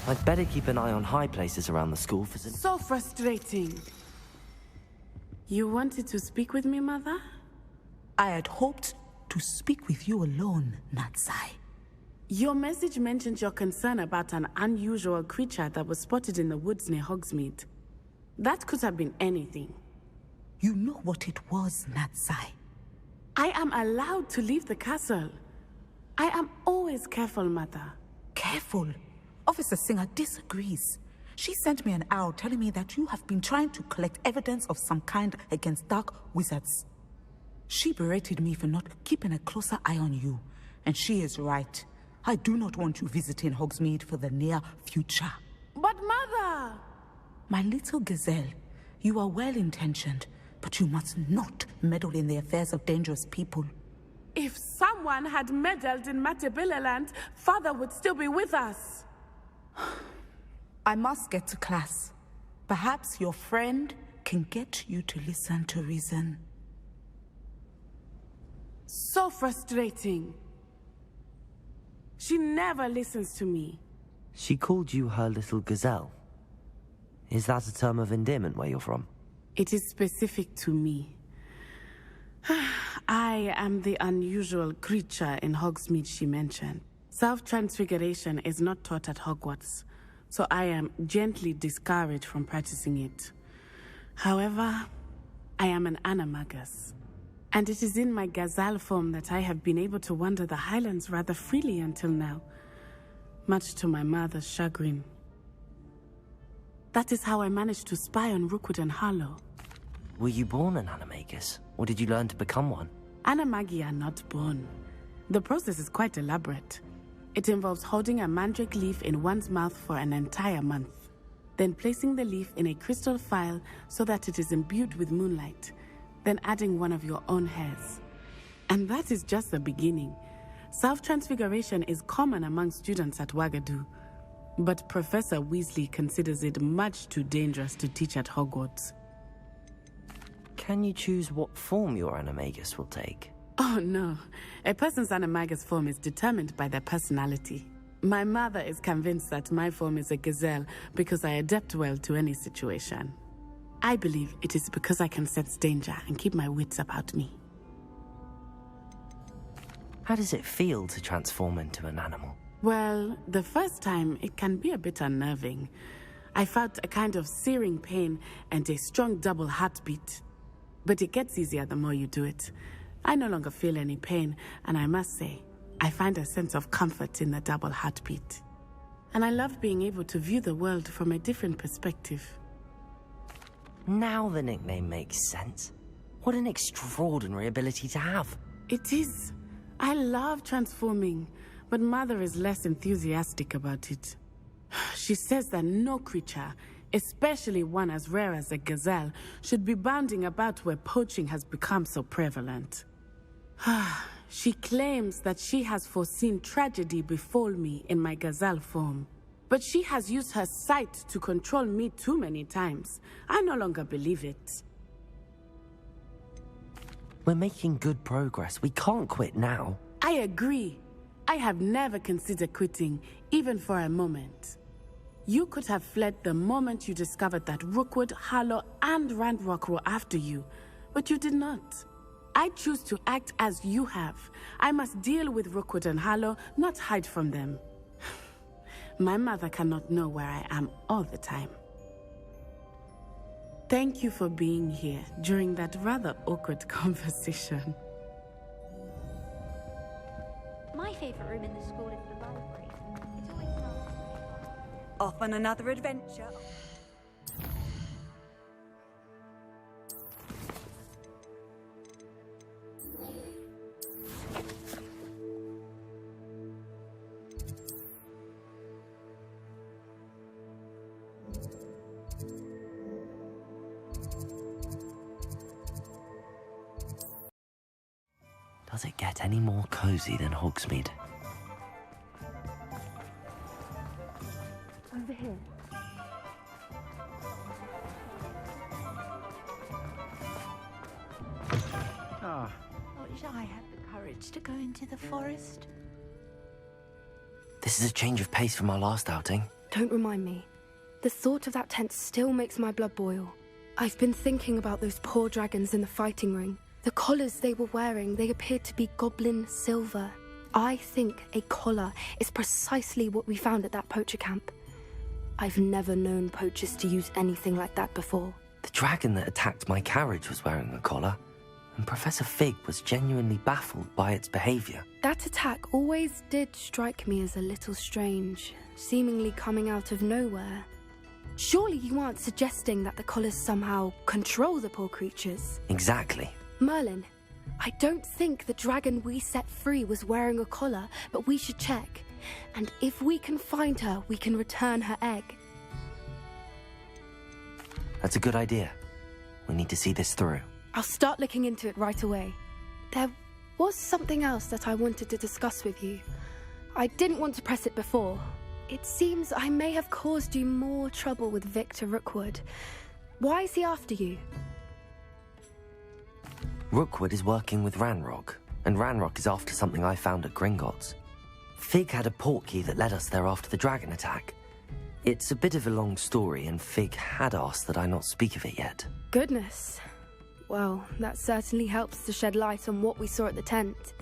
I'd better keep an eye on high places around the school for some... So frustrating. You wanted to speak with me, Mother? I had hoped to speak with you alone, Natsai. Your message mentioned your concern about an unusual creature that was spotted in the woods near Hogsmeade. That could have been anything. You know what it was, Natsai. I am allowed to leave the castle. I am always careful, Mother. Careful? Officer Singer disagrees. She sent me an owl telling me that you have been trying to collect evidence of some kind against dark wizards. She berated me for not keeping a closer eye on you, and she is right. I do not want you visiting Hogsmeade for the near future. But Mother! My little gazelle, you are well-intentioned, but you must not meddle in the affairs of dangerous people. If someone had meddled in Matabeleland, Father would still be with us. I must get to class. Perhaps your friend can get you to listen to reason. So frustrating. She never listens to me. She called you her little gazelle. Is that a term of endearment where you're from? It is specific to me. I am the unusual creature in Hogsmeade she mentioned. Self-transfiguration is not taught at Hogwarts, so I am gently discouraged from practicing it. However, I am an animagus, and it is in my gazelle form that I have been able to wander the Highlands rather freely until now, much to my mother's chagrin. That is how I managed to spy on Rookwood and Harlow. Were you born an animagus, or did you learn to become one? Animagi are not born. The process is quite elaborate. It involves holding a mandrake leaf in one's mouth for an entire month, then placing the leaf in a crystal phial so that it is imbued with moonlight, then adding one of your own hairs. And that is just the beginning. Self-transfiguration is common among students at Wagadu, but Professor Weasley considers it much too dangerous to teach at Hogwarts. Can you choose what form your animagus will take? Oh no, a person's animagus form is determined by their personality. My mother is convinced that my form is a gazelle because I adapt well to any situation. I believe it is because I can sense danger and keep my wits about me. How does it feel to transform into an animal? Well, the first time it can be a bit unnerving. I felt a kind of searing pain and a strong double heartbeat. But it gets easier the more you do it. I no longer feel any pain, and I must say, I find a sense of comfort in the double heartbeat. And I love being able to view the world from a different perspective. Now the nickname makes sense. What an extraordinary ability to have. It is. I love transforming, but Mother is less enthusiastic about it. She says that no creature, especially one as rare as a gazelle, should be bounding about where poaching has become so prevalent. She claims that she has foreseen tragedy befall me in my gazelle form. But she has used her sight to control me too many times. I no longer believe it. We're making good progress. We can't quit now. I agree. I have never considered quitting, even for a moment. You could have fled the moment you discovered that Rookwood, Harlow, and Ranrock were after you, but you did not. I choose to act as you have. I must deal with Rookwood and Harlow, not hide from them. My mother cannot know where I am all the time. Thank you for being here during that rather awkward conversation. My favorite room in the school is the library. It's always smells. Off on another adventure. Does it get any more cozy than Hogsmeade? Over here. I wish I had the courage to go into the forest. This is a change of pace from our last outing. Don't remind me. The thought of that tent still makes my blood boil. I've been thinking about those poor dragons in the fighting ring. The collars they were wearing, they appeared to be goblin silver. I think a collar is precisely what we found at that poacher camp. I've never known poachers to use anything like that before. The dragon that attacked my carriage was wearing a collar, and Professor Fig was genuinely baffled by its behavior. That attack always did strike me as a little strange, seemingly coming out of nowhere. Surely you aren't suggesting that the collars somehow control the poor creatures? Exactly. Merlin, I don't think the dragon we set free was wearing a collar, but we should check. And if we can find her, we can return her egg. That's a good idea. We need to see this through. I'll start looking into it right away. There was something else that I wanted to discuss with you. I didn't want to press it before. It seems I may have caused you more trouble with Victor Rookwood. Why is he after you? Rookwood is working with Ranrock, and Ranrock is after something I found at Gringotts. Fig had a portkey that led us there after the dragon attack. It's a bit of a long story, and Fig had asked that I not speak of it yet. Goodness. Well, that certainly helps to shed light on what we saw at the tent.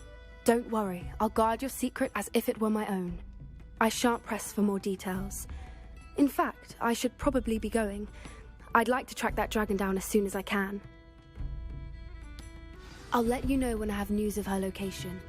Don't worry, I'll guard your secret as if it were my own. I shan't press for more details. In fact, I should probably be going. I'd like to track that dragon down as soon as I can. I'll let you know when I have news of her location.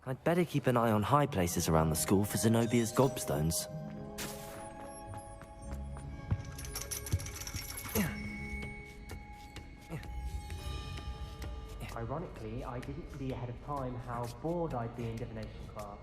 I'd better keep an eye on high places around the school for Zenobia's gobstones. Ironically, I didn't see ahead of time how bored I'd be in divination class.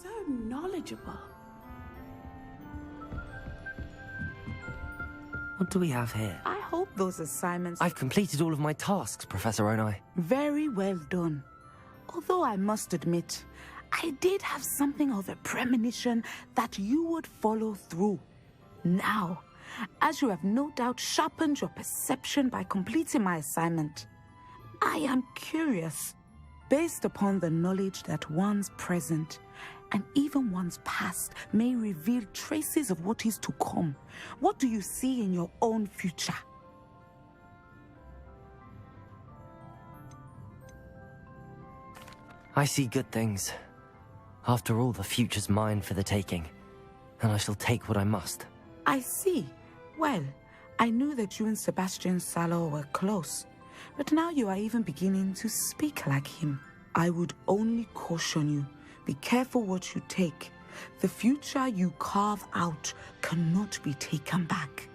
So knowledgeable. What do we have here? I hope those assignments... I've completed all of my tasks, Professor Onai. Very well done. Although I must admit, I did have something of a premonition that you would follow through. Now, as you have no doubt sharpened your perception by completing my assignment, I am curious, based upon the knowledge that one's present and even one's past may reveal traces of what is to come. What do you see in your own future? I see good things. After all, the future's mine for the taking, and I shall take what I must. I see. Well, I knew that you and Sebastian Salo were close, but now you are even beginning to speak like him. I would only caution you, be careful what you take. The future you carve out cannot be taken back.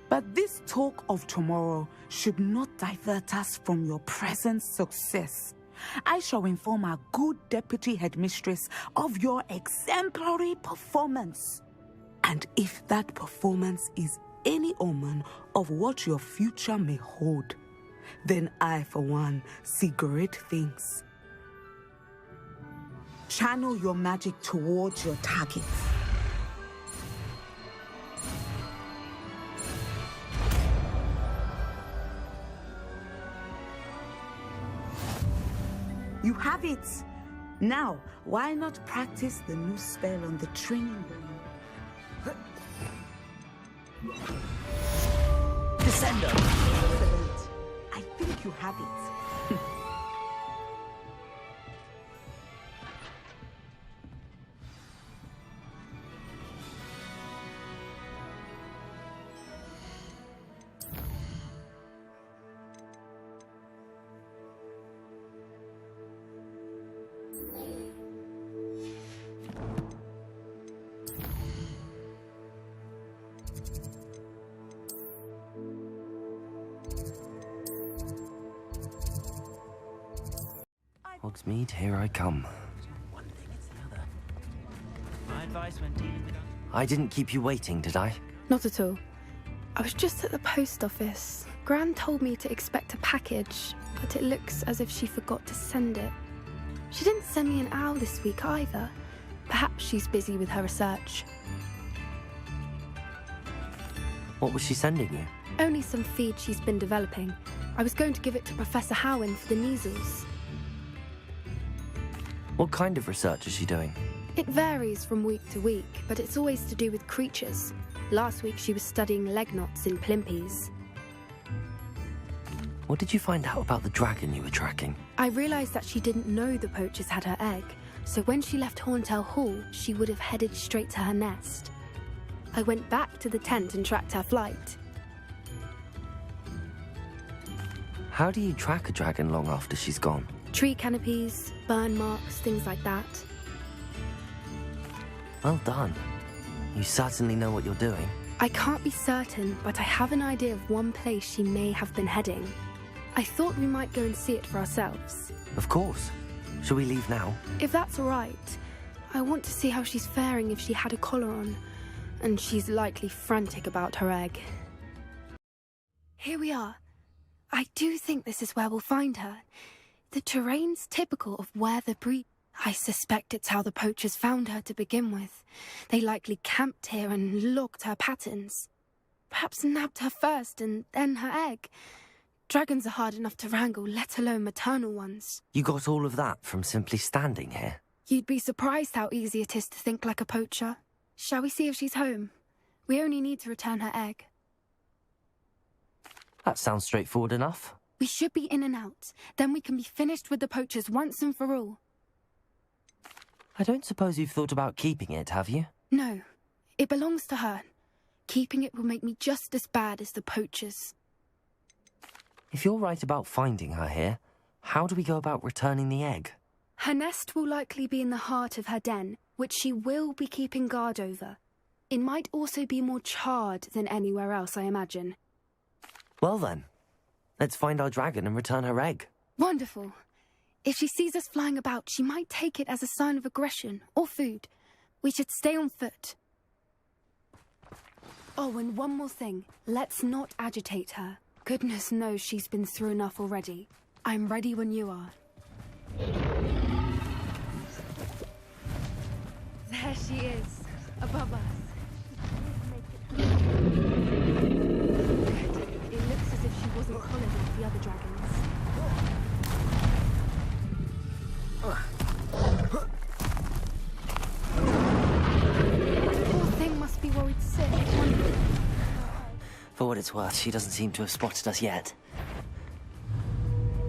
But this talk of tomorrow should not divert us from your present success. I shall inform our good deputy headmistress of your exemplary performance. And if that performance is any omen of what your future may hold, then I, for one, see great things. Channel your magic towards your target. You have it! Now, why not practice the new spell on the training ground? Descendo! Excellent. I think you have it. Hogsmeade, here I come. One thing, it's the other. My advice when dealing with... I didn't keep you waiting, did I? Not at all. I was just at the post office. Gran told me to expect a package, but it looks as if she forgot to send it. She didn't send me an owl this week either. Perhaps she's busy with her research. What was she sending you? Only some feed she's been developing. I was going to give it to Professor Howen for the measles. What kind of research is she doing? It varies from week to week, but it's always to do with creatures. Last week she was studying leg knots in plimpies. What did you find out about the dragon you were tracking? I realised that she didn't know the poachers had her egg, so when she left Horntail Hall, she would have headed straight to her nest. I went back to the tent and tracked her flight. How do you track a dragon long after she's gone? Tree canopies, burn marks, things like that. Well done. You certainly know what you're doing. I can't be certain, but I have an idea of one place she may have been heading. I thought we might go and see it for ourselves. Of course. Shall we leave now? If that's all right. I want to see how she's faring if she had a collar on. And she's likely frantic about her egg. Here we are. I do think this is where we'll find her. The terrain's typical of where the breed... I suspect it's how the poachers found her to begin with. They likely camped here and logged her patterns. Perhaps nabbed her first and then her egg. Dragons are hard enough to wrangle, let alone maternal ones. You got all of that from simply standing here? You'd be surprised how easy it is to think like a poacher. Shall we see if she's home? We only need to return her egg. That sounds straightforward enough. We should be in and out. Then we can be finished with the poachers once and for all. I don't suppose you've thought about keeping it, have you? No. It belongs to her. Keeping it will make me just as bad as the poachers. If you're right about finding her here, how do we go about returning the egg? Her nest will likely be in the heart of her den, which she will be keeping guard over. It might also be more charred than anywhere else, I imagine. Well then, let's find our dragon and return her egg. Wonderful. If she sees us flying about, she might take it as a sign of aggression or food. We should stay on foot. Oh, and one more thing. Let's not agitate her. Goodness knows she's been through enough already. I'm ready when you are. There she is, above us. Good. It looks as if she wasn't collared like the other dragons. Poor thing must be worried sick. For what it's worth, she doesn't seem to have spotted us yet.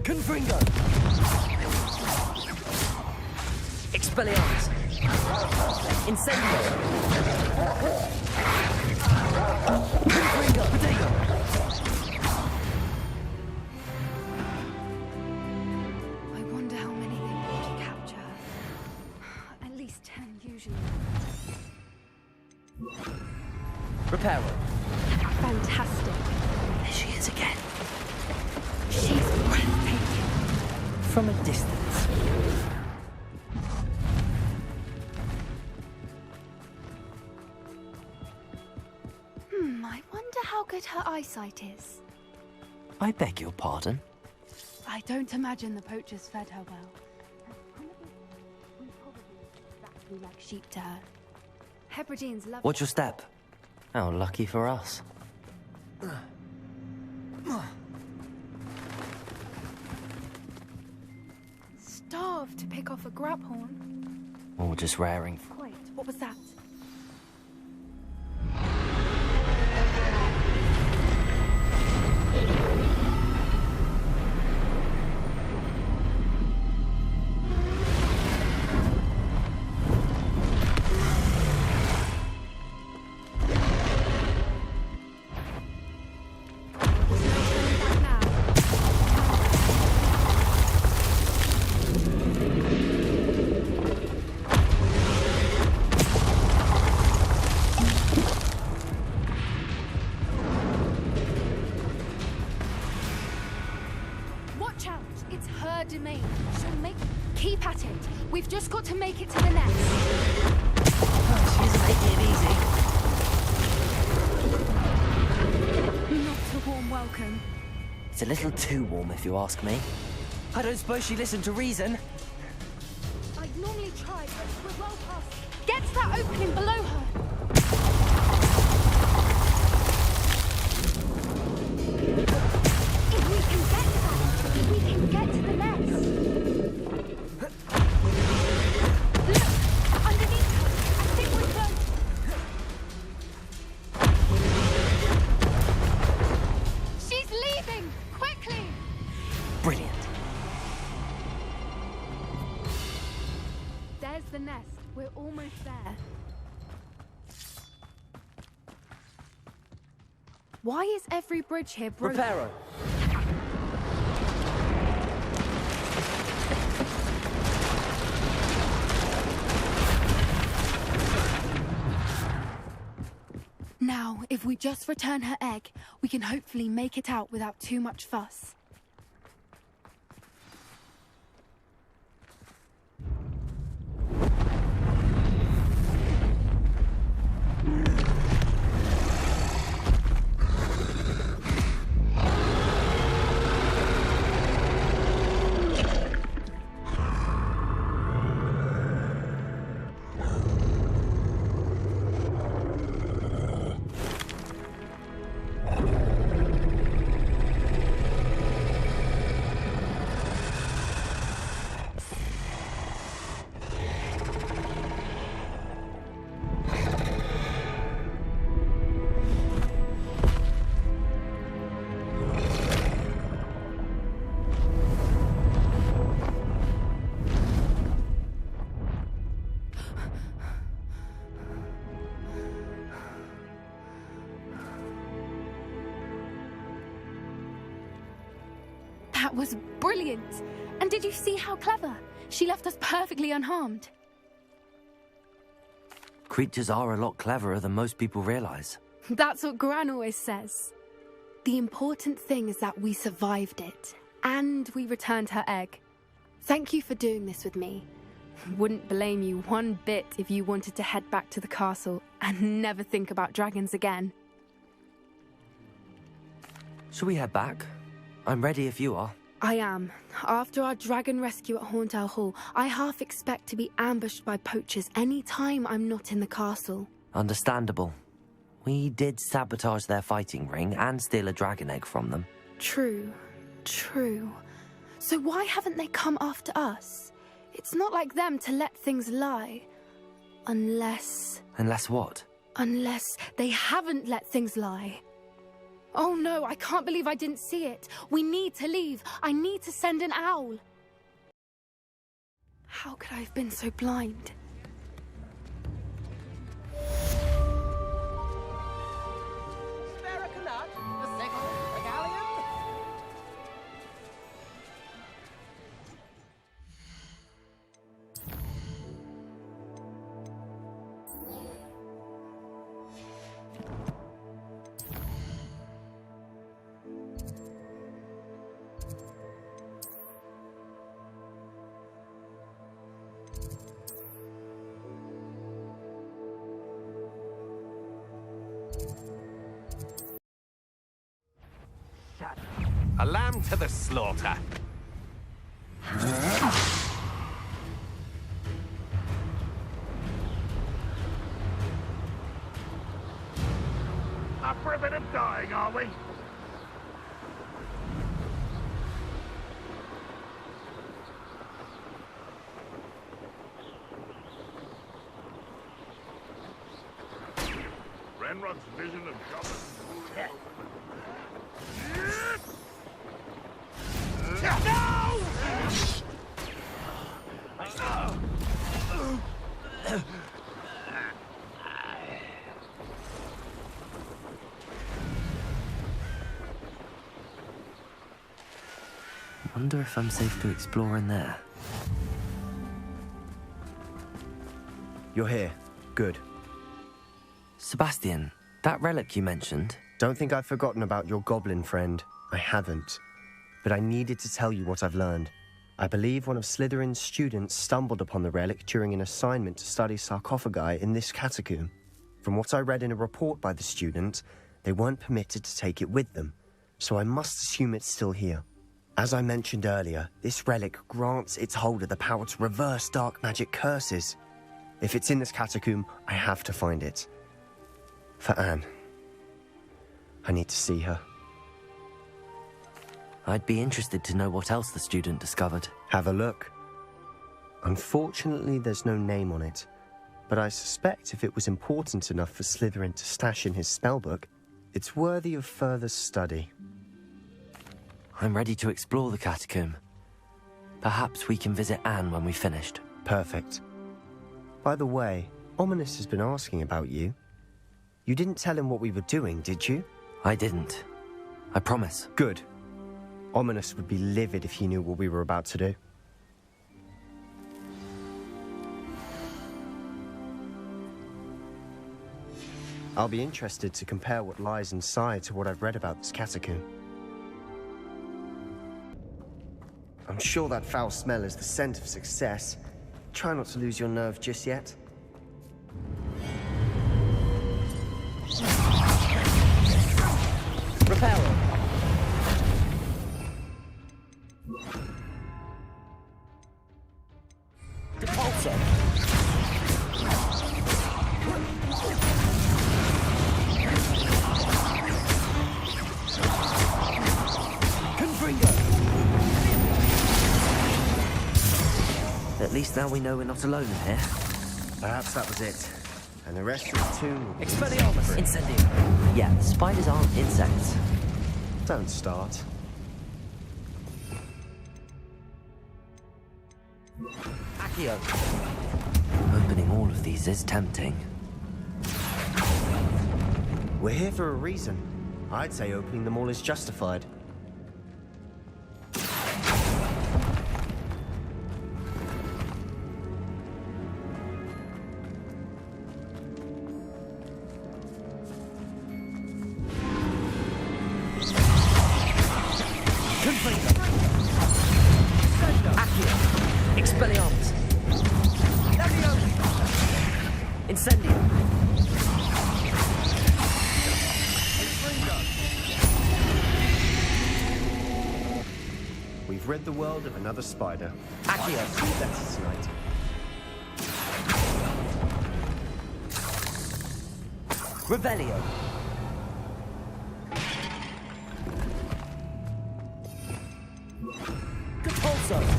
Confringo! Expelliarmus! Incendio! Confringo! Potato! I wonder how many they want to capture. At least 10 usually. Reparo. Fantastic. There she is again. She's breathtaking. From a distance. I wonder how good her eyesight is. I beg your pardon? I don't imagine the poachers fed her well. We probably exactly like sheep to her. Hebrideans love... What's your step? How lucky for us. Starved to pick off a grabhorn. Or just raring. Wait, what was that? Keep at it. We've just got to make it to the nest. She's making it easy. Not a warm welcome. It's a little too warm, if you ask me. I don't suppose she listened to reason. I'd normally try, but we're well past. Get to that opening below her. If we can get to that, we can get to the nest. Look! Underneath her! I think we're close. She's leaving! Quickly! Brilliant. There's the nest. We're almost there. Why is every bridge here broken? Reparo. Now, if we just return her egg, we can hopefully make it out without too much fuss. That was brilliant! And did you see how clever? She left us perfectly unharmed. Creatures are a lot cleverer than most people realize. That's what Gran always says. The important thing is that we survived it, and we returned her egg. Thank you for doing this with me. Wouldn't blame you one bit if you wanted to head back to the castle and never think about dragons again. Shall we head back? I'm ready if you are. I am. After our dragon rescue at Hauntow Hall, I half expect to be ambushed by poachers any time I'm not in the castle. Understandable. We did sabotage their fighting ring and steal a dragon egg from them. True. True. So why haven't they come after us? It's not like them to let things lie. Unless... Unless what? Unless they haven't let things lie. Oh no, I can't believe I didn't see it. We need to leave. I need to send an owl. How could I have been so blind? A lamb to the slaughter. Up for a bit of dying, are we? Ranrock's vision of goblins. Wonder if I'm safe to explore in there. You're here. Good. Sebastian, that relic you mentioned... Don't think I've forgotten about your goblin friend. I haven't. But I needed to tell you what I've learned. I believe one of Slytherin's students stumbled upon the relic during an assignment to study sarcophagi in this catacomb. From what I read in a report by the student, they weren't permitted to take it with them, so I must assume it's still here. As I mentioned earlier, this relic grants its holder the power to reverse dark magic curses. If it's in this catacomb, I have to find it. For Anne. I need to see her. I'd be interested to know what else the student discovered. Have a look. Unfortunately, there's no name on it, but I suspect if it was important enough for Slytherin to stash in his spellbook, it's worthy of further study. I'm ready to explore the catacomb. Perhaps we can visit Anne when we've finished. Perfect. By the way, Ominous has been asking about you. You didn't tell him what we were doing, did you? I didn't. I promise. Good. Ominous would be livid if he knew what we were about to do. I'll be interested to compare what lies inside to what I've read about this catacomb. I'm sure that foul smell is the scent of success. Try not to lose your nerve just yet. Repel! Repulsor! At least now we know we're not alone in here. Perhaps that was it. And the rest of the tomb will be... Expelliarmus! Incendium! Yeah, spiders aren't insects. Don't start. Accio! Opening all of these is tempting. We're here for a reason. I'd say opening them all is justified. Expelliarmus! Incendium! We've rid the world of another spider. Accio! That's tonight. Revelio! Compulso!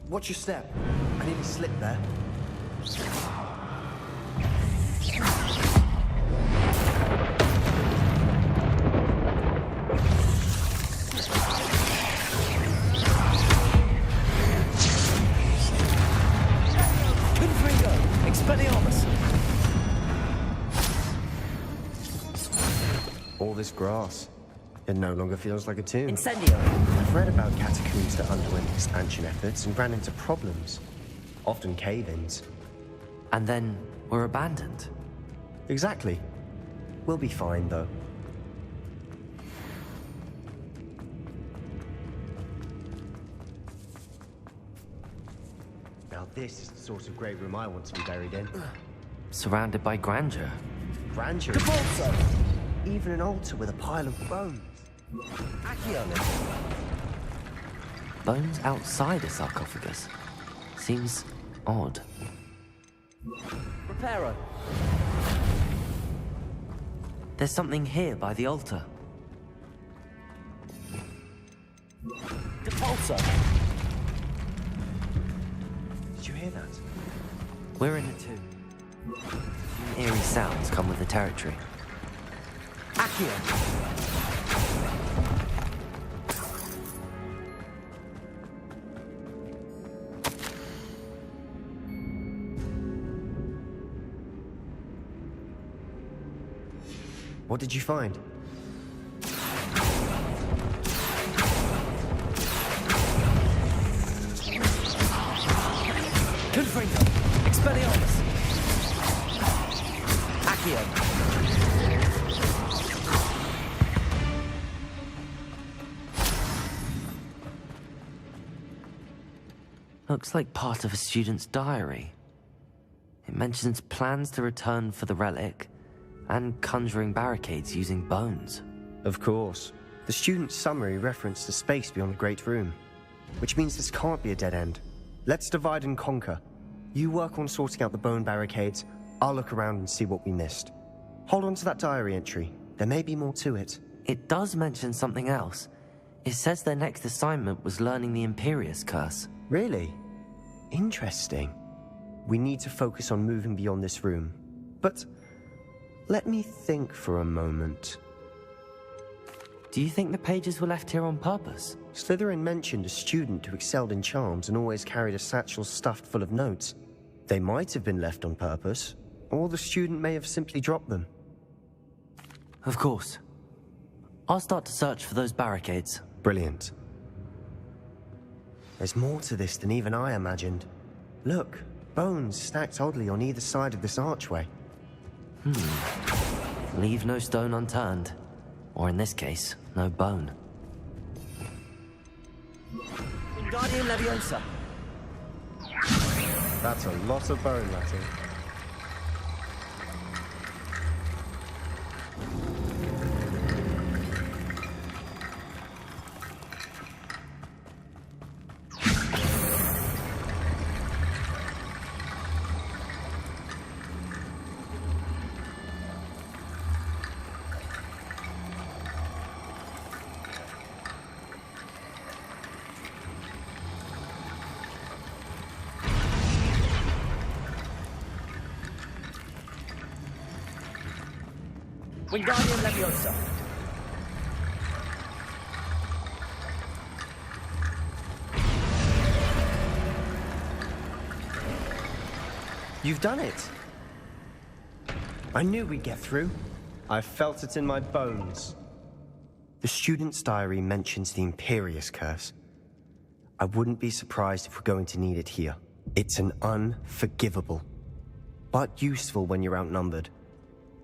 Watch your step. I nearly slipped there. Confringo! Expelliarmus! All this grass. It no longer feels like a tomb. Incendio! I've read about catacombs that underwent expansion efforts and ran into problems. Often cave-ins. And then were abandoned. Exactly. We'll be fine, though. Now this is the sort of great room I want to be buried in. Surrounded by grandeur. Grandeur? Even an altar with a pile of bones. Accio! Bones outside a sarcophagus. Seems odd. Reparo! There's something here by the altar. Depulso! Did you hear that? We're in a tomb. Eerie sounds come with the territory. Accio! What did you find? Confringo! Expelliarmus! Accio! looks like part of a student's diary. It mentions plans to return for the relic and conjuring barricades using bones. Of course. The student's summary referenced the space beyond the Great Room, which means this can't be a dead end. Let's divide and conquer. You work on sorting out the bone barricades, I'll look around and see what we missed. Hold on to that diary entry. There may be more to it. It does mention something else. It says their next assignment was learning the Imperius Curse. Really? Interesting. We need to focus on moving beyond this room. But let me think for a moment. Do you think the pages were left here on purpose? Slytherin mentioned a student who excelled in charms and always carried a satchel stuffed full of notes. They might have been left on purpose, or the student may have simply dropped them. Of course. I'll start to search for those barricades. Brilliant. There's more to this than even I imagined. Look, bones stacked oddly on either side of this archway. Leave no stone unturned. Or in this case, no bone. Wingardium Leviosa. That's a lot of bone, Latin. Wingardium Leviosa. You've done it. I knew we'd get through. I felt it in my bones. The student's diary mentions the Imperius Curse. I wouldn't be surprised if we're going to need it here. It's an unforgivable, but useful when you're outnumbered.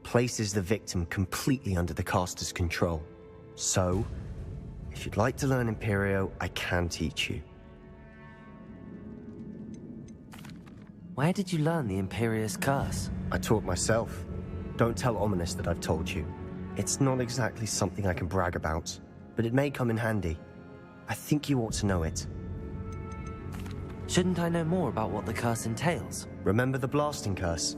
Places the victim completely under the caster's control. So, if you'd like to learn Imperio, I can teach you. Where did you learn the Imperius Curse? I taught myself. Don't tell Ominous that I've told you. It's not exactly something I can brag about, but it may come in handy. I think you ought to know it. Shouldn't I know more about what the curse entails? Remember the blasting curse?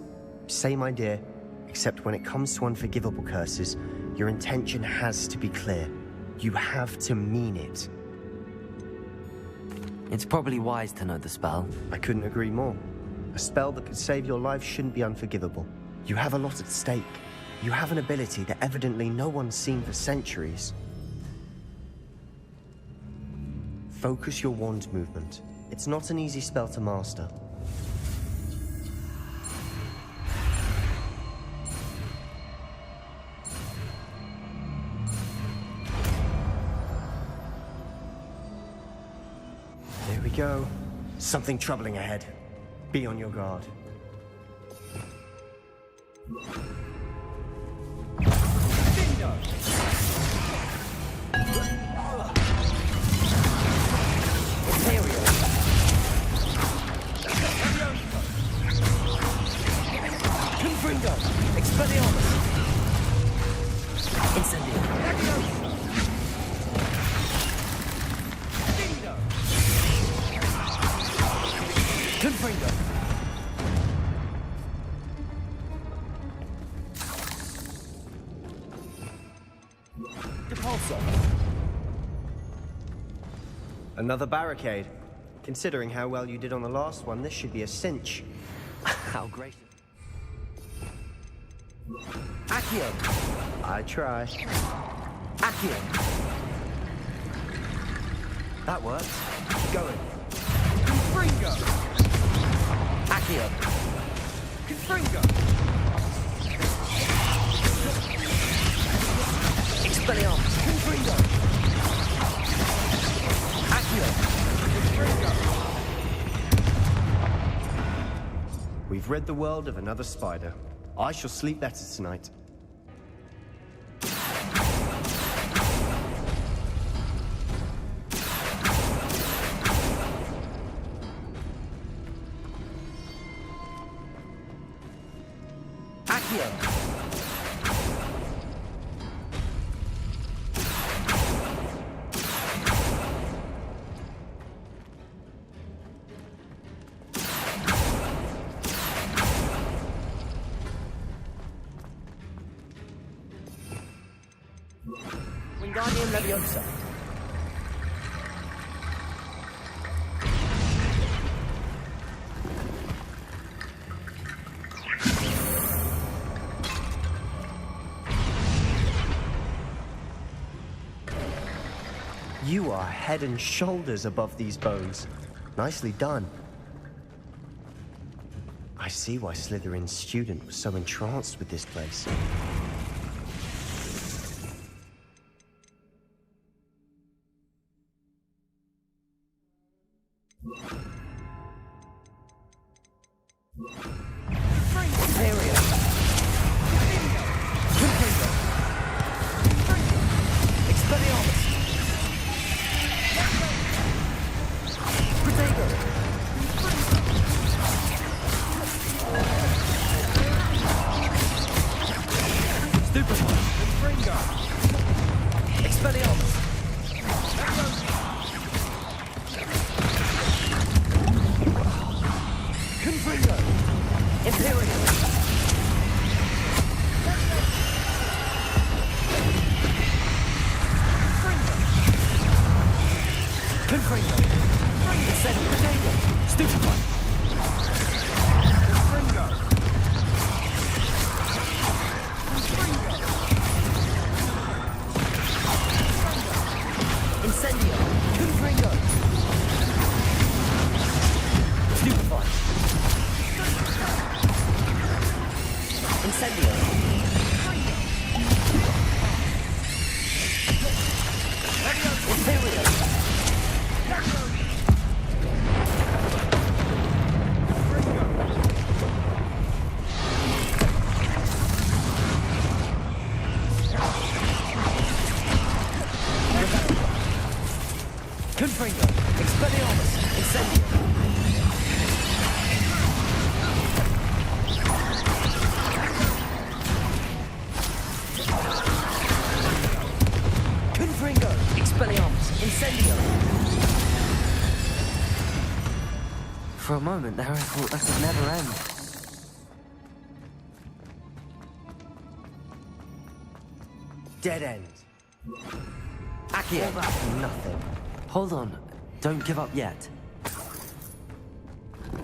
Same idea, except when it comes to unforgivable curses, your intention has to be clear. You have to mean it. It's probably wise to know the spell. I couldn't agree more. A spell that could save your life shouldn't be unforgivable. You have a lot at stake. You have an ability that evidently no one's seen for centuries. Focus your wand movement. It's not an easy spell to master. There we go. Something troubling ahead. Be on your guard. Another barricade. Considering how well you did on the last one, this should be a cinch. How gracious. Accio! I try. Accio! That worked. Keep going. Confringo! Accio! Confringo! Expelliarmus! Confringo! We've rid the world of another spider. I shall sleep better tonight. Accio! Wingardium Leviosa. You are head and shoulders above these bones. Nicely done. I see why Slytherin's student was so entranced with this place. For a moment there, I thought that could never end. Dead end. Accio! Nothing. Hold on. Don't give up yet.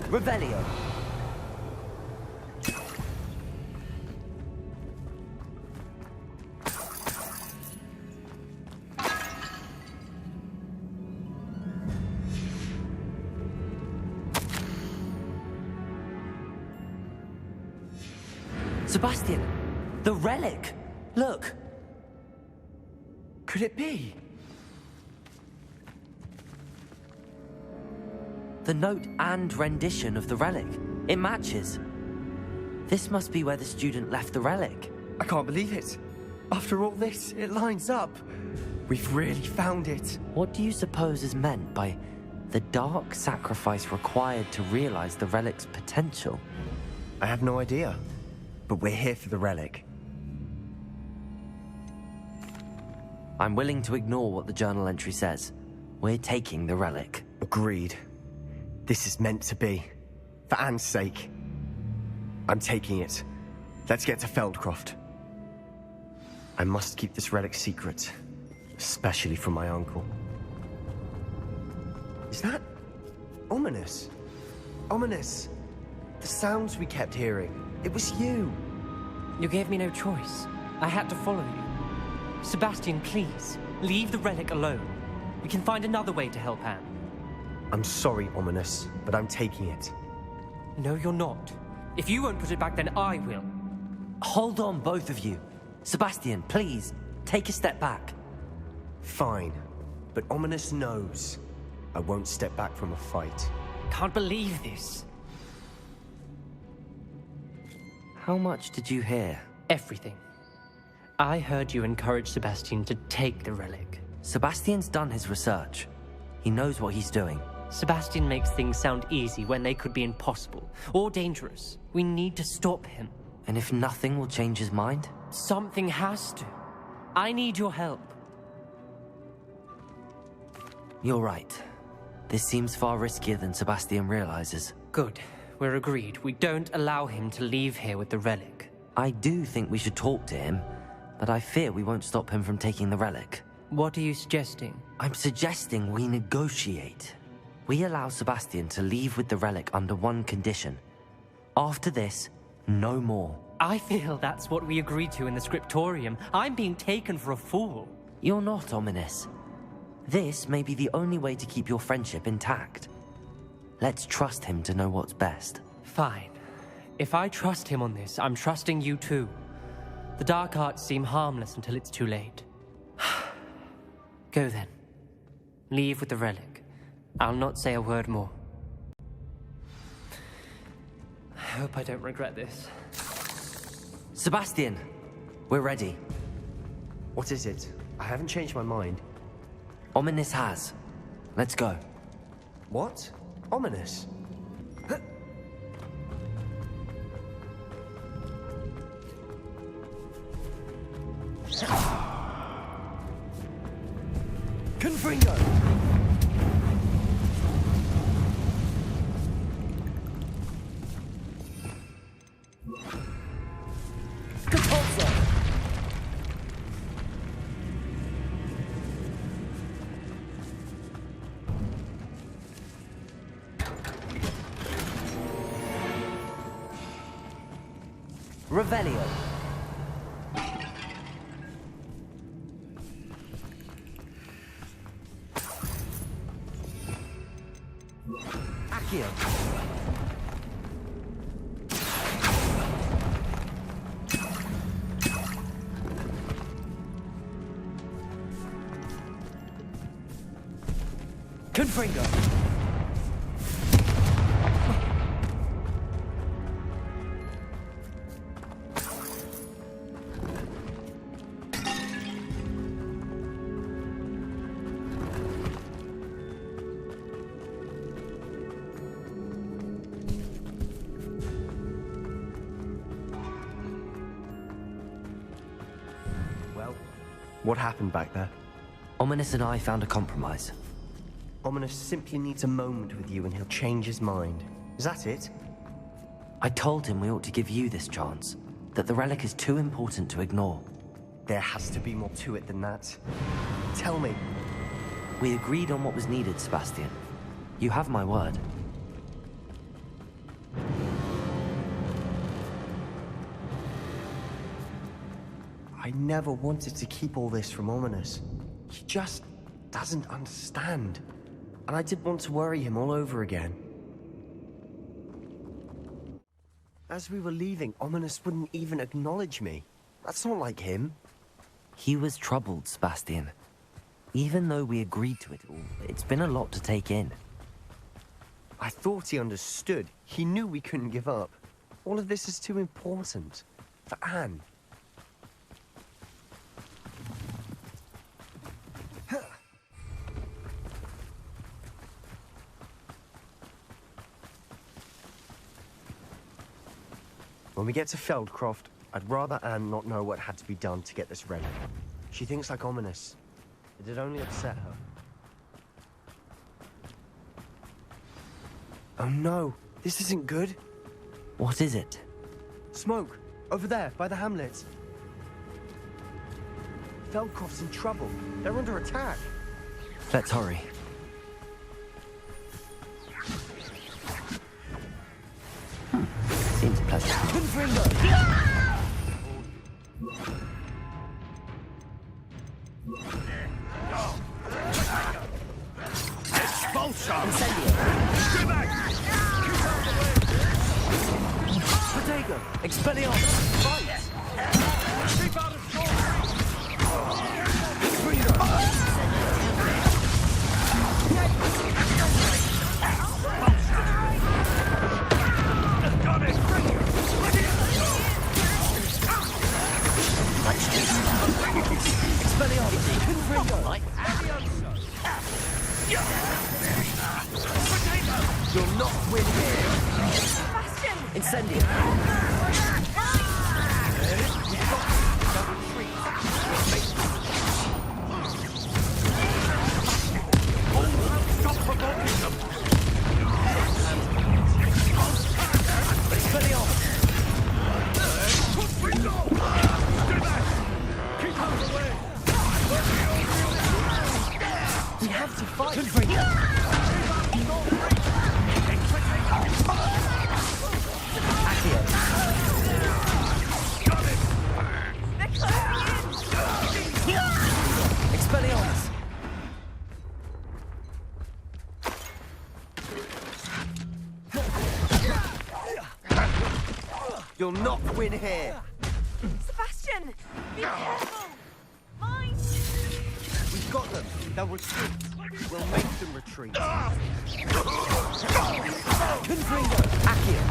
Revelio! Sebastian! The relic! Look! Could it be? The note and rendition of the relic. It matches. This must be where the student left the relic. I can't believe it. After all this, it lines up. We've really found it. What do you suppose is meant by the dark sacrifice required to realize the relic's potential? I have no idea. But we're here for the relic. I'm willing to ignore what the journal entry says. We're taking the relic. Agreed. This is meant to be. For Anne's sake. I'm taking it. Let's get to Feldcroft. I must keep this relic secret. Especially from my uncle. Is that ominous? Ominous. The sounds we kept hearing. It was you. You gave me no choice. I had to follow you. Sebastian, please, leave the relic alone. We can find another way to help Anne. I'm sorry, Ominous, but I'm taking it. No, you're not. If you won't put it back, then I will. Hold on, both of you. Sebastian, please, take a step back. Fine, but Ominous knows I won't step back from a fight. Can't believe this. How much did you hear? Everything. I heard you encourage Sebastian to take the relic. Sebastian's done his research. He knows what he's doing. Sebastian makes things sound easy when they could be impossible or dangerous. We need to stop him. And if nothing will change his mind? Something has to. I need your help. You're right. This seems far riskier than Sebastian realizes. Good. We're agreed. We don't allow him to leave here with the relic. I do think we should talk to him, but I fear we won't stop him from taking the relic. What are you suggesting? I'm suggesting we negotiate. We allow Sebastian to leave with the relic under one condition. After this, no more. I feel that's what we agreed to in the scriptorium. I'm being taken for a fool. You're not, Ominous. This may be the only way to keep your friendship intact. Let's trust him to know what's best. Fine. If I trust him on this, I'm trusting you too. The dark arts seem harmless until it's too late. Go then. Leave with the relic. I'll not say a word more. I hope I don't regret this. Sebastian, we're ready. What is it? I haven't changed my mind. Ominous has. Let's go. What? Ominous? Confringo! Revelio. Accio. Confringo. What happened back there? Ominous and I found a compromise. Ominous simply needs a moment with you and he'll change his mind. Is that it? I told him we ought to give you this chance, that the relic is too important to ignore. There has to be more to it than that. Tell me. We agreed on what was needed, Sebastian. You have my word. I never wanted to keep all this from Ominous. He just doesn't understand. And I didn't want to worry him all over again. As we were leaving, Ominous wouldn't even acknowledge me. That's not like him. He was troubled, Sebastian. Even though we agreed to it all, it's been a lot to take in. I thought he understood. He knew we couldn't give up. All of this is too important. For Anne. When we get to Feldcroft, I'd rather Anne not know what had to be done to get this relic. She thinks like Ominous. It'd only upset her. Oh no, this isn't good. What is it? Smoke, over there, by the hamlet. Feldcroft's in trouble. They're under attack. Let's hurry. Seems pleasant. Expulsion! Protego! Expelliarmus! Fight! Keep out of shore! Got it! Expelliarmus! Confringo! You'll not win here! Sebastian! Incendio! will not win here. Sebastian! Be careful! Mine! We've got them. They'll retreat. We'll make them retreat. Confringo! Accio!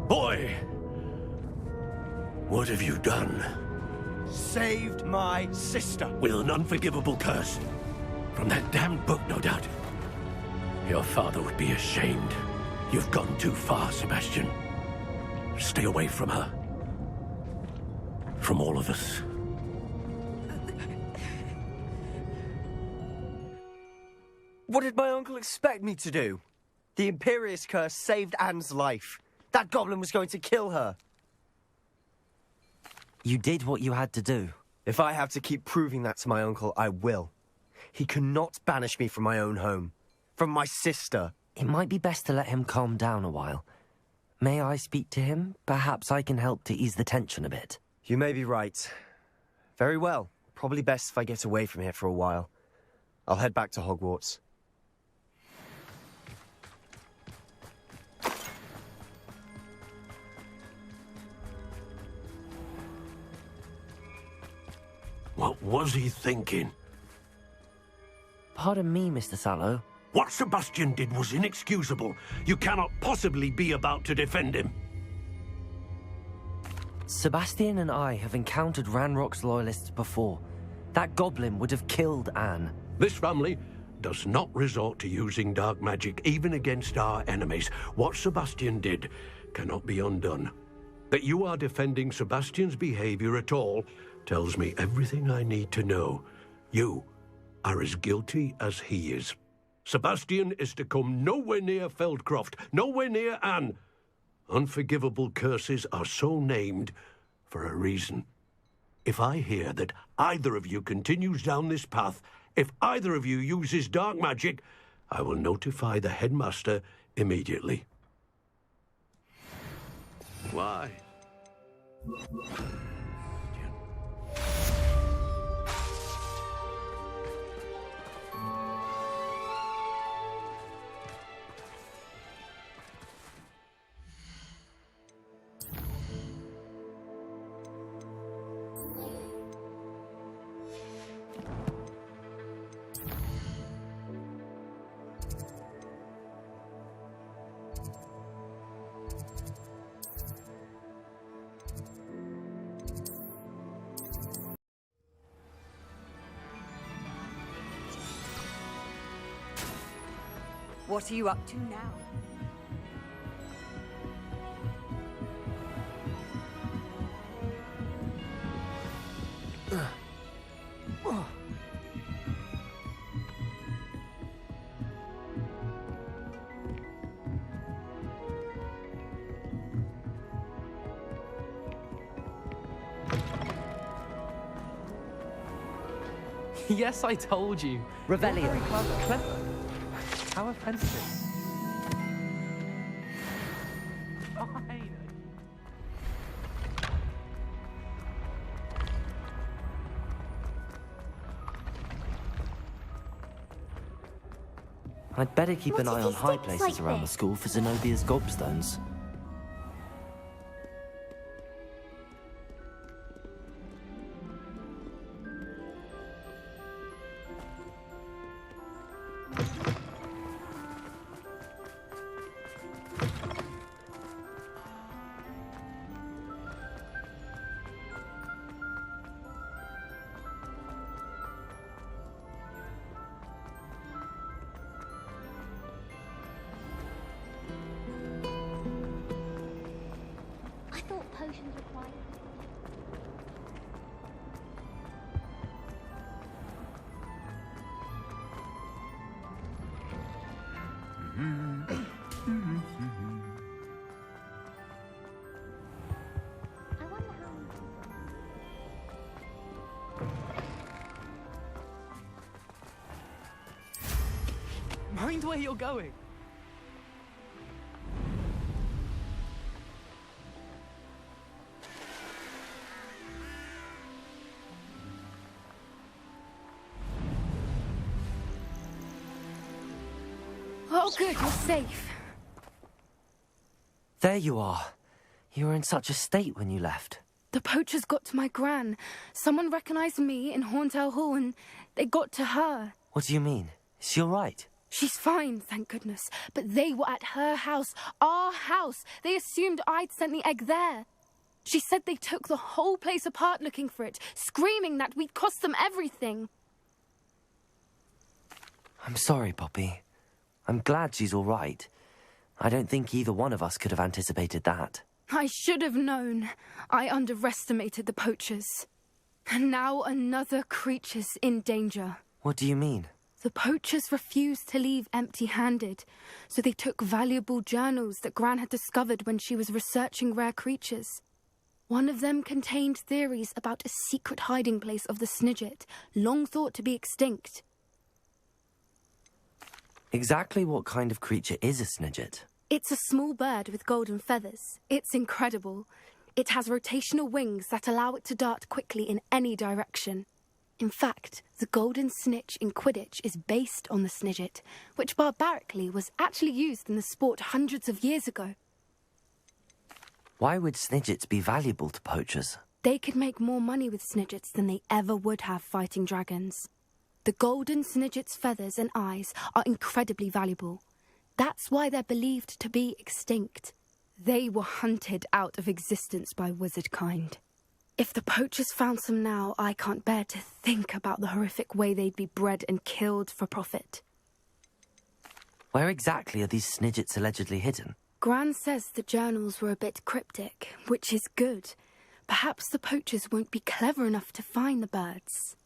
Boy! What have you done? Saved my sister. With an unforgivable curse. From that damned book, no doubt. Your father would be ashamed. You've gone too far, Sebastian. Stay away from her. From all of us. What did my uncle expect me to do? The Imperious curse saved Anne's life. That goblin was going to kill her. You did what you had to do. If I have to keep proving that to my uncle, I will. He cannot banish me from my own home. From my sister. It might be best to let him calm down a while. May I speak to him? Perhaps I can help to ease the tension a bit. You may be right. Very well. Probably best if I get away from here for a while. I'll head back to Hogwarts. What was he thinking? Pardon me, Mr. Sallow. What Sebastian did was inexcusable. You cannot possibly be about to defend him. Sebastian and I have encountered Ranrock's loyalists before. That goblin would have killed Anne. This family does not resort to using dark magic, even against our enemies. What Sebastian did cannot be undone. That you are defending Sebastian's behavior at all tells me everything I need to know. You are as guilty as he is. Sebastian is to come nowhere near Feldcroft, nowhere near Anne. Unforgivable curses are so named for a reason. If I hear that either of you continues down this path, if either of you uses dark magic, I will notify the headmaster immediately. Why? What are you up to now? Yes, I told you. Revelio. You're very clever. How offensive. Fine. I'd better keep an What eye if on he high sticks places like around the this? school for Zenobia's gobstones. I thought potions required. mind where you're going. Oh, good, you're safe. There you are. You were in such a state when you left. The poachers got to my gran. Someone recognized me in Horntail Hall and they got to her. What do you mean? Is she all right? She's fine, thank goodness. But they were at her house, our house. They assumed I'd sent the egg there. She said they took the whole place apart looking for it, screaming that we'd cost them everything. I'm sorry, Poppy. I'm glad she's all right. I don't think either one of us could have anticipated that. I should have known. I underestimated the poachers. And now another creature's in danger. What do you mean? The poachers refused to leave empty-handed, so they took valuable journals that Gran had discovered when she was researching rare creatures. One of them contained theories about a secret hiding place of the Snidget, long thought to be extinct. Exactly what kind of creature is a Snidget? It's a small bird with golden feathers. It's incredible. It has rotational wings that allow it to dart quickly in any direction. In fact, the golden snitch in Quidditch is based on the Snidget, which barbarically was actually used in the sport hundreds of years ago. Why would Snidgets be valuable to poachers? They could make more money with Snidgets than they ever would have fighting dragons. The golden Snidget's feathers and eyes are incredibly valuable. That's why they're believed to be extinct. They were hunted out of existence by wizard kind. If the poachers found some now, I can't bear to think about the horrific way they'd be bred and killed for profit. Where exactly are these Snidgets allegedly hidden? Gran says the journals were a bit cryptic, which is good. Perhaps the poachers won't be clever enough to find the birds.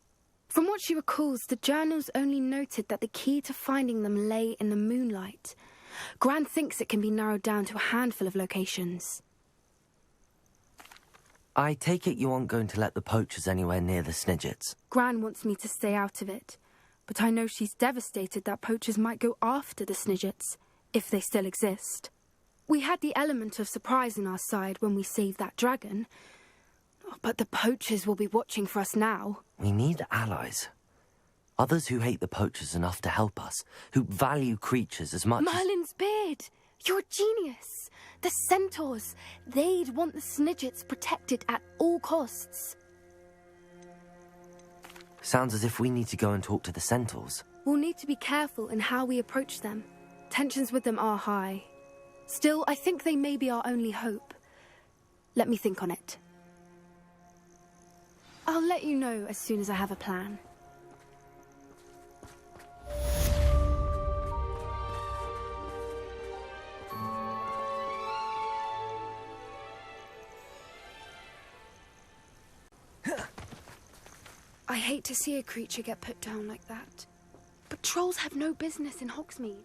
From what she recalls, the journals only noted that the key to finding them lay in the moonlight. Gran thinks it can be narrowed down to a handful of locations. I take it you aren't going to let the poachers anywhere near the Snidgets. Gran wants me to stay out of it, but I know she's devastated that poachers might go after the Snidgets, if they still exist. We had the element of surprise on our side when we saved that dragon, but the poachers will be watching for us now. We need allies. Others who hate the poachers enough to help us, who value creatures as much Merlin's beard! You're a genius! The centaurs! They'd want the Snidgets protected at all costs. Sounds as if we need to go and talk to the centaurs. We'll need to be careful in how we approach them. Tensions with them are high. Still, I think they may be our only hope. Let me think on it. I'll let you know as soon as I have a plan. I hate to see a creature get put down like that. But trolls have no business in Hogsmeade.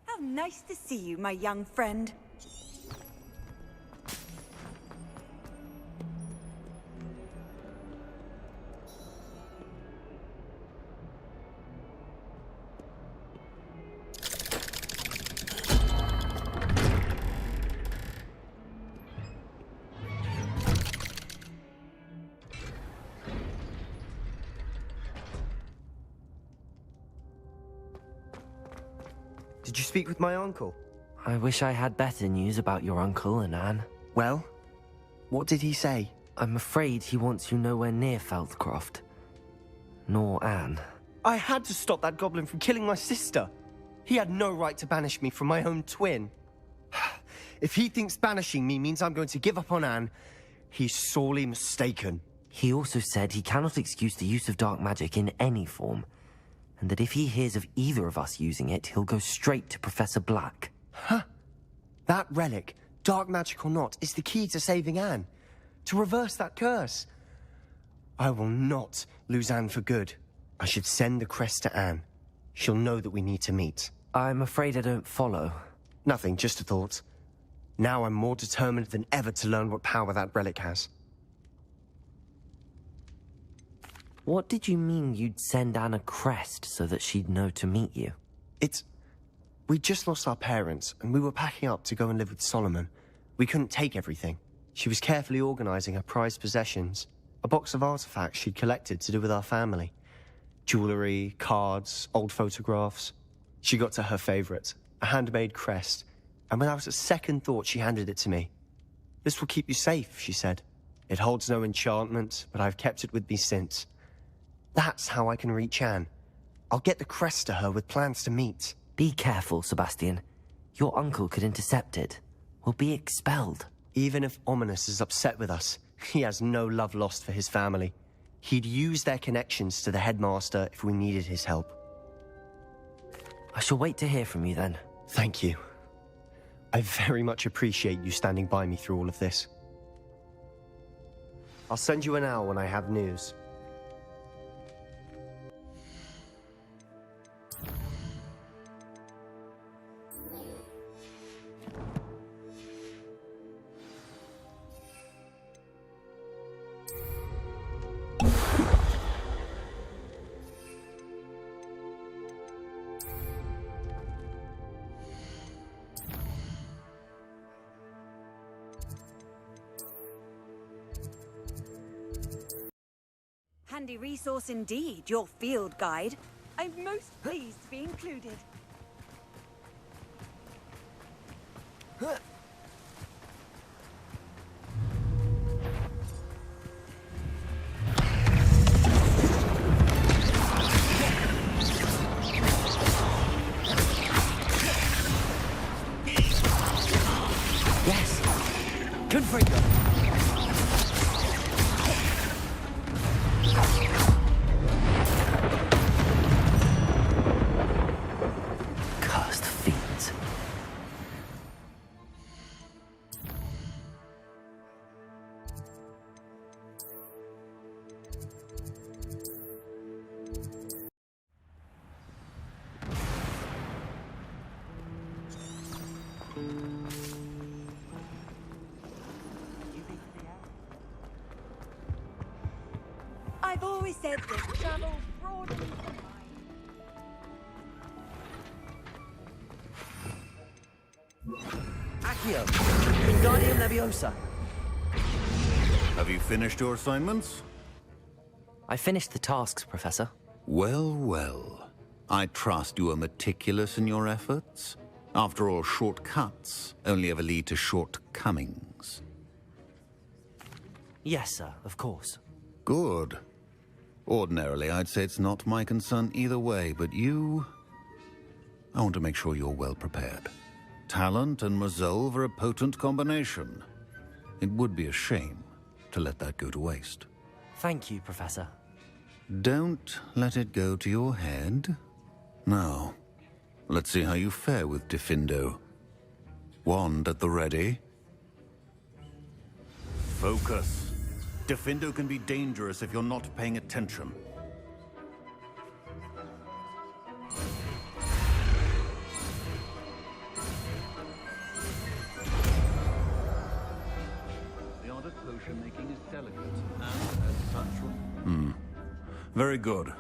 How nice to see you, my young friend. Did you speak with my uncle? I wish I had better news about your uncle and Anne. Well, what did he say? I'm afraid he wants you nowhere near Feldcroft. Nor Anne. I had to stop that goblin from killing my sister. He had no right to banish me from my own twin. If he thinks banishing me means I'm going to give up on Anne, he's sorely mistaken. He also said he cannot excuse the use of dark magic in any form, and that if he hears of either of us using it, he'll go straight to Professor Black. Huh. That relic, dark magic or not, is the key to saving Anne. To reverse that curse. I will not lose Anne for good. I should send the crest to Anne. she'll know that we need to meet. I'm afraid I don't follow. Nothing, just a thought. Now I'm more determined than ever to learn what power that relic has. What did you mean you'd send Anne a crest so that she'd know to meet you? We just lost our parents, and we were packing up to go and live with Solomon. We couldn't take everything. She was carefully organizing her prized possessions, a box of artifacts she'd collected to do with our family. Jewelry, cards, old photographs. She got to her favorite, a handmade crest, and without a second thought she handed it to me. "This will keep you safe," she said. "It holds no enchantment, but I've kept it with me since. That's how I can reach Anne. I'll get the crest to her with plans to meet." Be careful, Sebastian. Your uncle could intercept it. We'll be expelled. Even if Ominous is upset with us, he has no love lost for his family. He'd use their connections to the headmaster if we needed his help. I shall wait to hear from you then. Thank you. I very much appreciate you standing by me through all of this. I'll send you an hour when I have news. Handy resource indeed, your field guide. I'm most pleased to be included. Yes! Gryffindor! Cursed fiends. I've always said that travel broadens the mind. Accio! Wingardium Leviosa! Have you finished your assignments? I finished the tasks, Professor. Well, well. I trust you are meticulous in your efforts. After all, shortcuts only ever lead to shortcomings. Yes, sir, of course. Good. Ordinarily, I'd say it's not my concern either way, but you... I want to make sure you're well prepared. Talent and resolve are a potent combination. It would be a shame to let that go to waste. Thank you, Professor. Don't let it go to your head. Now, let's see how you fare with Diffindo. Wand at the ready. Focus. Diffindo can be dangerous if you're not paying attention. The art of potion making is delicate, and as such... Very good.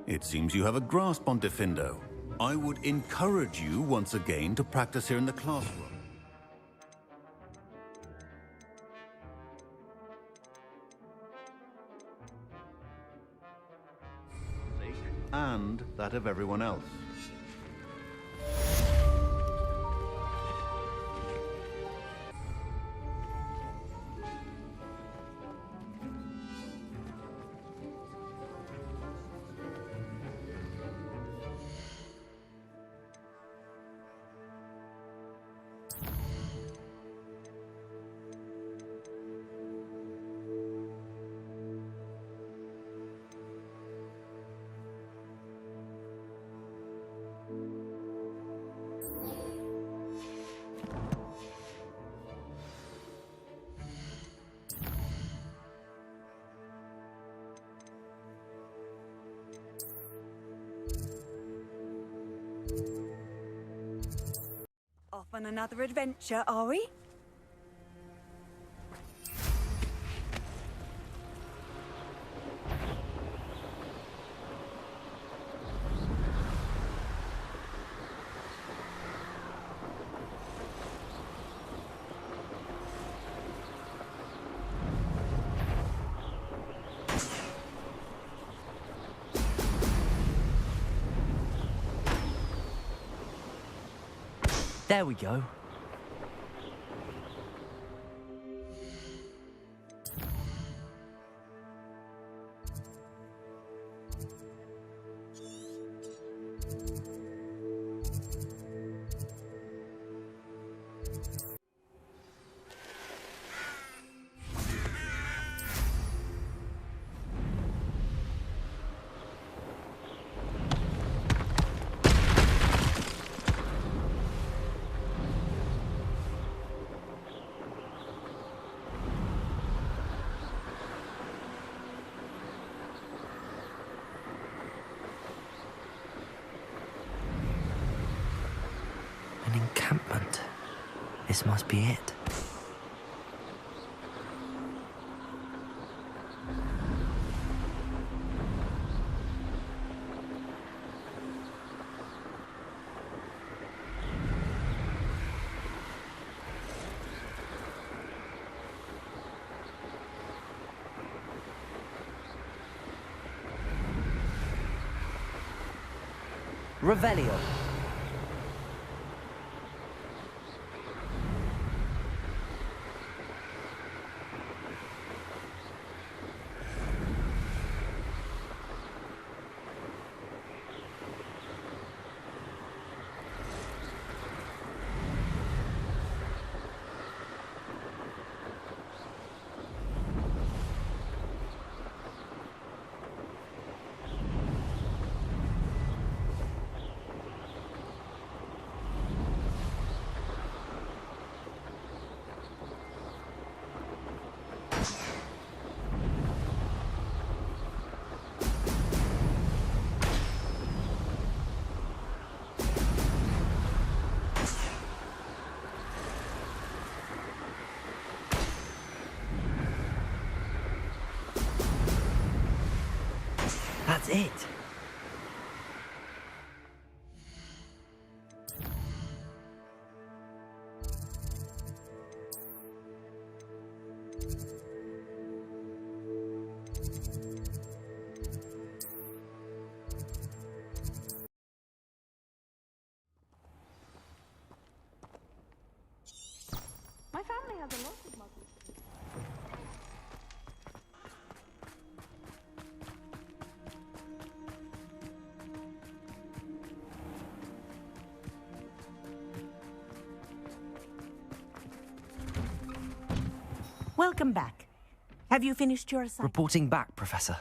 It seems you have a grasp on Diffindo. I would encourage you once again to practice here in the classroom. And that of everyone else. Off on another adventure, are we? There we go. An encampment. This must be it. Revelio. That's it. My family has a lot of muggles. Welcome back. Have you finished your assignment? Reporting back, Professor.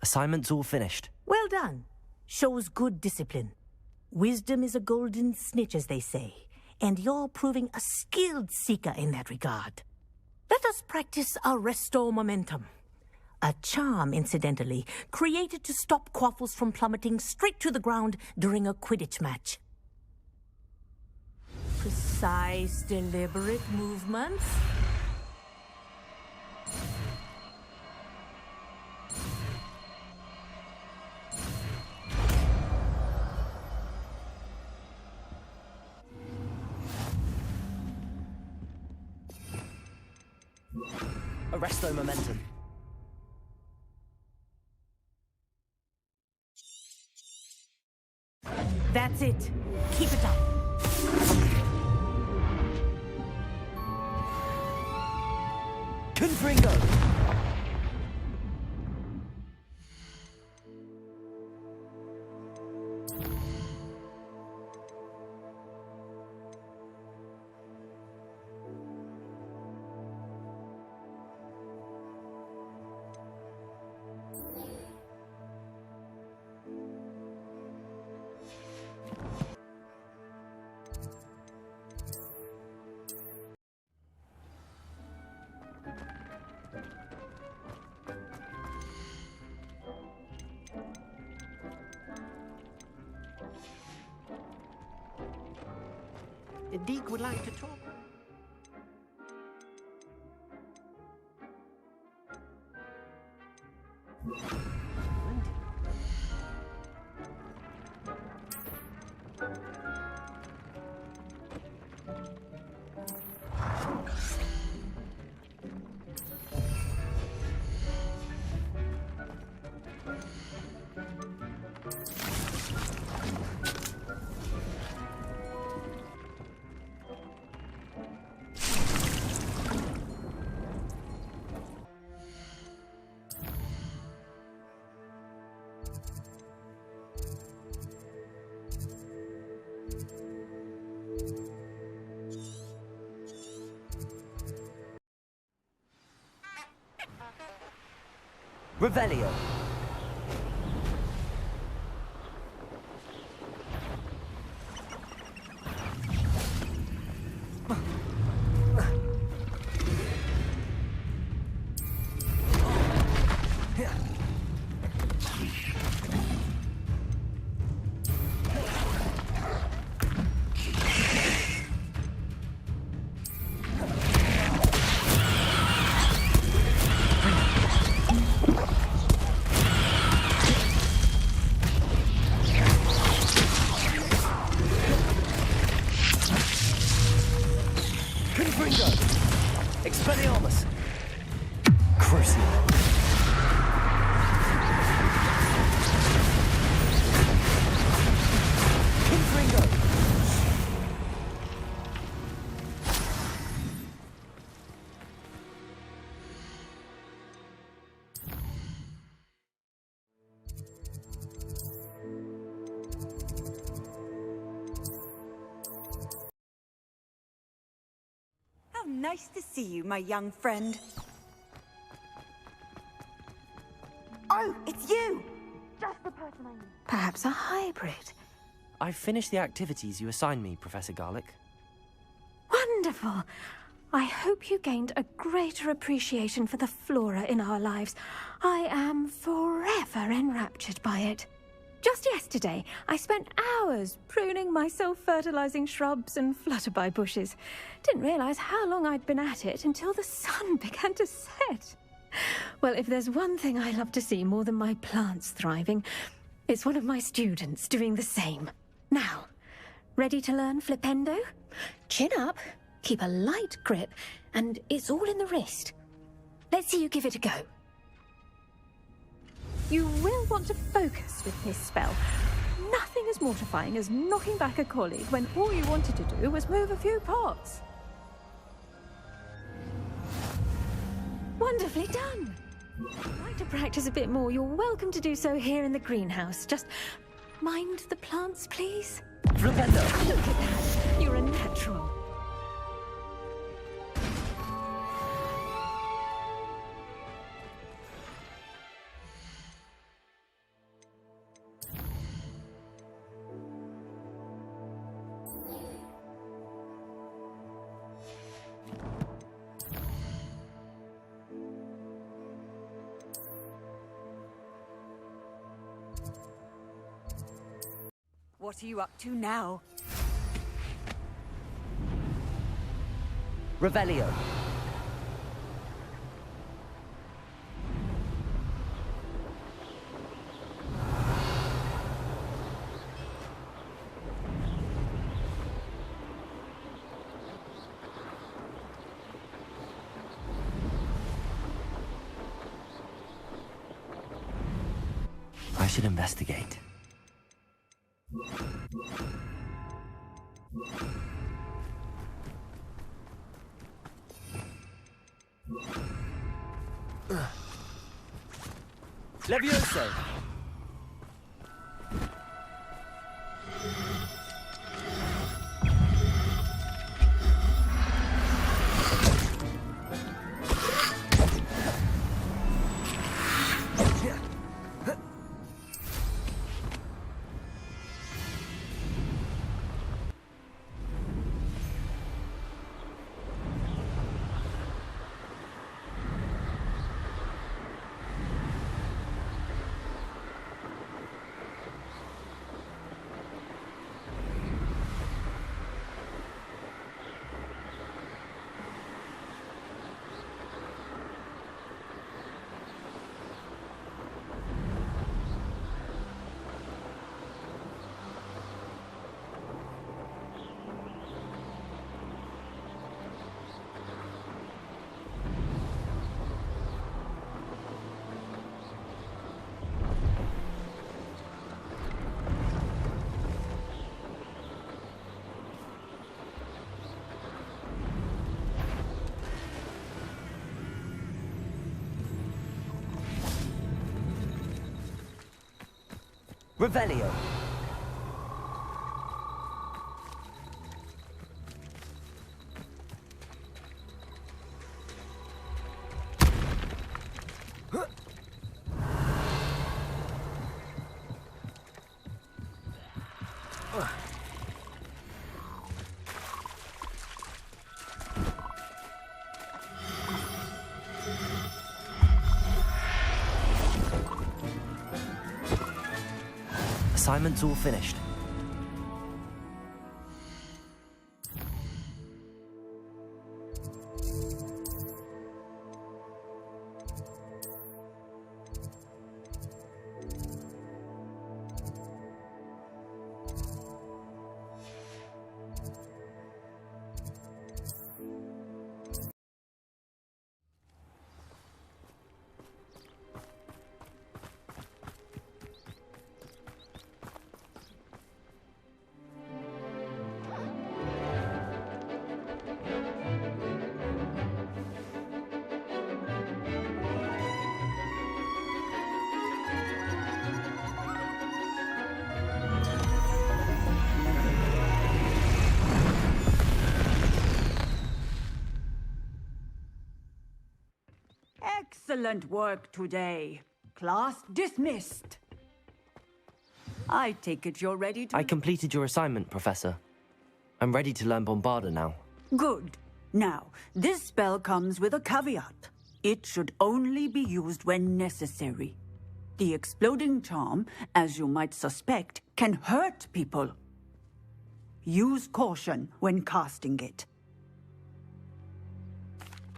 Assignment's all finished. Well done. Shows good discipline. Wisdom is a golden snitch, as they say, and you're proving a skilled seeker in that regard. Let us practice our restore momentum. A charm, incidentally, created to stop quaffles from plummeting straight to the ground during a Quidditch match. Precise, deliberate movements. Arresto momentum. That's it. Keep it up. Confringo! Deke would like to talk. Revelio. Expelliarmus! Crucial. Confringo! How nice to see you, my young friend. Oh, it's you! Just the person I need. Perhaps a hybrid. I've finished the activities you assigned me, Professor Garlick. Wonderful. I hope you gained a greater appreciation for the flora in our lives. I am forever enraptured by it. Just yesterday, I spent hours pruning my self-fertilizing shrubs and flutterby bushes. Didn't realize how long I'd been at it until the sun began to set. Well, if there's one thing I love to see more than my plants thriving, it's one of my students doing the same. Now, ready to learn flipendo? Chin up, keep a light grip, and it's all in the wrist. Let's see you give it a go. You will want to focus with this spell. Nothing as mortifying as knocking back a colleague when all you wanted to do was move a few pots. Wonderfully done. If you'd like to practice a bit more, you're welcome to do so here in the greenhouse. Just mind the plants, please. Flipendo! Look at that. You're a natural. What are you up to now? Revelio. I should investigate. Levioso! Revelio. Assignment's all finished. Excellent work today. Class dismissed. I take it you're ready to... I completed your assignment, Professor. I'm ready to learn Bombarder now. Good. Now, this spell comes with a caveat. It should only be used when necessary. The exploding charm, as you might suspect, can hurt people. Use caution when casting it.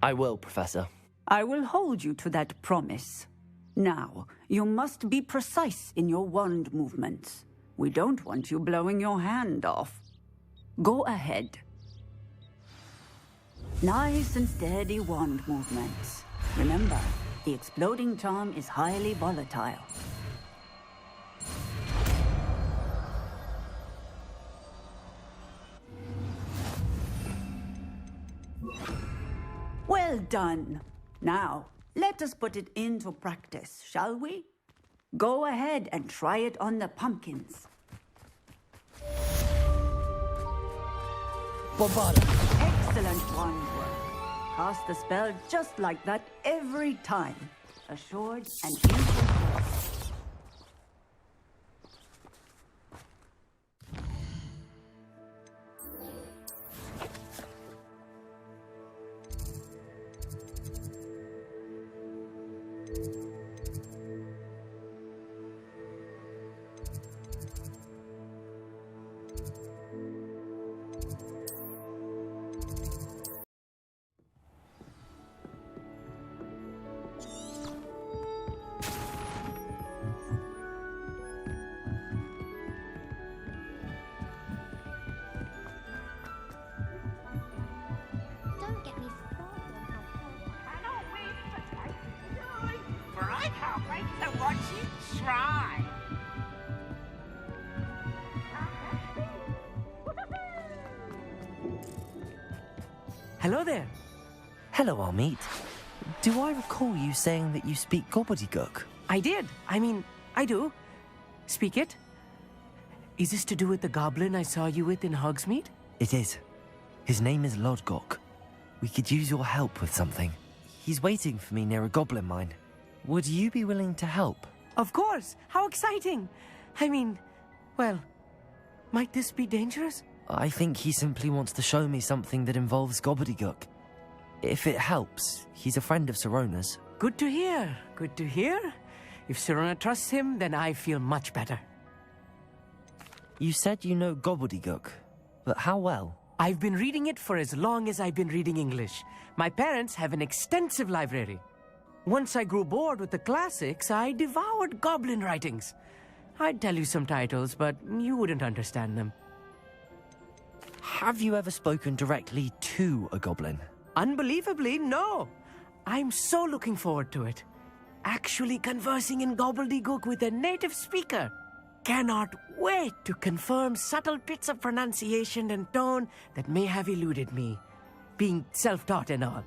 I will, Professor. I will hold you to that promise. Now, you must be precise in your wand movements. We don't want you blowing your hand off. Go ahead. Nice and steady wand movements. Remember, the exploding charm is highly volatile. Well done. Now, let us put it into practice, shall we? Go ahead and try it on the pumpkins. Bombarder. Excellent wand work. Cast the spell just like that every time. Assured and in control. Hello there. Hello, Armeet. Do I recall you saying that you speak gobbledygook? I did. I do. Speak it. Is this to do with the goblin I saw you with in Hogsmeade? It is. His name is Lodgok. We could use your help with something. He's waiting for me near a goblin mine. Would you be willing to help? Of course. How exciting. Well, might this be dangerous? I think he simply wants to show me something that involves gobbledygook. If it helps, he's a friend of Sirona's. Good to hear. Good to hear. If Sirona trusts him, then I feel much better. You said you know gobbledygook, but how well? I've been reading it for as long as I've been reading English. My parents have an extensive library. Once I grew bored with the classics, I devoured goblin writings. I'd tell you some titles, but you wouldn't understand them. Have you ever spoken directly to a goblin? Unbelievably, no. I'm so looking forward to it. Actually conversing in gobbledygook with a native speaker. Cannot wait to confirm subtle bits of pronunciation and tone that may have eluded me, being self-taught and all.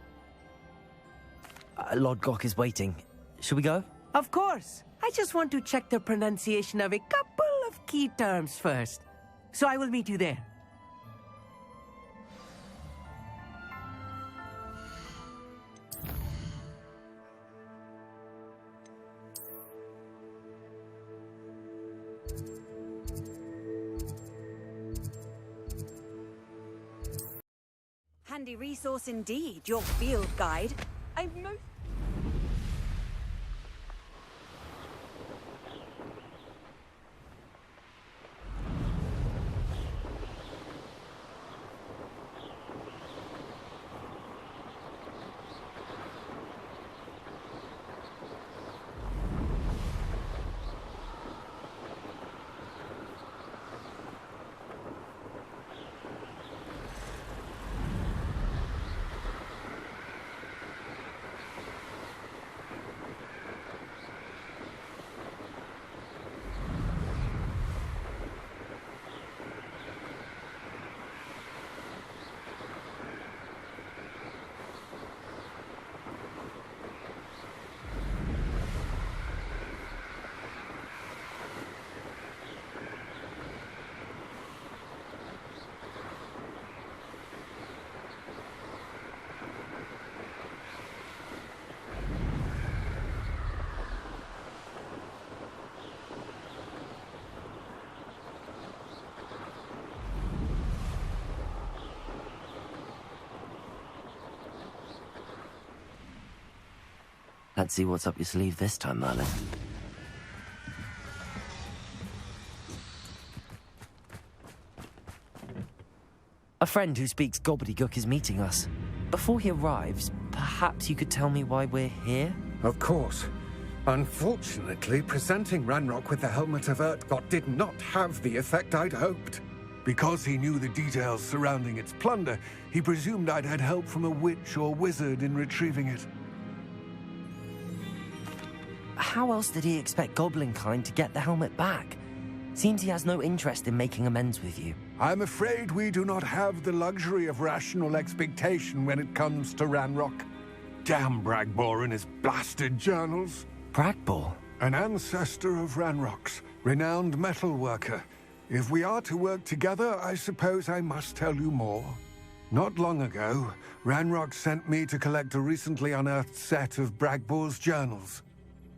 Lodgok is waiting. Shall we go? Of course. I just want to check the pronunciation of a couple of key terms first. So I will meet you there. Handy resource indeed, your field guide. I'm most... Let's see what's up your sleeve this time, Merlin. A friend who speaks gobbledygook is meeting us. Before he arrives, perhaps you could tell me why we're here? Of course. Unfortunately, presenting Ranrock with the Helmet of Urtkot did not have the effect I'd hoped. Because he knew the details surrounding its plunder, he presumed I'd had help from a witch or wizard in retrieving it. How else did he expect Goblinkind to get the helmet back? Seems he has no interest in making amends with you. I'm afraid we do not have the luxury of rational expectation when it comes to Ranrock. Damn Bragbor and his blasted journals. Bragbor? An ancestor of Ranrock's, renowned metalworker. If we are to work together, I suppose I must tell you more. Not long ago, Ranrock sent me to collect a recently unearthed set of Bragbor's journals.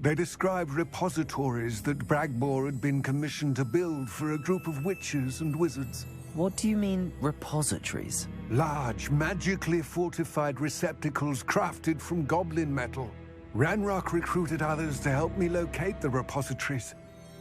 They described repositories that Bragbor had been commissioned to build for a group of witches and wizards. What do you mean, repositories? Large, magically fortified receptacles crafted from goblin metal. Ranrock recruited others to help me locate the repositories.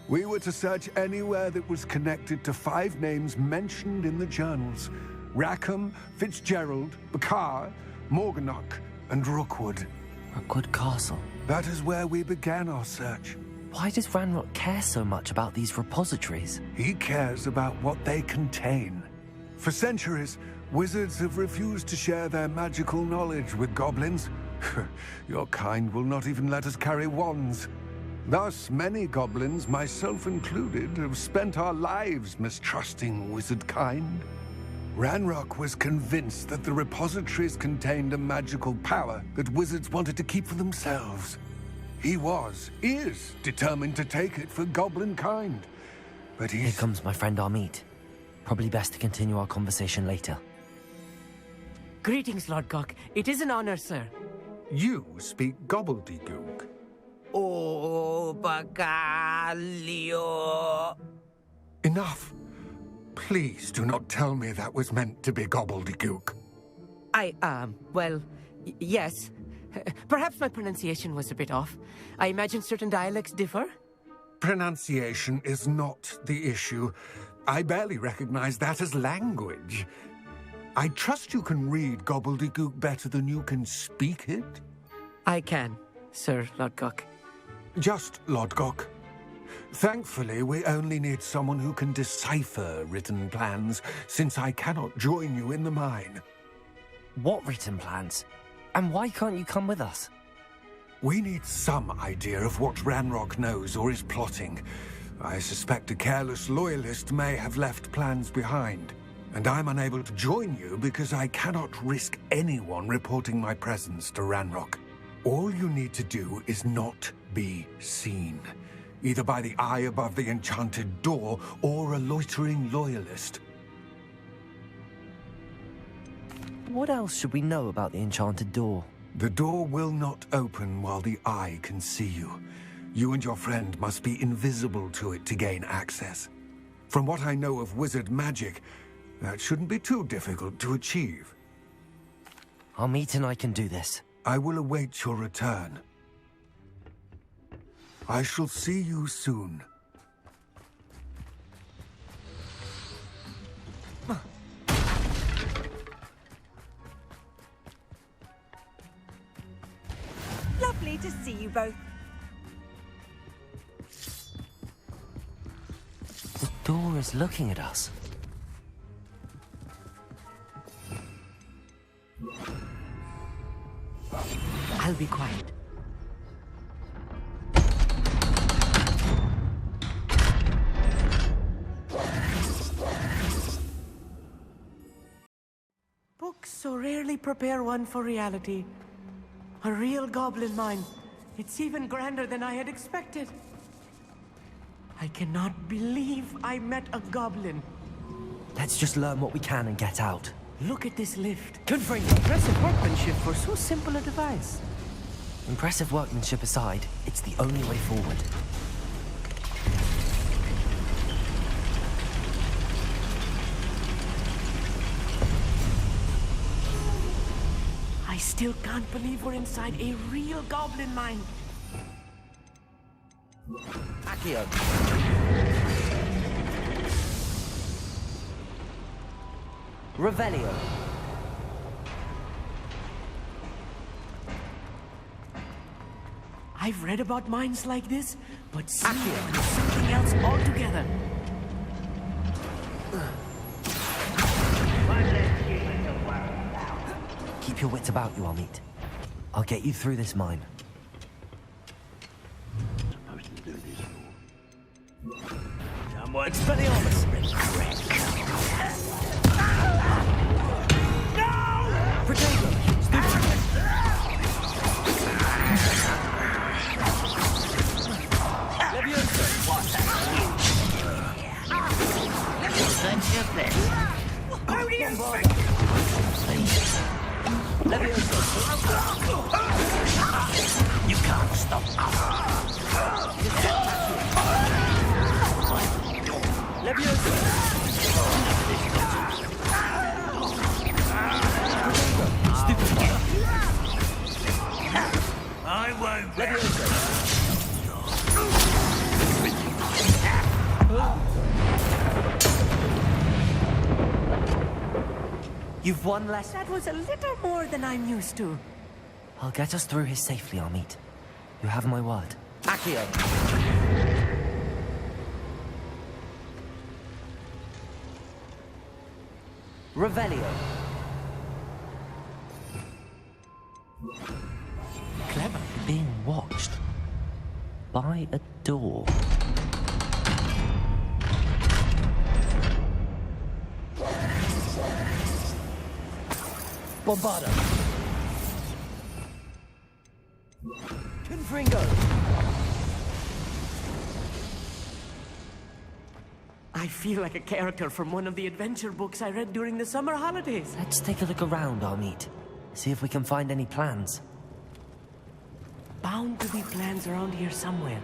We were to search anywhere that was connected to 5 names mentioned in the journals: Rackham, Fitzgerald, Bakar, Morganach, and Rookwood. Rookwood Castle? That is where we began our search. Why does Ranrock care so much about these repositories? He cares about what they contain. For centuries, wizards have refused to share their magical knowledge with goblins. Your kind will not even let us carry wands. Thus, many goblins, myself included, have spent our lives mistrusting wizard kind. Ranrock was convinced that the repositories contained a magical power that wizards wanted to keep for themselves. He is determined to take it for goblin kind. But Here comes my friend Amit. Probably best to continue our conversation later. Greetings, Lord Gok. It is an honor, sir. You speak gobbledygook. Oh, Bagalio. Enough. Please do not tell me that was meant to be gobbledygook. Yes. Perhaps my pronunciation was a bit off. I imagine certain dialects differ? Pronunciation is not the issue. I barely recognize that as language. I trust you can read gobbledygook better than you can speak it? I can, Sir Lord Gok. Just Lord Gok. Thankfully, we only need someone who can decipher written plans, since I cannot join you in the mine. What written plans? And why can't you come with us? We need some idea of what Ranrock knows or is plotting. I suspect a careless loyalist may have left plans behind. And I'm unable to join you because I cannot risk anyone reporting my presence to Ranrock. All you need to do is not be seen, either by the eye above the enchanted door or a loitering loyalist. What else should we know about the enchanted door? The door will not open while the eye can see you. You and your friend must be invisible to it to gain access. From what I know of wizard magic, that shouldn't be too difficult to achieve. Amit and I can do this. I will await your return. I shall see you soon. Lovely to see you both. The door is looking at us. I'll be quiet. Books so rarely prepare one for reality. A real goblin mine. It's even grander than I had expected. I cannot believe I met a goblin. Let's just learn what we can and get out. Look at this lift. Impressive workmanship for so simple a device. Impressive workmanship aside, it's the only way forward. I still can't believe we're inside a real goblin mine. Accio. Revelio. I've read about mines like this, but seeing it is something else altogether. Keep your wits about you, Amit. I'll get you through this mine. Expelliarmus! Potato! You can't stop us. I won't. You've won less. That was a little more than I'm used to. I'll get us through here safely, Amit. You have my word. Accio. Revelio. Clever. Being watched by a door. Bombardo. Confringo. I feel like a character from one of the adventure books I read during the summer holidays. Let's take a look around, Amit. See if we can find any plans. Bound to be plans around here somewhere.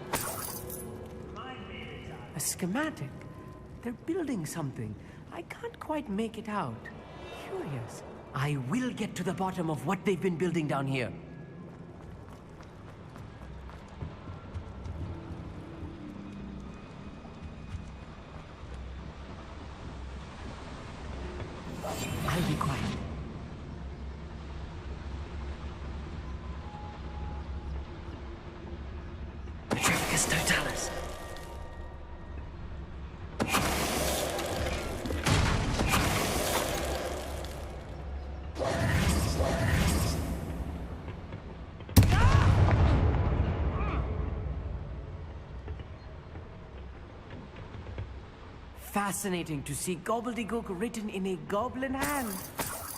A schematic. They're building something. I can't quite make it out. Curious. I will get to the bottom of what they've been building down here. I'll be quiet. Petrificus totalis. Fascinating to see gobbledygook written in a goblin hand.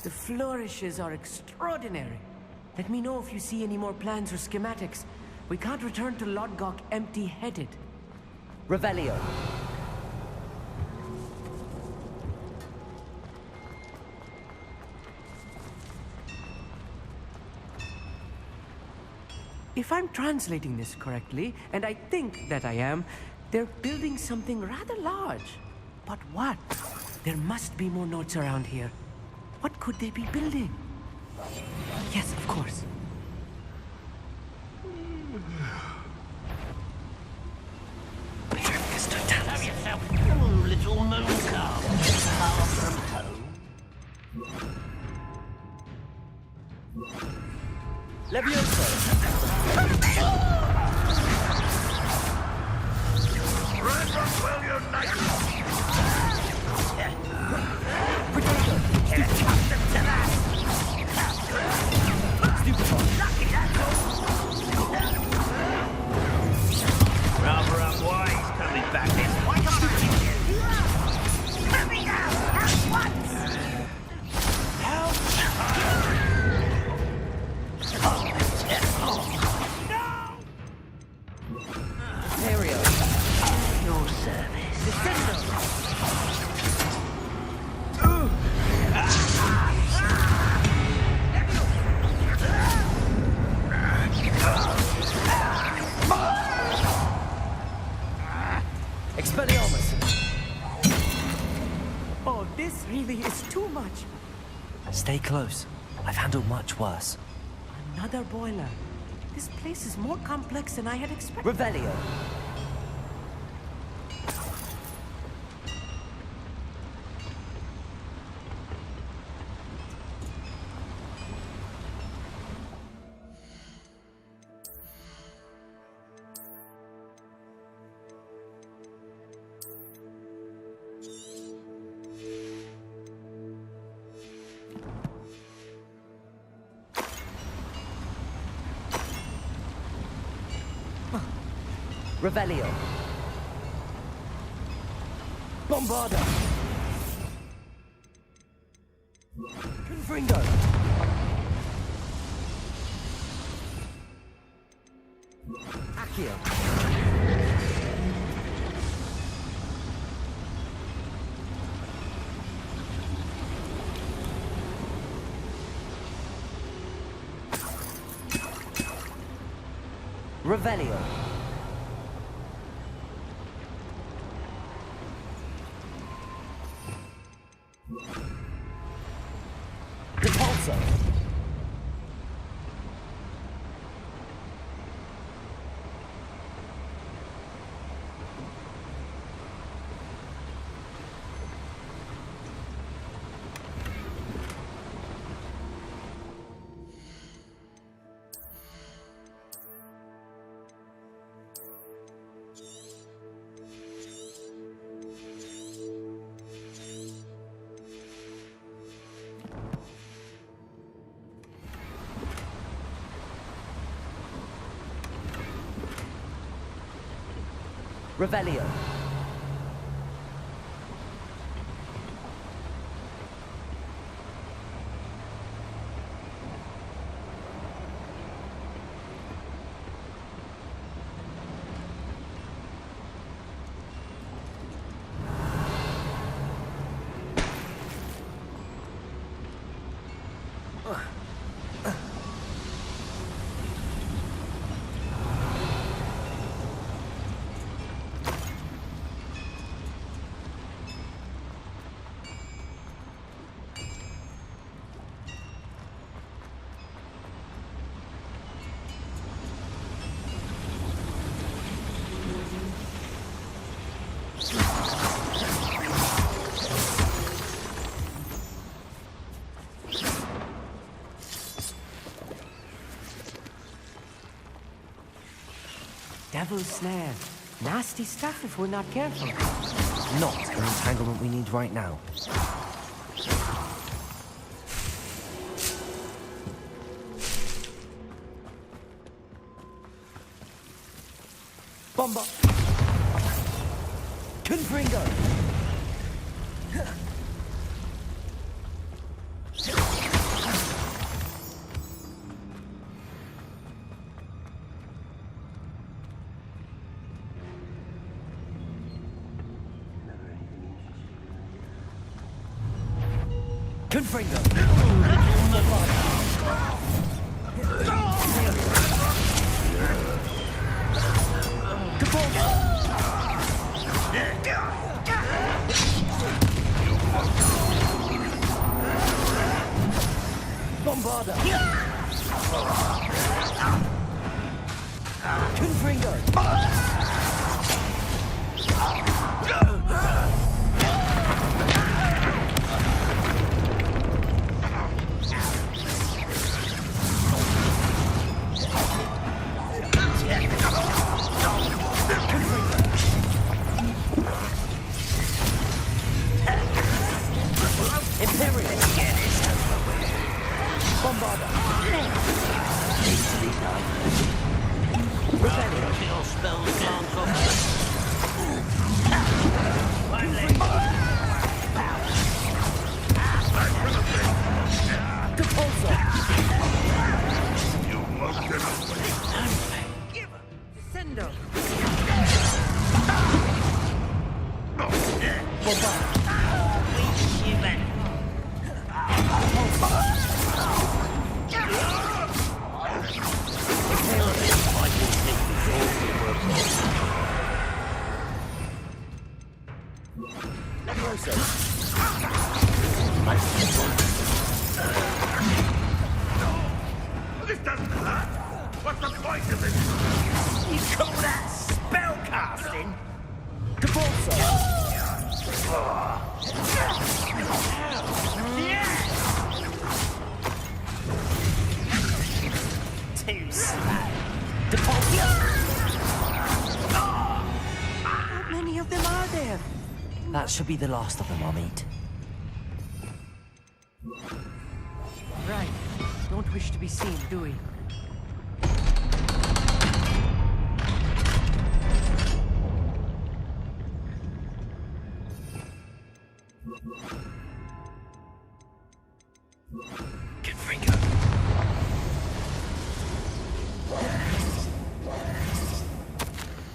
The flourishes are extraordinary. Let me know if you see any more plans or schematics. We can't return to Lodgok empty-headed. Revelio. If I'm translating this correctly, and I think that I am, they're building something rather large. But what? There must be more notes around here. What could they be building? Yes, of course. Have yourself a little moon calm. Far from home. Levioso. Well united. Rather unwise coming back this. Why can't I keep you? Let me down at once! Help! Mario. Your service. Defender. Expelliarmus. Oh, this really is too much. Stay close. I've handled much worse. Another boiler. This place is more complex than I had expected. Revelio. Revelio. Bombarda. Confringo. Accio. Revelio. Repulsor. Revelio. Devil's snare. Nasty stuff if we're not careful. Not an entanglement we need right now. Bomba. Confringo. Bombarda! Confringo! This doesn't hurt. What's the point of it? You call that spellcasting? Too slow. How many of them are there? That should be the last of them, Amit. Right. Don't wish to be seen, do we?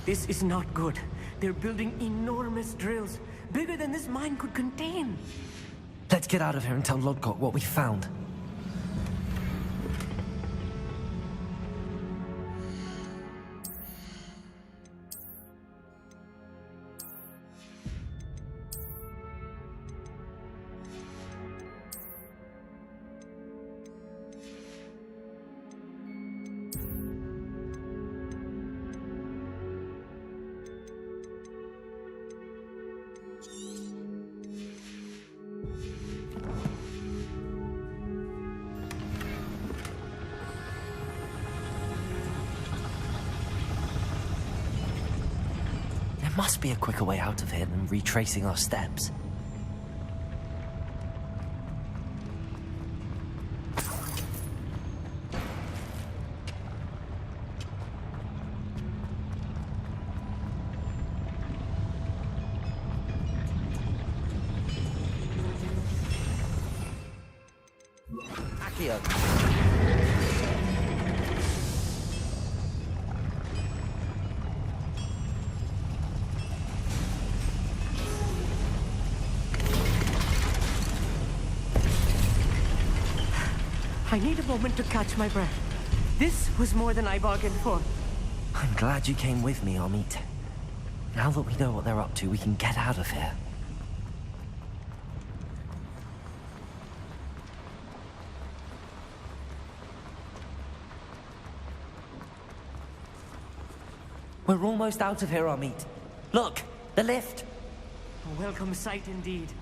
This is not good. They're building enormous drills, bigger than this mine could contain. Let's get out of here and tell Lodgok what we found. There must be a quicker way out of here than retracing our steps. Accio. I need a moment to catch my breath. This was more than I bargained for. I'm glad you came with me, Amit. Now that we know what they're up to, we can get out of here. We're almost out of here, Amit. Look, the lift. A welcome sight indeed.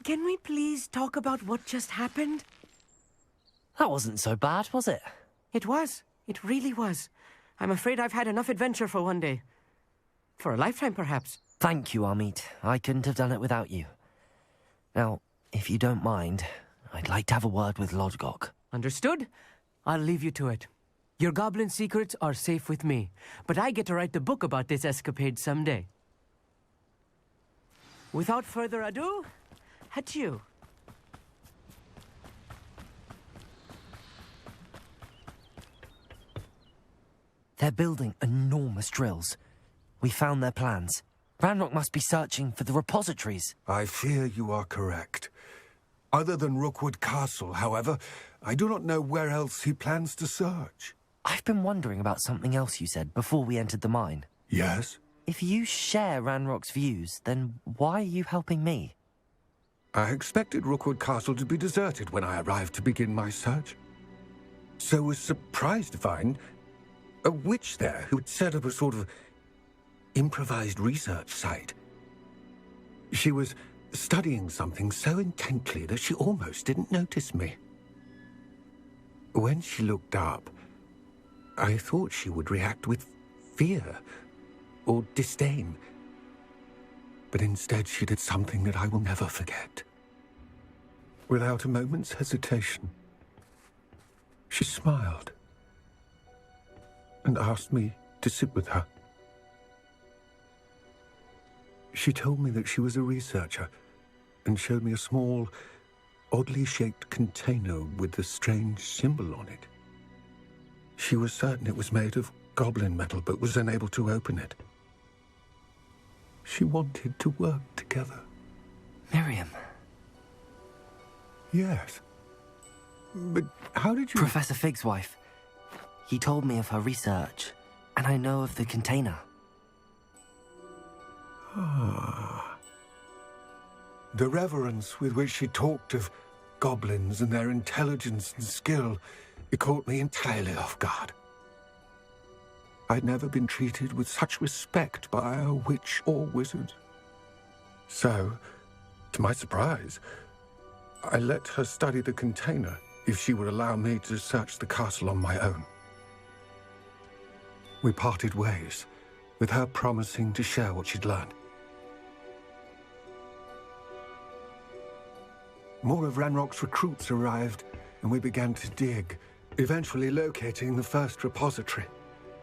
Can we please talk about what just happened? That wasn't so bad, was it? It was. It really was. I'm afraid I've had enough adventure for one day. For a lifetime, perhaps. Thank you, Amit. I couldn't have done it without you. Now, if you don't mind, I'd like to have a word with Lodgok. Understood? I'll leave you to it. Your goblin secrets are safe with me, but I get to write the book about this escapade someday. Without further ado, adieu. They're building enormous drills. We found their plans. Ranrock must be searching for the repositories. I fear you are correct. Other than Rookwood Castle, however, I do not know where else he plans to search. I've been wondering about something else you said before we entered the mine. Yes? If you share Ranrock's views, then why are you helping me? I expected Rookwood Castle to be deserted when I arrived to begin my search. So was surprised to find a witch there who had set up a sort of improvised research site. She was studying something so intently that she almost didn't notice me. When she looked up, I thought she would react with fear or disdain. But instead she did something that I will never forget. Without a moment's hesitation, she smiled and asked me to sit with her. She told me that she was a researcher and showed me a small, oddly shaped container with a strange symbol on it. She was certain it was made of goblin metal, but was unable to open it. She wanted to work together. Miriam. Yes. But how did you... Professor Fig's wife. He told me of her research, and I know of the container. Ah. The reverence with which she talked of goblins and their intelligence and skill, it caught me entirely off guard. I'd never been treated with such respect by a witch or wizard. So, to my surprise, I let her study the container if she would allow me to search the castle on my own. We parted ways, with her promising to share what she'd learned. More of Ranrock's recruits arrived, and we began to dig, eventually locating the first repository.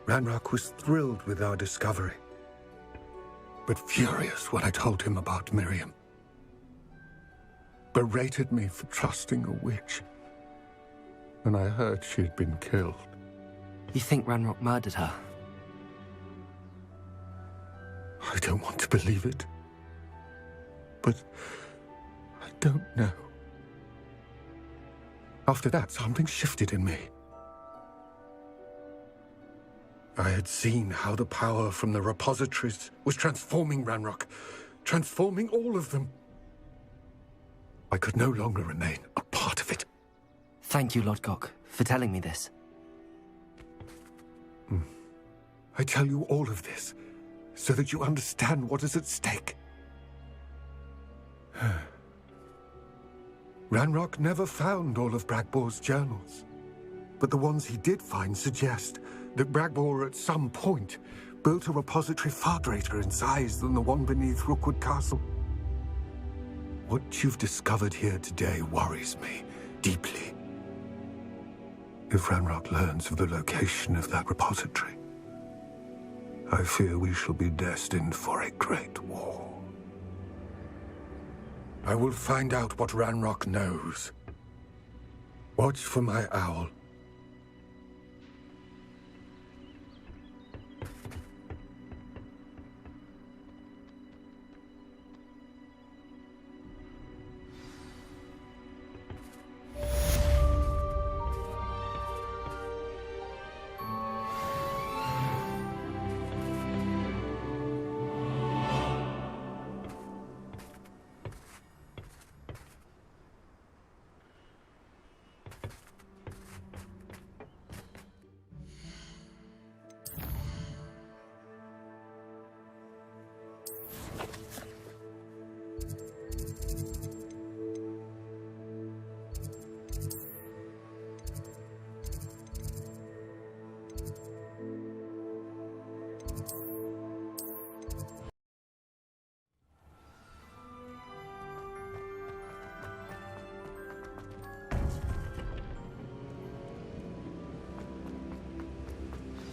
Ranrock was thrilled with our discovery, but furious when I told him about Miriam. Berated me for trusting a witch, and I heard she had been killed. You think Ranrock murdered her? I don't want to believe it, but I don't know. After that, something shifted in me. I had seen how the power from the repositories was transforming Ranrock, transforming all of them. I could no longer remain a part of it. Thank you, Lodgok, for telling me this. I tell you all of this so that you understand what is at stake. Ranrock never found all of Bragbor's journals, but the ones he did find suggest that Bragbor at some point built a repository far greater in size than the one beneath Rookwood Castle. What you've discovered here today worries me deeply. If Ranrock learns of the location of that repository, I fear we shall be destined for a great war. I will find out what Ranrock knows. Watch for my owl.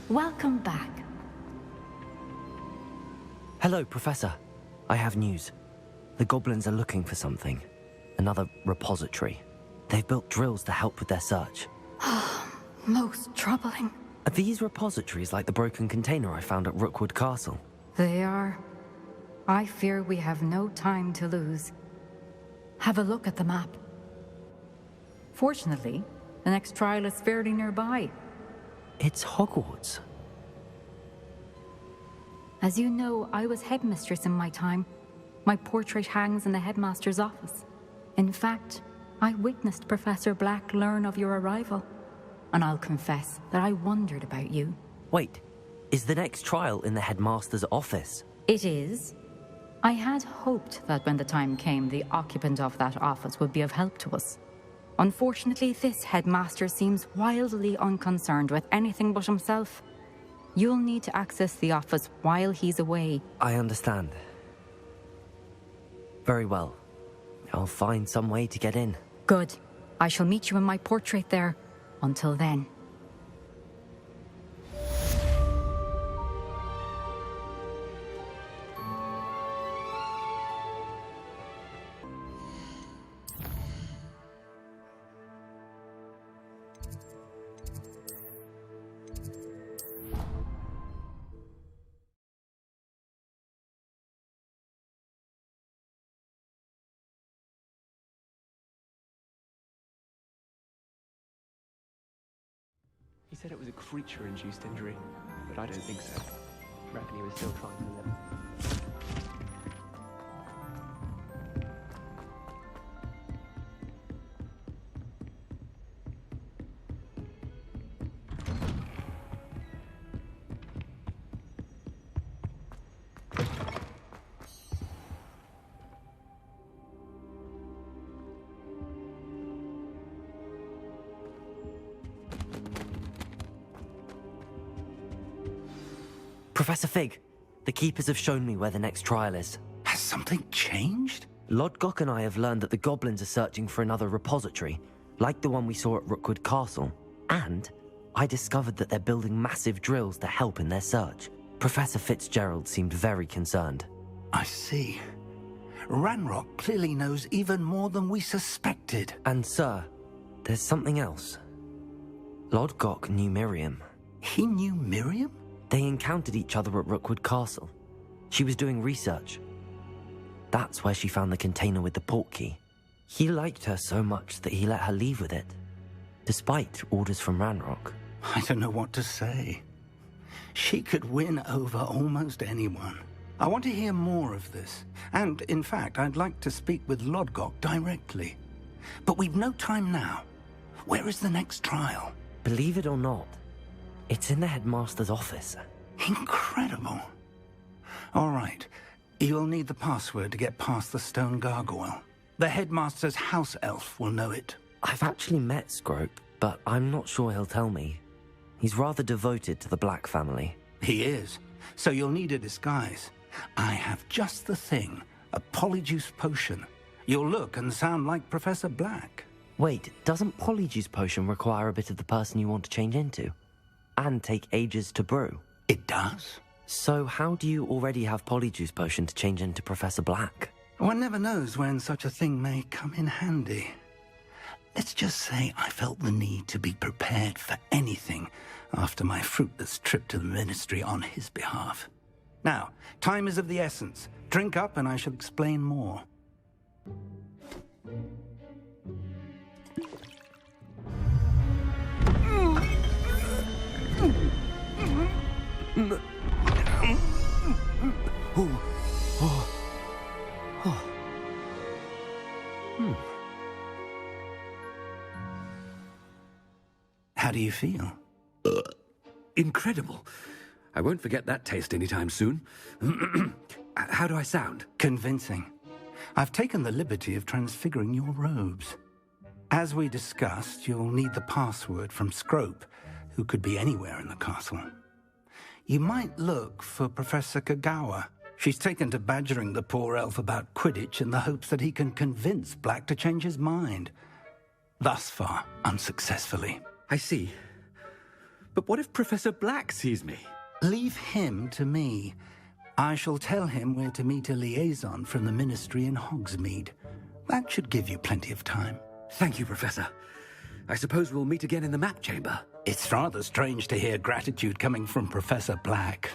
Welcome back. Hello, Professor. I have news. The goblins are looking for something. Another repository. They've built drills to help with their search. Most troubling. Are these repositories like the broken container I found at Rookwood Castle? They are. I fear we have no time to lose. Have a look at the map. Fortunately, the next trial is fairly nearby. It's Hogwarts. As you know, I was headmistress in my time. My portrait hangs in the headmaster's office. In fact, I witnessed Professor Black learn of your arrival. And I'll confess that I wondered about you. Wait, is the next trial in the headmaster's office? It is. I had hoped that when the time came, the occupant of that office would be of help to us. Unfortunately, this headmaster seems wildly unconcerned with anything but himself. You'll need to access the office while he's away. I understand. Very well. I'll find some way to get in. Good. I shall meet you in my portrait there. Until then. He said it was a creature-induced injury, but I don't think so. I reckon he was still trying to live. Professor Fig, the Keepers have shown me where the next trial is. Has something changed? Lodgok and I have learned that the goblins are searching for another repository, like the one we saw at Rookwood Castle. And I discovered that they're building massive drills to help in their search. Professor Fitzgerald seemed very concerned. I see. Ranrock clearly knows even more than we suspected. And sir, there's something else. Lodgok knew Miriam. He knew Miriam? They encountered each other at Rookwood Castle. She was doing research. That's where she found the container with the portkey. He liked her so much that he let her leave with it, despite orders from Ranrock. I don't know what to say. She could win over almost anyone. I want to hear more of this. And, in fact, I'd like to speak with Lodgok directly. But we've no time now. Where is the next trial? Believe it or not, it's in the headmaster's office. Incredible. All right. You'll need the password to get past the stone gargoyle. The headmaster's house elf will know it. I've actually met Scrope, but I'm not sure he'll tell me. He's rather devoted to the Black family. He is. So you'll need a disguise. I have just the thing. A polyjuice potion. You'll look and sound like Professor Black. Wait, doesn't polyjuice potion require a bit of the person you want to change into? And take ages to brew? It does. So how do you already have polyjuice potion to change into Professor Black? One never knows when such a thing may come in handy. Let's just say I felt the need to be prepared for anything after my fruitless trip to the Ministry on his behalf. Now, time is of the essence. Drink up and I shall explain more. How do you feel? Incredible. I won't forget that taste anytime soon. How do I sound? Convincing. I've taken the liberty of transfiguring your robes. As we discussed, you'll need the password from Scrope, who could be anywhere in the castle. You might look for Professor Kagawa. She's taken to badgering the poor elf about Quidditch in the hopes that he can convince Black to change his mind. Thus far, unsuccessfully. I see. But what if Professor Black sees me? Leave him to me. I shall tell him where to meet a liaison from the Ministry in Hogsmeade. That should give you plenty of time. Thank you, Professor. I suppose we'll meet again in the map chamber. It's rather strange to hear gratitude coming from Professor Black.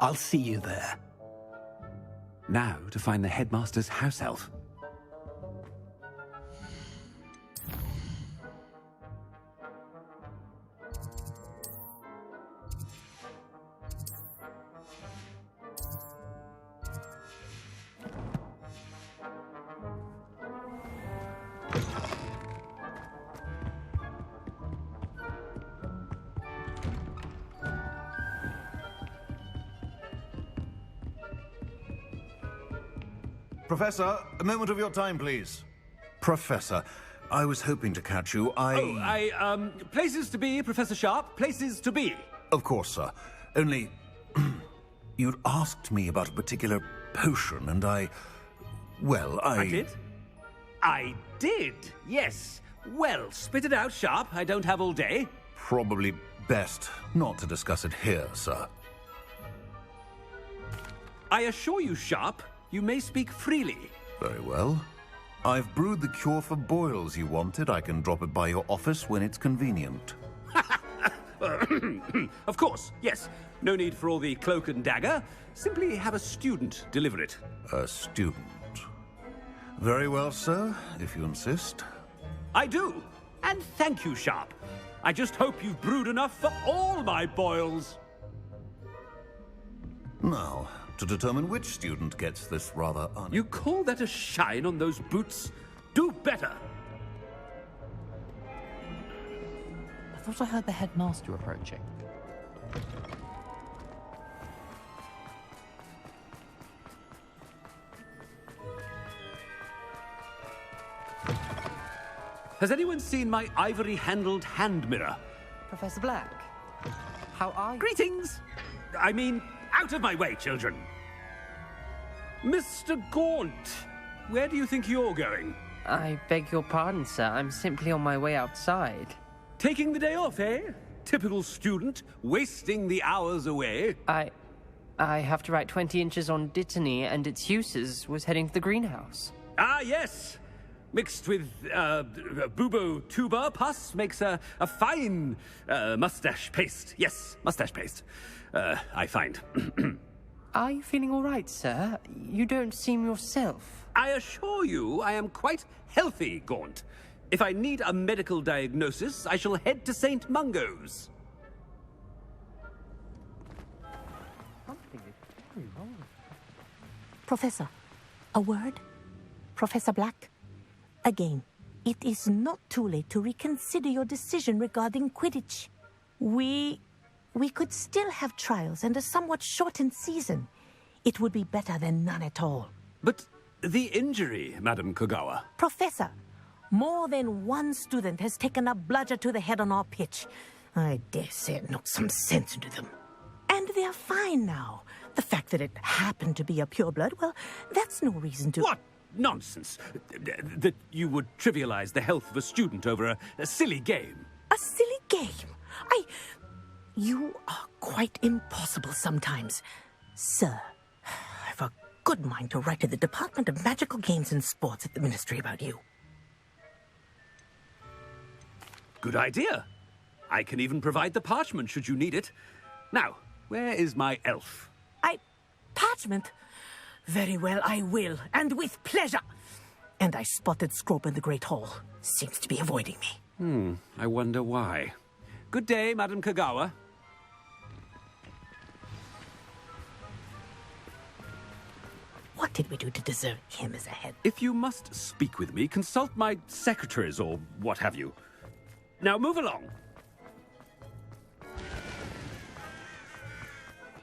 I'll see you there. Now to find the headmaster's house elf. Professor, a moment of your time, please. Professor, I was hoping to catch you. Places to be, Professor Sharp. Places to be. Of course, sir. Only... you'd asked me about a particular potion, and I did? I did, yes. Well, spit it out, Sharp. I don't have all day. Probably best not to discuss it here, sir. I assure you, Sharp, you may speak freely. Very well. I've brewed the cure for boils you wanted. I can drop it by your office when it's convenient. Of course, yes. No need for all the cloak and dagger. Simply have a student deliver it. A student? Very well, sir, if you insist. I do. And thank you, Sharp. I just hope you've brewed enough for all my boils. Now, to determine which student gets this rather You call that a shine on those boots? Do better! I thought I heard the headmaster approaching. Has anyone seen my ivory-handled hand mirror? Professor Black, how are you? Greetings! I mean, out of my way, children! Mr. Gaunt, where do you think you're going? I beg your pardon, sir. I'm simply on my way outside. Taking the day off, eh? Typical student, wasting the hours away. I have to write 20 inches on Dittany and its uses. Was heading to the greenhouse. Ah, yes! Mixed with bubo tuber pus makes a fine mustache paste. Yes, mustache paste. I find. Are you feeling all right, sir? You don't seem yourself. I assure you I am quite healthy, Gaunt. If I need a medical diagnosis, I shall head to St. Mungo's. Professor, a word? Professor Black? Again, it is not too late to reconsider your decision regarding Quidditch. We could still have trials and a somewhat shortened season. It would be better than none at all. But the injury, Madam Kogawa. Professor, more than one student has taken a bludger to the head on our pitch. I dare say it knocked some sense into them. And they're fine now. The fact that it happened to be a pureblood, well, that's no reason to... What nonsense! That you would trivialize the health of a student over a silly game. A silly game? You are quite impossible sometimes. Sir, I've a good mind to write to the Department of Magical Games and Sports at the Ministry about you. Good idea. I can even provide the parchment should you need it. Now, where is my elf? Parchment? Very well, I will, and with pleasure. And I spotted Scrope in the Great Hall. Seems to be avoiding me. I wonder why. Good day, Madam Kogawa. What did we do to deserve him as a head? If you must speak with me, consult my secretaries or what have you. Now move along.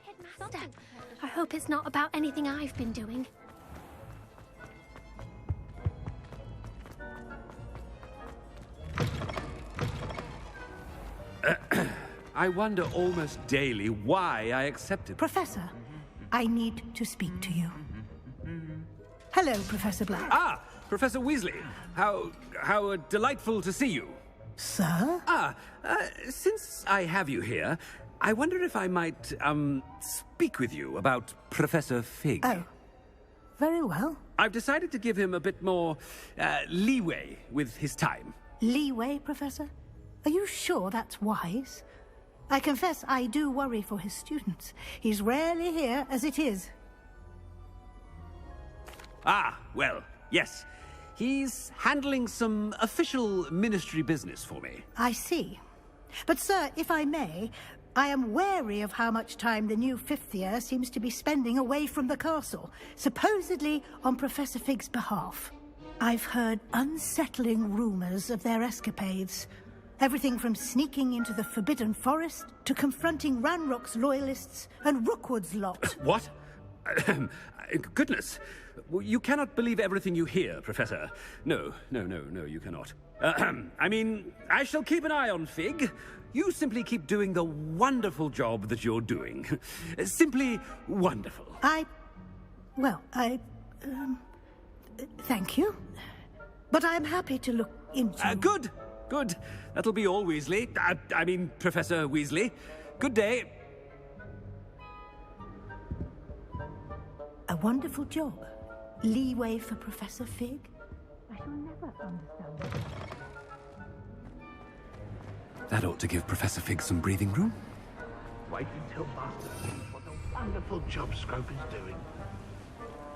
Headmaster, I hope it's not about anything I've been doing. I wonder almost daily why I accepted. Professor, I need to speak to you. Hello, Professor Black. Ah, Professor Weasley. How delightful to see you. Sir? Since I have you here, I wonder if I might, speak with you about Professor Fig. Oh, very well. I've decided to give him a bit more, leeway with his time. Leeway, Professor? Are you sure that's wise? I confess I do worry for his students. He's rarely here as it is. Well, yes. He's handling some official ministry business for me. I see. But, sir, if I may, I am wary of how much time the new fifth year seems to be spending away from the castle, supposedly on Professor Fig's behalf. I've heard unsettling rumors of their escapades. Everything from sneaking into the Forbidden Forest to confronting Ranrock's loyalists and Rookwood's lot. What? Goodness. You cannot believe everything you hear, Professor. No, you cannot. I mean, I shall keep an eye on Fig. You simply keep doing the wonderful job that you're doing. Simply wonderful. Thank you. But I'm happy to look into... Good. That'll be all, Weasley. I mean, Professor Weasley. Good day. A wonderful job. Leeway for Professor Fig? I shall never understand it. That ought to give Professor Fig some breathing room. Wait until Master sees what a wonderful job Scrope is doing.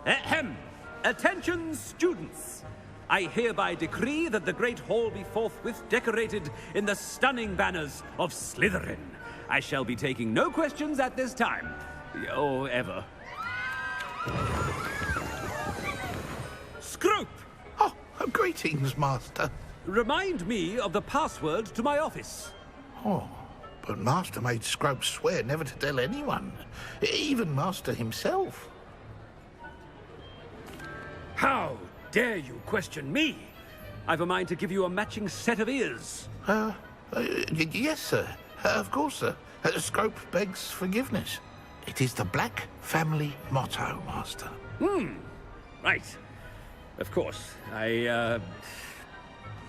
Ahem! Attention, students! I hereby decree that the Great Hall be forthwith decorated in the stunning banners of Slytherin. I shall be taking no questions at this time. Or ever. Scrope! Oh, greetings, Master. Remind me of the password to my office. Oh, but Master made Scrope swear never to tell anyone, even Master himself. How dare you question me? I've a mind to give you a matching set of ears. Yes, sir. Of course, sir. Scrope begs forgiveness. It is the Black family motto, Master. Right. Of course.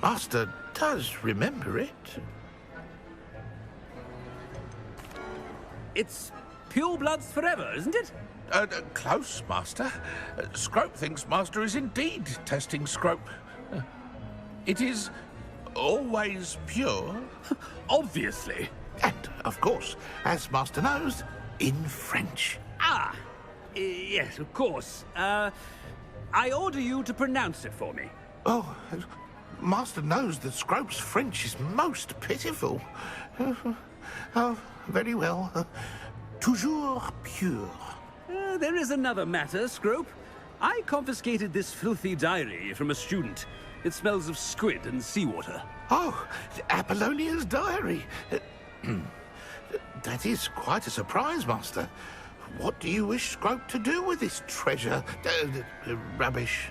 Master does remember it. It's purebloods forever, isn't it? Close, Master. Scrope thinks Master is indeed testing Scrope. It is always pure. Obviously. And, of course, as Master knows, in French. Yes, of course. I order you to pronounce it for me. Oh, Master knows that Scrope's French is most pitiful. Oh, very well. Toujours pure. There is another matter, Scrope. I confiscated this filthy diary from a student. It smells of squid and seawater. Oh, Apollonia's diary. That is quite a surprise, Master. What do you wish Scrope to do with this treasure? Rubbish.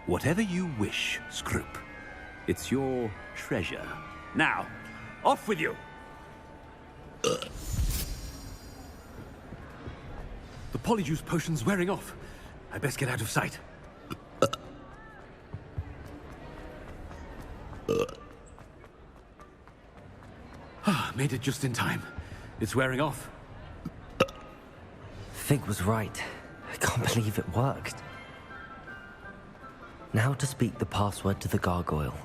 Whatever you wish, Scrope. It's your treasure. Now, off with you. The polyjuice potion's wearing off. I best get out of sight. Made it just in time. It's wearing off. Fig was right. I can't believe it worked. Now to speak the password to the gargoyle.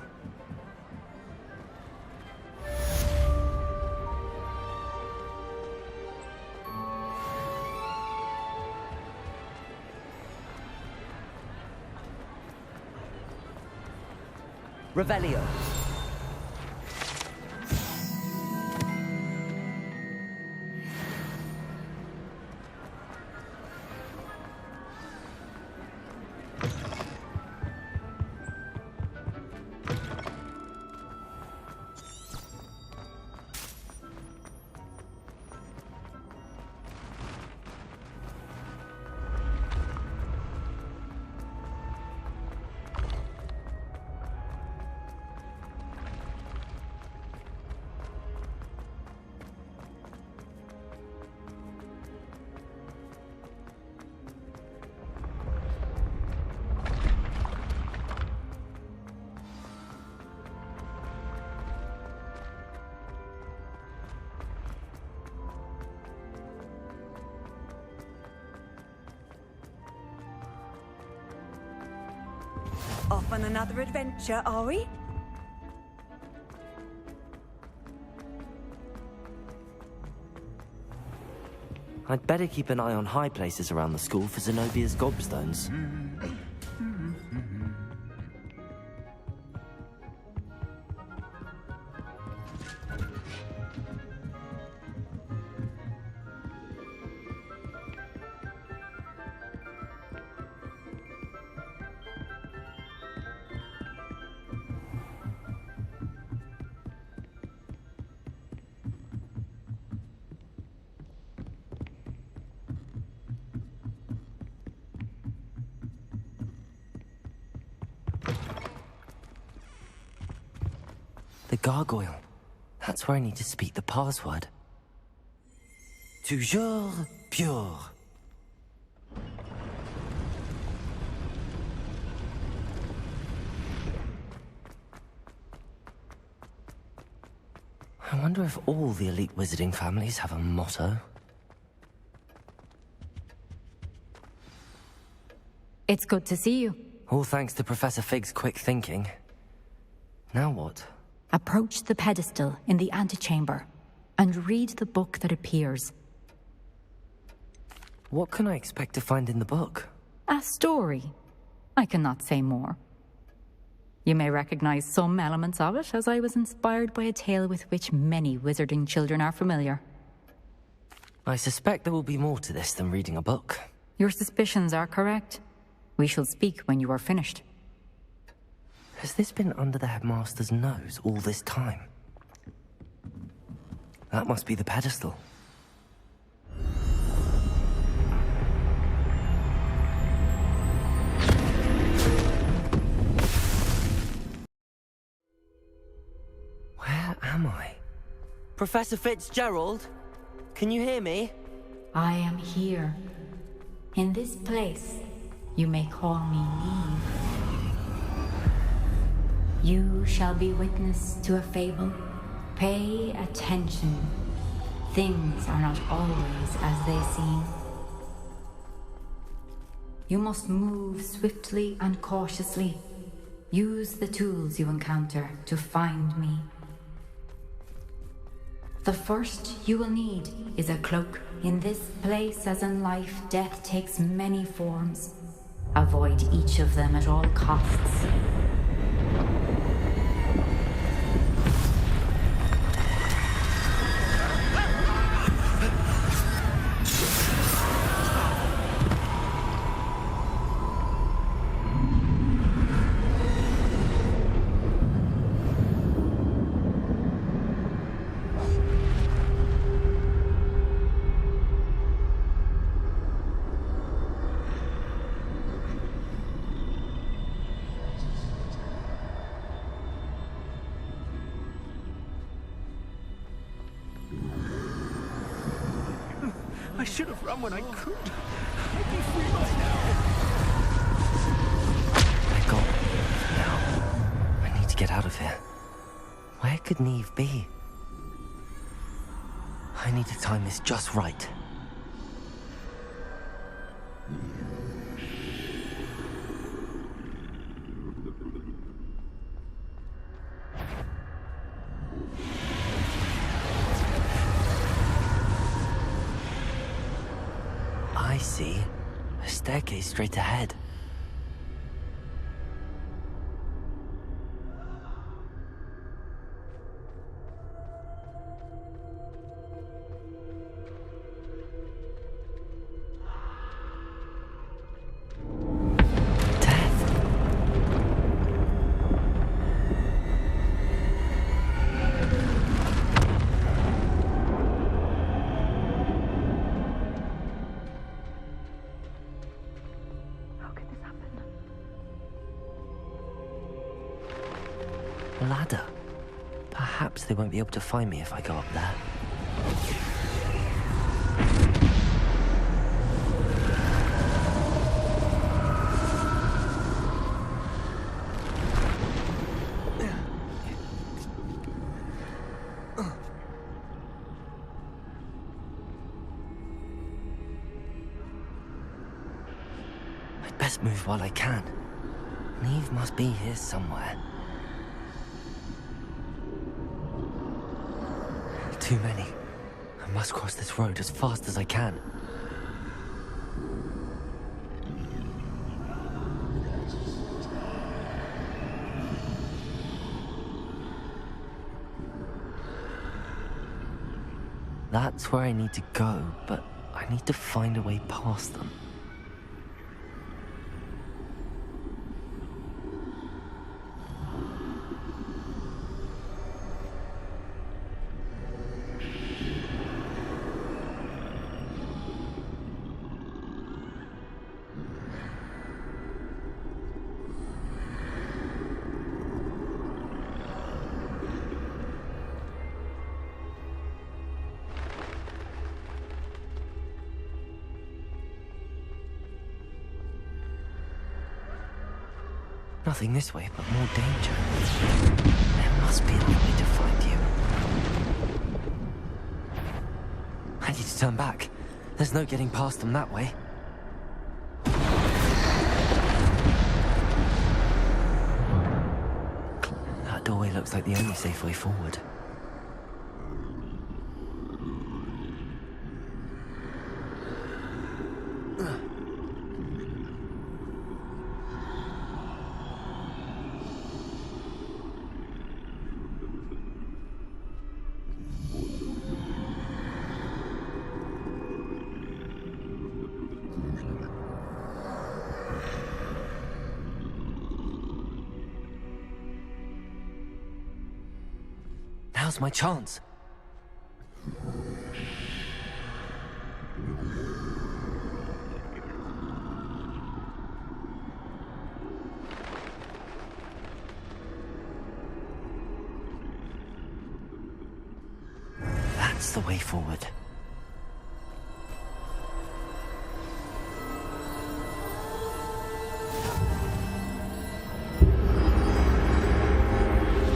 Revelio. Off on another adventure, are we? I'd better keep an eye on high places around the school for Zenobia's gobstones. The gargoyle. That's where I need to speak the password. Toujours pure. I wonder if all the elite wizarding families have a motto. It's good to see you. All thanks to Professor Fig's quick thinking. Now what? Approach the pedestal in the antechamber and read the book that appears. What can I expect to find in the book? A story. I cannot say more. You may recognize some elements of it, as I was inspired by a tale with which many wizarding children are familiar. I suspect there will be more to this than reading a book. Your suspicions are correct. We shall speak when you are finished. Has this been under the headmaster's nose all this time? That must be the pedestal. Where am I? Professor Fitzgerald? Can you hear me? I am here. In this place, you may call me Neve. You shall be witness to a fable. Pay attention. Things are not always as they seem. You must move swiftly and cautiously. Use the tools you encounter to find me. The first you will need is a cloak. In this place, as in life, death takes many forms. Avoid each of them at all costs. I should have run when I could. I'd be free by now. I got it now. I need to get out of here. Where could Neve be? I need to time this just right. I see. A staircase straight ahead. Ladder. Perhaps they won't be able to find me if I go up there. I'd best move while I can. Neve must be here somewhere. Too many. I must cross this road as fast as I can. That's where I need to go, but I need to find a way past them. Nothing this way, but more danger. There must be a way to find you. I need to turn back. There's no getting past them that way. That doorway looks like the only safe way forward. Now's my chance. That's the way forward.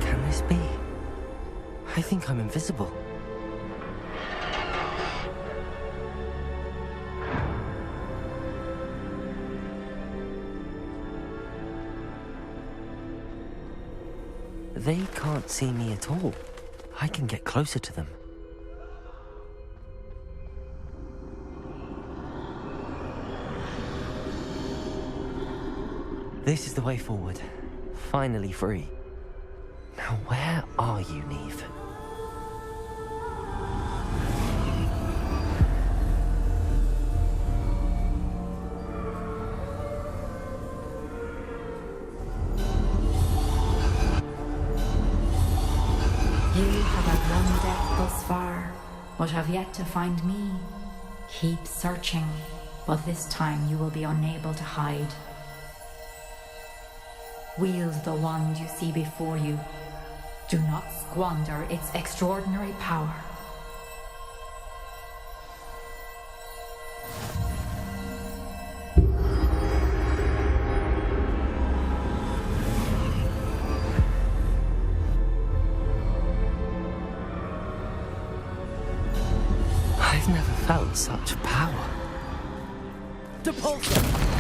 Can this be? I think I'm invisible. They can't see me at all. I can get closer to them. This is the way forward. Finally free. Now where are you, Neve? You have outrun death thus far, but have yet to find me. Keep searching, but this time you will be unable to hide. Wield the wand you see before you. Do not squander its extraordinary power. I've never felt such power. Depulso!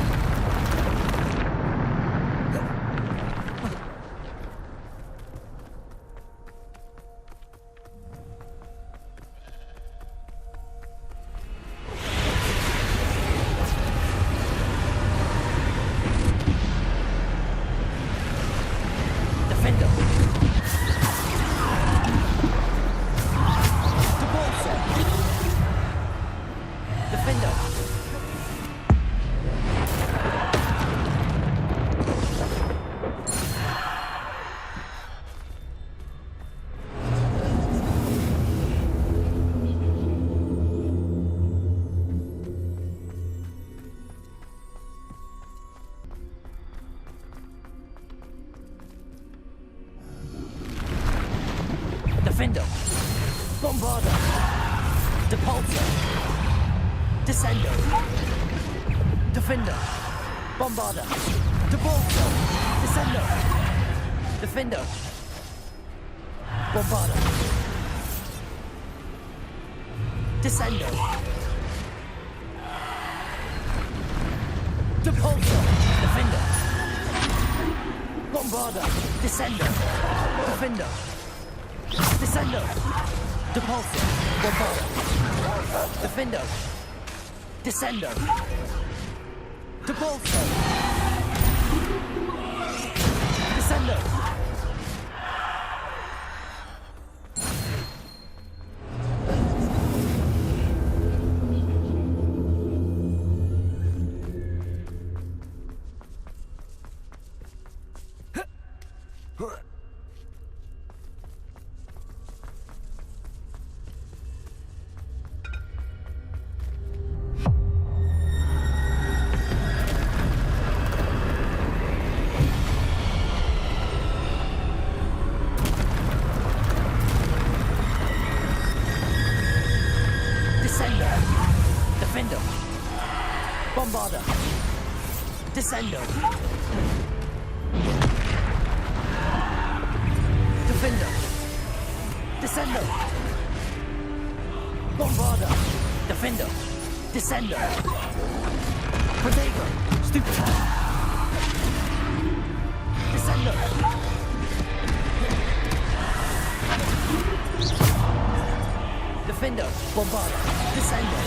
Gryffindor, Bombarda, Depulso, Descendo, Defender, Bombarda, Depulso, Descendo, Defender, Bombarda, Descendo, Depulso, Defender, Bombarder! Descendo! Defender! Descendo! Depulsor! Bombarder! Defender! Descendo! Depulsor! Descendo! Descendo. Defender. Descendo. Bombarder. Defender. Descendo. Protego. Stupid. Descendo. Defender. Bombarder. Descendo.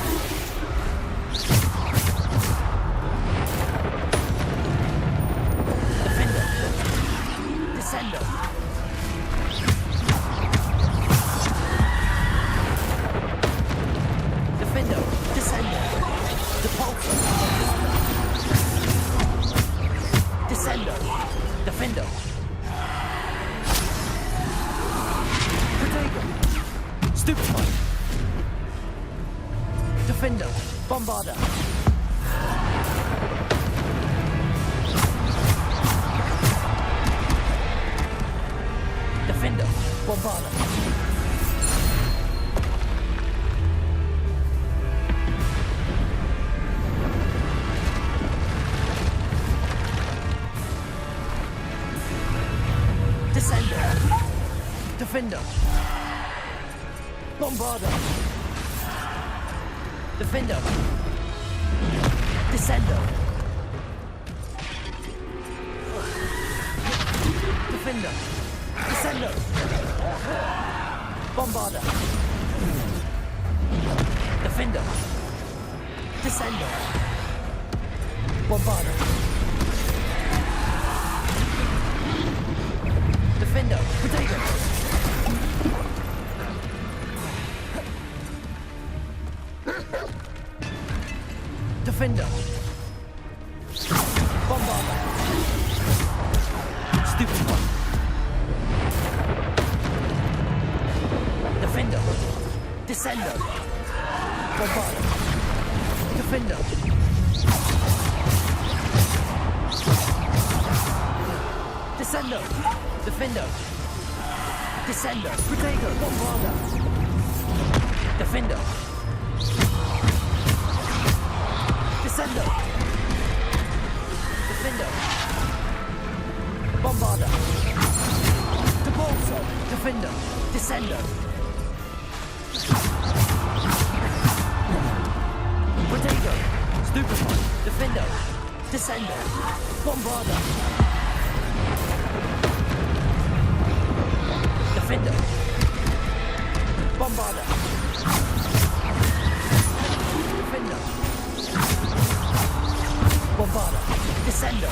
Descendo. Defendo. Descendo. Depulsor. Descendo. Defendo. Protego. Stupefy. Defendo. Bombarder. Defender. Bombarder. Descender. Defender. Bombarder. Defender. Descendo. Defender. Descendo. Bombarder. Defender. Descendo. Bombarder. Defender. Protego. Defender. Bombarder. Stupid one. Defender. Descendo. Bombarder. Defender. Descendo. Defender. Descendo. Protego. Bombarder. Defender. Descendo. Defender. Bombarder. Depulsor. Defender. Descendo. Protego. Stupefy. Defender. Descendo. Bombarder. Defender. Bombarder. Defender. Bombarder. Descendo.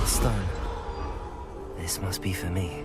Stone. This must be for me.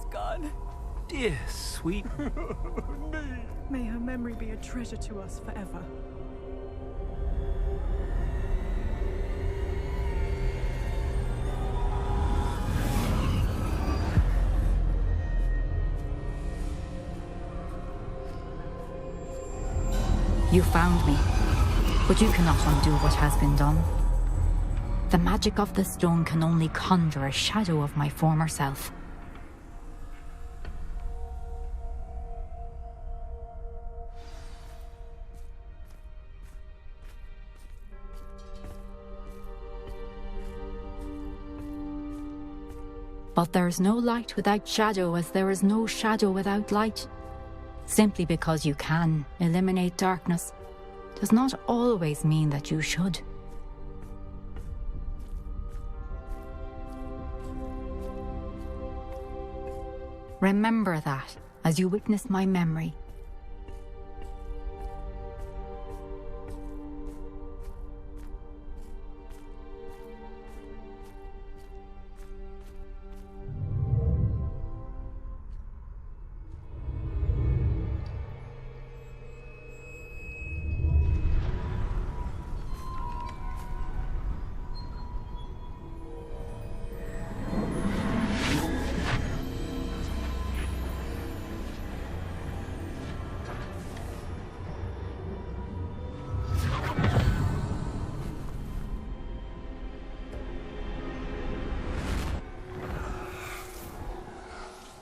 she's gone. Dear sweet... May her memory be a treasure to us forever. You found me, but you cannot undo what has been done. The magic of the stone can only conjure a shadow of my former self. But there is no light without shadow, as there is no shadow without light. Simply because you can eliminate darkness does not always mean that you should. Remember that as you witness my memory.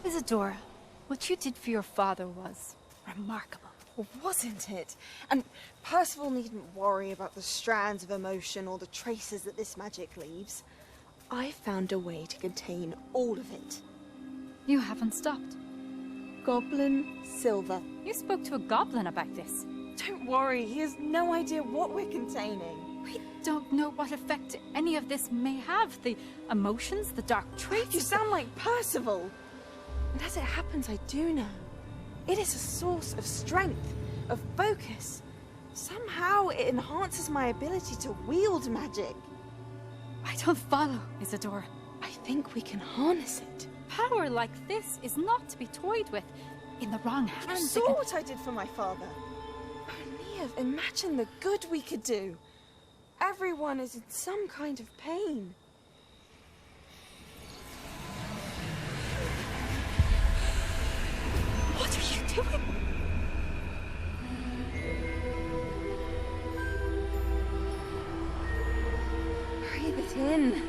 Isadora, what you did for your father was remarkable. Well, wasn't it? And Percival needn't worry about the strands of emotion or the traces that this magic leaves. I found a way to contain all of it. You haven't stopped. Goblin Silver. You spoke to a goblin about this. Don't worry, he has no idea what we're containing. We don't know what effect any of this may have. The emotions, the dark traits. You sound like Percival. And as it happens, I do know. It is a source of strength, of focus. Somehow it enhances my ability to wield magic. I don't follow, Isadora. I think we can harness it. Power like this is not to be toyed with. In the wrong hands, You saw what I did for my father. Oh, Neve, imagine the good we could do. Everyone is in some kind of pain. What are you doing? Breathe it in.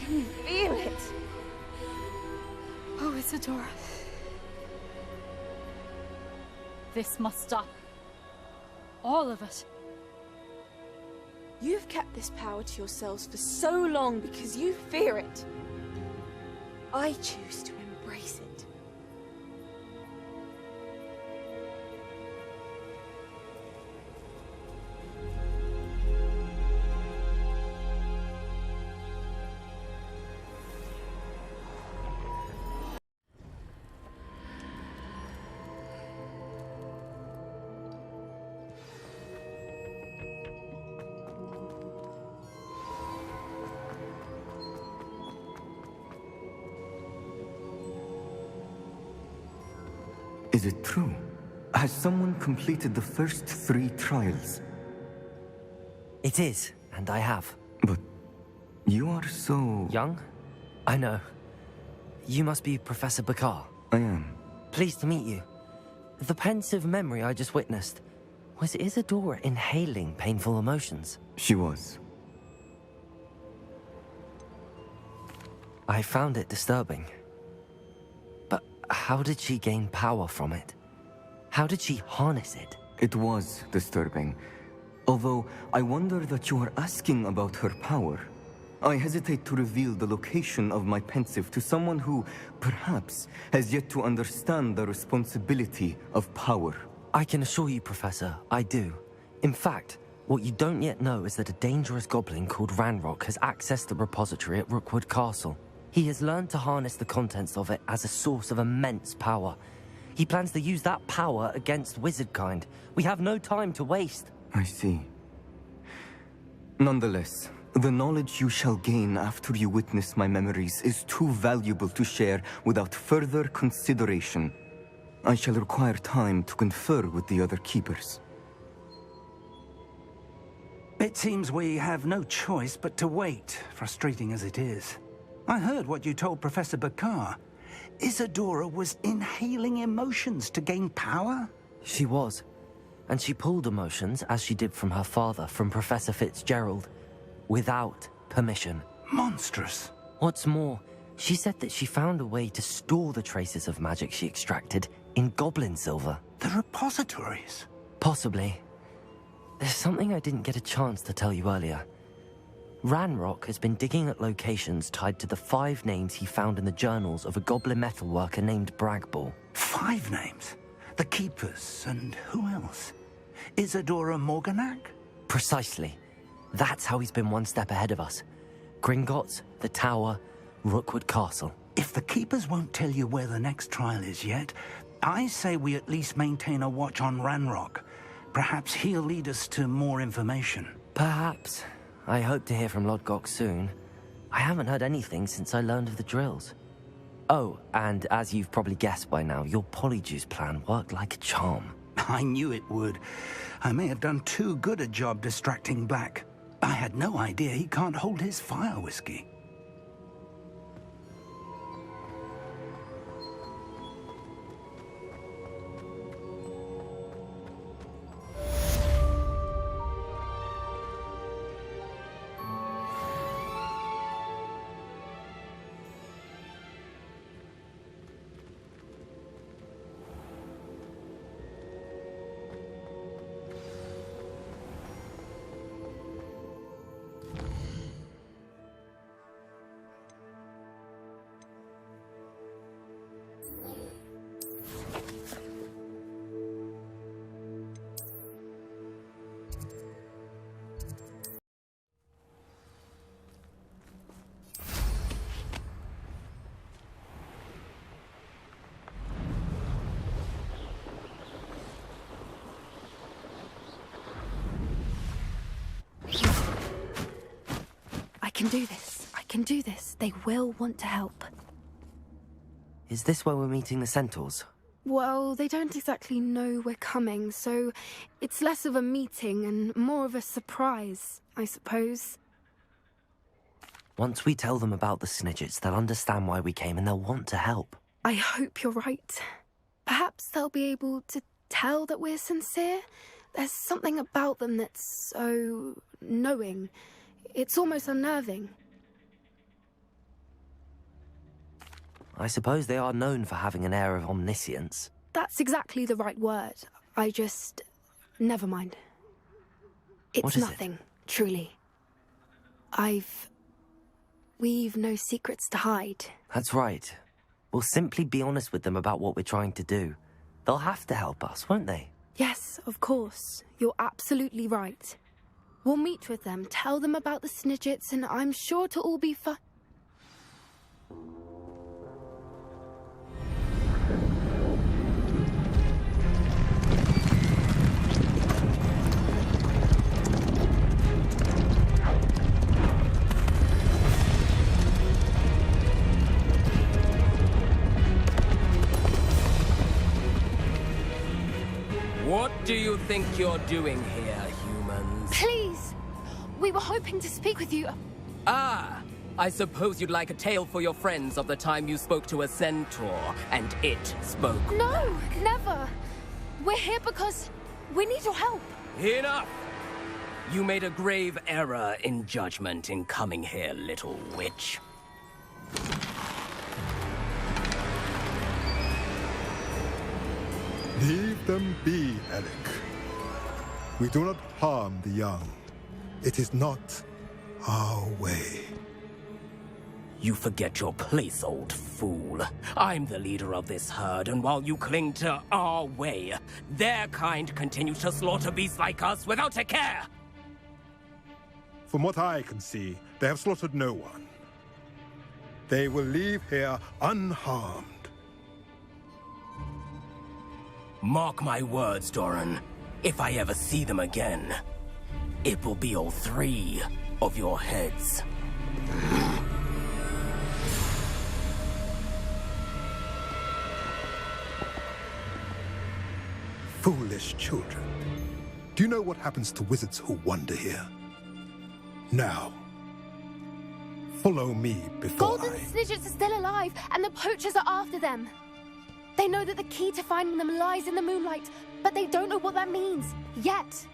Can you feel it? Oh, Isadora. This must stop. All of it. You've kept this power to yourselves for so long because you fear it. I choose to embrace it. Is it true? Has someone completed the first 3 trials? It is, and I have. But you are so... young? I know. You must be Professor Bakar. I am. Pleased to meet you. The pensive memory I just witnessed, was Isadora inhaling painful emotions? She was. I found it disturbing. But how did she gain power from it? How did she harness it? It was disturbing. Although, I wonder that you are asking about her power. I hesitate to reveal the location of my pensive to someone who, perhaps, has yet to understand the responsibility of power. I can assure you, Professor, I do. In fact, what you don't yet know is that a dangerous goblin called RADEON has accessed the repository at Rookwood Castle. He has learned to harness the contents of it as a source of immense power. He plans to use that power against wizardkind. We have no time to waste. I see. Nonetheless, The knowledge you shall gain after you witness my memories is too valuable to share without further consideration. I shall require time to confer with the other keepers. It seems we have no choice but to wait, frustrating as it is. I heard what you told Professor Bakar. Isadora was inhaling emotions to gain power? She was. And she pulled emotions, as she did from her father, from Professor Fitzgerald, without permission. Monstrous. What's more, she said that she found a way to store the traces of magic she extracted in goblin silver. The repositories? Possibly. There's something I didn't get a chance to tell you earlier. RADEON has been digging at locations tied to the 5 names he found in the journals of a goblin metalworker named Bragball. 5 names? The Keepers, and who else? Isadora Morganac? Precisely. That's how he's been one step ahead of us. Gringotts, the Tower, Rookwood Castle. If the Keepers won't tell you where the next trial is yet, I say we at least maintain a watch on RADEON. Perhaps he'll lead us to more information. Perhaps. I hope to hear from Lodgok soon. I haven't heard anything since I learned of the drills. Oh, and as you've probably guessed by now, your Polyjuice plan worked like a charm. I knew it would. I may have done too good a job distracting Black. I had no idea he can't hold his fire whiskey. I can do this. They will want to help. Is this where we're meeting the Centaurs? Well, they don't exactly know we're coming, so it's less of a meeting and more of a surprise, I suppose. Once we tell them about the Snidgets, they'll understand why we came and they'll want to help. I hope you're right. Perhaps they'll be able to tell that we're sincere. There's something about them that's so knowing. It's almost unnerving. I suppose they are known for having an air of omniscience. That's exactly the right word. I just... never mind. It's nothing, truly. We've no secrets to hide. That's right. We'll simply be honest with them about what we're trying to do. They'll have to help us, won't they? Yes, of course. You're absolutely right. We'll meet with them, tell them about the Snidgets, and I'm sure to all be fine. What do you think you're doing here, humans? Please! We were hoping to speak with you. Ah! I suppose you'd like a tale for your friends of the time you spoke to a centaur, and it spoke. No, never! We're here because we need your help. Enough! You made a grave error in judgment in coming here, little witch. Leave them be, Eric. We do not harm the young. It is not our way. You forget your place, old fool. I'm the leader of this herd, and while you cling to our way, their kind continues to slaughter beasts like us without a care! From what I can see, they have slaughtered no one. They will leave here unharmed. Mark my words, Doran. If I ever see them again, it will be all 3 of your heads. Foolish children. Do you know what happens to wizards who wander here? Now, follow me before Golden Snidgets are still alive, and the poachers are after them. They know that the key to finding them lies in the moonlight, but they don't know what that means, yet.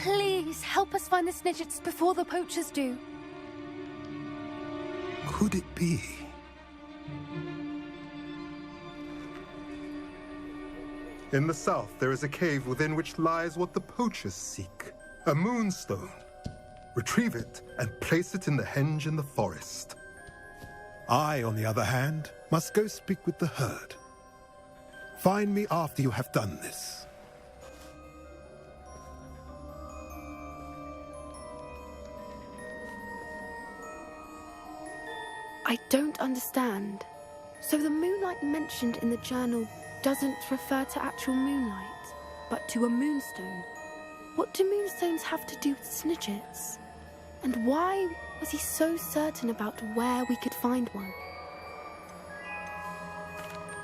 Please, help us find the Snidgets before the poachers do. Could it be? In the south, there is a cave within which lies what the poachers seek. A moonstone. Retrieve it and place it in the henge in the forest. I, on the other hand, must go speak with the herd. Find me after you have done this. I don't understand. So the moonlight mentioned in the journal doesn't refer to actual moonlight, but to a moonstone. What do moonstones have to do with Snidgets? And why was he so certain about where we could find one?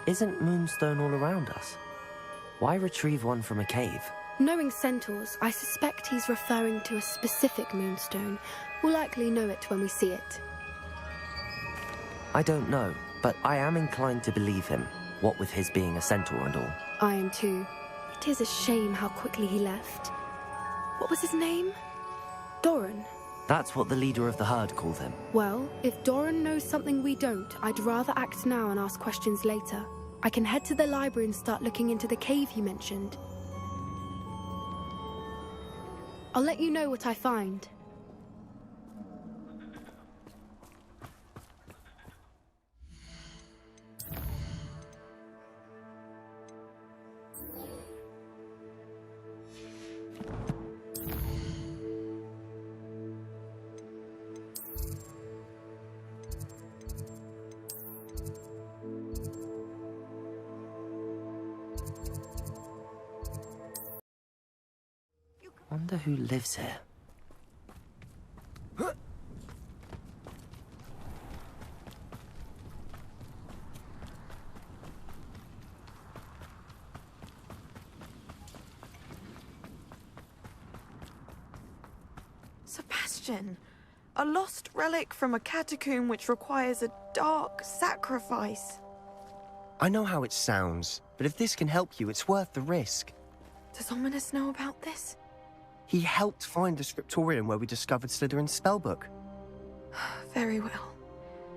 Isn't Moonstone all around us? Why retrieve one from a cave? Knowing centaurs, I suspect he's referring to a specific moonstone. We'll likely know it when we see it. I don't know, but I am inclined to believe him, what with his being a centaur and all. I am too. It is a shame how quickly he left. What was his name? Doran. That's what the leader of the herd called him. Well, if Doran knows something we don't, I'd rather act now and ask questions later. I can head to the library and start looking into the cave you mentioned. I'll let you know what I find. Wonder who lives here. Sebastian, a lost relic from a catacomb which requires a dark sacrifice. I know how it sounds, but if this can help you, it's worth the risk. Does Ominous know about this? He helped find the scriptorium where we discovered Slytherin's spellbook. Very well.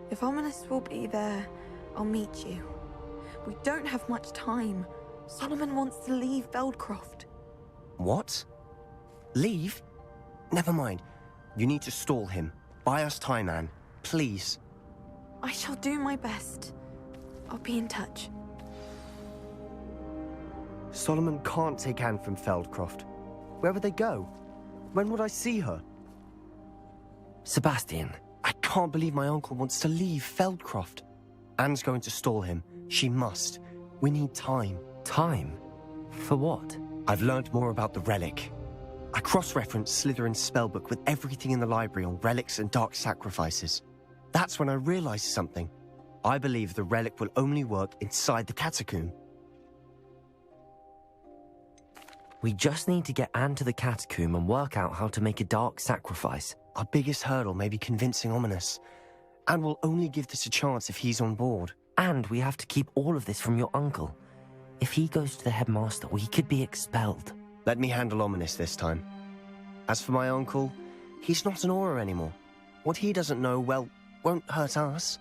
If Ominous will be there, I'll meet you. We don't have much time. Solomon wants to leave Feldcroft. What? Leave? Never mind. You need to stall him. Buy us time, Anne. Please. I shall do my best. I'll be in touch. Solomon can't take Anne from Feldcroft. Where would they go? When would I see her? Sebastian. I can't believe my uncle wants to leave Feldcroft. Anne's going to stall him. She must. We need time. Time? For what? I've learned more about the relic. I cross-referenced Slytherin's spellbook with everything in the library on relics and dark sacrifices. That's when I realized something. I believe the relic will only work inside the catacomb. We just need to get Anne to the catacomb and work out how to make a dark sacrifice. Our biggest hurdle may be convincing Ominous. Anne will only give this a chance if he's on board. And we have to keep all of this from your uncle. If he goes to the headmaster, we could be expelled. Let me handle Ominous this time. As for my uncle, he's not an Auror anymore. What he doesn't know, well, won't hurt us.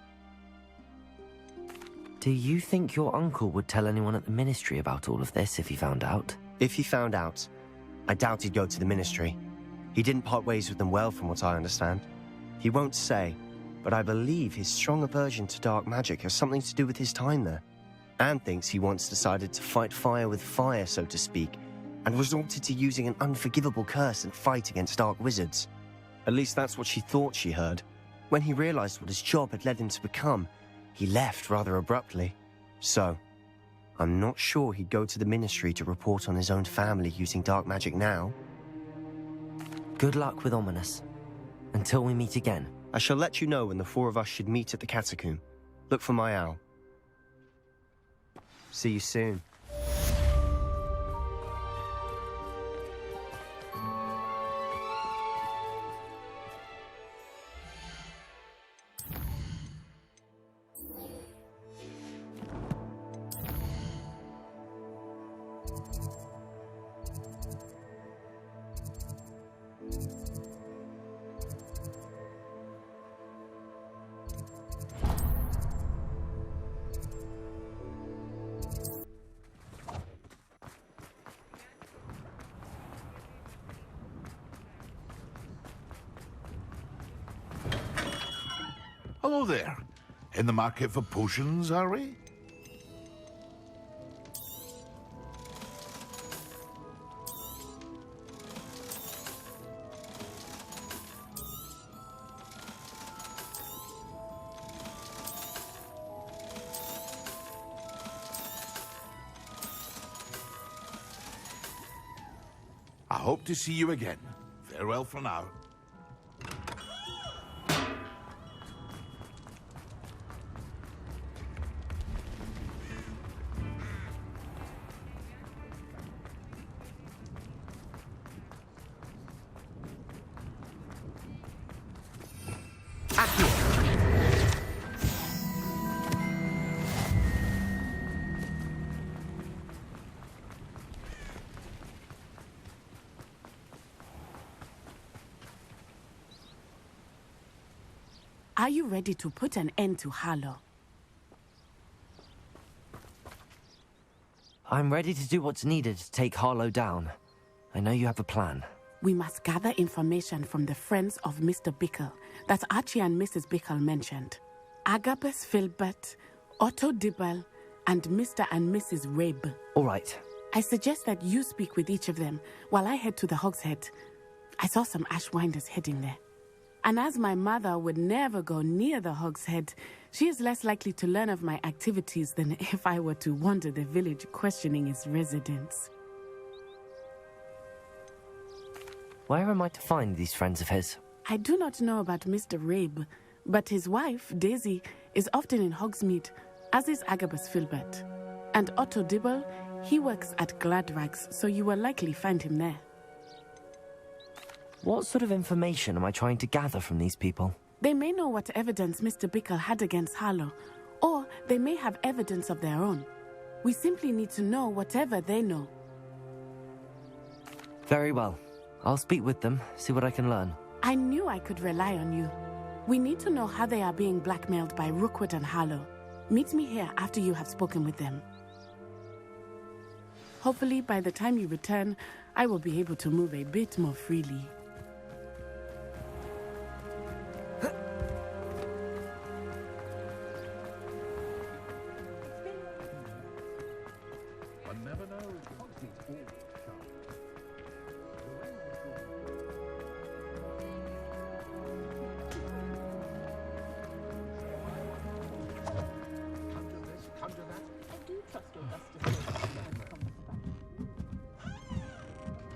Do you think your uncle would tell anyone at the ministry about all of this if he found out? If he found out, I doubt he'd go to the ministry. He didn't part ways with them well, from what I understand. He won't say, but I believe his strong aversion to dark magic has something to do with his time there. Anne thinks he once decided to fight fire with fire, so to speak, and resorted to using an unforgivable curse and fight against dark wizards. At least that's what she thought she heard. When he realized what his job had led him to become, he left rather abruptly. So, I'm not sure he'd go to the ministry to report on his own family using dark magic now. Good luck with Ominous. Until we meet again. I shall let you know when the four of us should meet at the catacomb. Look for my owl. See you soon. Hello there. In the market for potions, are we? I hope to see you again. Farewell for now. Are you ready to put an end to Harlow? I'm ready to do what's needed to take Harlow down. I know you have a plan. We must gather information from the friends of Mr. Bickle that Archie and Mrs. Bickle mentioned. Agabus Filbert, Otto Dibble, and Mr. and Mrs. Rabe. All right. I suggest that you speak with each of them while I head to the Hogshead. I saw some Ashwinders heading there. And as my mother would never go near the Hogshead, she is less likely to learn of my activities than if I were to wander the village questioning its residents. Where am I to find these friends of his? I do not know about Mr. Rabe, but his wife, Daisy, is often in Hogsmeade, as is Agabus Filbert. And Otto Dibble, he works at Gladrags, so you will likely find him there. What sort of information am I trying to gather from these people? They may know what evidence Mr. Bickle had against Harlow, or they may have evidence of their own. We simply need to know whatever they know. Very well. I'll speak with them, see what I can learn. I knew I could rely on you. We need to know how they are being blackmailed by Rookwood and Harlow. Meet me here after you have spoken with them. Hopefully, by the time you return, I will be able to move a bit more freely.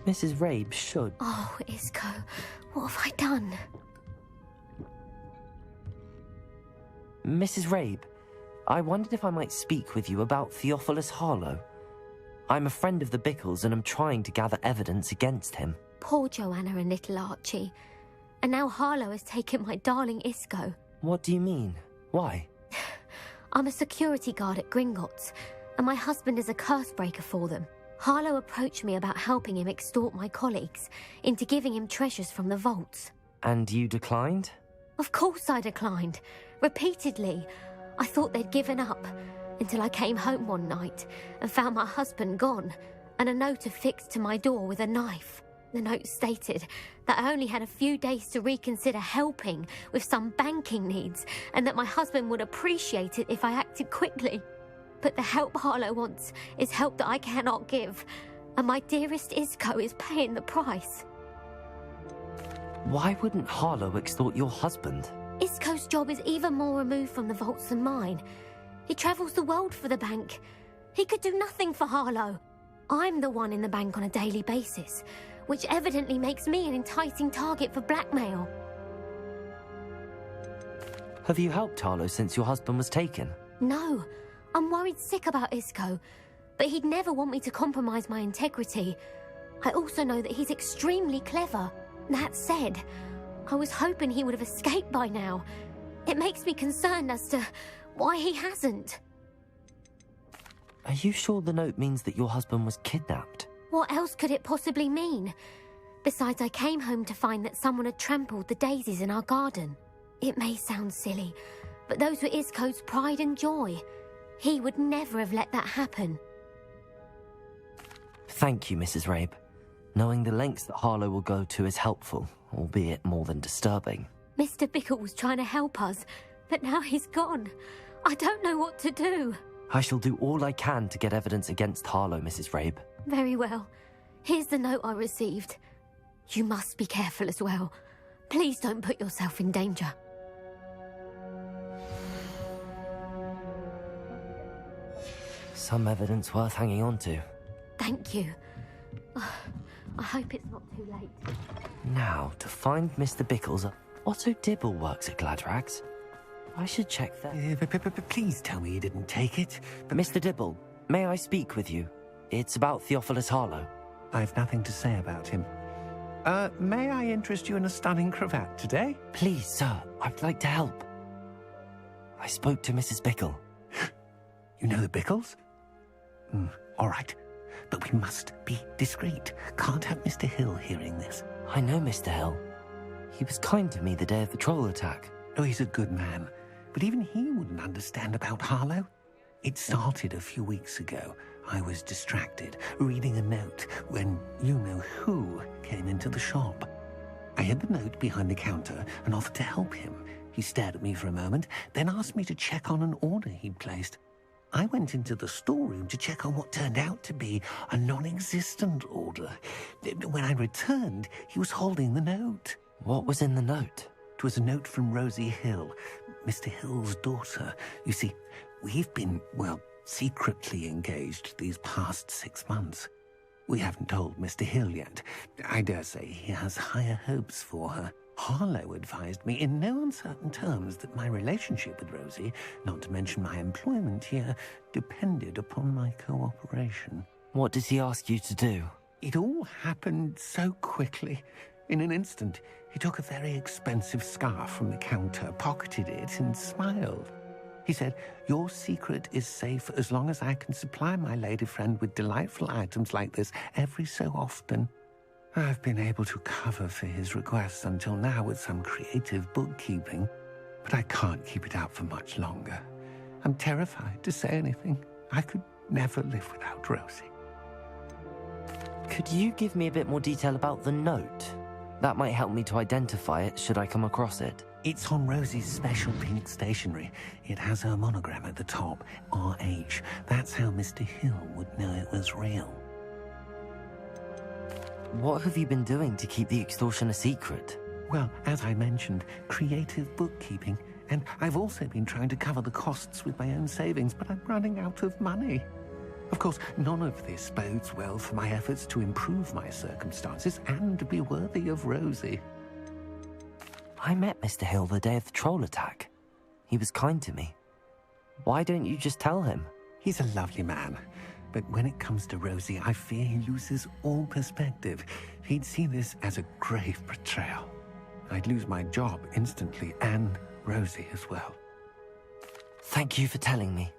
Mrs. Rabe should. Oh, Isco, what have I done? Mrs. Rabe, I wondered if I might speak with you about Theophilus Harlow. I'm a friend of the Bickles and I'm trying to gather evidence against him. Poor Joanna and little Archie. And now Harlow has taken my darling Isco. What do you mean? Why? I'm a security guard at Gringotts, and my husband is a curse breaker for them. Harlow approached me about helping him extort my colleagues into giving him treasures from the vaults. And you declined? Of course I declined. Repeatedly. I thought they'd given up, until I came home one night and found my husband gone, and a note affixed to my door with a knife. The note stated that I only had a few days to reconsider helping with some banking needs, and that my husband would appreciate it if I acted quickly. But the help Harlow wants is help that I cannot give, and my dearest Isco is paying the price. Why wouldn't Harlow extort your husband? Isco's job is even more removed from the vaults than mine. He travels the world for the bank. He could do nothing for Harlow. I'm the one in the bank on a daily basis, which evidently makes me an enticing target for blackmail. Have you helped Harlow since your husband was taken? No, I'm worried sick about Isco, but he'd never want me to compromise my integrity. I also know that he's extremely clever. That said, I was hoping he would have escaped by now. It makes me concerned as to why he hasn't. Are you sure the note means that your husband was kidnapped? What else could it possibly mean? Besides, I came home to find that someone had trampled the daisies in our garden. It may sound silly, but those were Isco's pride and joy. He would never have let that happen. Thank you, Mrs. Rabe. Knowing the lengths that Harlow will go to is helpful, albeit more than disturbing. Mr. Bickle was trying to help us, but now he's gone. I don't know what to do. I shall do all I can to get evidence against Harlow, Mrs. Rabe. Very well. Here's the note I received. You must be careful as well. Please don't put yourself in danger. Some evidence worth hanging on to. Thank you. I hope it's not too late. Now, to find Mr. Bickles, Otto Dibble works at Gladrags. I should check that. Please tell me you didn't take it. Mr. Dibble, may I speak with you? It's about Theophilus Harlow. I've nothing to say about him. May I interest you in a stunning cravat today? Please, sir, I'd like to help. I spoke to Mrs. Bickle. You know the Bickles? All right, but we must be discreet. Can't have Mr. Hill hearing this. I know Mr. Hill. He was kind to me the day of the troll attack. Oh, he's a good man, but even he wouldn't understand about Harlow. It started a few weeks ago. I was distracted, reading a note, when you-know-who came into the shop. I hid the note behind the counter and offered to help him. He stared at me for a moment, then asked me to check on an order he'd placed. I went into the storeroom to check on what turned out to be a non-existent order. When I returned, he was holding the note. What was in the note? It was a note from Rosie Hill, Mr. Hill's daughter. You see, we've been, well, secretly engaged these past 6 months. We haven't told Mr. Hill yet. I dare say he has higher hopes for her. Harlow advised me in no uncertain terms that my relationship with Rosie, not to mention my employment here, depended upon my cooperation. What did he ask you to do? It all happened so quickly. In an instant, he took a very expensive scarf from the counter, pocketed it, and smiled. He said, "Your secret is safe as long as I can supply my lady friend with delightful items like this every so often." I've been able to cover for his requests until now with some creative bookkeeping, but I can't keep it up for much longer. I'm terrified to say anything. I could never live without Rosie. Could you give me a bit more detail about the note? That might help me to identify it should I come across it. It's on Rosie's special pink stationery. It has her monogram at the top, RH. That's how Mr. Hill would know it was real. What have you been doing to keep the extortion a secret? Well, as I mentioned, creative bookkeeping. And I've also been trying to cover the costs with my own savings, but I'm running out of money. Of course, none of this bodes well for my efforts to improve my circumstances and to be worthy of Rosie. I met Mr. Hill the day of the troll attack. He was kind to me. Why don't you just tell him? He's a lovely man. But when it comes to Rosie, I fear he loses all perspective. He'd see this as a grave betrayal. I'd lose my job instantly, and Rosie as well. Thank you for telling me.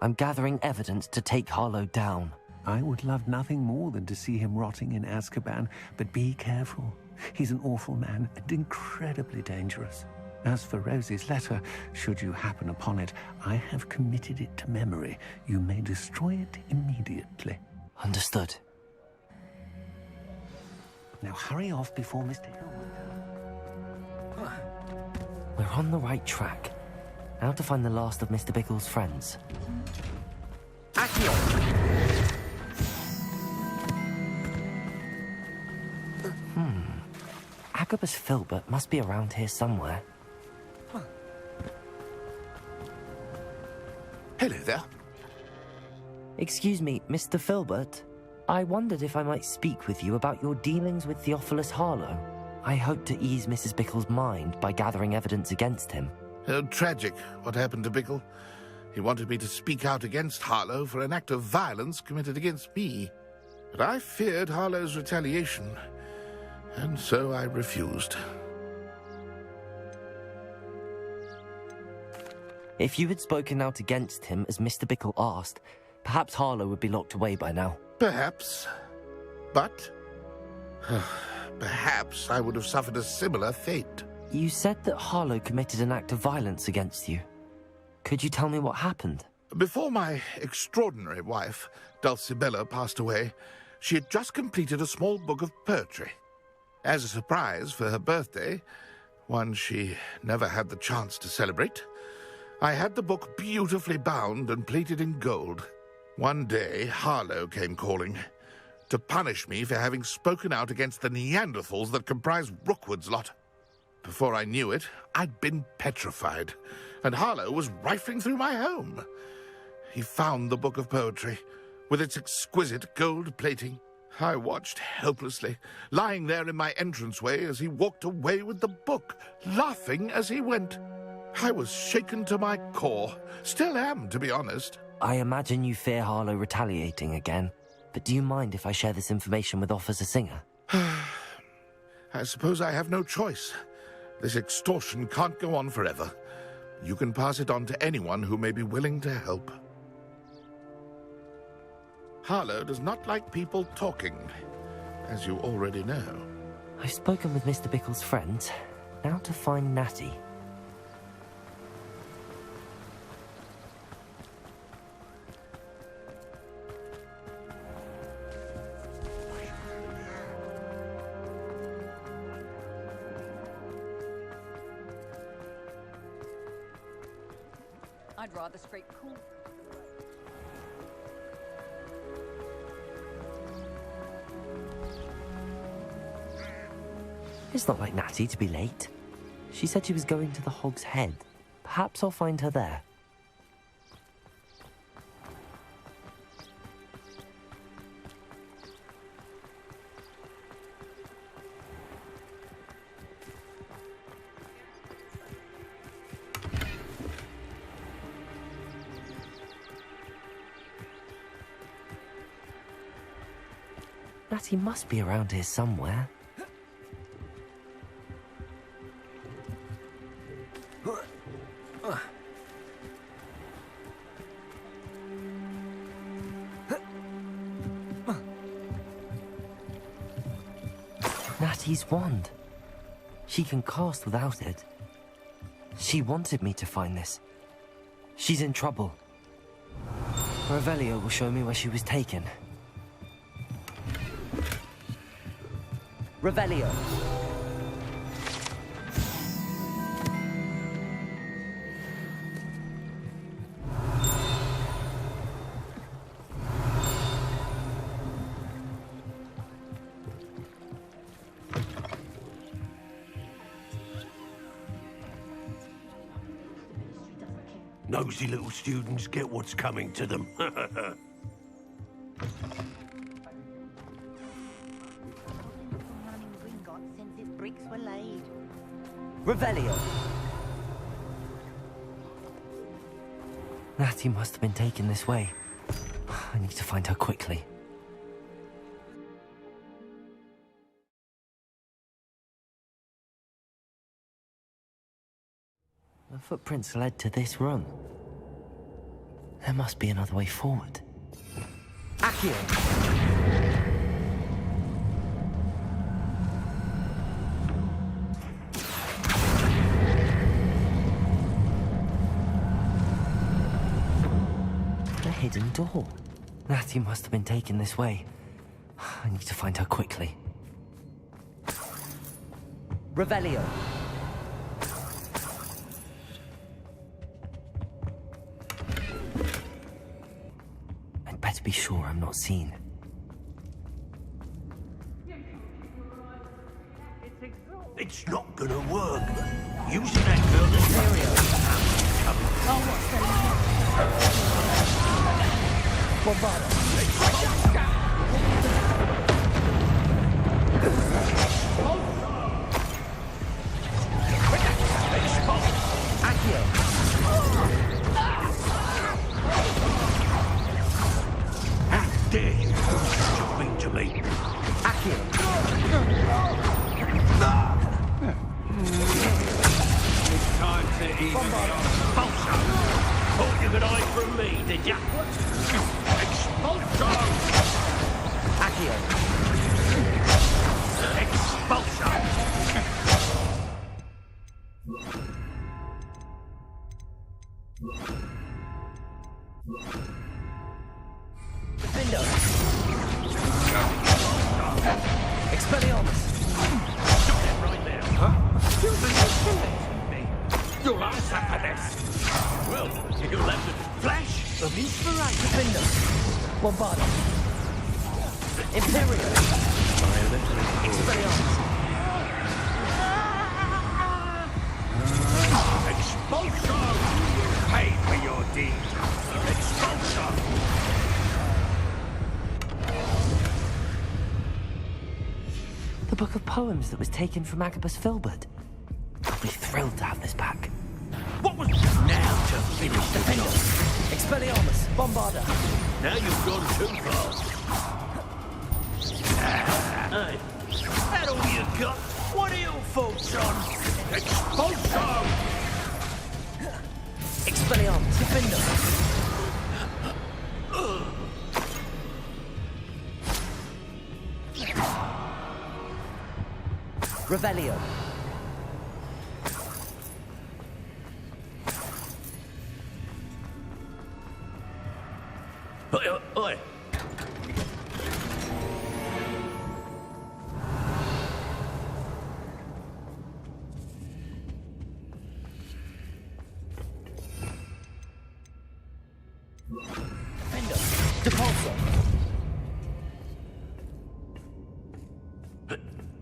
I'm gathering evidence to take Harlow down. I would love nothing more than to see him rotting in Azkaban, but be careful. He's an awful man and incredibly dangerous. As for Rosie's letter, should you happen upon it, I have committed it to memory. You may destroy it immediately. Understood. Now hurry off before Mr. Hill. We're on the right track. Now to find the last of Mr. Bickle's friends. Agabus Filbert must be around here somewhere. Hello there. Excuse me, Mr. Filbert. I wondered if I might speak with you about your dealings with Theophilus Harlow. I hope to ease Mrs. Bickle's mind by gathering evidence against him. Tragic, what happened to Bickle. He wanted me to speak out against Harlow for an act of violence committed against me. But I feared Harlow's retaliation, and so I refused. If you had spoken out against him, as Mr. Bickle asked, perhaps Harlow would be locked away by now. Perhaps. But perhaps I would have suffered a similar fate. You said that Harlow committed an act of violence against you. Could you tell me what happened? Before my extraordinary wife, Dulcibella, passed away, she had just completed a small book of poetry. As a surprise for her birthday, one she never had the chance to celebrate, I had the book beautifully bound and plated in gold. One day, Harlow came calling to punish me for having spoken out against the Neanderthals that comprise Rookwood's lot. Before I knew it, I'd been petrified, and Harlow was rifling through my home. He found the book of poetry, with its exquisite gold plating. I watched helplessly, lying there in my entranceway as he walked away with the book, laughing as he went. I was shaken to my core. Still am, to be honest. I imagine you fear Harlow retaliating again, but do you mind if I share this information with Officer Singer? I suppose I have no choice. This extortion can't go on forever. You can pass it on to anyone who may be willing to help. Harlow does not like people talking, as you already know. I've spoken with Mr. Bickle's friends. Now to find Natty. I'd rather scrape cool. It's not like Natty to be late. She said she was going to the Hog's Head. Perhaps I'll find her there. Natty must be around here somewhere. Natty's wand. She can cast without it. She wanted me to find this. She's in trouble. Revelio will show me where she was taken. Revelio. Nosy little students get what's coming to them. Revelio. Natty must have been taken this way. I need to find her quickly. The footprints led to this room. There must be another way forward. Accio! The hidden door. Natty must have been taken this way. I need to find her quickly. Revelio. I'd better be sure I'm not seen. It's not gonna work. Using that girl as stereo. Oh, what's going Accio! How dare you do such a thing to me? Accio! It's time to eat Expulso! Thought you could hide from me, did ya? Expulso! Accio! Expulso! Gryffindor! Expelliarmus! Stop it right there, huh? You think you're killing me? You'll answer for this! Well, you'll have to flash of inspiration. Gryffindor! Bombarda! Imperial! Expelliarmus! Expulso! Pay for your deed! Expulso! The book of poems that was taken from Agabus Filbert. I'll be thrilled to have this back. What was now to finish the Defender! Expelliarmus! Bombarda! Now you've gone too far. Hey, that all you got? What are your thoughts on Expulso? Expelliarmus! Defender! Revelio! Oi! Defender! Depulso!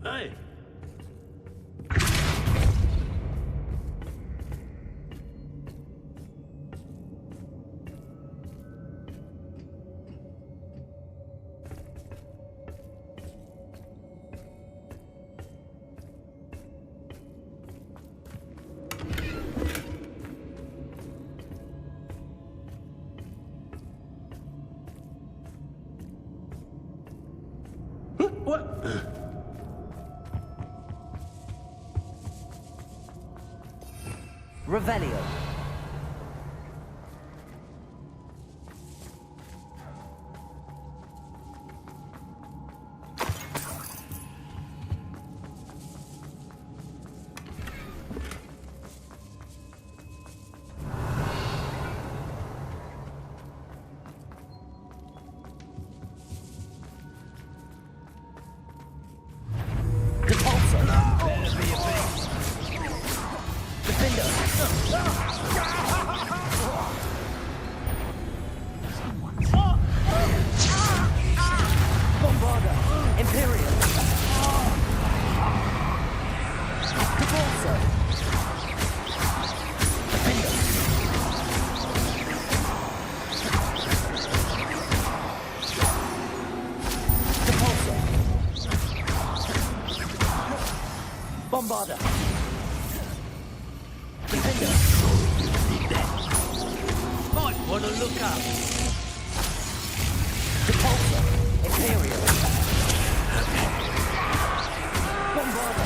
Hey! What? Revelio! Depulso! Better be a bit. Defender! Bombarda! Imperial! Depulso! Defender! Depulso! Bombarda! Defender! Might want to look up. Depulso! Imperial! Bombarda!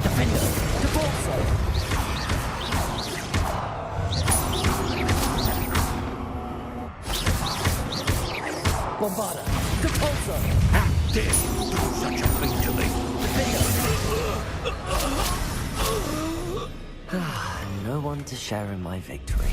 Defender! Depulso! Bombarda! Depulso! How dare you do such a thing to me? No one to share in my victory.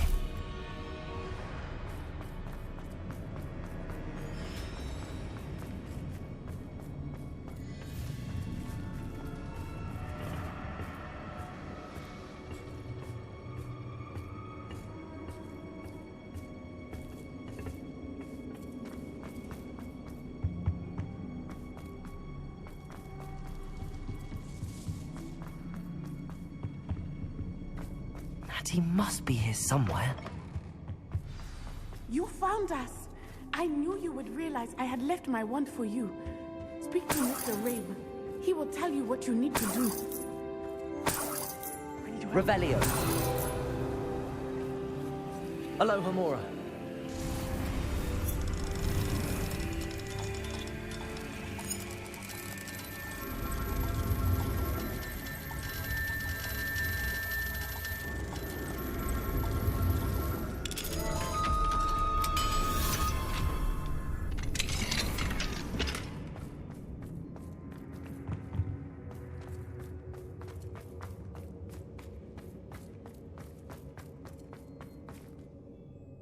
He must be here somewhere. You found us. I knew you would realize I had left my wand for you. Speak to Mr. Raven. He will tell you what you need to do. Revelio. Alohomora.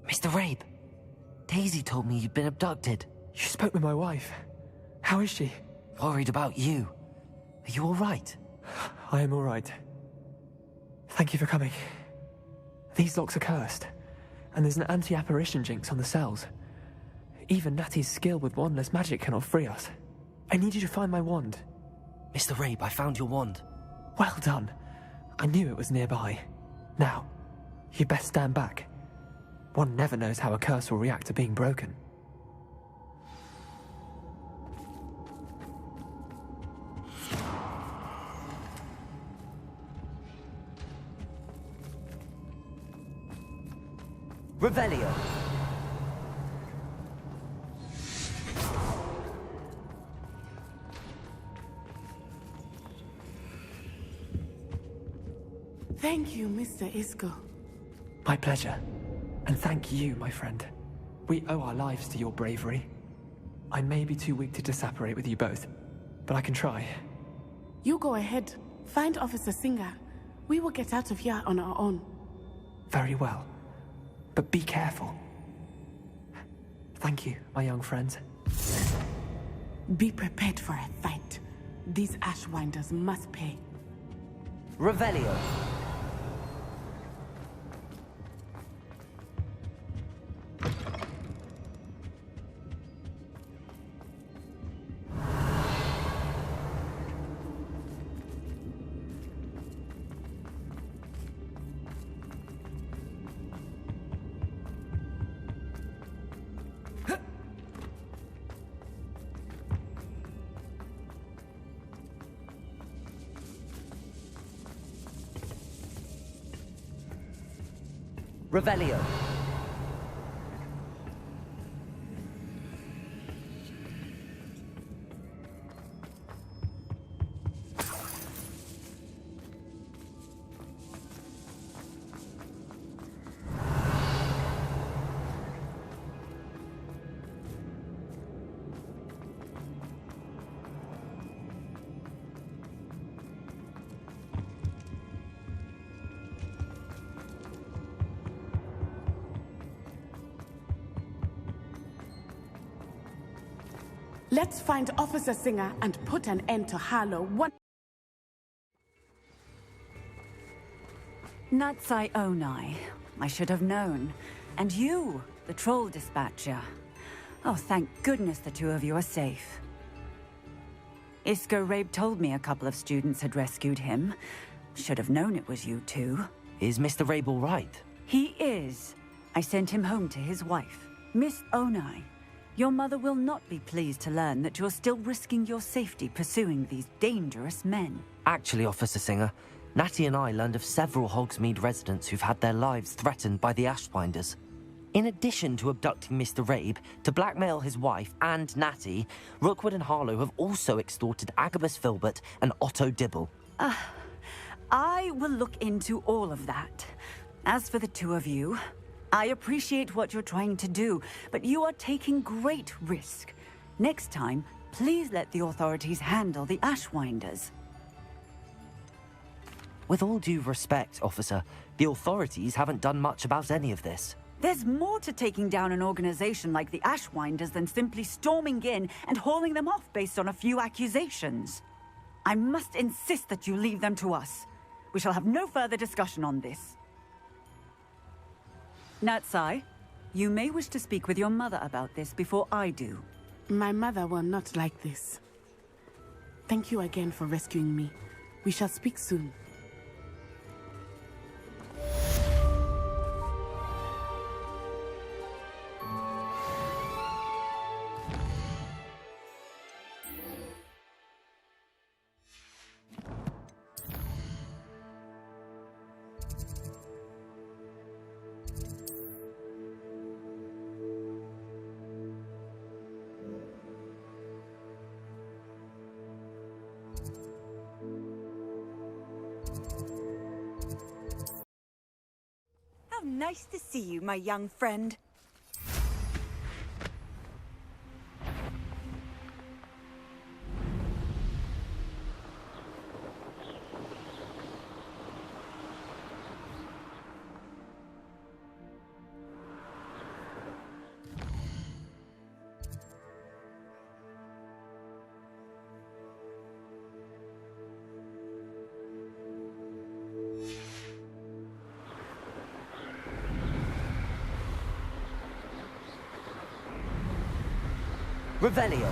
Mr. Rabe, Daisy told me you'd been abducted. You spoke with my wife. How is she? Worried about you. Are you all right? I am all right. Thank you for coming. These locks are cursed, and there's an anti-apparition jinx on the cells. Even Natty's skill with wandless magic cannot free us. I need you to find my wand. Mr. Rabe, I found your wand. Well done. I knew it was nearby. Now, you best stand back. One never knows how a curse will react to being broken. Revelio. Thank you, Mr. Isco. My pleasure. And thank you, my friend. We owe our lives to your bravery. I may be too weak to disapparate with you both, but I can try. You go ahead. Find Officer Singer. We will get out of here on our own. Very well. But be careful. Thank you, my young friends. Be prepared for a fight. These Ashwinders must pay. Revelio. Revelio. Let's find Officer Singer and put an end to Harlow one. Natsai Onai. I should have known. And you, the troll dispatcher. Oh, thank goodness the two of you are safe. Isco Rabe told me a couple of students had rescued him. Should have known it was you two. Is Mr. Rabe all right? He is. I sent him home to his wife, Miss Onai. Your mother will not be pleased to learn that you're still risking your safety pursuing these dangerous men. Actually, Officer Singer, Natty and I learned of several Hogsmeade residents who've had their lives threatened by the Ashwinders. In addition to abducting Mr. Rabe to blackmail his wife and Natty, Rookwood and Harlow have also extorted Agabus Filbert and Otto Dibble. I will look into all of that. As for the two of you, I appreciate what you're trying to do, but you are taking great risk. Next time, please let the authorities handle the Ashwinders. With all due respect, officer, the authorities haven't done much about any of this. There's more to taking down an organization like the Ashwinders than simply storming in and hauling them off based on a few accusations. I must insist that you leave them to us. We shall have no further discussion on this. Natsai, you may wish to speak with your mother about this before I do. My mother will not like this. Thank you again for rescuing me. We shall speak soon. Nice to see you, my young friend. Revelio.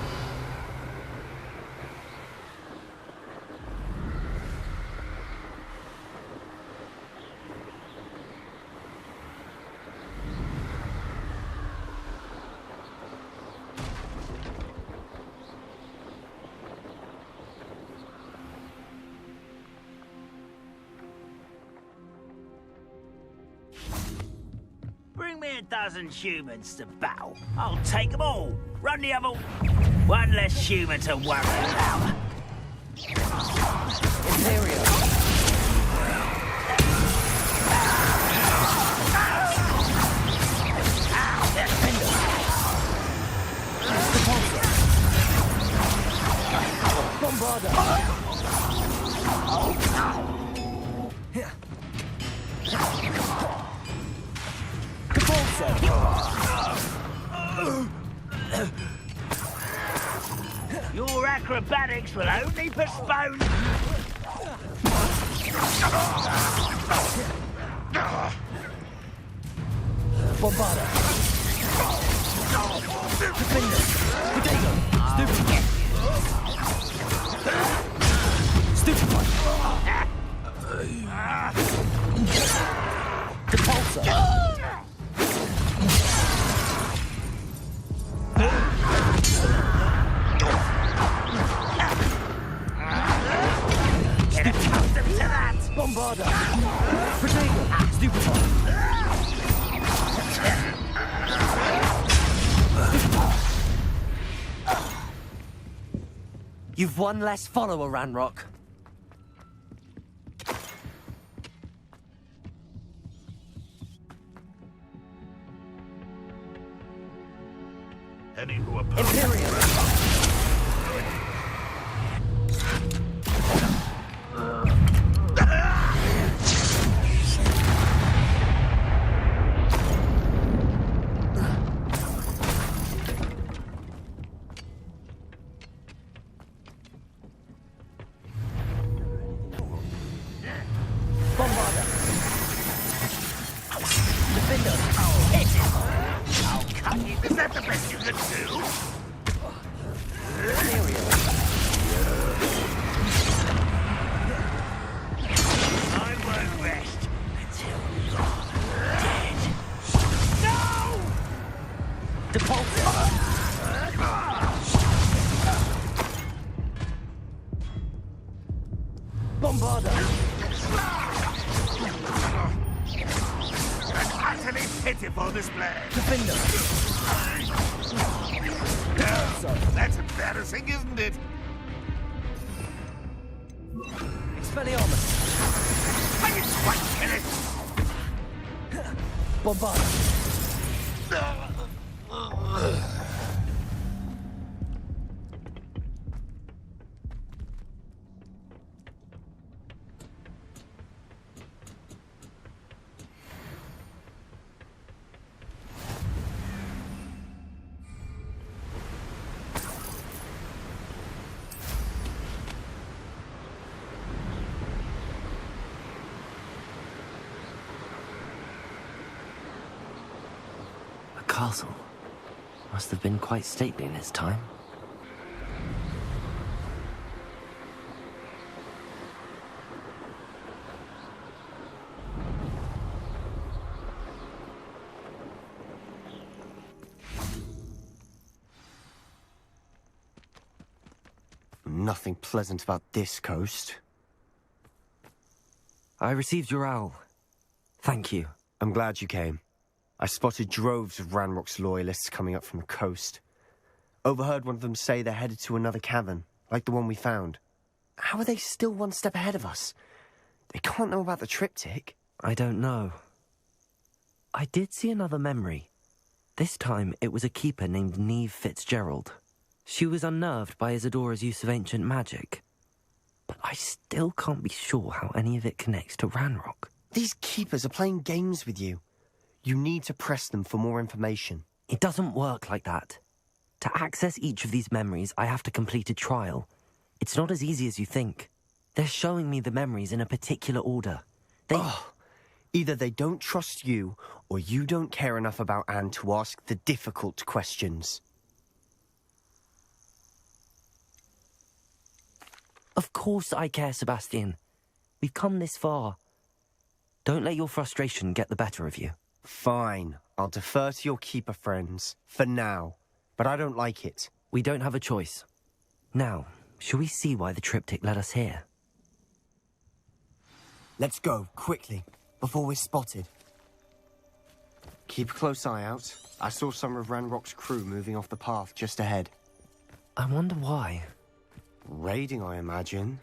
Bring me a dozen humans to battle. I'll take them all. Run the other... One less human to worry about. Imperial. Bombarda. Your acrobatics will only postpone... Bombarda. Gryffindor. Potato. Stupefy. Depulsor. Get accustomed to that! Bombarda. Potato. Stupefy. You've one less follower, Ranrock. Any who oppose... Imperial. Bombarda. Defender. Hit it! I'll cut you. Is that the best you can do? I won't rest until you're dead. No! Depulsor. Bombarda. An utterly pitiful display. Defender. That's embarrassing, isn't it? Expelliarmus. I didn't quite kill it. Bombarda. Castle. Must have been quite stately in its time. Nothing pleasant about this coast. I received your owl. Thank you. I'm glad you came. I spotted droves of Ranrock's loyalists coming up from the coast. Overheard one of them say they're headed to another cavern, like the one we found. How are they still one step ahead of us? They can't know about the triptych. I don't know. I did see another memory. This time, it was a keeper named Neve Fitzgerald. She was unnerved by Isadora's use of ancient magic. But I still can't be sure how any of it connects to Ranrock. These keepers are playing games with you. You need to press them for more information. It doesn't work like that. To access each of these memories, I have to complete a trial. It's not as easy as you think. They're showing me the memories in a particular order. Either they don't trust you, or you don't care enough about Anne to ask the difficult questions. Of course I care, Sebastian. We've come this far. Don't let your frustration get the better of you. Fine. I'll defer to your keeper friends, for now. But I don't like it. We don't have a choice. Now, shall we see why the triptych led us here? Let's go, quickly, before we're spotted. Keep a close eye out. I saw some of Ranrock's crew moving off the path just ahead. I wonder why. Raiding, I imagine.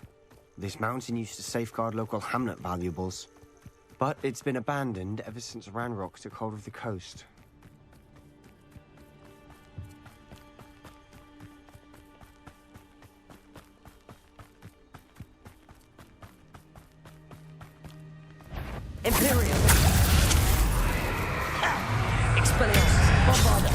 This mountain used to safeguard local hamlet valuables. But it's been abandoned ever since Ranrock took hold of the coast. Imperium! Expelliarmus! Bombarda!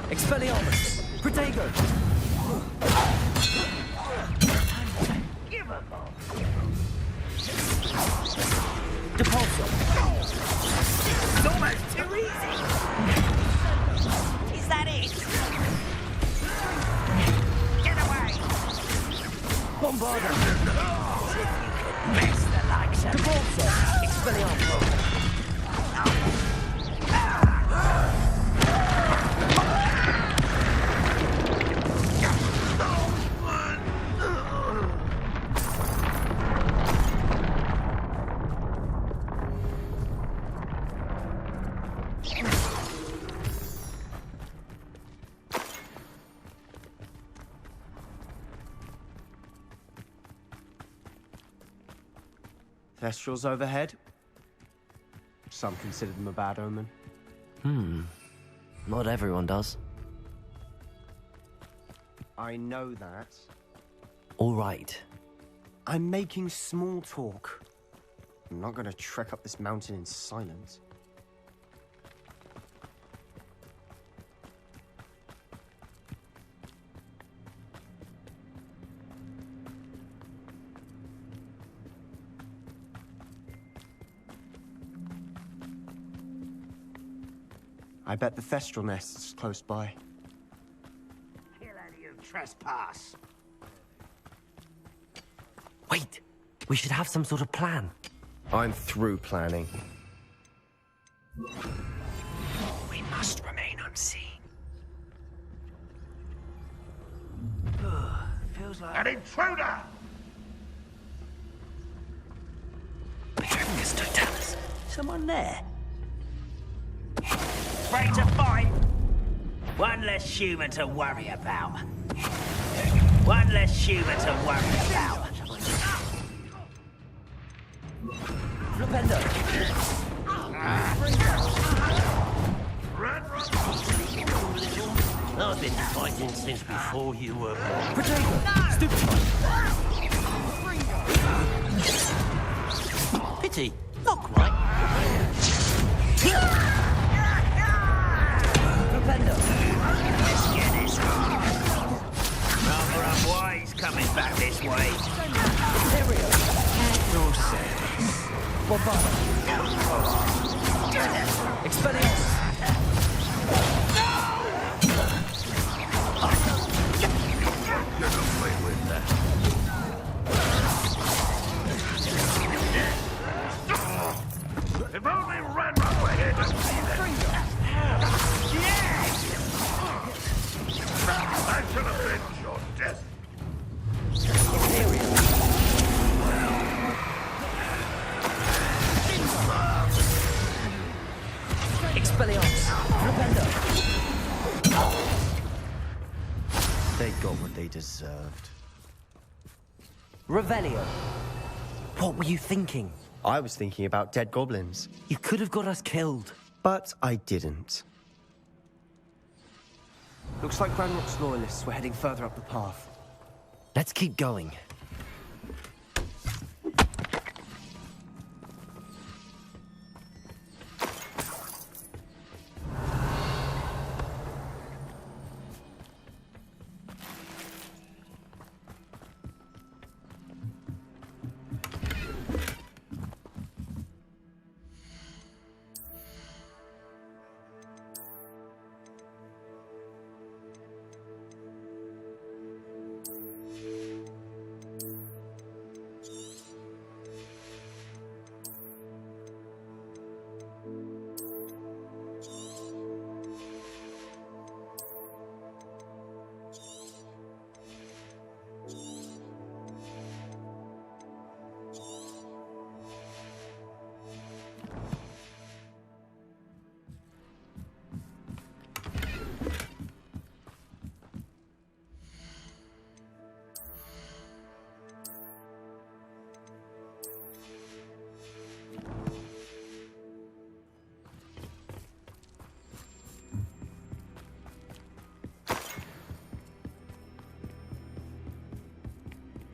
Expelliarmus! Protego! Depulso! It's almost too easy! Is that it? Get away! Bombarda! Best the likes of Depulso! Expelliarmus! Thestrals overhead. Some consider them a bad omen. Not everyone does. I know that. All right. I'm making small talk. I'm not gonna trek up this mountain in silence. I bet the Thestral nest's close by. Kill any who trespass. Wait! We should have some sort of plan. I'm through planning. We must remain unseen. Feels like... An intruder! Behind us, don't tell us. Someone there? Ready to fight? One less human to worry about. One less human to worry about. Flipendo! I've been fighting since before you were born. Protego! Stupefy! Pity, not quite. Flipendo! Let's get this. Rather unwise coming back this way. Imperium! No sense. Bombarda! Expelliarmus! You're not playing with that. If only Ranrock were here to see that. I shall avenge your death. Imperium! Expelliarmus! Flipendo! They got what they deserved. Revelio. What were you thinking? I was thinking about dead goblins. You could have got us killed. But I didn't. Looks like Ranrock's loyalists were heading further up the path. Let's keep going.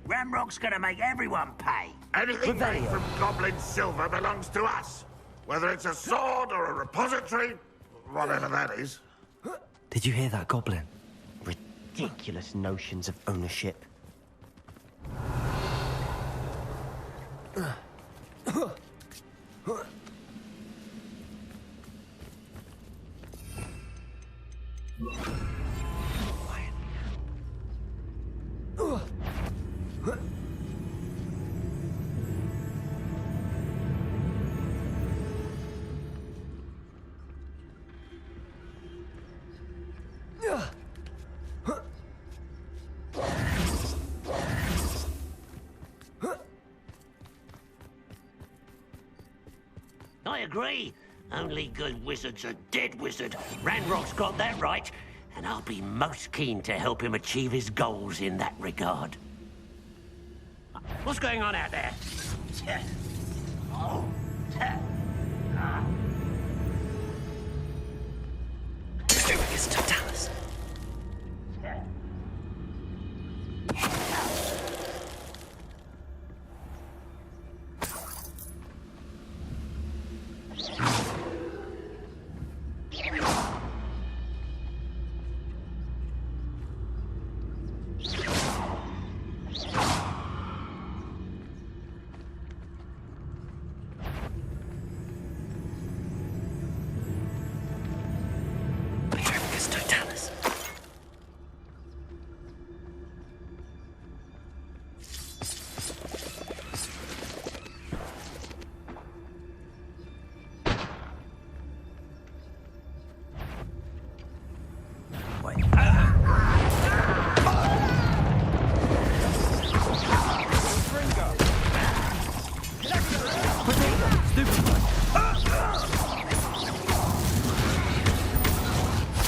Ranrock's gonna make everyone pay. Anything made from goblin silver belongs to us. Whether it's a sword or a repository, whatever that is. Did you hear that, Goblin? Ridiculous notions of ownership. I agree. Only good wizards are dead wizard. Ranrock's got that right, and I'll be most keen to help him achieve his goals in that regard. What's going on out there? Oh. It's Totalis.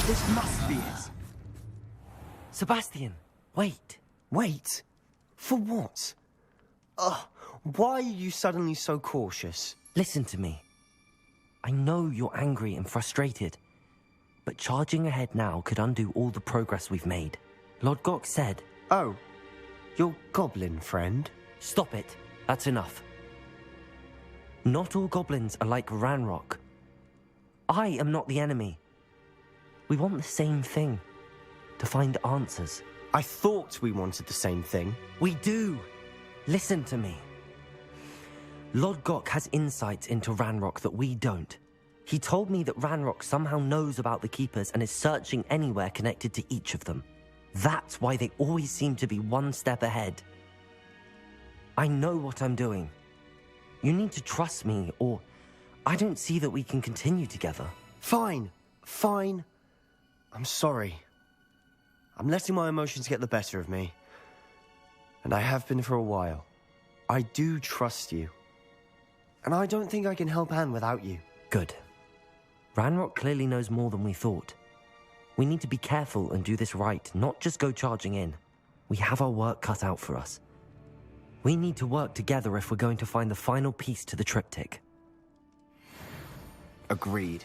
This must be it. Sebastian, wait. Wait? For what? Why are you suddenly so cautious? Listen to me. I know you're angry and frustrated, but charging ahead now could undo all the progress we've made. Lord Gok said... Oh, your goblin friend? Stop it. That's enough. Not all goblins are like Ranrock. I am not the enemy. We want the same thing. To find answers. I thought we wanted the same thing. We do. Listen to me. Lord Gok has insights into Ranrock that we don't. He told me that Ranrock somehow knows about the Keepers and is searching anywhere connected to each of them. That's why they always seem to be one step ahead. I know what I'm doing. You need to trust me, or I don't see that we can continue together. Fine. Fine. I'm sorry. I'm letting my emotions get the better of me. And I have been for a while. I do trust you. And I don't think I can help Anne without you. Good. Ranrock clearly knows more than we thought. We need to be careful and do this right, not just go charging in. We have our work cut out for us. We need to work together if we're going to find the final piece to the triptych. Agreed.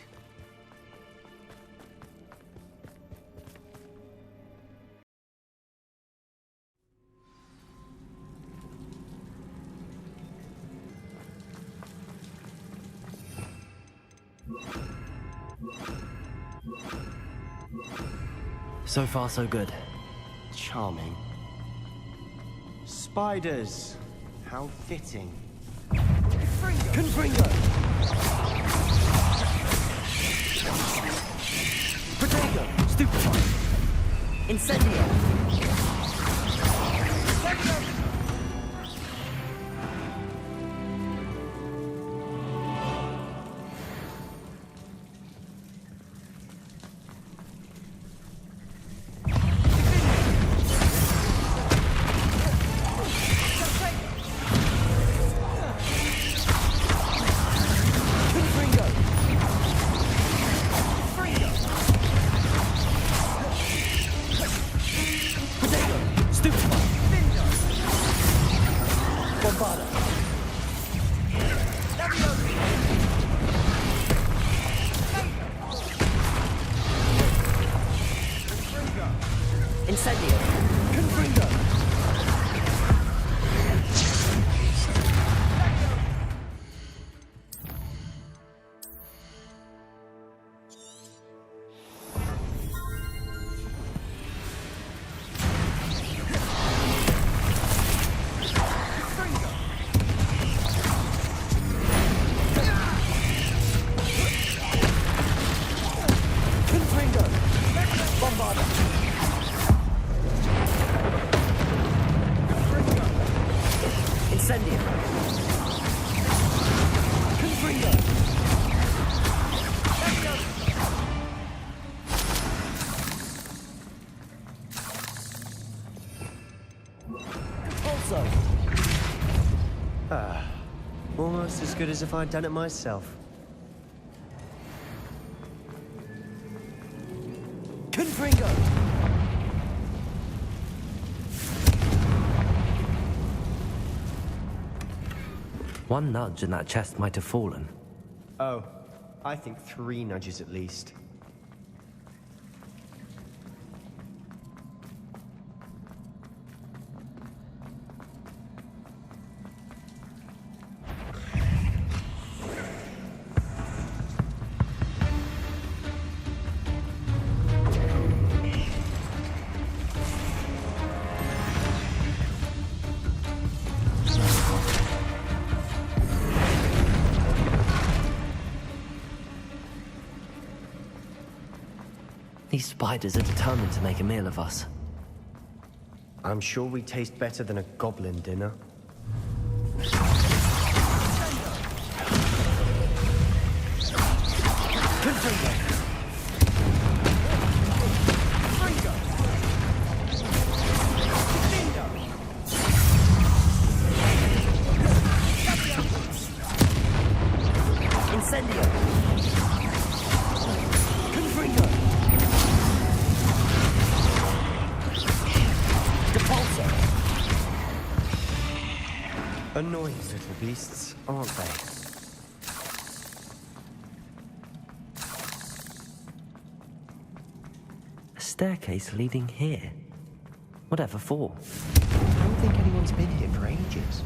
So far, so good. Charming. Spiders. How fitting. Confringo! Potato! Stupefy! Incendio! Almost as good as if I'd done it myself. Confringo! One nudge and that chest might have fallen. Oh, I think 3 nudges at least. These spiders are determined to make a meal of us. I'm sure we taste better than a goblin dinner. Annoying little beasts, aren't they? A staircase leading here. Whatever for? I don't think anyone's been here for ages.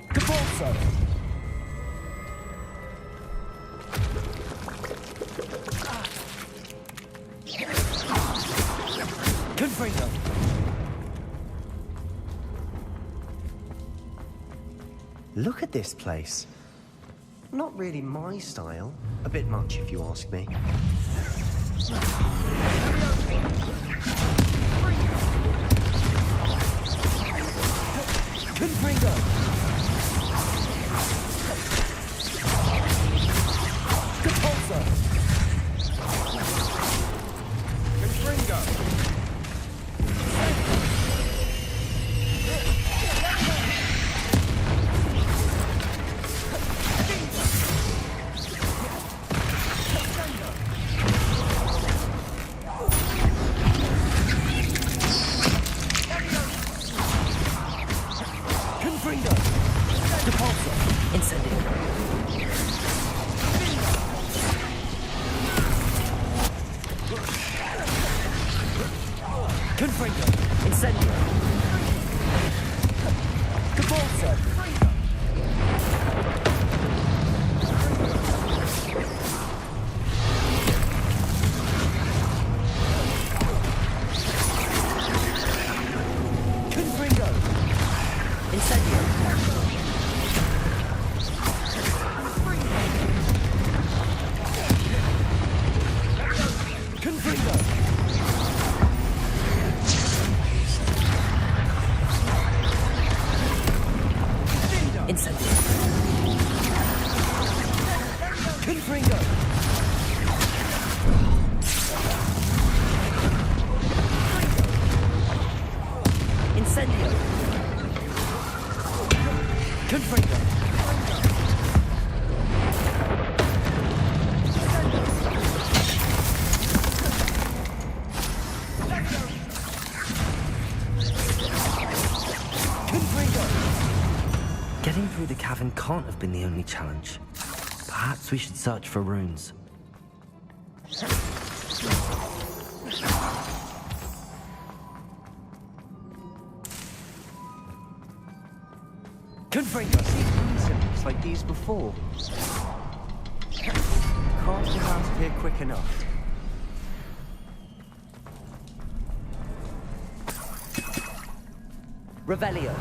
Capulso! Confringo! Look at this place. Not really my style. A bit much, if you ask me. Confringo! Capulso! Confringo! Depulso. Incendio. Confringo. Incendio. Depulso. Getting through the cavern can't have been the only challenge. Perhaps we should search for runes. Confringo! I've seen incidents like these before. Can't get out of here quick enough. Revelio.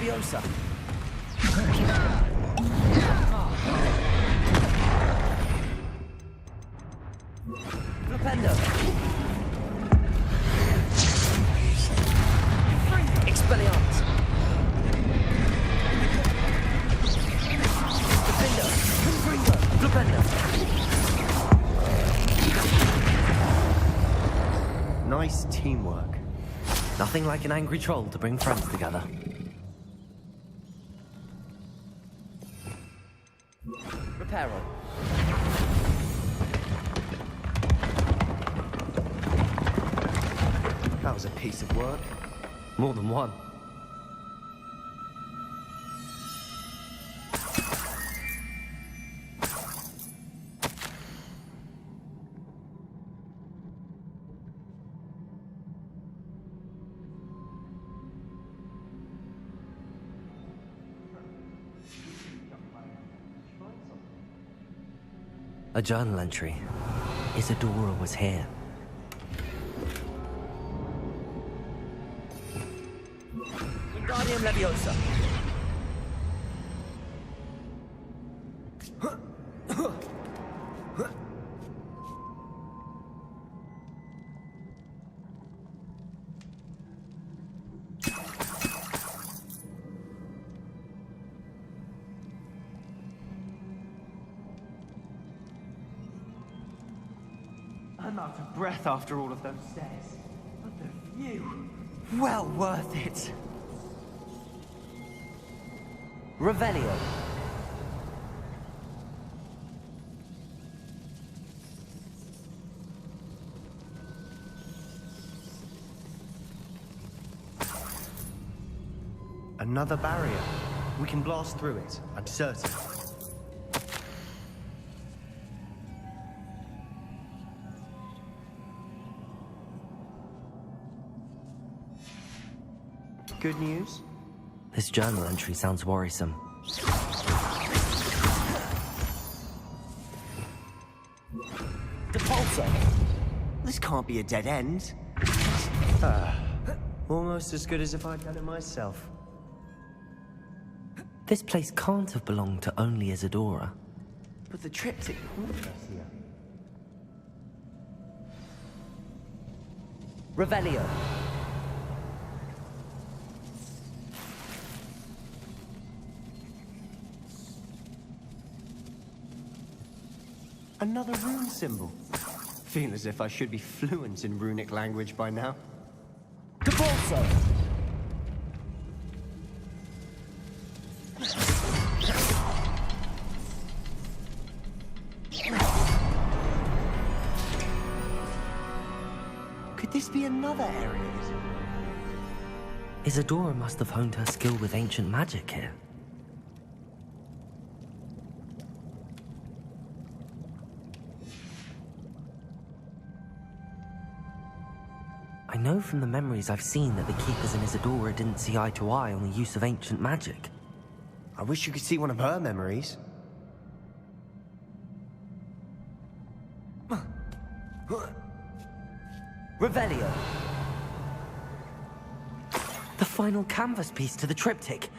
Leviosa! Flipendo! Expelliarmus! Flipendo! Confringo! Flipendo! Nice teamwork. Nothing like an angry troll to bring friends together. Reparo. That was a piece of work. More than one. A journal entry. Isadora was here. Wingardium Leviosa. I'm out of breath after all of those stairs. But the view, well worth it. Revelio. Another barrier. We can blast through it, I'm certain. Good news? This journal entry sounds worrisome. Depulso! This can't be a dead end. Almost as good as if I'd done it myself. This place can't have belonged to only Isadora. But the triptych pointed us here. Revelio. Another rune symbol. Feel as if I should be fluent in runic language by now. Depulso! Could this be another area? Isadora must have honed her skill with ancient magic here. I know from the memories I've seen that the Keepers and Isadora didn't see eye to eye on the use of ancient magic. I wish you could see one of her memories. Revelio. The final canvas piece to the triptych.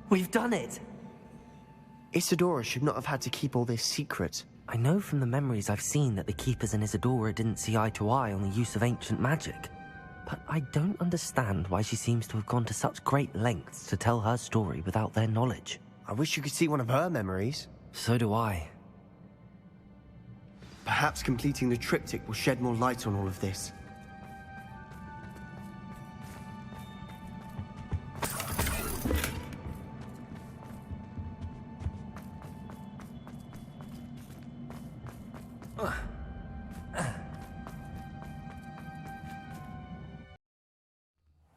We've done it! Isadora should not have had to keep all this secret. I know from the memories I've seen that the Keepers and Isadora didn't see eye to eye on the use of ancient magic. But I don't understand why she seems to have gone to such great lengths to tell her story without their knowledge. I wish you could see one of her memories. So do I. Perhaps completing the triptych will shed more light on all of this.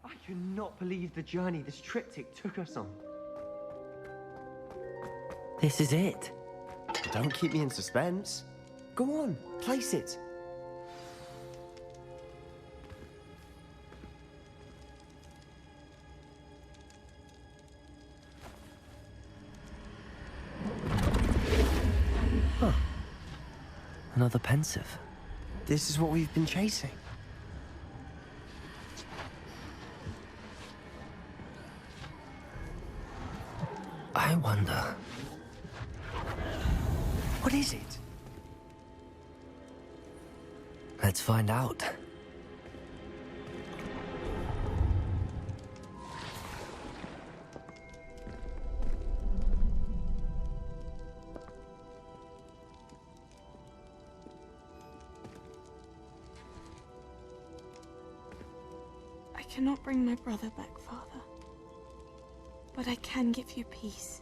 I cannot believe the journey this triptych took us on. This is it. Don't keep me in suspense. Go on, place it. Huh. Another pensive. This is what we've been chasing. I wonder. What is it? Let's find out. I cannot bring my brother back, Father. But I can give you peace.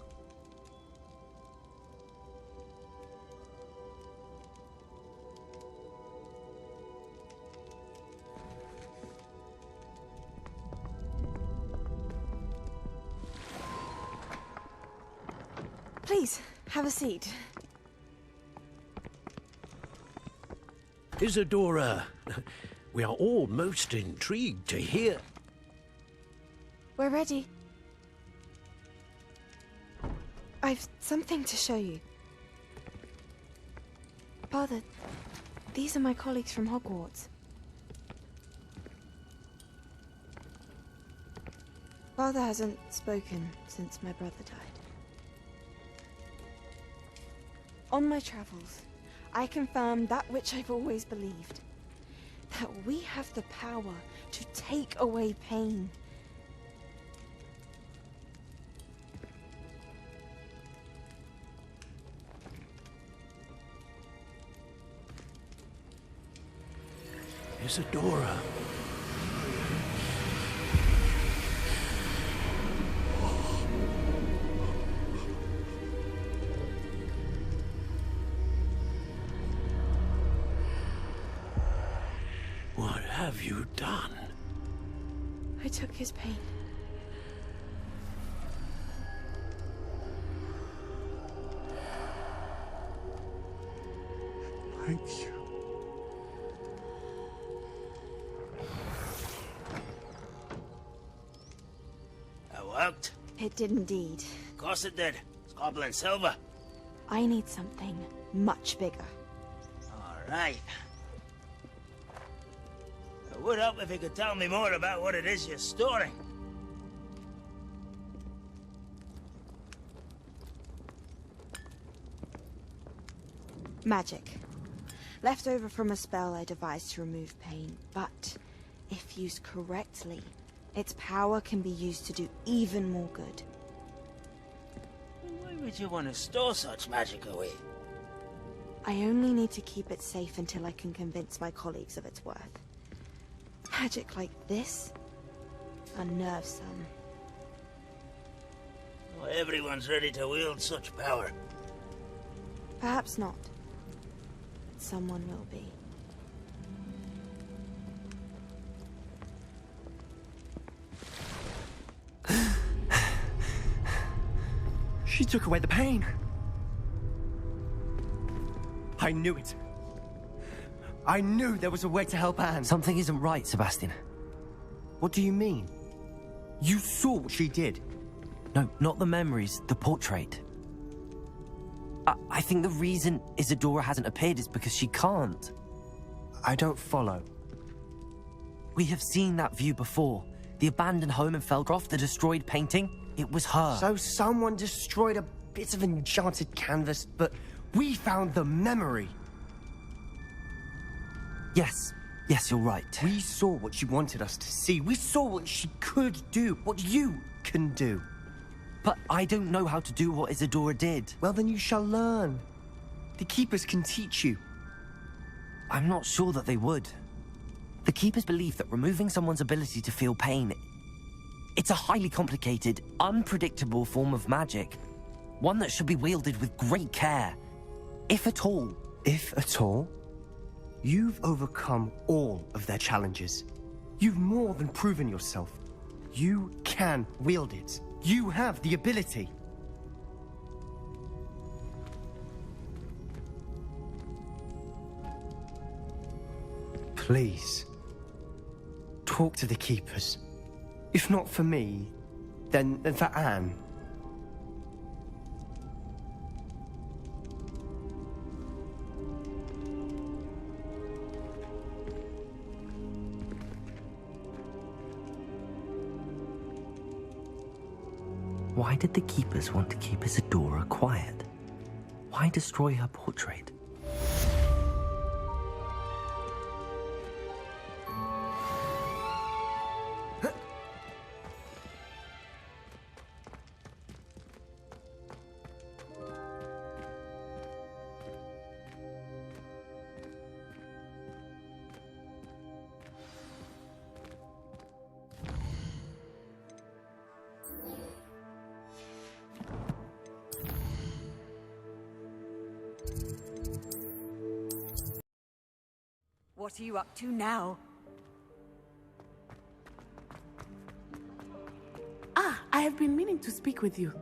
Please, have a seat. Isadora, we are all most intrigued to hear. We're ready. I've something to show you. Father, these are my colleagues from Hogwarts. Father hasn't spoken since my brother died. On my travels, I confirmed that which I've always believed. That we have the power to take away pain. Isadora. What have you done? I took his pain. Thank you. That worked? It did indeed. Of course it did. It's goblin silver. I need something much bigger. All right. It would help if you could tell me more about what it is you're storing. Magic. Left over from a spell I devised to remove pain, but if used correctly, its power can be used to do even more good. Why would you want to store such magic away? I only need to keep it safe until I can convince my colleagues of its worth. Magic like this unnerves some. Not everyone's ready to wield such power. Perhaps not. But someone will be. She took away the pain. I knew it. I knew there was a way to help Anne. Something isn't right, Sebastian. What do you mean? You saw what she did. No, not the memories, the portrait. I think the reason Isadora hasn't appeared is because she can't. I don't follow. We have seen that view before. The abandoned home in Felcroft, the destroyed painting, it was her. So someone destroyed a bit of enchanted canvas, but we found the memory. Yes, you're right. We saw what she wanted us to see. We saw what she could do, what you can do. But I don't know how to do what Isadora did. Well, then you shall learn. The Keepers can teach you. I'm not sure that they would. The Keepers believe that removing someone's ability to feel pain, it's a highly complicated, unpredictable form of magic. One that should be wielded with great care. If at all. If at all? You've overcome all of their challenges. You've more than proven yourself. You can wield it. You have the ability. Please, talk to the Keepers. If not for me, then for Anne. Why did the Keepers want to keep Isadora quiet? Why destroy her portrait? What are you up to now? I have been meaning to speak with you.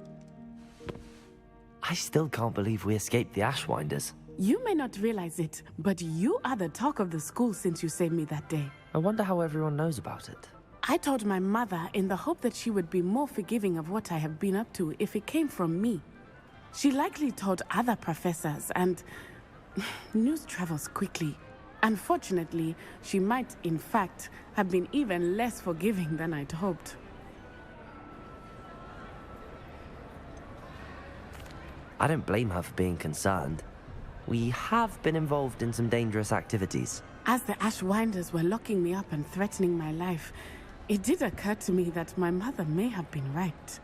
I still can't believe we escaped the Ashwinders. You may not realize it, but you are the talk of the school since you saved me that day. I wonder how everyone knows about it. I told my mother in the hope that she would be more forgiving of what I have been up to if it came from me. She likely told other professors, and news travels quickly. Unfortunately, she might, in fact, have been even less forgiving than I'd hoped. I don't blame her for being concerned. We have been involved in some dangerous activities. As the Ashwinders were locking me up and threatening my life, it did occur to me that my mother may have been right.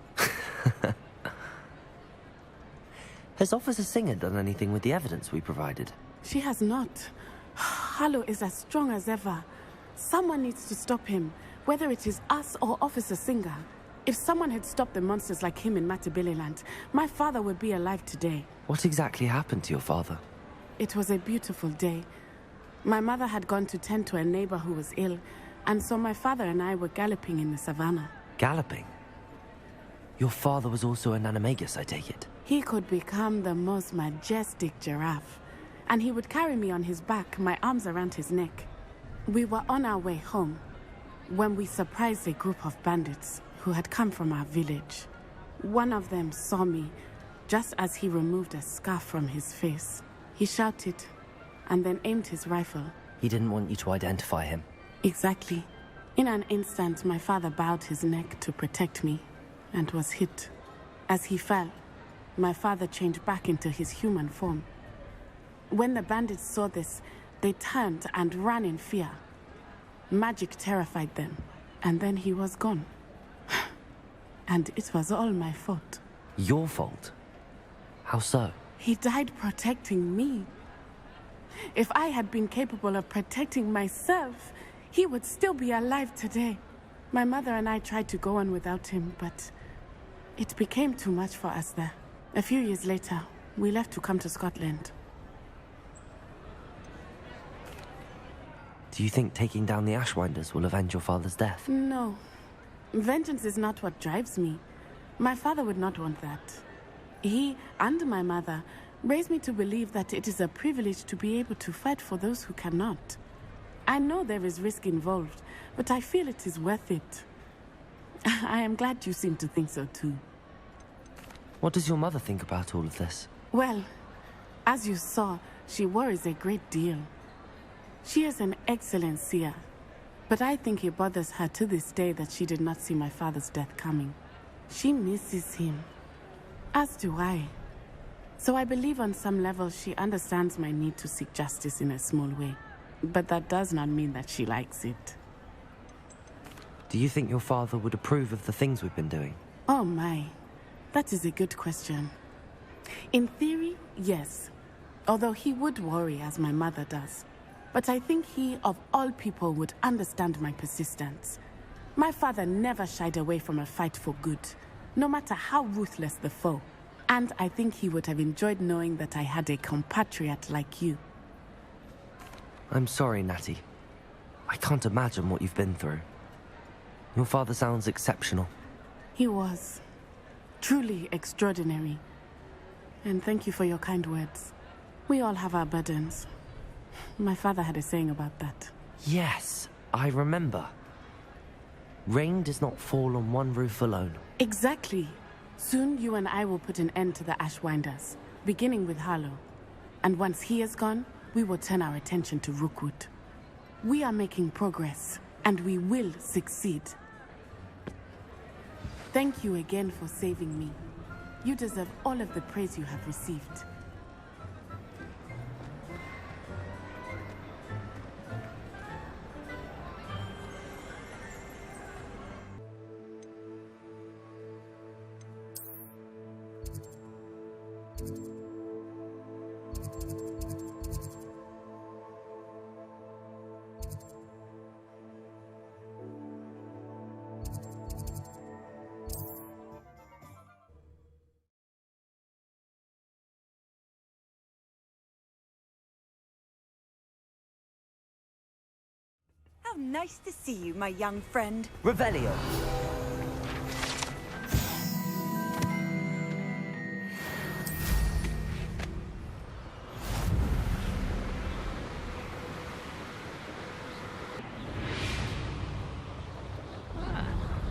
Has Officer Singer done anything with the evidence we provided? She has not. Harlow is as strong as ever. Someone needs to stop him, whether it is us or Officer Singer. If someone had stopped the monsters like him in Matabeleland, my father would be alive today. What exactly happened to your father? It was a beautiful day. My mother had gone to tend to a neighbor who was ill, and so my father and I were galloping in the savannah. Galloping? Your father was also an animagus, I take it? He could become the most majestic giraffe, and he would carry me on his back, my arms around his neck. We were on our way home when we surprised a group of bandits who had come from our village. One of them saw me just as he removed a scarf from his face. He shouted and then aimed his rifle. He didn't want you to identify him. Exactly. In an instant, my father bowed his neck to protect me and was hit. As he fell, my father changed back into his human form. When the bandits saw this, they turned and ran in fear. Magic terrified them, and then he was gone. And it was all my fault. Your fault? How so? He died protecting me. If I had been capable of protecting myself, he would still be alive today. My mother and I tried to go on without him, but it became too much for us there. A few years later, we left to come to Scotland. Do you think taking down the Ashwinders will avenge your father's death? No. Vengeance is not what drives me. My father would not want that. He and my mother raised me to believe that it is a privilege to be able to fight for those who cannot. I know there is risk involved, but I feel it is worth it. I am glad you seem to think so too. What does your mother think about all of this? Well, as you saw, she worries a great deal. She is an excellent seer, but I think it bothers her to this day that she did not see my father's death coming. She misses him, as do I. So I believe on some level she understands my need to seek justice in a small way. But that does not mean that she likes it. Do you think your father would approve of the things we've been doing? Oh my, that is a good question. In theory, yes. Although he would worry as my mother does. But I think he, of all people, would understand my persistence. My father never shied away from a fight for good, no matter how ruthless the foe. And I think he would have enjoyed knowing that I had a compatriot like you. I'm sorry, Natty. I can't imagine what you've been through. Your father sounds exceptional. He was. Truly extraordinary. And thank you for your kind words. We all have our burdens. My father had a saying about that. Yes, I remember. Rain does not fall on one roof alone. Exactly. Soon you and I will put an end to the Ashwinders, beginning with Harlow. And once he is gone, we will turn our attention to Rookwood. We are making progress, and we will succeed. Thank you again for saving me. You deserve all of the praise you have received. How nice to see you, my young friend. Revelio.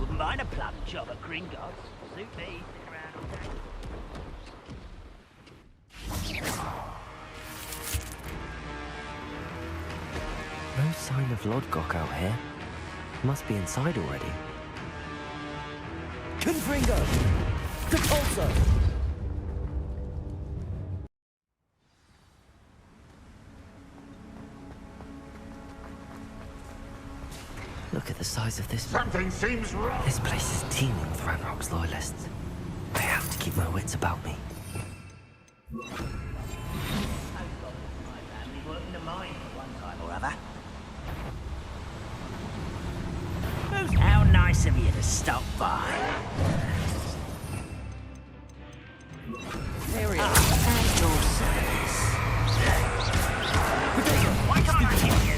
Wouldn't mind a plum job at Gringotts. Suit me. Been around all day. No sign of Lodgok out here. Must be inside already. Confringo! Compulso! Look at the size of this. Something seems wrong. This place is teeming with Ranrock's loyalists. I have to keep my wits about me. How nice of you to stop by. There we are. At your service. Why can't I hit you?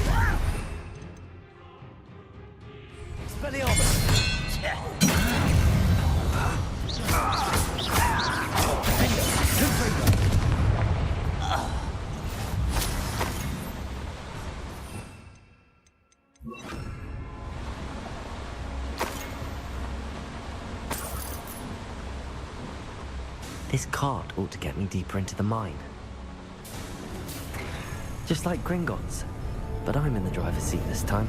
This cart ought to get me deeper into the mine. Just like Gringotts, but I'm in the driver's seat this time.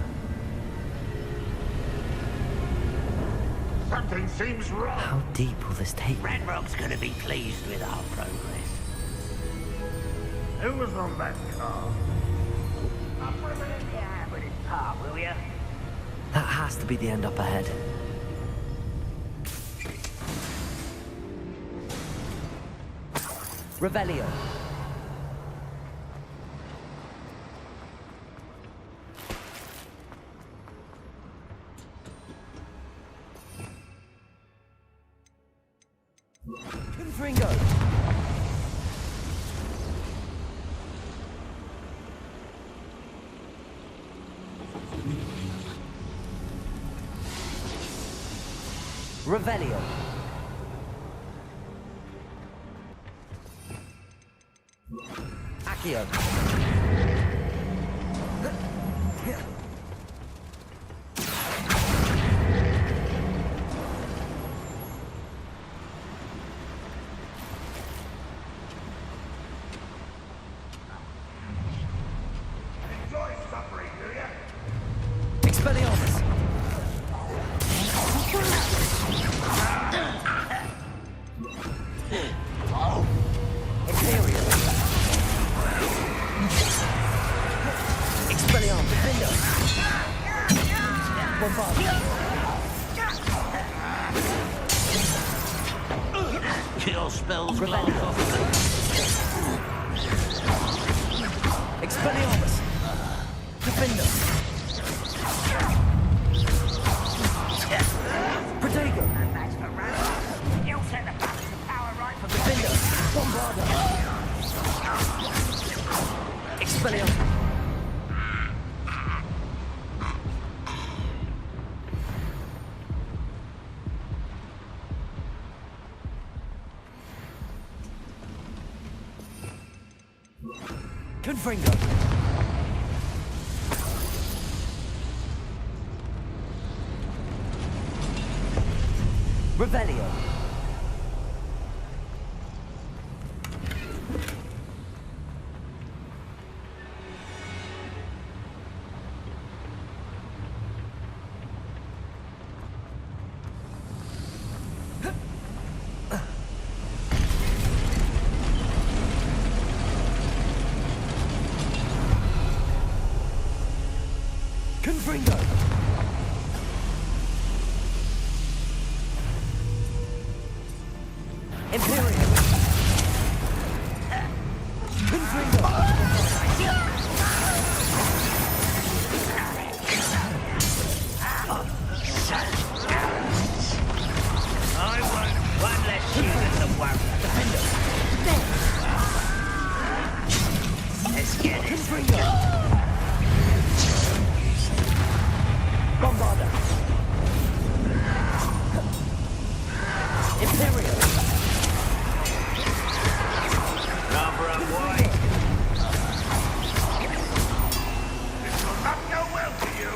Something seems wrong. How deep will this take me? Ranrock's gonna be pleased with our progress. Who was on that car? I'll put him in the hand with his part, will ya? That has to be the end up ahead. Revelio. Confringo. Revelio. Accio. Enjoy suffering, do ya? Expelliarmus. Imperial. Expelliarmus. Defender. Bombard. Kill spells glance off. Expelliarmus. Defender. Protego. You'll set the balance of power right for Defender. Bombarder. Expelliarmus. Confringo. Revelio. Confringo! Imperium! Confringo! I want one less you than the warrior. Defender! Let's get it. Confringo! Bombarder! Imperium! Rather unwise. This will not go well for you.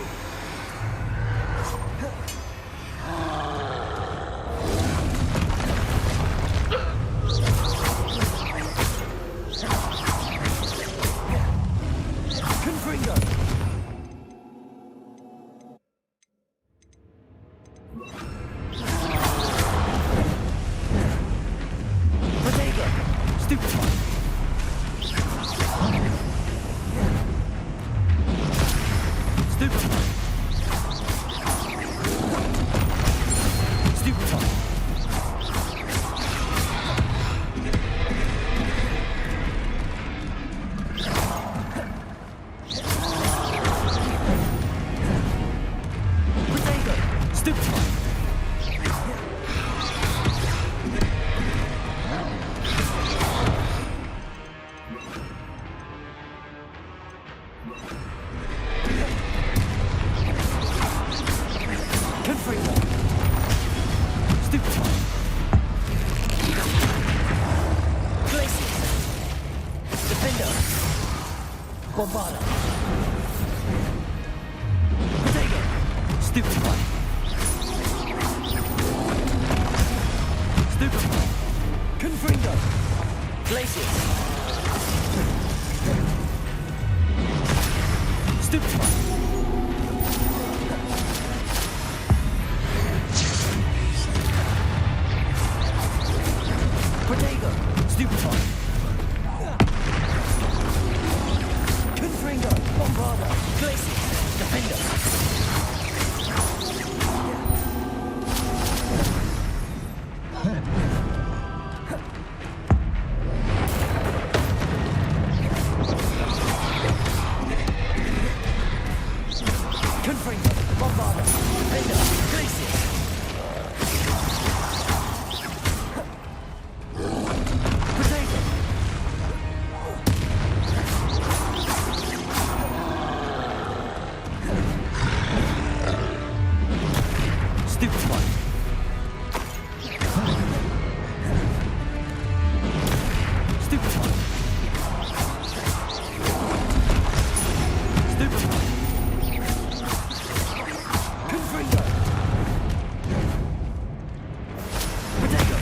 Confringo! Bodega! Stupefy! Stupefy! Stupefy! Bodega! Stupefy! Confringo! Stupefy! Glacius! Defender! Bombarder! Bodega! Stupefy! Stupefy! Confringo! Glacius! Stupefy! Bodega! Stupefy! Confringo! Bombarder! Glacius! Defender! Confringo! Bombarder! Defender! Glacius! Bodega! Stupefy! Stupefy! Stupefy! Confringo! Bodega!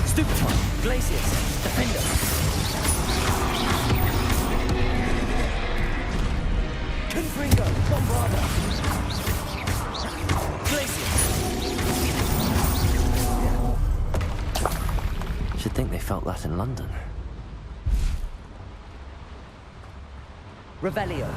Stupefy! Glacius! Defender! Confringo! Bombarder! Glacius! Should think they felt that in London. Revelio.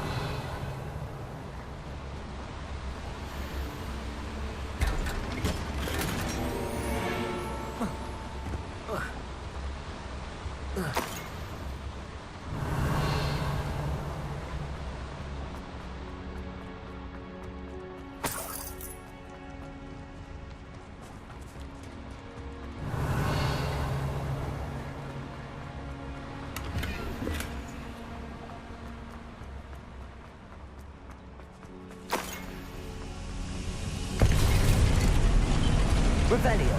Revelio.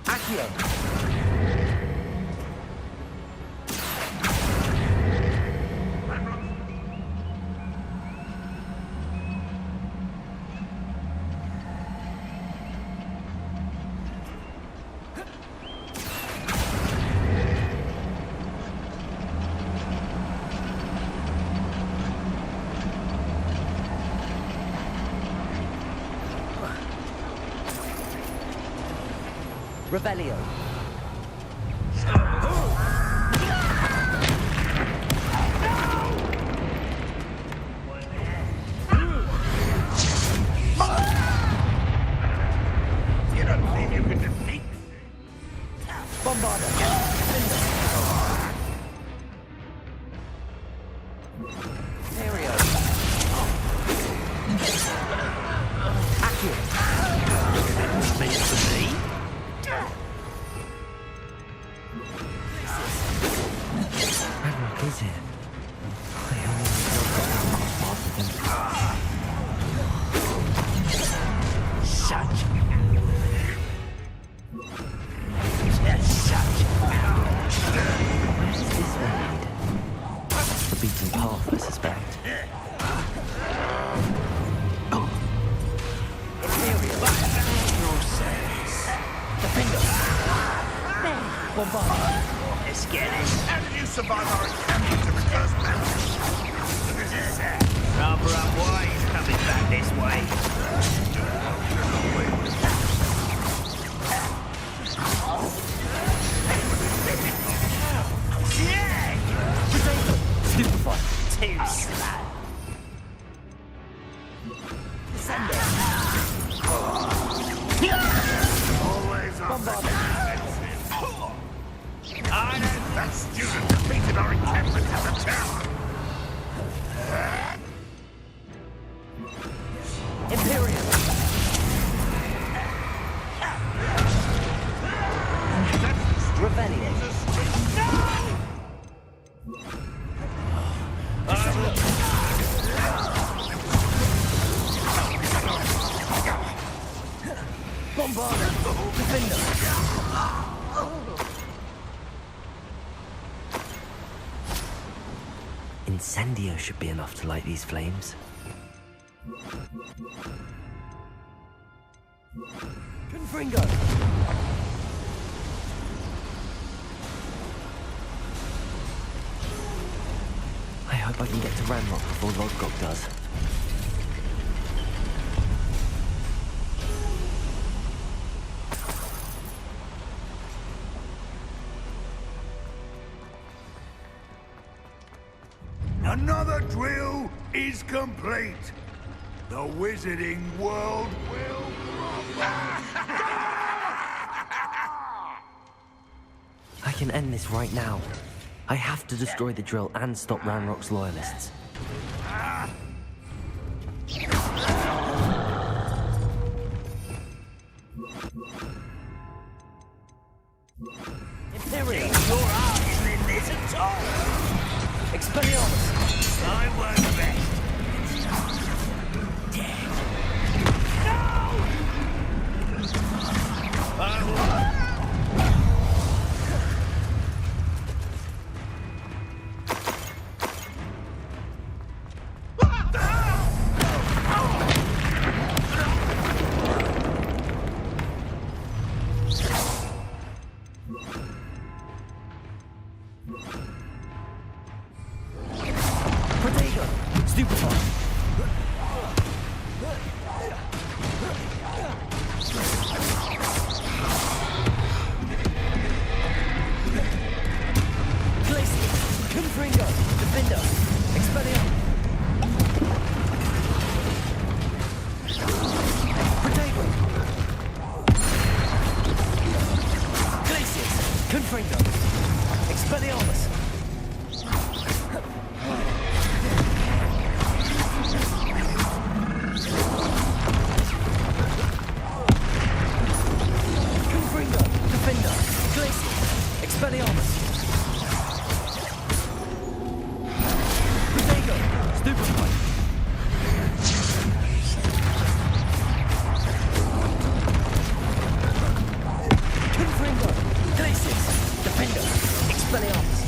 Accio. Revelio. You don't think you can defeat Bombarda. Aereo. Accurate. Meant for me? RADEON is here. I only got half of them. Such. Where does this lead? The beaten path, I suspect. Bombard. Let's get it. How did you survive our encampment to reverse magic? Rather unwise coming back this way. Yeah! Stupefy. Too slow. Always Bombard. I know that student defeated our encampment in the tower. Imperium. Revelio. Bombarda. Defender. Incendio should be enough to light these flames. Confringo! I hope I can get to RADEON before ASRock does. Another drill is complete. The wizarding world will I can end this right now. I have to destroy the drill and stop RADEON's loyalists. Imperium, your art isn't in this at all. Expelliarmus! I work best. Dead. Protego! Stupefy! Glacier! Confringo! Defender! Expelliarmus! Protego! Glacier! Confringo! Expelliarmus! Confringo! Defender! Glacier! Expelliarmus! Protego! Stupefy! Confringo! Glacier! Defender! Expelliarmus!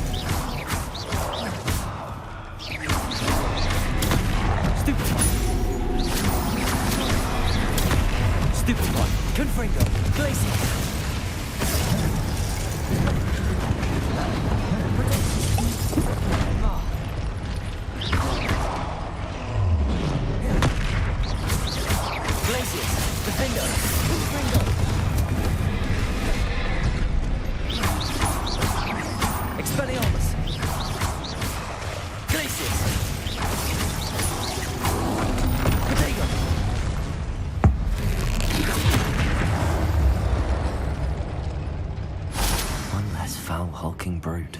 One less foul, hulking brood.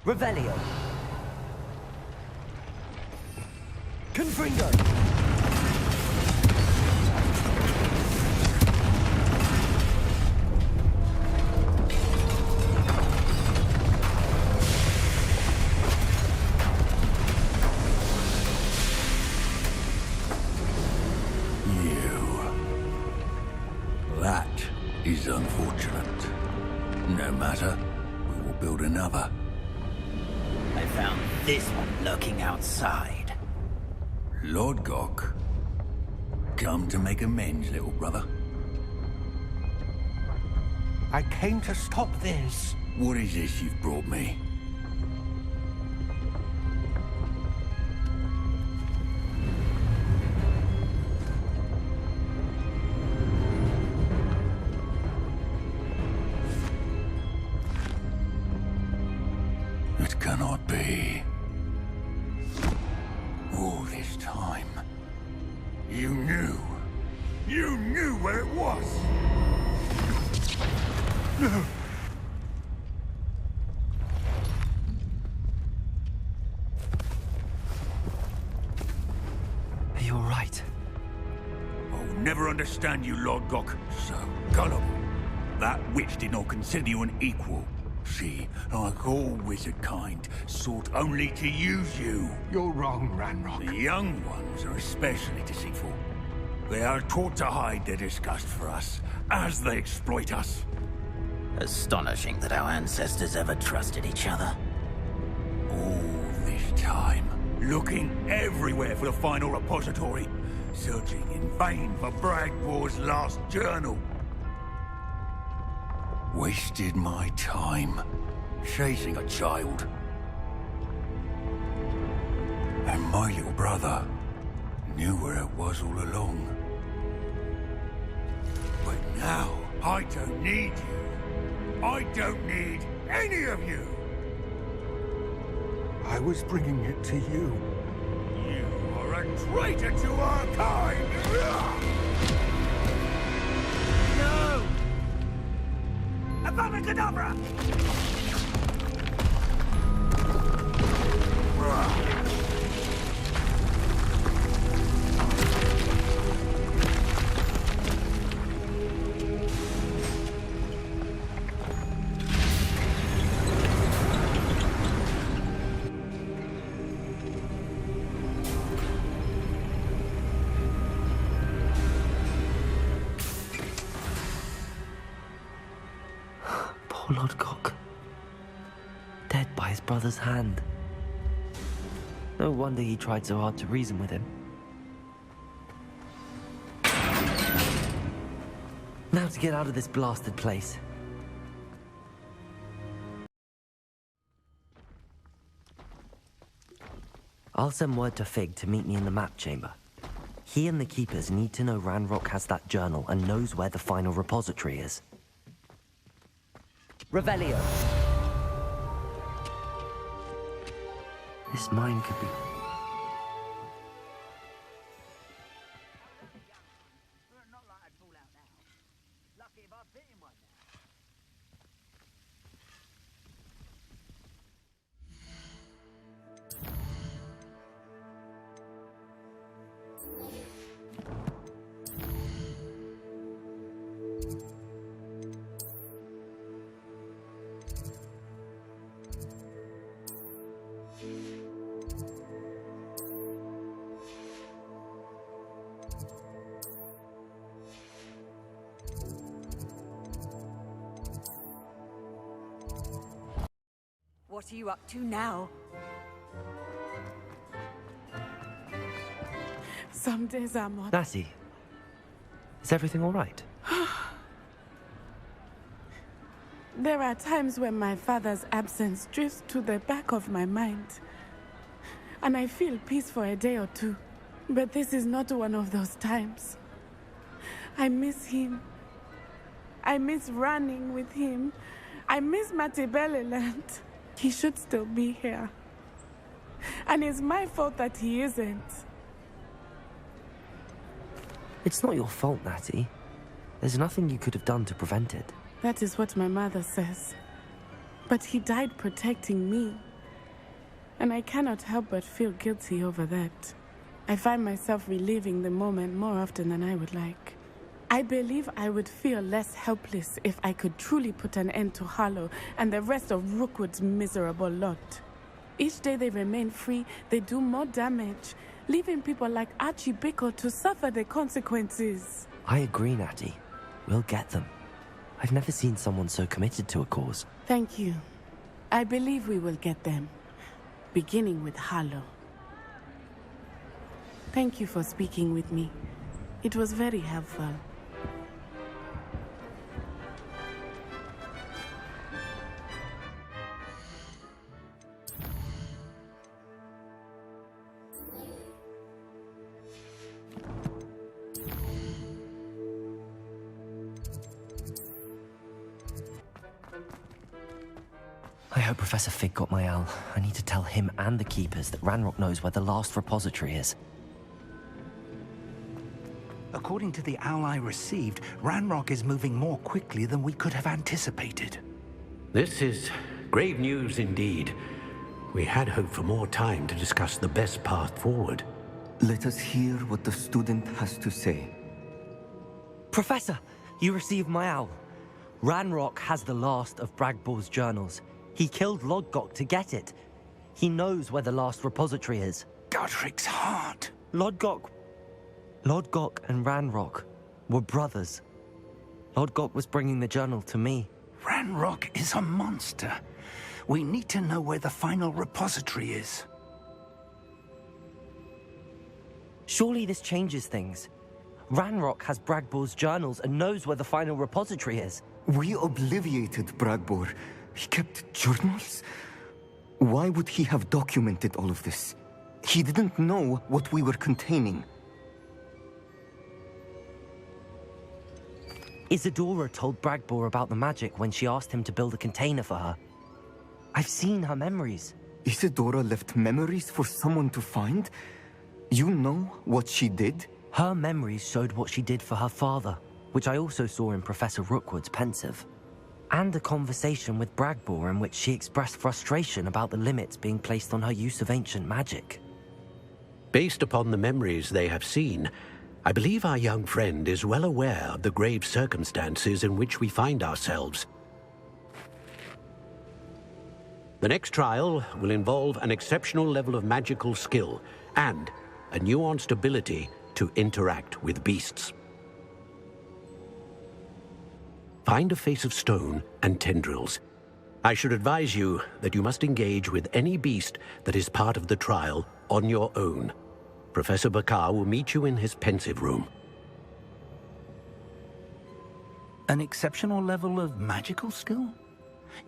Revelio. Confringo. That is unfortunate. No matter, we will build another. I found this one lurking outside. Lord Gok, come to make amends, little brother. I came to stop this. What is this you've brought me? It cannot be. All this time, you knew where it was! No! Are you alright? I'll never understand you, Lord Gok. So gullible. That witch did not consider you an equal. She, like all wizard kind, sought only to use you. You're wrong, Ranrock. The young ones are especially deceitful. They are taught to hide their disgust for us, as they exploit us. Astonishing that our ancestors ever trusted each other. All this time, looking everywhere for the final repository, searching in vain for Bragbor's last journal. Wasted my time chasing a child. And my little brother knew where it was all along. But now, I don't need you. I don't need any of you. I was bringing it to you. You are a traitor to our kind! No! Avada-kedavra! Poor Lord Gok. Dead by his brother's hand. No wonder he tried so hard to reason with him. Now to get out of this blasted place. I'll send word to Fig to meet me in the map chamber. He and the Keepers need to know Ranrock has that journal and knows where the final repository is. Revelio. This mine could be... What are you up to now? Some days I'm on. Lassie, is everything all right? There are times when my father's absence drifts to the back of my mind. And I feel peace for a day or two. But this is not one of those times. I miss him. I miss running with him. I miss Matibeleland. He should still be here. And it's my fault that he isn't. It's not your fault, Natty. There's nothing you could have done to prevent it. That is what my mother says. But he died protecting me. And I cannot help but feel guilty over that. I find myself reliving the moment more often than I would like. I believe I would feel less helpless if I could truly put an end to Harlow and the rest of Rookwood's miserable lot. Each day they remain free, they do more damage, leaving people like Archie Bickle to suffer the consequences. I agree, Natty. We'll get them. I've never seen someone so committed to a cause. Thank you. I believe we will get them, beginning with Harlow. Thank you for speaking with me. It was very helpful. I hope Professor Fig got my owl. I need to tell him and the Keepers that Ranrock knows where the last repository is. According to the owl I received, Ranrock is moving more quickly than we could have anticipated. This is grave news indeed. We had hoped for more time to discuss the best path forward. Let us hear what the student has to say. Professor, you received my owl. Ranrock has the last of Bragbor's journals. He killed Lodgok to get it. He knows where the last repository is. Godric's heart. Lodgok and Ranrock were brothers. Lodgok was bringing the journal to me. Ranrock is a monster. We need to know where the final repository is. Surely this changes things. Ranrock has Bragbor's journals and knows where the final repository is. We obliviated Bragbor. He kept journals? Why would he have documented all of this? He didn't know what we were containing. Isadora told Bragbor about the magic when she asked him to build a container for her. I've seen her memories. Isadora left memories for someone to find? You know what she did? Her memories showed what she did for her father, which I also saw in Professor Rookwood's pensive. And a conversation with Bragbor in which she expressed frustration about the limits being placed on her use of ancient magic. Based upon the memories they have seen, I believe our young friend is well aware of the grave circumstances in which we find ourselves. The next trial will involve an exceptional level of magical skill and a nuanced ability to interact with beasts. Find a face of stone and tendrils. I should advise you that you must engage with any beast that is part of the trial on your own. Professor Bakar will meet you in his pensive room. An exceptional level of magical skill?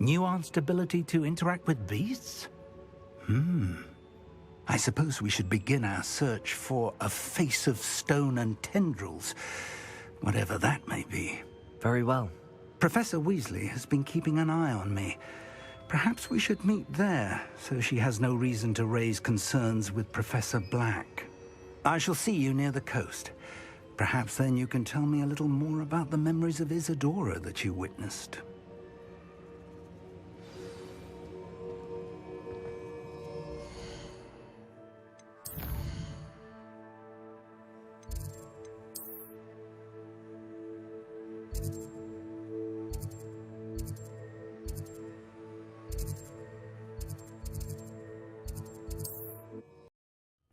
Nuanced ability to interact with beasts? I suppose we should begin our search for a face of stone and tendrils, whatever that may be. Very well. Professor Weasley has been keeping an eye on me. Perhaps we should meet there, so she has no reason to raise concerns with Professor Black. I shall see you near the coast. Perhaps then you can tell me a little more about the memories of Isadora that you witnessed.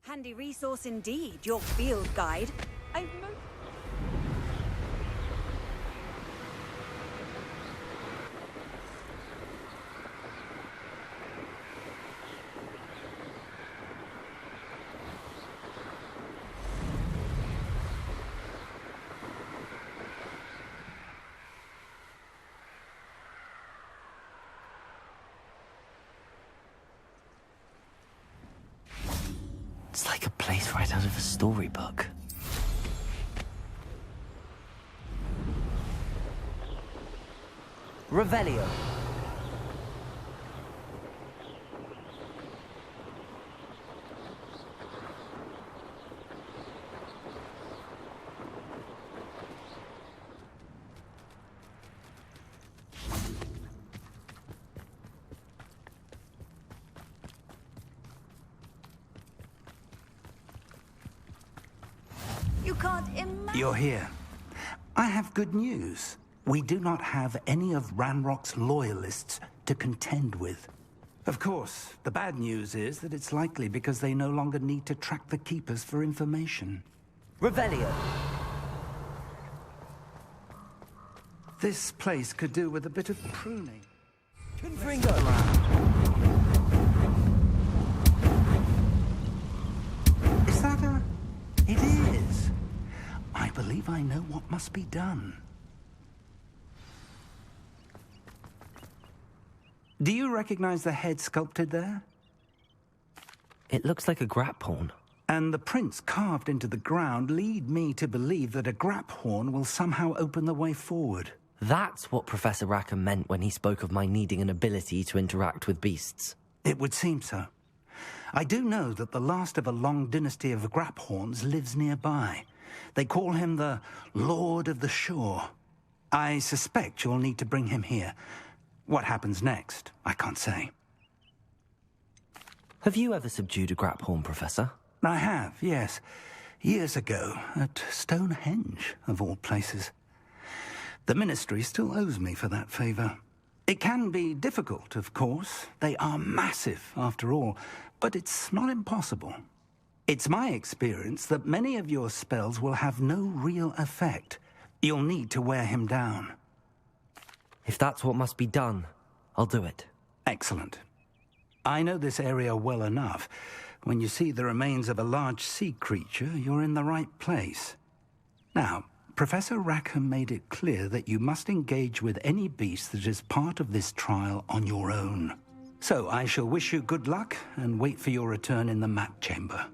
Handy resource indeed, your field guide. It's like a place right out of a storybook. Revelio. You can't imagine. You're here. I have good news. We do not have any of Ranrock's loyalists to contend with. Of course, the bad news is that it's likely because they no longer need to track the Keepers for information. Revelio. This place could do with a bit of pruning. Confringo. Is that a... It is. I believe I know what must be done. Do you recognize the head sculpted there? It looks like a grap horn. And the prints carved into the ground lead me to believe that a grap horn will somehow open the way forward. That's what Professor Rackham meant when he spoke of my needing an ability to interact with beasts. It would seem so. I do know that the last of a long dynasty of grap horns lives nearby. They call him the Lord of the Shore. I suspect you'll need to bring him here. What happens next, I can't say. Have you ever subdued a grap horn, Professor? I have, yes. Years ago, at Stonehenge, of all places. The Ministry still owes me for that favor. It can be difficult, of course. They are massive, after all, but it's not impossible. It's my experience that many of your spells will have no real effect. You'll need to wear him down. If that's what must be done, I'll do it. Excellent. I know this area well enough. When you see the remains of a large sea creature, you're in the right place. Now, Professor Rackham made it clear that you must engage with any beast that is part of this trial on your own. So I shall wish you good luck and wait for your return in the map chamber.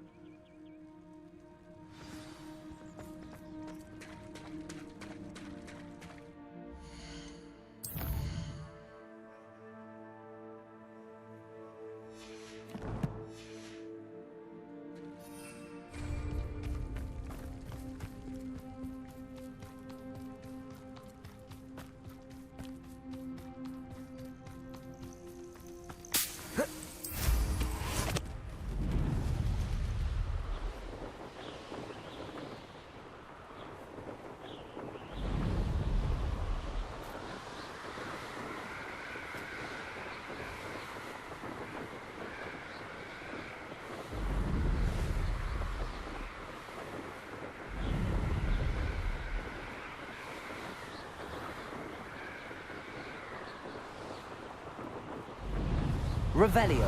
Revelio.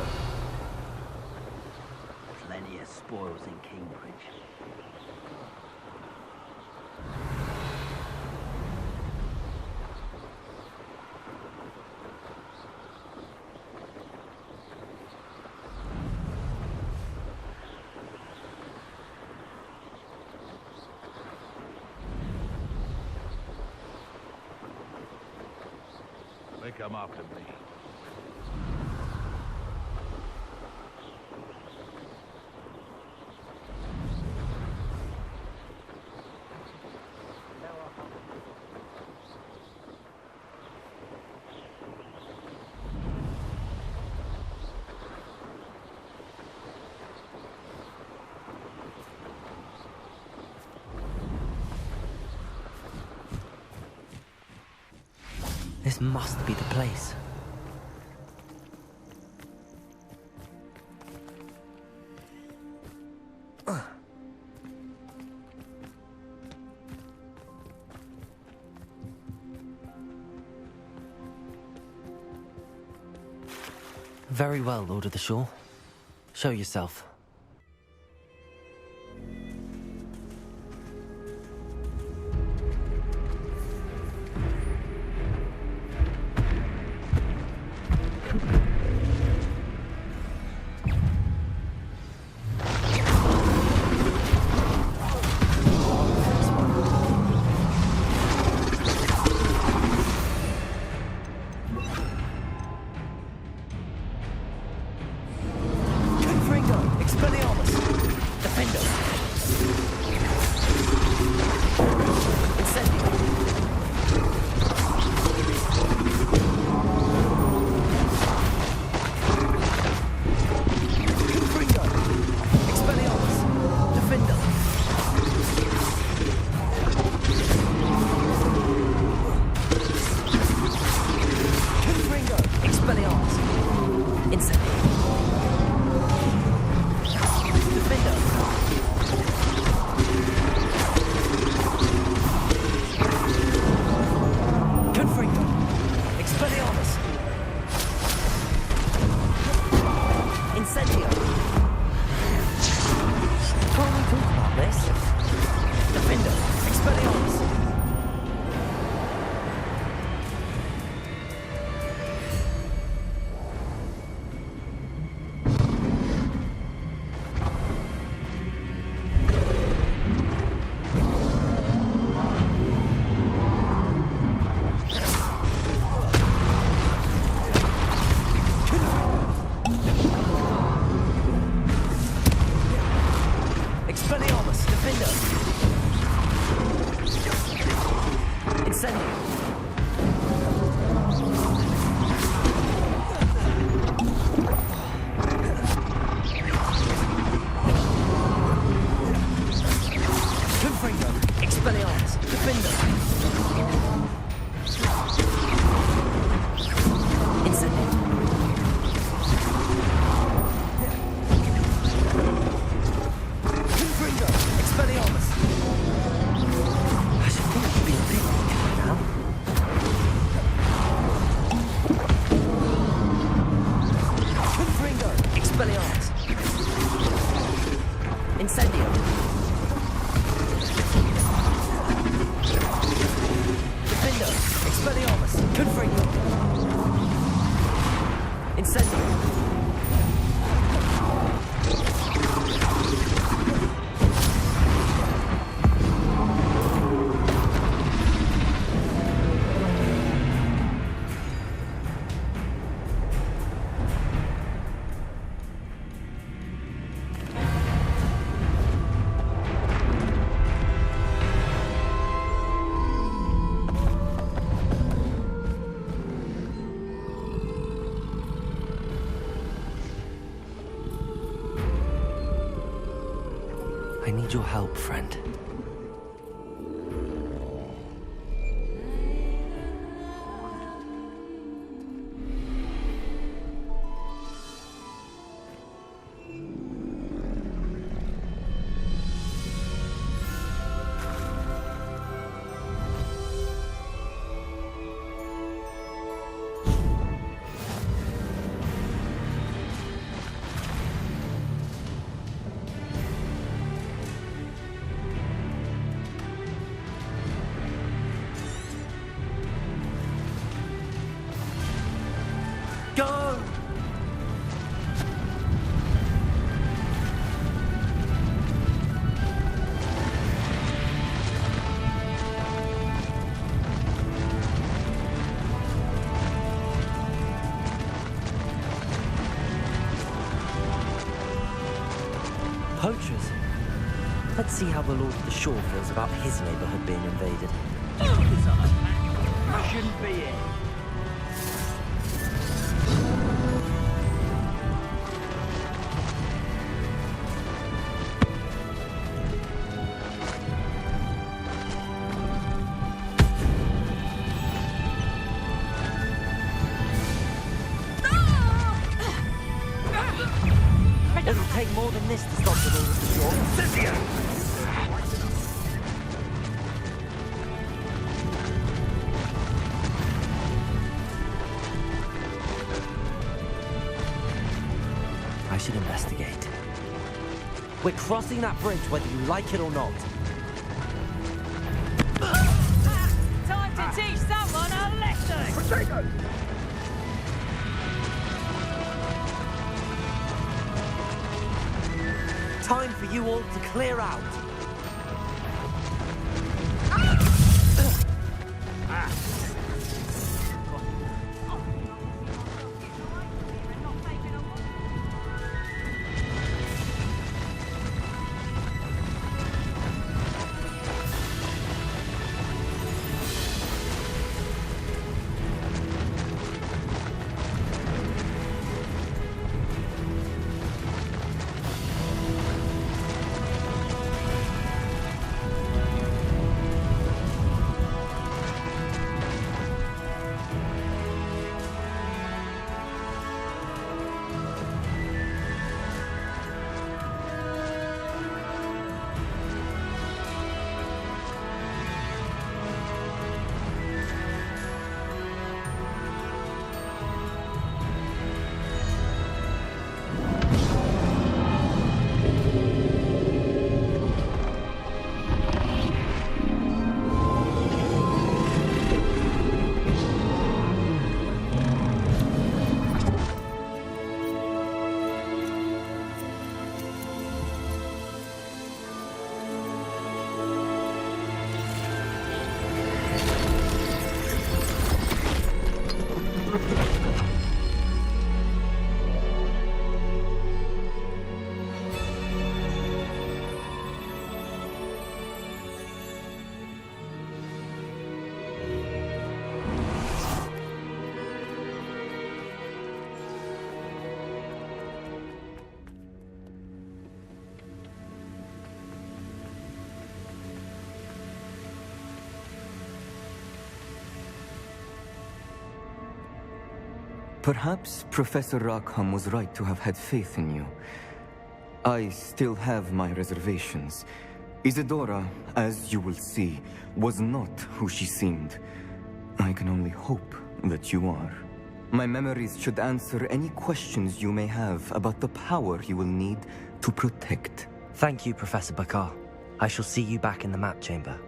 Plenty of spoils in Cambridge. They come after me. This must be the place. Very well, Lord of the Shore. Show yourself. I need your help, friend. Go! Poachers? Let's see how the Lord of the Shore feels about his neighborhood being invaded. Shouldn't be it. It'll take more than this to stop the Lord of the Shore. Cynthia! I should investigate. We're crossing that bridge whether you like it or not. Time to teach someone a lesson! Potato! Time for you all to clear out. Perhaps Professor Rackham was right to have had faith in you. I still have my reservations. Isadora, as you will see, was not who she seemed. I can only hope that you are. My memories should answer any questions you may have about the power you will need to protect. Thank you, Professor Bakar. I shall see you back in the map chamber.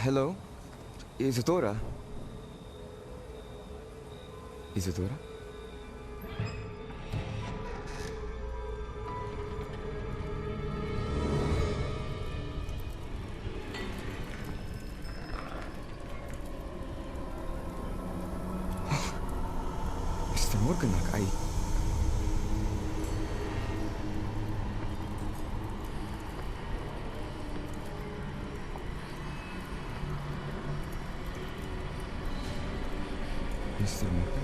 Hello? Isadora? Isadora? Mr. Morganach, Mr. Morgan?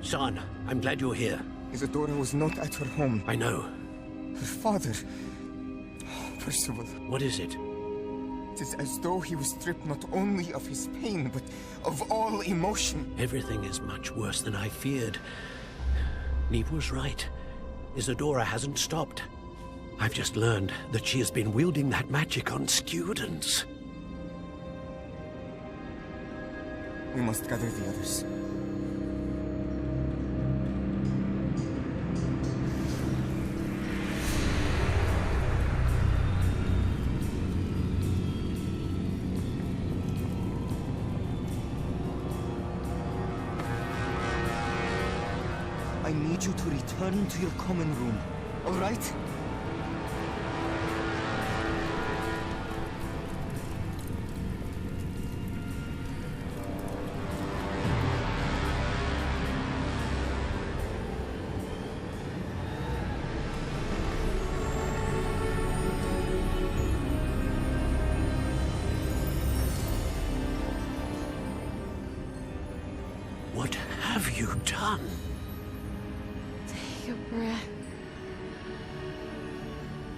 Son, I'm glad you're here. Isadora was not at her home. I know. Her father... Percival. What is it? It is as though he was stripped not only of his pain, but of all emotion. Everything is much worse than I feared. Neve was right. Isadora hasn't stopped. I've just learned that she has been wielding that magic on students. We must gather the others. I need you to return to your common room, all right? What have you done? Take a breath.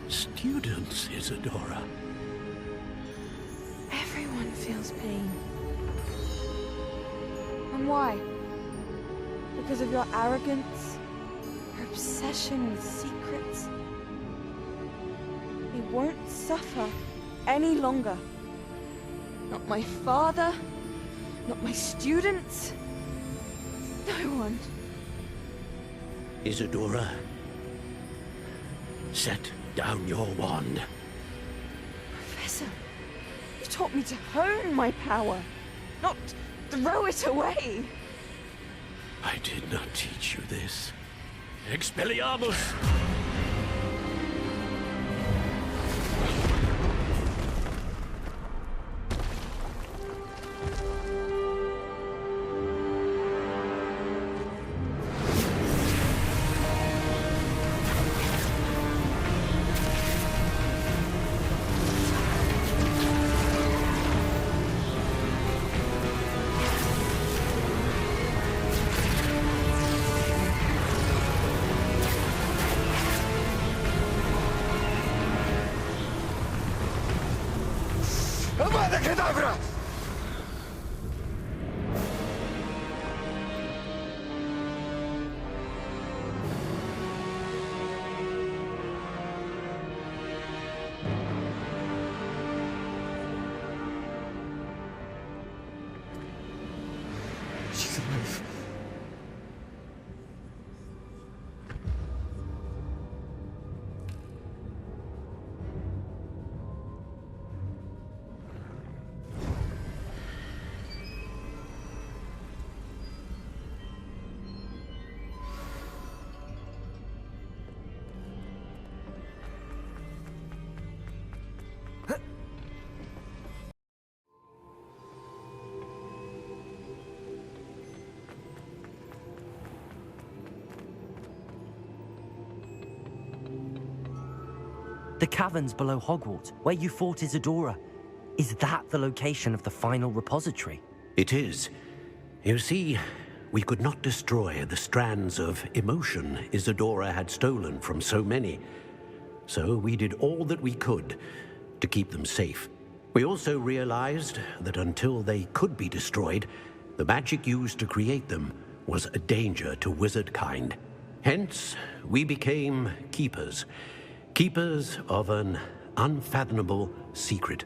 Students, Isadora. Everyone feels pain. And why? Because of your arrogance? Your obsession with secrets? We won't suffer any longer. Not my father, not my students, no one. Isadora, set down your wand. Professor, you taught me to hone my power, not throw it away. I did not teach you this. Expelliarmus! Kedavra! She's alive. The caverns below Hogwarts, where you fought Isadora. Is that the location of the final repository? It is. You see, we could not destroy the strands of emotion Isadora had stolen from so many. So we did all that we could to keep them safe. We also realized that until they could be destroyed, the magic used to create them was a danger to wizard kind. Hence, we became keepers. Keepers of an unfathomable secret.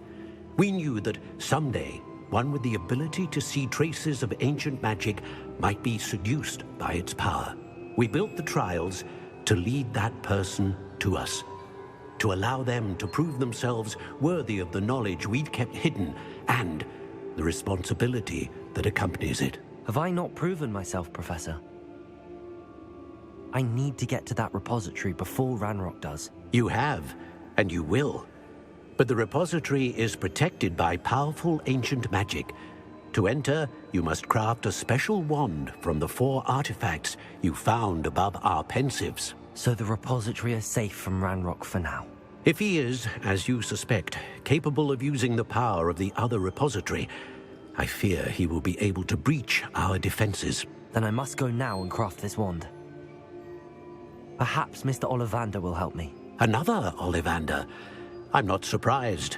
We knew that someday one with the ability to see traces of ancient magic might be seduced by its power. We built the trials to lead that person to us, to allow them to prove themselves worthy of the knowledge we'd kept hidden and the responsibility that accompanies it. Have I not proven myself, Professor? I need to get to that repository before Ranrock does. You have, and you will. But the repository is protected by powerful ancient magic. To enter, you must craft a special wand from the 4 artifacts you found above our pensives. So the repository is safe from Ranrock for now? If he is, as you suspect, capable of using the power of the other repository, I fear he will be able to breach our defenses. Then I must go now and craft this wand. Perhaps Mr. Ollivander will help me. Another Ollivander? I'm not surprised.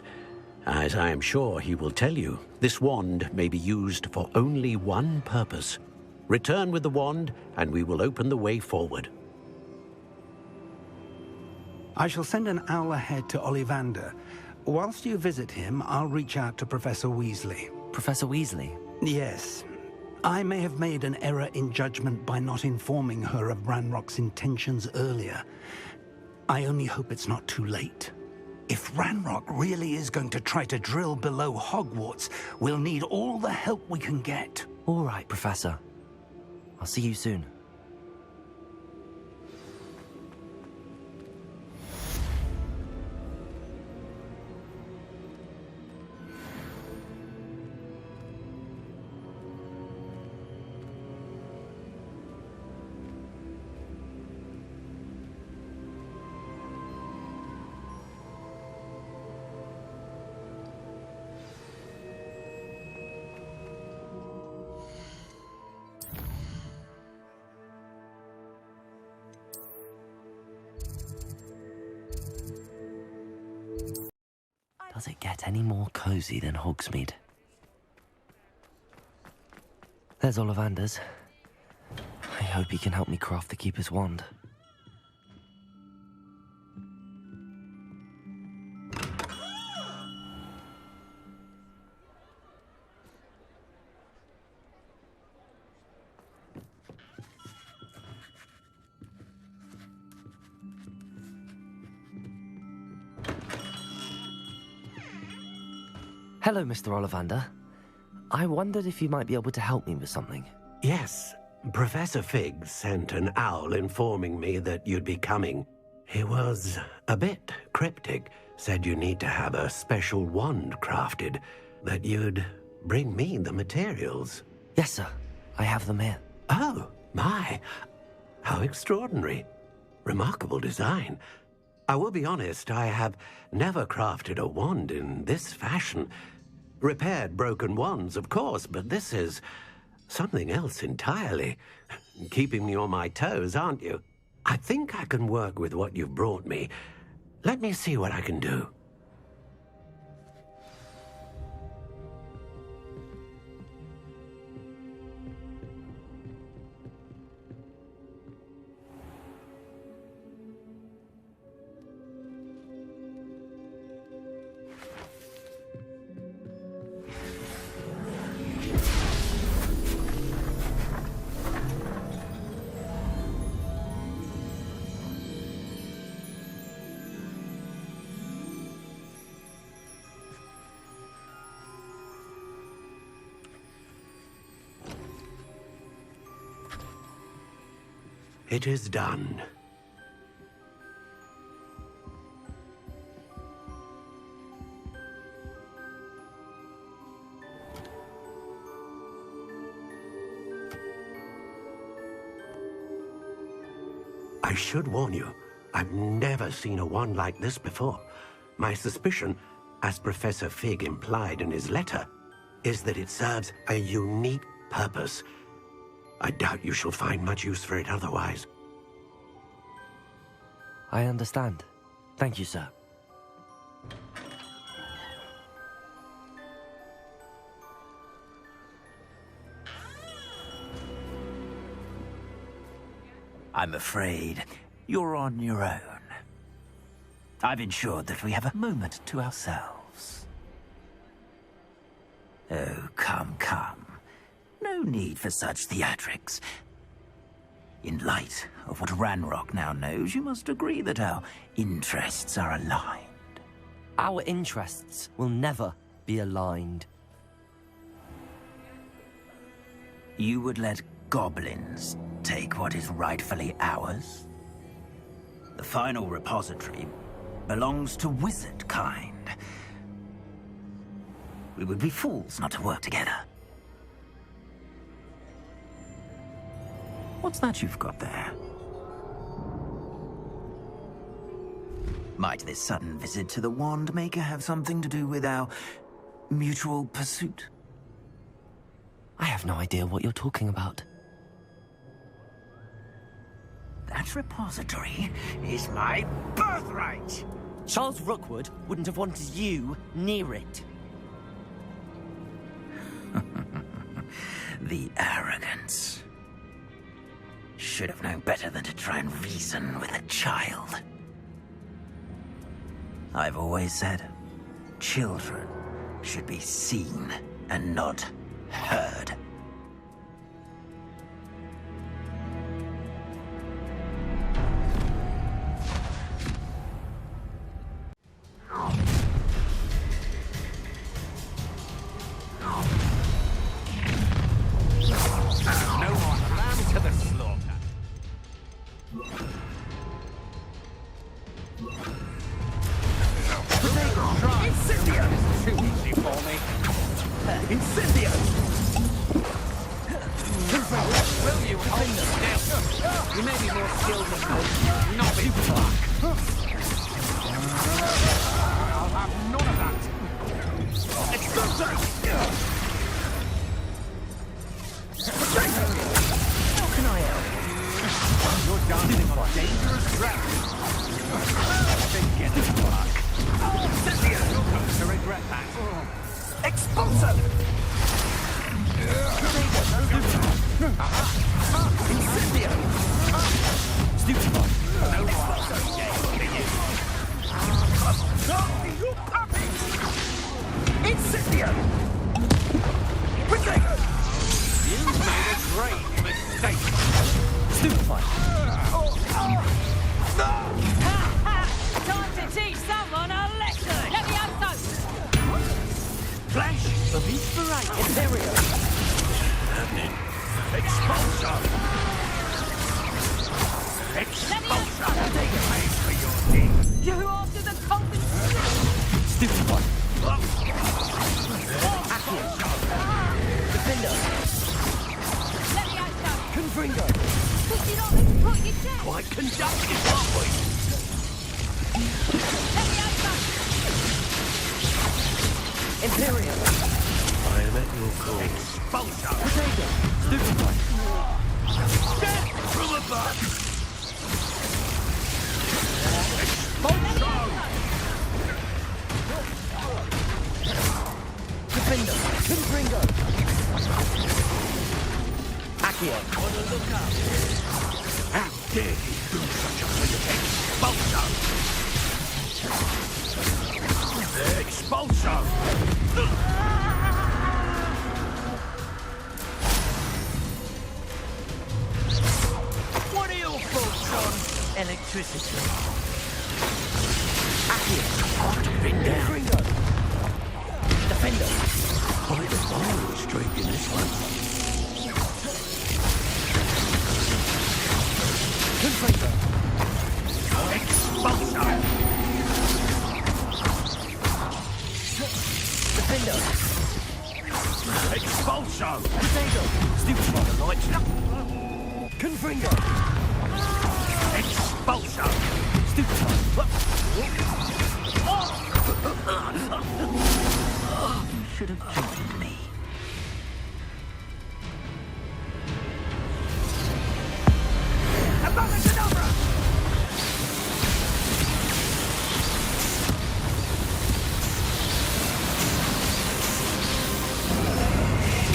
As I am sure he will tell you, this wand may be used for only one purpose. Return with the wand, and we will open the way forward. I shall send an owl ahead to Ollivander. Whilst you visit him, I'll reach out to Professor Weasley. Professor Weasley? Yes. I may have made an error in judgment by not informing her of Ranrock's intentions earlier. I only hope it's not too late. If Ranrock really is going to try to drill below Hogwarts, we'll need all the help we can get. All right, Professor. I'll see you soon. Does it get any more cozy than Hogsmeade? There's Ollivander's. I hope he can help me craft the Keeper's wand. Hello, Mr. Ollivander. I wondered if you might be able to help me with something. Yes, Professor Fig sent an owl informing me that you'd be coming. He was a bit cryptic, said you need to have a special wand crafted, that you'd bring me the materials. Yes, sir. I have them here. Oh, my. How extraordinary. Remarkable design. I will be honest, I have never crafted a wand in this fashion. Repaired broken wands, of course, but this is something else entirely. Keeping me on my toes, aren't you? I think I can work with what you've brought me. Let me see what I can do. It is done. I should warn you, I've never seen a wand like this before. My suspicion, as Professor Fig implied in his letter, is that it serves a unique purpose. I doubt you shall find much use for it otherwise. I understand. Thank you, sir. I'm afraid you're on your own. I've ensured that we have a moment to ourselves. Oh, come, come. No need for such theatrics. In light of what Ranrock now knows, you must agree that our interests are aligned. Our interests will never be aligned. You would let goblins take what is rightfully ours? The final repository belongs to wizard kind. We would be fools not to work together. What's that you've got there? Might this sudden visit to the Wand Maker have something to do with our mutual pursuit? I have no idea what you're talking about. That repository is my birthright! Charles Rookwood wouldn't have wanted you near it. The arrogance. Should have known better than to try and reason with a child. I've always said, children should be seen and not heard. What are your thoughts on electricity? Defender! Quite a violent streak in this one. Confringo! Expulsor! Defender! Expulsor! Potato! Stupid one, light. Confringo! Expulsor! Stupid one! You should have joined me.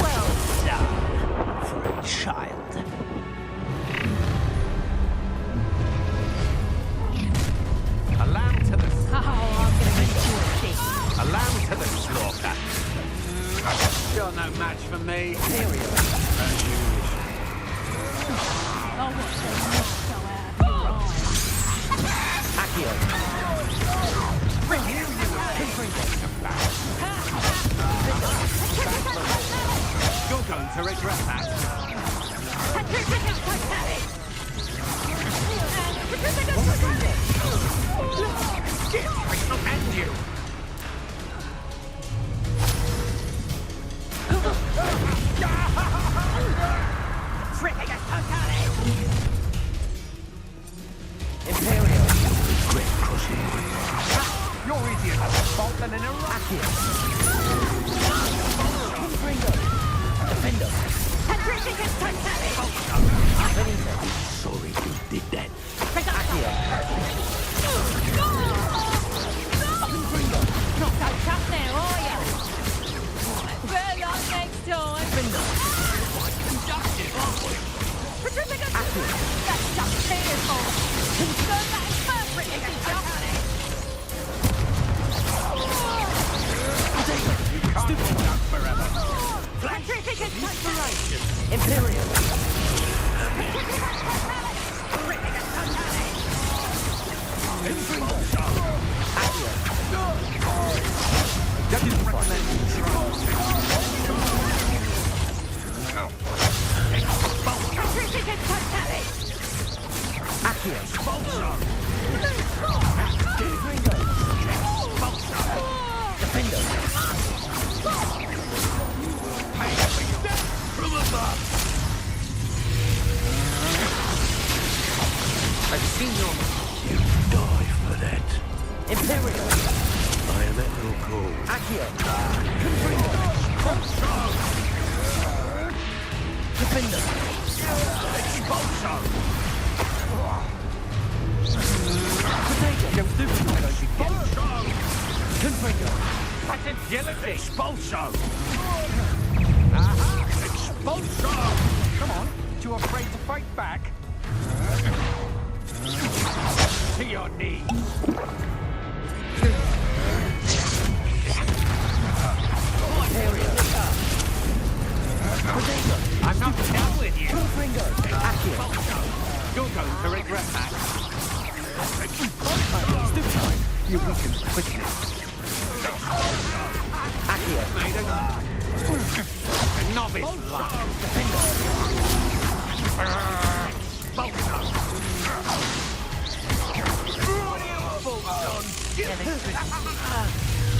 Well done for a child. A lamb to the... Oh, I'm gonna make you a king. A lamb to the slaughter. You're going to regret that. I'll end you. Imperial. Great crushing. You're easier to spot than an Iraqi. Defender. I'm sorry you did that. Not so tough now, are you? Better luck next time. Quite conductive, aren't we? That's just beautiful. That is perfect, You can't hold out forever. Inspiration. Imperial. Didn't recommend I've seen your... You die for that. Imperial. I am at your call. Accio. Defender. Expulso. Potato. Expulso. Confringo. That's agility. Expulso. Aha. Expulso. Come on. Too afraid to fight back? To your knees. I'm not done with you. You're going to regret that. You weaken quickly. Accio. Made a novice luck.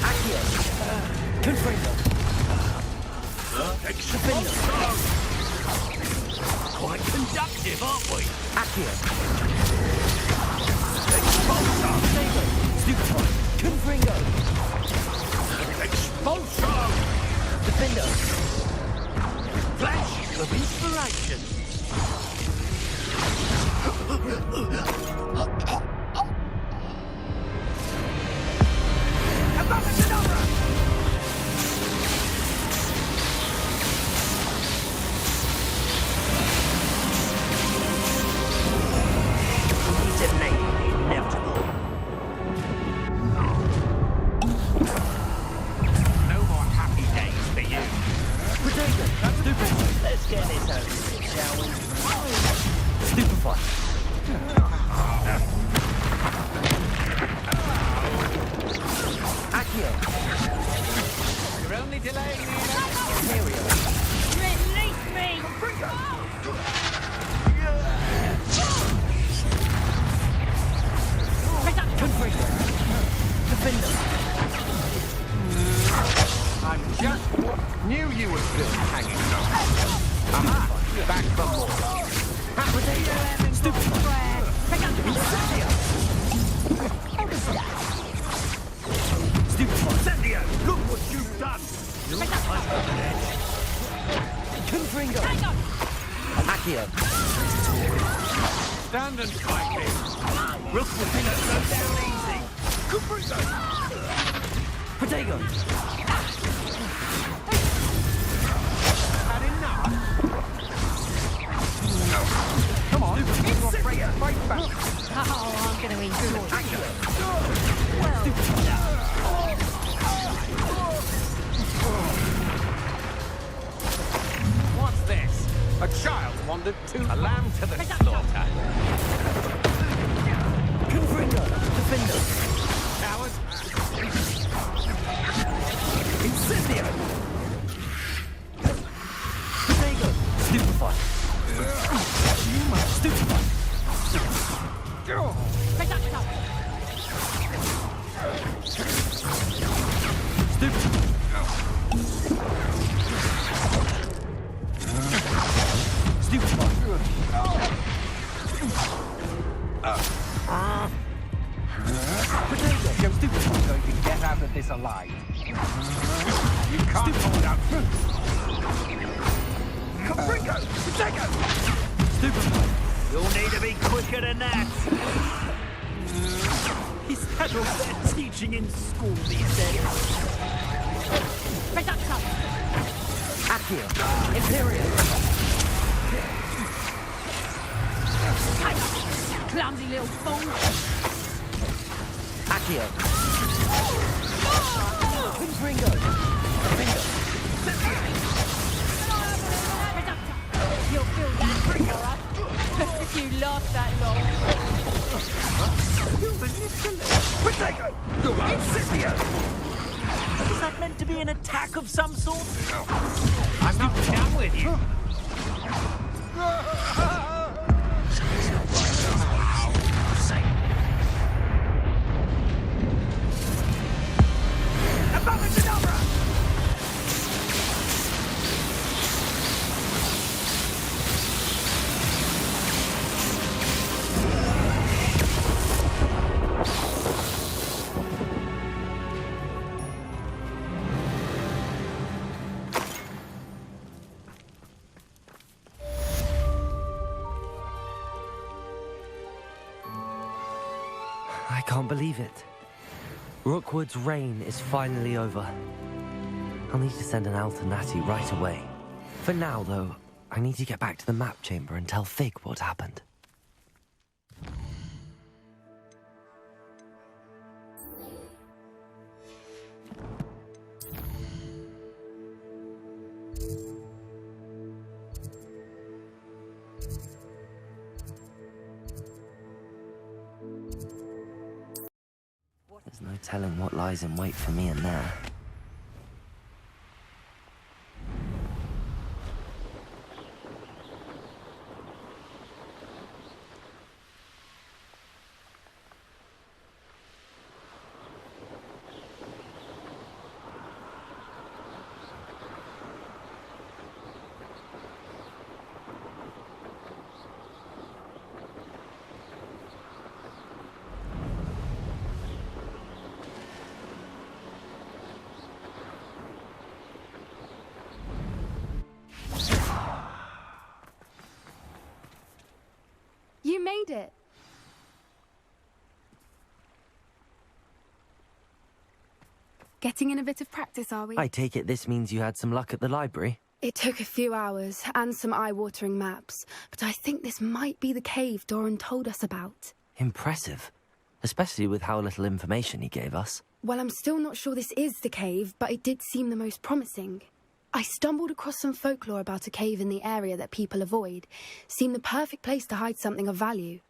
Accio. Confringo. Quite conductive, aren't we? Accio. Expulso. Stupefy. Confringo. Expulso. Defender. Flash of inspiration. Let's get this over with, shall we? Stupefy. Accio. You're only delaying me. Imperial. Release me! Confringo. Defender. I'm just knew you were still hanging on. Aha! Back for more. Stupefy. Incendio! Look what you've done! You're on the edge. Confringo. Accio. Stand and fight me. Look what you go down easy. Confringo! Potato. Had enough? Come on, you're afraid to fight back. Oh, I'm going to enjoy it. child wandered too. A lamb to the slaughter. Confringo, defender. Coward. Incendio. Potato. Stupefy. Stupefy. You're stupid going to get out of this alive. You can't hold out. Ringo! Potato! You'll need to be quicker than that. Is that all they're teaching in school these days? Accio. Imperial. Clumsy little fool. Accio. Confringo. Defender. You'll feel that pretty alright. If you last that long. You manipulate. Potato! Incendio! Is that meant to be an attack of some sort? I'm not down with you. I can't believe it. Rookwood's reign is finally over. I'll need to send an owl to Natty right away. For now, though, I need to get back to the map chamber and tell Fig what happened. There's no telling what lies in wait for me in there. You made it. Getting in a bit of practice, are we? I take it this means you had some luck at the library? It took a few hours and some eye-watering maps, but I think this might be the cave Doran told us about. Impressive. Especially with how little information he gave us. Well, I'm still not sure this is the cave, but it did seem the most promising. I stumbled across some folklore about a cave in the area that people avoid. Seemed the perfect place to hide something of value.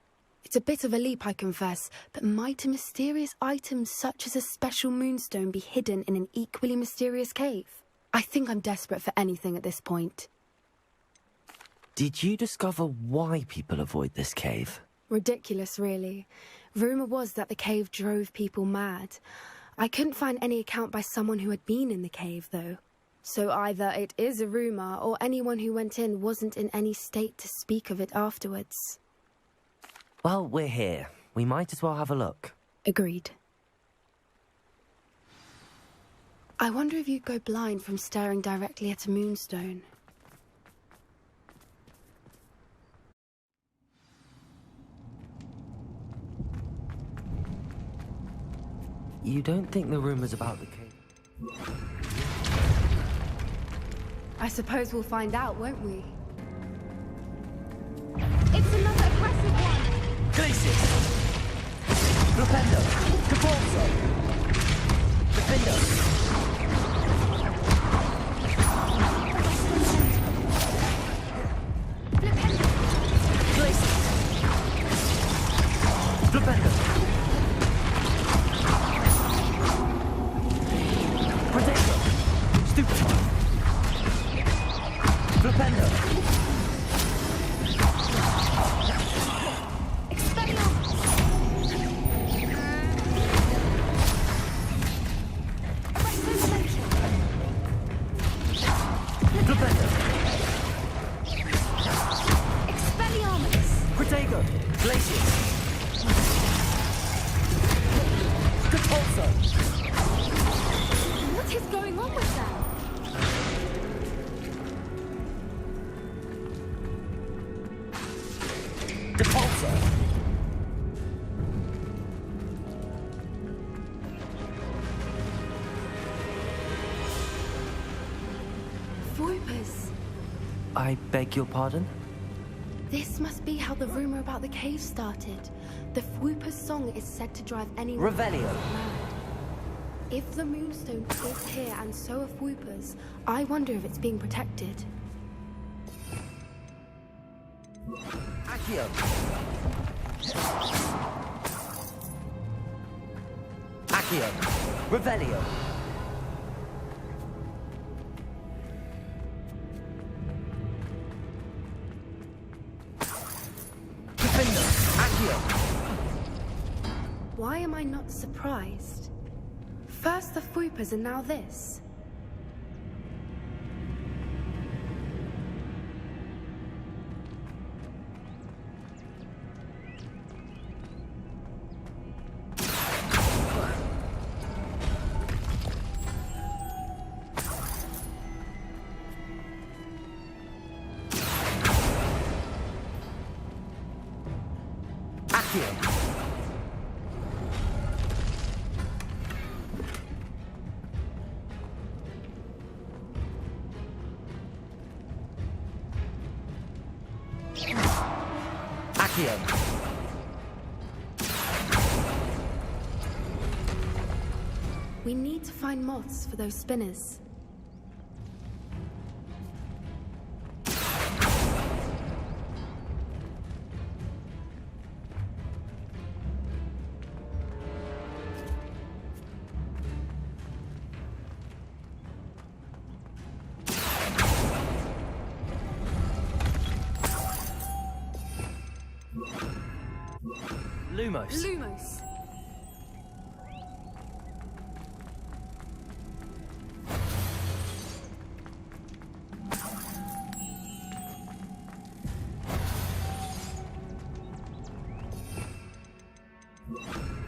It's a bit of a leap, I confess, but might a mysterious item such as a special moonstone be hidden in an equally mysterious cave? I think I'm desperate for anything at this point. Did you discover why people avoid this cave? Ridiculous, really. Rumour was that the cave drove people mad. I couldn't find any account by someone who had been in the cave, though. So either it is a rumour, or anyone who went in wasn't in any state to speak of it afterwards. Well, we're here. We might as well have a look. Agreed. I wonder if you'd go blind from staring directly at a moonstone. You don't think the rumours about the cave... I suppose we'll find out, won't we? It's another aggressive one! Glacius! Propendo! Capolso! Defender! Flipendo! Protego! Stupefy! Flipendo! What is going on with them? Voipers. I beg your pardon? This must be how the rumor about the cave started. The Fwooper's song is said to drive anyone Revelio. mad. If the Moonstone is here and so are Fwoopers, I wonder if it's being protected. Accio! Accio! Revelio! Why am I not surprised? First the Fwoopers and now this. We need to find moths for those spinners. Lumos. Lumos.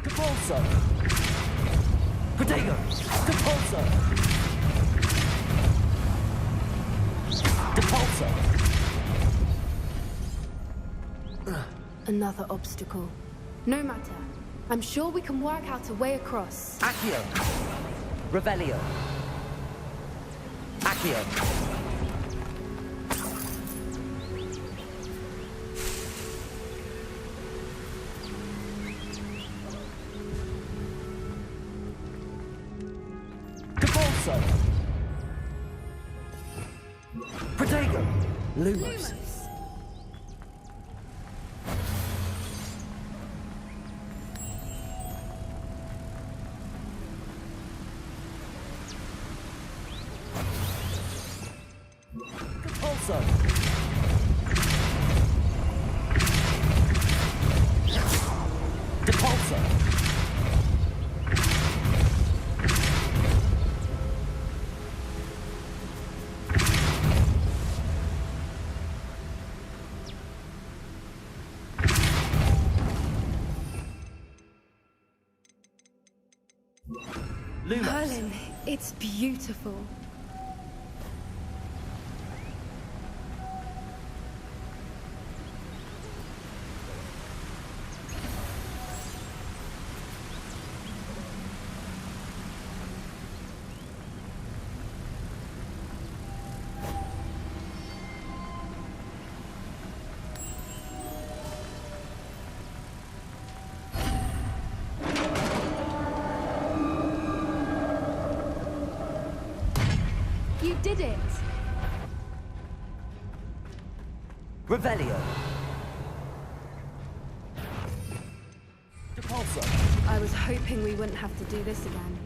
Depulso. Protego. Depulso. Depulso. Another obstacle. No matter. I'm sure we can work out a way across. Accio. Revelio. Accio. Depulso. Protego. Lumos. Depulso. Depulso. Merlin, it's beautiful. You did it! Revelio. I was hoping we wouldn't have to do this again.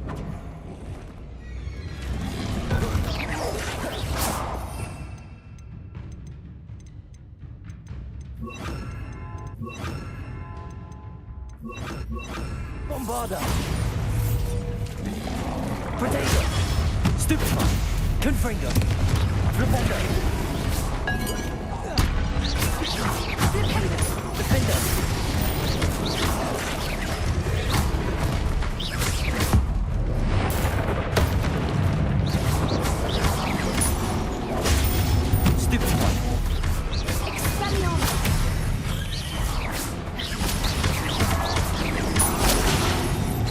Bombarda! Potato! Stupefy! Confringo! Flipendo! Defender! Stupefy! Expelliarmus!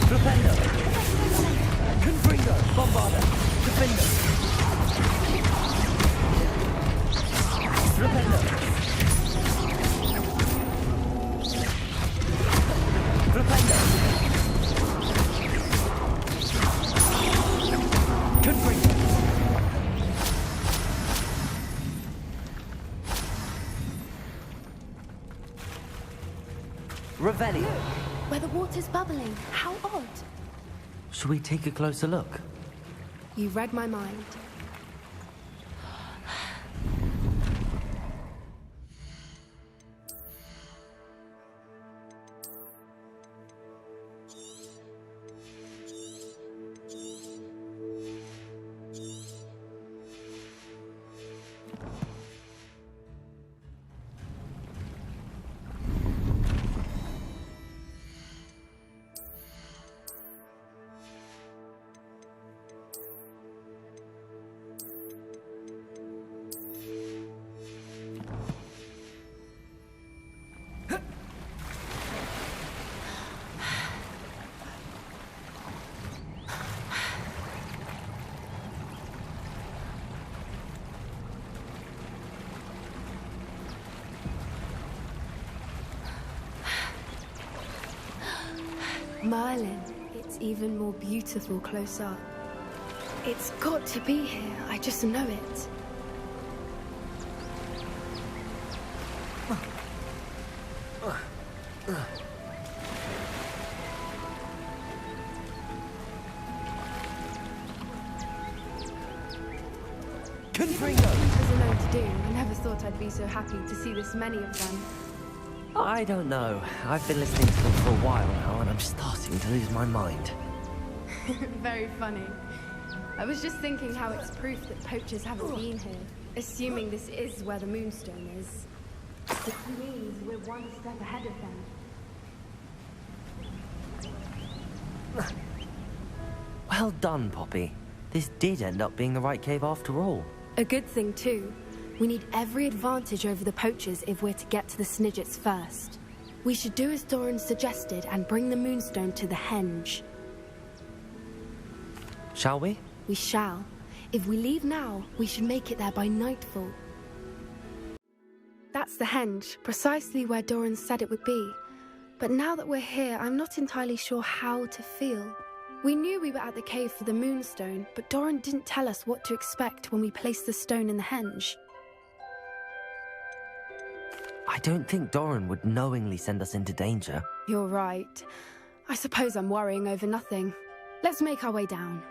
Flipendo! Confringo! Bombarda! Defender! Flipendo! Flipendo! Confringo! Revelio! Where the water's bubbling. How odd. Should we take a closer look? You read my mind. Merlin, it's even more beautiful close up. It's got to be here, I just know it. Confringo! As a known to do, I never thought I'd be so happy to see this many of them. I don't know. I've been listening to them for a while now, and I'm starting to lose my mind. Very funny. I was just thinking how it's proof that poachers haven't been here, assuming this is where the Moonstone is. Which means we're one step ahead of them. Well done, Poppy. This did end up being the right cave after all. A good thing, too. We need every advantage over the poachers if we're to get to the Snidgets first. We should do as Doran suggested and bring the Moonstone to the Henge. Shall we? We shall. If we leave now, we should make it there by nightfall. That's the Henge, precisely where Doran said it would be. But now that we're here, I'm not entirely sure how to feel. We knew we were at the cave for the Moonstone, but Doran didn't tell us what to expect when we placed the stone in the Henge. I don't think Doran would knowingly send us into danger. You're right. I suppose I'm worrying over nothing. Let's make our way down.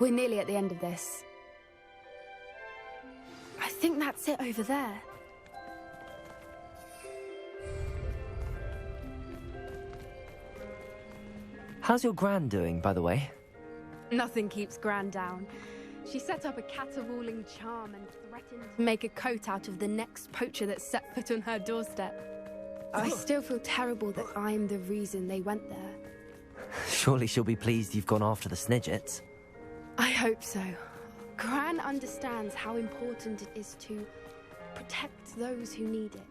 We're nearly at the end of this. I think that's it over there. How's your Gran doing, by the way? Nothing keeps Gran down. She set up a caterwauling charm and threatened to make a coat out of the next poacher that set foot on her doorstep. I still feel terrible that I'm the reason they went there. Surely she'll be pleased you've gone after the Snidgets. I hope so. Gran understands how important it is to protect those who need it.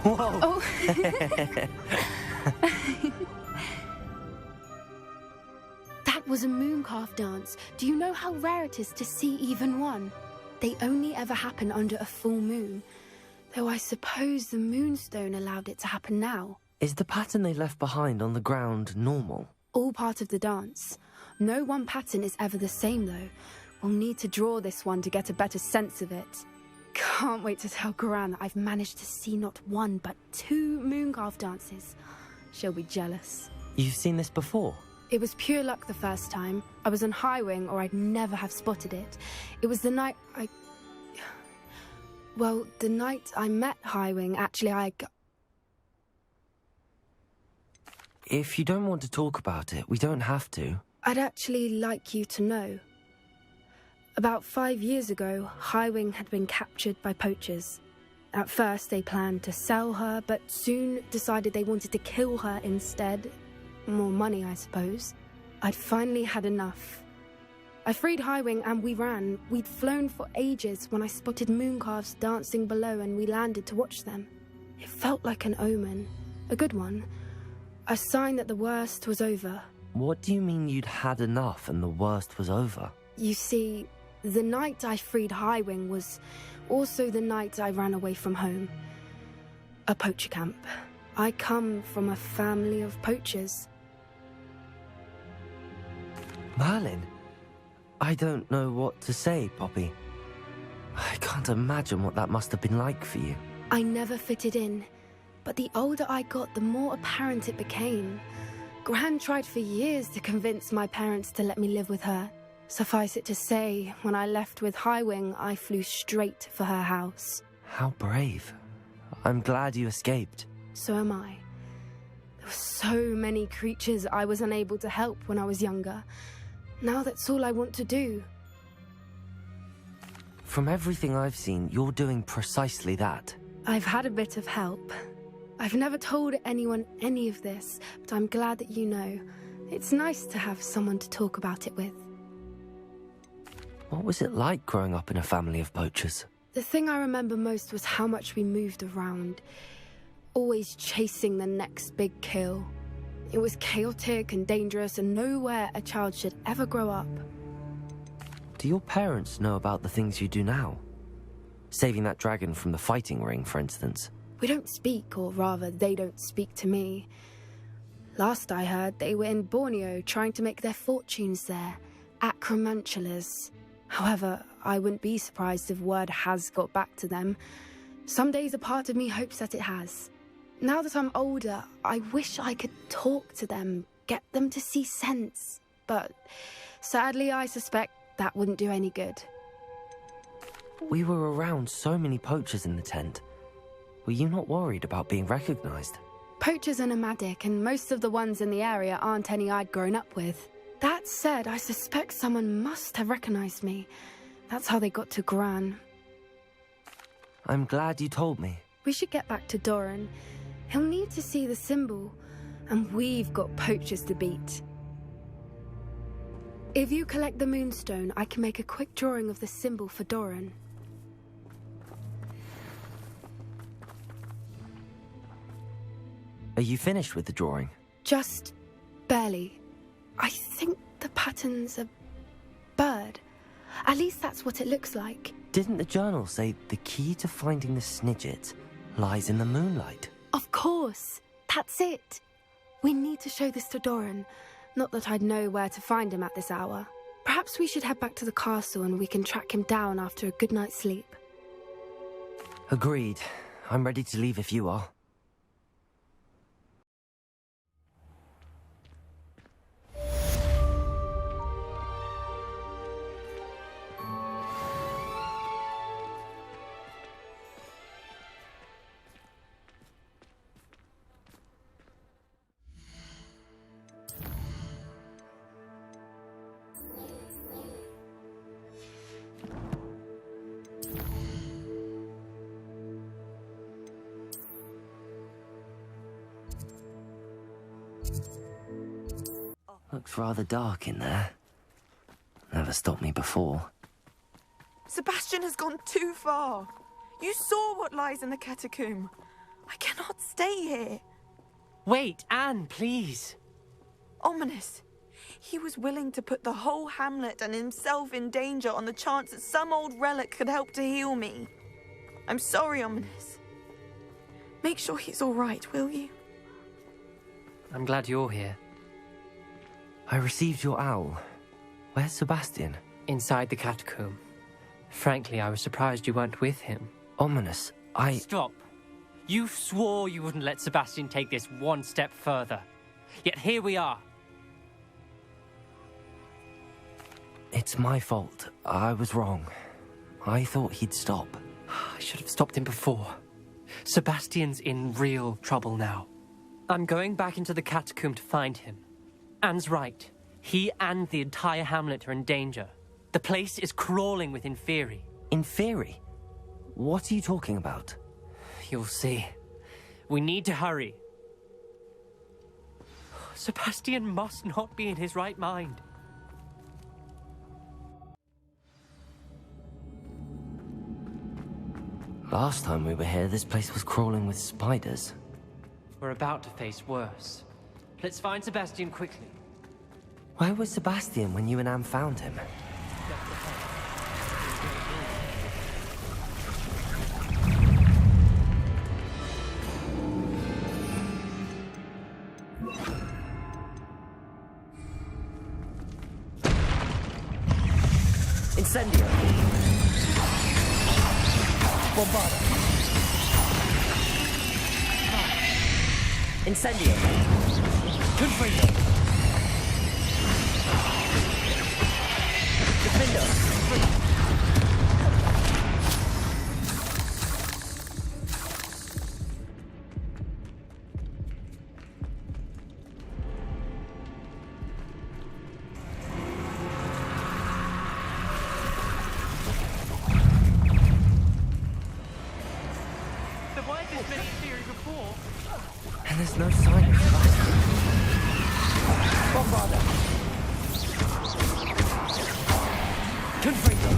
Whoa! Oh. That was a mooncalf dance. Do you know how rare it is to see even one? They only ever happen under a full moon. Though I suppose the moonstone allowed it to happen now. Is the pattern they left behind on the ground normal? All part of the dance. No one pattern is ever the same, though. We'll need to draw this one to get a better sense of it. Can't wait to tell Gran that I've managed to see not one, but 2 mooncalf dances. She'll be jealous. You've seen this before? It was pure luck the first time. I was on Highwing, or I'd never have spotted it. It was the night Well, the night I met Highwing, actually, If you don't want to talk about it, we don't have to. I'd actually like you to know. About 5 years ago, Highwing had been captured by poachers. At first, they planned to sell her, but soon decided they wanted to kill her instead. More money, I suppose. I'd finally had enough. I freed Highwing and we ran. We'd flown for ages when I spotted mooncalves dancing below and we landed to watch them. It felt like an omen. A good one. A sign that the worst was over. What do you mean you'd had enough and the worst was over? You see, the night I freed Highwing was also the night I ran away from home. A poacher camp. I come from a family of poachers. Merlin? I don't know what to say, Poppy. I can't imagine what that must have been like for you. I never fitted in, but the older I got, the more apparent it became. Gran tried for years to convince my parents to let me live with her. Suffice it to say, when I left with Highwing, I flew straight for her house. How brave. I'm glad you escaped. So am I. There were so many creatures I was unable to help when I was younger. Now that's all I want to do. From everything I've seen, you're doing precisely that. I've had a bit of help. I've never told anyone any of this, but I'm glad that you know. It's nice to have someone to talk about it with. What was it like growing up in a family of poachers? The thing I remember most was how much we moved around, always chasing the next big kill. It was chaotic and dangerous and nowhere a child should ever grow up. Do your parents know about the things you do now? Saving that dragon from the fighting ring, for instance. We don't speak, or rather, they don't speak to me. Last I heard, they were in Borneo trying to make their fortunes there, acromantulas. However, I wouldn't be surprised if word has got back to them. Some days a part of me hopes that it has. Now that I'm older, I wish I could talk to them, get them to see sense. But sadly, I suspect that wouldn't do any good. We were around so many poachers in the tent. Were you not worried about being recognized? Poachers are nomadic, and most of the ones in the area aren't any I'd grown up with. That said, I suspect someone must have recognized me. That's how they got to Gran. I'm glad you told me. We should get back to Doran. He'll need to see the symbol, and we've got poachers to beat. If you collect the moonstone, I can make a quick drawing of the symbol for Doran. Are you finished with the drawing? Just barely. I think the pattern's a bird. At least that's what it looks like. Didn't the journal say the key to finding the Snidget lies in the moonlight? Of course. That's it. We need to show this to Doran. Not that I'd know where to find him at this hour. Perhaps we should head back to the castle and we can track him down after a good night's sleep. Agreed. I'm ready to leave if you are. Looks rather dark in there. Never stopped me before. Sebastian has gone too far. You saw what lies in the catacomb. I cannot stay here. Wait, Anne, please. Ominous. He was willing to put the whole hamlet and himself in danger on the chance that some old relic could help to heal me. I'm sorry, Ominous. Make sure he's all right, will you? I'm glad you're here. I received your owl. Where's Sebastian? Inside the catacomb. Frankly, I was surprised you weren't with him. Ominous, Stop. You swore you wouldn't let Sebastian take this one step further. Yet here we are. It's my fault. I was wrong. I thought he'd stop. I should have stopped him before. Sebastian's in real trouble now. I'm going back into the catacomb to find him. Anne's right. He and the entire hamlet are in danger. The place is crawling with Inferi. Inferi? What are you talking about? You'll see. We need to hurry. Sebastian must not be in his right mind. Last time we were here, this place was crawling with spiders. We're about to face worse. Let's find Sebastian quickly. Where was Sebastian when you and Anne found him? Incendio! Bombarda! Incendio! Confringo! Defendo! And there's no sign of Sebastian. Bombarda! Confringo!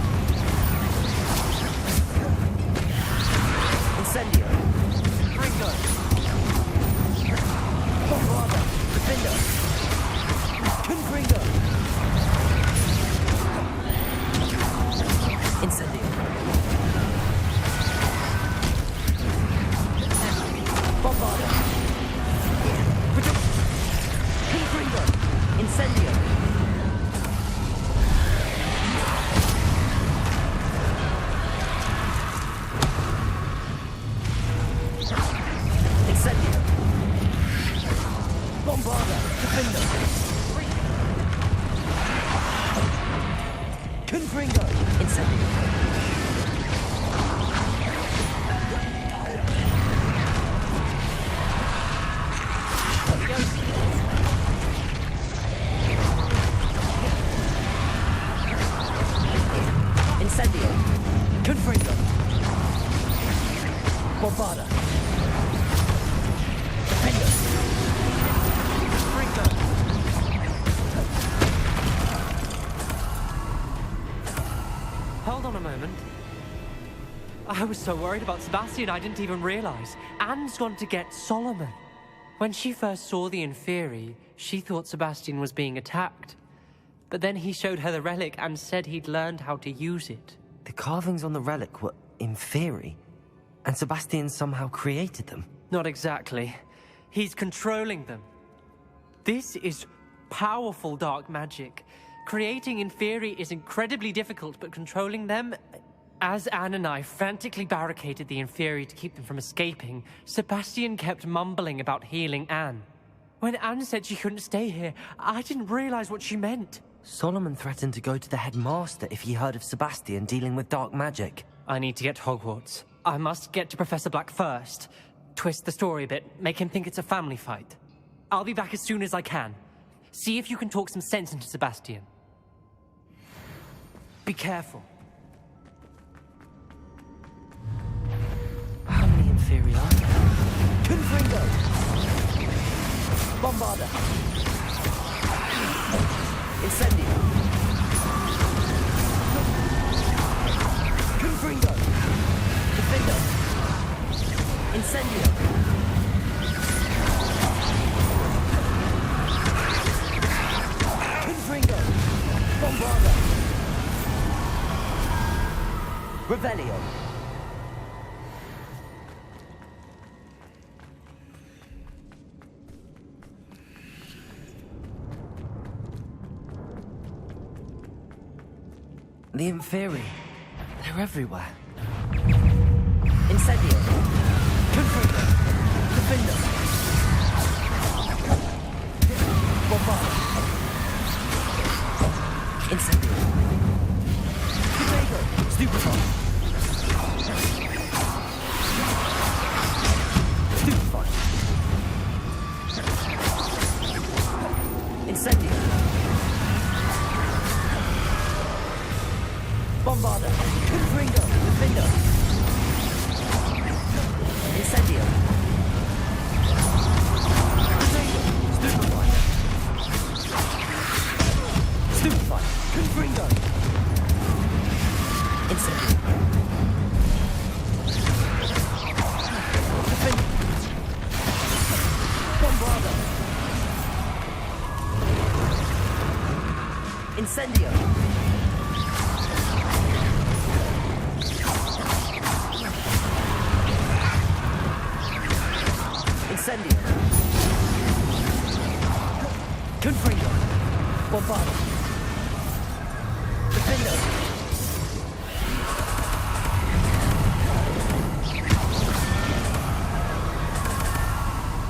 Incendio! Fringo! Bombarda! Defendo! Confringo! Incendio! Bombarda! Incendio! Incendio! Bombarda! Defendo! Confringo! Incendio! Incendio! Confringo! Bombarda! Defendo! Confringo! Hold on a moment. I was so worried about Sebastian I didn't even realize. Anne's gone to get Solomon. When she first saw the Inferi, she thought Sebastian was being attacked. But then he showed her the relic and said he'd learned how to use it. The carvings on the relic were Inferi, and Sebastian somehow created them. Not exactly. He's controlling them. This is powerful dark magic. Creating Inferi is incredibly difficult, but controlling them... As Anne and I frantically barricaded the Inferi to keep them from escaping, Sebastian kept mumbling about healing Anne. When Anne said she couldn't stay here, I didn't realize what she meant. Solomon threatened to go to the headmaster if he heard of Sebastian dealing with dark magic. I need to get to Hogwarts. I must get to Professor Black first. Twist the story a bit, make him think it's a family fight. I'll be back as soon as I can. See if you can talk some sense into Sebastian. Be careful. How many Inferi are there? Confringo! Bombarda! Incendio! Confringo! Defendo! Incendio! Revelio. The Inferi. They're everywhere. Incendio. Confringo. Gryffindor. Bombard. Incendio. Confringo. Stupefy. Stupefy. Incendio. Bombarda. Confringo. Defender. Incendio. Stupefy. Stupefy. Confringo. Incendio. Defender. Bombarda. Incendio. Incendio. Confringo. Bombardo. Defender.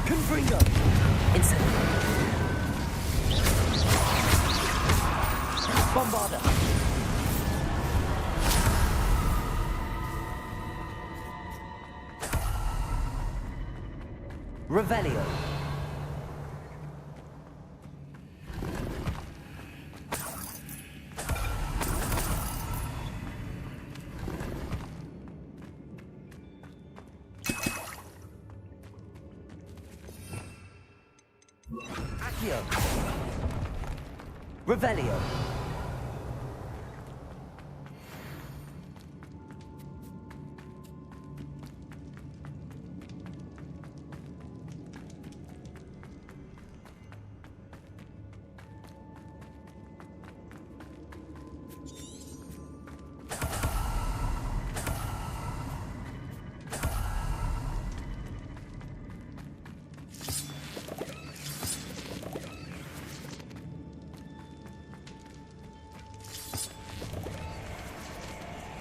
Confringo. Incendio. Bombarda. Revelio. Accio. Revelio.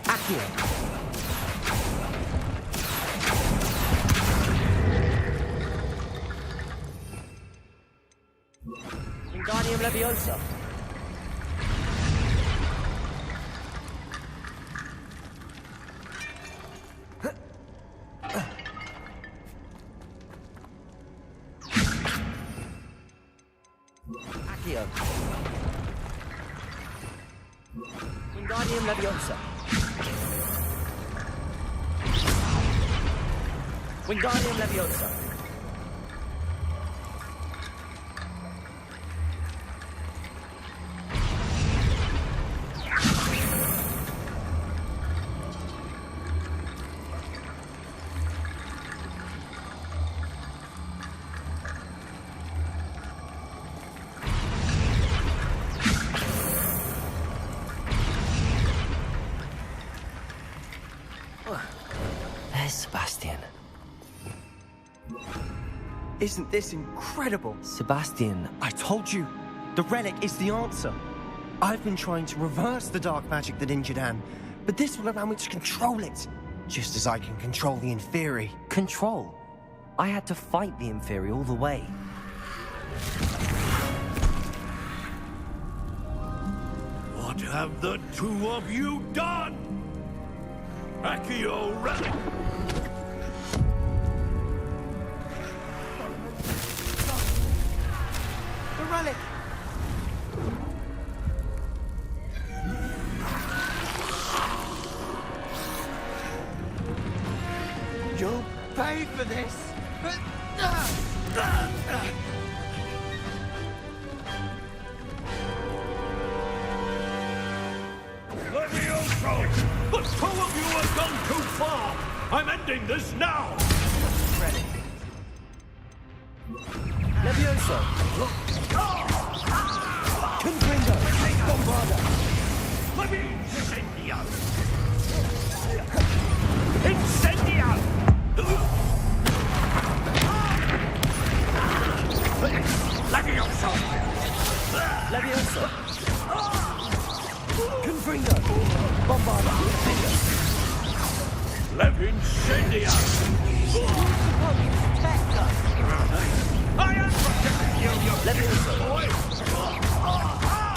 Accio. Wingardium Leviosa. Accio. Wingardium Leviosa. Wingardium Leviosa. There's Sebastian. Isn't this incredible? Sebastian, I told you. The relic is the answer. I've been trying to reverse the dark magic that injured Anne, but this will allow me to control it, just as I can control the Inferi. Control? I had to fight the Inferi all the way. What have the two of you done? Accio relic! The relic! You'll pay for this! Levioso! The two of you have gone too far! I'm ending this now! Ready. Levioso! Confringo! Bombarda! Let me incendio!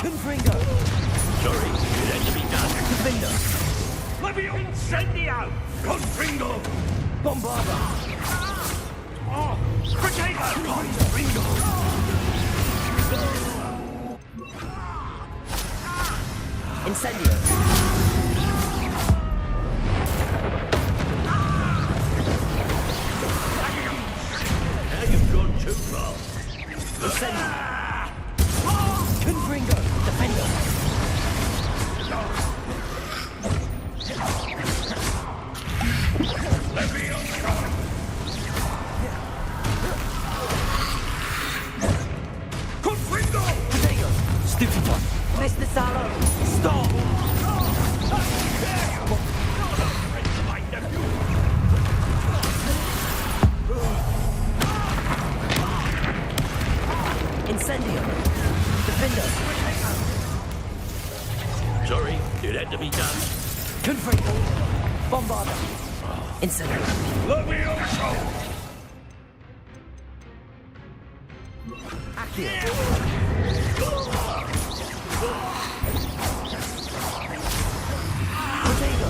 Confringo! Sorry, it had to be done. Defender! Levio Incendio! Confringo! Bombarda! Oh, Potato! Confringo! Incendio! Now you've gone too far. Incendio! Confringo! Defender! Confringo! Potato! Stupid. Mr. Salo! Stop! Incendio! Defender! Sorry, it had to be done. Confringo! Bombarda! Incendio! Levioso! Accio! Potato!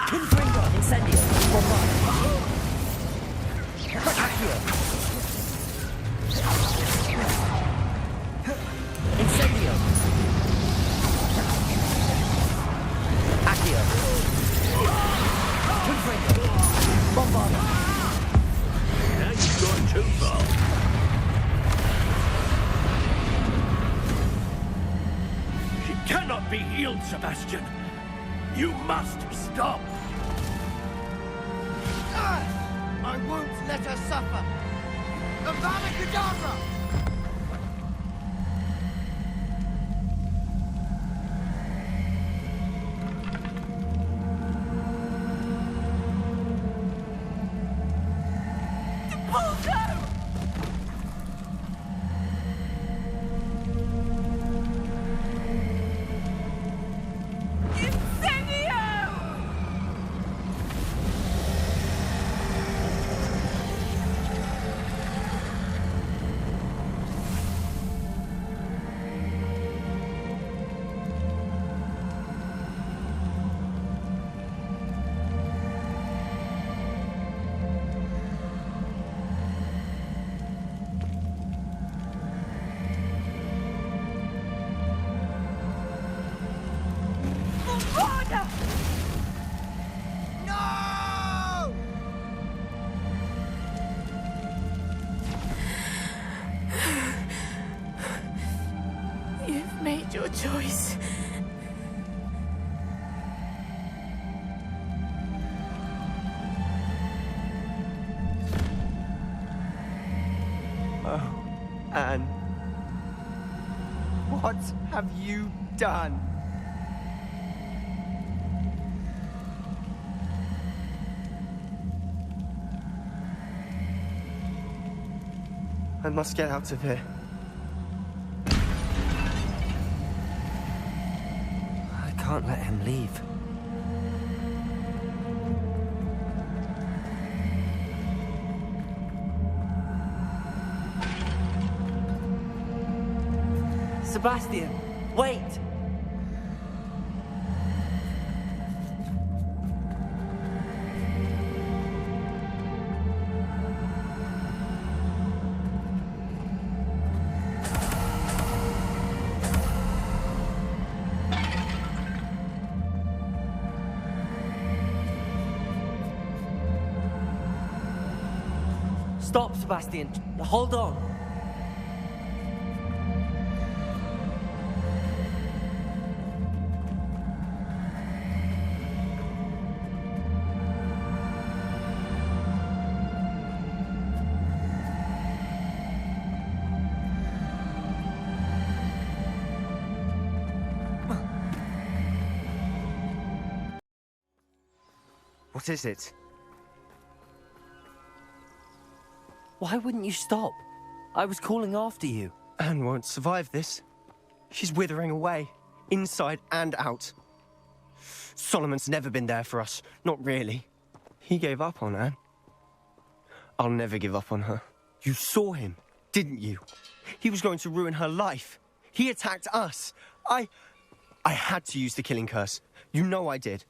Confringo! Incendio! Bombarda! Accio! Incendio! Accio! Confringo! Bombarda! Now you've gone too far. She cannot be healed, Sebastian. You must stop. I won't let her suffer. Avada Kedavra! No! You've made your choice. Oh, Anne. What have you done? I must get out of here. I can't let him leave. Sebastian, wait! Stop, Sebastian. Hold on. What is it? Why wouldn't you stop? I was calling after you. Anne won't survive this. She's withering away, inside and out. Solomon's never been there for us, not really. He gave up on Anne. I'll never give up on her. You saw him, didn't you? He was going to ruin her life. He attacked us. I had to use the killing curse. You know I did.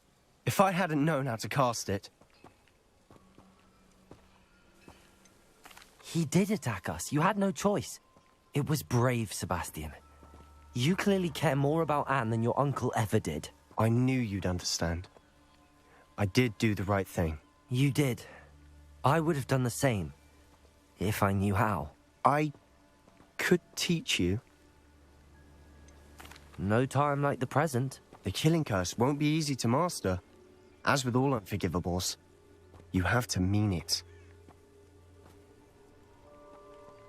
If I hadn't known how to cast it... He did attack us. You had no choice. It was brave, Sebastian. You clearly care more about Anne than your uncle ever did. I knew you'd understand. I did do the right thing. You did. I would have done the same, if I knew how. I could teach you. No time like the present. The killing curse won't be easy to master. As with all unforgivables, you have to mean it.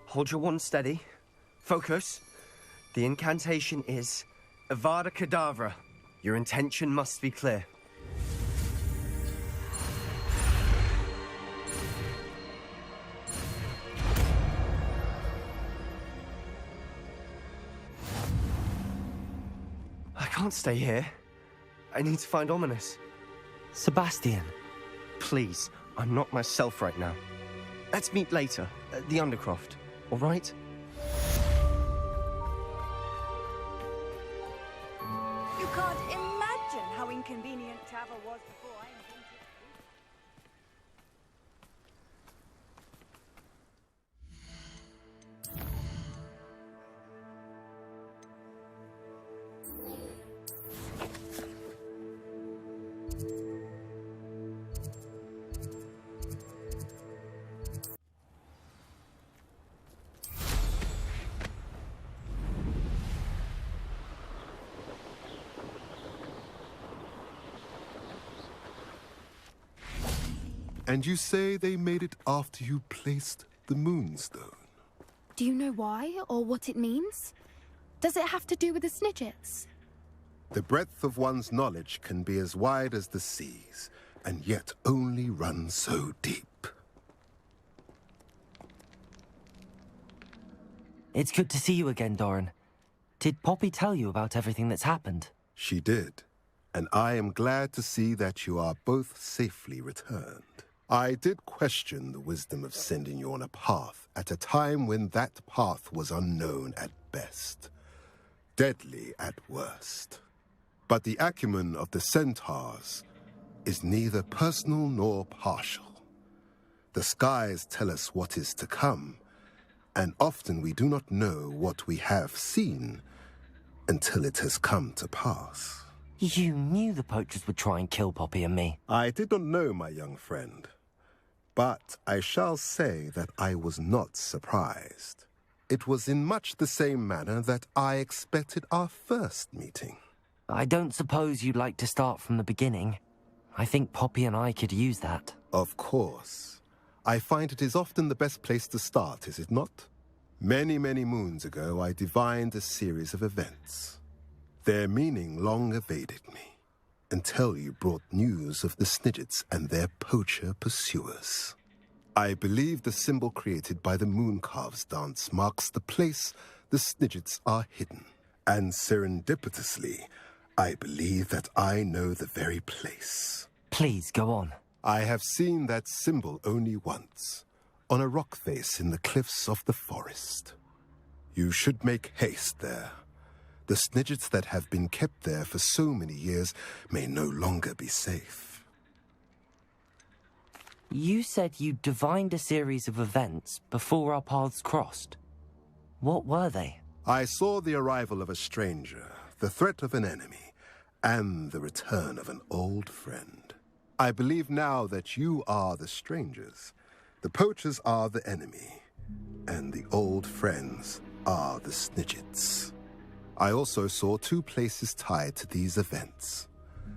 Hold your wand steady. Focus. The incantation is Avada Kedavra. Your intention must be clear. I can't stay here. I need to find Ominous. Sebastian. Please, I'm not myself right now. Let's meet later, at the Undercroft, all right? You can't imagine how inconvenient travel was before I invented it. And you say they made it after you placed the Moonstone? Do you know why, or what it means? Does it have to do with the Snidgets? The breadth of one's knowledge can be as wide as the seas, and yet only run so deep. It's good to see you again, Doran. Did Poppy tell you about everything that's happened? She did, and I am glad to see that you are both safely returned. I did question the wisdom of sending you on a path at a time when that path was unknown at best, deadly at worst. But the acumen of the centaurs is neither personal nor partial. The skies tell us what is to come, and often we do not know what we have seen until it has come to pass. You knew the poachers would try and kill Poppy and me. I did not know, my young friend. But I shall say that I was not surprised. It was in much the same manner that I expected our first meeting. I don't suppose you'd like to start from the beginning. I think Poppy and I could use that. Of course. I find it is often the best place to start, is it not? Many, many moons ago, I divined a series of events. Their meaning long evaded me, until you brought news of the Snidgets and their poacher pursuers. I believe the symbol created by the Mooncalves dance marks the place the Snidgets are hidden. And serendipitously, I believe that I know the very place. Please, go on. I have seen that symbol only once, on a rock face in the cliffs of the forest. You should make haste there. The Snidgets that have been kept there for so many years may no longer be safe. You said you divined a series of events before our paths crossed. What were they? I saw the arrival of a stranger, the threat of an enemy, and the return of an old friend. I believe now that you are the strangers. The poachers are the enemy, and the old friends are the Snidgets. I also saw two places tied to these events.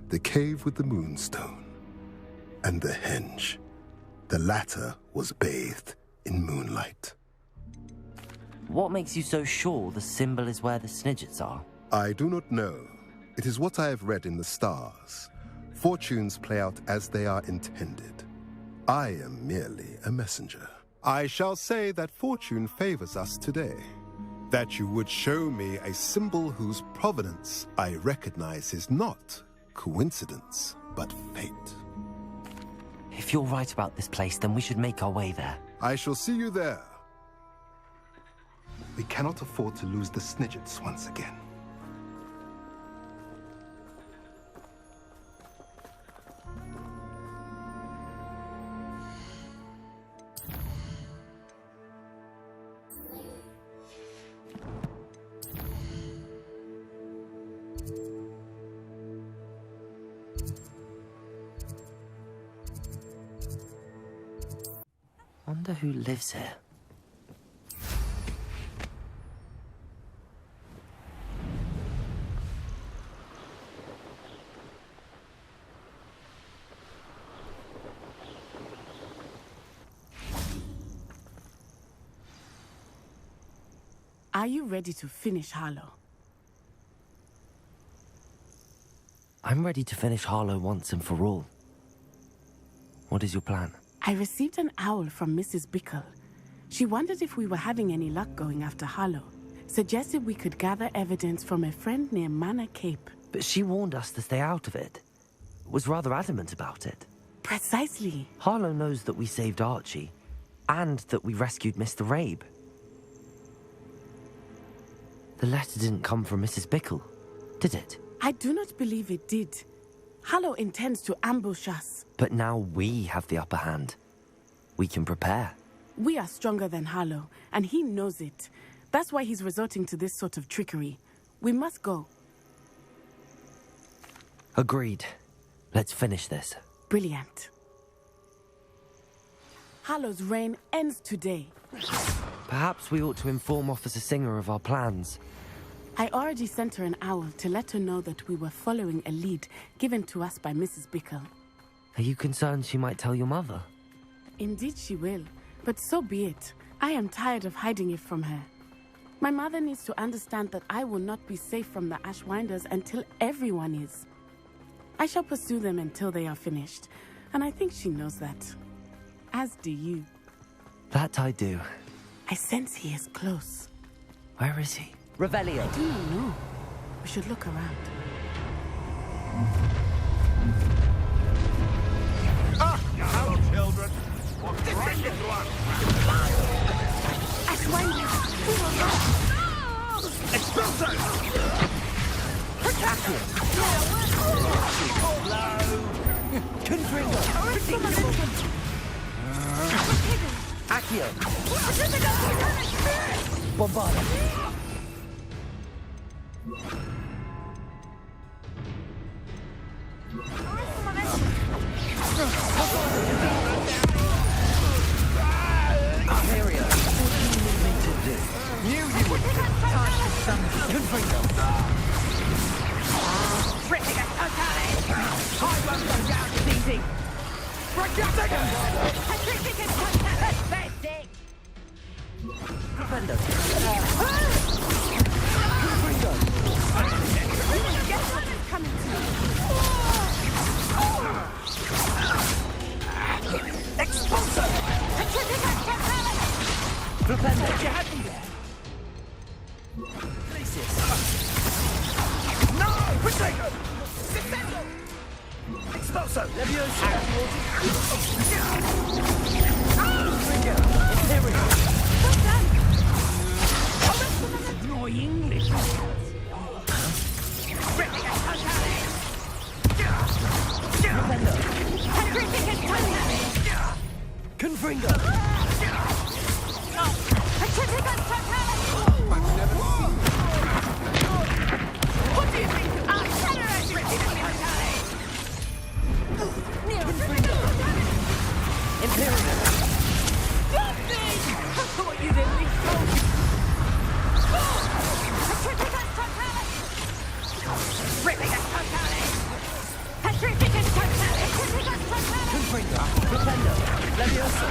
The cave with the Moonstone, and the henge. The latter was bathed in moonlight. What makes you so sure the symbol is where the Snidgets are? I do not know. It is what I have read in the stars. Fortunes play out as they are intended. I am merely a messenger. I shall say that fortune favors us today. That you would show me a symbol whose provenance I recognize is not coincidence, but fate. If you're right about this place, then we should make our way there. I shall see you there, We cannot afford to lose the Snidgets once again. Wonder who lives here. Are you ready to finish Harlow? I'm ready to finish Harlow once and for all. What is your plan? I received an owl from Mrs. Bickle. She wondered if we were having any luck going after Harlow. Suggested we could gather evidence from a friend near Manor Cape. But she warned us to stay out of it. Was rather adamant about it. Precisely. Harlow knows that we saved Archie, and that we rescued Mr. Rabe. The letter didn't come from Mrs. Bickle, did it? I do not believe it did. Harlow intends to ambush us. But now we have the upper hand. We can prepare. We are stronger than Harlow, and he knows it. That's why he's resorting to this sort of trickery. We must go. Agreed. Let's finish this. Brilliant. Harlow's reign ends today. Perhaps we ought to inform Officer Singer of our plans. I already sent her an owl to let her know that we were following a lead given to us by Mrs. Bickle. Are you concerned she might tell your mother? Indeed she will, but so be it. I am tired of hiding it from her. My mother needs to understand that I will not be safe from the Ashwinders until everyone is. I shall pursue them until they are finished, and I think she knows that. As do you. That I do. I sense he is close. Where is he? Revelio. I do not know. We should look around. Hello, children. What precious one? Ashwinder! Expulsor! Attack him! Confringo! Accio! Bombarda! Aria, what do you need me to do? Knew you would touch something. Confringo! Tripping us totally! I won't go down as easy! Pathetic! Defender! Confringo! Guess what is coming to me? Expulsor! Defender! You had me there! Glacius! No! Protego! Defendo! Expulso! Leviosa! Confringo! Imperial! Well done! Annoying little... Confringo! I've never seen What do you think? I'll accelerate you! Imperial! Stop me! What you did, we told you! Ripping us totally! Patrick is totally! Confringo! Defender! Leviosa!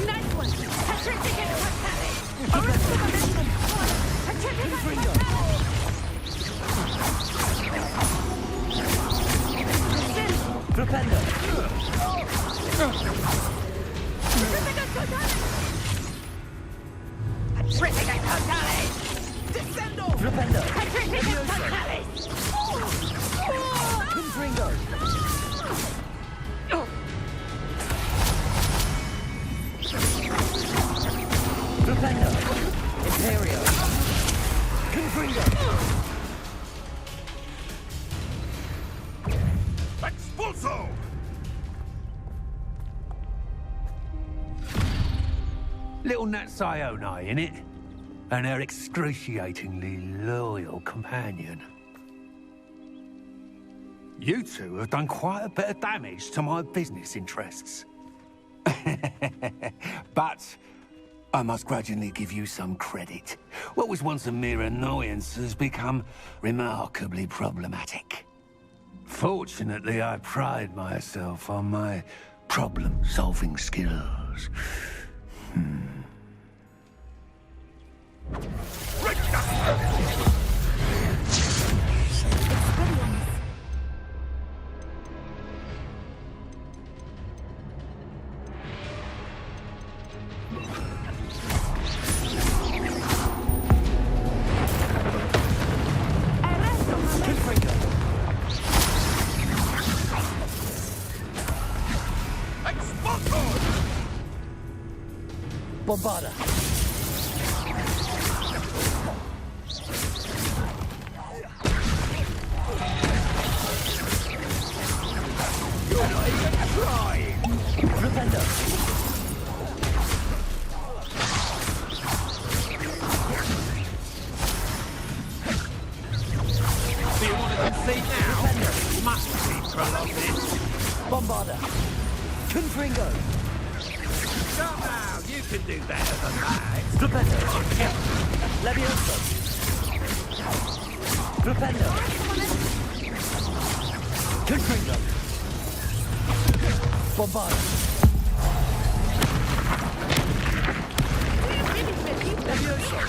Nice one! Patrick is totally! Confringo! Defender! Ripping us totally! Descendo! Defender! Patrick is totally! Confringo! Little Nat Sione, innit? And her excruciatingly loyal companion. You two have done quite a bit of damage to my business interests. But I must grudgingly give you some credit. What was once a mere annoyance has become remarkably problematic. Fortunately, I pride myself on my problem-solving skills. Bombarda. You're not even trying! Rependo. Do you want to concede now? Rependo. Must be prolonged. Bombarda. Confringo. Come now, you can do better than that. Rependo. Levioso. Rependo. Confringo. Bombarda. Levioso.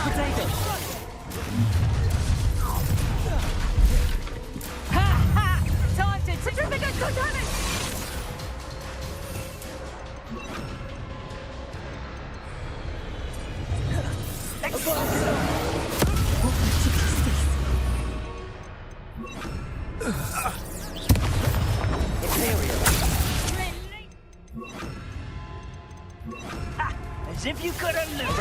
Potato. Ha ha! Time to centrifugal damage! As if you could have lived.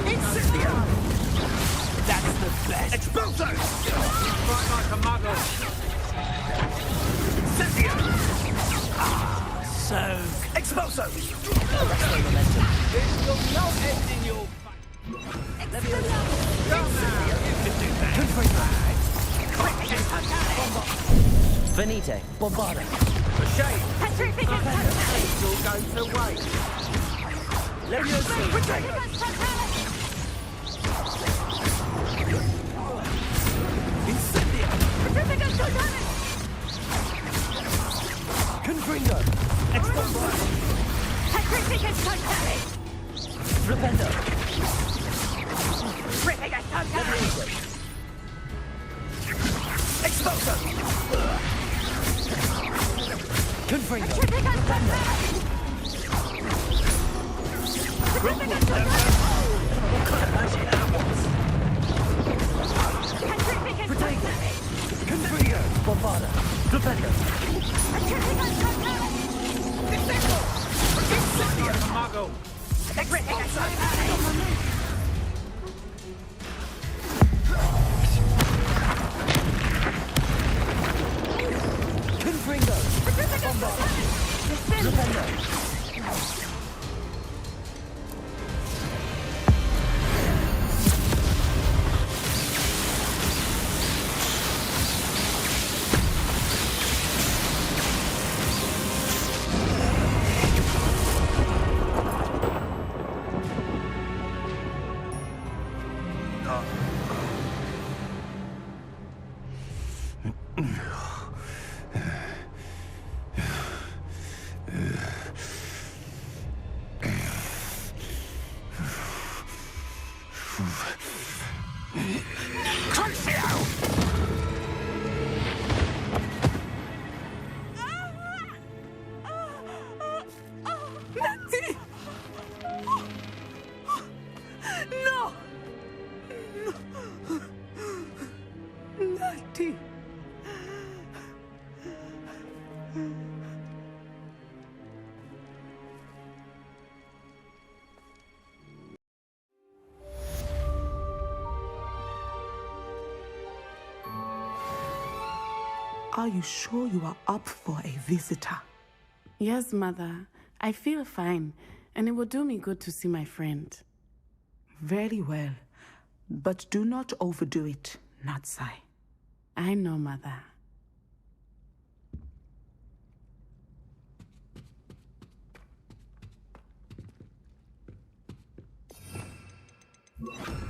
Incendio! That's the best. Exploso! Fight like a muggle. Incendio! So... Exploso! It will not end in your... Come now, you can do that. Venite. Bombarda. For shame. It's all going to waste. Incendio. Confringo. Exploso. Rependo. Exploso! Confringo. What kind of magic that was? Potato. Confringo. Bombarda. Rependo. Incendio! Muggle! Confringo. Bombarda. Rependo. Are you sure you are up for a visitor? Yes, Mother. I feel fine, and it will do me good to see my friend. Very well. But do not overdo it, Natsai. I know, Mother.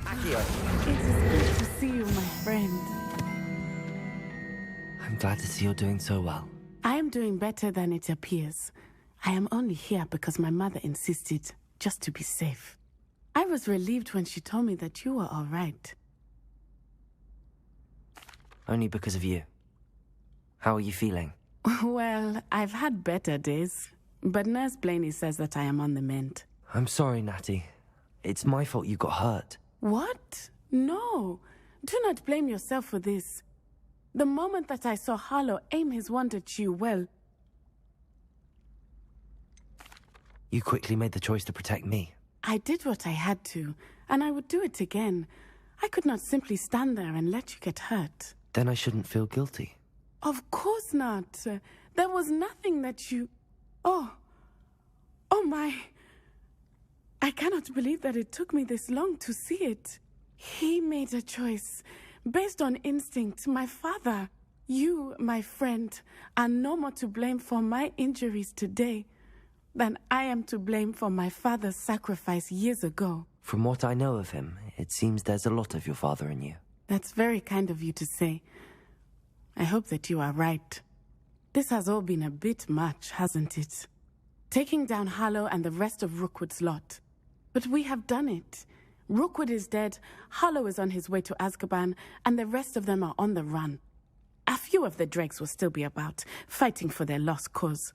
Akio. It is good to see you, my friend. I'm glad to see you're doing so well. I am doing better than it appears. I am only here because my mother insisted, just to be safe. I was relieved when she told me that you were all right. Only because of you. How are you feeling? Well, I've had better days, but Nurse Blaney says that I am on the mend. I'm sorry, Natty. It's my fault you got hurt. What? No. Do not blame yourself for this. The moment that I saw Harlow aim his wand at you, well... You quickly made the choice to protect me. I did what I had to, and I would do it again. I could not simply stand there and let you get hurt. Then I shouldn't feel guilty. Of course not. There was nothing that you... Oh my... I cannot believe that it took me this long to see it. He made a choice, based on instinct. My father, you, my friend, are no more to blame for my injuries today than I am to blame for my father's sacrifice years ago. From what I know of him, it seems there's a lot of your father in you. That's very kind of you to say. I hope that you are right. This has all been a bit much, hasn't it? Taking down Harlow and the rest of Rookwood's lot. But we have done it. Rookwood is dead, Harlow is on his way to Azkaban, and the rest of them are on the run. A few of the dregs will still be about, fighting for their lost cause.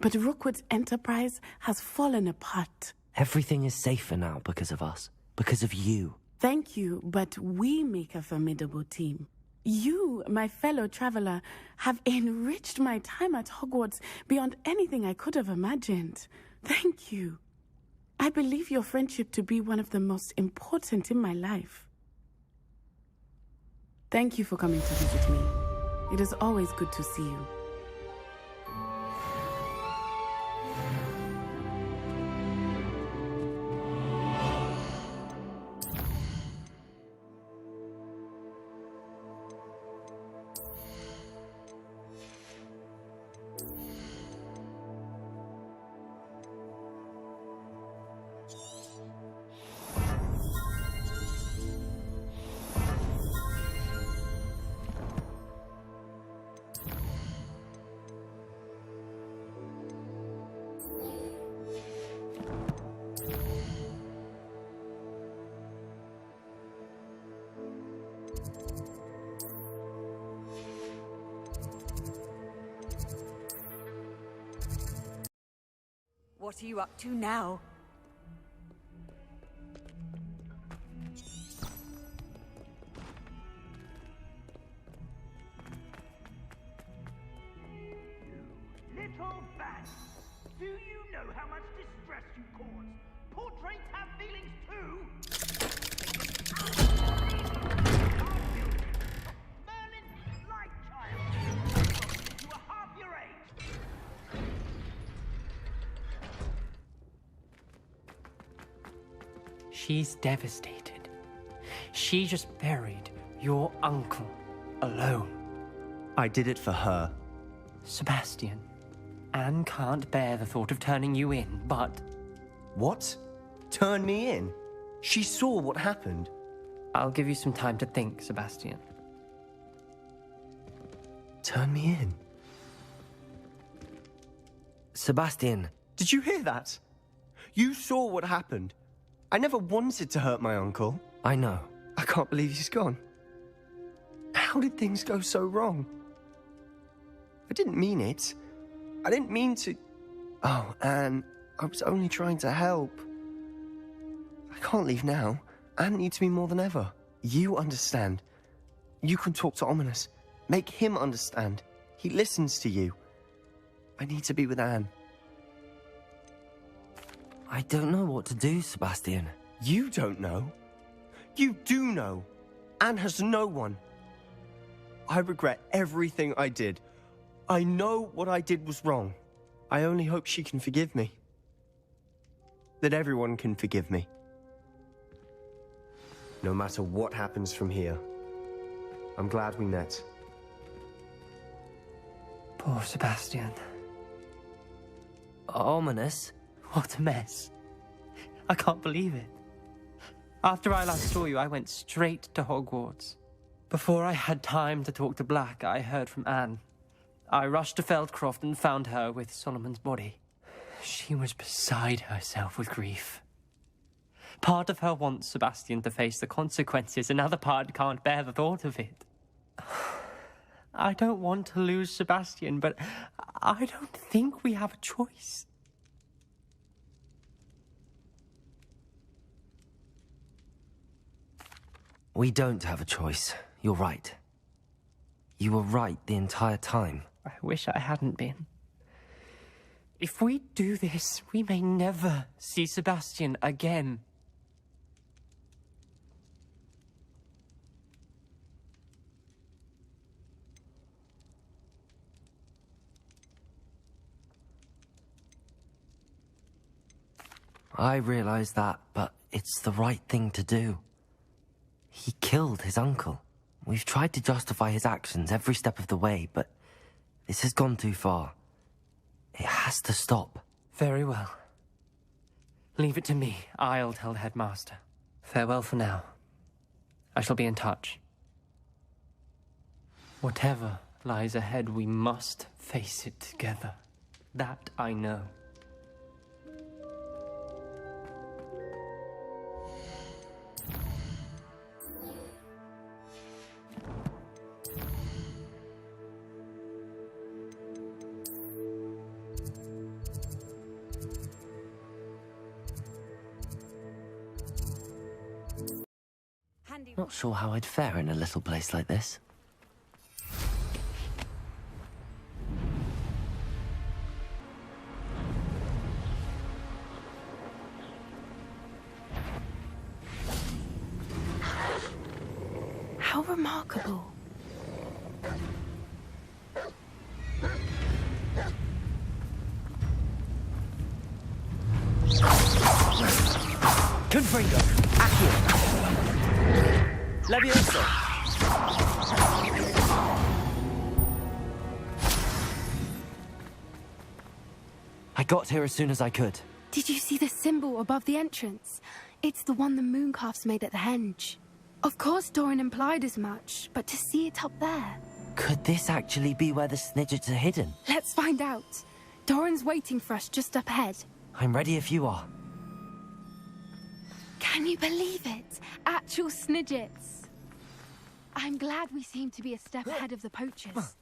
But Rookwood's enterprise has fallen apart. Everything is safer now because of us. Because of you. Thank you, but we make a formidable team. You, my fellow traveler, have enriched my time at Hogwarts beyond anything I could have imagined. Thank you. I believe your friendship to be one of the most important in my life. Thank you for coming to visit me. It is always good to see you. What are you up to now? Little bat! Do you know how much distress you cause? Portraits have feelings too! Merlin's light child! You are half your age! She's devastated. She just buried your uncle alone. I did it for her. Sebastian, Anne can't bear the thought of turning you in, but... What? Turn me in? She saw what happened. I'll give you some time to think, Sebastian. Turn me in? Sebastian. Did you hear that? You saw what happened. I never wanted to hurt my uncle. I know. I can't believe he's gone. How did things go so wrong? I didn't mean it. I didn't mean to... Oh, Anne, I was only trying to help. I can't leave now. Anne needs me more than ever. You understand. You can talk to Ominous. Make him understand. He listens to you. I need to be with Anne. I don't know what to do, Sebastian. You don't know. You do know. Anne has no one. I regret everything I did. I know what I did was wrong. I only hope she can forgive me. That everyone can forgive me. No matter what happens from here, I'm glad we met. Poor Sebastian. Ominous? What a mess. I can't believe it. After I last saw you, I went straight to Hogwarts. Before I had time to talk to Black, I heard from Anne. I rushed to Feldcroft and found her with Solomon's body. She was beside herself with grief. Part of her wants Sebastian to face the consequences, another part can't bear the thought of it. I don't want to lose Sebastian, but I don't think we have a choice. We don't have a choice. You're right. You were right the entire time. I wish I hadn't been. If we do this, we may never see Sebastian again. I realize that, but it's the right thing to do. He killed his uncle. We've tried to justify his actions every step of the way, but this has gone too far. It has to stop. Very well. Leave it to me. I'll tell the headmaster. Farewell for now. I shall be in touch. Whatever lies ahead, we must face it together. That I know. Not sure how I'd fare in a little place like this. How remarkable. Gryffindor! Accio! Levioso! I got here as soon as I could. Did you see the symbol above the entrance? It's the one the mooncalfs made at the henge. Of course Doran implied as much, but to see it up there... Could this actually be where the Snidgets are hidden? Let's find out. Doran's waiting for us just up ahead. I'm ready if you are. Can you believe it? Actual Snidgets. I'm glad we seem to be a step ahead of the poachers.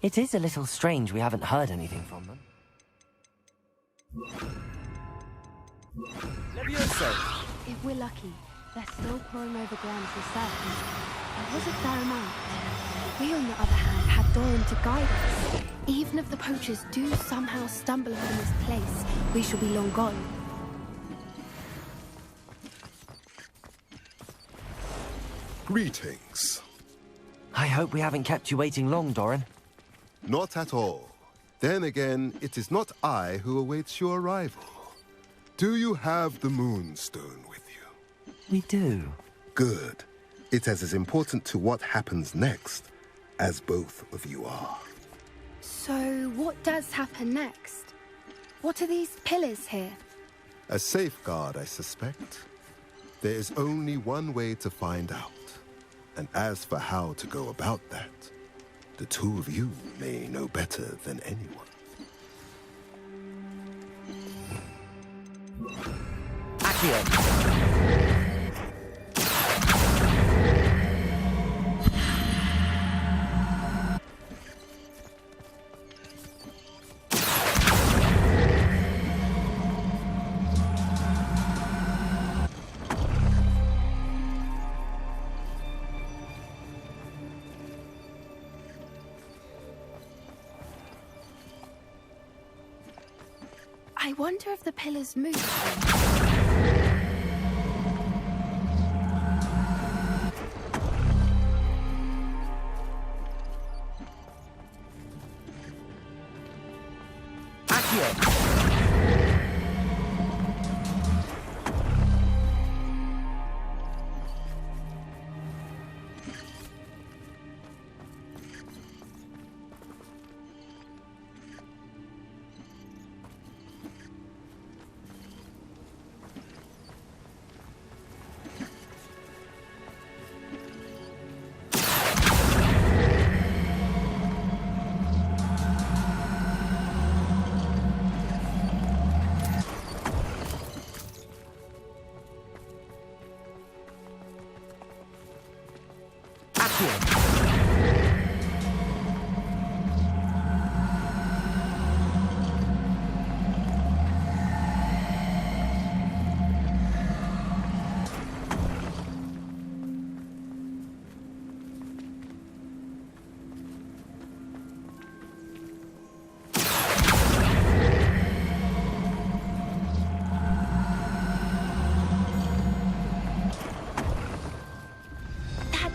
It is a little strange we haven't heard anything from them. Levioso! If we're lucky, they're still pouring over grounds themselves. There was a fair amount. We, on the other hand, had Doran to guide us. Even if the poachers do somehow stumble upon this place, we shall be long gone. Greetings. I hope we haven't kept you waiting long, Doran. Not at all. Then again, it is not I who awaits your arrival. Do you have the Moonstone with you? We do. Good. It is as important to what happens next as both of you are. So, what does happen next? What are these pillars here? A safeguard, I suspect. There is only one way to find out. And as for how to go about that, the two of you may know better than anyone. Accio! I wonder if the pillars move.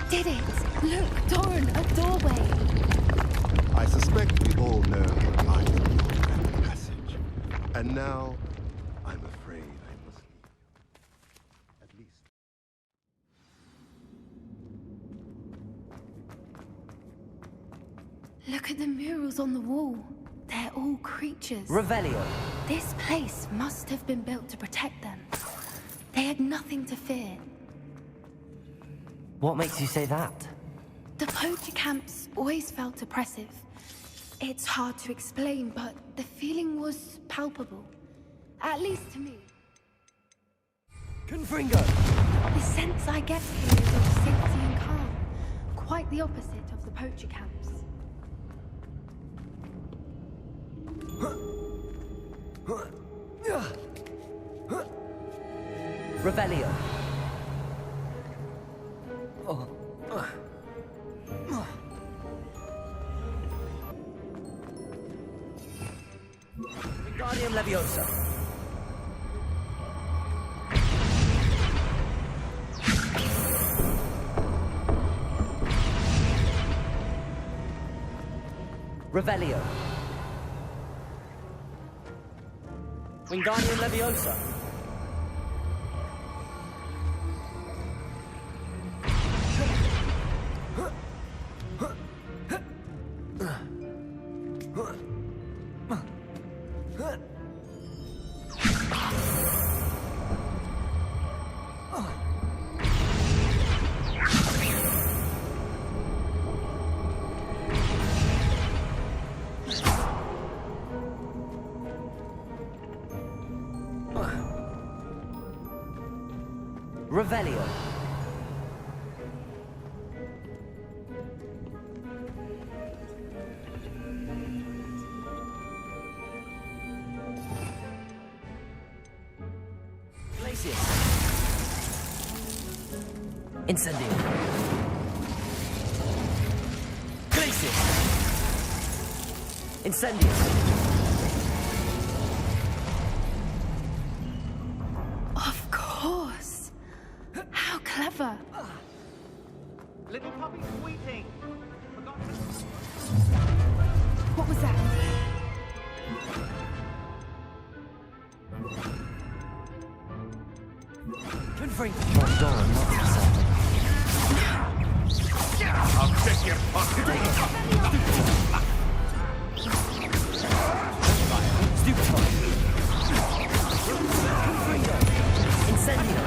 Did it! Look, Doran, a doorway! I suspect we all know what lies beyond that passage. And now, I'm afraid I must leave. At least. Look at the murals on the wall. They're all creatures. Revelio. This place must have been built to protect them. They had nothing to fear. What makes you say that? The poacher camps always felt oppressive. It's hard to explain, but the feeling was palpable. At least to me. Confringo! The sense I get here is of safety and calm. Quite the opposite of the poacher camps. Revelio. Wingardium Leviosa. Revelio. Wingardium Leviosa. Revelio. Glacius. Incendio. Glacius. Incendio. Of course. How clever. Little puppy squeaking. What was that? Confringo. Oh, Doran, not yourself. I'll check your pocket. Stupid fire. Confringo. Incendio.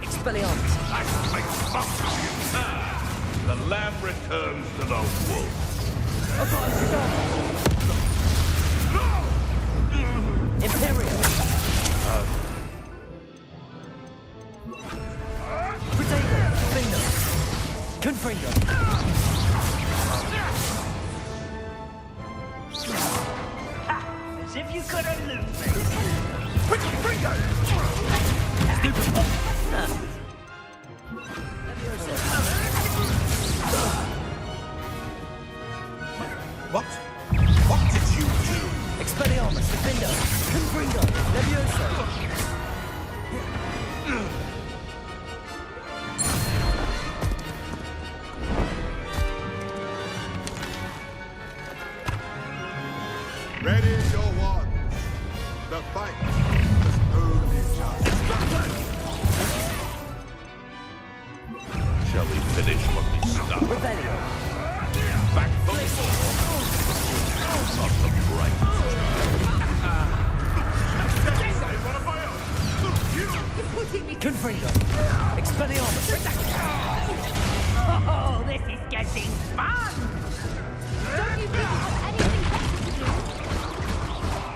Expelliarmus. The lamb returns to the wolf. Imperial. Potato. Finger. Confringo. As if you could elude me. Confringo! What? What did you do? Expelliarmus, Defender, Confringo, Leviosa. Confringo! Expelliarmus! Oh, this is getting fun! Don't you think you have anything better to do?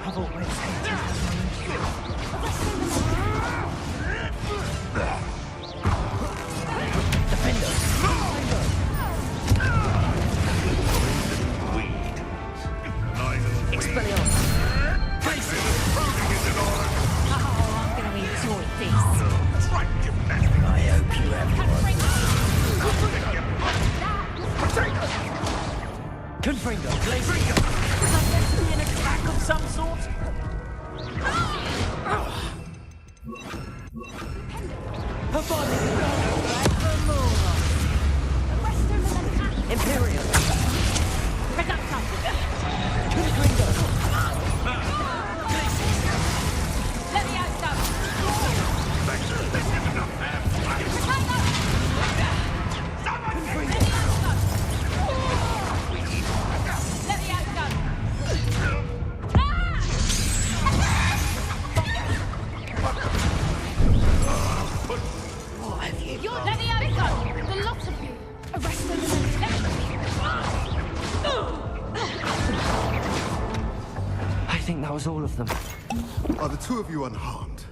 I've always hated Expelliarmus! I'm gonna enjoy this. I hope you have Confringo! Confringo! Was that meant to be an attack of some sort? Imperial! Confringo! I think that was all of them. Are the two of you unharmed?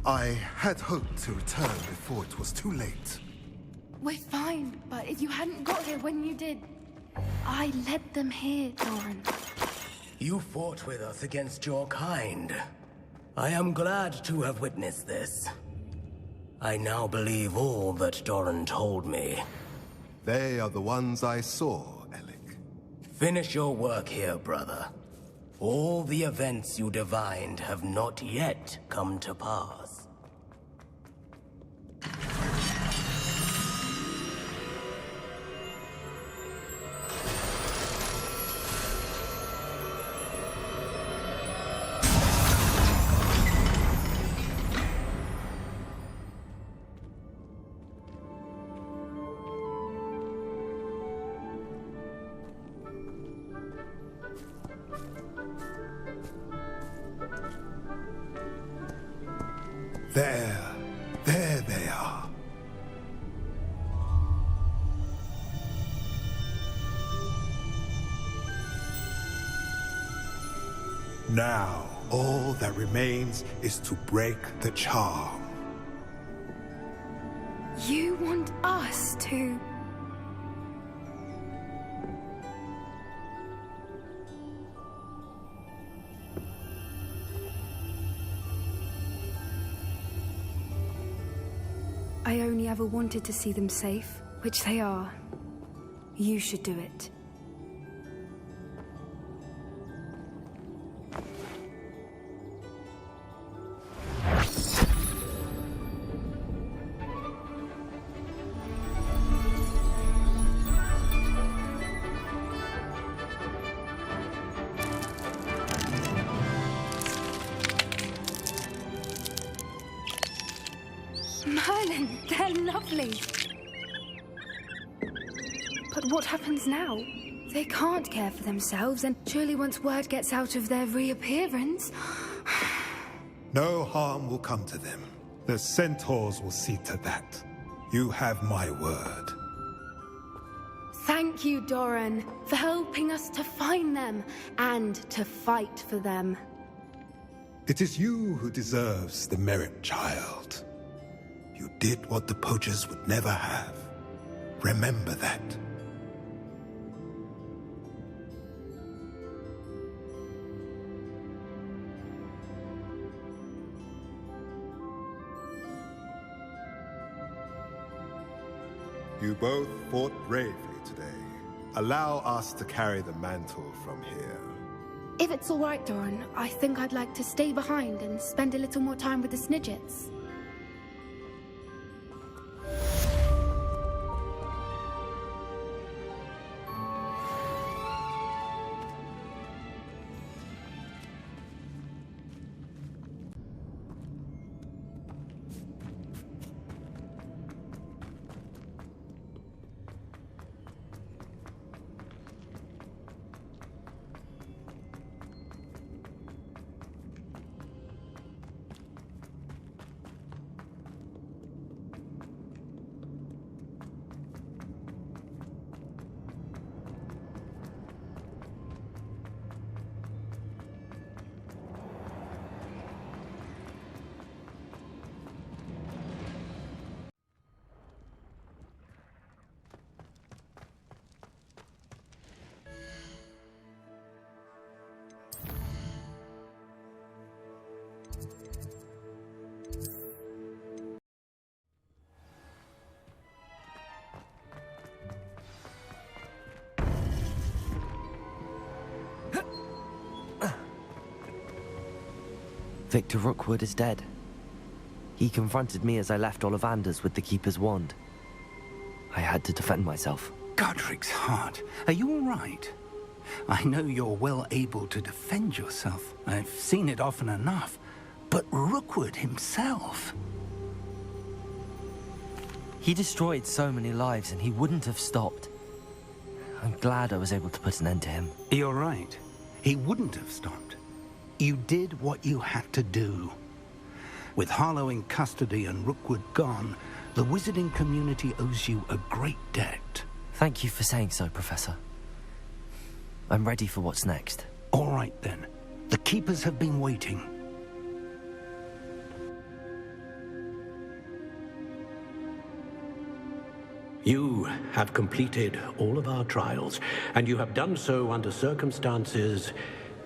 I had hoped to return before it was too late. We're fine, but if you hadn't got here when you did, I led them here, Doran. You fought with us against your kind. I am glad to have witnessed this. I now believe all that Doran told me. They are the ones I saw, Alec. Finish your work here, brother. All the events you divined have not yet come to pass. There they are. Now, all that remains is to break the charm. You want us to... I only ever wanted to see them safe, which they are. You should do it. Merlin, they're lovely. But what happens now? They can't care for themselves, and surely once word gets out of their reappearance... No harm will come to them. The centaurs will see to that. You have my word. Thank you, Doran, for helping us to find them and to fight for them. It is you who deserves the merit, child. You did what the poachers would never have. Remember that. You both fought bravely today. Allow us to carry the mantle from here. If it's all right, Doran, I think I'd like to stay behind and spend a little more time with the Snidgets. Victor Rookwood is dead. He confronted me as I left Ollivander's with the Keeper's wand. I had to defend myself. Godric's heart. Are you all right? I know you're well able to defend yourself. I've seen it often enough. But Rookwood himself... He destroyed so many lives and he wouldn't have stopped. I'm glad I was able to put an end to him. You're right. He wouldn't have stopped. You did what you had to do. With Harlow in custody and Rookwood gone, the wizarding community owes you a great debt. Thank you for saying so, Professor. I'm ready for what's next. All right, then. The Keepers have been waiting. You have completed all of our trials, and you have done so under circumstances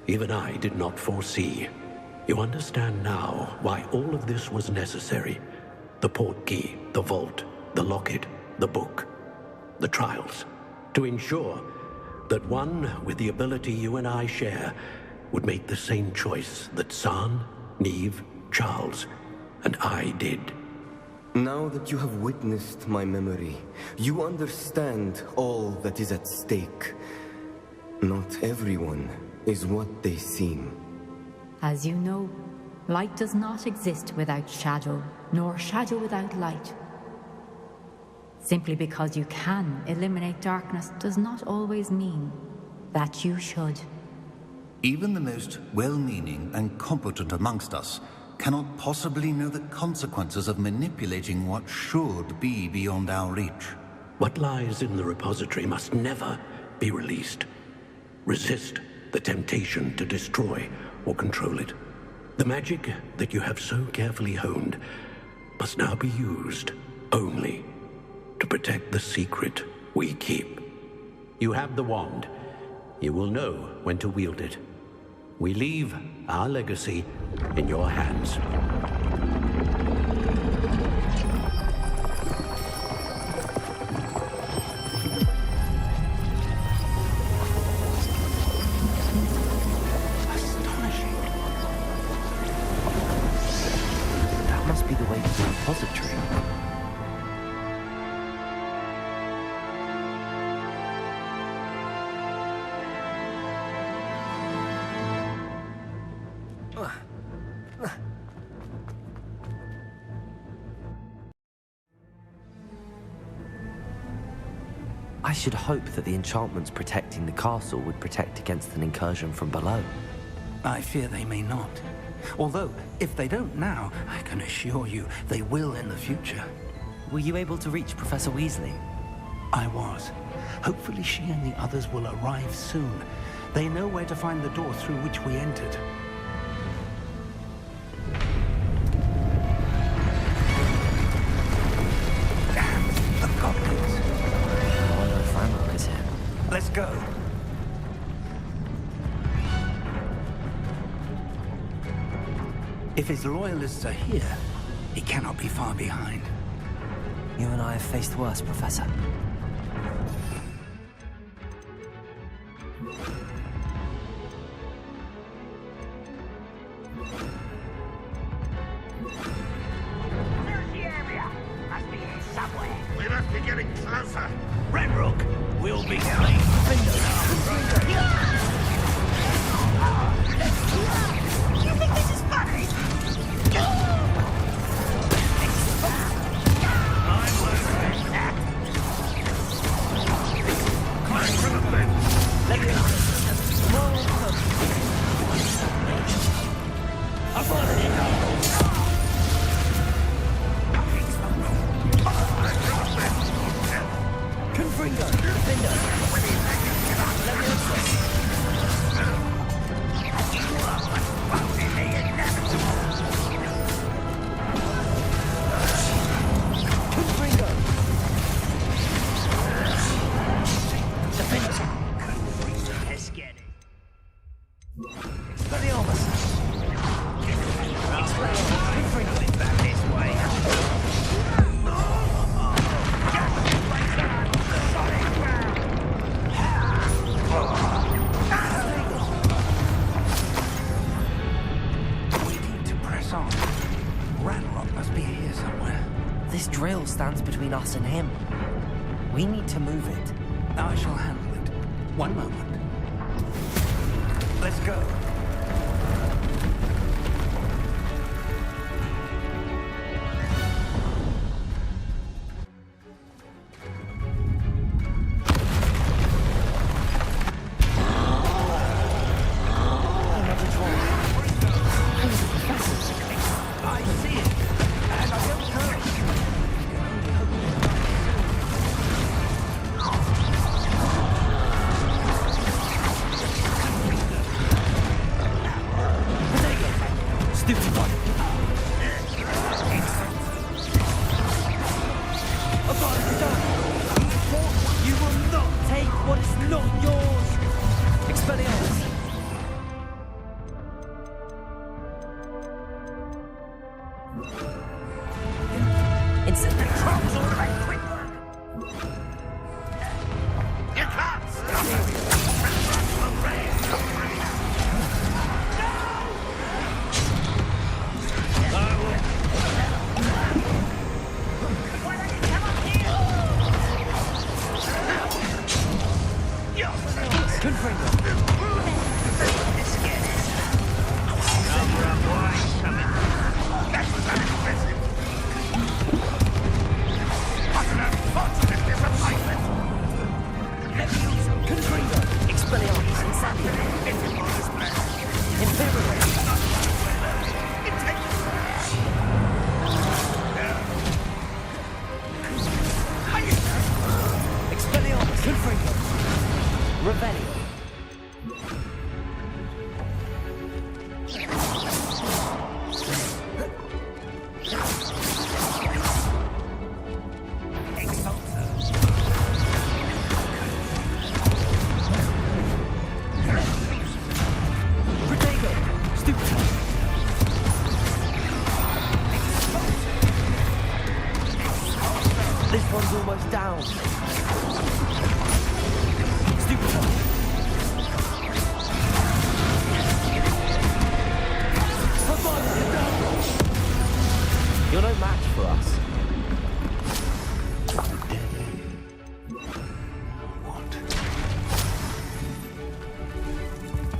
even I did not foresee. You understand now why all of this was necessary. The portkey, the vault, the locket, the book, the trials. To ensure that one with the ability you and I share would make the same choice that San, Neve, Charles, and I did. Now that you have witnessed my memory, you understand all that is at stake. Not everyone is what they seem. As you know, light does not exist without shadow, nor shadow without light. Simply because you can eliminate darkness does not always mean that you should. Even the most well-meaning and competent amongst us cannot possibly know the consequences of manipulating what should be beyond our reach. What lies in the repository must never be released. Resist the temptation to destroy or control it. The magic that you have so carefully honed must now be used only to protect the secret we keep. You have the wand. You will know when to wield it. We leave our legacy in your hands. Astonishing. That must be the way to the repository. I should hope that the enchantments protecting the castle would protect against an incursion from below. I fear they may not. Although, if they don't now, I can assure you they will in the future. Were you able to reach Professor Weasley? I was. Hopefully she and the others will arrive soon. They know where to find the door through which we entered. Let's go. If his loyalists are here, he cannot be far behind. You and I have faced worse, Professor. There's the area. Must be here somewhere. We must be getting closer. Renrook, we'll be clean. You think this is funny? I'm working. Climb from the fence. Let me know. I've got it. Confringo, defender. Let me know. This drill stands between us and him. We need to move it. I shall handle it. One moment. Let's go.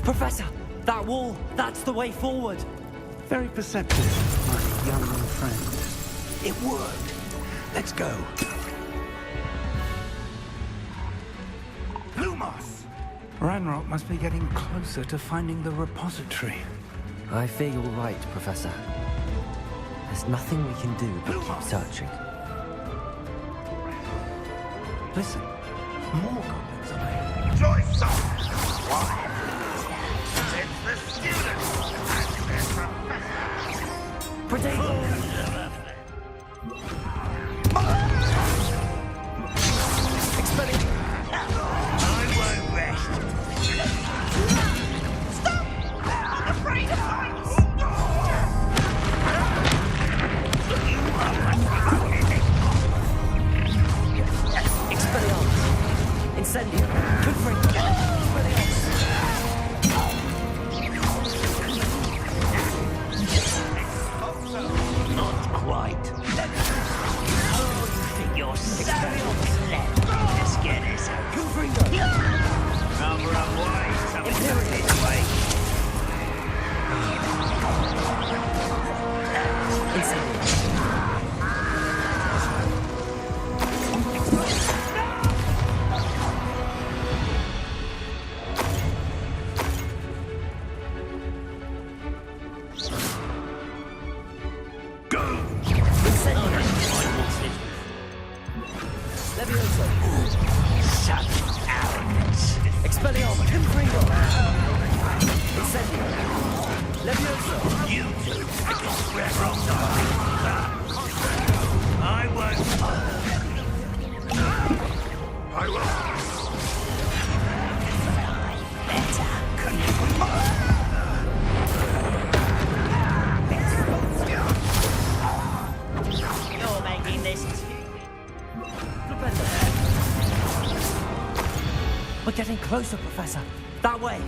Professor, that wall, that's the way forward. Very perceptive, my young friend. It worked. Let's go. Lumos! Ranrock must be getting closer to finding the repository. I fear you're right, Professor. There's nothing we can do but keep searching. Listen, more goblins are there. Joyce! Why? It's the students and their professor. I won't rest. Stop! I'm afraid of heights. Expelliarmus! Incendio! Confringo! Not quite. Oh, you think you're so clever? Let's get this out. Cover up wide, something this way. We're getting closer, Professor. That way.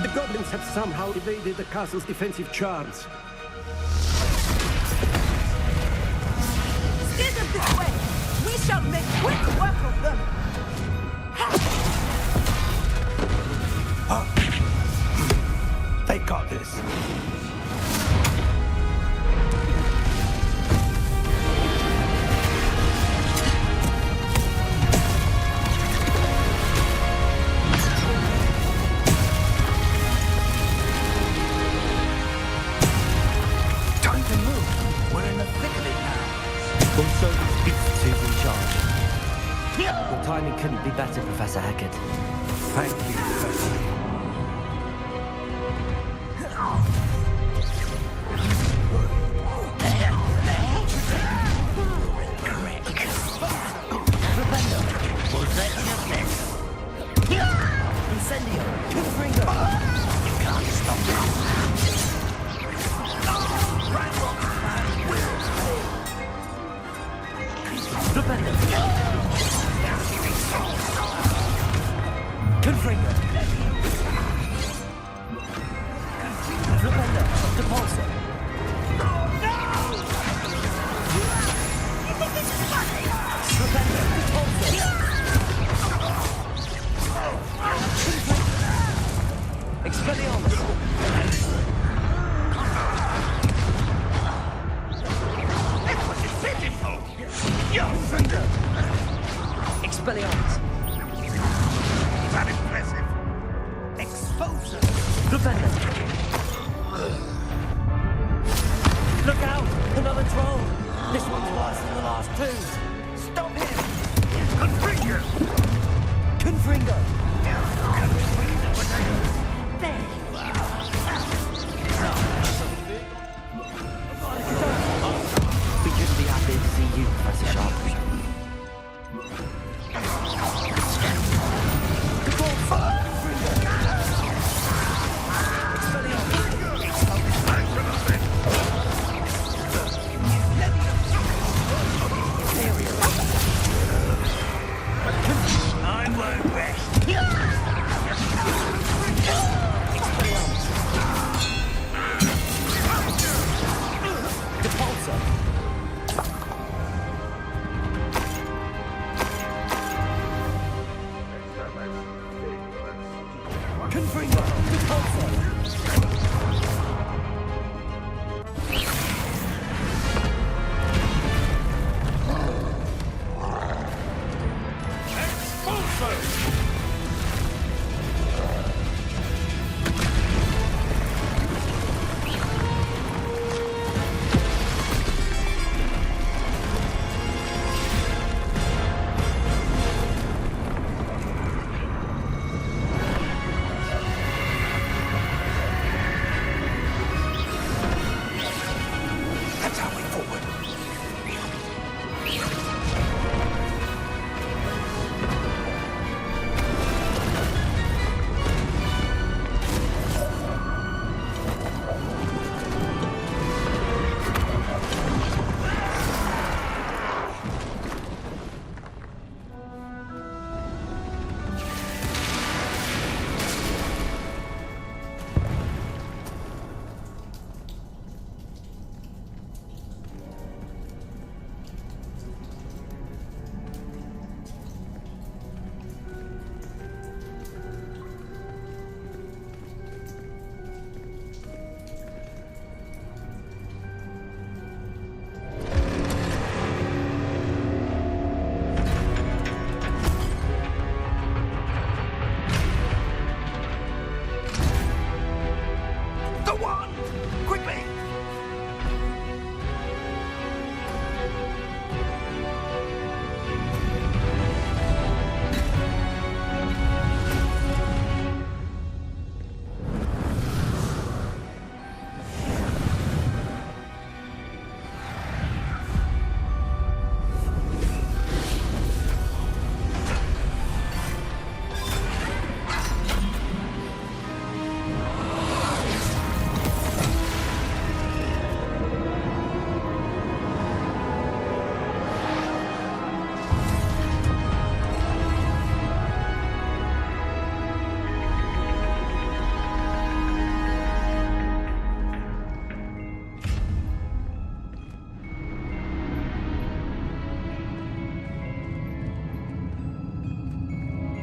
The goblins have somehow evaded the castle's defensive charms. Steer them this way! We shall make quick work of them! They've got this. Time to move. We're in the thick of it now. Also, it's to recharge. Your timing couldn't be better, Professor Hecat. Thank you, Professor. Was that your best? Incendio! Two-finger! You can't stop that. Propender! Two-finger! Propender! Depulsor! Propender! Depulsor! Expelliarmus! That's what you sent him for! Yo, finger! Expelliarmus! Is that impressive? Exposer! Defender! Look out! Another troll! This one's worse than the last two! Stop him! Confringo! Confringo! There you are! We couldn't be happy to see you, Professor Sharp. I won't rest.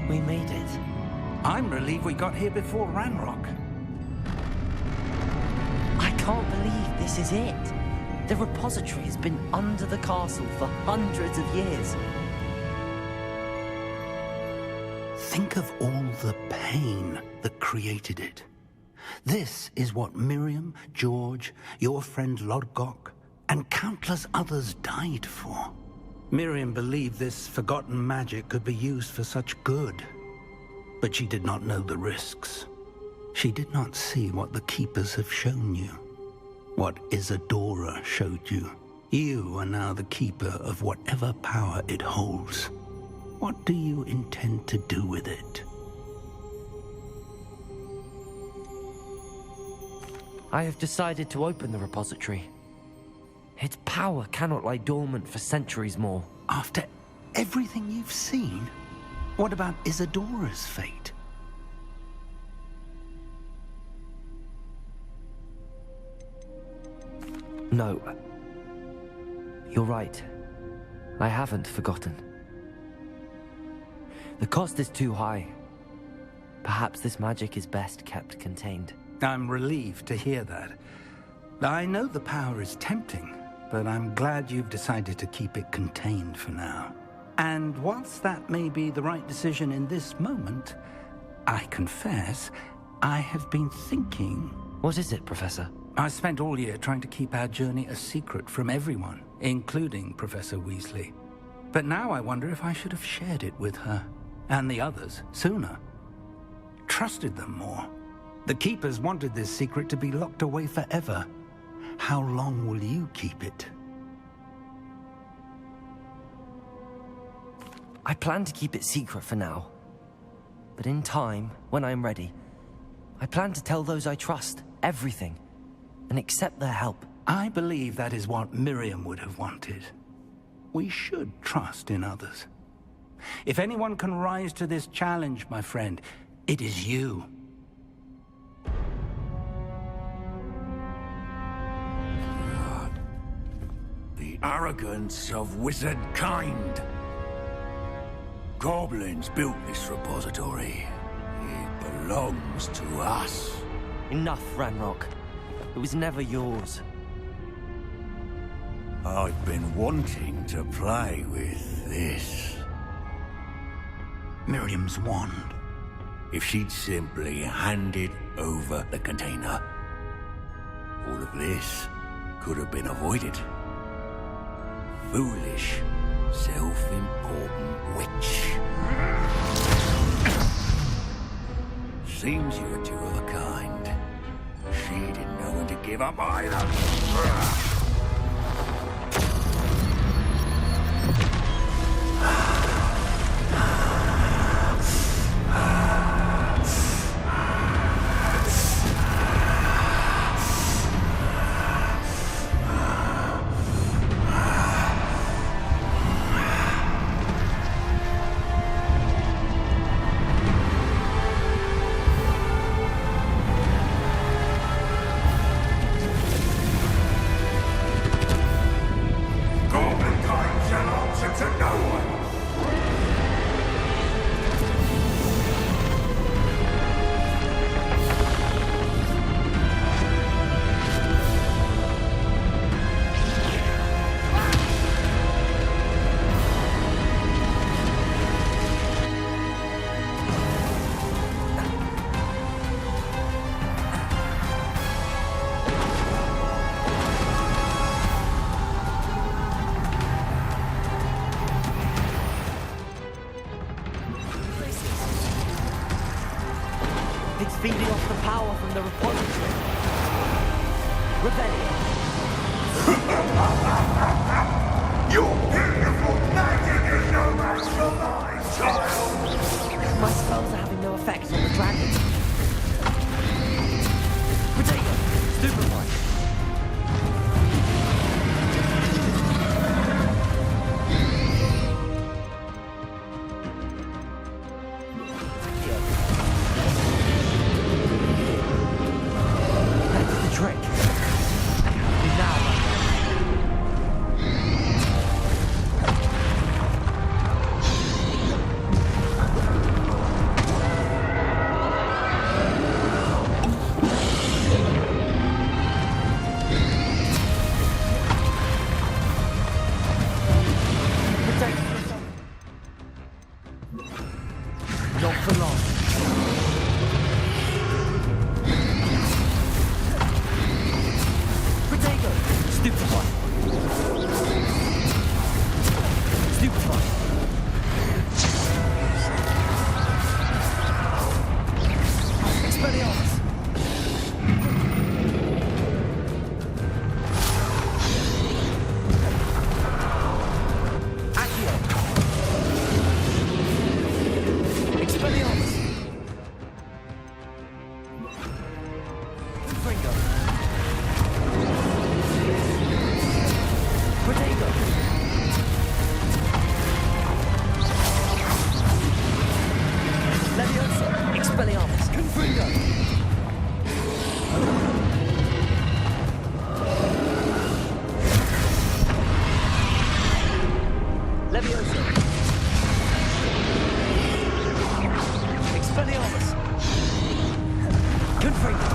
We made it. I'm relieved we got here before Ranrock. I can't believe this is it. The repository has been under the castle for hundreds of years. Think of all the pain that created it. This is what Miriam, George, your friend Lodgok, and countless others died for. Miriam believed this forgotten magic could be used for such good, but she did not know the risks. She did not see what the Keepers have shown you, what Isadora showed you. You are now the Keeper of whatever power it holds. What do you intend to do with it? I have decided to open the repository. Its power cannot lie dormant for centuries more. After everything you've seen, what about Isadora's fate? No. You're right. I haven't forgotten. The cost is too high. Perhaps this magic is best kept contained. I'm relieved to hear that. I know the power is tempting, but I'm glad you've decided to keep it contained for now. And whilst that may be the right decision in this moment, I confess, I have been thinking... What is it, Professor? I spent all year trying to keep our journey a secret from everyone, including Professor Weasley. But now I wonder if I should have shared it with her, and the others, sooner. Trusted them more. The Keepers wanted this secret to be locked away forever. How long will you keep it? I plan to keep it secret for now. But in time, when I'm ready, I plan to tell those I trust everything and accept their help. I believe that is what Miriam would have wanted. We should trust in others. If anyone can rise to this challenge, my friend, it is you. The arrogance of wizard kind. Goblins built this repository. It belongs to us. Enough, Ranrock. It was never yours. I've been wanting to play with this. Miriam's wand. If she'd simply handed over the container, all of this could have been avoided. Foolish, self-important witch. Seems you were two of a kind. She didn't know when to give up either. It's feeding off the power from the repository. Rebellion. Your beautiful magic is no match for mine, child! My spells are having no effect on the dragon. Potato! Stupefy! for long. Protego! Stupefy! Stupefy! Expelliarmus! Accio! Expelliarmus! Fringo! Protego! Leviosa! Expelliarmus! Confringo! Leviosa! Expelliarmus! Confringo!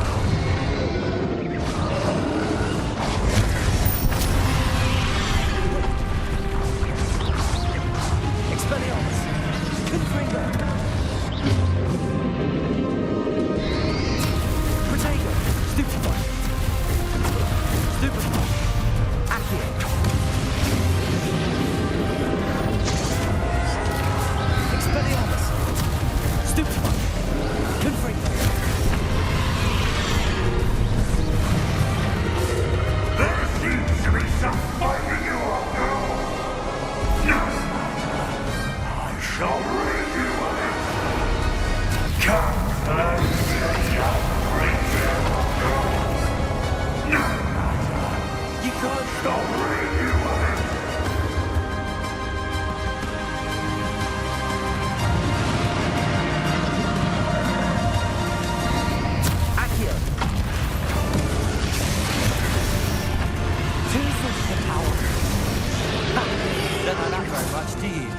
Expelliarmus! Confringo! Protego! Stupefy! Stupefy! Accio! Expelliarmus! Stupefy! Confringo! There seems to be some fighting you up now. No! I shall rid you of it. Come, let's see how great you are. No! You can't stop rid you of it. Accio! Two sources of power. Ha! Don't like that very much, do you?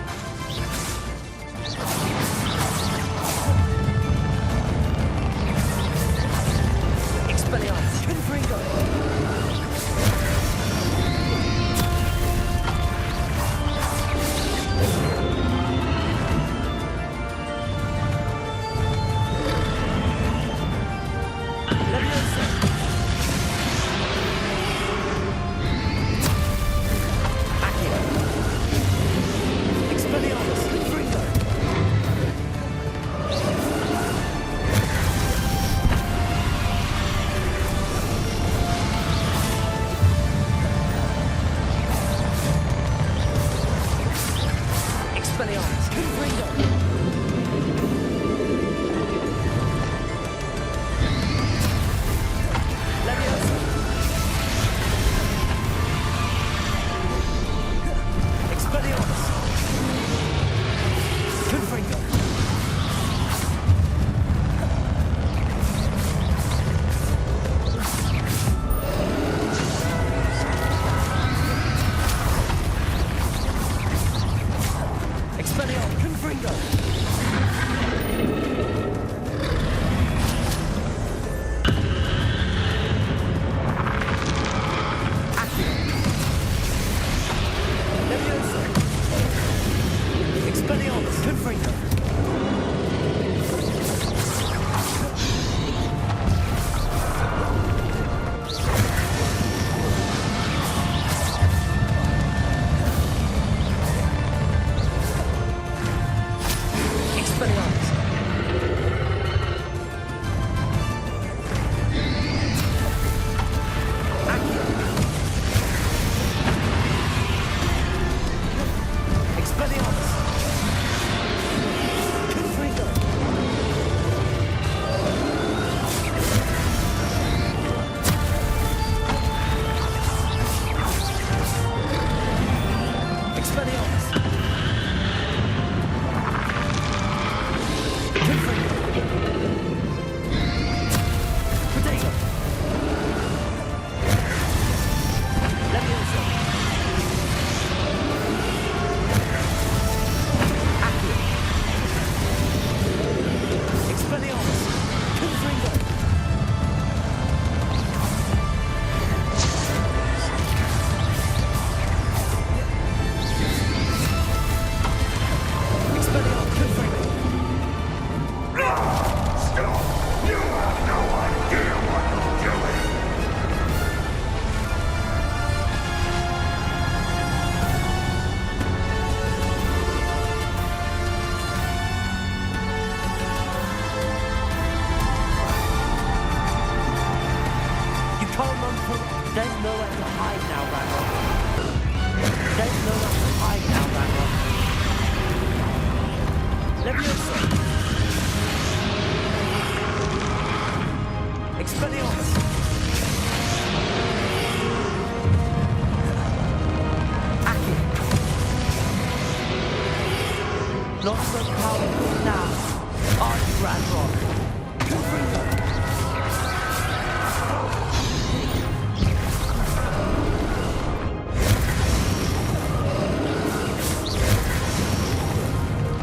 RADEON.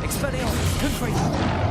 Expelliarmus, Confringo.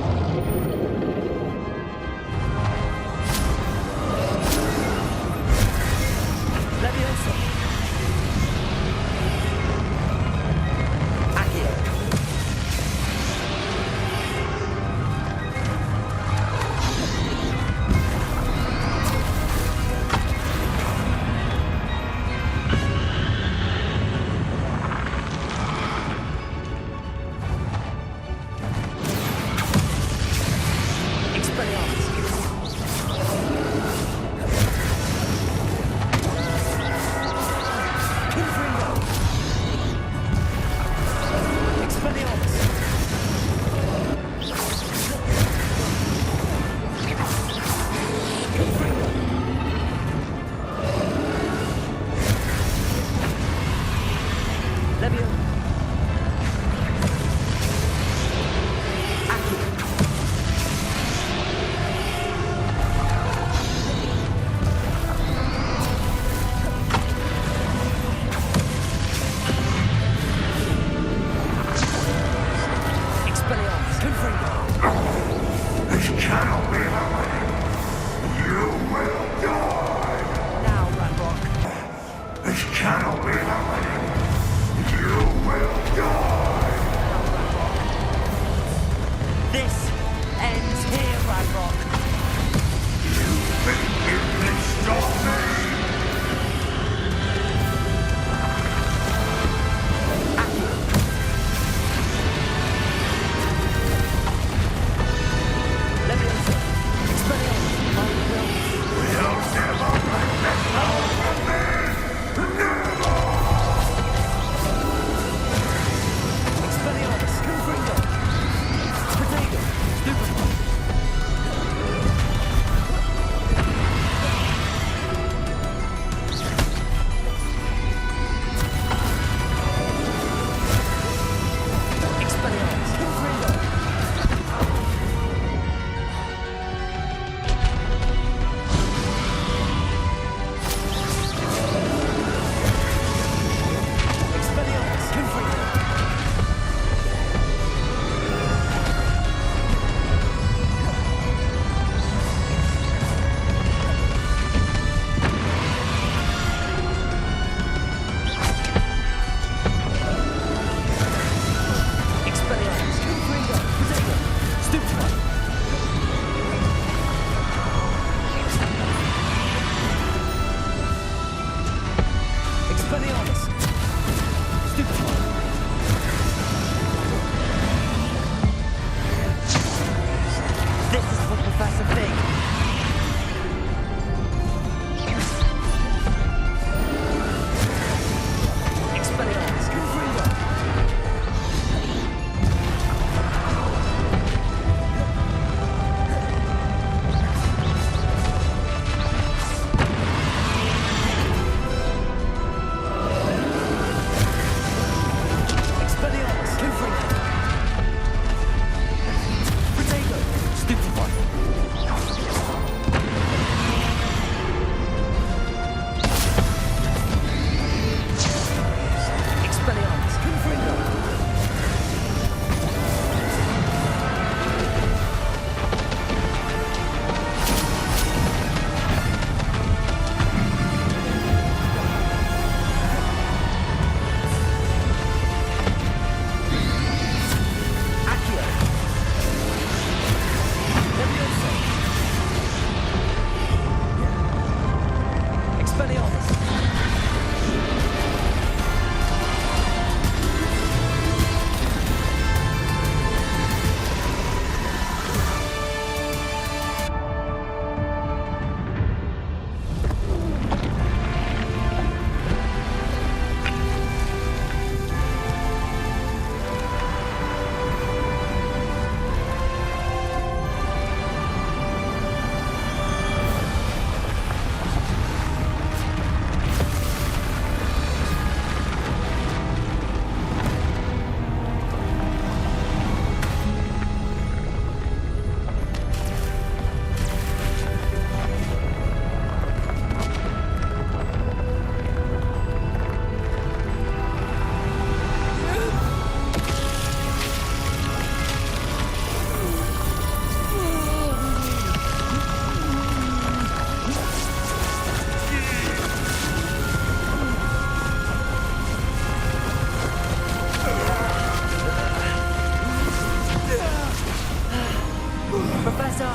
Professor!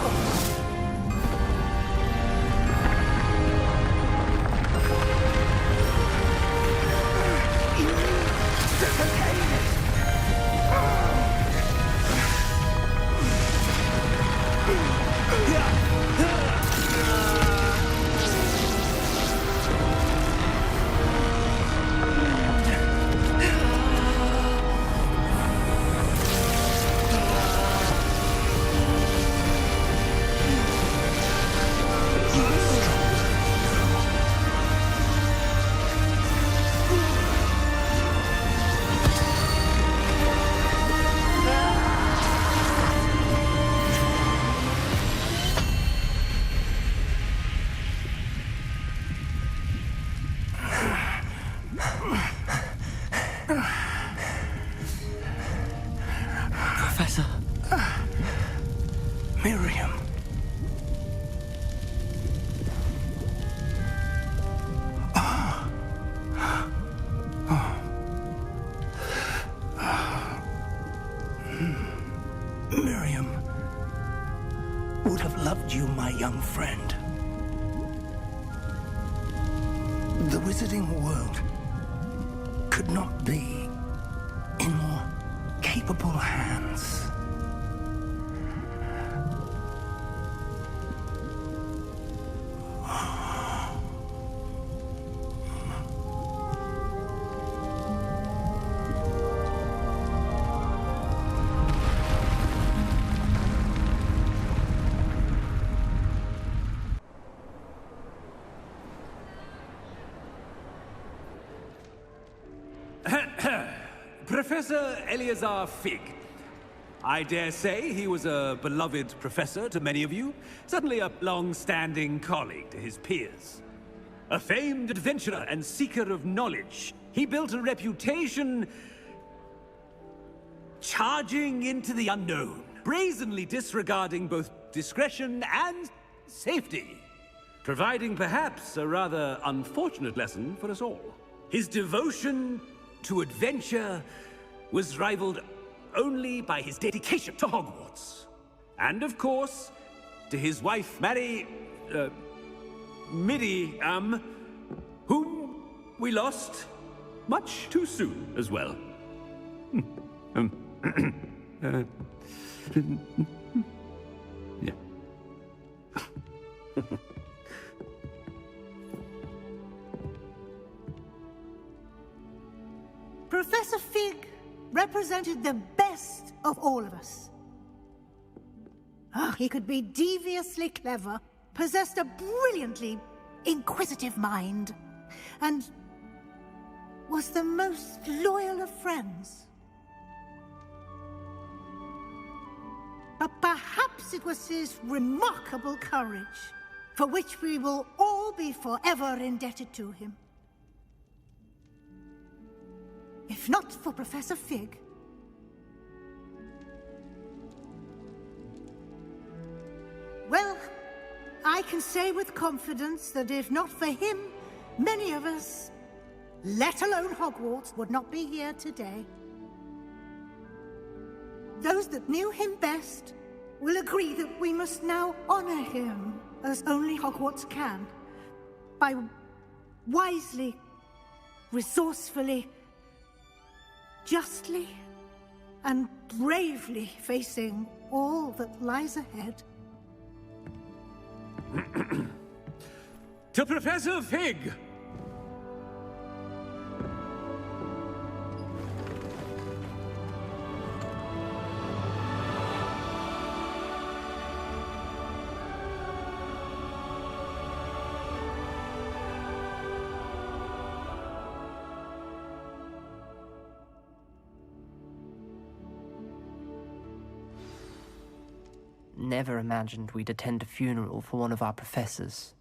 Professor. Miriam. Miriam would have loved you, my young friend. The wizarding world could not be in more capable hands. Professor Eleazar Fig. I dare say he was a beloved professor to many of you, certainly a long-standing colleague to his peers. A famed adventurer and seeker of knowledge, he built a reputation charging into the unknown, brazenly disregarding both discretion and safety, providing perhaps a rather unfortunate lesson for us all. His devotion to adventure was rivaled only by his dedication to Hogwarts. And of course, to his wife, Midi, whom we lost much too soon as well. Yeah. Professor Fig represented the best of all of us. He could be deviously clever, possessed a brilliantly inquisitive mind, and was the most loyal of friends. But perhaps it was his remarkable courage, for which we will all be forever indebted to him. If not for Professor Fig, well, I can say with confidence that if not for him, many of us, let alone Hogwarts, would not be here today. Those that knew him best will agree that we must now honor him as only Hogwarts can, by wisely, resourcefully, justly and bravely facing all that lies ahead. To Professor Fig! Never imagined we'd attend a funeral for one of our professors.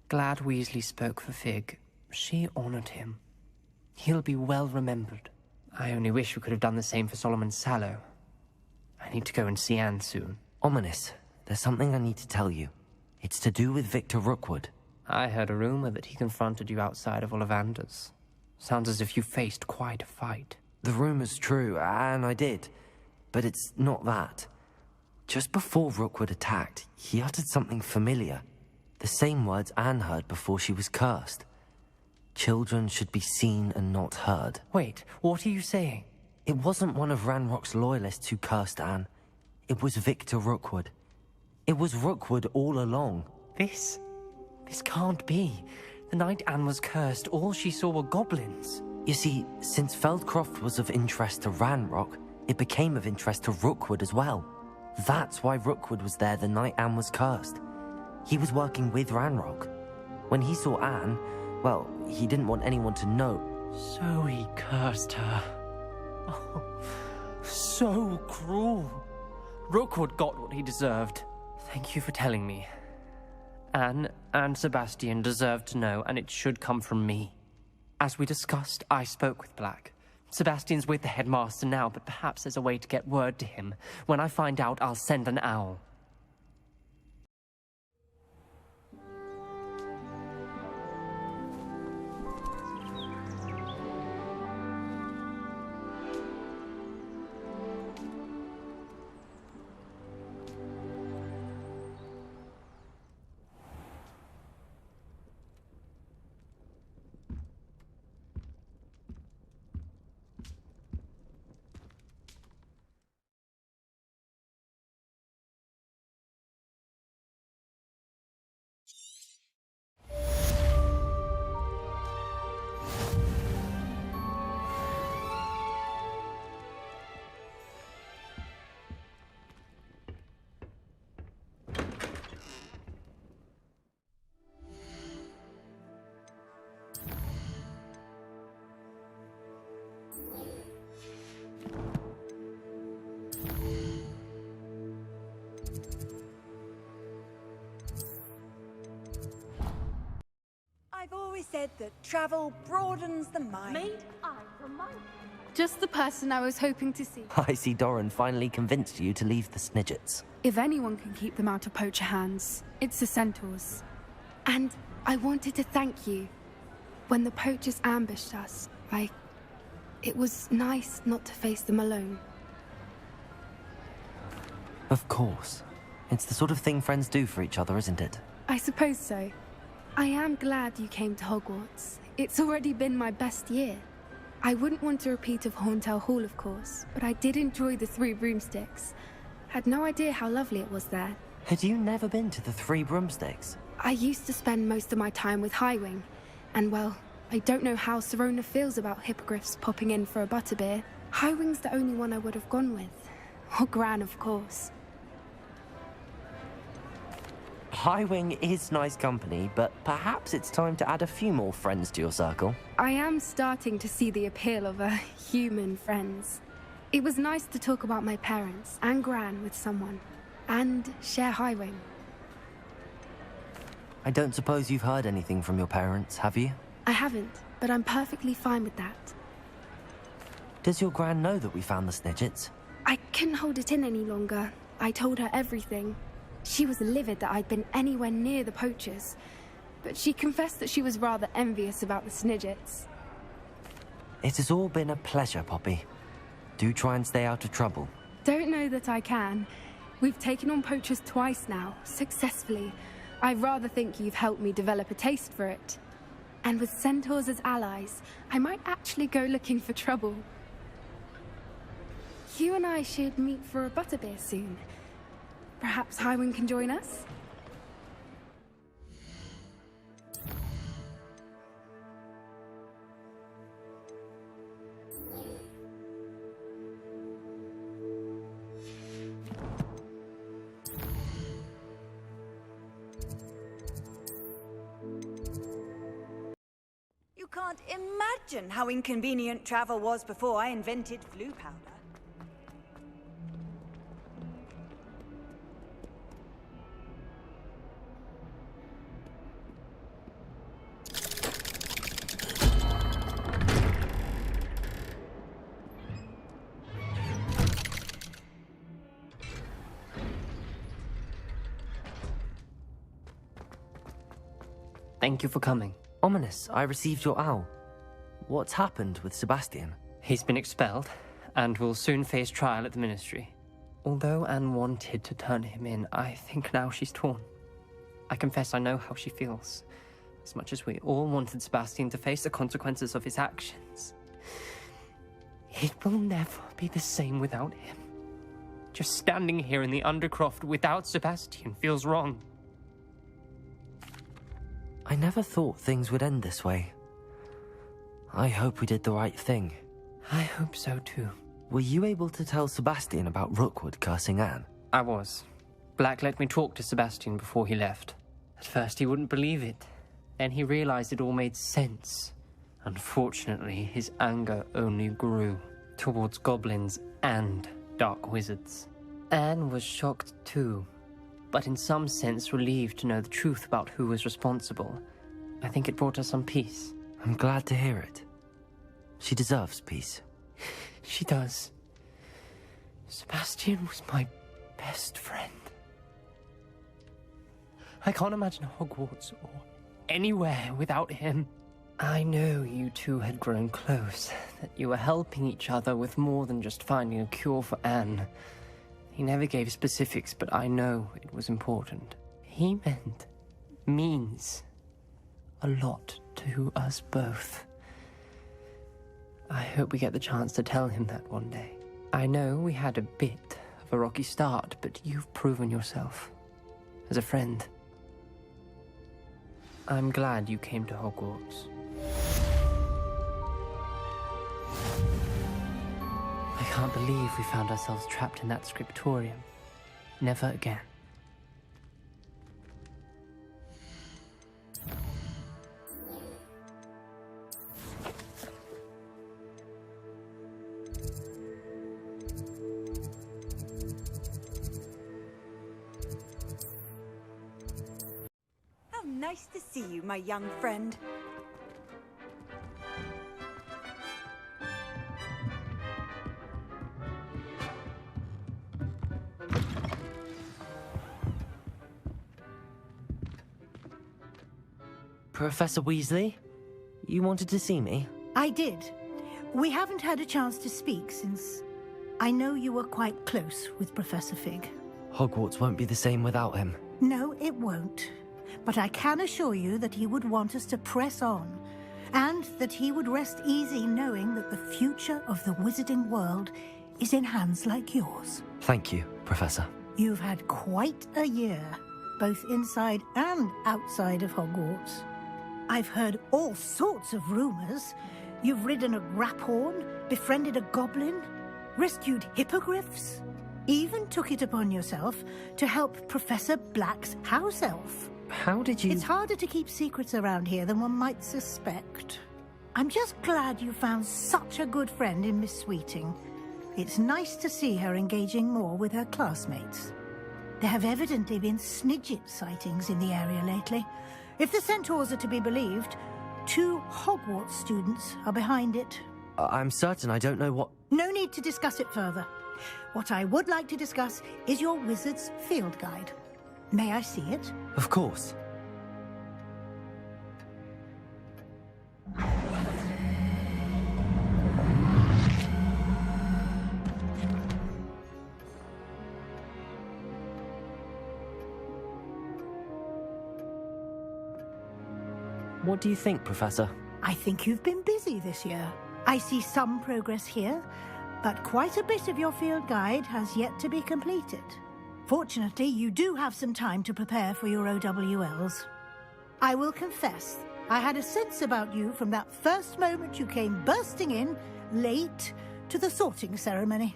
Glad Weasley spoke for Fig. She honored him. He'll be well remembered. I only wish we could have done the same for Solomon Sallow. I need to go and see Anne soon. Ominous, there's something I need to tell you. It's to do with Victor Rookwood. I heard a rumor that he confronted you outside of Ollivander's. Sounds as if you faced quite a fight. The rumor's true, and I did. But it's not that. Just before Rookwood attacked, he uttered something familiar. The same words Anne heard before she was cursed. Children should be seen and not heard. Wait, what are you saying? It wasn't one of Ranrock's loyalists who cursed Anne. It was Victor Rookwood. It was Rookwood all along. This can't be. The night Anne was cursed, all she saw were goblins. You see, since Feldcroft was of interest to Ranrock, it became of interest to Rookwood as well. That's why Rookwood was there the night Anne was cursed. He was working with Ranrock. When he saw Anne, well, he didn't want anyone to know. So he cursed her. Oh, so cruel. Rookwood got what he deserved. Thank you for telling me. Anne and Sebastian deserved to know, and it should come from me. As we discussed, I spoke with Black. Sebastian's with the headmaster now, but perhaps there's a way to get word to him. When I find out, I'll send an owl. I've always said that travel broadens the mind. Maid, I remind you. Just the person I was hoping to see. I see Doran finally convinced you to leave the Snidgets. If anyone can keep them out of poacher hands, it's the centaurs. And I wanted to thank you. When the poachers ambushed us, it was nice not to face them alone. Of course. It's the sort of thing friends do for each other, isn't it? I suppose so. I am glad you came to Hogwarts. It's already been my best year. I wouldn't want a repeat of Horntail Hall, of course, but I did enjoy the Three Broomsticks. Had no idea how lovely it was there. Had you never been to the Three Broomsticks? I used to spend most of my time with Highwing, and well, I don't know how Serona feels about hippogriffs popping in for a butterbeer. Highwing's the only one I would have gone with. Or Gran, of course. Highwing is nice company, but perhaps it's time to add a few more friends to your circle. I am starting to see the appeal of human friends. It was nice to talk about my parents and Gran with someone, and share Highwing. I don't suppose you've heard anything from your parents, have you? I haven't, but I'm perfectly fine with that. Does your Gran know that we found the Snidgets? I couldn't hold it in any longer. I told her everything. She was livid that I'd been anywhere near the poachers, but she confessed that she was rather envious about the Snidgets. It has all been a pleasure, Poppy. Do try and stay out of trouble. Don't know that I can. We've taken on poachers twice now, successfully. I rather think you've helped me develop a taste for it. And with centaurs as allies, I might actually go looking for trouble. You and I should meet for a butterbeer soon. Perhaps Highwing can join us? You can't imagine how inconvenient travel was before I invented flu powder. Thank you for coming. Ominous, I received your owl. What's happened with Sebastian? He's been expelled, and will soon face trial at the Ministry. Although Anne wanted to turn him in, I think now she's torn. I confess I know how she feels. As much as we all wanted Sebastian to face the consequences of his actions, it will never be the same without him. Just standing here in the Undercroft without Sebastian feels wrong. I never thought things would end this way. I hope we did the right thing. I hope so too. Were you able to tell Sebastian about Rookwood cursing Anne? I was. Black let me talk to Sebastian before he left. At first he wouldn't believe it. Then he realized it all made sense. Unfortunately, his anger only grew towards goblins and dark wizards. Anne was shocked too, but in some sense relieved to know the truth about who was responsible. I think it brought her some peace. I'm glad to hear it. She deserves peace. She does. Sebastian was my best friend. I can't imagine Hogwarts or anywhere without him. I know you two had grown close, that you were helping each other with more than just finding a cure for Anne. He never gave specifics, but I know it was important. He means a lot to us both. I hope we get the chance to tell him that one day. I know we had a bit of a rocky start, but you've proven yourself as a friend. I'm glad you came to Hogwarts. I can't believe we found ourselves trapped in that scriptorium. Never again. How nice to see you, my young friend. Professor Weasley? You wanted to see me? I did. We haven't had a chance to speak since I know you were quite close with Professor Fig. Hogwarts won't be the same without him. No, it won't. But I can assure you that he would want us to press on, and that he would rest easy knowing that the future of the wizarding world is in hands like yours. Thank you, Professor. You've had quite a year, both inside and outside of Hogwarts. I've heard all sorts of rumors. You've ridden a graphorn, befriended a goblin, rescued hippogriffs, even took it upon yourself to help Professor Black's house elf. How did you... It's harder to keep secrets around here than one might suspect. I'm just glad you found such a good friend in Miss Sweeting. It's nice to see her engaging more with her classmates. There have evidently been Snidget sightings in the area lately. If the centaurs are to be believed, 2 Hogwarts students are behind it. I'm certain I don't know what... No need to discuss it further. What I would like to discuss is your wizard's field guide. May I see it? Of course. What do you think, Professor? I think you've been busy this year. I see some progress here, but quite a bit of your field guide has yet to be completed. Fortunately, you do have some time to prepare for your OWLs. I will confess, I had a sense about you from that first moment you came bursting in, late, to the sorting ceremony.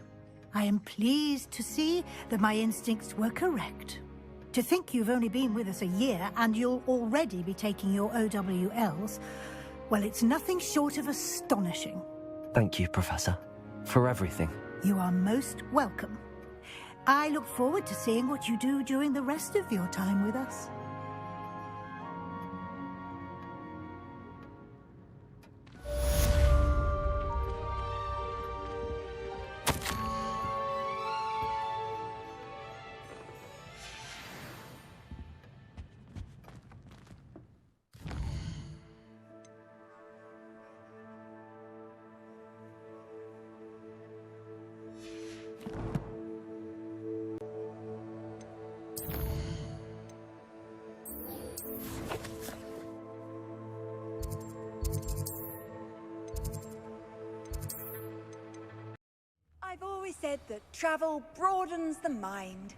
I am pleased to see that my instincts were correct. To think you've only been with us a year and you'll already be taking your OWLs, well, it's nothing short of astonishing. Thank you, Professor, for everything. You are most welcome. I look forward to seeing what you do during the rest of your time with us. that travel broadens the mind.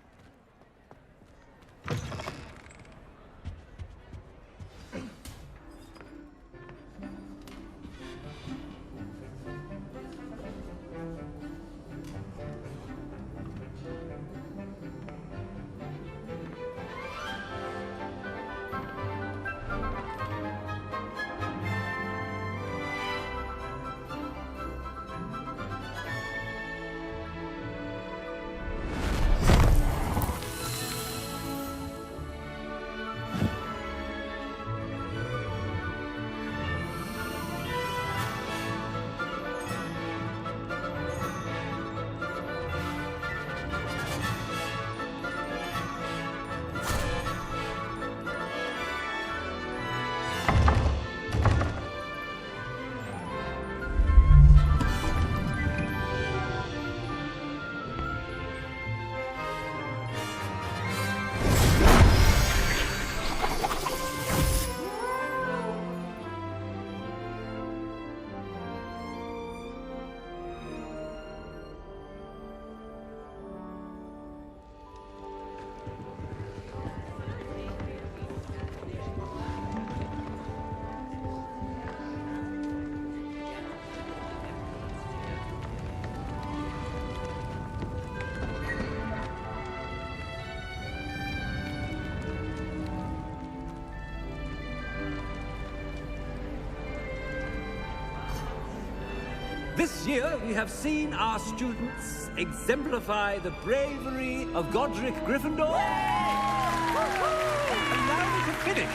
This year, we have seen our students exemplify the bravery of Godric Gryffindor. And now we can finish.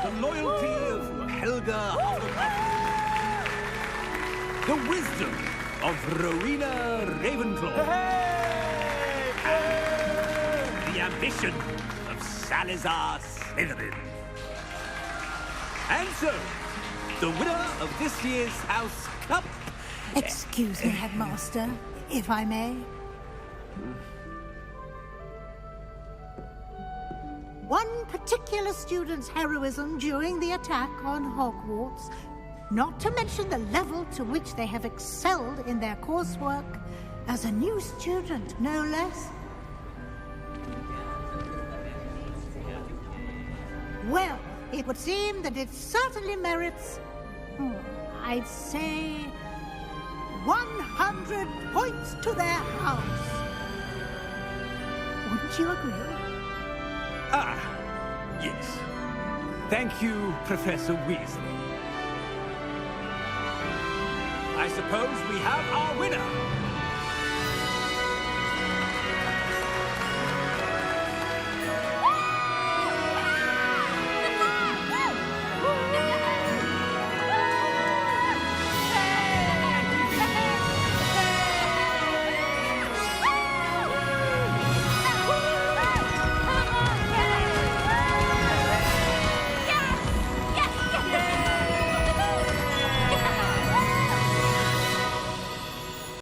The loyalty of Helga Hufflepuff. The wisdom of Rowena Ravenclaw. And the ambition of Salazar Slytherin. And so, the winner of this year's House Cup... Excuse me, Headmaster, if I may. One particular student's heroism during the attack on Hogwarts, not to mention the level to which they have excelled in their coursework, as a new student, no less. Well, it would seem that it certainly merits, I'd say, 100 points to their house. Wouldn't you agree? Ah, yes. Thank you, Professor Weasley. I suppose we have our winner.